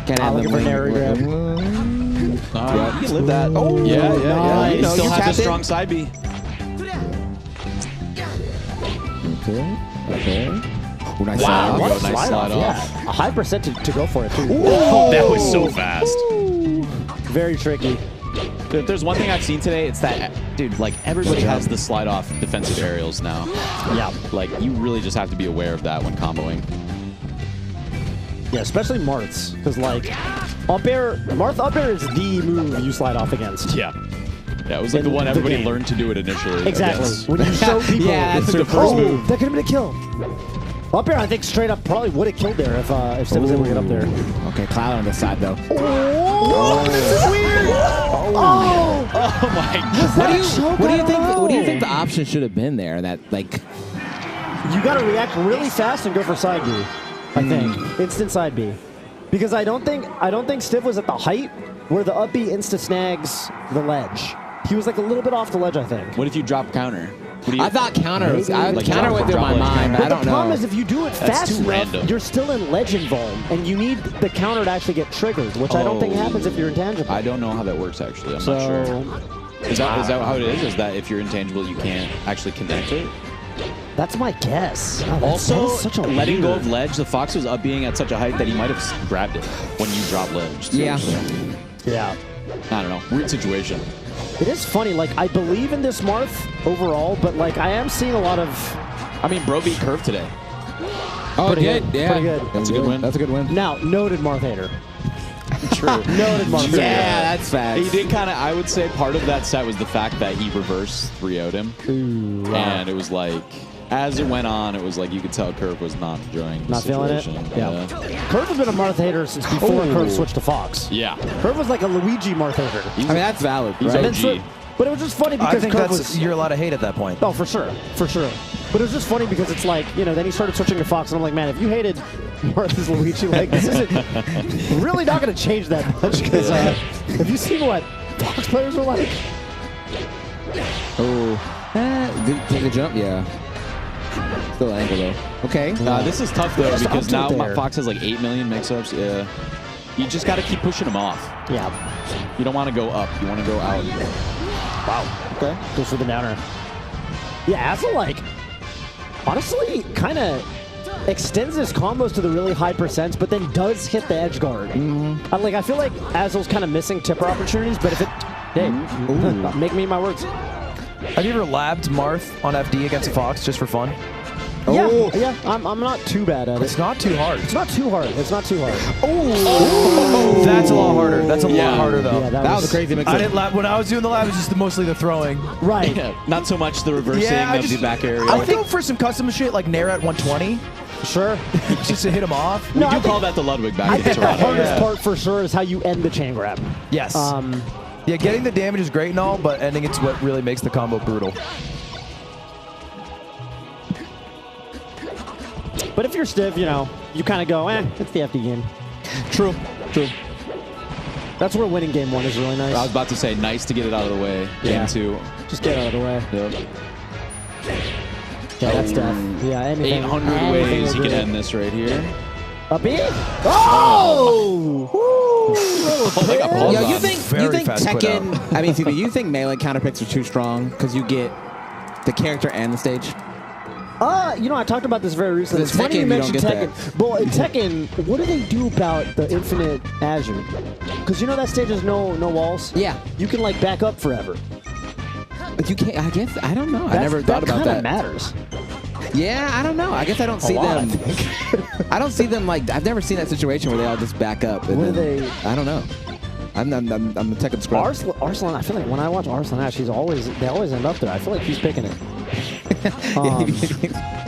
Can't have looking for narrow grab. You can live that. Oh, yeah. Nice. You still You have the tapped strong it. side B. Okay. Ooh, nice Wow, slide what a off. slide off. off. Yeah, a high percent to go for it too. Oh, that was so fast. Very tricky. If there's one thing I've seen today, it's that, dude, like everybody has the slide off defensive aerials now. Yeah. Like you really just have to be aware of that when comboing. Yeah, especially Marth's, because like Marth up air is the move you slide off against. Yeah. Yeah, it was like In the one the everybody game. learned to do it initially. Exactly. against. When you show people, Yeah, that's it's the first move. That could have been a kill. Up air, I think straight up probably would have killed there if Steph was able to get up there. Okay, Cloud on this side though. Oh, this is weird. Oh my What do you think the option should have been there? That like You got to react really fast and go for side B. I think instant side B, because I don't think Stiff was at the height where the up B insta snags the ledge. He was like a little bit off the ledge, I think. What if you drop counter? I thought counter was Like counter went through my mind, but I But don't the problem know. is if you do it That's fast too enough, random. you're still in ledge invuln, and you need the counter to actually get triggered, which I don't think happens if you're intangible. I don't know how that works actually. I'm not sure. Is that how it is? Is that if you're intangible, you can't actually connect it? That's my guess. Oh, that Also, is such a letting go weird- of ledge, the Fox was up being at such a height that he might have grabbed it when you drop ledge. too. Yeah. Yeah. I don't know. Weird situation. It is funny, like, I believe in this Marth overall, but, like, I am seeing a lot of... I mean, bro beat Curve today. Oh, Pretty good. good. Yeah. Pretty good. That's a good win. That's a good win. Now, noted Marth hater. True. Noted Marth hater. Yeah, that's facts. He did kind of, I would say part of that set was the fact that he reverse 3-0'd him. Ooh, wow. And it was like, as it went on, it was like you could tell Curve was not enjoying the Not feeling it? situation. Yeah. Curve has been a Marth hater since before Curve switched to Fox. Yeah. Curve was like a Luigi Marth hater. I mean, that's valid. He's Right? And then OG. but it was just funny I because think Curve that's was... you're allowed to hate at that point. Oh, for sure. For sure. But it was just funny because it's like, you know, then he started switching to Fox, and I'm like, man, if you hated Martha's Luigi, like, this isn't really not going to change that much, because have you seen what Fox players are like? Oh. Did take the jump? Yeah. Still an angle though. Okay. This is tough though Just because up now to there. Fox has like 8 million mix-ups. Yeah. You just got to keep pushing him off. Yeah. You don't want to go up. You want to go out. Wow. Okay. Goes for the downer. Yeah, Azel, like, honestly, kind of extends his combos to the really high percents, but then does hit the edge guard. I feel like Azel's kind of missing tipper opportunities, but if it... Hey, make me my words. Have you ever labbed Marth on FD against a Fox just for fun? Yeah, I'm not too bad at it. It's not too hard. It's not too hard. That's a lot harder. That's a lot harder, though. Yeah, that was a crazy mix. I didn't lab. When I was doing the lab, it was just mostly the throwing. Right. Yeah, not so much the reversing of the back area. I would go for some custom shit like Nair at 120. Sure. Just to hit him off. We do call that the Ludwig back. I think the hardest part for sure is how you end the chain grab. Yes. Yeah, getting the damage is great and all, but ending it's what really makes the combo brutal. But if you're stiff, you know, you kind of go, it's the FD game. True. That's where winning game 1 is really nice. I was about to say, nice to get it out of the way. Game 2. Just get it out of the way. Yep. Yeah, that's tough. Yeah, anything. 800 ways you can end this right here. Up B? Oh! Yo, you think Tekken? I mean, you think melee counterpicks are too strong because you get the character and the stage? You know, I talked about this very recently. It's funny you mentioned Tekken. Well, in Tekken, what do they do about the infinite Azure? Because you know that stage has no walls? Yeah. You can, like, back up forever. But you can't, I guess, I don't know. I never thought about that. That matters. Yeah, I don't know. I guess I don't see them. I don't see them, like, I've never seen that situation where they all just back up. What are they? I don't know. I'm the Tekken scrub. Arslan, I feel like when I watch Arslan Ash, they always end up there. I feel like he's picking it.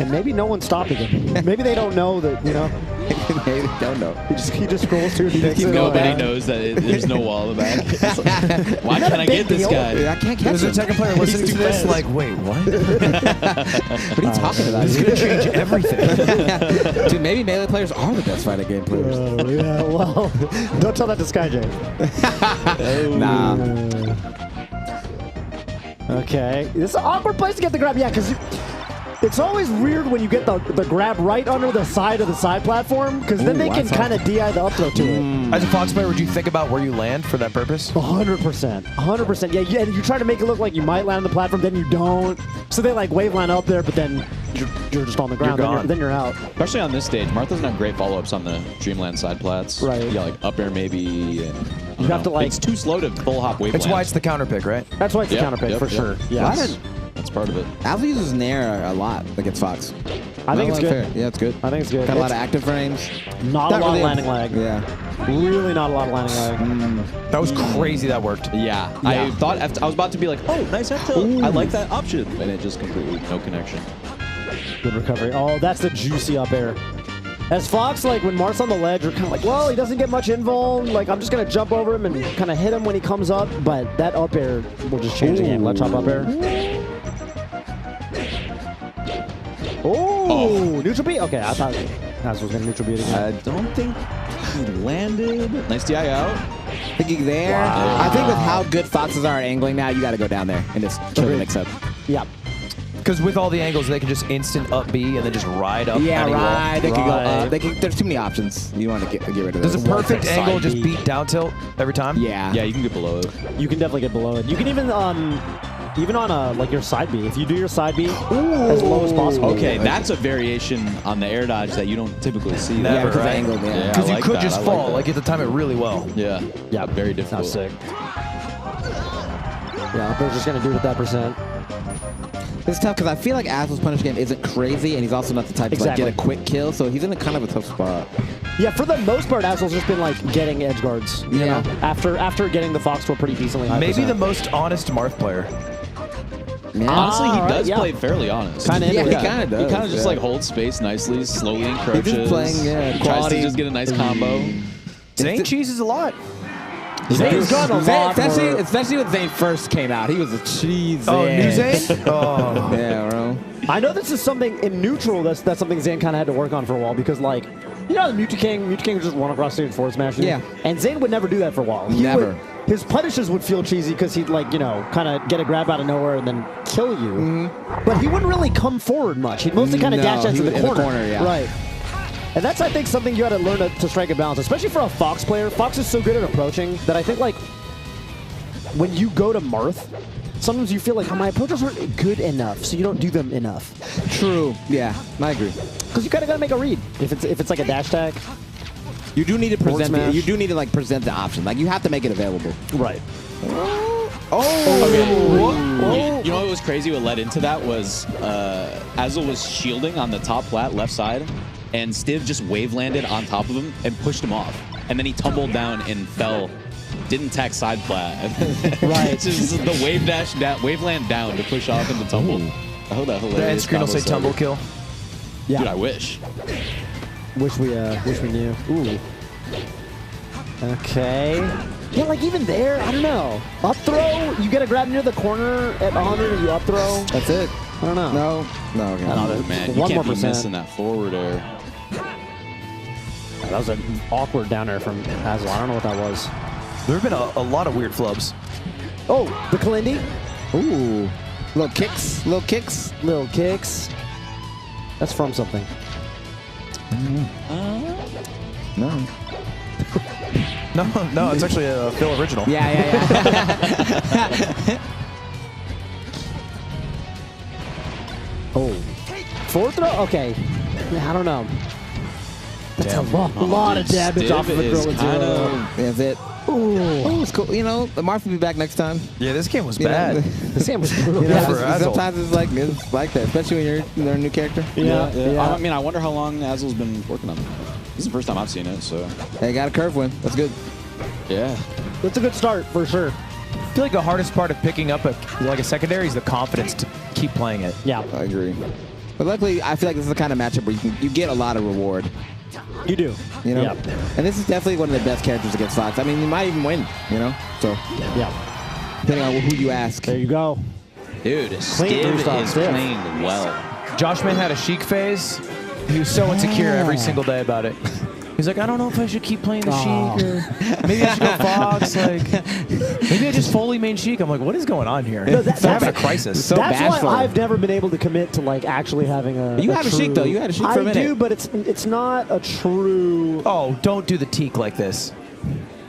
And maybe no one's stopping him. Maybe they don't know that, you know. Maybe they don't know. He just scrolls through and picks it. Nobody knows that there's no wall in the back. Why can't I get this guy? I can't catch him. There's a Tekken player listening to this like, wait, what? What are you talking about? This is going to change everything. Dude, maybe melee players are the best fighting game players. Yeah, well, don't tell that to Skyjay. Nah. Okay. This is an awkward place to get the grab. Yeah, because it's always weird when you get the grab right under the side of the side platform, because then they can kind of DI the up throw to it. As a Fox player, would you think about where you land for that purpose? 100%. 100%. Yeah, and you try to make it look like you might land on the platform, then you don't. So they like wave line up there, but then you're just on the ground. Then you're out. Especially on this stage, Marth doesn't have great follow-ups on the Dreamland side plats. Right. You got like up air maybe. And, you have to like. It's too slow to full hop wave. It's why it's the counter pick, right? That's why it's the counter pick for sure. Yeah. That's part of it. Alpha uses Nair a lot against Fox. I think it's good. Yeah, it's good. I think it's good. Got a lot of active frames. Not a lot of landing lag. Yeah. Really not a lot of landing lag. That was crazy that worked. Yeah. I thought, I was about to be like, oh, nice F tilt. I like that option. And it just completely, no connection. Good recovery. Oh, that's the juicy up air. As Fox, like, when Marth's on the ledge, you're kind of like, well, he doesn't get much invuln. Like, I'm just going to jump over him and kind of hit him when he comes up. But that up air will just change the game. Let's hop up air. Oh, neutral beat? Okay, I thoughtAz was going to neutral beat again. I don't think he landed. Nice DI out. Thinking there. Wow. I think with how good Foxes are at angling now, you got to go down there and just kill the mix-up. Yeah. Because with all the angles, they can just instant up B and then just ride up. Yeah, ride. They can go up. There's too many options. You want to get rid of those. Does a perfect angle just beat down tilt every time? Yeah. Yeah, you can get below it. You can definitely get below it. You can even on like your side B, if you do your side B as low as possible. Okay, that's a variation on the air dodge that you don't typically see. Never, because right? angle, yeah. Because you could just fall. Like, you have to time it really well. Yeah. Yeah. Very difficult. That's sick. Yeah, they're just going to do it at that percent. It's tough because I feel like Azel's punish game isn't crazy, and he's also not the type to like, get a quick kill, so he's in a kind of a tough spot. Yeah, for the most part, Azel's just been like getting edge guards. You know, after getting the Fox to a pretty decently high Maybe percent. the most honest Marth player. Yeah. Honestly, he does play fairly honest. Kind of, he kind of does. He kind of just like holds space nicely, slowly encroaches. He's just playing, tries to just get a nice combo. Zane cheeses a lot. Zane's got a lot especially when Zane first came out. He was a cheese. Oh, new Zane? Oh. Yeah, bro. I know this is something in neutral. That's something Zane kind of had to work on for a while because, like, you know, the Mewtwo King would just run across stage and forward smash you. Yeah. And Zane would never do that for a while. Never. His punishes would feel cheesy because he'd, like, you know, kind of get a grab out of nowhere and then kill you. But he wouldn't really come forward much. He'd mostly kind of dash out to the corner. Yeah. Right. And that's, I think, something you got to learn to strike a balance, especially for a Fox player. Fox is so good at approaching that I think, like, when you go to Marth, sometimes you feel like, oh, my approaches aren't good enough, so you don't do them enough. True. Yeah, I agree. Because you kind of got to make a read. If it's like a dash tag. You do need to present. smash. You do need to like present the option. Like you have to make it available. Right. Okay. You know what was crazy? What led into that was Azel was shielding on the top plat left side, and Stiv just wave landed on top of him and pushed him off. And then he tumbled down and fell. Didn't tack side plat. Right. Just the wave dash, wave land down to push off and the tumble. I hope that hilarious. The end screen will say tumble kill. Yeah. Dude, I wish. Wish we knew. Ooh. Okay. Yeah, like even there, I don't know. Up throw, you get a grab near the corner at 100 and you up throw. That's it. I don't know. No. Okay. Oh, man, you One can't more be percent. missing that forward air. That was an awkward down air from Hazel. I don't know what that was. There have been a lot of weird flubs. Oh, the Kalindi. Ooh. Little kicks. Little kicks. That's from something. No. No, it's actually a Phil original. Yeah. Oh. Forward throw? Okay. Yeah, I don't know. That's a lot of damage off of a throw with zero. That's it. Ooh, it's cool. You know, the Marth will be back next time. Yeah, this game was bad. This game was brutal. Sometimes it's like that, especially when you're a new character. Yeah. I mean, I wonder how long Azel's been working on it. This is the first time I've seen it, so. Hey, got a curve win. That's good. Yeah. That's a good start for sure. I feel like the hardest part of picking up a secondary is the confidence to keep playing it. Yeah. I agree. But luckily, I feel like this is the kind of matchup where you get a lot of reward. You do. You know? Yeah. And this is definitely one of the best characters against Fox. I mean, you might even win, you know? So, yeah. depending on who you ask. There you go. Dude, Stiv is playing well. Josh Man had a Sheik phase. He was so insecure every single day about it. He's like, I don't know if I should keep playing the Sheik or maybe I should go Fox. Like, maybe I just fully main Sheik. I'm like, what is going on here? No, I'm having a crisis. So that's bashful. why I've never been able to commit to like actually having a. You have a Sheik though. You had a Sheik for a minute. I do, but it's not a true. Oh, don't do the teak like this.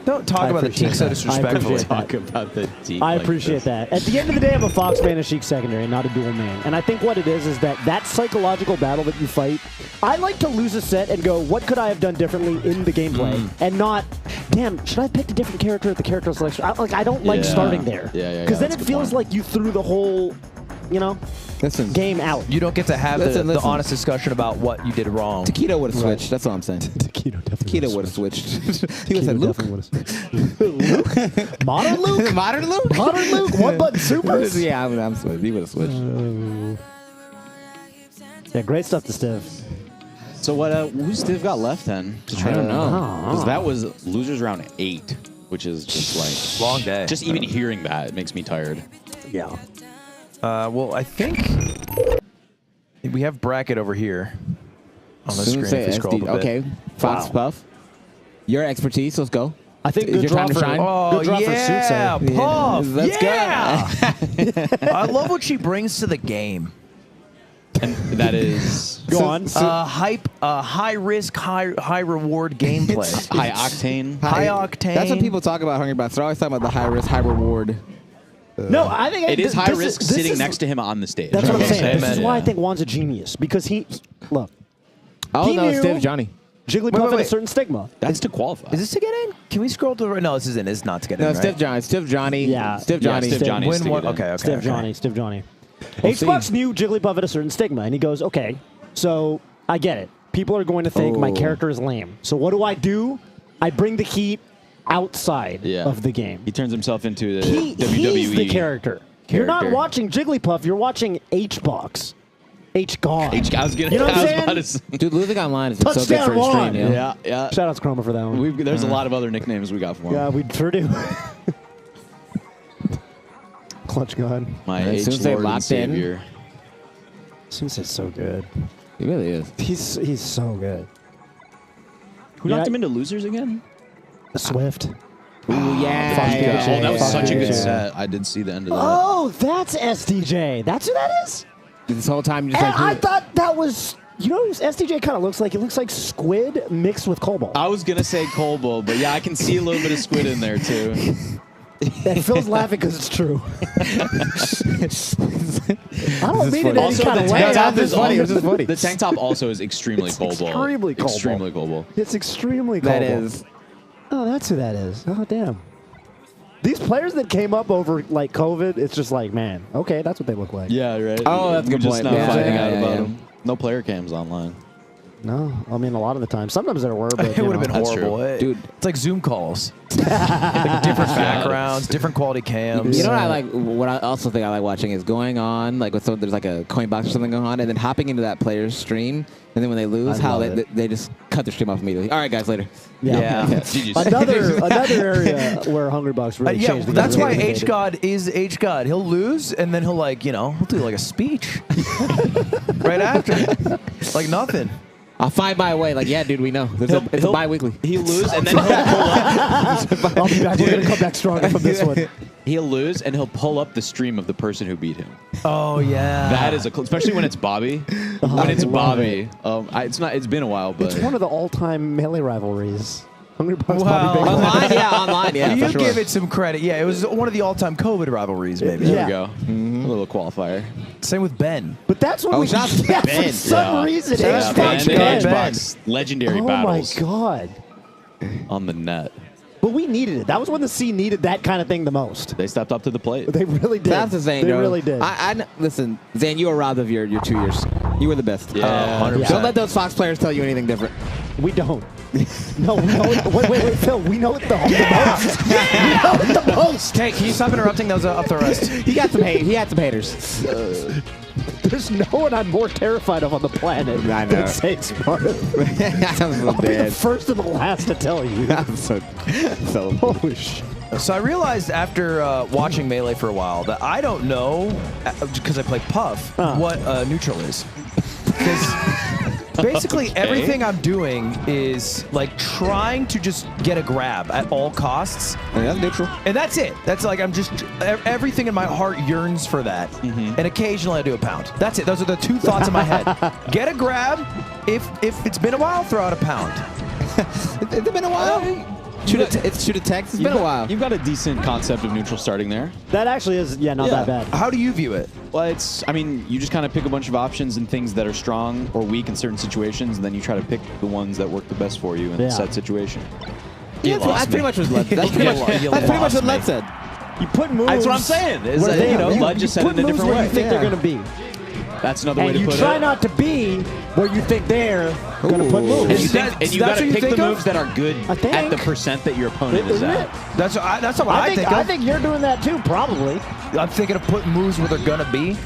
Don't talk about the teak so disrespectfully. Talk about the teak. I appreciate that. At the end of the day, I'm a Fox man and Sheik secondary, not a dual man. And I think what it is that psychological battle that you fight, I like to lose a set and go, what could I have done differently in the gameplay? And not, damn, should I have picked a different character at the character selection? I don't like starting there. Yeah. Because then it feels like you threw the whole, game out. You don't get to have the honest discussion about what you did wrong. Taquito would have switched. That's all I'm saying. Taquito would have switched. He would have said, Luke. Luke? Modern Luke? Modern Luke? Modern Luke? One button supers? Yeah, I'm switched. He would have switched. Yeah, great stuff to Stiv. So who's Stiv got left then? I don't know. Because that was losers round 8, which is just like long day. Just even hearing that, it makes me tired. Yeah. Well, I think we have bracket over here on the screen. If we scroll up a bit. Okay, Fox Puff. Your expertise. Let's go. I think Is good your draw time to for shine? Oh, good draw for yeah, Suitsay. Puff. Let's go. I love what she brings to the game. And that is Go on. High risk, high reward gameplay. high octane. High octane. That's what people talk about Hungry Bots. They're always talking about the high risk, high reward. No, I think It is high this risk this sitting is- next to him on the stage. That's what I'm saying. This Amen. is why I think Juan's a genius because he look. Oh He no, knew- Stiv Johnny. Jigglypuff had a wait. certain stigma. That's to qualify. Is this to get in? Can we scroll to the right? No, this isn't. It's not to get No, in. Stiv Right? Johnny. Stiv Johnny. Yeah. Stiv Johnny. Stiv Johnny. Win to one. get in. Okay. Stiv Johnny. Stiv Johnny. H-Bucks knew Jigglypuff had a certain stigma, and he goes, okay, so I get it. People are going to think my character is lame. So what do? I bring the heat outside of the game. He turns himself into the He's WWE the character. You're not watching Jigglypuff, you're watching H-Box. H-God. I was You know what I'm saying? about to say. Dude, Ludwig Online is so good Touchdown for his Juan. stream. Yeah. Shout out to Chroma for that one. There's a lot of other nicknames we got for him. Yeah, we sure do. Clutch God. My As soon H as they Lord and locked in. Savior. Sunsay's so good. He really is. He's so good. Who knocked him into losers again? Swift. Ooh, yeah. Oh, that was Fuck such a yeah. good set. I did see the end of that. Oh, that's SDJ. That's who that is? This whole time you just And I like. thought that was... You know who SDJ kind of looks like? It looks like squid mixed with cobalt. I was going to say Colbo, but yeah, I can see a little bit of squid in there too. And Phil's laughing because it's true. I don't mean it any kind of way. It's funny. The tank top also is extremely Kobo. Extremely Kobo. Extremely Kobo. It's extremely Kobo. That is. Oh, that's who that is. Oh, damn. These players that came up over like COVID, it's just like, man, okay, that's what they look like. Yeah, right. Oh, that's a good point. Just now finding out Yeah. about them. No player cams online. No, I mean a lot of the time. Sometimes there were, but It would have been That's horrible. true. Dude, it's like Zoom calls. Like different backgrounds, different quality cams. You know what I like? What I also think I like watching is going on like with there's like a coin box or something going on, and then hopping into that player's stream, and then when they lose, how they just cut their stream off immediately. All right, guys, later. Yeah. Another area where Hungrybox really changed. The That's game. why H God is H God. He'll lose, and then he'll he'll do like a speech right after, like nothing. I'll find my way. Like, yeah, dude, we know. It's a bi-weekly. He'll lose, and then he'll pull up. I'll be back. We're going to come back stronger from this one. He'll lose, and he'll pull up the stream of the person who beat him. Oh, yeah. That is especially when it's Bobby. When it's Bobby. It's been a while, but It's one of the all-time melee rivalries. Hungrybox, Wow. Bobby Bacon. Online, yeah. You for sure. give it some credit. Yeah, it was one of the all-time COVID rivalries, maybe. there Yeah. we go. A little qualifier. Same with Ben. But that's what Oh, we shout out to yeah, Ben. for some reason. Yeah, Xbox Ben. got- Xbox legendary Oh battles my god! on the net. But we needed it. That was when the scene needed that kind of thing the most. They stepped up to the plate. They really did. That's the thing, They bro. really did. Listen, Zane, you were robbed of your 2 years. You were the best. Yeah. 100%. Don't let those Fox players tell you anything different. We don't. No, we know it. Wait, Phil. We know it the most. We know it the most. Hey, can you stop interrupting? That was up the rest. He got some hate. He had some haters. There's no one I'm more terrified of on the planet I know. than Saint Sparta. I'm I'll be the first and the last to tell you. so Holy shit. So I realized after watching Melee for a while that I don't know, because I play Puff, what neutral is. Because basically everything I'm doing is like trying to just get a grab at all costs. And that's neutral. And that's it. That's like I'm just everything in my heart yearns for that. And occasionally I do a pound. That's it. Those are the two thoughts in my head. Get a grab. If it's been a while, throw out a pound. It's been a while. Shoot a text. It's been a while. You've got a decent concept of neutral starting there. That actually is, not that bad. How do you view it? Well, you just kind of pick a bunch of options and things that are strong or weak in certain situations, and then you try to pick the ones that work the best for you in the set situation. Yeah, that's pretty much what That's pretty much what Led said. You put moves. That's what I'm saying. Is where that, Lud just said it in a different way. You think they're going to be. That's another way And to you put it. try not to be where you think they're going to put moves. And you got to pick the moves that are good at the percent that your opponent is Isn't at. it? That's not what I think of. I think you're doing that too, probably. I'm thinking of putting moves where they're gonna be.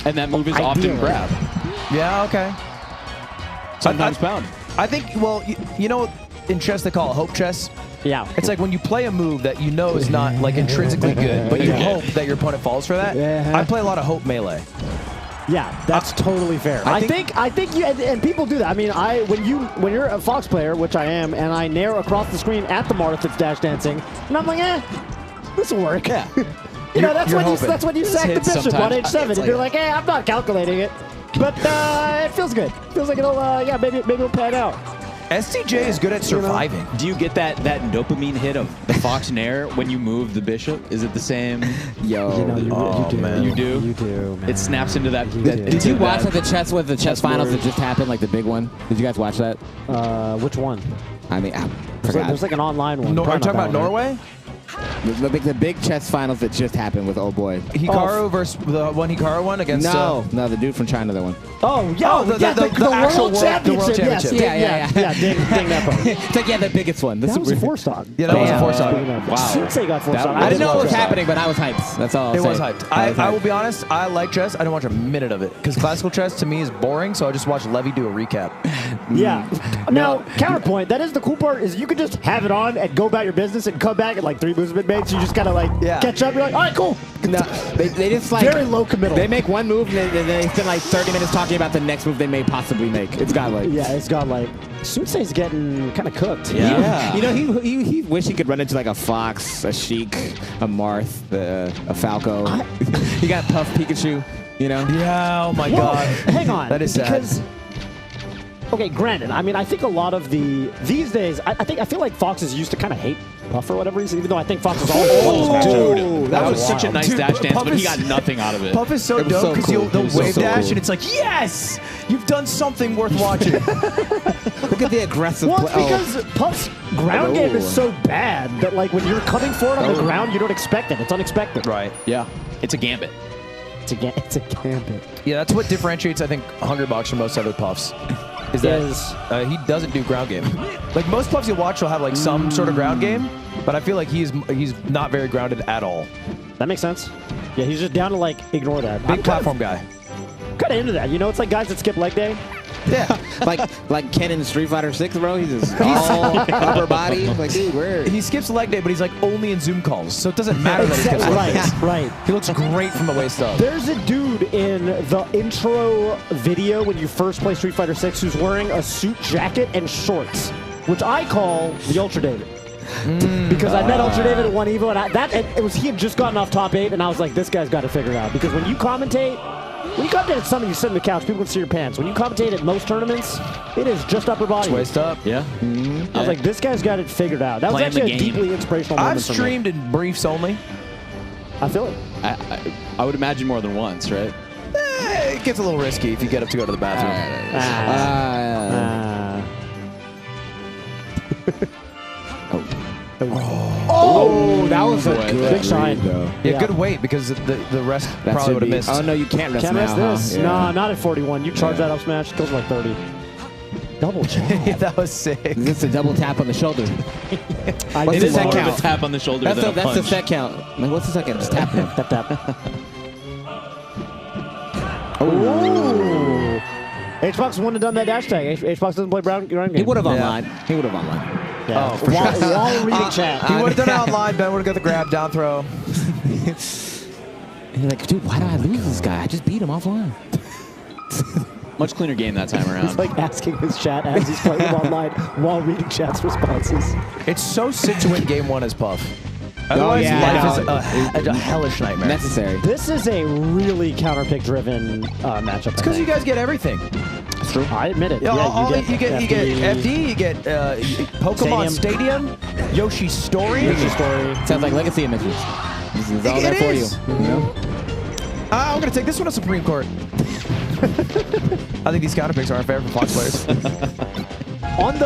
And that move is often grab. Yeah, okay. Sometimes pound. I think, well, you know, in chess they call it hope chess. Yeah. It's like when you play a move that you know is not like intrinsically good, but you hope that your opponent falls for that. Yeah. I play a lot of hope melee. Yeah, that's totally fair. I think you and people do that. I mean, when you're a Fox player, which I am, and I nair across the screen at the Marth that's dash dancing, and I'm like, this will work. Yeah. That's when you sack the bishop on H7, and you're like, I'm not calculating it, but it feels good. Feels like it'll, maybe it'll pan out. STJ is good at surviving. Do you get that dopamine hit of the Fox Nair when you move the bishop? Is it the same? Yo, You do? You do, man. It snaps into that. Did you watch the chess finals that just happened, like the big one? Did you guys watch that? Which one? I mean, I There's forgot. like an online one. Are you Probably talking not about that one. Norway? The big chess finals that just happened with boy. Hikaru versus the one Hikaru one against. No, the dude from China, that one. Oh, yeah, the World actual Championship. Championship. Yes, ding that one. It's like, the biggest one. That was a 4-stock. Yeah, that was a 4-stock. Wow. Sensei got 4-stock. I didn't know what was happening, but I was hyped. That's all I'll It say. was hyped. I will be honest, I like chess. I didn't watch a minute of it because classical chess to me is boring, so I just watched Levy do a recap. Yeah. Now, counterpoint, that is the cool part, is you can just have it on and go about your business and come back and like 3 moves have been made, so you just gotta like catch up. You're like, all right, cool. No, they just like very low committal. They make one move and they spend like 30 minutes talking about the next move they may possibly make. It's godlike. Yeah, it's godlike. Sunsei's getting kind of cooked. Yeah. You know, he wish he could run into like a Fox, a Sheik, a Marth, a Falco. He got Puff Pikachu, you know? Yeah, oh my Well, god. hang on. That is sad. Because, okay, granted, I mean, I think a lot of these days, I feel like Fox is used to kind of hate Puff or whatever he's, even though I think Fox is all Dude, that was such a nice Dude, dash dance, Puff but he is- got nothing out of it. Puff is so It was dope because cool. they'll It was wave so dash cool. and it's like, yes, you've done something worth watching. Look at the aggressive Well, play. it's because Puff's ground game is so bad that like when you're coming for it on the ground, you don't expect it. It's unexpected. Right. Yeah, it's a gambit. It's a gambit. Yeah, that's what differentiates, I think, Hungrybox from most other Puffs. Is that he doesn't do ground game. Like most Puffs you watch will have like some sort of ground game, but I feel like he's not very grounded at all. That makes sense. Yeah, he's just down to like ignore that. Big platform guy. Kind of into that. You know, it's like guys that skip leg day. Yeah, like Ken in Street Fighter 6, bro. He's just all upper body. Like, dude, where? He skips leg day, but he's like only in Zoom calls, so it doesn't matter that he skips leg days. Right. He looks great from the waist up. There's a dude in the intro video when you first play Street Fighter 6 who's wearing a suit jacket and shorts, which I call the Ultra David. Because I met Ultra David at one Evo, and he had just gotten off top 8, and I was like, this guy's got to figure it out. Because when you commentate at Summit, you sit on the couch, people can see your pants. When you commentate at most tournaments, it is just upper body. Waist up. Yeah. I was like, this guy's got it figured out. That was Playing the actually a game. deeply inspirational moment I've for me. streamed in briefs only. I feel it. I would imagine more than once, right? It gets a little risky if you get up to go to the bathroom. Oh, that was a good big shine. Yeah, good weight because the rest That probably should would have be- missed. Oh no, you can't rest Can't now. miss this. Huh? No, not at 41. You charge that up smash, it goes like 30. Double jab. That was sick. Is this a double tap on the shoulder? I What's did the set More of count? a tap on the shoulder That's than a the punch. set count. Like, what's the second? Just tap him. Tap, tap. Ooh. Hbox wouldn't have done that dash tag. Hbox doesn't play ground game. He would have Yeah. online. He would have online. Yeah. Oh, for while reading chat. He would have done it online. Ben would have got the grab, down throw. And you're like, dude, why do I lose this guy? I just beat him offline. Much cleaner game that time around. He's like asking his chat as he's playing online while reading chat's responses. It's so sick to win game one as Puff. Otherwise, life is a hellish nightmare. Necessary. This is a really counter-pick driven matchup. It's because you guys get everything. It's true. I admit it. Yeah, you get FD, you get Pokemon Stadium, Yoshi's Story. Yoshi's Story. Sounds like Legacy images. This is all there for you. I'm going to take this one to Supreme Court. I think these counter picks aren't fair for Fox players. On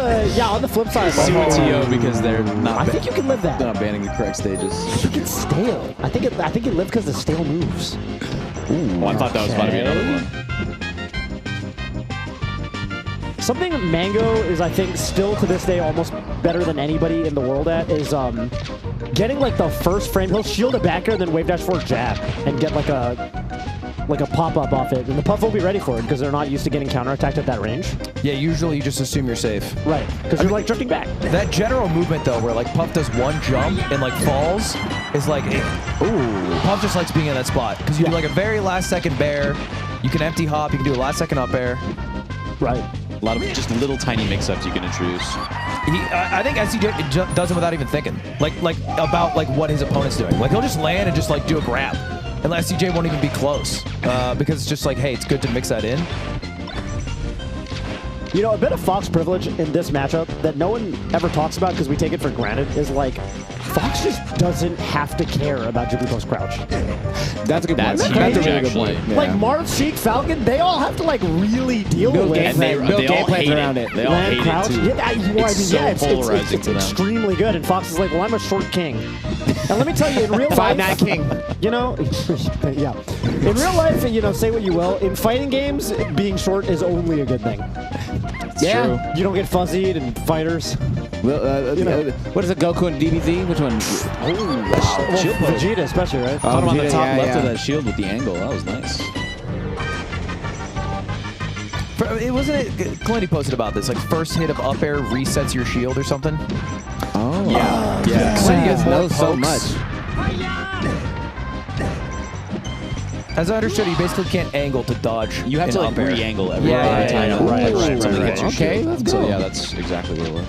the flip side, CTO because they're not. I think you can live that. They're not banning the correct stages. I think it's stale. I think it lived because of stale moves. Ooh, I thought that was about to be another one. Something Mango is, I think, still to this day almost better than anybody in the world at is getting like the first frame. He'll shield a backer and then wave dash forward jab and get like a pop-up off it. And the Puff will be ready for it because they're not used to getting counterattacked at that range. Yeah, usually you just assume you're safe. Right, because you're like drifting back. That general movement though, where like Puff does one jump and like falls, is like, Puff just likes being in that spot because you do like a very last second bair. You can empty hop. You can do a last second up air. Right. A lot of just little tiny mix-ups you can introduce. I think SCJ does it without even thinking, like about like what his opponent's doing. Like he'll just land and just like do a grab, and SCJ won't even be close because it's just like, hey, it's good to mix that in. You know, a bit of Fox privilege in this matchup that no one ever talks about because we take it for granted is like, Fox just doesn't have to care about Jigglypuff's crouch. That's a good point. That's That's a huge, really good actually. point. Yeah. Like Marth, Sheik, Falcon, they all have to like really deal Build with game plan- And build they game all plans hate around it. it. They all land hate crouch. it too. It's polarizing to them. extremely good. And Fox is like, well, I'm a short king. And let me tell you, in real life, 5'9" king. You know, yeah. In real life, you know, say what you will. In fighting games, being short is only a good thing. Yeah. True. You don't get fuzzied in fighters. Well, You know. what is it, Goku and DBZ? Which one? Well, Shield poke. Vegeta especially, right? Caught him on the Vegeta, top yeah, left yeah. of that shield with the angle. That was nice. It wasn't it. Clendy posted about this. Like first hit of up air resets your shield or something. Oh. Yeah. So you You guys get know more so pokes. much. As I understood, you basically can't angle to dodge. You have in to like up air. re-angle every Yeah, time. right. Something hits your Okay, shield. let's So go. yeah, that's exactly what it was.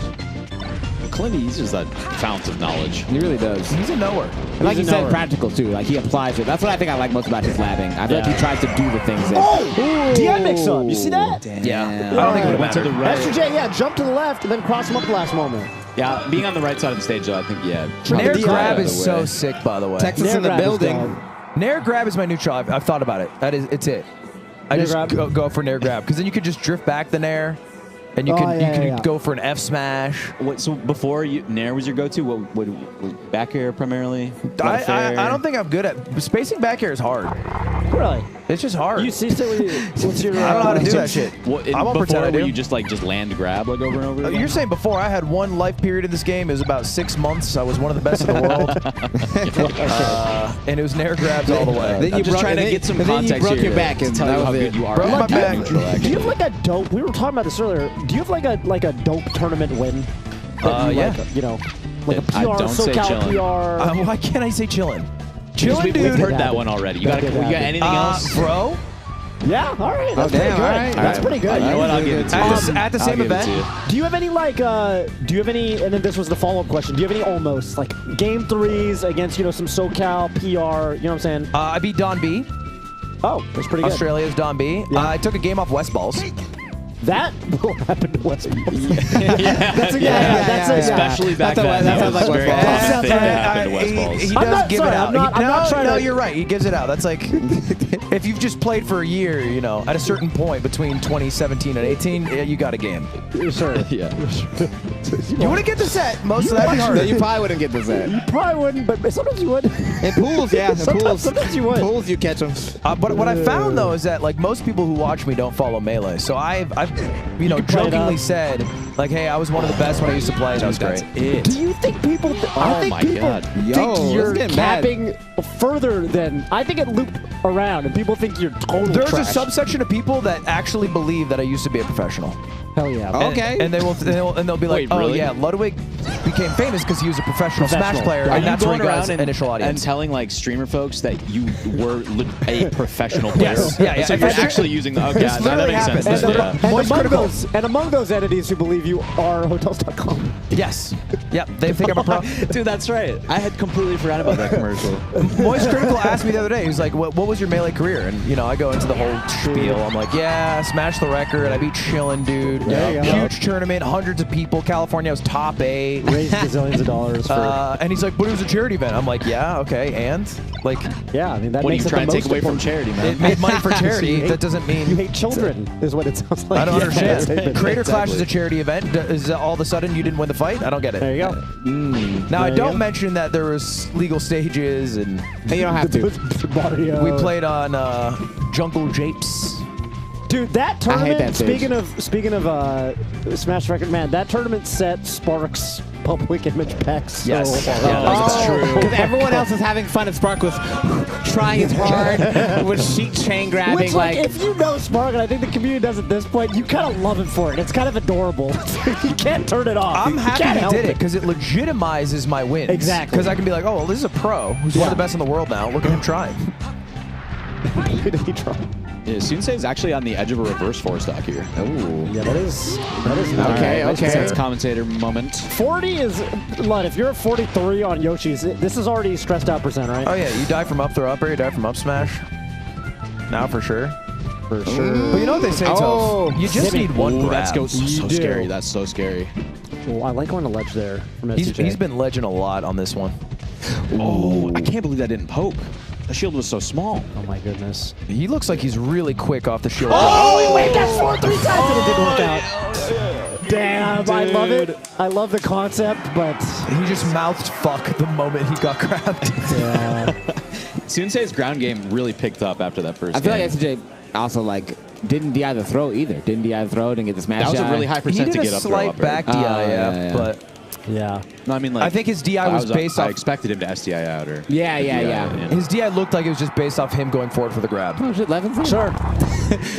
Clinty, he's just that fount of knowledge. He really does. He's a knower. And like you said, practical too. Like he applies it. That's what I think I like most about his labbing. I feel like he tries to do the things that. Oh! DI mix up. You see that? Yeah. I don't think it would have Went to mattered. the right. SJ, yeah, jump to the left and then cross him up the last moment. Yeah, being on the right side of the stage, though, I think, Nair grab is so sick, by the way. Texas in the building. Nair grab is my new choice. I've thought about it. It's it. I Nair just go for Nair grab because then you could just drift back the Nair, and you can go for an F smash. So before Nair was your go-to, what would back air primarily? I don't think I'm good at spacing back air is hard. Really? It's just hard. You see, what's your? I don't know how to do that shit. I won't pretend I do. You just land grab over and over again? You're saying before I had one life period in this game. It was about 6 months. I was one of the best in the world, and it was Nair grabs all the way. Then I'm just trying to get some context then you broke here your back and tell you how good you are. Broke my back. Do you have like a dope? We were talking about this earlier. Do you have like a dope tournament win? Yeah. Like a PR, don't say SoCal chillin'. PR. Why can't I say chillin'? We've heard that one already. You got anything else? Bro? Yeah, all right. That's pretty good. all right. That's pretty good. You know what? I'll give it to you. At the same event? Do you have any and then this was the follow-up question, do you have any almost like game 3s against, some SoCal, PR, you know what I'm saying? I beat Don B. Oh, that's pretty good. Australia's Don B. Yeah. I took a game off West Balls. That will happen to West Balls. Especially back then. That sounds like West Balls. That Happened to West Balls. He does give it out. I'm not trying no, to. you're right. He gives it out. That's like if you've just played for a year, at a certain point between 2017 and 18, you got a game. Sure. Yeah. You wouldn't get the set. Most of that'd be hard. You probably wouldn't get the set. You probably wouldn't, but sometimes you would. In pools, yeah. In pools. Sometimes you would. Pools, you catch them. But what I found though is that like most people who watch me don't follow Melee. So I've jokingly said like, hey, I was one of the best when I used to play. That was great. Do you think people? I think people think you're capping further than. I think it looped around, and people think you're totally. There's trash. a subsection of people that actually believe that I used to be a professional. Hell yeah. Okay. And they'll be like, Wait, really? yeah, Ludwig became famous because he was a professional Smash player, Are and you that's where going he got around his and initial audience. and telling like streamer folks that you were a professional player? Yes. Yeah. So you're actually using the. Okay, This that literally makes sense. happens. And among those entities who believe you are Hotels.com. Yes. Yep. They think I'm a pro. Dude, that's right. I had completely forgot about that commercial. Moist Critical asked me the other day. He was like, "What was your Melee career?" And I go into the whole spiel. I'm like, "Yeah, smashed the record. I beat Chillin' Dude. Huge tournament, hundreds of people. California was top 8. Raised gazillions of dollars for. And he's like, "But it was a charity event." I'm like, "Yeah, okay, and like, yeah, I mean that what are makes you it trying the to take most away from important. charity, man? it made money for charity. hate- That doesn't mean You hate children, is what it sounds like. I don't understand. Creator Clash Exactly. is a charity event. Is that all of a sudden you didn't win the fight? I don't get it. There you go. Now I There you don't go. mention that there was legal stages and Hey, you don't have to. Mario. we played on Jungle Japes. Dude, that I hate tournament. that stage. Speaking of Smash Record, man, that tournament set Spark's public image back so Yes. hard. Yeah, that's true. Because everyone else is having fun and Spark was trying his hard with sheet chain grabbing. Which, like, if you know Spark, and I think the community does at this point, you kind of love him for it. It's kind of adorable. You can't turn it off. I'm You happy can't he help did it because it legitimizes my wins. Exactly. Because I can be like, oh, well, this is a pro who's one of the best in the world now. Look at him trying. He tried. Yeah, Sunsei is actually on the edge of a reverse four stock here. Oh, yeah, that is Okay, nice. okay. That's commentator moment. 40 is, Lud, if you're at 43 on Yoshi's, this is already stressed out percent, right? Oh, yeah, you die from up throw up or you die from up smash. Now for sure. For sure. But you know what they say, Toph? You just need one Ooh, grab. that's so do. scary. That's so scary. Oh, I like going to ledge there from SCJ. He's been ledging a lot on this one. Oh, I can't believe that didn't poke. The shield was so small. Oh my goodness. He looks like he's really quick off the shield. Oh, he waved that 4 3 times and it didn't work out. Damn, I love it. I love the concept, but he just mouthed fuck the moment he got grabbed. Yeah. Sunsei's ground game really picked up after that first I feel game. like SJ also didn't DI the throw either. Didn't DI the throw, didn't get the smash. That was a shot. really high He percent did to a get up throw slight up air. back DI, yeah. but Yeah. No, I mean like I think his DI was based I off. expected him to SDI out or Yeah. His DI looked like it was just based off him going forward for the grab. Oh shit, 11? Sure.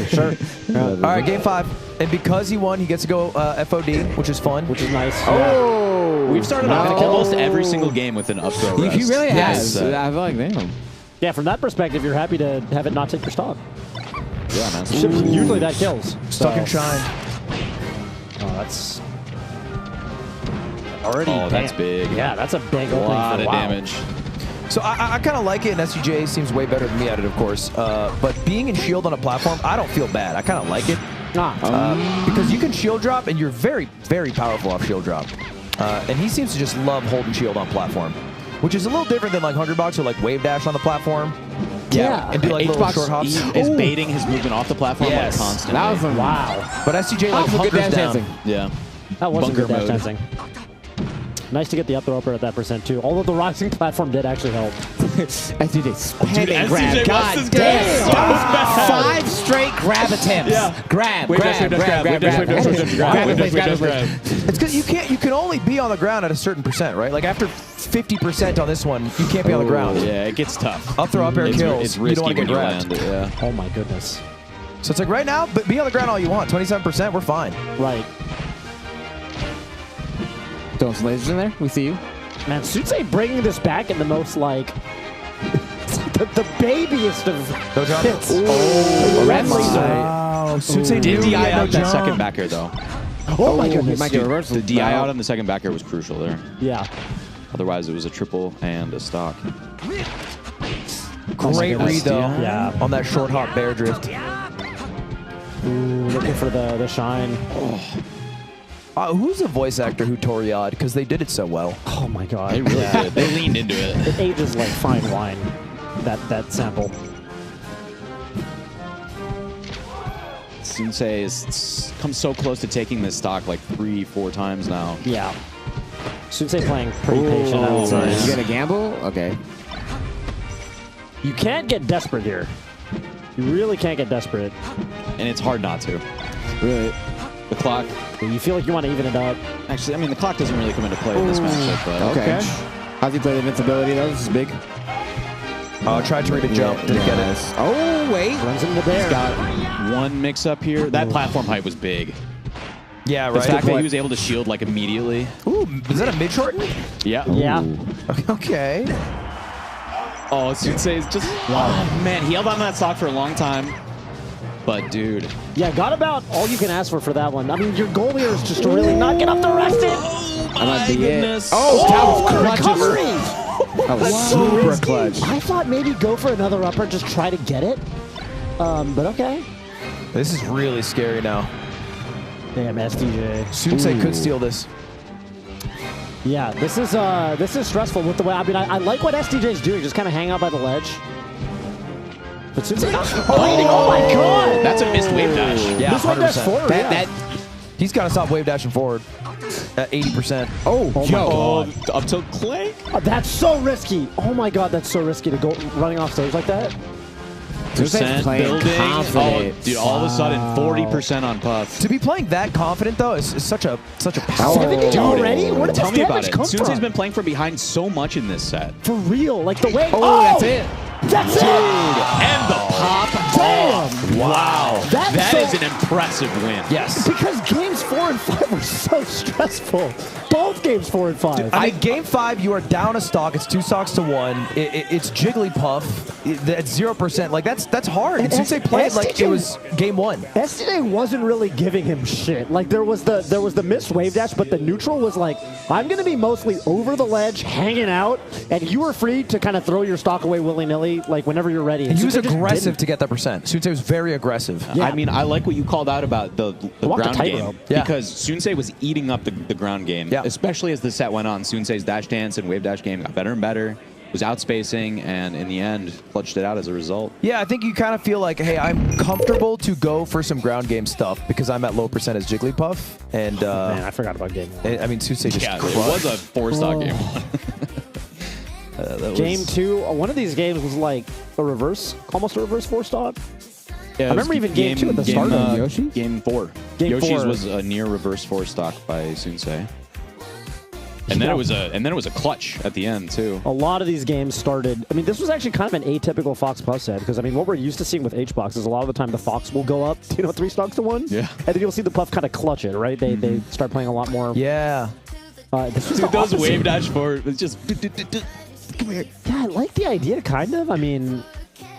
Sure. All right, game 5, and because he won, he gets to go FOD, which is fun. Which is nice. Oh, We've started off almost every single game with an up throw rest. He really has. Yes. I feel like damn. Yeah, from that perspective, you're happy to have it not take your stock. Yeah, man. Usually that kills. Stuck So- in shine. Oh, that's already. Oh, that's big. Yeah, that's a big A opening lot for of WoW. damage. So I kind of like it, and SCJ seems way better than me at it, of course. But being in shield on a platform, I don't feel bad. I kind of like it. Because you can shield drop, and you're very, very powerful off shield drop. And he seems to just love holding shield on platform, which is a little different than like Hungrybox or like Wave Dash on the platform. Yeah, and do like little H-Box short hops. is baiting his movement off the platform Yes. like constantly. That was Wow. But SCJ like that was a good hunkers dash down. dancing. Yeah. That wasn't Bunker good dash mode. dancing. Nice to get the up throw upper at that percent too. Although the rising platform did actually help. SCJ spamming SCJ grab. wants God this damn. grab so bad. 5 straight grab attempts. Yeah. Grab, Wave grab, dash, wave dash, grab, wave grab, dash, grab, wave dash, grab, wave dash, grab, grab, wave wave dash, dash, grab. It's because you can only be on the ground at a certain percent, right? Like after 50% on this one, you can't be on the ground. Yeah, it gets tough. Up throw, up air kills. It's You risky don't want to when get you grabbed. land it, yeah. Oh my goodness. So it's like right now, but be on the ground all you want. 27%, we're fine. Right. Throwing some lasers in there. We see you. Man, Sutsei bringing this back in the most like the babiest of No jump. hits. Oh, red Wow. Sutsei Did knew he DI had no out that jump. second back air though. Oh my goodness. Might get reversal. The DI out on the second back air was crucial there. Yeah. Otherwise, it was a triple and a stock. Great read though. Yeah. On that short hop bear drift. Ooh, looking for the shine. Who's the voice actor who tore Yod? Because they did it so well. Oh my god. They really did. They leaned into it. It ages like fine wine. That sample. Sensei has come so close to taking this stock like 3-4 times now. Yeah. Sutsei playing pretty patient, I would say. You gonna gamble? Okay. You can't get desperate here. You really can't get desperate. And it's hard not to. Really? The clock. You feel like you want to even it up. Actually, I mean, the clock doesn't really come into play in this matchup, but Okay. How's he play the invincibility though? This is big. Tried to read a jump, didn't get it. Oh, wait. Runs into the bear. he's got one mix-up here. That platform height was big. Yeah, The right. fact that he was able to shield like immediately. Ooh, is that a mid shorten? Yeah. Yeah. Okay. Oh, Sensei is just. Oh, man, he held on to that stock for a long time. But, dude. Yeah, got about all you can ask for that one. I mean, your goal here is just to really not get up the rested. That might be it. Oh, that was recovery. That was super clutch. I thought maybe go for another upper, just try to get it. But okay. This is really scary now. Damn, SDJ. Sunsei could steal this. Yeah, this is stressful with the way. I mean, I like what SDJ is doing. Just kind of hang out by the ledge. But Sunsei not waiting. Oh my god! That's a missed wave dash. Yeah, This wave dash 100%. forward. Yeah. He's got to stop wave dashing forward at 80%. Oh my god. Up to Clank. That's so risky. Oh my god, that's so risky to go running off stage like that. Percent building. confident. Oh, dude, all of a sudden, 40% on Puff. To be playing that confident though is such a power. 70 Dude, already? Where did tell this me about damage it. come Sensei's from? been playing from behind so much in this set. For real, like the way. Oh, that's it. That's it. And the pop. Damn. Wow. That's That so- is an impressive win. Yes. Because games 4 and 5 were so stressful. Both games 4 and 5. I mean, game 5, you are down a stock. It's 2 stocks to 1. It's Jigglypuff. That's 0%. Like that's hard. And since they played like it was game 1. SDJ wasn't really giving him shit. Like there was the missed wave dash, but the neutral was like, I'm gonna be mostly over the ledge, hanging out, and you were free to kind of throw your stock away willy-nilly, like whenever you're ready. And he was Sunsei just aggressive didn't. to get that percent. Sunsei was very aggressive. Yeah. I mean, I like what you called out about the Walk the ground tightrope. game. Yeah. Because Sunsei was eating up the ground game. Yeah. Especially as the set went on. Sunsei's dash dance and wave dash game got better and better. Was outspacing, and in the end, clutched it out as a result. Yeah, I think you kind of feel like, hey, I'm comfortable to go for some ground game stuff because I'm at low percent as Jigglypuff. And Man, I forgot about game 1. I mean, Sunsei just Yeah, it crushed. was a 4-stock game. Game 2, one of these games was like almost a reverse 4-stock. Yeah, I remember even game 2 at the start. Yoshi? Game 4. Game Yoshi's 4. was a near reverse 4-stock by Sunsei. And then it was a clutch at the end too. A lot of these games started. I mean, this was actually kind of an atypical Fox Puff set because I mean, what we're used to seeing with H-Box is a lot of the time the Fox will go up, 3 stocks to 1. Yeah. And then you'll see the Puff kind of clutch it, right? They start playing a lot more. Yeah. This was Dude, the those opposite. wave dash forward was just. Come here. Yeah, I like the idea, kind of. I mean,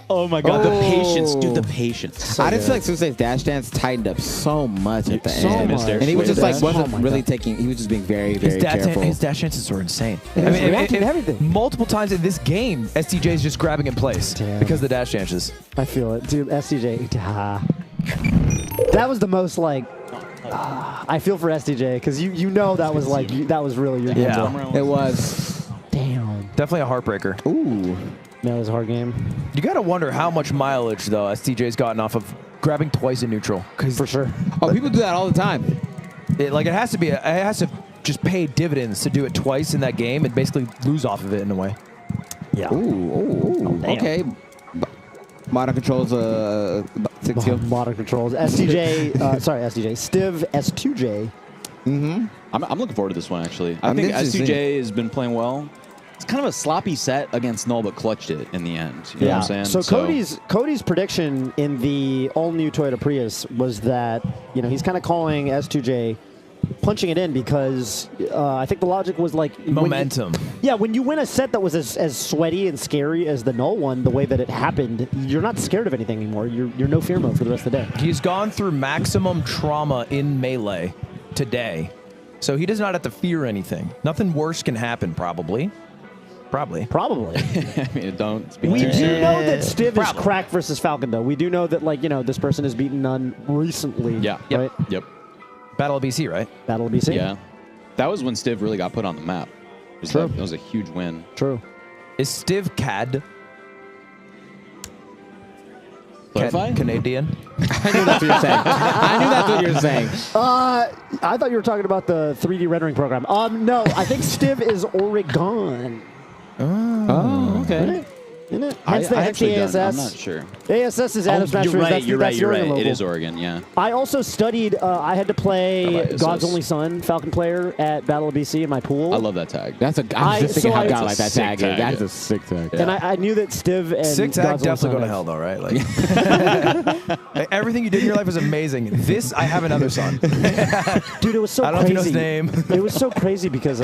Oh my god, the patience, dude, the patience. I just feel like Sensei's dash dance tightened up so much at the So end. much. And he was just like, Oh wasn't my really God. taking, he was just being very, very careful. His dash chances were insane. Yeah, he's reacting to everything. Multiple times in this game, SDJ is just grabbing in place Damn. because of the dash chances. I feel it. Dude, SCJ. That was the most like I feel for SDJ because you know that was like that was really your game. Yeah, it was. Damn. Definitely a heartbreaker. Ooh. That was a hard game. You got to wonder how much mileage, though, STJ's gotten off of grabbing twice in neutral. For sure. Oh, people do that all the time. It has to just pay dividends to do it twice in that game and basically lose off of it in a way. Yeah. Ooh. Okay. Modern controls, 6 kill. Modern controls. STJ, sorry, STJ. Stiv S2J. Mm-hmm. I'm looking forward to this one, actually. I think S2J has been playing well. It's kind of a sloppy set against Null, but clutched it in the end. You know what I'm saying? So Cody's prediction in the all-new Toyota Prius was that, he's kind of calling S2J punching it in because I think the logic was like momentum. When you win a set that was as sweaty and scary as the Null one, the way that it happened, you're not scared of anything anymore. You're no fear mode for the rest of the day. He's gone through maximum trauma in Melee today, so he does not have to fear anything. Nothing worse can happen, probably. I mean, don't speak We too do soon. know that Stiv is cracked versus Falcon, though. We do know that, this person has beaten none recently. Yeah. Right? Yep. Battle of BC, right? Battle of BC. Yeah. That was when Stiv really got put on the map. That was a huge win. True. Is Stiv CAD? Clarify? Canadian? I knew that's what you're saying. I knew that's what you were saying. I thought you were talking about the 3D rendering program. No, I think Stiv is Oregon. Oh, okay. Right? Isn't it? I Hence the actually ASS. I'm not sure. ASS is Adam Smash. You're right. You're You're right. local. It is Oregon. Yeah. I also studied. I had to play ASS? God's Only Son, Falcon player at Battle of BC in my pool. I love that tag. I was just thinking how God like that sick tag. tag. That's a sick tag. And I knew that Stiv and Sick tag, God's Only Son definitely going to hell, though, right? Like, everything you did in your life was amazing. This, I have another son. Dude, it was so crazy. I don't know if you know his name. It was so crazy because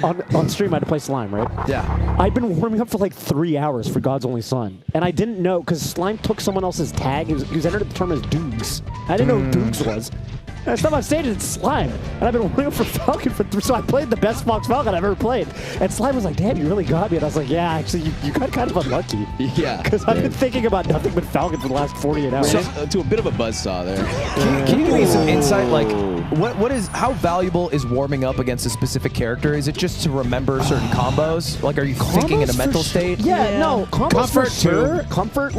on stream I had to play Slime, right? Yeah. I'd been warming up for like 3 hours for God's Only Son, and I didn't know because Slime took someone else's tag. He was entered at the term as Doogs. I didn't know who Doogs was. And I stepped on stage and it's Slime, and I've been warming up for Falcon so I played the best Fox Falcon I've ever played. And Slime was like, "Damn, you really got me." And I was like, "Yeah, actually, you got kind of unlucky." Yeah. Because I've been thinking about nothing but Falcon for the last 48 hours. To a bit of a buzzsaw there. Can you give me some insight? Like, how valuable is warming up against a specific character? Is it just to remember certain combos? Like, are you thinking in a mental state? Yeah, no, combos Comfort, for sure. too. Comfort,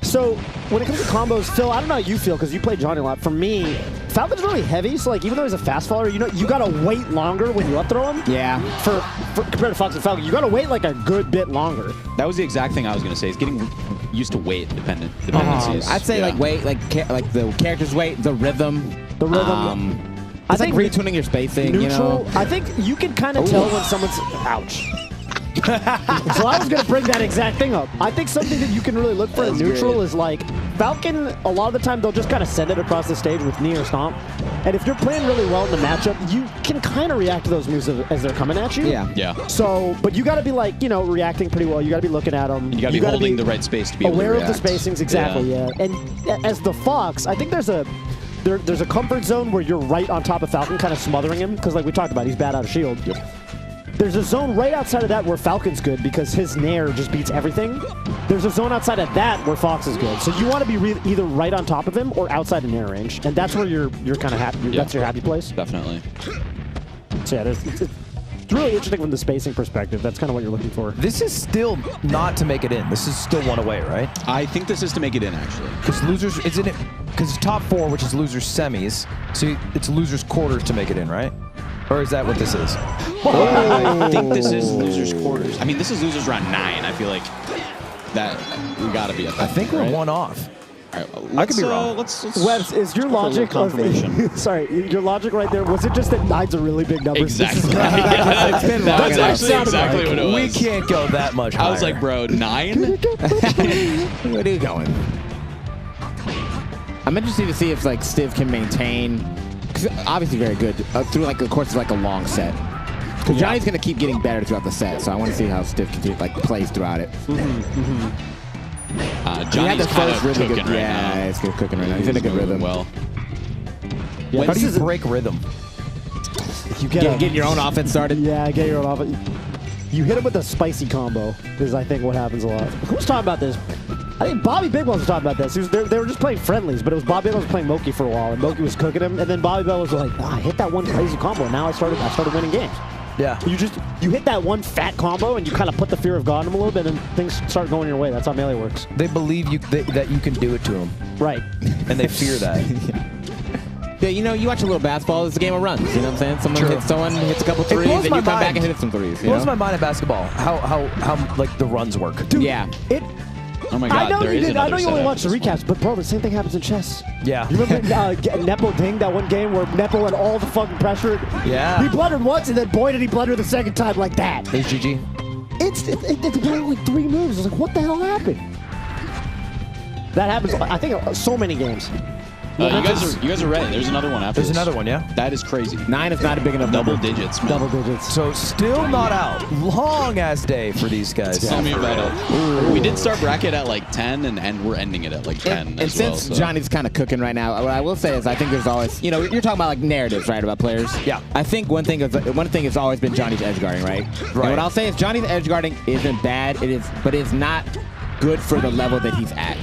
so when it comes to combos, Phil, I don't know how you feel because you play Johnny a lot. For me, Falcon's really heavy, so even though he's a fast faller, you gotta wait longer when you up throw him. Yeah. For compared to Fox and Falcon, you gotta wait like a good bit longer. That was the exact thing I was going to say. Is getting used to weight dependencies. I'd say weight, like the character's weight, the rhythm. The rhythm. I think retuning your spacing. Neutral. I think you can kind of tell when someone's ouch. So I was going to bring that exact thing up. I think something that you can really look for in neutral is like Falcon, a lot of the time they'll just kind of send it across the stage with knee or stomp. And if you're playing really well in the matchup, you can kind of react to those moves as they're coming at you. Yeah. So, but you got to be reacting pretty well. You got to be looking at them. You got to be holding the right space to be able to react. Aware of the spacings, exactly, yeah. And as the Fox, I think there's a comfort zone where you're right on top of Falcon, kind of smothering him, because like we talked about, he's bad out of shield. Yep. There's a zone right outside of that where Falcon's good because his nair just beats everything. There's a zone outside of that where Fox is good. So you want to be either right on top of him or outside of nair range, and that's where you're kind of happy. That's your happy place. Definitely. So yeah, it's really interesting from the spacing perspective. That's kind of what you're looking for. This is still not to make it in. This is still one away, right? I think this is to make it in, actually. Because losers, isn't it? Because it's top 4, which is losers semis. So it's losers quarters to make it in, right? Or is that what this is? I think this is losers quarters. I mean, this is losers round 9. I feel like that we got to be at that. I think we're one off. All right, I could be wrong. Let's Webs, is your logic sorry, your logic right there, was it just that 9's a really big number? Exactly. That's actually exactly what it was. We can't go that much higher. I was like, bro, 9? Where are you going? I'm interested to see if Stiv can maintain. Obviously very good through the course of a long set. Because Johnny's going to keep getting better throughout the set, so I want to see how Stiv plays throughout it. Johnny's kind of really cooking good. right now. Yeah, he's cooking right now. He's in a good rhythm. Well, how do you break rhythm? You get your own offense started. Yeah, get your own offense. You hit him with a spicy combo is, I think, what happens a lot. Who's talking about this? I think Bobby Big One was talking about this. They were just playing friendlies, but it was Bobby Big One was playing Moki for a while, and Moki was cooking him, and then Bobby Bell was like, I hit that one crazy combo, and now I started winning games. Yeah. You hit that one fat combo, and you kind of put the fear of God in them a little bit, and things start going your way. That's how Melee works. They believe that you can do it to them. Right. And they fear that. Yeah, you watch a little basketball, it's a game of runs. You know what I'm saying? Someone hits a couple threes, and you come back and hit some threes. It blows my mind in basketball how like the runs work. Dude, yeah. Oh my God, I know you only watch the recaps, but bro, the same thing happens in chess. Yeah. You remember Nepo Ding, that one game where Nepo had all the fucking pressure? Yeah. He blundered once, and then boy did he blunder the second time like that. Hey, GG. It's like 3 moves. I was like, what the hell happened? That happens, I think, so many games. You guys are ready. There's another one after There's this. another one, yeah? That is crazy. 9 is not a big enough Double number. digits, man. Double digits. So still not out. Long-ass day for these guys. Tell me about it. We did start bracket at like 10, and we're ending it at like 10 And as well. since So. Johnny's kind of cooking right now, what I will say is I think there's always, you're talking about like narratives, right, about players. Yeah. I think one thing has always been Johnny's edge guarding, right? And what I'll say is Johnny's edge guarding isn't bad. But it's not good for the level that he's at.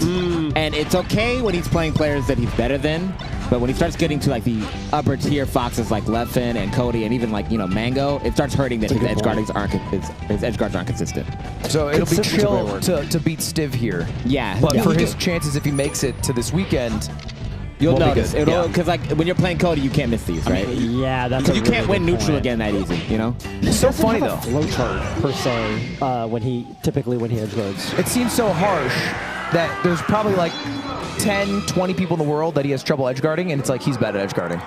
And it's okay when he's playing players that he's better than. But when he starts getting to like the upper tier foxes like Levin and Cody and even like Mango, it starts hurting that his edge guards aren't consistent. So it'll be chill to beat Stiv here. Yeah. But for his chances, if he makes it to this weekend, you'll notice. Because like when you're playing Cody, you can't miss these, right? Yeah, that's you can't win neutral again that easy. It's so funny though. Flowchart per se when he edge guards. It seems so harsh that there's probably like 10, 20 people in the world that he has trouble edge guarding, and it's like he's bad at edge guarding.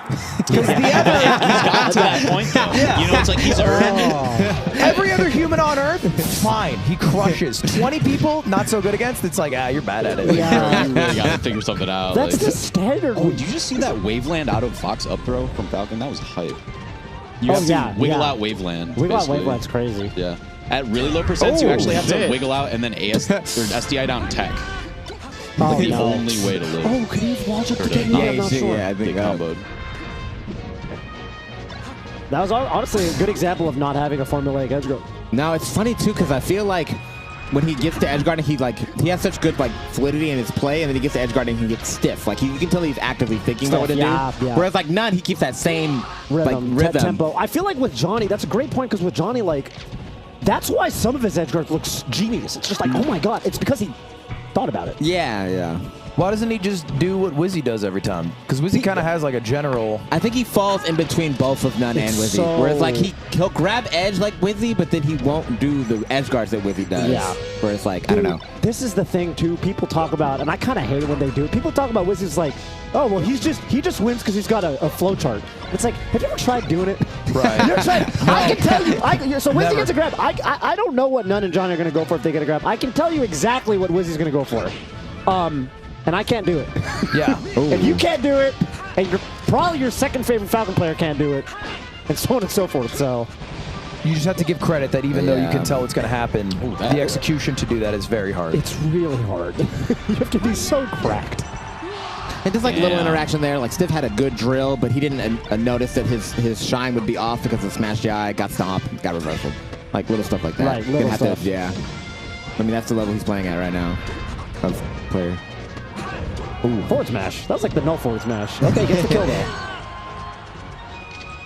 He's gotten to that point, though. Yeah. It's like he's earned it. Every other human on Earth, fine. He crushes. 20 people, not so good against, it's like, you're bad at it. Yeah. You really got to figure something out. That's the standard. Oh, did you just see that Waveland out of Fox up throw from Falcon? That was hype. You have to wiggle out Waveland. Wiggle out Waveland's crazy. Yeah. At really low percents, you actually have to wiggle out and then SDI down tech. Like the only way to live. Oh, could he have launched up to get me? I'm not sure. Yeah, I think comboed. That was honestly a good example of not having a formulaic edge guard. No, it's funny too because I feel like when he gets to edge guarding, he has such good like fluidity in his play, and then he gets to edge guarding, he gets stiff. Like you can tell he's actively thinking about what to do. Yeah. Whereas like none, he keeps that same rhythm. Tempo. I feel like with Johnny, that's a great point because with Johnny, like that's why some of his edge guards looks genius. It's just like, oh my god, it's because he thought about it. Yeah. Why doesn't he just do what Wizzy does every time? Because Wizzy kind of has like a general... I think he falls in between both of None and Wizzy. Whereas like he'll grab edge like Wizzy, but then he won't do the edge guards that Wizzy does. Yeah. Where it's like, Dude, I don't know. This is the thing too. People talk about, and I kind of hate it when they do it. People talk about Wizzy's like, oh well, he just wins because he's got a flow chart. It's like, have you ever tried doing it? Right. You ever tried? I can tell you. So Wizzy gets a grab. I don't know what None and Johnny are going to go for if they get a grab. I can tell you exactly what Wizzy's going to go for. And I can't do it. Yeah. And you can't do it, and probably your second favorite Falcon player can't do it, and so on and so forth. So you just have to give credit that even though you can tell it's going to happen, the execution to do that is very hard. It's really hard. You have to be so cracked. And just like little interaction there, like Stiv had a good drill, but he didn't notice that his shine would be off because of Smash GI, got stomped, got reversal. Like little stuff like that. Right, little stuff. Yeah. I mean, that's the level he's playing at right now of player. Ooh, forward smash. That was like the no forward smash. Okay, gets the kill though.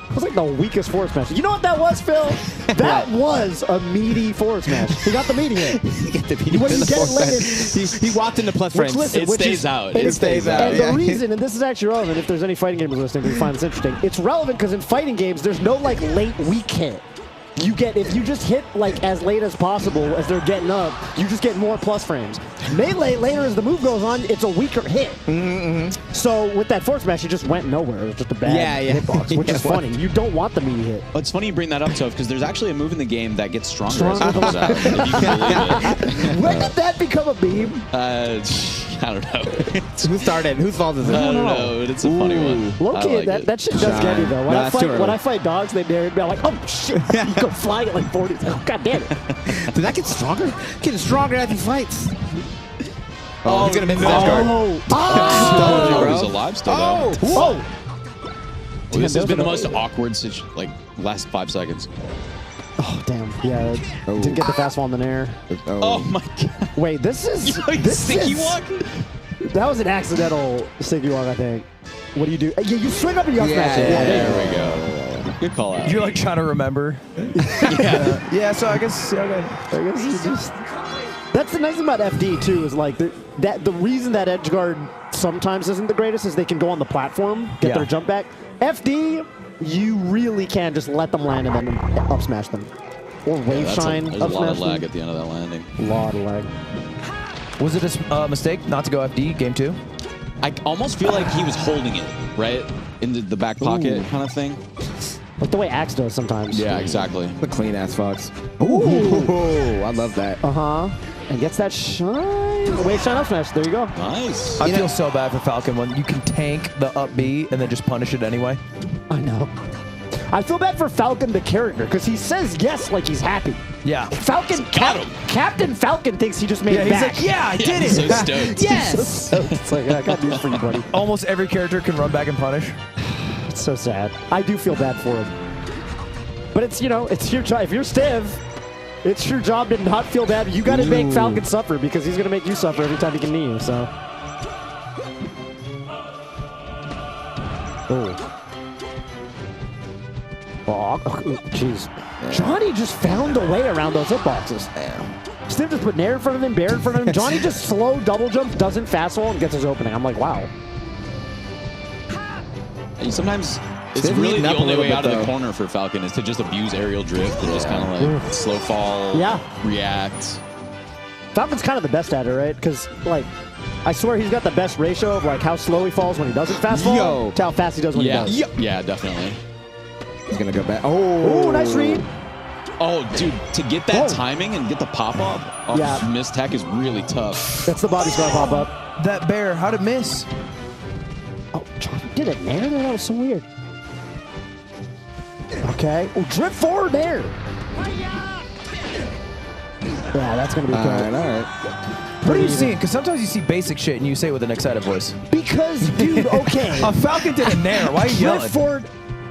That was like the weakest forward smash. You know what that was, Phil? That was a meaty forward smash. He got the meaty hit. When you get late, he walked into plus frames. It stays out. It stays out. And the reason, and this is actually relevant, if there's any fighting gamers listening who find this interesting, it's relevant because in fighting games, there's no like late weak hit. If you just hit like as late as possible as they're getting up, you just get more plus frames. Melee, later as the move goes on, it's a weaker hit. So with that forward smash, it just went nowhere. It was just a bad hitbox, which is funny. You don't want the meaty hit. Well, it's funny you bring that up, Toph, because there's actually a move in the game that gets stronger. Stronger as it goes out, if you can believe it. When did that become a meme? I don't know. Who started? Whose fault is it? I don't know, but it's a funny one. Low-key, like that shit does get me though. When I fight, fight dogs, they dare me. I'm like, oh shit! You go flying at like 40. Oh god damn it! Did that get stronger? Getting stronger as he fights. Oh, he's gonna miss his edge guard. He's alive still though. Whoa! This has been the most awkward last 5 seconds. Oh damn! Yeah, didn't get the fastball in the air. Oh my god. Wait, this is sticky walk? That was an accidental sticky walk, I think. What do you do? Yeah, you swing up and you up smash it. Yeah, there we go. Good call out. You're like trying to remember. Yeah, so I guess you just. That's the nice thing about FD too, is like the reason that edge guard sometimes isn't the greatest is they can go on the platform, get their jump back. FD, you really can just let them land and then up smash them. Or wave shine. There's a lot of lag at the end of that landing. A lot of lag. Was it a mistake not to go FD game 2? I almost feel like he was holding it, right? In the back pocket kind of thing. Like the way Axe does sometimes. Yeah, exactly. The clean ass fox. Ooh, I love that. And gets that shine. Wave shine up smash. There you go. Nice. I feel so bad for Falcon when you can tank the up B and then just punish it anyway. I know. I feel bad for Falcon the character because he says yes like he's happy. Yeah. Falcon Captain Falcon thinks he just made it he's back. like, yeah, I did it. So stoked. Yes. It's like, I got news for you, buddy. Almost every character can run back and punish. It's so sad. I do feel bad for him. But it's, it's your job. If you're Stiv, it's your job to not feel bad. You got to make Falcon suffer because he's going to make you suffer every time he can knee you, so. Oh, jeez. Johnny just found a way around those hitboxes. Stiv just put Nair in front of him, Bear in front of him. Johnny just slow double jumps, doesn't fastball, and gets his opening. I'm like, wow. And sometimes it's really the only way out of the corner for Falcon is to just abuse aerial drift and just kind of like slow fall, react. Falcon's kind of the best at it, right? Because, like, I swear he's got the best ratio of, like, how slow he falls when he doesn't fastball to how fast he does when he does. Yeah, definitely. He's going to go back. Oh, nice read. Oh, dude, to get that timing and get the pop-up off miss tech is really tough. That's the body scar pop-up. That Bear, how'd it miss? Oh, Johnny did it there? That was so weird. Okay. Oh, drift forward there. Yeah, that's going to be good. All right. What are you seeing? Because sometimes you see basic shit and you say it with an excited voice. Because, dude, okay. A Falcon did a nair. Why are you yelling?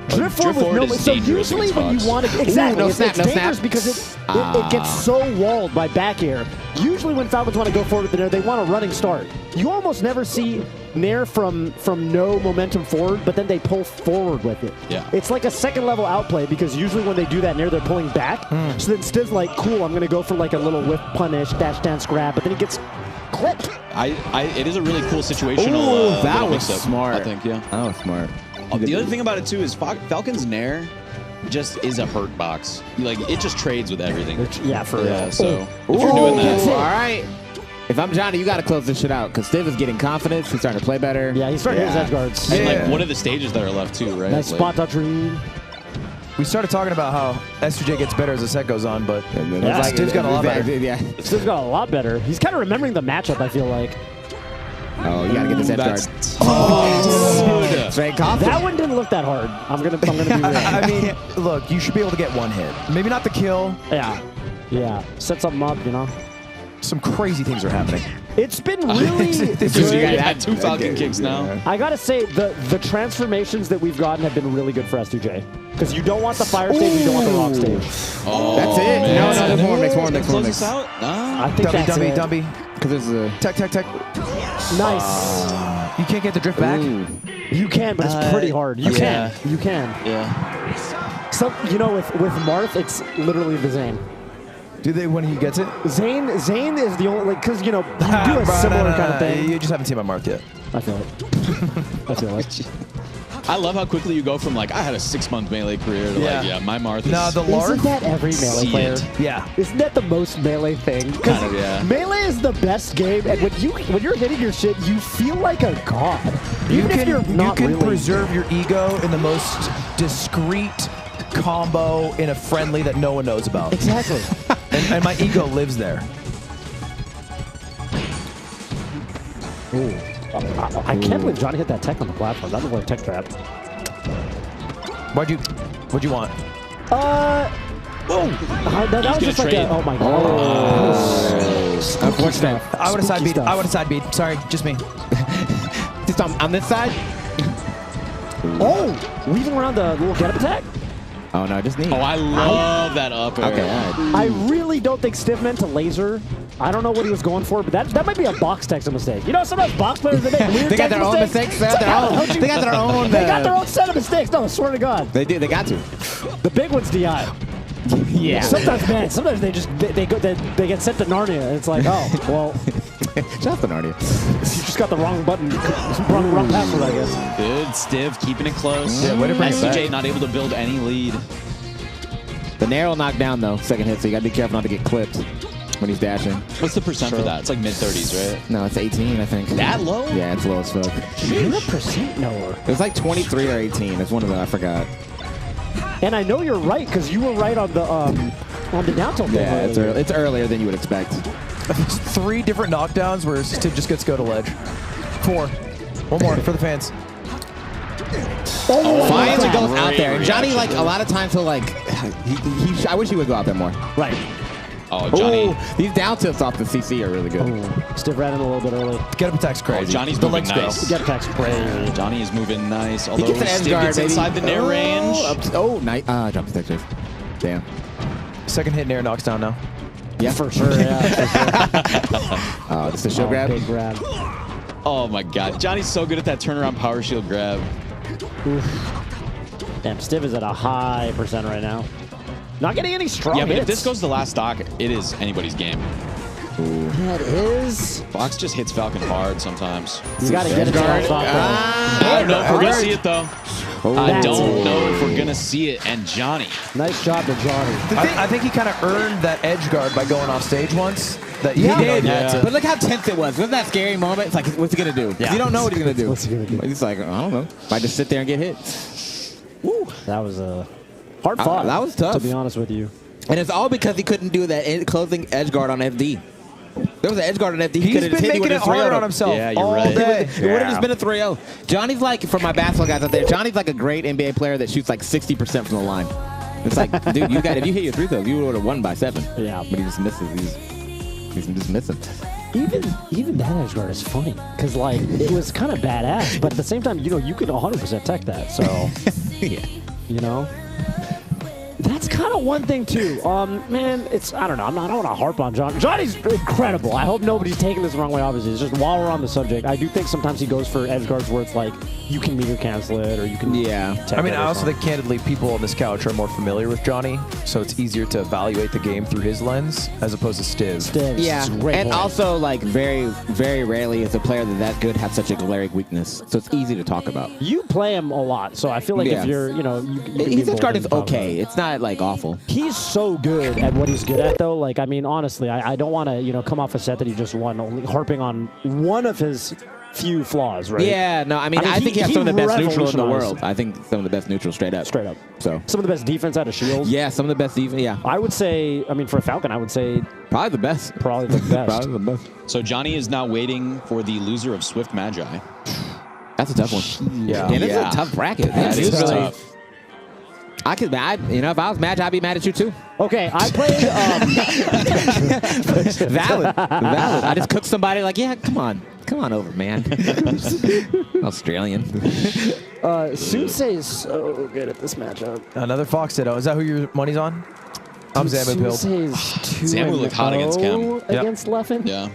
Drift forward with no. So usually when you want to, exactly, it's dangerous because it gets so walled by back air. Usually when Falcons want to go forward with the nair, they want a running start. You almost never see nair from no momentum forward, but then they pull forward with it. Yeah. It's like a second level outplay because usually when they do that nair, they're pulling back. So then Stiv's like, cool, I'm going to go for like a little whip punish, dash dance grab, but then he gets clipped. It is a really cool situational. That was smart. I think, yeah. That was smart. The other thing about it too is Falcon's nair just is a hurt box. Like it just trades with everything. Yeah, for real. So if you're doing that, all right. If I'm Johnny, you got to close this shit out because Stiv is getting confidence. He's starting to play better. Yeah, he's starting to hit his edge guards. And like, what are the stages that are left too, right? Nice spot touch read. We started talking about how S2J gets better as the set goes on, but Stiv's got a lot better. Yeah. Stiv's got a lot better. He's kind of remembering the matchup, I feel like. Oh, you gotta get this edge guard. Straight confident. That one didn't look that hard. I'm gonna be real. I mean, look, you should be able to get one hit. Maybe not the kill. Yeah. Set something up, Some crazy things are happening. It's been really good. You had 2 Falcon kicks now. I gotta say, the transformations that we've gotten have been really good for S2J. Because you don't want the fire stage, you don't want the rock stage. Oh, that's it. Man. No, next more. I think that's it. Dumby. Because this is a tech. Nice. You can't get the drift back. You can, but it's pretty hard. You can. Yeah. So with Marth, it's literally the Zane. Do they when he gets it? Zane is the only because you do a similar kind of thing. You just haven't seen my Marth yet. I feel it. I love how quickly you go from like I had a 6-month melee career to my Marth is. The Lark. Isn't that every melee player? Yeah. Isn't that the most melee thing? Kind of, yeah. Melee is the best game, and when you're hitting your shit, you feel like a god. Even if you're not you can really. preserve your ego in the most discreet combo in a friendly that no one knows about. Exactly. and my ego lives there. Ooh. I can't believe Johnny hit that tech on the platform. That looked like a tech trap. What'd you want? That was just like oh my god. Unfortunate. I would have side beat. Sorry, just me. Just on this side? Weaving around the little get up attack? Oh, no, just knee. Oh, I love that up air. Okay, all right. I really don't think Stiff meant to laser. I don't know what he was going for, but that might be a box Texan mistake. You know, sometimes box players, they make weird They got their own mistakes. They got their own. They got their own set of mistakes. No, I swear to God. They do. They got to. The big one's DI. Yeah. Sometimes, man, sometimes they get sent to Narnia, and it's like, oh, well. Shout out to Narnia. You just got the wrong button, wrong password, I guess. Good, Stiv, keeping it close. Yeah, way to bring it SCJ back. not able to build any lead. The narrow knockdown, though, second hit, so you got to be careful not to get clipped when he's dashing. What's the percent for that? It's like mid-30s, right? No, it's 18, I think. That low? Yeah, it's low as fuck. What percent lower? It was like 23 or 18. It's one of them. I forgot. And I know you're right, because you were right on the down tilt. Yeah, it's earlier than you would expect. 3 different knockdowns where Stiv just gets go to ledge. 4. One more for the fans. Finally goes out there. And Johnny, like, a lot of times he'll, like, I wish he would go out there more. Right. Oh, Johnny. Ooh, these down tilts off the CC are really good. Stiff ran in a little bit early. Get up attack's crazy. Oh, Johnny's the moving legs nice. Get attack's crazy. Johnny is moving nice. He Although gets an edge Stiv guard, gets baby. inside the nair range. Nice. Drop the stick. Damn. Second hit nair knocks down now. Yeah, for sure. Yeah, for sure. Oh, this is a shield grab. Big grab. Oh my God, Johnny's so good at that turnaround power shield grab. Damn, Stiv is at a high percent right now. Not getting any strong Yeah, but hits. if this goes to the last stock, it is anybody's game. Yeah, it is. Fox just hits Falcon hard sometimes. You got to get it to that stock, though. I don't know if we're going to see it, though. I That's don't it. know if we're going to see it. And Johnny. Nice job to Johnny. I think he kind of earned that edge guard by going off stage once. That He did. Yeah. But look how tense it was. Wasn't that scary moment? It's like, what's he going to do? Yeah. You don't know what he's going to do. What's he gonna do? He's like, I don't know. Might just sit there and get hit. Woo. That was a hard fought. That was tough. To be honest with you. And it's all because he couldn't do that closing edge guard on FD. There was an edge guard on FD. He He's could have been hit you making with it a 3-0. harder on himself Yeah, you're all right. day. It would have just been a 3-0. Johnny's like, for my basketball guys out there, Johnny's like a great NBA player that shoots like 60% from the line. It's like, dude, if you hit your 3 throws, you would have won by 7. Yeah. But he just misses. He's just missing. Even that edge guard is funny because like it was kind of badass, but at the same time, you know, you could 100% tech that. So Yeah. you know. That's kind of one thing too. Man, I don't know. I don't want to harp on John. Johnny's incredible. I hope nobody's taking this the wrong way. Obviously, it's just while we're on the subject, I do think sometimes he goes for edge guards where it's like you can meter cancel it or you can. Yeah. I mean, I also think candidly, people on this couch are more familiar with Johnny, so it's easier to evaluate the game through his lens as opposed to Stiv. Yeah, and also like very, very rarely is a player that good have such a glaring weakness, so it's easy to talk about. You play him a lot, so I feel like if you're, you know, his edge guard is okay. It's not like awful. He's so good at what he's good at, though. Like, I mean, honestly, I don't want to, you know, come off a set that he just won, only harping on one of his few flaws, right? Yeah, no, I mean, I think he has some of the best neutral in the world. I think some of the best neutral straight up. Straight up. So some of the best defense out of shield. Yeah, some of the best defense. Yeah, I would say. I mean, for a Falcon, I would say probably the best. Probably the best. Probably the best. So Johnny is now waiting for the loser of Swift Magi. That's a tough one. Yeah, and it's a tough bracket. That is tough. I could, you know, if I was mad, I'd be mad at you too. Okay, I played. Valid. I just cooked somebody like, yeah, come on over, man. Australian. Sunsei is so good at this matchup. Another Fox Ditto. Is that who your money's on? I'm Zamu Pilled. Zamu looked hot against Chem. Against Leffen? Yeah.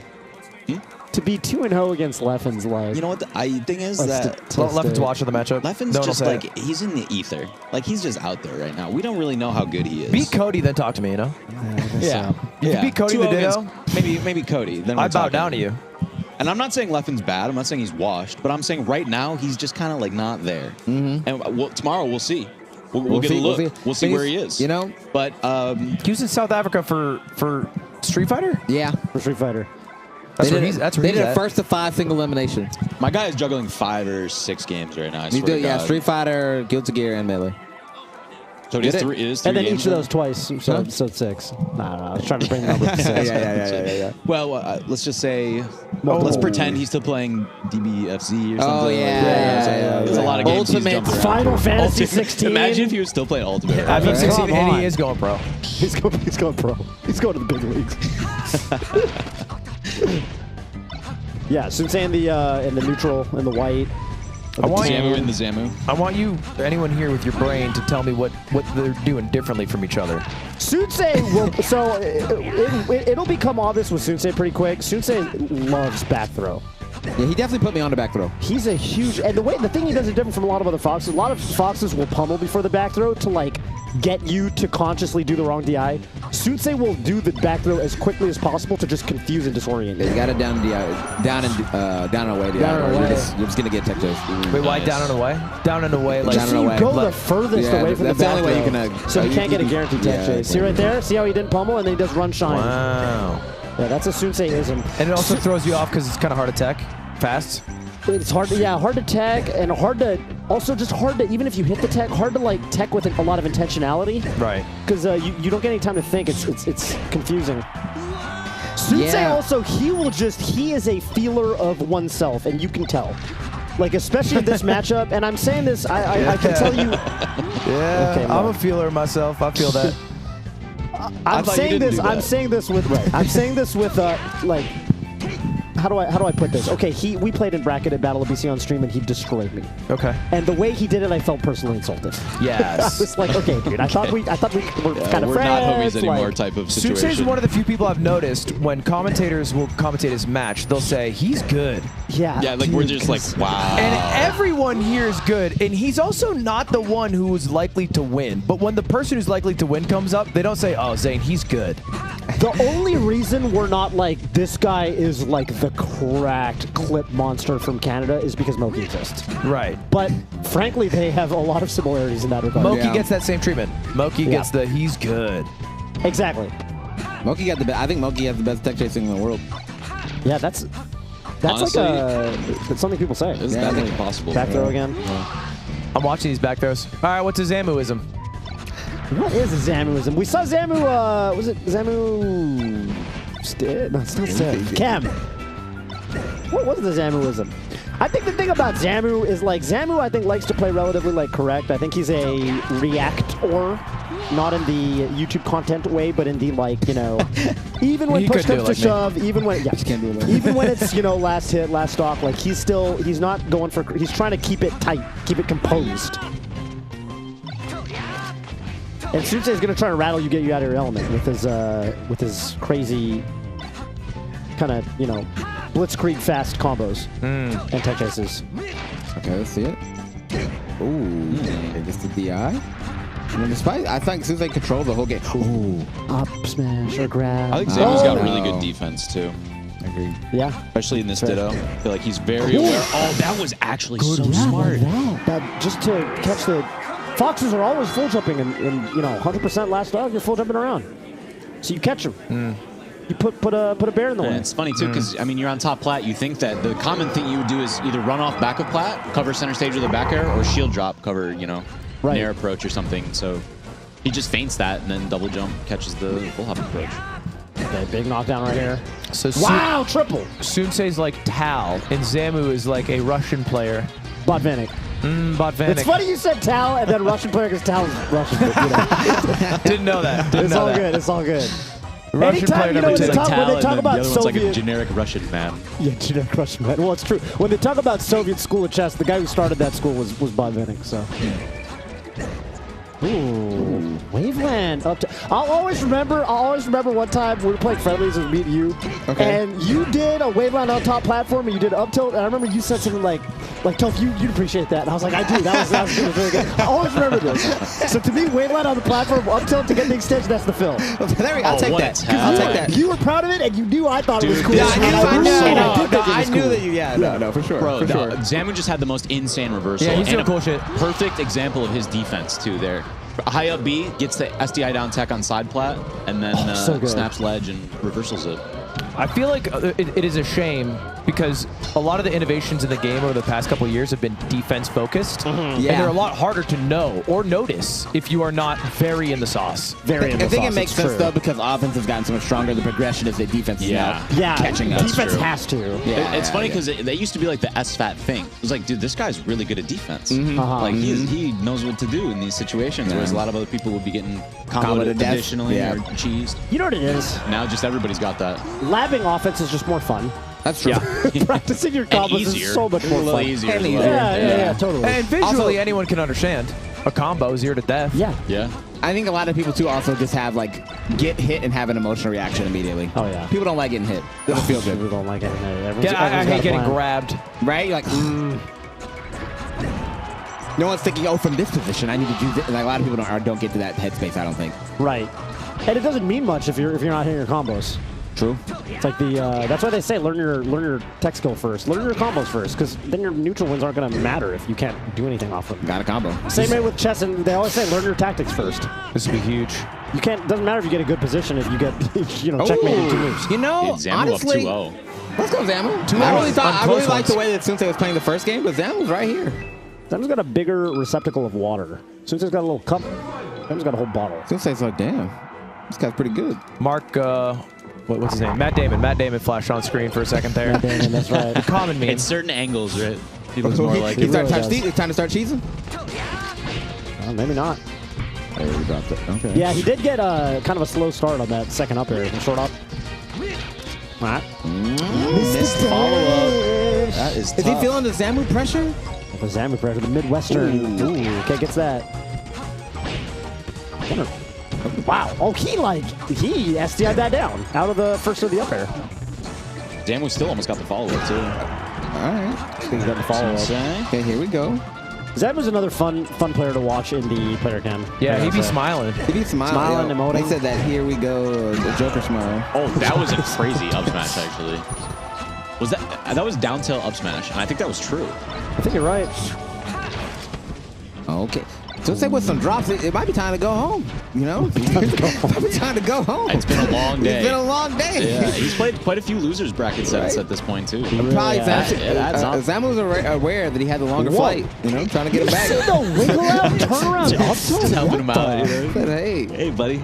To be 2-0 against Leffen's like. You know what the thing is that Leffen's watching the matchup. Leffen's just like he's in the ether. Like he's just out there right now. We don't really know how good he is. Beat Cody, then talk to me. You know. Yeah. If you beat Cody the Ditto, maybe Cody. Then I bow down to you. And I'm not saying Leffen's bad. I'm not saying he's washed. But I'm saying right now he's just kind of like not there. Mm-hmm. And tomorrow we'll see. We'll get a look. We'll see where he is. You know. But he was in South Africa for Street Fighter. Yeah, for Street Fighter. That's where he's they did a first to 5 single elimination. My guy is juggling 5 or 6 games right now. I swear to yeah, God. Street Fighter, Guilty Gear, and Melee. So it is 3 games. And then each of those twice, so 6. Nah, I was trying to bring the number to 6. Yeah. Well, let's just say, let's pretend he's still playing DBFZ or something. Oh, yeah. There's a lot of games he's jumped around. Final Fantasy 16. Imagine if he was still playing Ultimate. I mean, 16, Come and on. he is going pro. He's going pro. He's going to the big leagues. Yeah, Sunsei in the neutral, in the white. I want Zamu in the Zamu. I want you, anyone here with your brain, to tell me what they're doing differently from each other. Sunsei will, so it'll become obvious with Sunsei pretty quick. Sunsei loves back throw. Yeah, he definitely put me on the back throw. He's a huge, and the thing he does is different from a lot of other foxes. A lot of foxes will pummel before the back throw to like get you to consciously do the wrong DI. Sunsei will do the back throw as quickly as possible to just confuse and disorient you. You got it down DI, down and away DI. Down and away. You're just gonna get tech toes. Wait, why down and away? Down and away, like Just so you go the furthest away from the back only way throw. you can. So he can't get a guaranteed tech chase. See right there? See how he didn't pummel and then he does run shine. Wow. Yeah, that's a Sunsei-ism. And it also throws you off because it's kind of hard to tech fast. It's hard to, hard to tech and hard to, also just hard to, even if you hit the tech, hard to like tech with a lot of intentionality. Right. Because you don't get any time to think. It's confusing. Sunsei also, he is a feeler of oneself, and you can tell. Like, especially in this matchup, and I'm saying this, I can tell you. Yeah, Okay, I'm a feeler myself. I feel that. I'm saying this with like, how do I put this? Okay, we played in bracket at Battle of BC on stream and he destroyed me. Okay. And the way he did it, I felt personally insulted. Yes. I was like, okay, dude, I thought we were kind of we're friends. not homies anymore like, type of Sunsei's situation. one of the few people I've noticed when commentators will commentate his match, they'll say, he's good. Yeah. Yeah, like we're just like, wow. And everyone here is good, and he's also not the one who is likely to win. But when the person who's likely to win comes up, they don't say, oh, Zane, he's good. The only reason we're not like, this guy is like the cracked clip monster from Canada is because Moki exists. Right. But frankly, they have a lot of similarities in that regard. Moki gets that same treatment. Moki gets the he's good. Exactly. Moki got the best. I think Moki has the best tech chasing in the world. Yeah, that's Honestly, like that's something people say. It's definitely possible. Back throw again. I'm watching these back throws. All right, what's a Zamuism? What is a Zamuism? We saw Zamu, was it Zamu... No, it's not Zamu. Cam. What was the Zamuism? I think the thing about Zamu is like, Zamu I think likes to play relatively like correct. I think he's a reactor, not in the YouTube content way, but in the like, you know, even when push comes to shove, even when, even when it's, you know, last hit, last stock, like he's not going for, he's trying to keep it tight, keep it composed. And Sunsei is going to try to rattle you, get you out of your element with his crazy kind of, you know, blitzkrieg fast combos and tech chases. Okay, let's see it. Ooh, it's the DI. I mean, despite, I think Sunsei controlled the whole game. Ooh. Up smash or grab. I think Zamu's got really good defense too. I agree. Yeah. Especially in this Ditto. I feel like he's very aware. Oh, that was actually so smart. That just to catch the... Foxes are always full jumping and you know, 100% last dog, you're full jumping around. So you catch them. You put a bear in the way. It's funny too, because I mean, you're on top plat. You think that the common thing you would do is either run off back of plat, cover center stage with a back air, or shield drop, cover, you know, nair approach or something. So he just feints that and then double jump, catches the full hop approach. Okay, big knockdown right here. So wow, triple. Sunsei's like Tal, and Zamu is like a Russian player. Botvinnik. Botvinnik. It's funny you said Tal and then Russian player because Tal is Russian. But, you know. Didn't know that. It's all good. It's all good. Russian Anytime, player you know, when they talk about the other Soviet, one's like a generic Russian man. Yeah, generic Russian man. Well, it's true. When they talk about Soviet school of chess, the guy who started that school was Botvinnik. So. Ooh, Waveland up to. I'll always remember one time we were playing friendlies with me and you, and you did a Waveland on top platform, and you did up tilt, and I remember you said something like Toph, you'd appreciate that, and I was like, I do. That was good. Really good. I always remember this. So to me, Waveland on the platform, up tilt to get the extension, that's the fill. There we go. I'll take that. I'll take that. You were proud of it, and you knew I thought it was cool. Yeah, I knew cool. that you. Yeah, no, for sure. Bro, for sure. Zamu just had the most insane reversal. Yeah, he's doing and a cool shit. Perfect example of his defense too. There, high up B gets the SDI down tech on side plat, and then snaps ledge and reversals it. I feel like it is a shame because a lot of the innovations in the game over the past couple of years have been defense focused. And they're a lot harder to know or notice if you are not very in the sauce. I think it makes sense though because offense has gotten so much stronger. The progression is the defense is now catching up. Defense has to. It's funny because they used to be like the SFAT thing. It was like, dude, this guy's really good at defense. Like he knows what to do in these situations, whereas a lot of other people would be getting comboed additionally or cheesed. You know what it is? Now just everybody's got that. Labbing offense is just more fun. That's true. Practicing your combos is so much more a little fun. easier. And as easier. well. Yeah, totally. And visually, anyone can understand. A combo, 0 to death. Yeah. Yeah. I think a lot of people too also just have like get hit and have an emotional reaction immediately. Oh yeah. People don't like getting hit. Doesn't feel good. People don't like getting hit. I hate getting grabbed. Right? You're like, No one's thinking, oh, from this position, I need to do this. Like, a lot of people don't get to that headspace, I don't think. Right. And it doesn't mean much if you're not hitting your combos. True. It's like that's why they say learn your tech skill first. Learn your combos first, because then your neutral wins aren't going to matter if you can't do anything off them. Got a combo. Same way with chess, and they always say learn your tactics first. This would be huge. You can't. Doesn't matter if you get a good position if you get checkmate in 2 moves. You know, honestly, let's go Zamu. I really like the way that Sensei was playing the first game, but Zamu's right here. Zamu's got a bigger receptacle of water. Sensei's got a little cup. Zamu's got a whole bottle. Sensei's like, damn, this guy's pretty good. Mark. What's his name? Matt Damon. Matt Damon flashed on screen for a second there. Matt Damon, that's right. The common meme. In certain angles, right? He looks more like It's time to start cheesing? Maybe not. Oh, we dropped it. Okay. Yeah, he did get kind of a slow start on that second up air. Short up. All right. missed follow-up. That is tough. Is he feeling the Zamu pressure? The Zamu pressure, the Midwestern. Ooh, okay, gets that. Wow. Oh, he SDI'd that down out of the first of the up air. Zamu still almost got the follow-up, too. All right. He's got the follow-up. Okay, here we go. Zamu's another fun player to watch in the player cam. Yeah, he'd be smiling. He'd be smiling, emoting. They said that, here we go, the Joker smile. Oh, that was a crazy up smash, actually. Was that was down tilt up smash, and I think that was true. I think you're right. Okay. So say with some drops, it might be time to go home. You know? It might be time to go home. It's been a long day. It's been a long day. Yeah, he's played quite a few losers bracket sets at this point, too. Probably Zamu's aware that he had the longer flight. You know, trying to get him back. See the wiggle out, turn around, Just helping him out. Hey, buddy.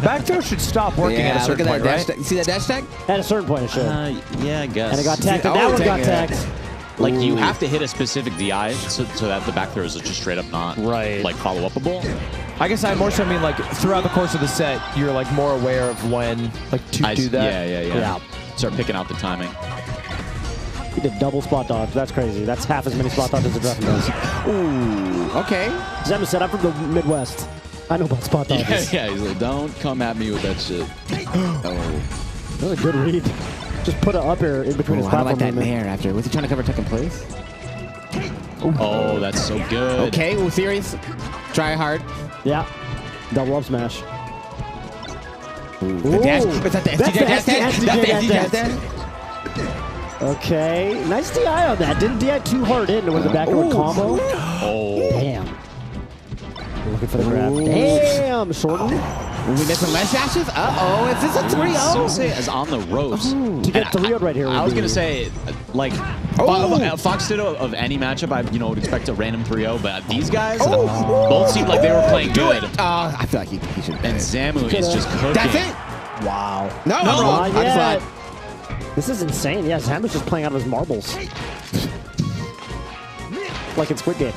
Back throw should stop working at a certain point, right? You see that dash tag? At a certain point, it should. Yeah, I guess. And it got tagged. That one got tagged. Like, you have to hit a specific DI so that the back throw is just straight up not, like, follow-upable. I guess I more so mean, like, throughout the course of the set, you're, like, more aware of when, like, to do that. Yeah. Start picking out the timing. He did double spot dodge. That's crazy. That's half as many spot dodges as Griffin does. Ooh, okay. Zamu said, I'm from the Midwest. I know about spot dodges. Yeah, he's like, don't come at me with that shit. That was a good read. Just put an up air in between his platform. I like that nair after. Was he trying to cover tech in place? Oh, that's so good. Okay, well, serious. Try hard. Yeah. Double up smash. The dash. Is that the SDJ dash? Okay. Nice DI on that. Didn't DI too hard in with the backward combo. Oh. Damn. Looking for the grab. Damn. Shorten. We missing less dashes? Uh-oh. Is this a 3-0? Sensei is on the ropes. To get 3-0 right here. I was going to say, like, Fox Ditto of any matchup, I would expect a random 3-0, but these guys both seemed like they were playing good. I feel like he should. And Zamu is just cooking. That's it? Wow. No, I'm wrong. Not yet. This is insane. Yeah, Zamu's just playing out of his marbles. Like in Squid Game.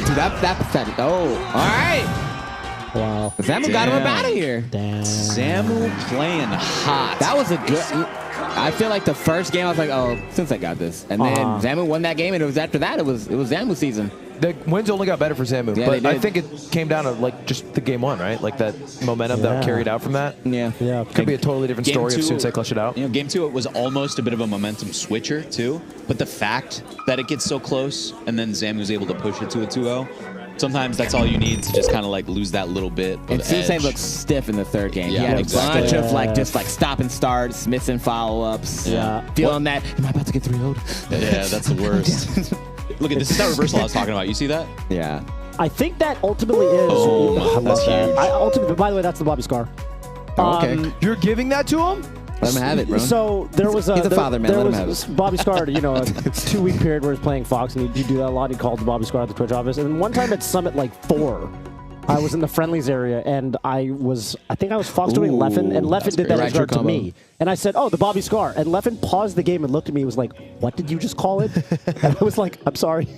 Dude, that's pathetic. Oh, all right. Wow. Zamu got him up out of here. Damn. Zamu playing hot. That was a good... I feel like the first game, I was like, oh, Sensei got this. And then Zamu won that game, and it was after that, it was Zamu season. The wins only got better for Zamu, Yeah, but I think it came down to, like, just the game one, right? Like, that momentum that carried out from that. Yeah. Could be a totally different story if Sensei clutched it out. You know, game two, it was almost a bit of a momentum switcher, too. But the fact that it gets so close, and then Zamu's able to push it to a 2-0, sometimes that's all you need to just kind of like lose that little bit of And Sensei edge. looked stiff in the third game. Yeah, he had exactly. a bunch of like just like stop and starts, missing follow-ups. Yeah. Feeling that, am I about to get 3-0'd? Yeah, that's the worst. Look at this is that reversal I was talking about. You see that? Yeah. I think that ultimately is... Boom. I love That's that. huge. Ultimately, by the way, that's the Bobby Scar. Okay. You're giving that to him? Let him have it, bro. So there was a... He's a father, man. There Let him was have it. Bobby Scar, you know, a 2-week period where he's playing Fox, and he'd do that a lot. He'd call to Bobby Scar at the Twitch office. And one time at Summit, like 4, I was in the friendlies area, and I think I was Fox doing Leffen, and Leffen did that Right edge guard to combo. me. And I said, oh, the Bobby Scar. And Leffen paused the game and looked at me and was like, what did you just call it? And I was like, I'm sorry.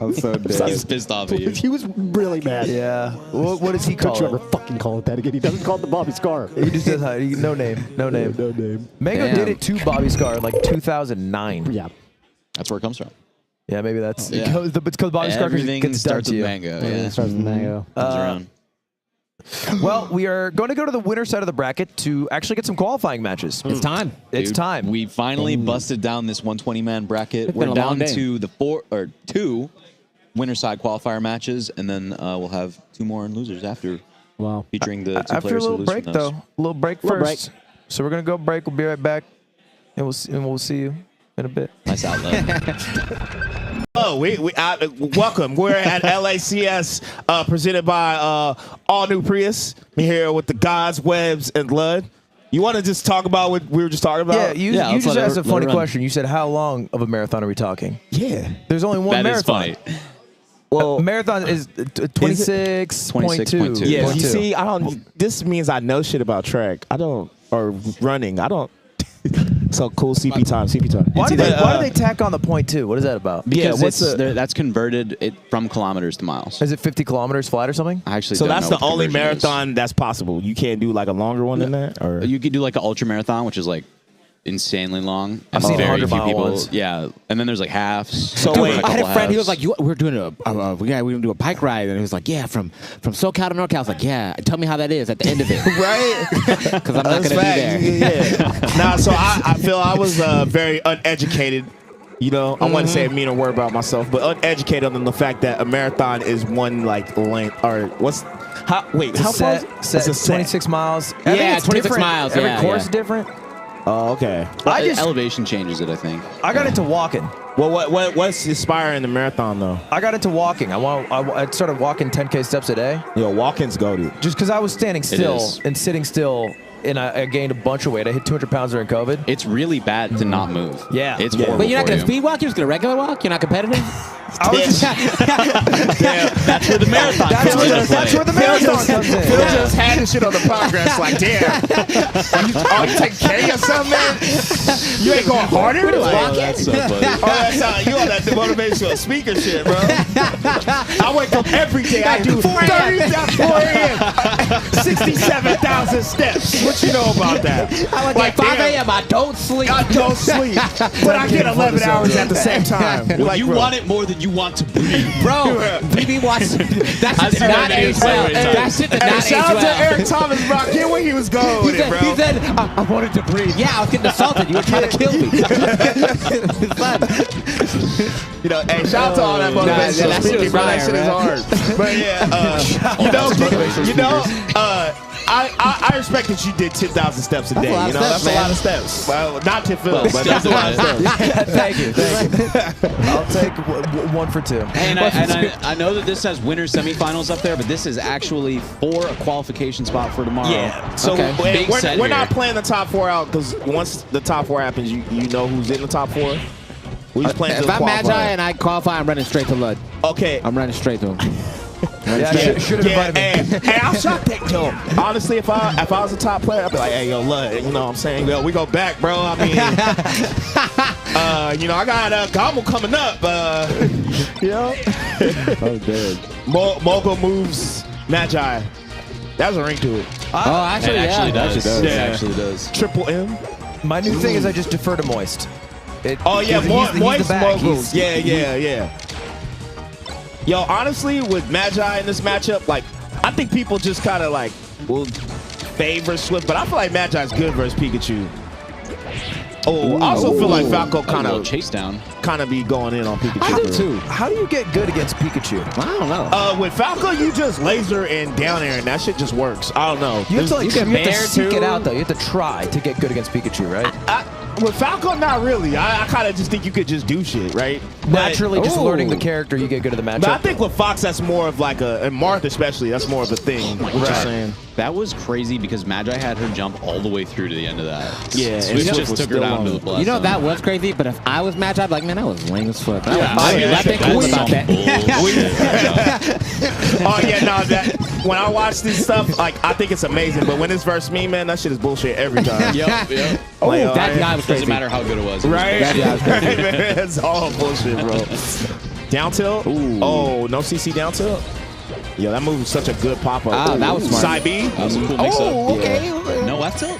I'm so dead. He's pissed off at you. He was really mad. Yeah. What does he call Don't you it? ever fucking call it that again. He doesn't call it the Bobby Scar. He just does no name. No name. No name. Mango Damn. did it to Bobby Scar in like 2009. Yeah. That's where it comes from. Yeah, maybe that's Yeah. it's because Bobby Scar Everything gets done starts to with you. mango. Yeah. Yeah. Starts with mango. Comes around. Well, we are going to go to the winner side of the bracket to actually get some qualifying matches. It's time. It's Dude, time. We finally busted down this 120-man bracket. been We're a long down day. to the two winner side qualifier matches, and then we'll have 2 more in losers after. Wow. Featuring the 2 After a players who little lose break, from those. though. A little break Little first. So we're going to go break. We'll be right back. And we'll see you in a bit. Nice outlet. Oh, welcome. We're at LACS, presented by all new Prius. We're here with the gods, Webs, and Lud. You want to just talk about what we were just talking about? Yeah, you let's just let asked it- a let funny it run. question. You said, how long of a marathon are we talking? Yeah. There's only one That is marathon. funny. Well, Marathon is 26.2. 26.2. yeah. You 0.2. see, I don't. This means I know shit about track. I don't, or running. I don't. So cool. CP time. CP time. Why do they tack on the 0.2? What is that about? Because what's that's converted from kilometers to miles. Is it 50 kilometers flat or something? I actually So don't that's know the what only conversion is. marathon that's possible. You can't do like a longer one than that, or You could do like an ultra marathon, which is like insanely long. I've and seen very 100 few mile people. ones. Yeah, and then there's like halves. So Doing wait, a I had a couple friend. He was halves. like, "We're doing we're gonna do a bike ride," and he was like, "Yeah, from SoCal to NorCal." I was like, "Yeah, tell me how that is at the end of it, right? because I'm not That's gonna fact. be there." Yeah. Nah, so I feel I was very uneducated. You know, I wouldn't say a meaner word about myself, but uneducated on the fact that a marathon is one like length or what's how far? Set, It's a set. 26 miles. I Yeah, think it's 26 different. miles, Every yeah, course yeah. is different. Oh, okay. I just elevation changes it, I think. I got into walking. Well, what's inspiring the marathon though? I got into walking. I started walking 10K steps a day. Yo, walking's goated. Just because I was standing still is. and sitting still, and I gained a bunch of weight. I hit 200 pounds during COVID. It's really bad to not move. Yeah. It's Yeah. horrible. But you're not for gonna you. speed walk. You're just gonna regular walk. You're not competitive. I was just, That's where the marathon that's, comes into that's play. where the marathon comes in. Phil just had his shit on the progress. Like, damn. You take care of yourself, man. You ain't going harder. Oh, that's so funny. Oh, that's how you on that motivational speaker shit, bro. I wake up every day. I do 4 a.m. 67,000 steps. What you know about that? I like 5 damn, a.m. I don't sleep. I don't sleep, but I get 11 hours at the same time. Like, You bro. want it more than you want to breathe. Bro, BB watched that shit did not age well. That shit did Hey, not age shout out to well. Eric Thomas, bro. Get where he was going with it, bro. He said, I wanted to breathe. Yeah, I was getting assaulted. You were trying to kill me. You know, hey, shout out to all that motivation. that shit was bro. That fire, shit is man. hard. But yeah, I respect that you did 10,000 steps a day. a lot of That's steps, a lot man. of steps. Well, not to Phil, but still that's a lot of doing steps. Thank you. I'll take one for two. And I know that this has winner semifinals up there, but this is actually for a qualification spot for tomorrow. Yeah. So Big set we're not here. playing the top 4 out because once the top 4 happens, you know who's in the top 4. We just playing If the I'm Magi qualifier. and I qualify, I'm running straight to Lud. Okay. I'm running straight to him. Yeah, I should have invited me. Hey, I'm shocked that yo. Honestly, if I was a top player, I'd be like, hey, yo, Lud, you know what I'm saying? Yo, we go back, bro. I mean, I got Gobble coming up. You know, Oh, dude. Mogul moves Magi. That's a ring to it. Oh, actually, It actually yeah. does. Yeah. It actually does. Triple M. My new thing is I just defer to Moist. Oh yeah, he's the Moist back. Mogul. He's- Yeah. Yo, honestly, with Magi in this matchup, like, I think people just kind of like will favor Swift, but I feel like Magi's good versus Pikachu. Oh, I also feel like Falco Kind of kind chase down. of be going in on Pikachu. I do too. How do you get good against Pikachu? I don't know. With Falco, you just laser and down air, and that shit just works. I don't know. You have to like you can you have to bear seek too. it out though. You have to try to get good against Pikachu, right? With Falco, not really. I kind of just think you could just do shit, right? Naturally, just Ooh. learning the character, you get good at the matchup. But I think with Fox, that's more of like and Marth especially, that's more of a thing. What you're saying? That was crazy because Magi had her jump all the way through to the end of that. Yeah, and Swift Swift just was took her still down on to the it. blast You know, zone. that was crazy, but if I was Magi, I'd be like, man, that was lame as fuck. Yeah, Let me cool about that. Oh yeah, no, that when I watch this stuff, like I think it's amazing. But when it's versus me, man, that shit is bullshit every time. Yep. Oh, Like, that guy was crazy. Doesn't matter how good it was. It was Right? That guy was crazy. Right, man, it's all bullshit, bro. Down tilt. Oh, no CC down tilt. Yo, that move was such a good pop-up. Ah, that was smart. Side B. That was a cool mix-up. Oh, okay. No F tilt?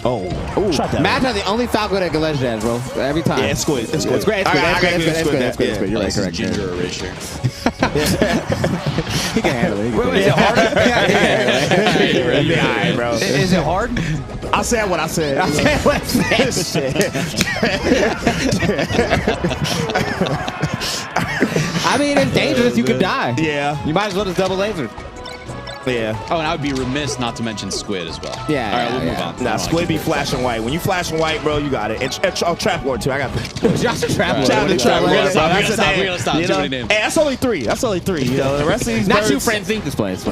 Oh. Shot that. Matt are the only Falco that can ledge dash, bro. Every time. Yeah, it's good. It's good. It's great. It's good. It's good. You're right. Correct. Ginger erasure. He can handle it. Wait, is it hard? Yeah, bro. Is it hard? I said what I said. I said what I said. I mean, it's dangerous. You could die. Yeah. You might as well just double laser. Yeah. Oh, and I would be remiss not to mention Squid as well. Yeah, All right, we'll yeah, move on. Nah, Squid be flashing white. When you flashing white, bro, you got it. And Trap Lord, too. I got the Josh the Trap Lord. Shout out to Trap Lord. We're gonna stop. You Too know? many names. Hey, that's only three. The rest of these Not birds- you, Francine. Just play. Why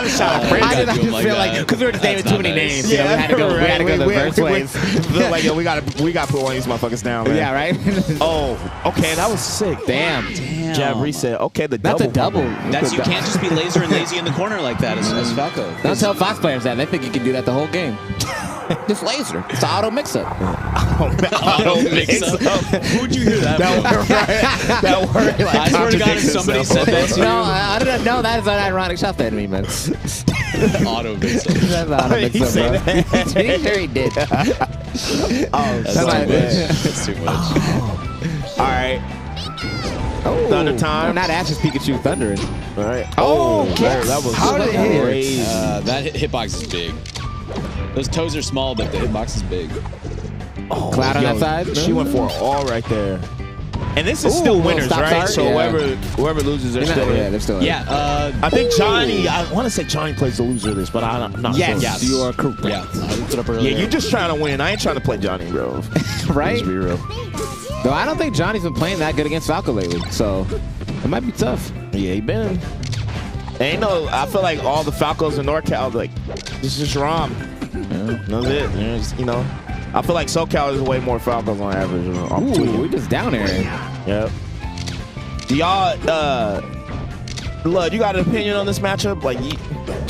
the shot at I Francine? just feel like because we were just naming too many names. You know, we had to go the verse ways. Feel like, yo, we gotta put one of these motherfuckers down, man. Yeah, right. Oh, okay, that was sick. Damn. Jab reset. Okay, the That's double. a double. That's you can't just be laser and lazy in the corner like that as Falco. Don't tell Fox players that. They think you can do that the whole game. Just laser. It's an auto mix-up. Auto mix-up. Who'd you hear that from? That word. Like, I swear to God, if somebody said that to you. No, I don't know. That is an ironic shot that me, man. Auto mix-up. That's an auto mix-up, bro. Pretty sure he did. That's too much. That's too much. All right. Oh, Thunder time. Not Ash's Pikachu thundering. All right. Oh, that was How did it hit? crazy. That hitbox is big. Those toes are small, but the hitbox is big. Oh, Cloud on that side? She went for it all right there. And this is still Ooh, winners, stop right? start, So yeah. whoever loses, they're still Yeah, in. they're still in. Yeah. I think Johnny. I want to say Johnny plays the loser of this, but I'm not sure. Yes. You are correct. Yeah. I looked it up earlier. Yeah, you're just trying to win. I ain't trying to play Johnny, bro. Right? Let's be real. Though I don't think Johnny's been playing that good against Falco lately, so it might be tough. Yeah, he been. Ain't no. I feel like all the Falcons in NorCal, like, this is Rom. Yeah, that's it. Yeah, just, you know, I feel like SoCal is way more Falcons on average. Ooh, we just down there. Yep. Do y'all, Lud, you got an opinion on this matchup? Like,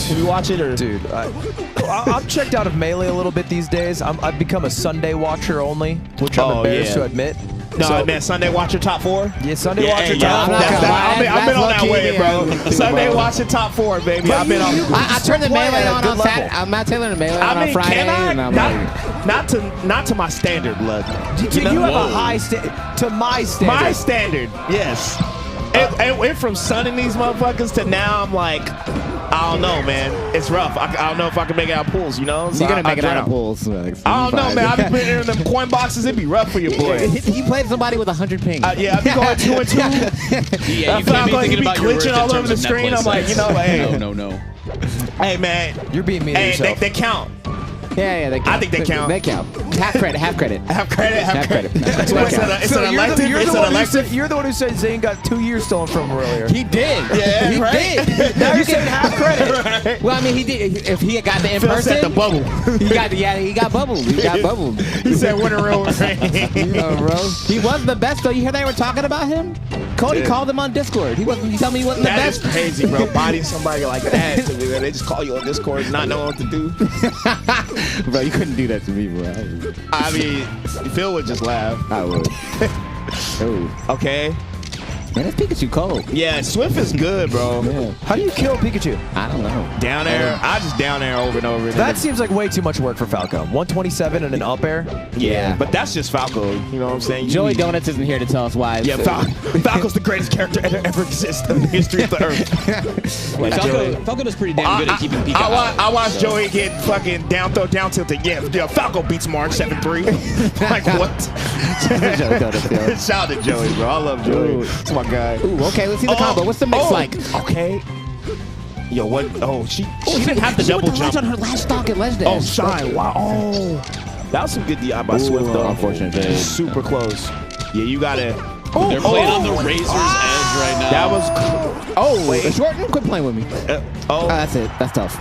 should we watch it or? Dude, I'm checked out of Melee a little bit these days. I've become a Sunday watcher only, which I'm embarrassed to admit. No, man, Sunday Watcher top 4? Yeah, Sunday Watcher yeah, top 4. I've been on that way, bro. Sunday Watcher top 4, baby. I've been on. I turned the Melee on Saturday. I'm not telling the Melee on Friday. Can I? And I'm like, Not to my standard, Lud. You have a high standard. To my standard. My standard, yes. It went from sunning these motherfuckers to now I'm like, I don't know, man. It's rough. I don't know if I can make it out of pools, you know? So you're going to make it out of drown. pools. I don't know, man. I've been putting in them coin boxes. It'd be rough for your boy. He played somebody with 100 ping. Yeah, I'd be going 2 and 2. Yeah, you can't be thinking about your worth glitching in all over terms the of net screen. play I'm like, sets. you know, hey. No. Hey, man. You're being mean to Hey, yourself. they count. Yeah, they count. I think they count. They count. Half credit. Half credit. Half credit. That's what I count. It's an elective. It's an elective. You're the one who said Zane got 2 years stolen from him earlier. He did. Yeah, he right? did. Now you're saying half credit. Right. Well, I mean, he did. If he had got the in Phil person, said the bubble. he got bubbled. He got bubbled. He said winner real You know, bro. He was the best though. You hear they were talking about him? Cody called him on Discord. He wasn't. You tell me he wasn't the That is best. crazy, bro. Bodying somebody like that. They just call you on Discord, not knowing what to do. Bro, you couldn't do that to me, bro. I mean, Phil would just laugh. I would. Oh, Okay. man, that's Pikachu cold. Yeah, Swift is good, bro. Yeah. How do you kill Pikachu? I don't know. Down air. I just down air over and over. And That seems like way too much work for Falco. 127 and an up air. yeah, but that's just Falco. You know what I'm saying? Joey Donuts isn't here to tell us why. Yeah, Falco's the greatest character ever existed in the history of the earth. Falco does pretty damn good at keeping Pika out. I watched Joey get fucking down throw, down tilted. Yeah, Falco beats Mark 7-3. Like, what? Shout out to Joey, bro. I love Joey. That's my guy. Ooh, okay, let's see the combo. What's the mix like? Okay. Yo, what? Oh, she didn't have to double jump. on her last stock at Ledge Dash. Oh, shine. Wow. Oh. That was some good DI by Swift, though. Unfortunate. Super close. Yeah, you got to. They're playing on the razor's edge right now. That was. Oh, wait. Shorten? Quit playing with me. That's it. That's tough.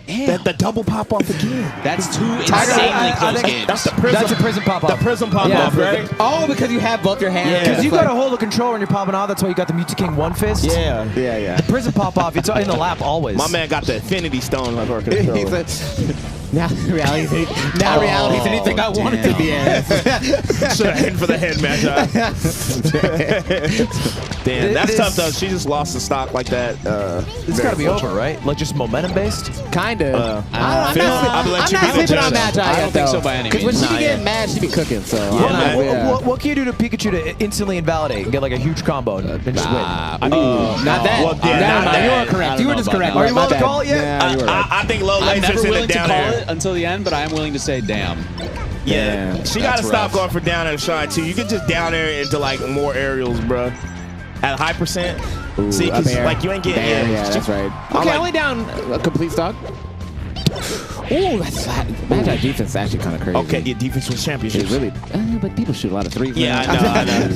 The double pop off again. That's two insanely close games. That's the prism. That's a prism pop off. The prism pop off, right? Oh, because you have both your hands. Yeah. Because you got to hold the controller when you're popping off. That's why you got the Mewtwo King one fist. Yeah. The prism pop off. It's in the lap always. My man got the Infinity Stone like our controller. Now reality's anything I want it to be as. Should have hit for the head match. Damn, that's tough though. She just lost the stock like that. It's got to be over, right? Like just momentum based? Kind of. I'm not sleeping on Magi. I don't think so by any means. Because when she be getting mad, she be cooking. So What can you do to Pikachu to instantly invalidate and get like a huge combo and just win? I mean, not that. Well, yeah, You are correct. You were just correct. Are you willing to call it yet? Yeah, you were right. I think low I'm laser's never in the willing to down call air. it until the end, but I am willing to say damn. Yeah, she got to That's stop rough. going for down air shine too. You can just down air into like more aerials, bro. At high percent. See, because like you ain't getting Yeah, that's right. Okay, like, only down a complete stock. Ooh, that's Magi defense is actually kind of crazy. okay, your defense was championship. It really, but people shoot a lot of threes. Yeah, I know.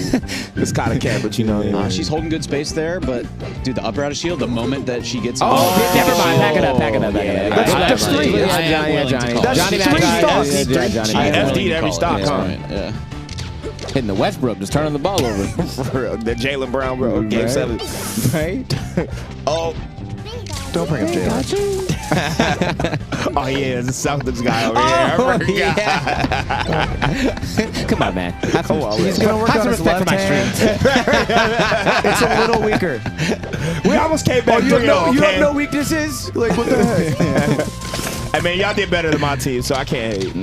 It's kind of cat, but you know. She's holding good space there, but dude, the upper out of shield, the moment that she gets Never mind. Back it up. That's three. Johnny. That's three stocks. I FD'd every stock, huh? Yeah. Hitting the Westbrook, just turning the ball over. For real. The Jaylen Brown, bro. Game 7. Right? Oh. Don't bring up Jalen. Oh, yeah, it's the Celtics guy over here. Come on, man. Come on, He's going to work on his left hand. It's a little weaker. We almost came back 3-0, You okay? have no weaknesses? Like, what the heck? Hey, man, y'all did better than my team, so I can't hate.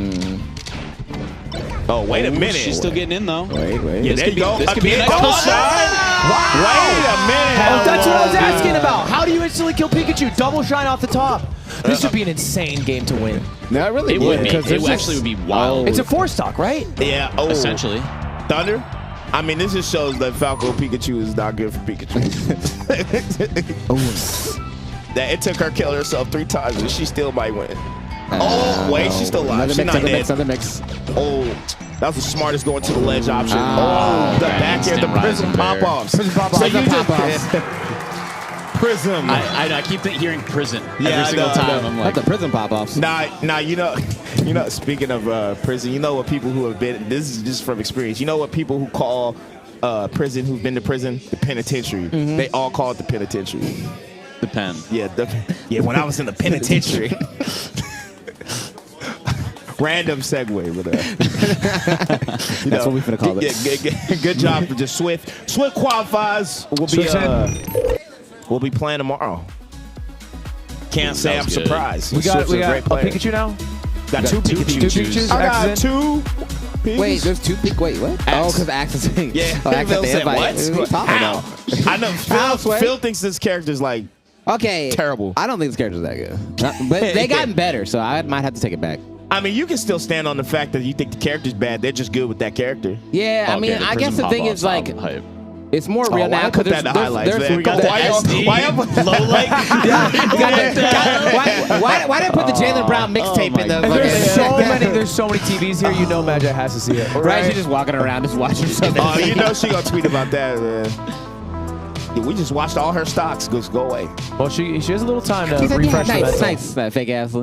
Oh, wait a minute. She's still getting in though. Wait. Yeah, there you go. This could be a nice double double shine. Wait a minute. Oh, that's what I was asking about. How do you instantly kill Pikachu? Double shine off the top. This would be an insane game to win. No, it really It would be. because It actually would be wild. It's a 4-stock, right? Yeah. Oh. Essentially. Thunder? I mean, this just shows that Falco Pikachu is not good for Pikachu. That it took her killing herself 3 times, and she still might win. Oh, wait, she's still alive. She's not dead. Another mix. Oh, that was the smartest going to the ledge option. Oh, the back air, the prism pop-offs. So you just prism. I keep hearing prison Yeah, every I single know, time. I know. I'm Not like, the prison pop-offs. Nah, you know, speaking of prison, you know what people who have been, this is just from experience, you know what people who call prison, who've been to prison, the penitentiary. They all call it the penitentiary. the pen. Yeah, when I was in the penitentiary. Random segue, but That's what we finna call it. Yeah, good job for just Swift. Swift qualifies. We'll be playing tomorrow. Can't say I'm surprised. We got Swift's a great player. Pikachu now? Got two Pikachus. I got two. Wait, there's 2 Pikachu. Wait, what? Oh, because Axe is saying. Yeah, Oh, Axe Phil at the said, invite. what? What are you talking about? I know. Phil thinks this character's like Okay. terrible. I don't think this character's that good. But they gotten better, so I might have to take it back. I mean, you can still stand on the fact that you think the character's bad. They're just good with that character. Yeah, I mean, I guess the thing is like, it's more real now Put because that in the highlights, man. Why did I put the Jaylen Brown mixtape in the? And there's so many TVs here. You know, Magi has to see it. Right? She's just walking around, just watching something. Oh, you know she gonna tweet about that, man. Yeah, we just watched all her stocks just go away. Well, she has a little time to She's like, refresh the mental. nice, fake ass.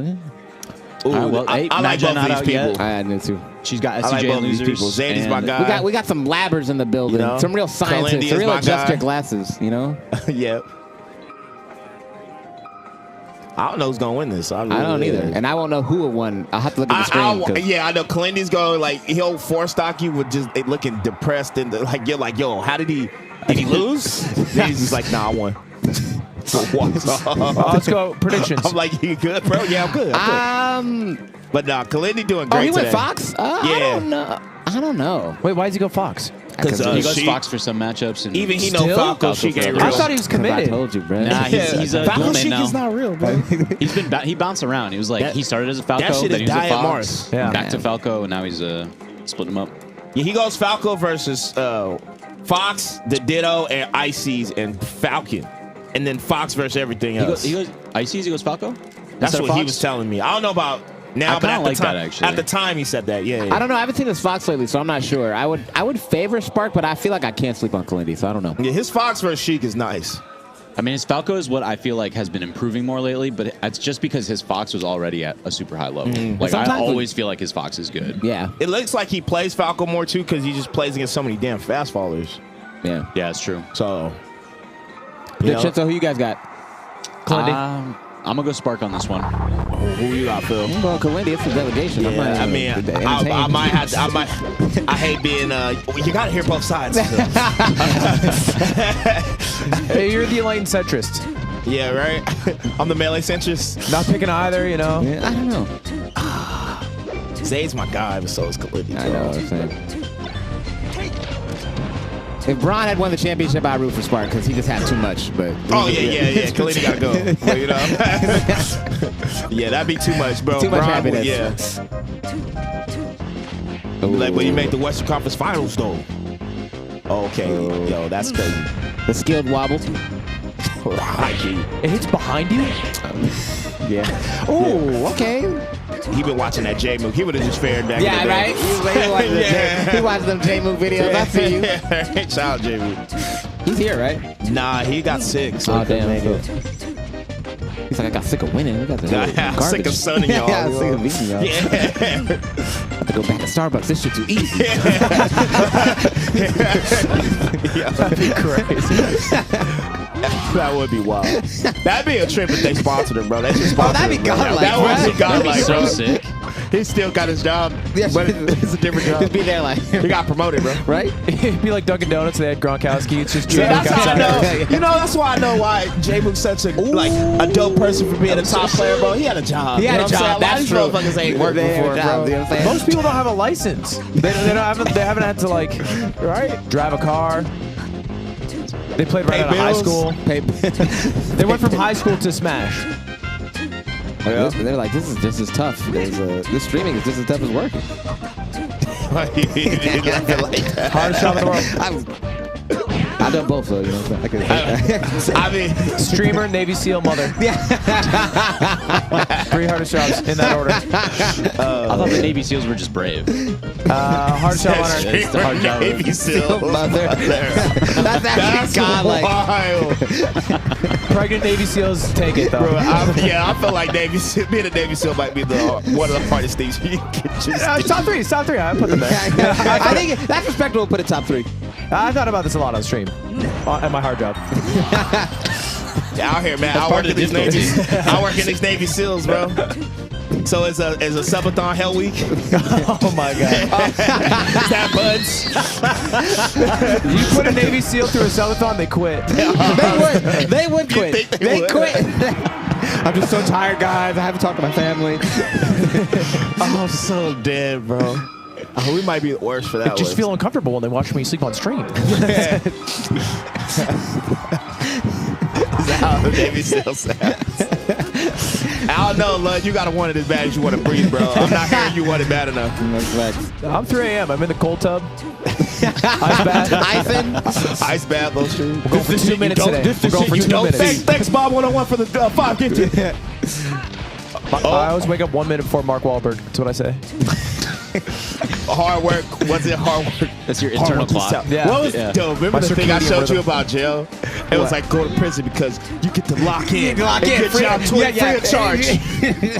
Ooh, well, I like Magi both not these out people. yet. I knew too. She's got I like SCJ both and these losers. people. Zadie's my and- guy. We got some labbers in the building. You know? Some real scientists, Kalendia's some real my adjust guy. your glasses. You know. Yeah. I don't know who's gonna win this. I don't either, and I won't know who won. I'll have to look at the screen. Yeah, I know. Kalendia's going like he'll 4-stock you with just looking depressed and like you're like, yo, how did he lose? Then he's just like, nah, I won. Let's go predictions. I'm like, you good, bro? Yeah, I'm good. But nah, Kalendi doing great. Oh, he went today. Fox? I don't know. Wait, why does he go Fox? Because he goes Fox for some matchups, and even he know Falco Sheik ain't real. I thought he was committed. I told you, bro. Nah, he's a Falco dual man Sheik now. is not real, bro. He bounced around. He was like he started as a Falco, that shit then is he was a Diet Fox, Mars. Yeah. back to Falco, and now he's splitting them up. Yeah, he goes Falco versus Fox, the Ditto, and Ices and Falcon, and then Fox versus everything else. He goes Ices. He goes Falco. That's Instead what of he Fox? was telling me. I don't know about now, I but kinda at the like time, that, actually. at the time he said that. Yeah. I don't know. I haven't seen this Fox lately, so I'm not sure. I would favor Spark, but I feel like I can't sleep on Kalendi, so I don't know. Yeah, his Fox versus Sheik is nice. I mean, his Falco is what I feel like has been improving more lately, but it's just because his Fox was already at a super high level. Like, I always feel like his Fox is good. Yeah. It looks like he plays Falco more too because he just plays against so many damn fast fallers. Yeah. Yeah, it's true. So, Good shit. So who you guys got? Kalendi. I'm going to go Spark on this one. Who you got, Phil? Well, Kalindi, it's a delegation. Yeah, I mean, I might have to. I hate being. You gotta hear both sides. Hey, you're the enlightened centrist. Yeah, right. I'm the melee centrist. Not picking either, you know. Yeah, I don't know. Zay's my guy, but so is Kalindi. I know what I'm saying. If Braun had won the championship, I'd root for Spark because he just had too much. But yeah. Kalindi gotta go. Well, you know. Yeah, that'd be too much, bro. Too much Braun, happiness. Yeah. Like when you make the Western Conference Finals, though. Okay, yo, that's crazy. The skilled wobble. It hits behind you? Yeah. Oh, okay. He been watching that J move. He would have just fared that. Yeah, right? He watched them J-Move videos. I see you. Shout out J move. He's here, right? Nah, he got sick. So Oh, damn. He's like, I got sick of winning. We got the I'm sick of sunning y'all. Yeah, I'm sick of beating y'all. Yeah. Have to go back to Starbucks. This shit too easy. That'd be crazy. That would be wild. That'd be a trip if they sponsored him, bro. They should sponsor that'd be him, bro. godlike, That would be bro. godlike, So bro. sick. He still got his job, but it's a different job. Just be there like, He got promoted, bro. right? It'd be like Dunkin' Donuts. They had Gronkowski. It's just See, Jay that's how I know. outside. You know, that's why I know why J Move's such a a dope person for being a top player, bro. He had a job. He had You know a what I'm job. saying? That's true. A lot of these motherfuckers ain't worked They had a before, job, bro. you know what I'm saying? Most people don't have a license. They haven't had to like drive a car. They played right out of high school. They went from high school to Smash. They're like, this is just as tough. This streaming is just as tough as working. Hardest job in the world. I've done both, though. You know what I'm saying? I mean, Streamer, Navy SEAL, mother. Yeah. 3 hardest jobs in that order. I thought the Navy SEAls were just brave. Hardest job on earth. It's the hard job. Navy SEAL Mother. That's actually godlike. wild. Pregnant Navy SEALs take it though. Bro, I feel like being a Navy SEAL might be one of the hardest things you can just do. Top three. I put them there. I think that's respectable to put it top 3. I thought about this a lot on stream. At my hard job. Out here, man. I work in these Navy SEALs, bro. So it's a subathon hell week. Oh my god. Is that buds? You put a Navy SEAL through a subathon, they quit. They would quit. think they They would? quit. I'm just so tired, guys. I haven't talked to my family. I'm so dead, bro. Oh, we might be the worst for that. They just feel uncomfortable when they watch me sleep on stream. Is that how the Navy SEAL sounds? I don't know, Lud. You gotta want it as bad as you want to breathe, bro. I'm not hearing you want it bad enough. I'm 3 a.m. I'm in the cold tub. Ice bath. Ice bath, those shoes. We're going for 2 minutes today. We're going for 2 minutes. Thanks, Bob 101 for the 550. I always wake up 1 minute before Mark Wahlberg. That's what I say. Hard work. Was it hard work? That's your internal clock. Yeah. What was, yo, remember My the thing I circadian showed rhythm. you about jail? It was like go to prison because you get to lock in. Lock and in, get free- you out yeah, yeah. free of charge.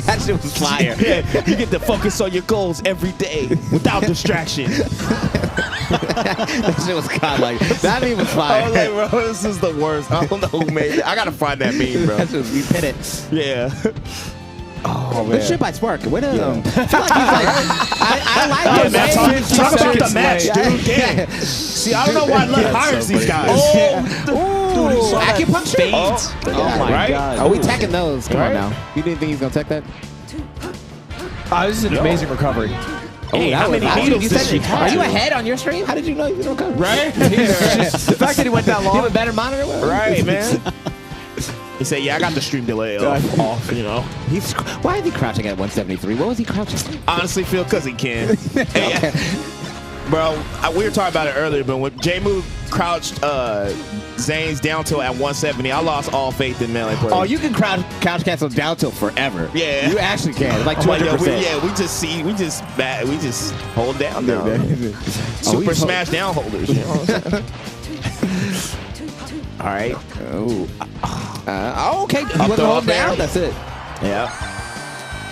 That shit was fire. Yeah, you get to focus on your goals every day without distraction. That shit was godlike. That meme was I fire. was like, bro, this is the worst. I don't know who made it. I gotta find that meme, bro. That shit was, we pin it. Yeah. Oh Good shit by Spark. What I feel like he's like, I like it, man. Talk about the seconds match, late. dude. Damn. See, I don't know why Lud hires these guys. Ooh, acupuncture? Oh my right? god. Are we teching those? Come on now. You didn't think he's gonna tech that? This is an amazing recovery. Hey, how many You needles said does she it. have? Are you ahead on your stream? How did you know you don't come? Right? The fact that he went that You have long. a better monitor? Right, man. He said, yeah, I got the stream delay off, you know. Why is he crouching at 173? What was he crouching? Honestly, Phil, because he can. Hey, bro, we were talking about it earlier, but when J-Move crouched Zane's down tilt at 170, I lost all faith in melee play. Oh, you can couch cancel down tilt forever. Yeah. You actually can. It's like I'm like, 200%. yo, we just hold down now. Super smash down holders. You know what I'm saying? All right. Okay. You Up want to throw hold up there. down? That's it. Yeah.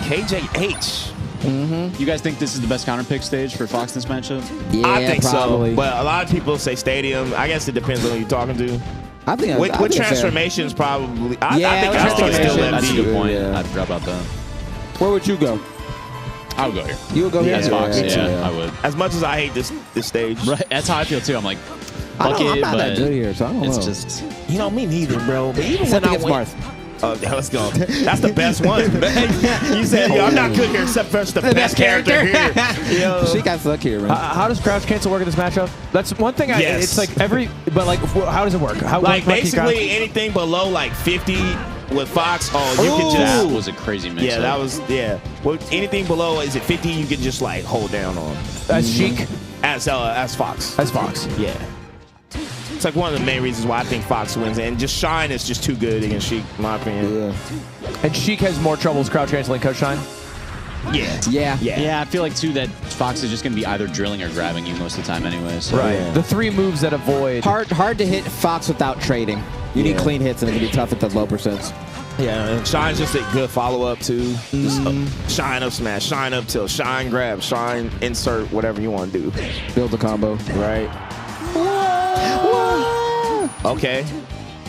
KJH. You guys think this is the best counter pick stage for Fox in this matchup? Yeah, I think probably. so. But a lot of people say stadium. I guess it depends on who you're talking to. I think With I think it's fair. transformations, probably. I Yeah, think with it's still transformation, MVP. That's a good point. Yeah. I forgot about that. Where would you go? I would go here. You would go here? As Fox. Yeah, I would. As much as I hate this stage. Right, that's how I feel too. I'm like, I'm fuck it, not but that good here, so I don't it's know. just. You know, me neither, bro. But even Except when I against went, Marth. oh, let's go. That's the best one. You said, yo, I'm not good here except for the best character here. Yo. She got stuck here, man. How does crouch cancel work in this matchup? That's one thing. Yes. It's like but like, how does it work? How Like what can basically anything below like 50 with Fox, you can just. That was a crazy mix. Yeah, that was Well, anything below is it 50? You can just like hold down on. As Sheik, as Fox. as Fox. Yeah. It's like one of the main reasons why I think Fox wins, and just Shine is just too good against Sheik, in my opinion. Yeah. And Sheik has more troubles crouch canceling Coach Shine. Yeah. Yeah, I feel like too that Fox is just gonna be either drilling or grabbing you most of the time, anyway. So. Right. Yeah. The 3 moves that avoid. Hard to hit Fox without trading. You need clean hits, and it can be tough at the low percents. Yeah, and Shine's just a good follow-up, too. Just Shine up smash, Shine up tilt, Shine grab, Shine insert, whatever you want to do. Build the combo. Right. Okay.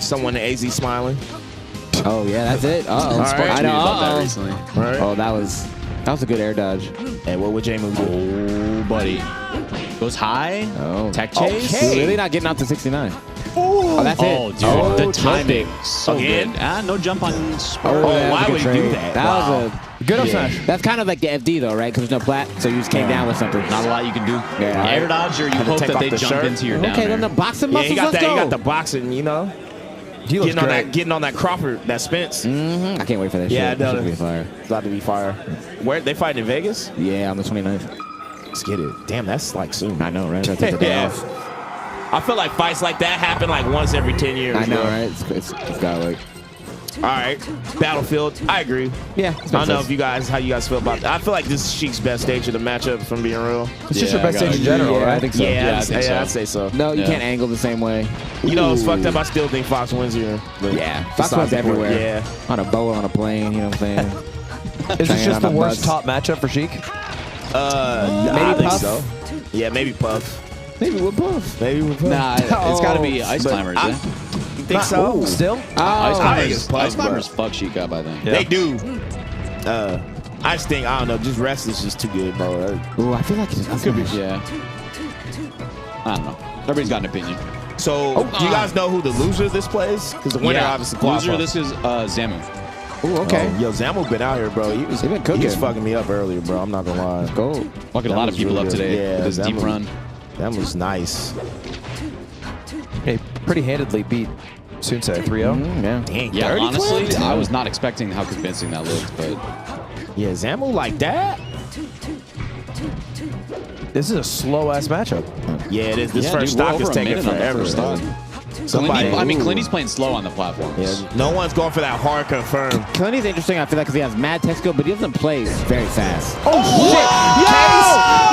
Someone AZ smiling. Oh, yeah, that's it. Uh-oh. All right. I know. About that recently. Right. Oh, that was a good air dodge. And what would J move do? Oh, buddy. Goes high. Oh. Tech chase. He's really not getting out to 69. Oh, that's it. Oh, dude. Oh, the timing. So Again? good. No jump on. Why would he do that? That was a Good up smash. That's kind of like the FD though, right? Because there's no plat, so you just came down with something. Not a lot you can do. Yeah. Air dodge, or you hope that they jump into your down Okay, air. then the boxing muscles. he got let's that. go. He got the boxing, you know. He looks great. Getting on that Crawford, that Spence. I can't wait for that Yeah, shit. no, That should be fire. It's about to be fire. Where they fighting in Vegas? Yeah, on the 29th. Let's get it. Damn, that's like soon. I know, right? I take the day off. I feel like fights like that happen like once every 10 years. I know, bro. right? It's got like. All right, Battlefield. I agree. Yeah, I don't know if how you guys feel about that. I feel like this is Sheik's best stage of the matchup, if I'm being real. It's just your best stage in general, Yeah, right? I think so. Yeah, I think so. I'd say so. No, you can't angle the same way. You know, it's fucked up. I still think Fox wins here. But Yeah, Fox besides wins the point, everywhere. Yeah. On a boat, on a plane, you know what I'm saying? Is this just the on the worst bus. top matchup for Sheik? I think Puff? so. Yeah, maybe Puff. Maybe with Puff. Maybe with Puff. Nah, it's got to be Ice but Climbers. I- You think so? Still? Ice I think it's Climbers, Puff, Ice Climbers fuck Sheik up, I think. They do. I just think, I don't know, just rest is just too good, bro. Ooh, I feel like it's Could be, yeah. I don't know. Everybody's got an opinion. So, do you guys know who the loser of this plays? Because the winner obviously qualifies. Loser, this is Zamu. Ooh, okay. Yo, Zamu been out here, bro. He been cooking. He was fucking me up earlier, bro. I'm not gonna lie. Go. Fucking a lot of people really up good. today Yeah, with this deep Zamu- run. That was nice. He pretty handedly beat Sunsei 3-0. Yeah. Dang, Yeah, 30 honestly, clips? I was not expecting how convincing that looked, but Yeah, Zamu like that? This is a slow ass matchup. Yeah, it is. This yeah, first dude, we're stock is over a taking minute on that forever. first stock. Somebody, Clinty's playing slow on the platforms. Yeah, no one's going for that hard confirm. Clinty's interesting, I feel like, because he has mad tech skill, but he doesn't play very fast. Oh, shit!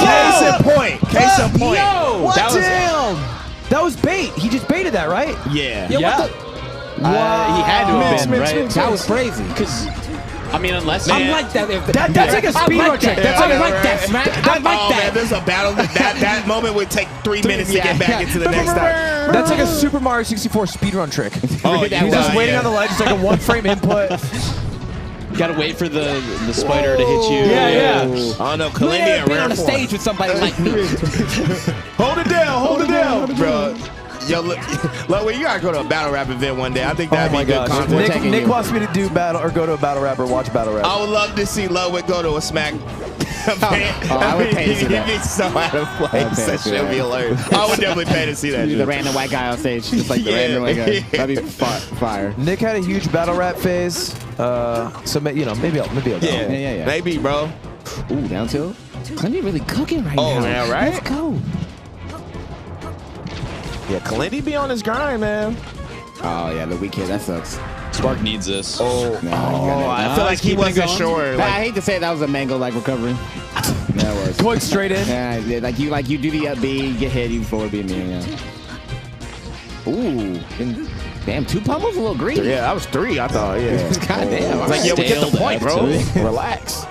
Case in point. Case in point. Yo! That was Damn! That was bait. He just baited that, right? Yeah. Yeah. He had to have been, right? That was crazy. Because, I mean, unless... I like that. That's like a speedrun trick. That's I like like that, Smack. I like Oh, that. man, there's a battle. That moment would take 3 minutes to get back into the next time. That's like a Super Mario 64 speedrun trick. Oh, He's just waiting on the ledge. It's like a 1-frame input. Got to wait for the spider to hit you. Yeah. I don't know, Who Kalindi ever and been rare on a form. stage with somebody like me? Hold it down, bro. Yo, Ludwig, you gotta go to a battle rap event one day. I think that'd be good content. Nick wants me to do battle or go to a battle rap or watch battle rap. I would love to see Ludwig go to a smack event. I would pay to see that. He'd be so out of place. That shit would be hilarious. I would definitely pay to see that The shit. random white guy on stage, just like the random white guy. That'd be fire. Nick had a huge battle rap phase, so maybe I'll go. Yeah. Maybe, bro. Ooh, down tilt. Clinty really cooking right now. Oh, man, right? Let's go. Yeah, Kalindi be on his grind, man. Oh, yeah, the weak kid. That sucks. Spark needs this. Oh, I feel like he wasn't sure. I hate to say it, that was a mango-like recovery. That was. Going straight in. Yeah, like you do the up B, get hit, you forward B, yeah. Ooh, damn, 2 pummels, a little green. Yeah, that was 3, I thought. Yeah. God damn. I was like, yeah, we get the point, bro. F2. Relax.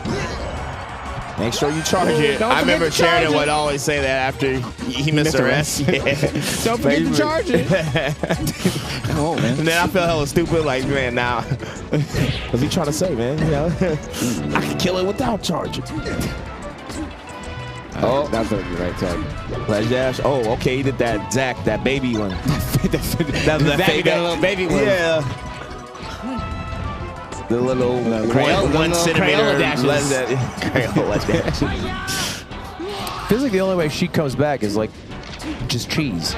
Make sure you charge it. Don't I forget remember to charge Sheridan it. would always say that after he missed a rest. Yeah. Don't forget to charge it. Oh, man. And then I felt hella stupid, like, man, now. What's he trying to say, man? You know? I can kill it without charging. Oh, that's the right target. Flash dash. Oh, okay, he did that Zach, that baby one. that little baby one. Yeah. The little Crayola, 1 centimeter Crayola dashes. Crayola dashes. Feels like the only way she comes back is like just cheese.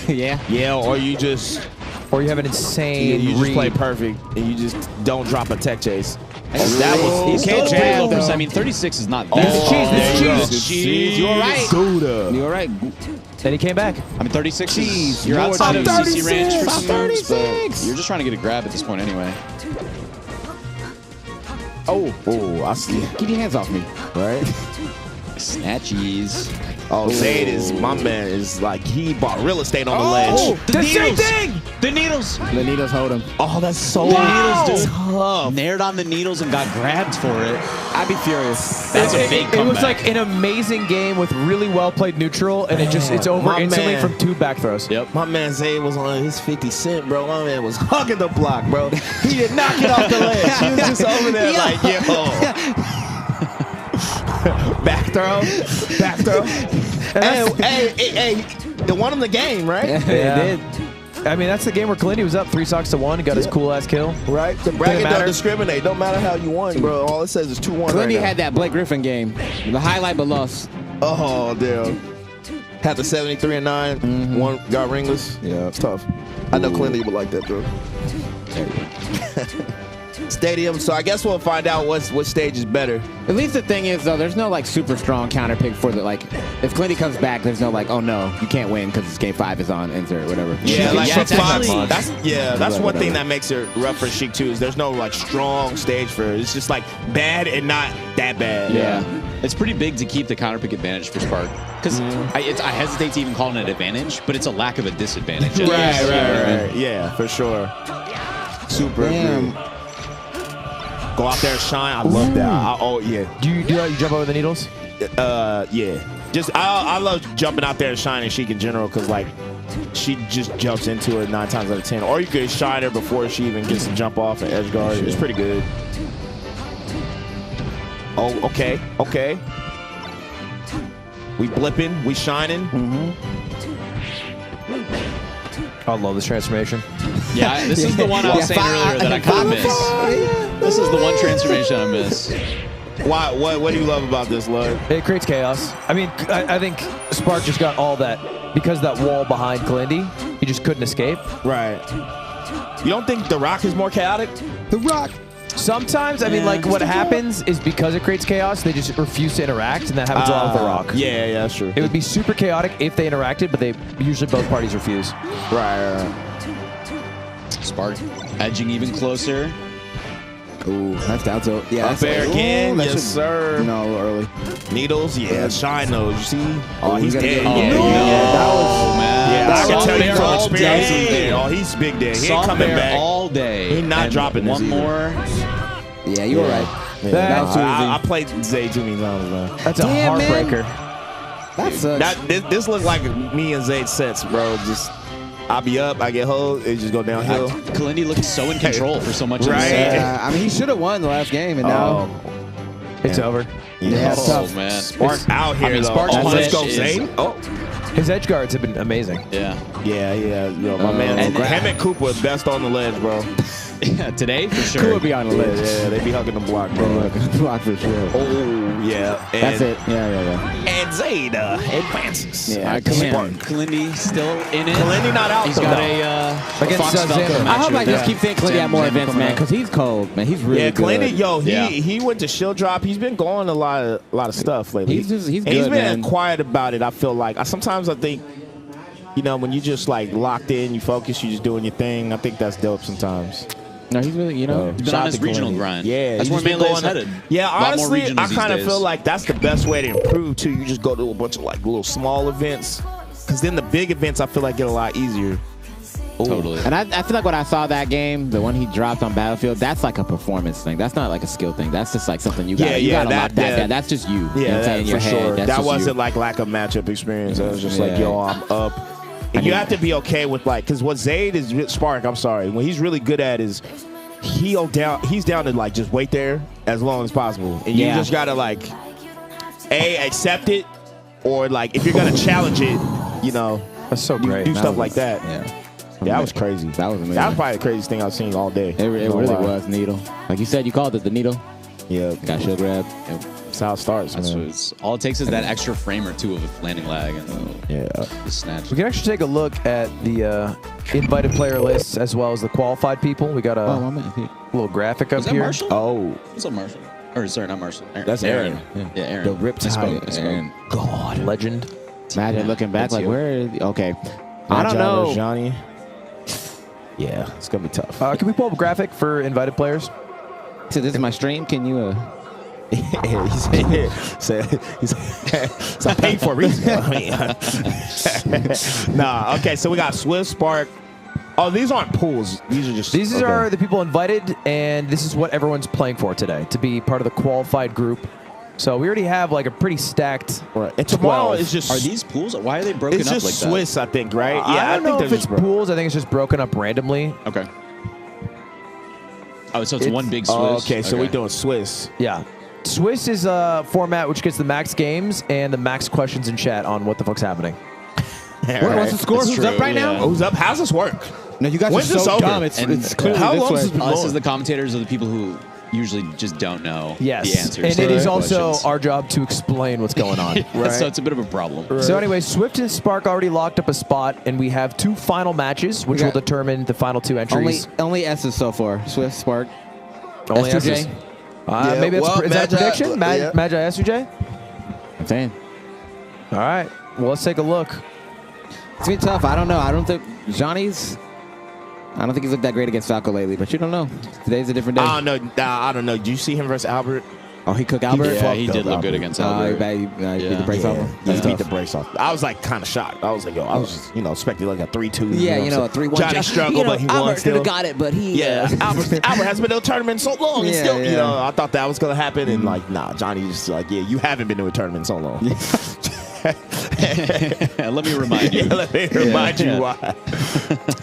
Yeah. Yeah, or you just Or you have an insane you just read. play perfect and you just don't drop a tech chase. That was He's still still pretty low jammed, percent. I though. mean, 36 is not This that. is cheese. This is cheese. Cheese. You're right. Gouda. You're right. And he came back. I mean, 36 Jeez, is you're more outside of cheese. CC range for some moves, but 36. you're just trying to get a grab at this point anyway. Oh, I see. Keep your hands off me. Right? Snatchies. Oh, Zayd is, my man is like, he bought real estate on the ledge. The same thing. The needles. The needles hold him. Oh, that's so The needles, dude. tough. Nared on the needles and got grabbed for it. I'd be furious. That's a big It comeback. was like an amazing game with really well played neutral, and it's over my instantly man. from 2 back throws. Yep. My man Zayd was on his 50 Cent, bro. My man was hugging the block, bro. He did not get off the ledge. He was just over there like, yo. Back throw. Hey, it won him the game, right? Yeah. It did. I mean, that's the game where Kalindi was up 3 stocks to 1 and got his cool ass kill. Right? The bracket don't discriminate. Don't matter how you won, bro. All it says is 2-1 Clindy right had that Blake Griffin game. The highlight but lost. Oh, damn. Had the 73 and 9. One got ringless. Yeah, it's tough. I know Clindy would like that, bro. Stadium. So I guess we'll find out what stage is better. At least the thing is, though, there's no like super strong counter pick for the like. If Clindy comes back, there's no like, oh no, you can't win because game 5 is on insert, whatever. Yeah, like yeah, for Fox, actually- that's one thing that makes it rough for Sheik too. Is there's no like strong stage for it. It's just like bad and not that bad. Yeah. It's pretty big to keep the counter pick advantage for Spark. Because I hesitate to even call it an advantage, but it's a lack of a disadvantage. Right. Yeah, for sure. Super. Damn. Go out there and shine. I love that. Yeah. Do you jump over the needles? Yeah. Just I love jumping out there and shining Sheik in general because like she just jumps into it 9 times out of 10. Or you could shine her before she even gets to jump off and edge guard. It's pretty good. Oh, okay. We blipping, we shining. I love this transformation. Yeah, this is the one I was saying earlier that I kind of miss. This is the one transformation I miss. Why? What do you love about this, Lud? It creates chaos. I mean, I think Spark just got all that because that wall behind Kalindi, he just couldn't escape. Right. You don't think The Rock is more chaotic? The Rock. Sometimes, I mean, like what happens is because it creates chaos, they just refuse to interact, and that happens a lot with The Rock. Yeah, that's true. It would be super chaotic if they interacted, but they usually both parties refuse. Right. Spark edging even closer. Ooh, that's down to Up air again. That Yes, should- sir. No, a little early. Needles. Yeah, shine those. You see? Oh, he's gotta dead. get- Yeah, Oh, that was. I man. can Soft tell you bear from all experience. day. He's dead. Oh, he's big dead. He ain't Soft coming bear back. all day. He's not And dropping this one either. more. Yeah, you were right. Yeah, That was too easy. I played Zay too many times, man. That's a Damn, man. heartbreaker. That sucks. This looks like me and Zayd sets, bro. Just I'll be up, I get hold, it just go downhill. Kalindi looked so in control for so much of the Right. set. I mean, he should have won the last game, and now It's over. yeah, it's Oh, tough. man. Spark out here, I mean, though. Spark's Oh, let's go, punish Zayd. is- Oh, His edge guards have been amazing. Yeah. yeah. Yo, my man, and- him and Cooper best on the ledge, bro. Yeah, today for sure. Could be on the list. Yeah, they be hugging the block, bro. Block for sure. Oh, yeah. And, That's it. Yeah. And Zayd advances. Yeah, Kalindi still in it. Kalindi not out, He's though. got No. a Against Fox Falcon Xander. I hope I matchup. just keep saying Clindy had more events, man, because he's cold, man. He's really Yeah, good. Kalindi, yo, Yeah. he went to shield drop. He's been going a lot of stuff lately. He's And good, he's been man. quiet about it. I feel like sometimes I think, you know, when you just like locked in, you focus, you just doing your thing. I think that's dope sometimes. No, he's really, you know. He's been on his regional grind. Yeah, That's he's where just been Melee is going- headed. Yeah, A lot more honestly, regionals I these kind of days. feel like that's the best way to improve too. You just go to a bunch of like little small events, because then the big events I feel like get a lot easier. Totally. And I feel like when I saw that game, the one he dropped on Battlefield, that's like a performance thing. That's not like a skill thing. That's just like something you got. You gotta lock that down. That's just you. Yeah, you know what I'm saying? In your for head. sure. That's That just wasn't you. like lack of matchup experience. It was just like, yo, I'm up. And you have to be okay with like, because what Zayd is Spark. I'm sorry, what he's really good at is he's down to like just wait there as long as possible, and you just gotta like accept it, or like if you're gonna challenge it, you know, that's so great. Do stuff like that. Yeah, that was crazy. That was amazing. That was probably the craziest thing I've seen all day. It really was needle. Like you said, you called it the needle. Yeah, got shield grab. That's how it starts. All it takes is that extra frame or two of landing lag and the snatch. We can actually take a look at the invited player lists as well as the qualified people. We got a little graphic up Was that here. Marshall? Oh, What's up, Marshall? Or sorry, not Marshall. Aaron. That's Aaron. Yeah, Aaron. The Riptide. Aaron. God, legend. Imagine looking back That's like, you. where? Okay, I don't know. Johnny. Yeah, it's gonna be tough. Can we pull up a graphic for invited players? So this is my stream. Can you? He's I paid for a reason. Nah, okay, so we got Swift, Spark. Oh, these aren't pools. These are just. These are the people invited, and this is what everyone's playing for today, to be part of the qualified group. So we already have like a pretty stacked. Right. And tomorrow 12. is just. Are these pools? Why are they broken It's up just like Swiss, I think, right? I don't know think if they're it's just pools. I think it's just broken up randomly. that? Okay. Oh, so it's one big Swiss. Oh, okay, so we're doing Swiss. Yeah. Swiss is a format which gets the max games and the max questions in chat on what the fuck's happening. What's the score? Who's up right now? Who's up? How's this work? No, you guys When's are this so over? dumb. It's clearly How this long way. has this been Us going? as the commentators are the people who usually just don't know Yes. the answers. And to it is the also questions. our job to explain what's going on. So it's a bit of a problem. So anyway, Swift and Spark already locked up a spot, and we have 2 final matches, which will determine the final 2 entries. Only S's so far. Swift, Spark, Only S2J. S's. Maybe that's is that a prediction? Magi S2J? I'm saying. All right. Well, let's take a look. It's gonna be tough. I don't know. I don't think he's looked that great against Falco lately, but you don't know. Today's a different day. I don't know. I don't know. Do you see him versus Albert? Oh, he cooked Albert? Yeah, he did look good against Albert. He beat the brakes off him. He beat the brakes off. I was like kind of shocked. I was like, yo, I was just, expecting like a 3-2. Yeah, you know, a 3-1. Johnny struggled, but he won Albert could still. have got it, but he. Albert hasn't been to a tournament in so long. And Yeah, still, yeah. I thought that was gonna happen, and like, nah, Johnny just like, yeah, you haven't been to a tournament in so long. Let me remind you. Let me remind you why.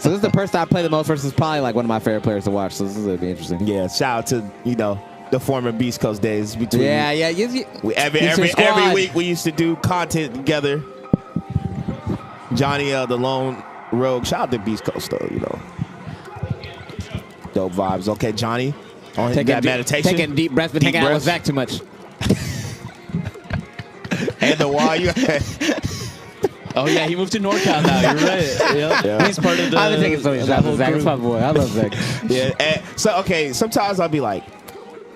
So this is the person I play the most versus probably like one of my favorite players to watch. So this is gonna be interesting. Yeah, shout out to the former Beast Coast days between. Yeah. Every week we used to do content together. Johnny, the lone rogue. Shout out to Beast Coast though. Dope vibes. Okay, Johnny. That meditation. Taking deep breaths, but hanging out with Zach too much. And the why you. Oh yeah, he moved to NorCal now. You're right. Yep. Yeah. He's part of the. I've been taking so many shots with Zach. It's my boy. I love Zach. Yeah. Sometimes I'll be like,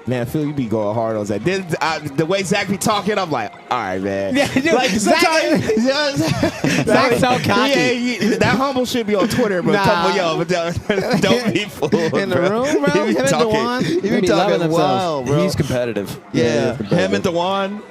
man, Phil, you be going hard on Zach. Then the way Zach be talking, I'm like, all right, man. Yeah, dude, like sometimes Zach's so cocky. That humble shit be on Twitter, but don't be fooled. In the room, bro. Him and Dewan, he be talking wild, bro. He's competitive. Yeah, him and Dewan.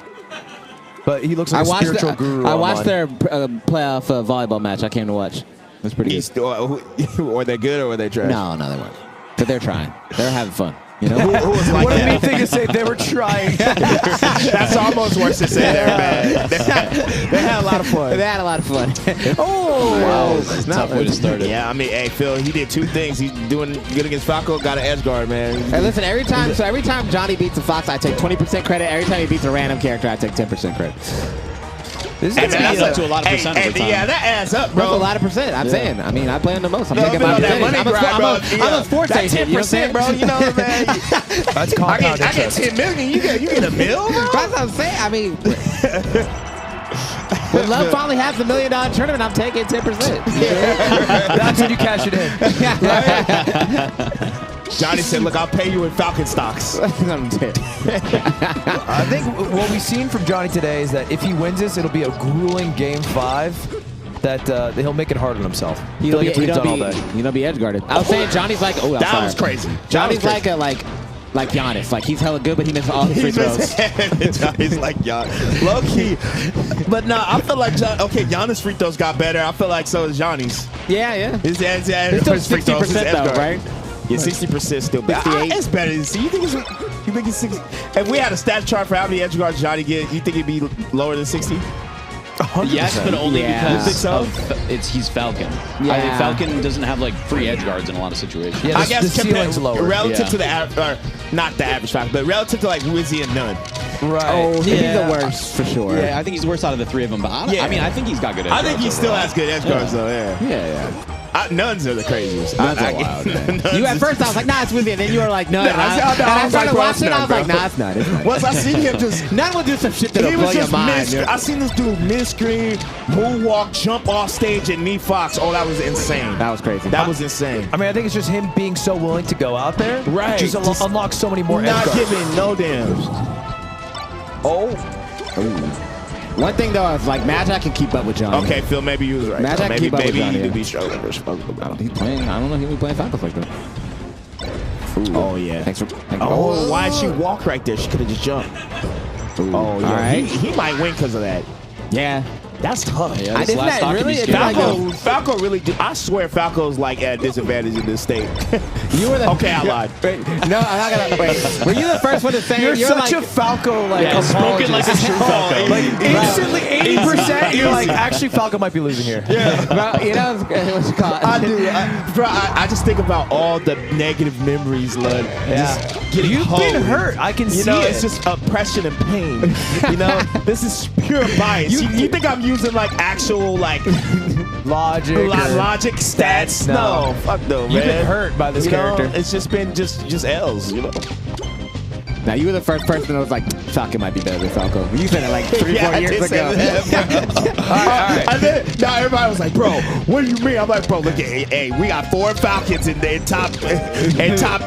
But he looks like a spiritual guru. I watched their playoff volleyball match. I came to watch. It was pretty good. Were they good or were they trash? No, they weren't. But they're trying. They're having fun. You know? Who was like What a that? mean thing to say. They were trying. That's almost worse to say they're bad. They had a lot of fun. They had a lot of fun. Wow, That's a tough way to start it. Yeah, I mean, hey, Phil, he did 2 things. He's doing good against Falco, got an edge guard, man. Hey, listen, every time Johnny beats a Fox, I take 20% credit. Every time he beats a random character, I take 10% credit. This That adds up to a lot of percent over time. Yeah, that adds up, bro. That's a lot of percent. I'm saying. I mean, I play him the most. I'm No, taking but my that money I'm a sports that agent. 10%, You know what I'm saying? bro. You know what, man? That's compound I get 10 million. You get a mill, bro? That's what I'm saying. I mean, when Love finally has the $1 million tournament, I'm taking 10%. That's when you cash it in. Johnny said, look, I'll pay you in Falcon stocks. I'm dead. I think what we've seen from Johnny today is that if he wins this, it'll be a grueling Game 5 that he'll make it hard on himself. He'll get tweets on all day. You don't be edge guarded. I was saying Johnny's like, That was crazy. Johnny's like like Giannis. Like, he's hella good, but he misses all his free throws. He's like Giannis. Low key. But nah, I feel like, Giannis' free throws got better. I feel like so is Gianni's. Yeah. His still 60% though, right? Yeah, 60% still. 58. It's better than see. You think it's 60? If we had a stat chart for how many edge guards Johnny get, you think it'd be lower than 60? 100%. Yes, but only because so? he's Falcon. Yeah. I think Falcon doesn't have like free edge guards in a lot of situations. Yeah, I guess the ceiling's lower. Relative to the not the average Falcon, but relative to like Wizzy and Nunn. Right. Oh, he's the worst for sure. Yeah, I think he's the worst out of the three of them. But I mean, I think he's got good edge guards. I think he still has good edge guards though. Yeah. Nuns are the craziest. Nuns are wild, man. You at first I was like, nah, it's Wizzy, and then you were like, no. I started watching it, I was like, nah, it's not. Once I seen him just None will do some shit that'll blow your mind. I seen this dude mid-screen, moonwalk, jump off stage, and knee Fox. Oh, that was insane. That was crazy. That was insane. I mean, I think it's just him being so willing to go out there. Right. Just unlock so many more edge Not guards. giving no damns. One thing though is like Magic can keep up with Johnny. Okay, Phil, maybe you was right. Magic can keep up with Johnny. Maybe he do be struggling. He's playing. I don't know. He be playing Falcons like that. Oh yeah. Thanks for. Why did she walk right there? She could have just jumped. Oh yeah. Alright. He might win because of that. Yeah. That's tough. Yeah, I this didn't last stock could be scary. Falco really do. I swear Falco's like at a disadvantage in this state. You were the. Okay, I lied. Wait, no, I'm not gonna. Wait. Were you the first one to say You're such like, a Falco, like, Yeah, spoken like a true Falco. Like, instantly 80%, you're like, actually, Falco might be losing here. Yeah. Well, you know what you call it. I do. I just think about all the negative memories, Lud. Yeah. You've been hurt. I can see it. It's just oppression and pain. This is pure bias. You think I'm using like actual like logic stats? No, fuck no, man. You've been hurt by this character. It's just been just L's, Now you were the first person that was like, Falcon might be better than Falco. You said it like 3-4 years ago. All right. And then, now everybody was like, bro, what do you mean? I'm like, bro, look at hey, we got 4 Falcons in top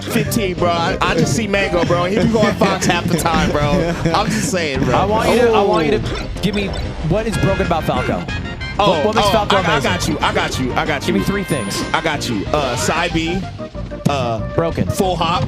15, bro. I just see Mango, bro. He be going Fox half the time, bro. I'm just saying, bro. I want you to give me what is broken about Falco. What makes Falco amazing? I got you. Give me 3 things. I got you. Side B. Broken. Full hop.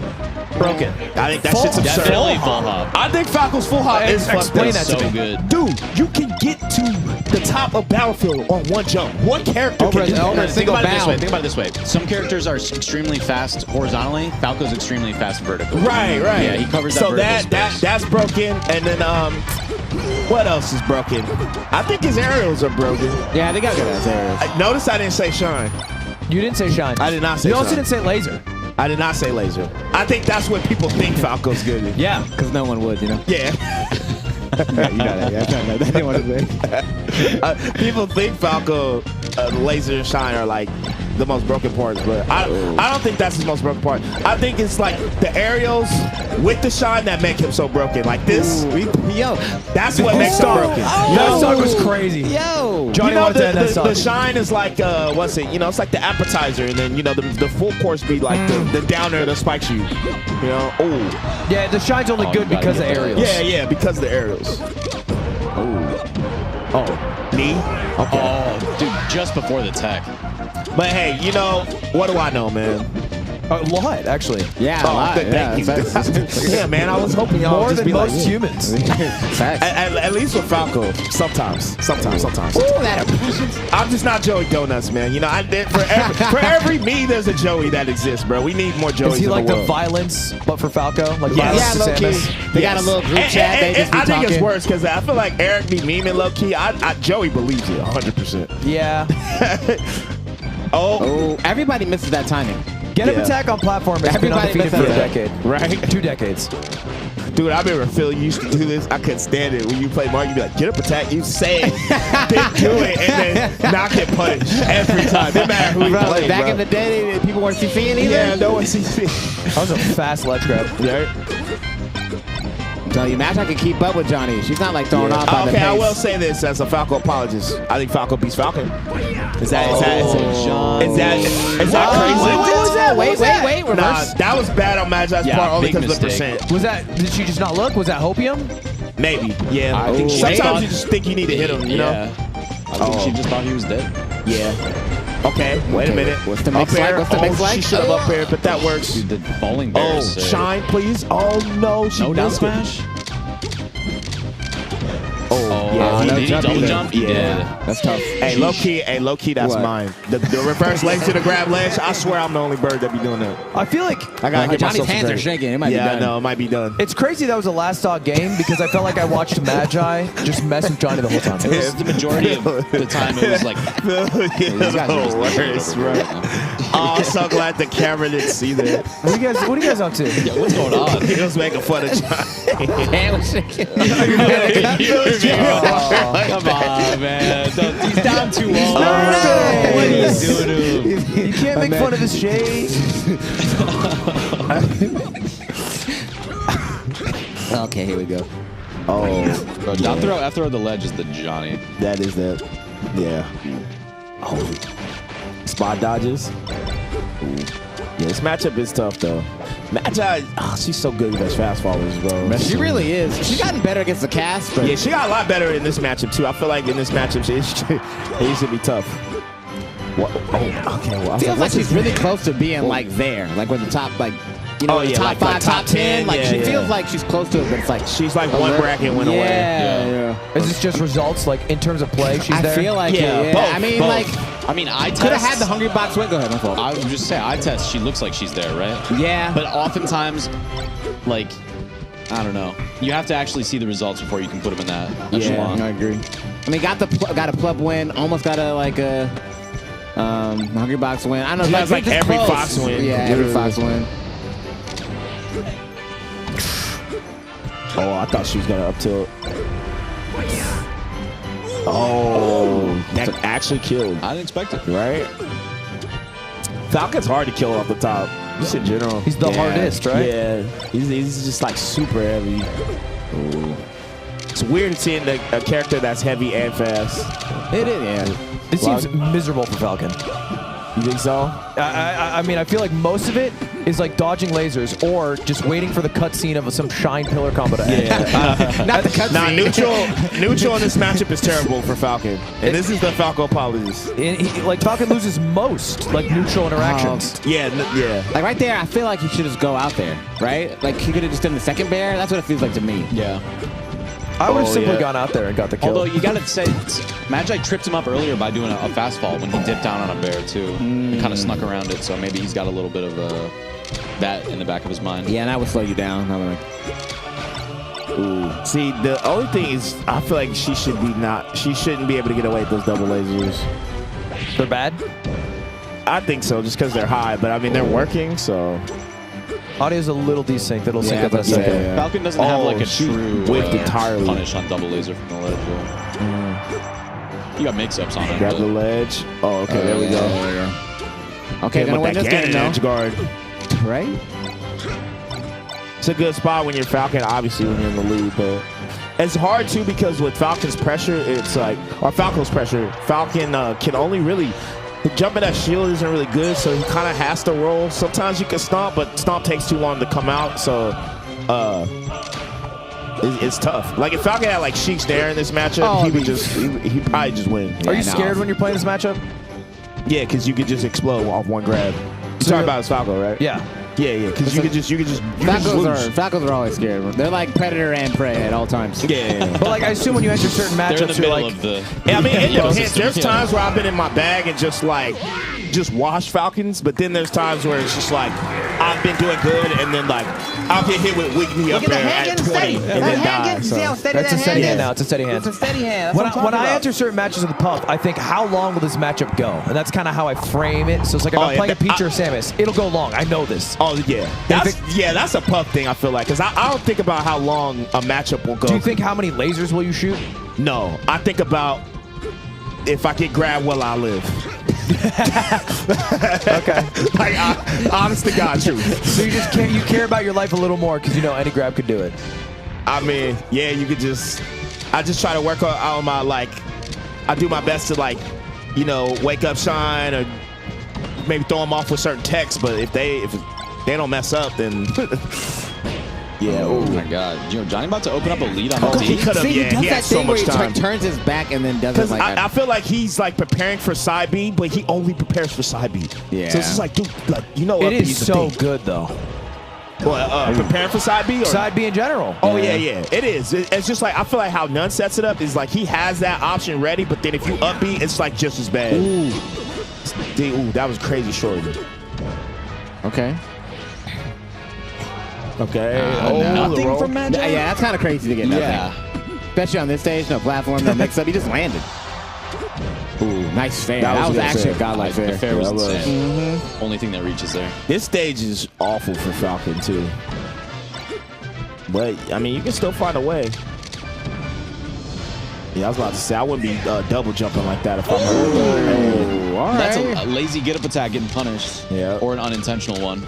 Broken. I think that shit's absurd. Definitely full hop. I think Falco's full hop is explain that fucked to up. me. Good. Dude, you can get to the top of Battlefield on one jump. What character can do that? Think about it this way. Some characters are extremely fast horizontally. Falco's extremely fast vertically. Right. Yeah, he covers that vertical space. that's broken. And then what else is broken? I think his aerials are broken. Yeah, they got good ass aerials. Notice I didn't say shine. You didn't say shine. I did not say You also shine. didn't say laser. I did not say laser. I think that's what people think Falco's good in. Yeah. Because no one would, Yeah. Yeah. You got it. I didn't want to say. People think Falco, laser and shine are like the most broken parts, but I don't think that's his most broken part. I think it's like the aerials with the shine that make him so broken. Like this, that's what makes him broken. That song was crazy. Johnny wanted to end that song. The shine is like what's it? It's like the appetizer, and then the full course be like the downer that spikes you. Yeah, the shine's only good because of aerials. Yeah, because of the aerials. Knee. Okay. Oh, dude, just before the tech. But hey, what do I know, man? A lot, actually. Yeah, a lot. Thank you. Yeah, man, I was hoping y'all more would just than be most like, humans. At least with Falco, sometimes. I'm just not Joey Donuts, man. For every me, there's a Joey that exists, bro. We need more Joeys. Is he in like the the world. violence, but for Falco? Like Yes. violence to Samus? They got a little group chat. They just be I think it's talking. worse because I feel like Eric be memeing low key. Joey believes it 100%. Yeah. Oh, everybody misses that timing. Get up attack on platform has been undefeated for a decade. Right? 2 decades. Dude, I remember Phil used to do this. I couldn't stand it. When you play Mario, you'd be like, get up attack. You say it, then do it, and then not get punished every time. No matter who you play, Back in the day, people weren't CCing either. Yeah, no one CC. That was a fast ledge grab. Tell you, Magic can keep up with Johnny. She's not like throwing off by the Okay, I pace. will say this as a Falco apologist. I think Falco beats Falcon. Is that crazy? What was that? Wait. Nah, Reverse. that was bad on Magi's part only because of the percent. Was that? Did she just not look? Was that hopium? Maybe. Yeah. I think she Sometimes thought- you just think you need to hit him. You know. I think she just thought he was dead. Yeah. Okay, wait a minute. What's the Up mix like? air. What's the mix like? She should have up air, but that works. Dude, the bowling bear. Oh, is sick. shine, please. Oh, no. She No down missed it. smash. Oh, yeah. no Did he double jump? He did. That's tough. Hey, low key, that's What? mine. The reverse leg to the grab ledge. I swear I'm the only bird that be doing that. I feel like I gotta give Johnny's myself some hands are credit. shaking. It might be Yeah, I done. know. It might be done. It's crazy that was a last dog game because I felt like I watched Magi just mess with Johnny the whole time. It was the majority of the time. It was like These guys are just worse, right? Oh, I'm so glad the camera didn't see that. What are you guys up to? Yeah, what's going on? He was making fun of Johnny. Hand was shaking. Come on, man. He's down 2-0. What are you doing to him? You can't make fun of his shade. Okay, here we go. Oh, Bro, down throw after the ledge is the Johnny. that is that. Yeah. Oh, spot dodges. Ooh. Yeah, this matchup is tough though. Magi, she's so good against fast followers, bro. She really is. She's gotten better against the cast, but Yeah, she got a lot better in this matchup too. I feel like in this matchup, it used to be tough. What? Oh, okay. Well, I was feels like what's she's his really name? close to being like there, like with the top, like you know, Oh, the yeah, top like 5, top 10. Like yeah, she yeah. feels like she's close to it, but it's like She's like one bracket went away. yeah. Is this just results, like in terms of play? She's I there. feel like Yeah, it, yeah. both, I mean, both. like I mean, I could have had the hungry box win. Go ahead, my fault. I would just say, eye test, she looks like she's there, right? Yeah, But oftentimes, like, I don't know. You have to actually see the results before you can put them in that echelon. I agree. I mean, got a pleb win, almost got a like a hungry box win. I don't know. She has, like, just every close. Fox win. Yeah, every Fox win. Oh, I thought she was gonna up tilt. Oh, that actually killed. I didn't expect it. Right? Falcon's hard to kill off the top. Just in general. He's the hardest, right? Yeah. He's just like super heavy. Ooh. It's weird seeing a character that's heavy and fast. It is, yeah. It seems miserable for Falcon. You think so? I mean, I feel like most of it is like dodging lasers or just waiting for the cutscene of some shine pillar combo to end. Not the cutscene. Nah, neutral in this matchup is terrible for Falcon. And this is the Falco apologies. Like Falcon loses most like neutral interactions. Yeah, yeah. Like right there, I feel like he should just go out there, right? Like he could have just done the second bear. That's what it feels like to me. Yeah. I would have simply gone out there and got the kill. Although you gotta say, Magi tripped him up earlier by doing a fast fall when he dipped down on a bear too. And kind of snuck around it, so maybe he's got a little bit of that in the back of his mind. Yeah, and I would slow you down. I'm like, Ooh. See, the only thing is, I feel like she shouldn't be able to get away with those double lasers. They're bad? I think so, just because they're high, but I mean, they're working, so. Audio's a little desynced. It'll sync up in a second. Yeah. Falcon doesn't have like a she true whiffed entirely. punish on double laser from the ledge. Yeah. You got mix-ups on it. Grab but- the ledge. Oh, okay, there we go. okay, Hit gonna with win that this game cannon edge though, guard. right? It's a good spot when you're Falcon, obviously when you're in the lead, but it's hard too because with Falcon's pressure, it's like, or Falco's pressure, Falcon can only really, jumping that shield isn't really good, so he kind of has to roll. Sometimes you can stomp, but stomp takes too long to come out, so it's tough. Like if Falcon had like Sheik's there in this matchup, he'd probably just win. Are you scared when you're playing this matchup? Yeah, because you could just explode off one grab. You're talking about his Falco, right? Yeah. Yeah, because you could just lose. Falcons are always scared. They're like predator and prey at all times. Yeah. But like I assume when you enter certain They're in matchups, the you're middle like, of the. Yeah, I mean, it depends. ecosystem. There's Yeah. times where I've been in my bag and just wash Falcons, but then there's times where it's just like I've been doing good and then like I'll get hit with weak knee up there at 20 and then die. So. that's a steady hand now. It's a steady hand. It's a steady hand. When I enter certain matches with the Puff, I think, how long will this matchup go? And that's kind of how I frame it. So it's like if I'm playing a Peach or a Samus, it'll go long. I know this. Oh yeah, that's a Puff thing. I feel like because I don't think about how long a matchup will go. Do you think how many lasers will you shoot? No, I think about if I get grabbed, will I live? Okay. Like honest to God, truth. So you care about your life a little more because you know any grab could do it. I mean, yeah, you could just. I just try to work on my I do my best to wake up Shine or maybe throw them off with certain texts. But if they don't mess up, then Yeah. Oh my God. Johnny about to open up a lead on the He D. could have. See, Yeah, he does he had that so thing where much he time. turns his back and then does it Because like I feel like he's like preparing for side B, but he only prepares for side B. Yeah. So it's just like, dude, like It is so good though. Well, preparing for side B or Side B in general. Oh yeah, it is. It's just like I feel like how Nunn sets it up is like he has that option ready, but then if you up B, it's like just as bad. Ooh, that was crazy short. Okay. Okay. Nothing from Magi? Yeah, that's kind of crazy to get nothing. Yeah. Especially on this stage, no platform, no mix-up. He just landed. Ooh, nice fair. That was actually a godlike fair. The fair was insane. Only thing that reaches there. This stage is awful for Falcon too. But I mean, you can still find a way. Yeah, I was about to say I wouldn't be double jumping like that if I'm hurt. All right. That's a lazy get up attack getting punished. Yeah. Or an unintentional one.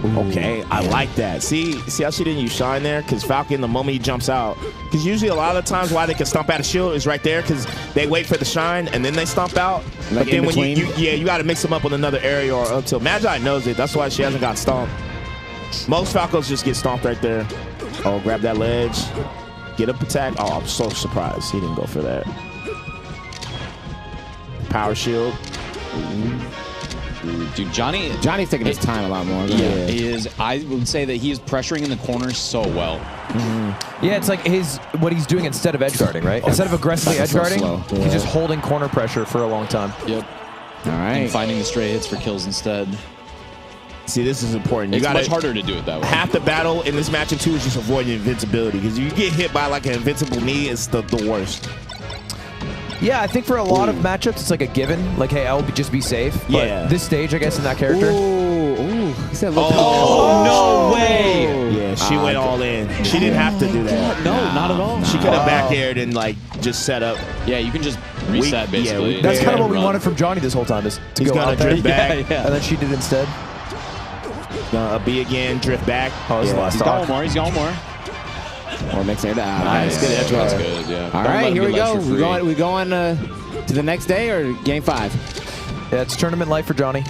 Okay, I like that. See how she didn't use shine there? Because Falcon, the moment he jumps out, because usually a lot of the times why they can stomp out a shield is right there because they wait for the shine and then they stomp out. Like but then when between? you got to mix them up with another area or until Magi knows it. That's why she hasn't got stomped. Most Falcons just get stomped right there. Oh, grab that ledge. Get up attack. Oh, I'm so surprised he didn't go for that. Power shield. Dude, Johnny's taking his time a lot more. Yeah, he is. I would say that he is pressuring in the corners so well. Yeah, it's like what he's doing instead of edge guarding, right? Instead of aggressively edge guarding, he's just holding corner pressure for a long time. Yep. All right. And finding the stray hits for kills instead. See, this is important. It's much harder to do it that way. Half the battle in this matchup too is just avoiding invincibility because you get hit by like an invincible knee, it's the worst. Yeah, I think for a lot of matchups, it's like a given. Like, hey, I will just be safe. But Yeah. this stage, I guess, in that character. Ooh. He said, no way. Yeah, she went all in. She didn't have to do that. No, not at all. She could have back aired and like just set up. Yeah, you can just reset basically. That's kind of what we Run. wanted from Johnny this whole time, is to He's go gonna out there. drift back. Yeah. And then she did instead. A B again, drift back. Oh, this is the last He's got stock. one more. He's got one more. Or mixing it out. Nice. Good edge guard. That's good, yeah. All Don't let right, him here get we go. ledge for free. We going to the next day or game 5? Yeah, it's tournament life for Johnny.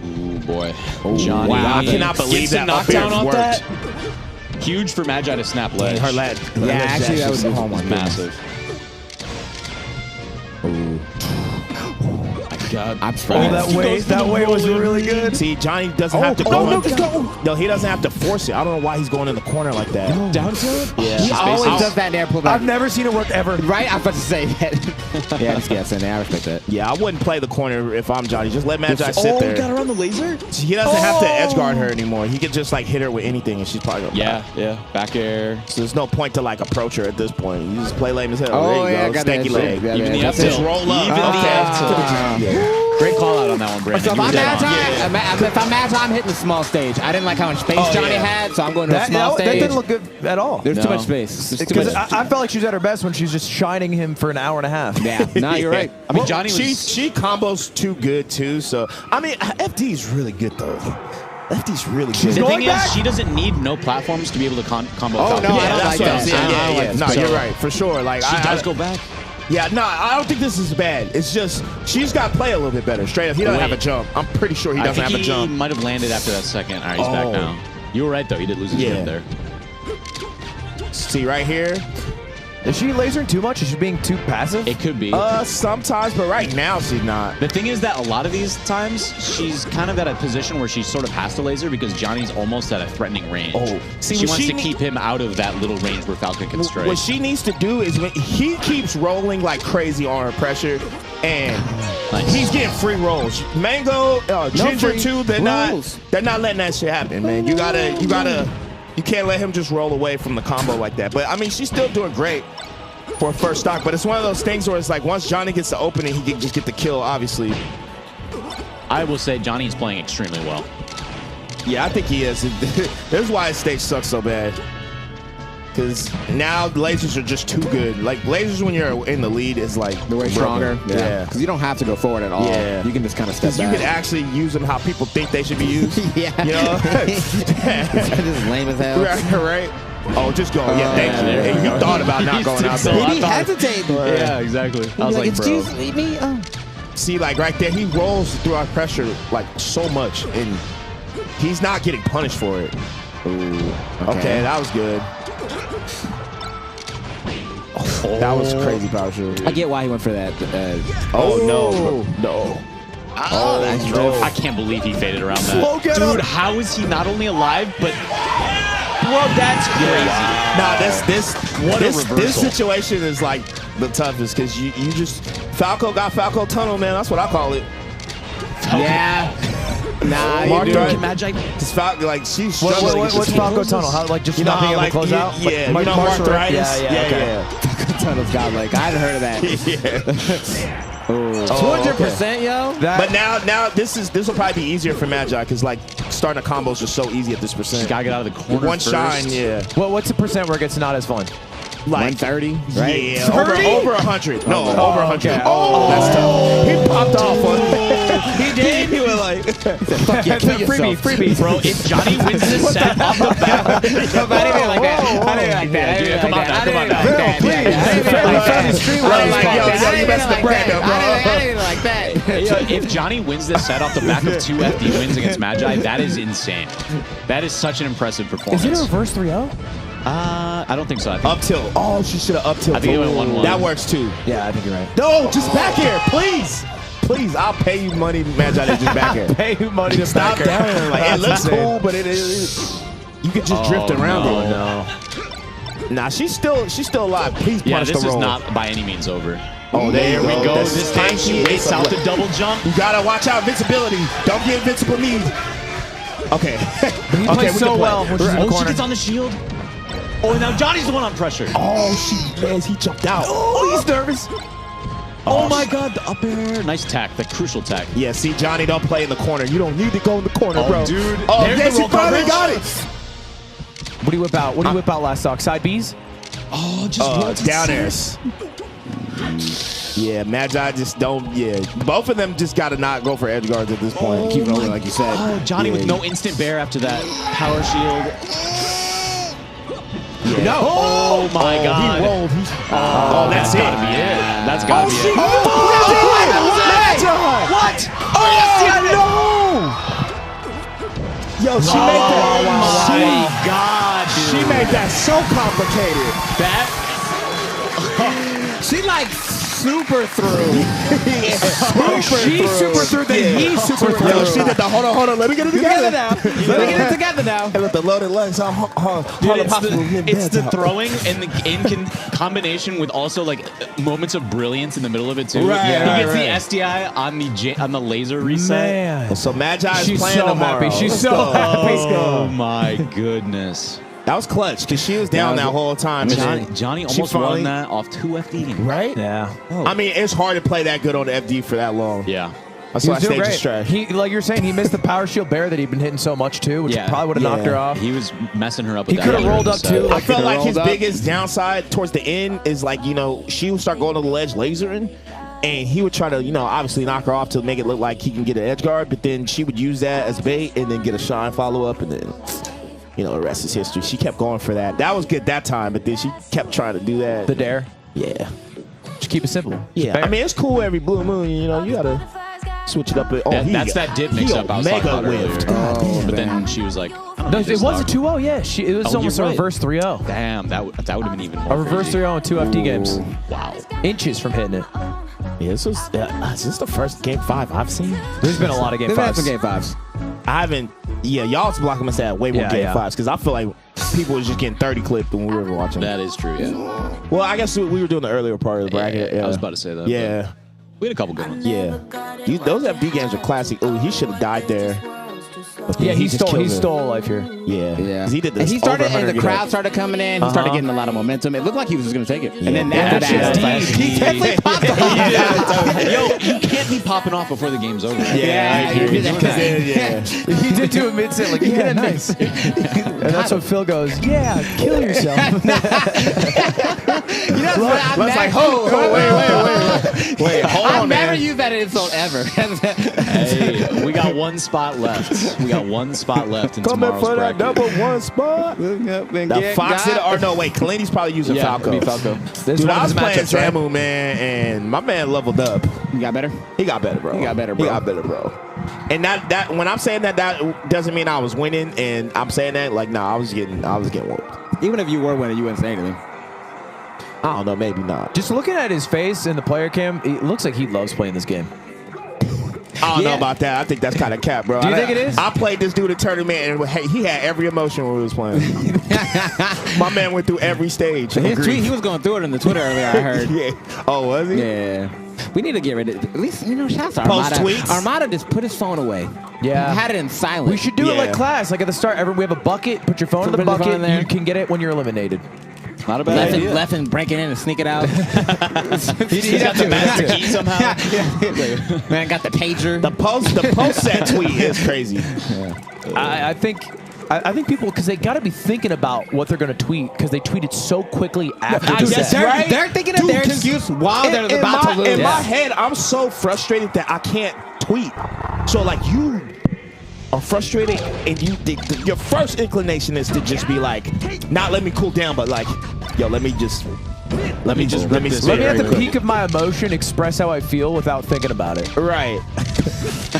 Ooh, boy. Johnny. Wow, I cannot believe Gets the that up air knockdown off worked. that. Huge for Magi to snap ledge. Her ledge. Yeah, actually, that was the home one. Massive. God. I'm surprised. That way was really good. See, Johnny doesn't have to go. No, he doesn't have to force it. I don't know why he's going in the corner like that. Down tilt? Yeah. He always does that in air pullback. I've never seen it work ever. Right? I was about to say that. Yeah, just guessing. I respect that. Yeah, I wouldn't play the corner if I'm Johnny. Just let Magi sit there. got her on the laser? He doesn't have to edge guard her anymore. He could just like hit her with anything and she's probably gonna Yeah. Back air. So there's no point to like approach her at this point. You just play lame as hell. Oh, there yeah, you go. got that Stanky shit. leg. Yeah, Even the that's up it. tilt. Roll up. Even the up tilt. Great call out on that one, Brandon. So if You I'm were dead on. Magi, if I'm Magi, I'm hitting the small stage. I didn't like how much space Johnny had, so I'm going to a small That stage. didn't look good at all. There's too No. much space. There's too Because much. I felt like she was at her best when she's just shining him for an hour and a half. Yeah, no, you're right. I mean, Johnny she was... she combos too good too. So I mean, FD is really good though. FD's really good. The thing is, she doesn't need no platforms to be able to combo. Oh, Falcon. no, I Yeah, don't that's like what I'm that. saying. I don't Yeah. like No, that. you're right for sure. Like She does go back. Yeah, no, I don't think this is bad. It's just she's got to play a little bit better. Straight up, he doesn't have a jump. I'm pretty sure he doesn't have a He jump. might have landed after that second. All right, he's back Oh. now. You were right though. He did lose his grip there. See right here. Is she lasering too much? Is she being too passive? It could be. Sometimes, but right now she's not. The thing is that a lot of these times, she's kind of at a position where she sort of has to laser because Johnny's almost at a threatening range. Oh, see, she what wants she to keep him out of that little range where Falcon can stray. What she needs to do is when he keeps rolling like crazy on her pressure, and he's getting free rolls. Mango, Ginger free too. They're rolls. not letting that shit happen, man. You can't let him just roll away from the combo like that. But I mean, she's still doing great for a first stock. But it's one of those things where it's like once Johnny gets the opening, he can just get the kill. Obviously, I will say Johnny's playing extremely well. yeah, I think he is. This is why his stage sucks so bad. Because now lasers are just too good. Like lasers when you're in the lead is like The way stronger. Yeah. Because you don't have to go forward at all. Yeah. You can just kind of step Because you back. can actually use them how people think they should be used. Yeah. You know? It's just lame as hell. right? Oh, just go. Yeah, thank you. there Hey, you you go. thought about not going out there. Did he hesitate? Yeah, exactly. I was like, bro. excuse me? Oh. See, like right there, he rolls through our pressure like so much, and He's not getting punished for it. Ooh. Okay, that was good. That was crazy power shield. I get why he went for that. No. Oh, that's true. I can't believe he faded around that. Dude, how is he not only alive, but bro, that's crazy. Nah, this situation is like the toughest because you just Falco got Falco tunnel, man. That's what I call it. Yeah. Nah, Mark you Dark, Magi. just Falco, like she's struggling. What's Falco tunnel? How like just not being able to close out? Yeah, Like, you know arthritis. Yeah. Falco tunnel's got like I hadn't heard of that. 200%, yo. But now this will probably be easier for Magi because like starting a combo is just so easy at this percent. Just gotta get out of the corner. One first. shine, yeah. What's the percent where it gets not as fun? Like 130, right? Yeah, over 100. No, over 100. Okay. Oh, that's tough. He popped off on He did. He was like, Fuck yeah, kill yourself. freebie. Bro, if Johnny wins this set off the bat, I didn't even like that. I didn't like that. come on now. you messed the brand up, bro. I didn't like that. Yo, if Johnny wins this set off the back of 2 FD wins against Magi, that is insane. That is such an impressive performance. Is it a reverse 3-0? I don't think so. I think Up tilt. Oh, she should have up tilt. I think it went 1-1. That works too. Yeah, I think you're right. No, just back here, please. Please, I'll pay you money, Magi, to just back here. Pay you money to Stop back her. down. Like, it looks cool, but it is. You could just drift around it. No. Nah, she's still alive. Please yeah, punish this the is roll. not by any means over. Oh, there we go. This time she waits out the double jump. You gotta watch out, invincibility. Don't get invincible me. Okay. He plays so well. Oh, she gets on the shield. Oh, now Johnny's the one on pressure. Oh, he jumped out. Oh, he's nervous. Oh my God, the up air. Nice tack, the crucial tack. Yeah, see, Johnny don't play in the corner. You don't need to go in the corner, bro. Dude. Oh, There's yes, the he roll finally coverage. got it. What do you whip out? What do you whip out last stock? Side Bs? Oh, just down airs. Yeah, Magi just don't. Yeah, both of them just gotta not go for edge guards at this point. Keep it over, like you said. Oh, Johnny with no instant bear after that power shield. Yeah. No. Oh my God. He rolled. Oh, that's it. Gotta be it. That's gotta be it. What? Oh, no! Yo, she made that. Oh my God, dude. She made that so complicated. That. She like super through. She super through. He super through. Yo, she did the hold on. Let me get it together now. Let me get it together now. And with the loaded legs, It's the throwing and the in combination with also like moments of brilliance in the middle of it too. Right, He right, gets the SDI on the laser reset. Man. So Magi's She's playing so tomorrow. happy. She's so happy. Oh my goodness. That was clutch because she was down that whole time. Johnny almost won that off 2 FD. Right? Yeah. I mean, it's hard to play that good on the FD for that long. Yeah. That's He why I was doing stayed great. just trash. He, like you're saying, he missed the power shield bear that he'd been hitting so much too, which probably would have knocked her off. He was messing her up with He that. could have earlier rolled in up the too. set. I felt like his up. biggest downside towards the end is like, she would start going to the ledge lasering, and he would try to, obviously knock her off to make it look like he can get an edge guard, but then she would use that as bait and then get a shine follow up, and then, the rest is history. She kept going for that. That was good that time, but then she kept trying to do that. The dare. Yeah. Just keep it simple. Yeah. I mean, it's cool every blue moon, you gotta switch it up. That's that dip mix up I was talking about earlier. But then she was like, No, it was a 2-0, yeah. It was almost a reverse 3-0. Damn, that would have been even more. A reverse crazy. 3-0 in 2 FD games. Wow. Inches from hitting it. Yeah, is this the first game 5 I've seen? There's been a lot of game 5s. There's been some game 5s. I haven't. Yeah, y'all's blocking us at way more game 5s because I feel like people was just getting 30 clipped when we were watching. That is true, yeah. Well, I guess we were doing the earlier part of the bracket. I was about to say that. Yeah. We had a couple good ones. Yeah. Those FD games are classic. Oh, he should have died there. Yeah, he stole a life here. Yeah. Yeah. 'Cause he did this. And he started, over and the 100 crowd started coming in. He started getting a lot of momentum. It looked like he was just going to take it. And then after that, he definitely popped off. Yo, you can't be popping off before the game's over. Yeah. He did do a mid-set like, yeah, nice. And that's when Phil goes, yeah, kill yourself. Let's like, wait, hold on, I've never man. used that insult ever. Hey, we got one spot left. We got one spot left in Coming tomorrow's for that bracket. number 1 spot. The Fox hit, or no, wait, Kalini's probably using Falco. Be Falco. Dude, I was playing Samu, man, and my man leveled up. You got better? He got better, bro. He got better, bro. He got better, bro. And that when I'm saying that doesn't mean I was winning. And I'm saying that like, I was getting whooped. Even if you were winning, you wouldn't say anything. I don't know, maybe not. Just looking at his face in the player cam, it looks like he loves playing this game. I don't know about that. I think that's kind of cap, bro. Do you think it is? I played this dude a tournament, and he had every emotion when we was playing. My man went through every stage. His tweet, he was going through it in the Twitter earlier, I heard. Yeah. Oh, was he? Yeah. We need to get rid of it. At least, shouts to Post Armada. tweets? Armada just put his phone away. Yeah. He had it in silence. We should do it like class. Like at the start, we have a bucket. Put your phone in the bucket. You can get it when you're eliminated. Not a bad idea. Left and break it in and sneak it out. He's got the master key somehow. Man got the pager. The post set tweet is crazy. I think people, because they got to be thinking about what they're going to tweet, because they tweeted so quickly after the set. They're thinking of their excuse while they're about to lose. In my head, I'm so frustrated that I can't tweet. So like you are frustrated, and your first inclination is to just be like, not let me cool down, but like, yo, let me at the peak of my emotion express how I feel without thinking about it. Right.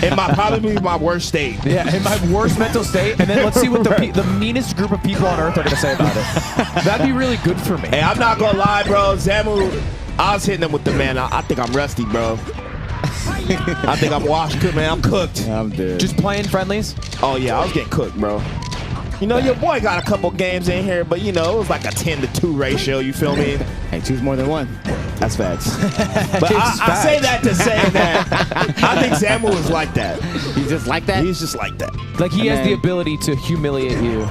In probably my worst state. Yeah, in my worst mental state, and then let's see what the meanest group of people on earth are going to say about it. That'd be really good for me. Hey, I'm not gonna lie, bro. Zamu, I was hitting him with the man. I think I'm rusty, bro. I think I'm washed, man. I'm cooked. I'm dead. Just playing friendlies? Oh yeah, I was getting cooked, bro. Your boy got a couple games in here, but it was like a 10-to-2 ratio. You feel me? Hey, 2's more than 1. That's facts. But I say that to say that I think Zamu is like that. He's just like that? He's just like that. Like he has the ability to humiliate you.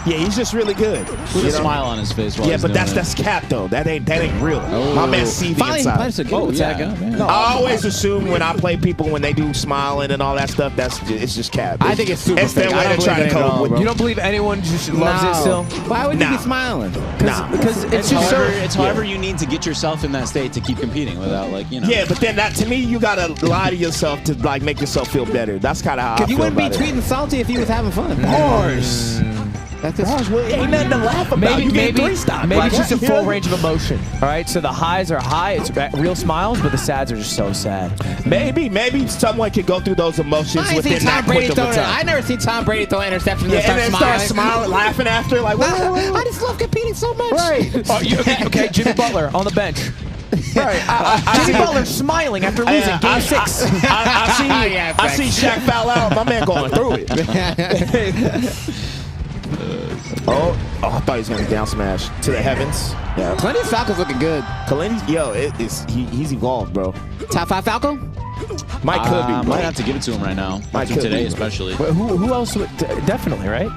Yeah, he's just really good. With a smile on his face while he's but doing that's cap though. That ain't real. My man see the Finally, inside. plays a good I always assume when I play people when they do smiling and all that stuff, it's just cap. I think it's super It's their fake. way to try to cope with. You don't believe anyone just loves it still? Why would you be smiling? Because it's just it's however you need to get yourself in that state to keep competing without Yeah, but then to me, you gotta lie to yourself to like make yourself feel better. That's kind of how I feel You wouldn't be about it. tweeting salty if he was having fun. Of course. Ain't nothing to laugh about. Maybe it's it's just a full range of emotion. All right, so the highs are high, it's real smiles, but the sads are just so sad. Maybe someone could go through those emotions within that quick of a time. I never seen Tom Brady throw an interception and then start smiling, laughing after, like, I just love competing so much. Right. Okay, Jimmy Butler on the bench. Right. Jimmy Butler smiling after losing Game 6. I see Shaq foul out. My man going through it. Oh, I thought he was going to down smash to the heavens. Yeah. Kalendi's Falco's looking good. Kalendi's, he's evolved, bro. Top 5 Falco? Might could be. Might have to give it to him right now. Might After today, especially. But who else would? Definitely, right?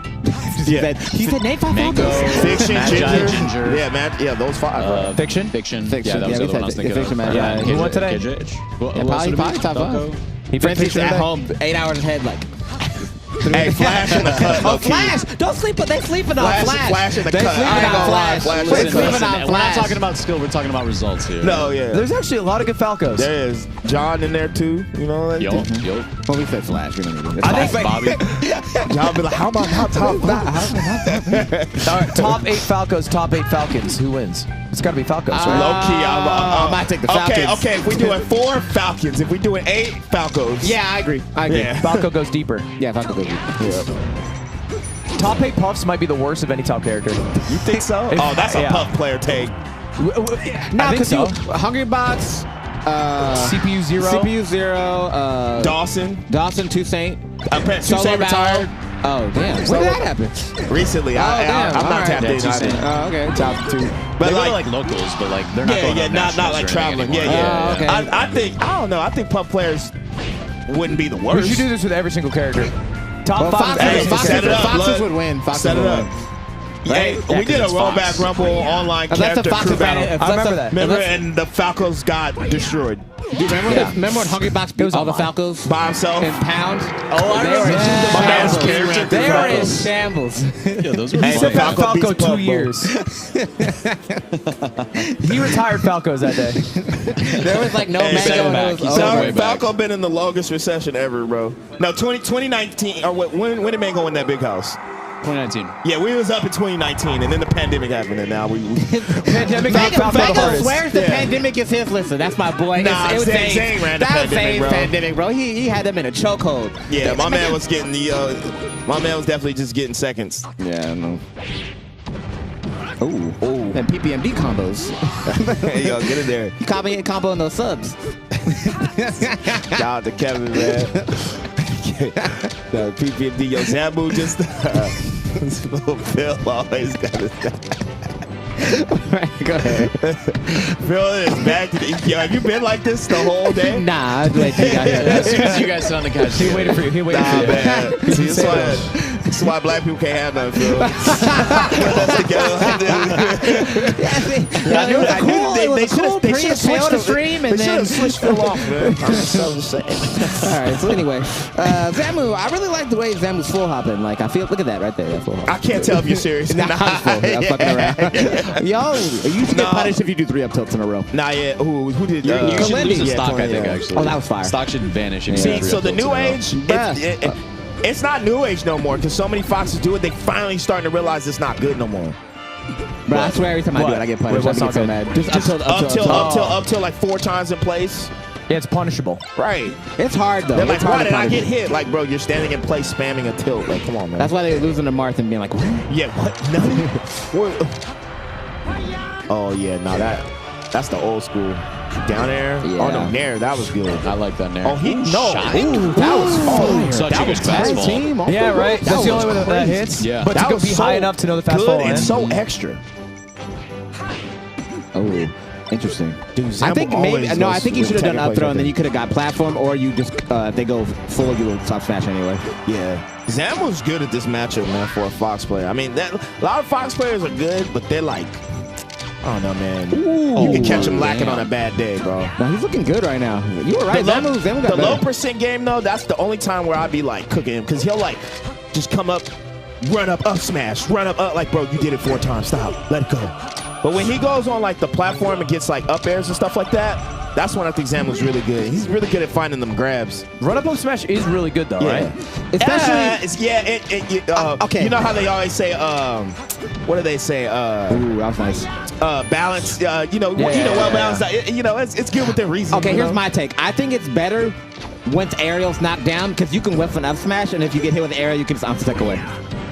He said name 5 Mango, Falcons. Fiction, Magi, Ginger. Yeah, man. Yeah, those 5. Fiction? Fiction. Fiction. Yeah, that was Yeah, the other one I was thinking Fiction, of. Magi. Yeah, Who won today? Probably top 5. He Frenchie's at home, 8 hours ahead, like. Hey, Flash in the cut. Oh, Flash! Don't sleep, but they sleeping on Flash. Flash in the They cut. sleeping I ain't on gonna lie, Flash. Flash in They the sleeping cut. on We're not Flash. talking about skill. We're talking about results here. No, yeah. There's actually a lot of good Falcos. There is John in there too. You know that? Yo. Well, we said Flash. We don't need it. I think Bobby. John be like, how about not top 5? All right, top 8 Falcos, top 8 Falcons. Who wins? It's got to be Falcos, right? Low key, I might take the Falcons. Okay, if we doing 4 Falcons, if we doing 8 Falcos. Yeah, I agree. I agree. Yeah. Falco goes deeper. Yeah, Falco goes deep. Yeah. Top 8 Puffs might be the worst of any top character. You think so? If- Oh, that's a yeah. Puff player take. No, I think because so. Hungry Box, CPU 0. CPU 0, Dawson, Toussaint, Toussaint retired. Oh, damn. When did that happen? Recently. I'm not Alright. tapped in. Toussaint. Oh, okay. Top 2. They But go to like locals, but like they're not going on not nationals like or traveling. anything Yeah, anymore. yeah. okay. I think, I don't know. I think Puff players wouldn't be the We worst. should do this with every single character. Top Well, 5. Hey, Foxes set it up, Foxes blood. would win. Foxes Set it would up. win. Hey, Yeah, we did a 'cause it's rollback Fox. rumble online Unless the character Foxes crew battle. ran- I remember that. Remember, and the Falcos got destroyed Do you remember when Hungry Box beat all the Falcos by himself in pound? Oh, I remember. My man's character. They were in shambles. Yeah, those were Hey, He the said Falco Falco beats 2 Puff, years. He retired Falcos that day. There was like no Hey, mango. set him and back. it was He over. set him No, way back. Falco been in the longest recession ever, bro. No, 2019 or when did man go in that big house? 2019. Yeah, we was up in 2019, and then the pandemic happened, and now we. Pandemic. Vega swears the pandemic is his. Listen, that's my boy. Nah, it was Zane ran the that was pandemic, Zane's bro. pandemic, bro. He had them in a chokehold. Yeah, my man was getting the. My man was definitely just getting seconds. Yeah, I know. Ooh. And PPMD combos. There you go, get in there. You comboing those subs. Shout out to Kevin, man. The PPMD, yo, Zambu just. Little Phil always got his. Go ahead. Phil is back. Yo, have you been like this the whole day? Nah, I'd wait till you got here. As soon as you guys sit on the couch, He waited for you. He waited for you. Man. See, that's why black people can't have nothing, Phil. That's together. They should have switched Phil off, man. I'm just saying. All right, so anyway, Zamu, I really like the way Zamu's full hopping. Like, I feel, look at that right there. That full hop. I can't tell if you're serious. Nah, I'm fucking around. Yo, you should get punished if you do 3 up tilts in a row. Nah, yeah. Who did? You should lose a yeah, stock, I think, yeah. actually. Oh, that was fire. Stock should vanish. If you See, do 3 so up the tilts new in a row. age, it's not new age no more because so many foxes do it. They finally starting to realize it's not good no more. Bro, I swear every time I do it, I get punished. Wait, what's I not get so good? mad. Just up till like 4 times in place. Yeah, it's punishable. Right. It's hard though. They're like, It's hard why to did I punish. get hit? Like, bro, you're standing in place spamming a tilt. Like, come on, man. That's why they're losing to Marth and being like, what? Yeah, what? No. Oh yeah, no, that's the old school. Down there? Yeah. Oh no, Nair, that was good. I like that Nair. Oh, he no. Shine. Ooh, that was fire. Such that a was good fastball. Team, Yeah, right. That's the only way that hits. Yeah. But That to go was be so high enough to know the fastball. good and so extra. Oh, interesting. Dude, I think maybe always no. goes I think you with should have done technical up throw, and then play. you could have got platform, or you just if they go full, you will top smash anyway. Yeah. Zamu's good at this matchup, man, for a Fox player. I mean, a lot of Fox players are good, but they're like, I don't know, man. You can catch him lacking on a bad day, bro. No, he's looking good right now. You were right. Zamu got The low better. percent game, though, that's the only time where I'd be like cooking him because he'll like just come up, run up smash, run up, like, bro, you did it 4 times. Stop. Let it go. But when he goes on like the platform and gets like up airs and stuff like that, that's when I think Zamu's really good. He's really good at finding them grabs. Run up smash is really good though, right? Especially, okay. You know how they always say, what do they say? Ooh, that was nice. Balance. Well balanced. It's good within reason. Okay, you here's know? my take. I think it's better once aerial's knocked down because you can whiff an up smash, and if you get hit with an aerial, you can just unstick away.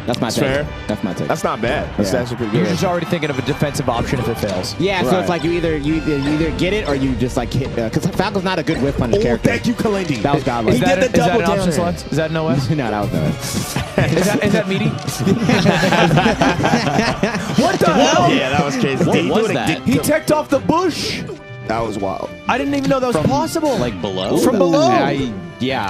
That's my take. Fair. That's my take. That's not bad. That's actually pretty You're good. just already thinking of a defensive option if it fails. Yeah, so Right. it's like you either get it or you just like hit because Falco's not a good whiff punish character. Thank you, Kalindi. That was godlike. Is He that, did the is that double an option down slot? Is that no S? No, that was no. Is that meaty? What the hell? Yeah, that was crazy. What was that? He teched off the bush. That was wild. I didn't even know that was possible. Like below? From below. I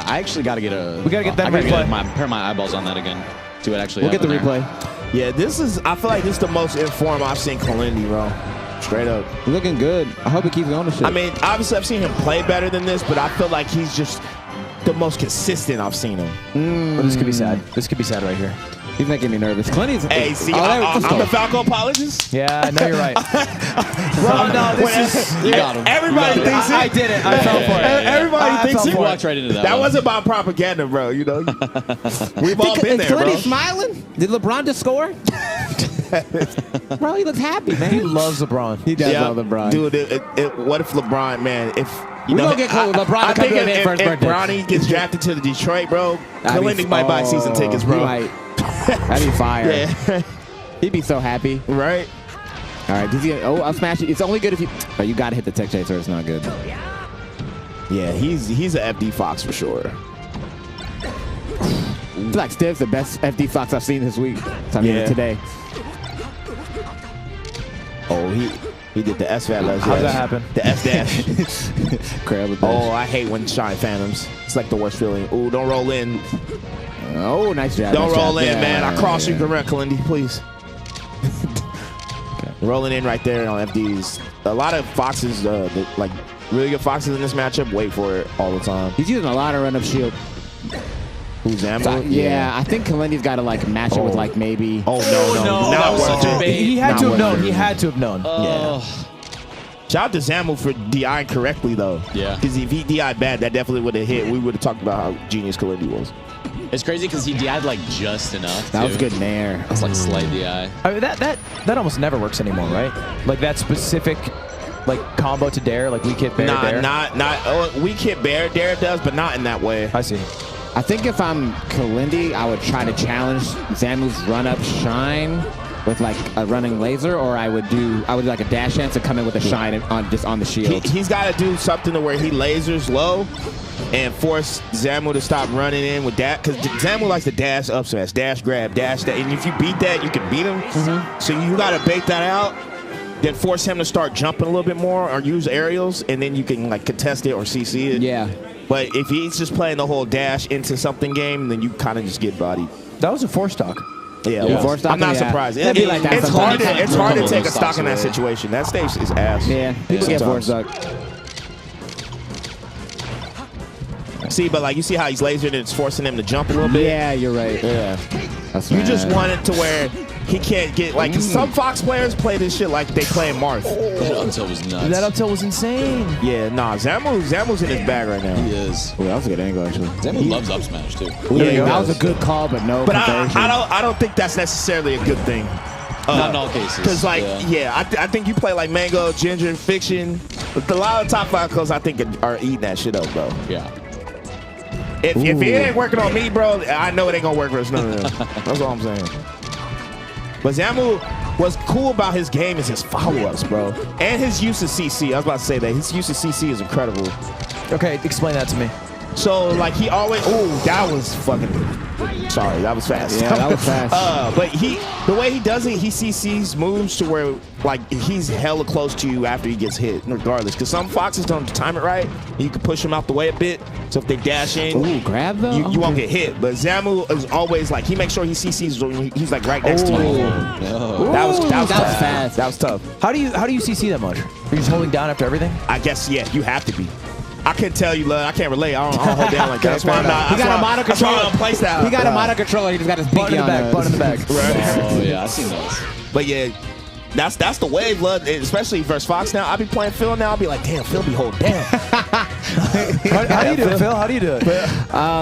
actually got to get a... We gotta get that I gotta replay. get pair my eyeballs on that again. See what actually We'll get the happened replay. Yeah, I feel like this is the most informed I've seen Kalindi, bro. Straight up. He's looking good. I hope he keeps going to shit. I mean, obviously I've seen him play better than this, but I feel like he's just the most consistent I've seen him. Well, this could be sad. This could be sad right here. He's making me nervous. Clinty's. Hey, see, let's I'm go. the Falco apologist. Yeah, no, you're right. Well, no, this is. You got him. Everybody thinks it. I did it. I fell for it. Everybody thinks fell it. for You it. walked right into that That one. wasn't about propaganda, bro. You know, we've all been there, bro. Clinty smiling? Did LeBron just score? Bro, he looks happy, man. He loves LeBron. He does love LeBron. Dude, what if LeBron, man, if We gonna get close. LeBron I to come think to his first if birthday. Bronny gets drafted to the Detroit, bro, Kalindi might buy season tickets, bro. He might. That'd be fire. Yeah. He'd be so happy. Right? All right, does he? Oh, I'll smash it. It's only good if you. Oh, you gotta hit the tech chase or it's not good. Yeah, he's a FD Fox for sure. I feel like Stiv's the best FD Fox I've seen this week. I mean, today. Oh, he did the S-Fat last How'd that happen? The S-Dash. Crab with Oh, I hate when Shine Phantoms. It's like the worst feeling. Ooh, don't roll in. Oh, nice job. Don't nice roll job. in, Yeah, man. I cross you yeah. correct, Kalindi, please. Rolling in right there on FDs. A lot of Foxes, like really good Foxes in this matchup, wait for it all the time. He's using a lot of run-up shield. Who's Zambo? So, yeah, I think Kalindi's got to like match it with like maybe. Oh, no. that was worth such a it. bait. He had Not to have worth known. it. He had to have known. Yeah. Shout out to Zambo for DIing correctly, though. Yeah. Because if he DI'd bad, that definitely would have hit. We would have talked about how genius Kalindi was. It's crazy because he DI'd like just enough. That was a good nair. It's like slight DI. I mean, that almost never works anymore, right? Like that specific like combo to dare, like weak hit bear dare. Not weak hit bear dare does, but not in that way. I see. I think if I'm Kalindi, I would try to challenge Zamu's run up shine with like a running laser, or I would do like a dash dance and come in with a shine on the shield. He's got to do something to where he lasers low and force Zamu to stop running in with that, because Zamu likes to dash up smash, dash grab, dash that, and if you beat that, you can beat him. So you got to bait that out, then force him to start jumping a little bit more or use aerials, and then you can like contest it or CC it. Yeah. But if he's just playing the whole dash into something game, then you kind of just get bodied. That was a 4-stock. Yeah, I'm not surprised. Like it's hard to take a stock in that situation. That stage is ass. Yeah, people get 4-stock. See, but like you see how he's lasered and it's forcing him to jump a little bit. Yeah, you're right. Yeah, that's you right. just want it to where he can't get like some Fox players play this shit like they playing Marth. That up tilt was nuts. That up tilt was insane. Yeah, nah, Zamu's in his bag right now. He is. Ooh, that was a good angle actually. Zamu loves up smash too. Yeah, that was a good call, but no. But I don't think that's necessarily a good thing. Not in all cases. Because like I think you play like Mango, Ginger, Fiction. But a lot of top 5 calls I think are eating that shit up, bro. Yeah. If it ain't working on me, bro, I know it ain't gonna work for us none of them. That's all I'm saying. But Zamu, what's cool about his game is his follow-ups, bro. And his use of CC. I was about to say that. His use of CC is incredible. Okay, explain that to me. So, like, he always... Ooh, that was fucking... Sorry, that was fast. Yeah, that was fast. But the way he does it, he CCs moves to where, like, he's hella close to you after he gets hit, regardless. Because some Foxes don't time it right. You can push him out the way a bit. So if they dash in, grab though, you won't get hit. But Zamu is always like, he makes sure he CCs when he's like right next to you. That was fast. That was tough. How do you CC that much? Are you just holding down after everything? I guess you have to be. I can't tell you, I can't relate. I don't hold down like that. That's why I'm not. He got a mono controller. He got a mono controller. He just got his pinky on it. Button in the back. Right. Oh yeah, I've seen those. But yeah, that's the wave, especially versus Fox now. I'll be playing Phil now. I'll be like, damn, Phil be holding down. How do you do it, Phil? How do you do it?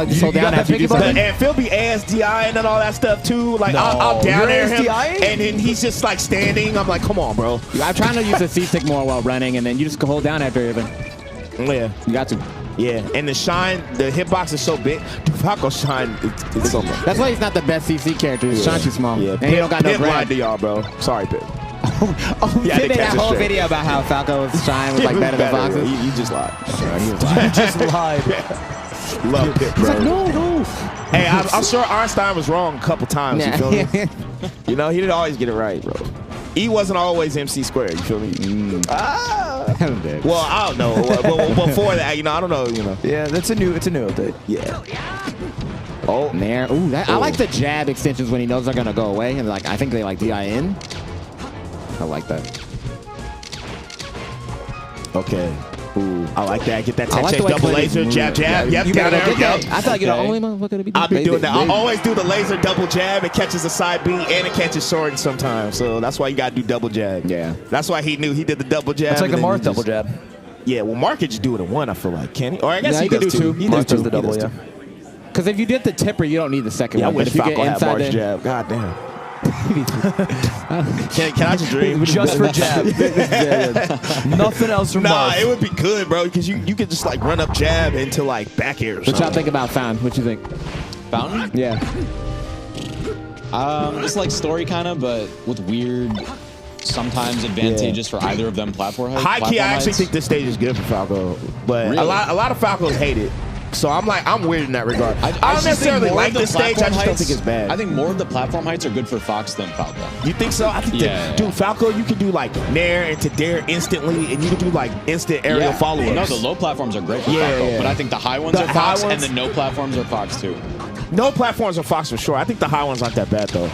Just hold down after you do something. And Phil be ASDIing and all that stuff too. Like I'll down air him, and then he's just like standing. I'm like, come on, bro. I'm trying to use the C-stick more while running, and then you just hold down after everything. Yeah, you got to. Yeah, and the shine, the hitbox is so big. Dude, Falco shine, it's so much. That's why he's not the best CC character. His shine's too small. Yeah, and he don't got no grab. Lied to y'all, bro. Sorry, Pip. He made that whole video about how Falco's shine was like better than Fox's. You just lied. You just lied. Love Pip, bro. He's like, no. Hey, I'm sure Einstein was wrong a couple times. You feel me? You know, he didn't always get it right, bro. He wasn't always MC squared. You feel me? Well, I don't know. Well, before that, I don't know. Yeah, it's a new update. Yeah. Oh, nair. Ooh, I like the jab extensions when he knows they're gonna go away, and like I think they like DIN. I like that. Okay. Ooh, I like that. Get that tech like chase, double laser, jab. Yep, you down there. Yep. I feel like you're the only motherfucker to be doing I'll be doing that. I'll always do the laser double jab. It catches a side beam and it catches sword sometimes. So that's why you got to do double jab. Yeah. That's why he knew he did the double jab. It's like a Marth double jab. Yeah, well, Marth could just do it in one, I feel like. Can he? Or I guess he can do two. He does the double, yeah. Because if you did the tipper, you don't need the second Yeah, I one. wish But if you Falco get had inside Marth's the jab. God damn. Can I just dream? Just for jab. Nothing else from Marth. It would be good, bro, because you could just like run up jab into like back air or What y'all something. think about Fountain? What you think? Fountain? Yeah. It's like story kind of, but with weird, sometimes advantageous for either of them platform heights. High key, I actually think this stage is good for Falco, but Really? a lot of Falcos hate it. So I'm weird in that regard. I just don't think necessarily more like of the this stage. I platform just don't heights- think it's bad. I think more of the platform heights are good for Fox than Falco. You think so? I think dude, Falco, you can do like nair into dare instantly, and you can do like instant aerial follow-ups. No, the low platforms are great for Yeah, Falco, yeah. but I think the high ones The are Fox, high and ones- the no platforms are Fox too. No platforms are Fox for sure. I think the high ones aren't that bad though.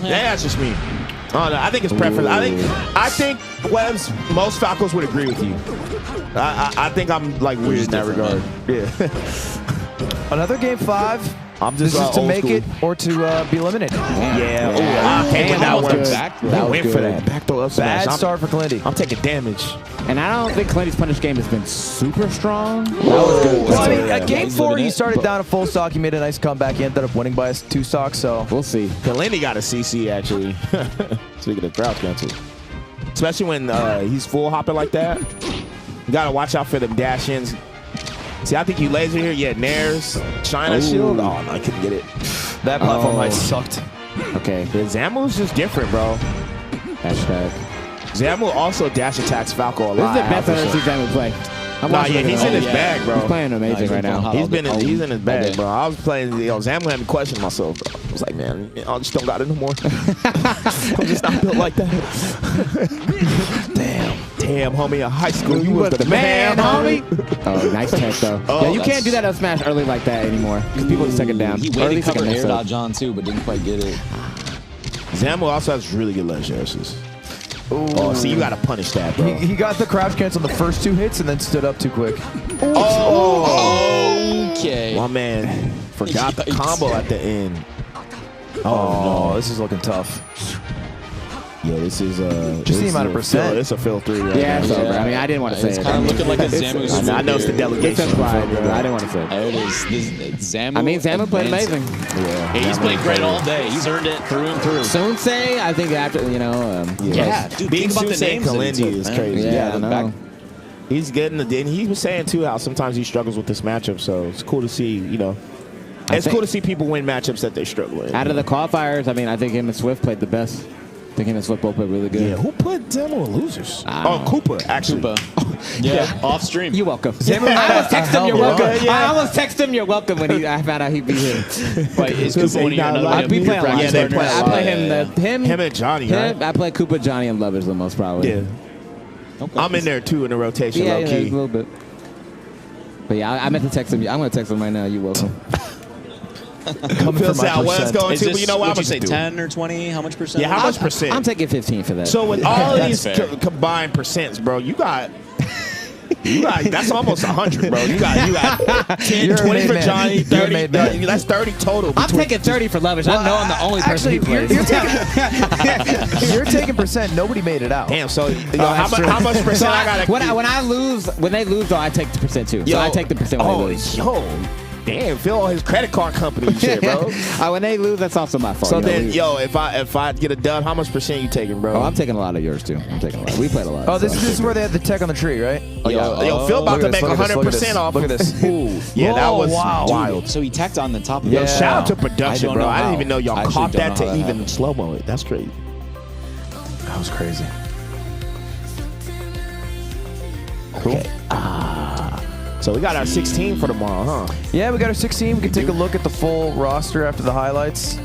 Yeah, that's just me. I don't know. I think it's preference. I think Webbs, most Falcos would agree with you. I think I'm like weird in that regard. Yeah. Another game 5. I'm just This is to old make school. it or to be eliminated. Yeah. Damn, That that was works. good. That was Went for good. that. Back throw up smash. Bad start for Clinty. I'm taking damage. And I don't think Clinty's punish game has been super strong. That was good. Well, I mean, Yeah. at game He's 4, living he it. started down a full stock. He made a nice comeback. He ended up winning by 2 stocks. So We'll see. Kalindi got a CC actually. Speaking of crouch cancel, especially when he's full hopping like that, you gotta watch out for them dash ins. See, I think you laser here. Yeah, Nair's China shield. Oh no, I couldn't get it. that platform height sucked. Okay. The Zamu's just different, bro. Hashtag. Zamu also dash attacks Falco a This is lot. the best I've ever seen Zamu play. Nah, yeah, he's in his bag, bro. He's playing amazing right now. He's in his bag, bro. I was playing, Zamu had me question myself, bro. I was like, man, I just don't got it no more. I'm just not built like that. Damn, homie, in high school, you was the man, homie. Oh, nice tech though. Yeah, you can't do that up smash early like that anymore because people just take it down. He Or at waited least they cover can mix air it up. dodge on too, but didn't quite get it. Zamu also has really good ledge dashes. Oh, see, you got to punish that, bro. He got the crouch cancel on the first 2 hits and then stood up too quick. Okay. My man forgot the combo at the end. Oh, this is looking tough. Yeah, this is Just the amount of percent. It's a fill 3 right Yeah, now. it's over. I mean, I didn't want to say It's it. kind of looking like a Zamu. I know it's the delegation. It's fine, bro. I didn't want to say it. There it is. This Zamu. I mean, Zamu played advanced. amazing. Yeah, He's played great all day. He's earned it through and through. Sensei, I think after, Yeah, dude, Being think about the Sensei names that he Kalindi took, is man. crazy. Yeah, I know. He's getting the. And he was saying too how sometimes he struggles with this matchup. So it's cool to see. It's cool to see people win matchups that they struggle with. Out of the qualifiers, I mean, I think him and Swift played the best. I think him and Swift both played really good. Yeah, who put Zamu in losers? I don't know. Koopa actually. Yeah, off stream. You're welcome. Zamu I had almost a text him, hell you're of a welcome. run. I almost text him, you're welcome when I found out he'd be here. Wait, is Koopa one of your another We play a lot. Yeah, they play a I lot. play him Him and Johnny, right? I play Koopa, Johnny, and Lovers the most probably. Yeah. I'm in there too in the rotation, Yeah, low a key. little bit. But yeah, I meant to text him. I'm going to text him right now. You're welcome. Coming Phil from my said I was percent. going Is to, this, but you know what? I'm would you gonna say do it. 10 or 20? How much percent? Yeah, how much percent? I'm taking 15 for that. So with all of That's these fair. combined percents, bro, you got that's almost 100, bro. You got 10, You're a 20 made for man. Johnny, You're a 30, made man. 30. That's 30 total. I'm between- taking 30 for Lovers. I know I'm the only person he plays. You're taking percent. Nobody made it out. Damn, so that's true. how much percent I gotta when they lose, though, I take the percent too. So I take the percent when they lose. Damn, Phil his credit card company and shit, bro. When they lose, that's also my fault. So you know, then, we- if I get a dud, how much percent you taking, bro? Oh, I'm taking a lot of yours too. I'm taking a lot. We played a lot. Oh, this so. is where they had the tech on the tree, right? Yo, Phil about to make 100% off. Look at this. Yeah, that was wow. wild. So he tacked on the top of Yo, it. shout out to production, I don't bro. know I didn't how. even know y'all I actually caught don't that know to how that even happened. slow mo it. That's crazy. That was crazy. Okay. So we got our 16 for tomorrow, huh? Yeah, we got our 16. We can take a look at the full roster after the highlights.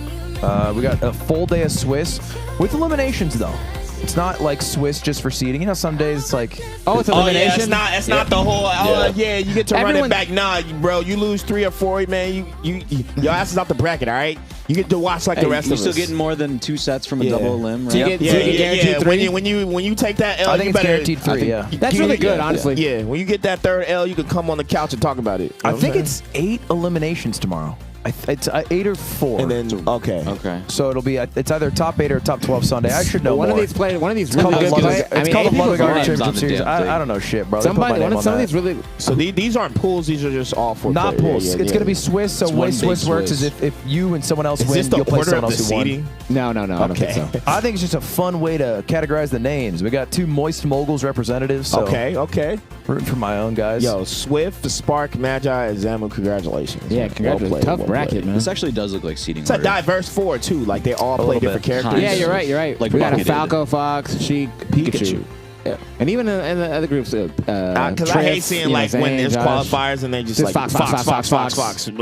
We got a full day of Swiss with eliminations, though. It's not like Swiss just for seeding. You know, some days it's like, it's elimination. It's not the whole. You get to run Everyone- it back. Nah, bro, you lose 3 or 4, man. Your ass is out the bracket. All right, you get to watch like the rest You're of still us. getting more than 2 sets from a double limb, right? So you get guaranteed 3. When you take that L, I think you it's better, guaranteed 3. Yeah, That's really good, honestly. Yeah, when you get that third L, you can come on the couch and talk about it. I think it's 8 eliminations tomorrow. It's 8 or 4. And then Okay. So it'll be it's either top 8 or top 12 Sunday. I should know One more. of these really It's called good the players. Ludwig. It's called the Ludwig Arc names on Championship the Series. damn thing. I don't know shit, bro. They put my name on Some of that. these really. So these aren't pools. These are just all 4 Not players. pools. It's going to be Swiss. So It's way one big Swiss works Swiss. is if you and someone else Is win, this the you'll play order someone of the else who won. seeding? No, I don't think so. I think it's just a fun way to categorize the names. We got 2 Moist Moguls representatives. So Okay. rooting for my own guys. Yo, Swift, Spark, Magi, and Zamu, congratulations. Yeah, Well congratulations. played, Tough well bracket, played. man. This actually does look like seating. It's a order. diverse 4 too. Like they all play little different bit. characters. Yeah, you're right. Like we got a bucketed. Falco, Fox, Sheik, Pikachu. Yeah. And even in the other groups, Because I hate seeing like when there's qualifiers and they just like Fox, but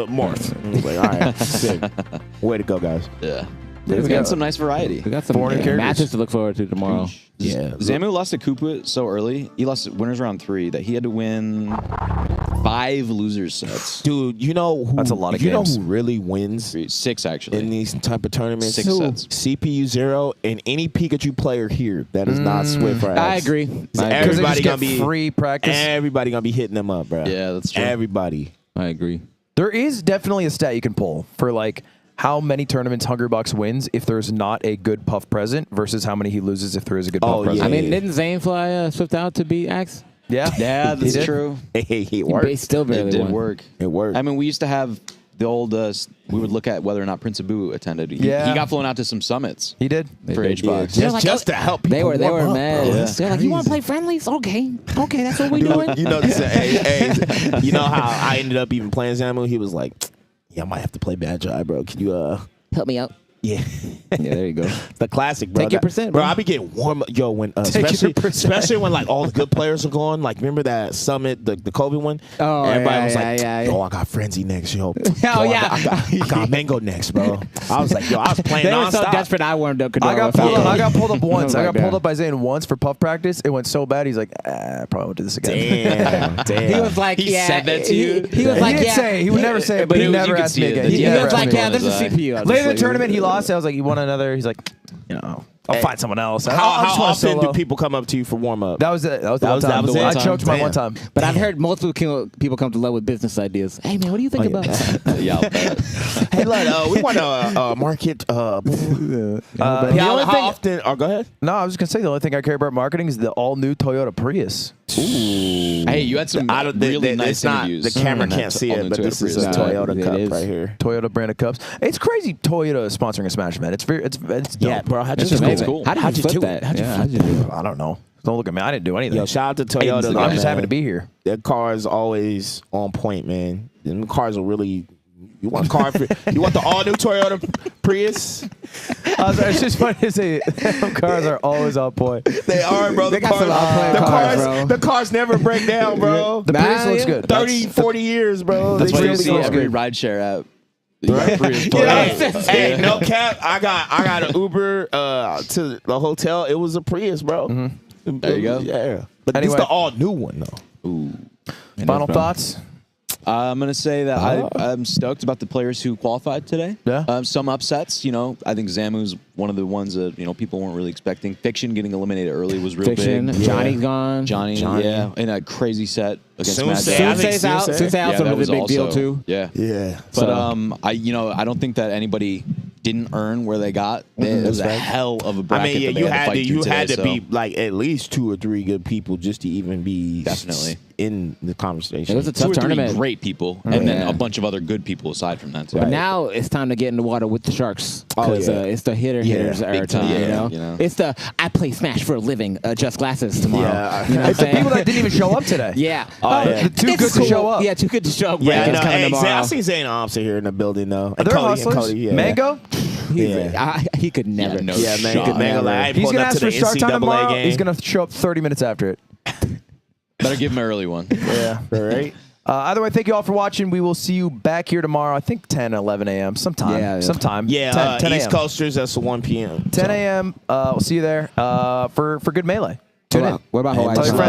Morph. It's like, all right, sick. Way to go, guys. Yeah. we It's got- getting some nice variety. We got some 400 characters. matches to look forward to tomorrow. Yeah. Zamu lost to Koopa so early. He lost winners round 3 that he had to win 5 losers sets. Dude, you know who? That's a lot of you games. know who really wins 6 actually. in these type of tournaments? 6 sets. CPU 0 and any Pikachu player here that is not Swift right. I agree. Because they Everybody just gonna get be free practice. Everybody gonna be hitting them up, bro. Yeah, that's true. Everybody. I agree. There is definitely a stat you can pull for like how many tournaments Hungrybox wins if there's not a good Puff present versus how many he loses if there is a good Puff present. I mean, didn't Zane fly Swift out to beat Axe? Yeah. Yeah, that's true. He worked. He still barely It did won. work. It worked. I mean, we used to have the old, we would look at whether or not Prince Abu attended. He got flown out to some summits. He did. For HBox. Just to help people. They were warm up, mad. bro. They're like, you want to play friendlies? Okay, that's what we doing. You know, hey, you know how I ended up even playing Zamu? He was like, yeah, I might have to play Bad Jai, bro. Can you help me out? Yeah. Yeah, there you go. The classic, bro. Take your percent, bro. bro. I be getting warm, yo, when especially when like all the good players are going. Like, remember that summit, the COVID one? Oh, everybody was yeah, like, yeah. "Yo, I got Frenzy next, yo. Oh, yeah. I got Mango next, bro." I was like, "Yo, I was playing They were so nonstop." desperate. I warmed up. I got pulled up once. I got Damn. pulled up by Zane once for Puff practice. It went so bad. He's like, I probably won't do this again. Damn. He was like, He yeah. said that to you? He was like, he didn't yeah. say it. He would never say it, but But he it was- never you could asked see me it. again. He He never was asked like, me yeah, again. there's a CPU. Later in the tournament, he lost. I was like, you want another? He's like, you know, I'll find someone else. How often do people come up to you for warm up? That was it. That was the one time. was it? I choked my Damn. one time. But I've heard multiple people come to love with business ideas. Hey, man, what do you think about that? Yeah, I'll bet. Hey, look, we want to market. The how only thing, often? Oh, go ahead. no, I was just gonna say the only thing I care about marketing is the all new Toyota Prius. Hey, you had some really nice interviews. The camera on that can't see all it, new but Toyota this is Prius. a Toyota Cup right here. Toyota branded cups. It's crazy. Toyota is sponsoring a Smash, man. It's very, it's dope. Yeah, bro. How'd That's you just do amazing. it? Cool. How'd you do it? that? How'd you do it? I don't know. Don't look at me. I didn't do anything. Yo, shout out to Toyota. I'm just happy to be here. Their car is always on point, man. Them cars are really. You want a car? You want the all new Toyota Prius? It's just funny to say them cars are always on point. They are, bro. They got some on-point cars, bro. The cars never break down, bro. The Prius looks good. 30, 40 years, bro. That's They why you really see looks every good. rideshare app. Hey, no cap. I got an Uber to the hotel. It was a Prius, bro. There you go. Yeah, but Anyway. it's the all new one though. Ooh. Final thoughts? I'm going to say that I'm stoked about the players who qualified today. Yeah. Some upsets, you know. I think Zamu's one of the ones that, you know, people weren't really expecting. Fiction getting eliminated early was real Fiction. big. Johnny's gone. Johnny, yeah, in a crazy set against Matt. Soonse's out. Soonse's out. So that it was was a big deal also- too. Yeah. Yeah. But I don't think that anybody didn't earn where they got. It was a hell of a I bracket. mean, yeah, that they you had to had fight to through today, so- be like at least 2 or 3 good people just to even be Definitely. in the conversation. It was a 2 tough or 3 tournament. great people, and then a bunch of other good people aside from that. Too. But now it's time to get in the water with the sharks because it's the hitters big our time. time, You know? you know. It's the I play Smash for a living. Just glasses tomorrow. Yeah. You know what It's the I'm saying? people that didn't even show up today. Yeah. Too good to show up. Yeah, too good to show up. Yeah, Break is no, coming hey, tomorrow. I see Zane Thompson here in the building though. And They're Cody, hustlers. and Cody, yeah. Mango? He could never. Yeah, no Yeah, man. shot. Good man. Like, I ain't He's pulling going to up ask to for the start time NCAA tomorrow. game. He's going to show up 30 minutes after it. Better give him an early one. Yeah. All right. Either way, thank you all for watching. We will see you back here tomorrow, I think 10, 11 a.m. Sometime. Yeah. Sometime. Yeah, 10 East a.m. Coasters, that's 1 p.m. 10 a.m. We'll see you there for good Melee. Tune in. What about Hawaii? Tell your friends.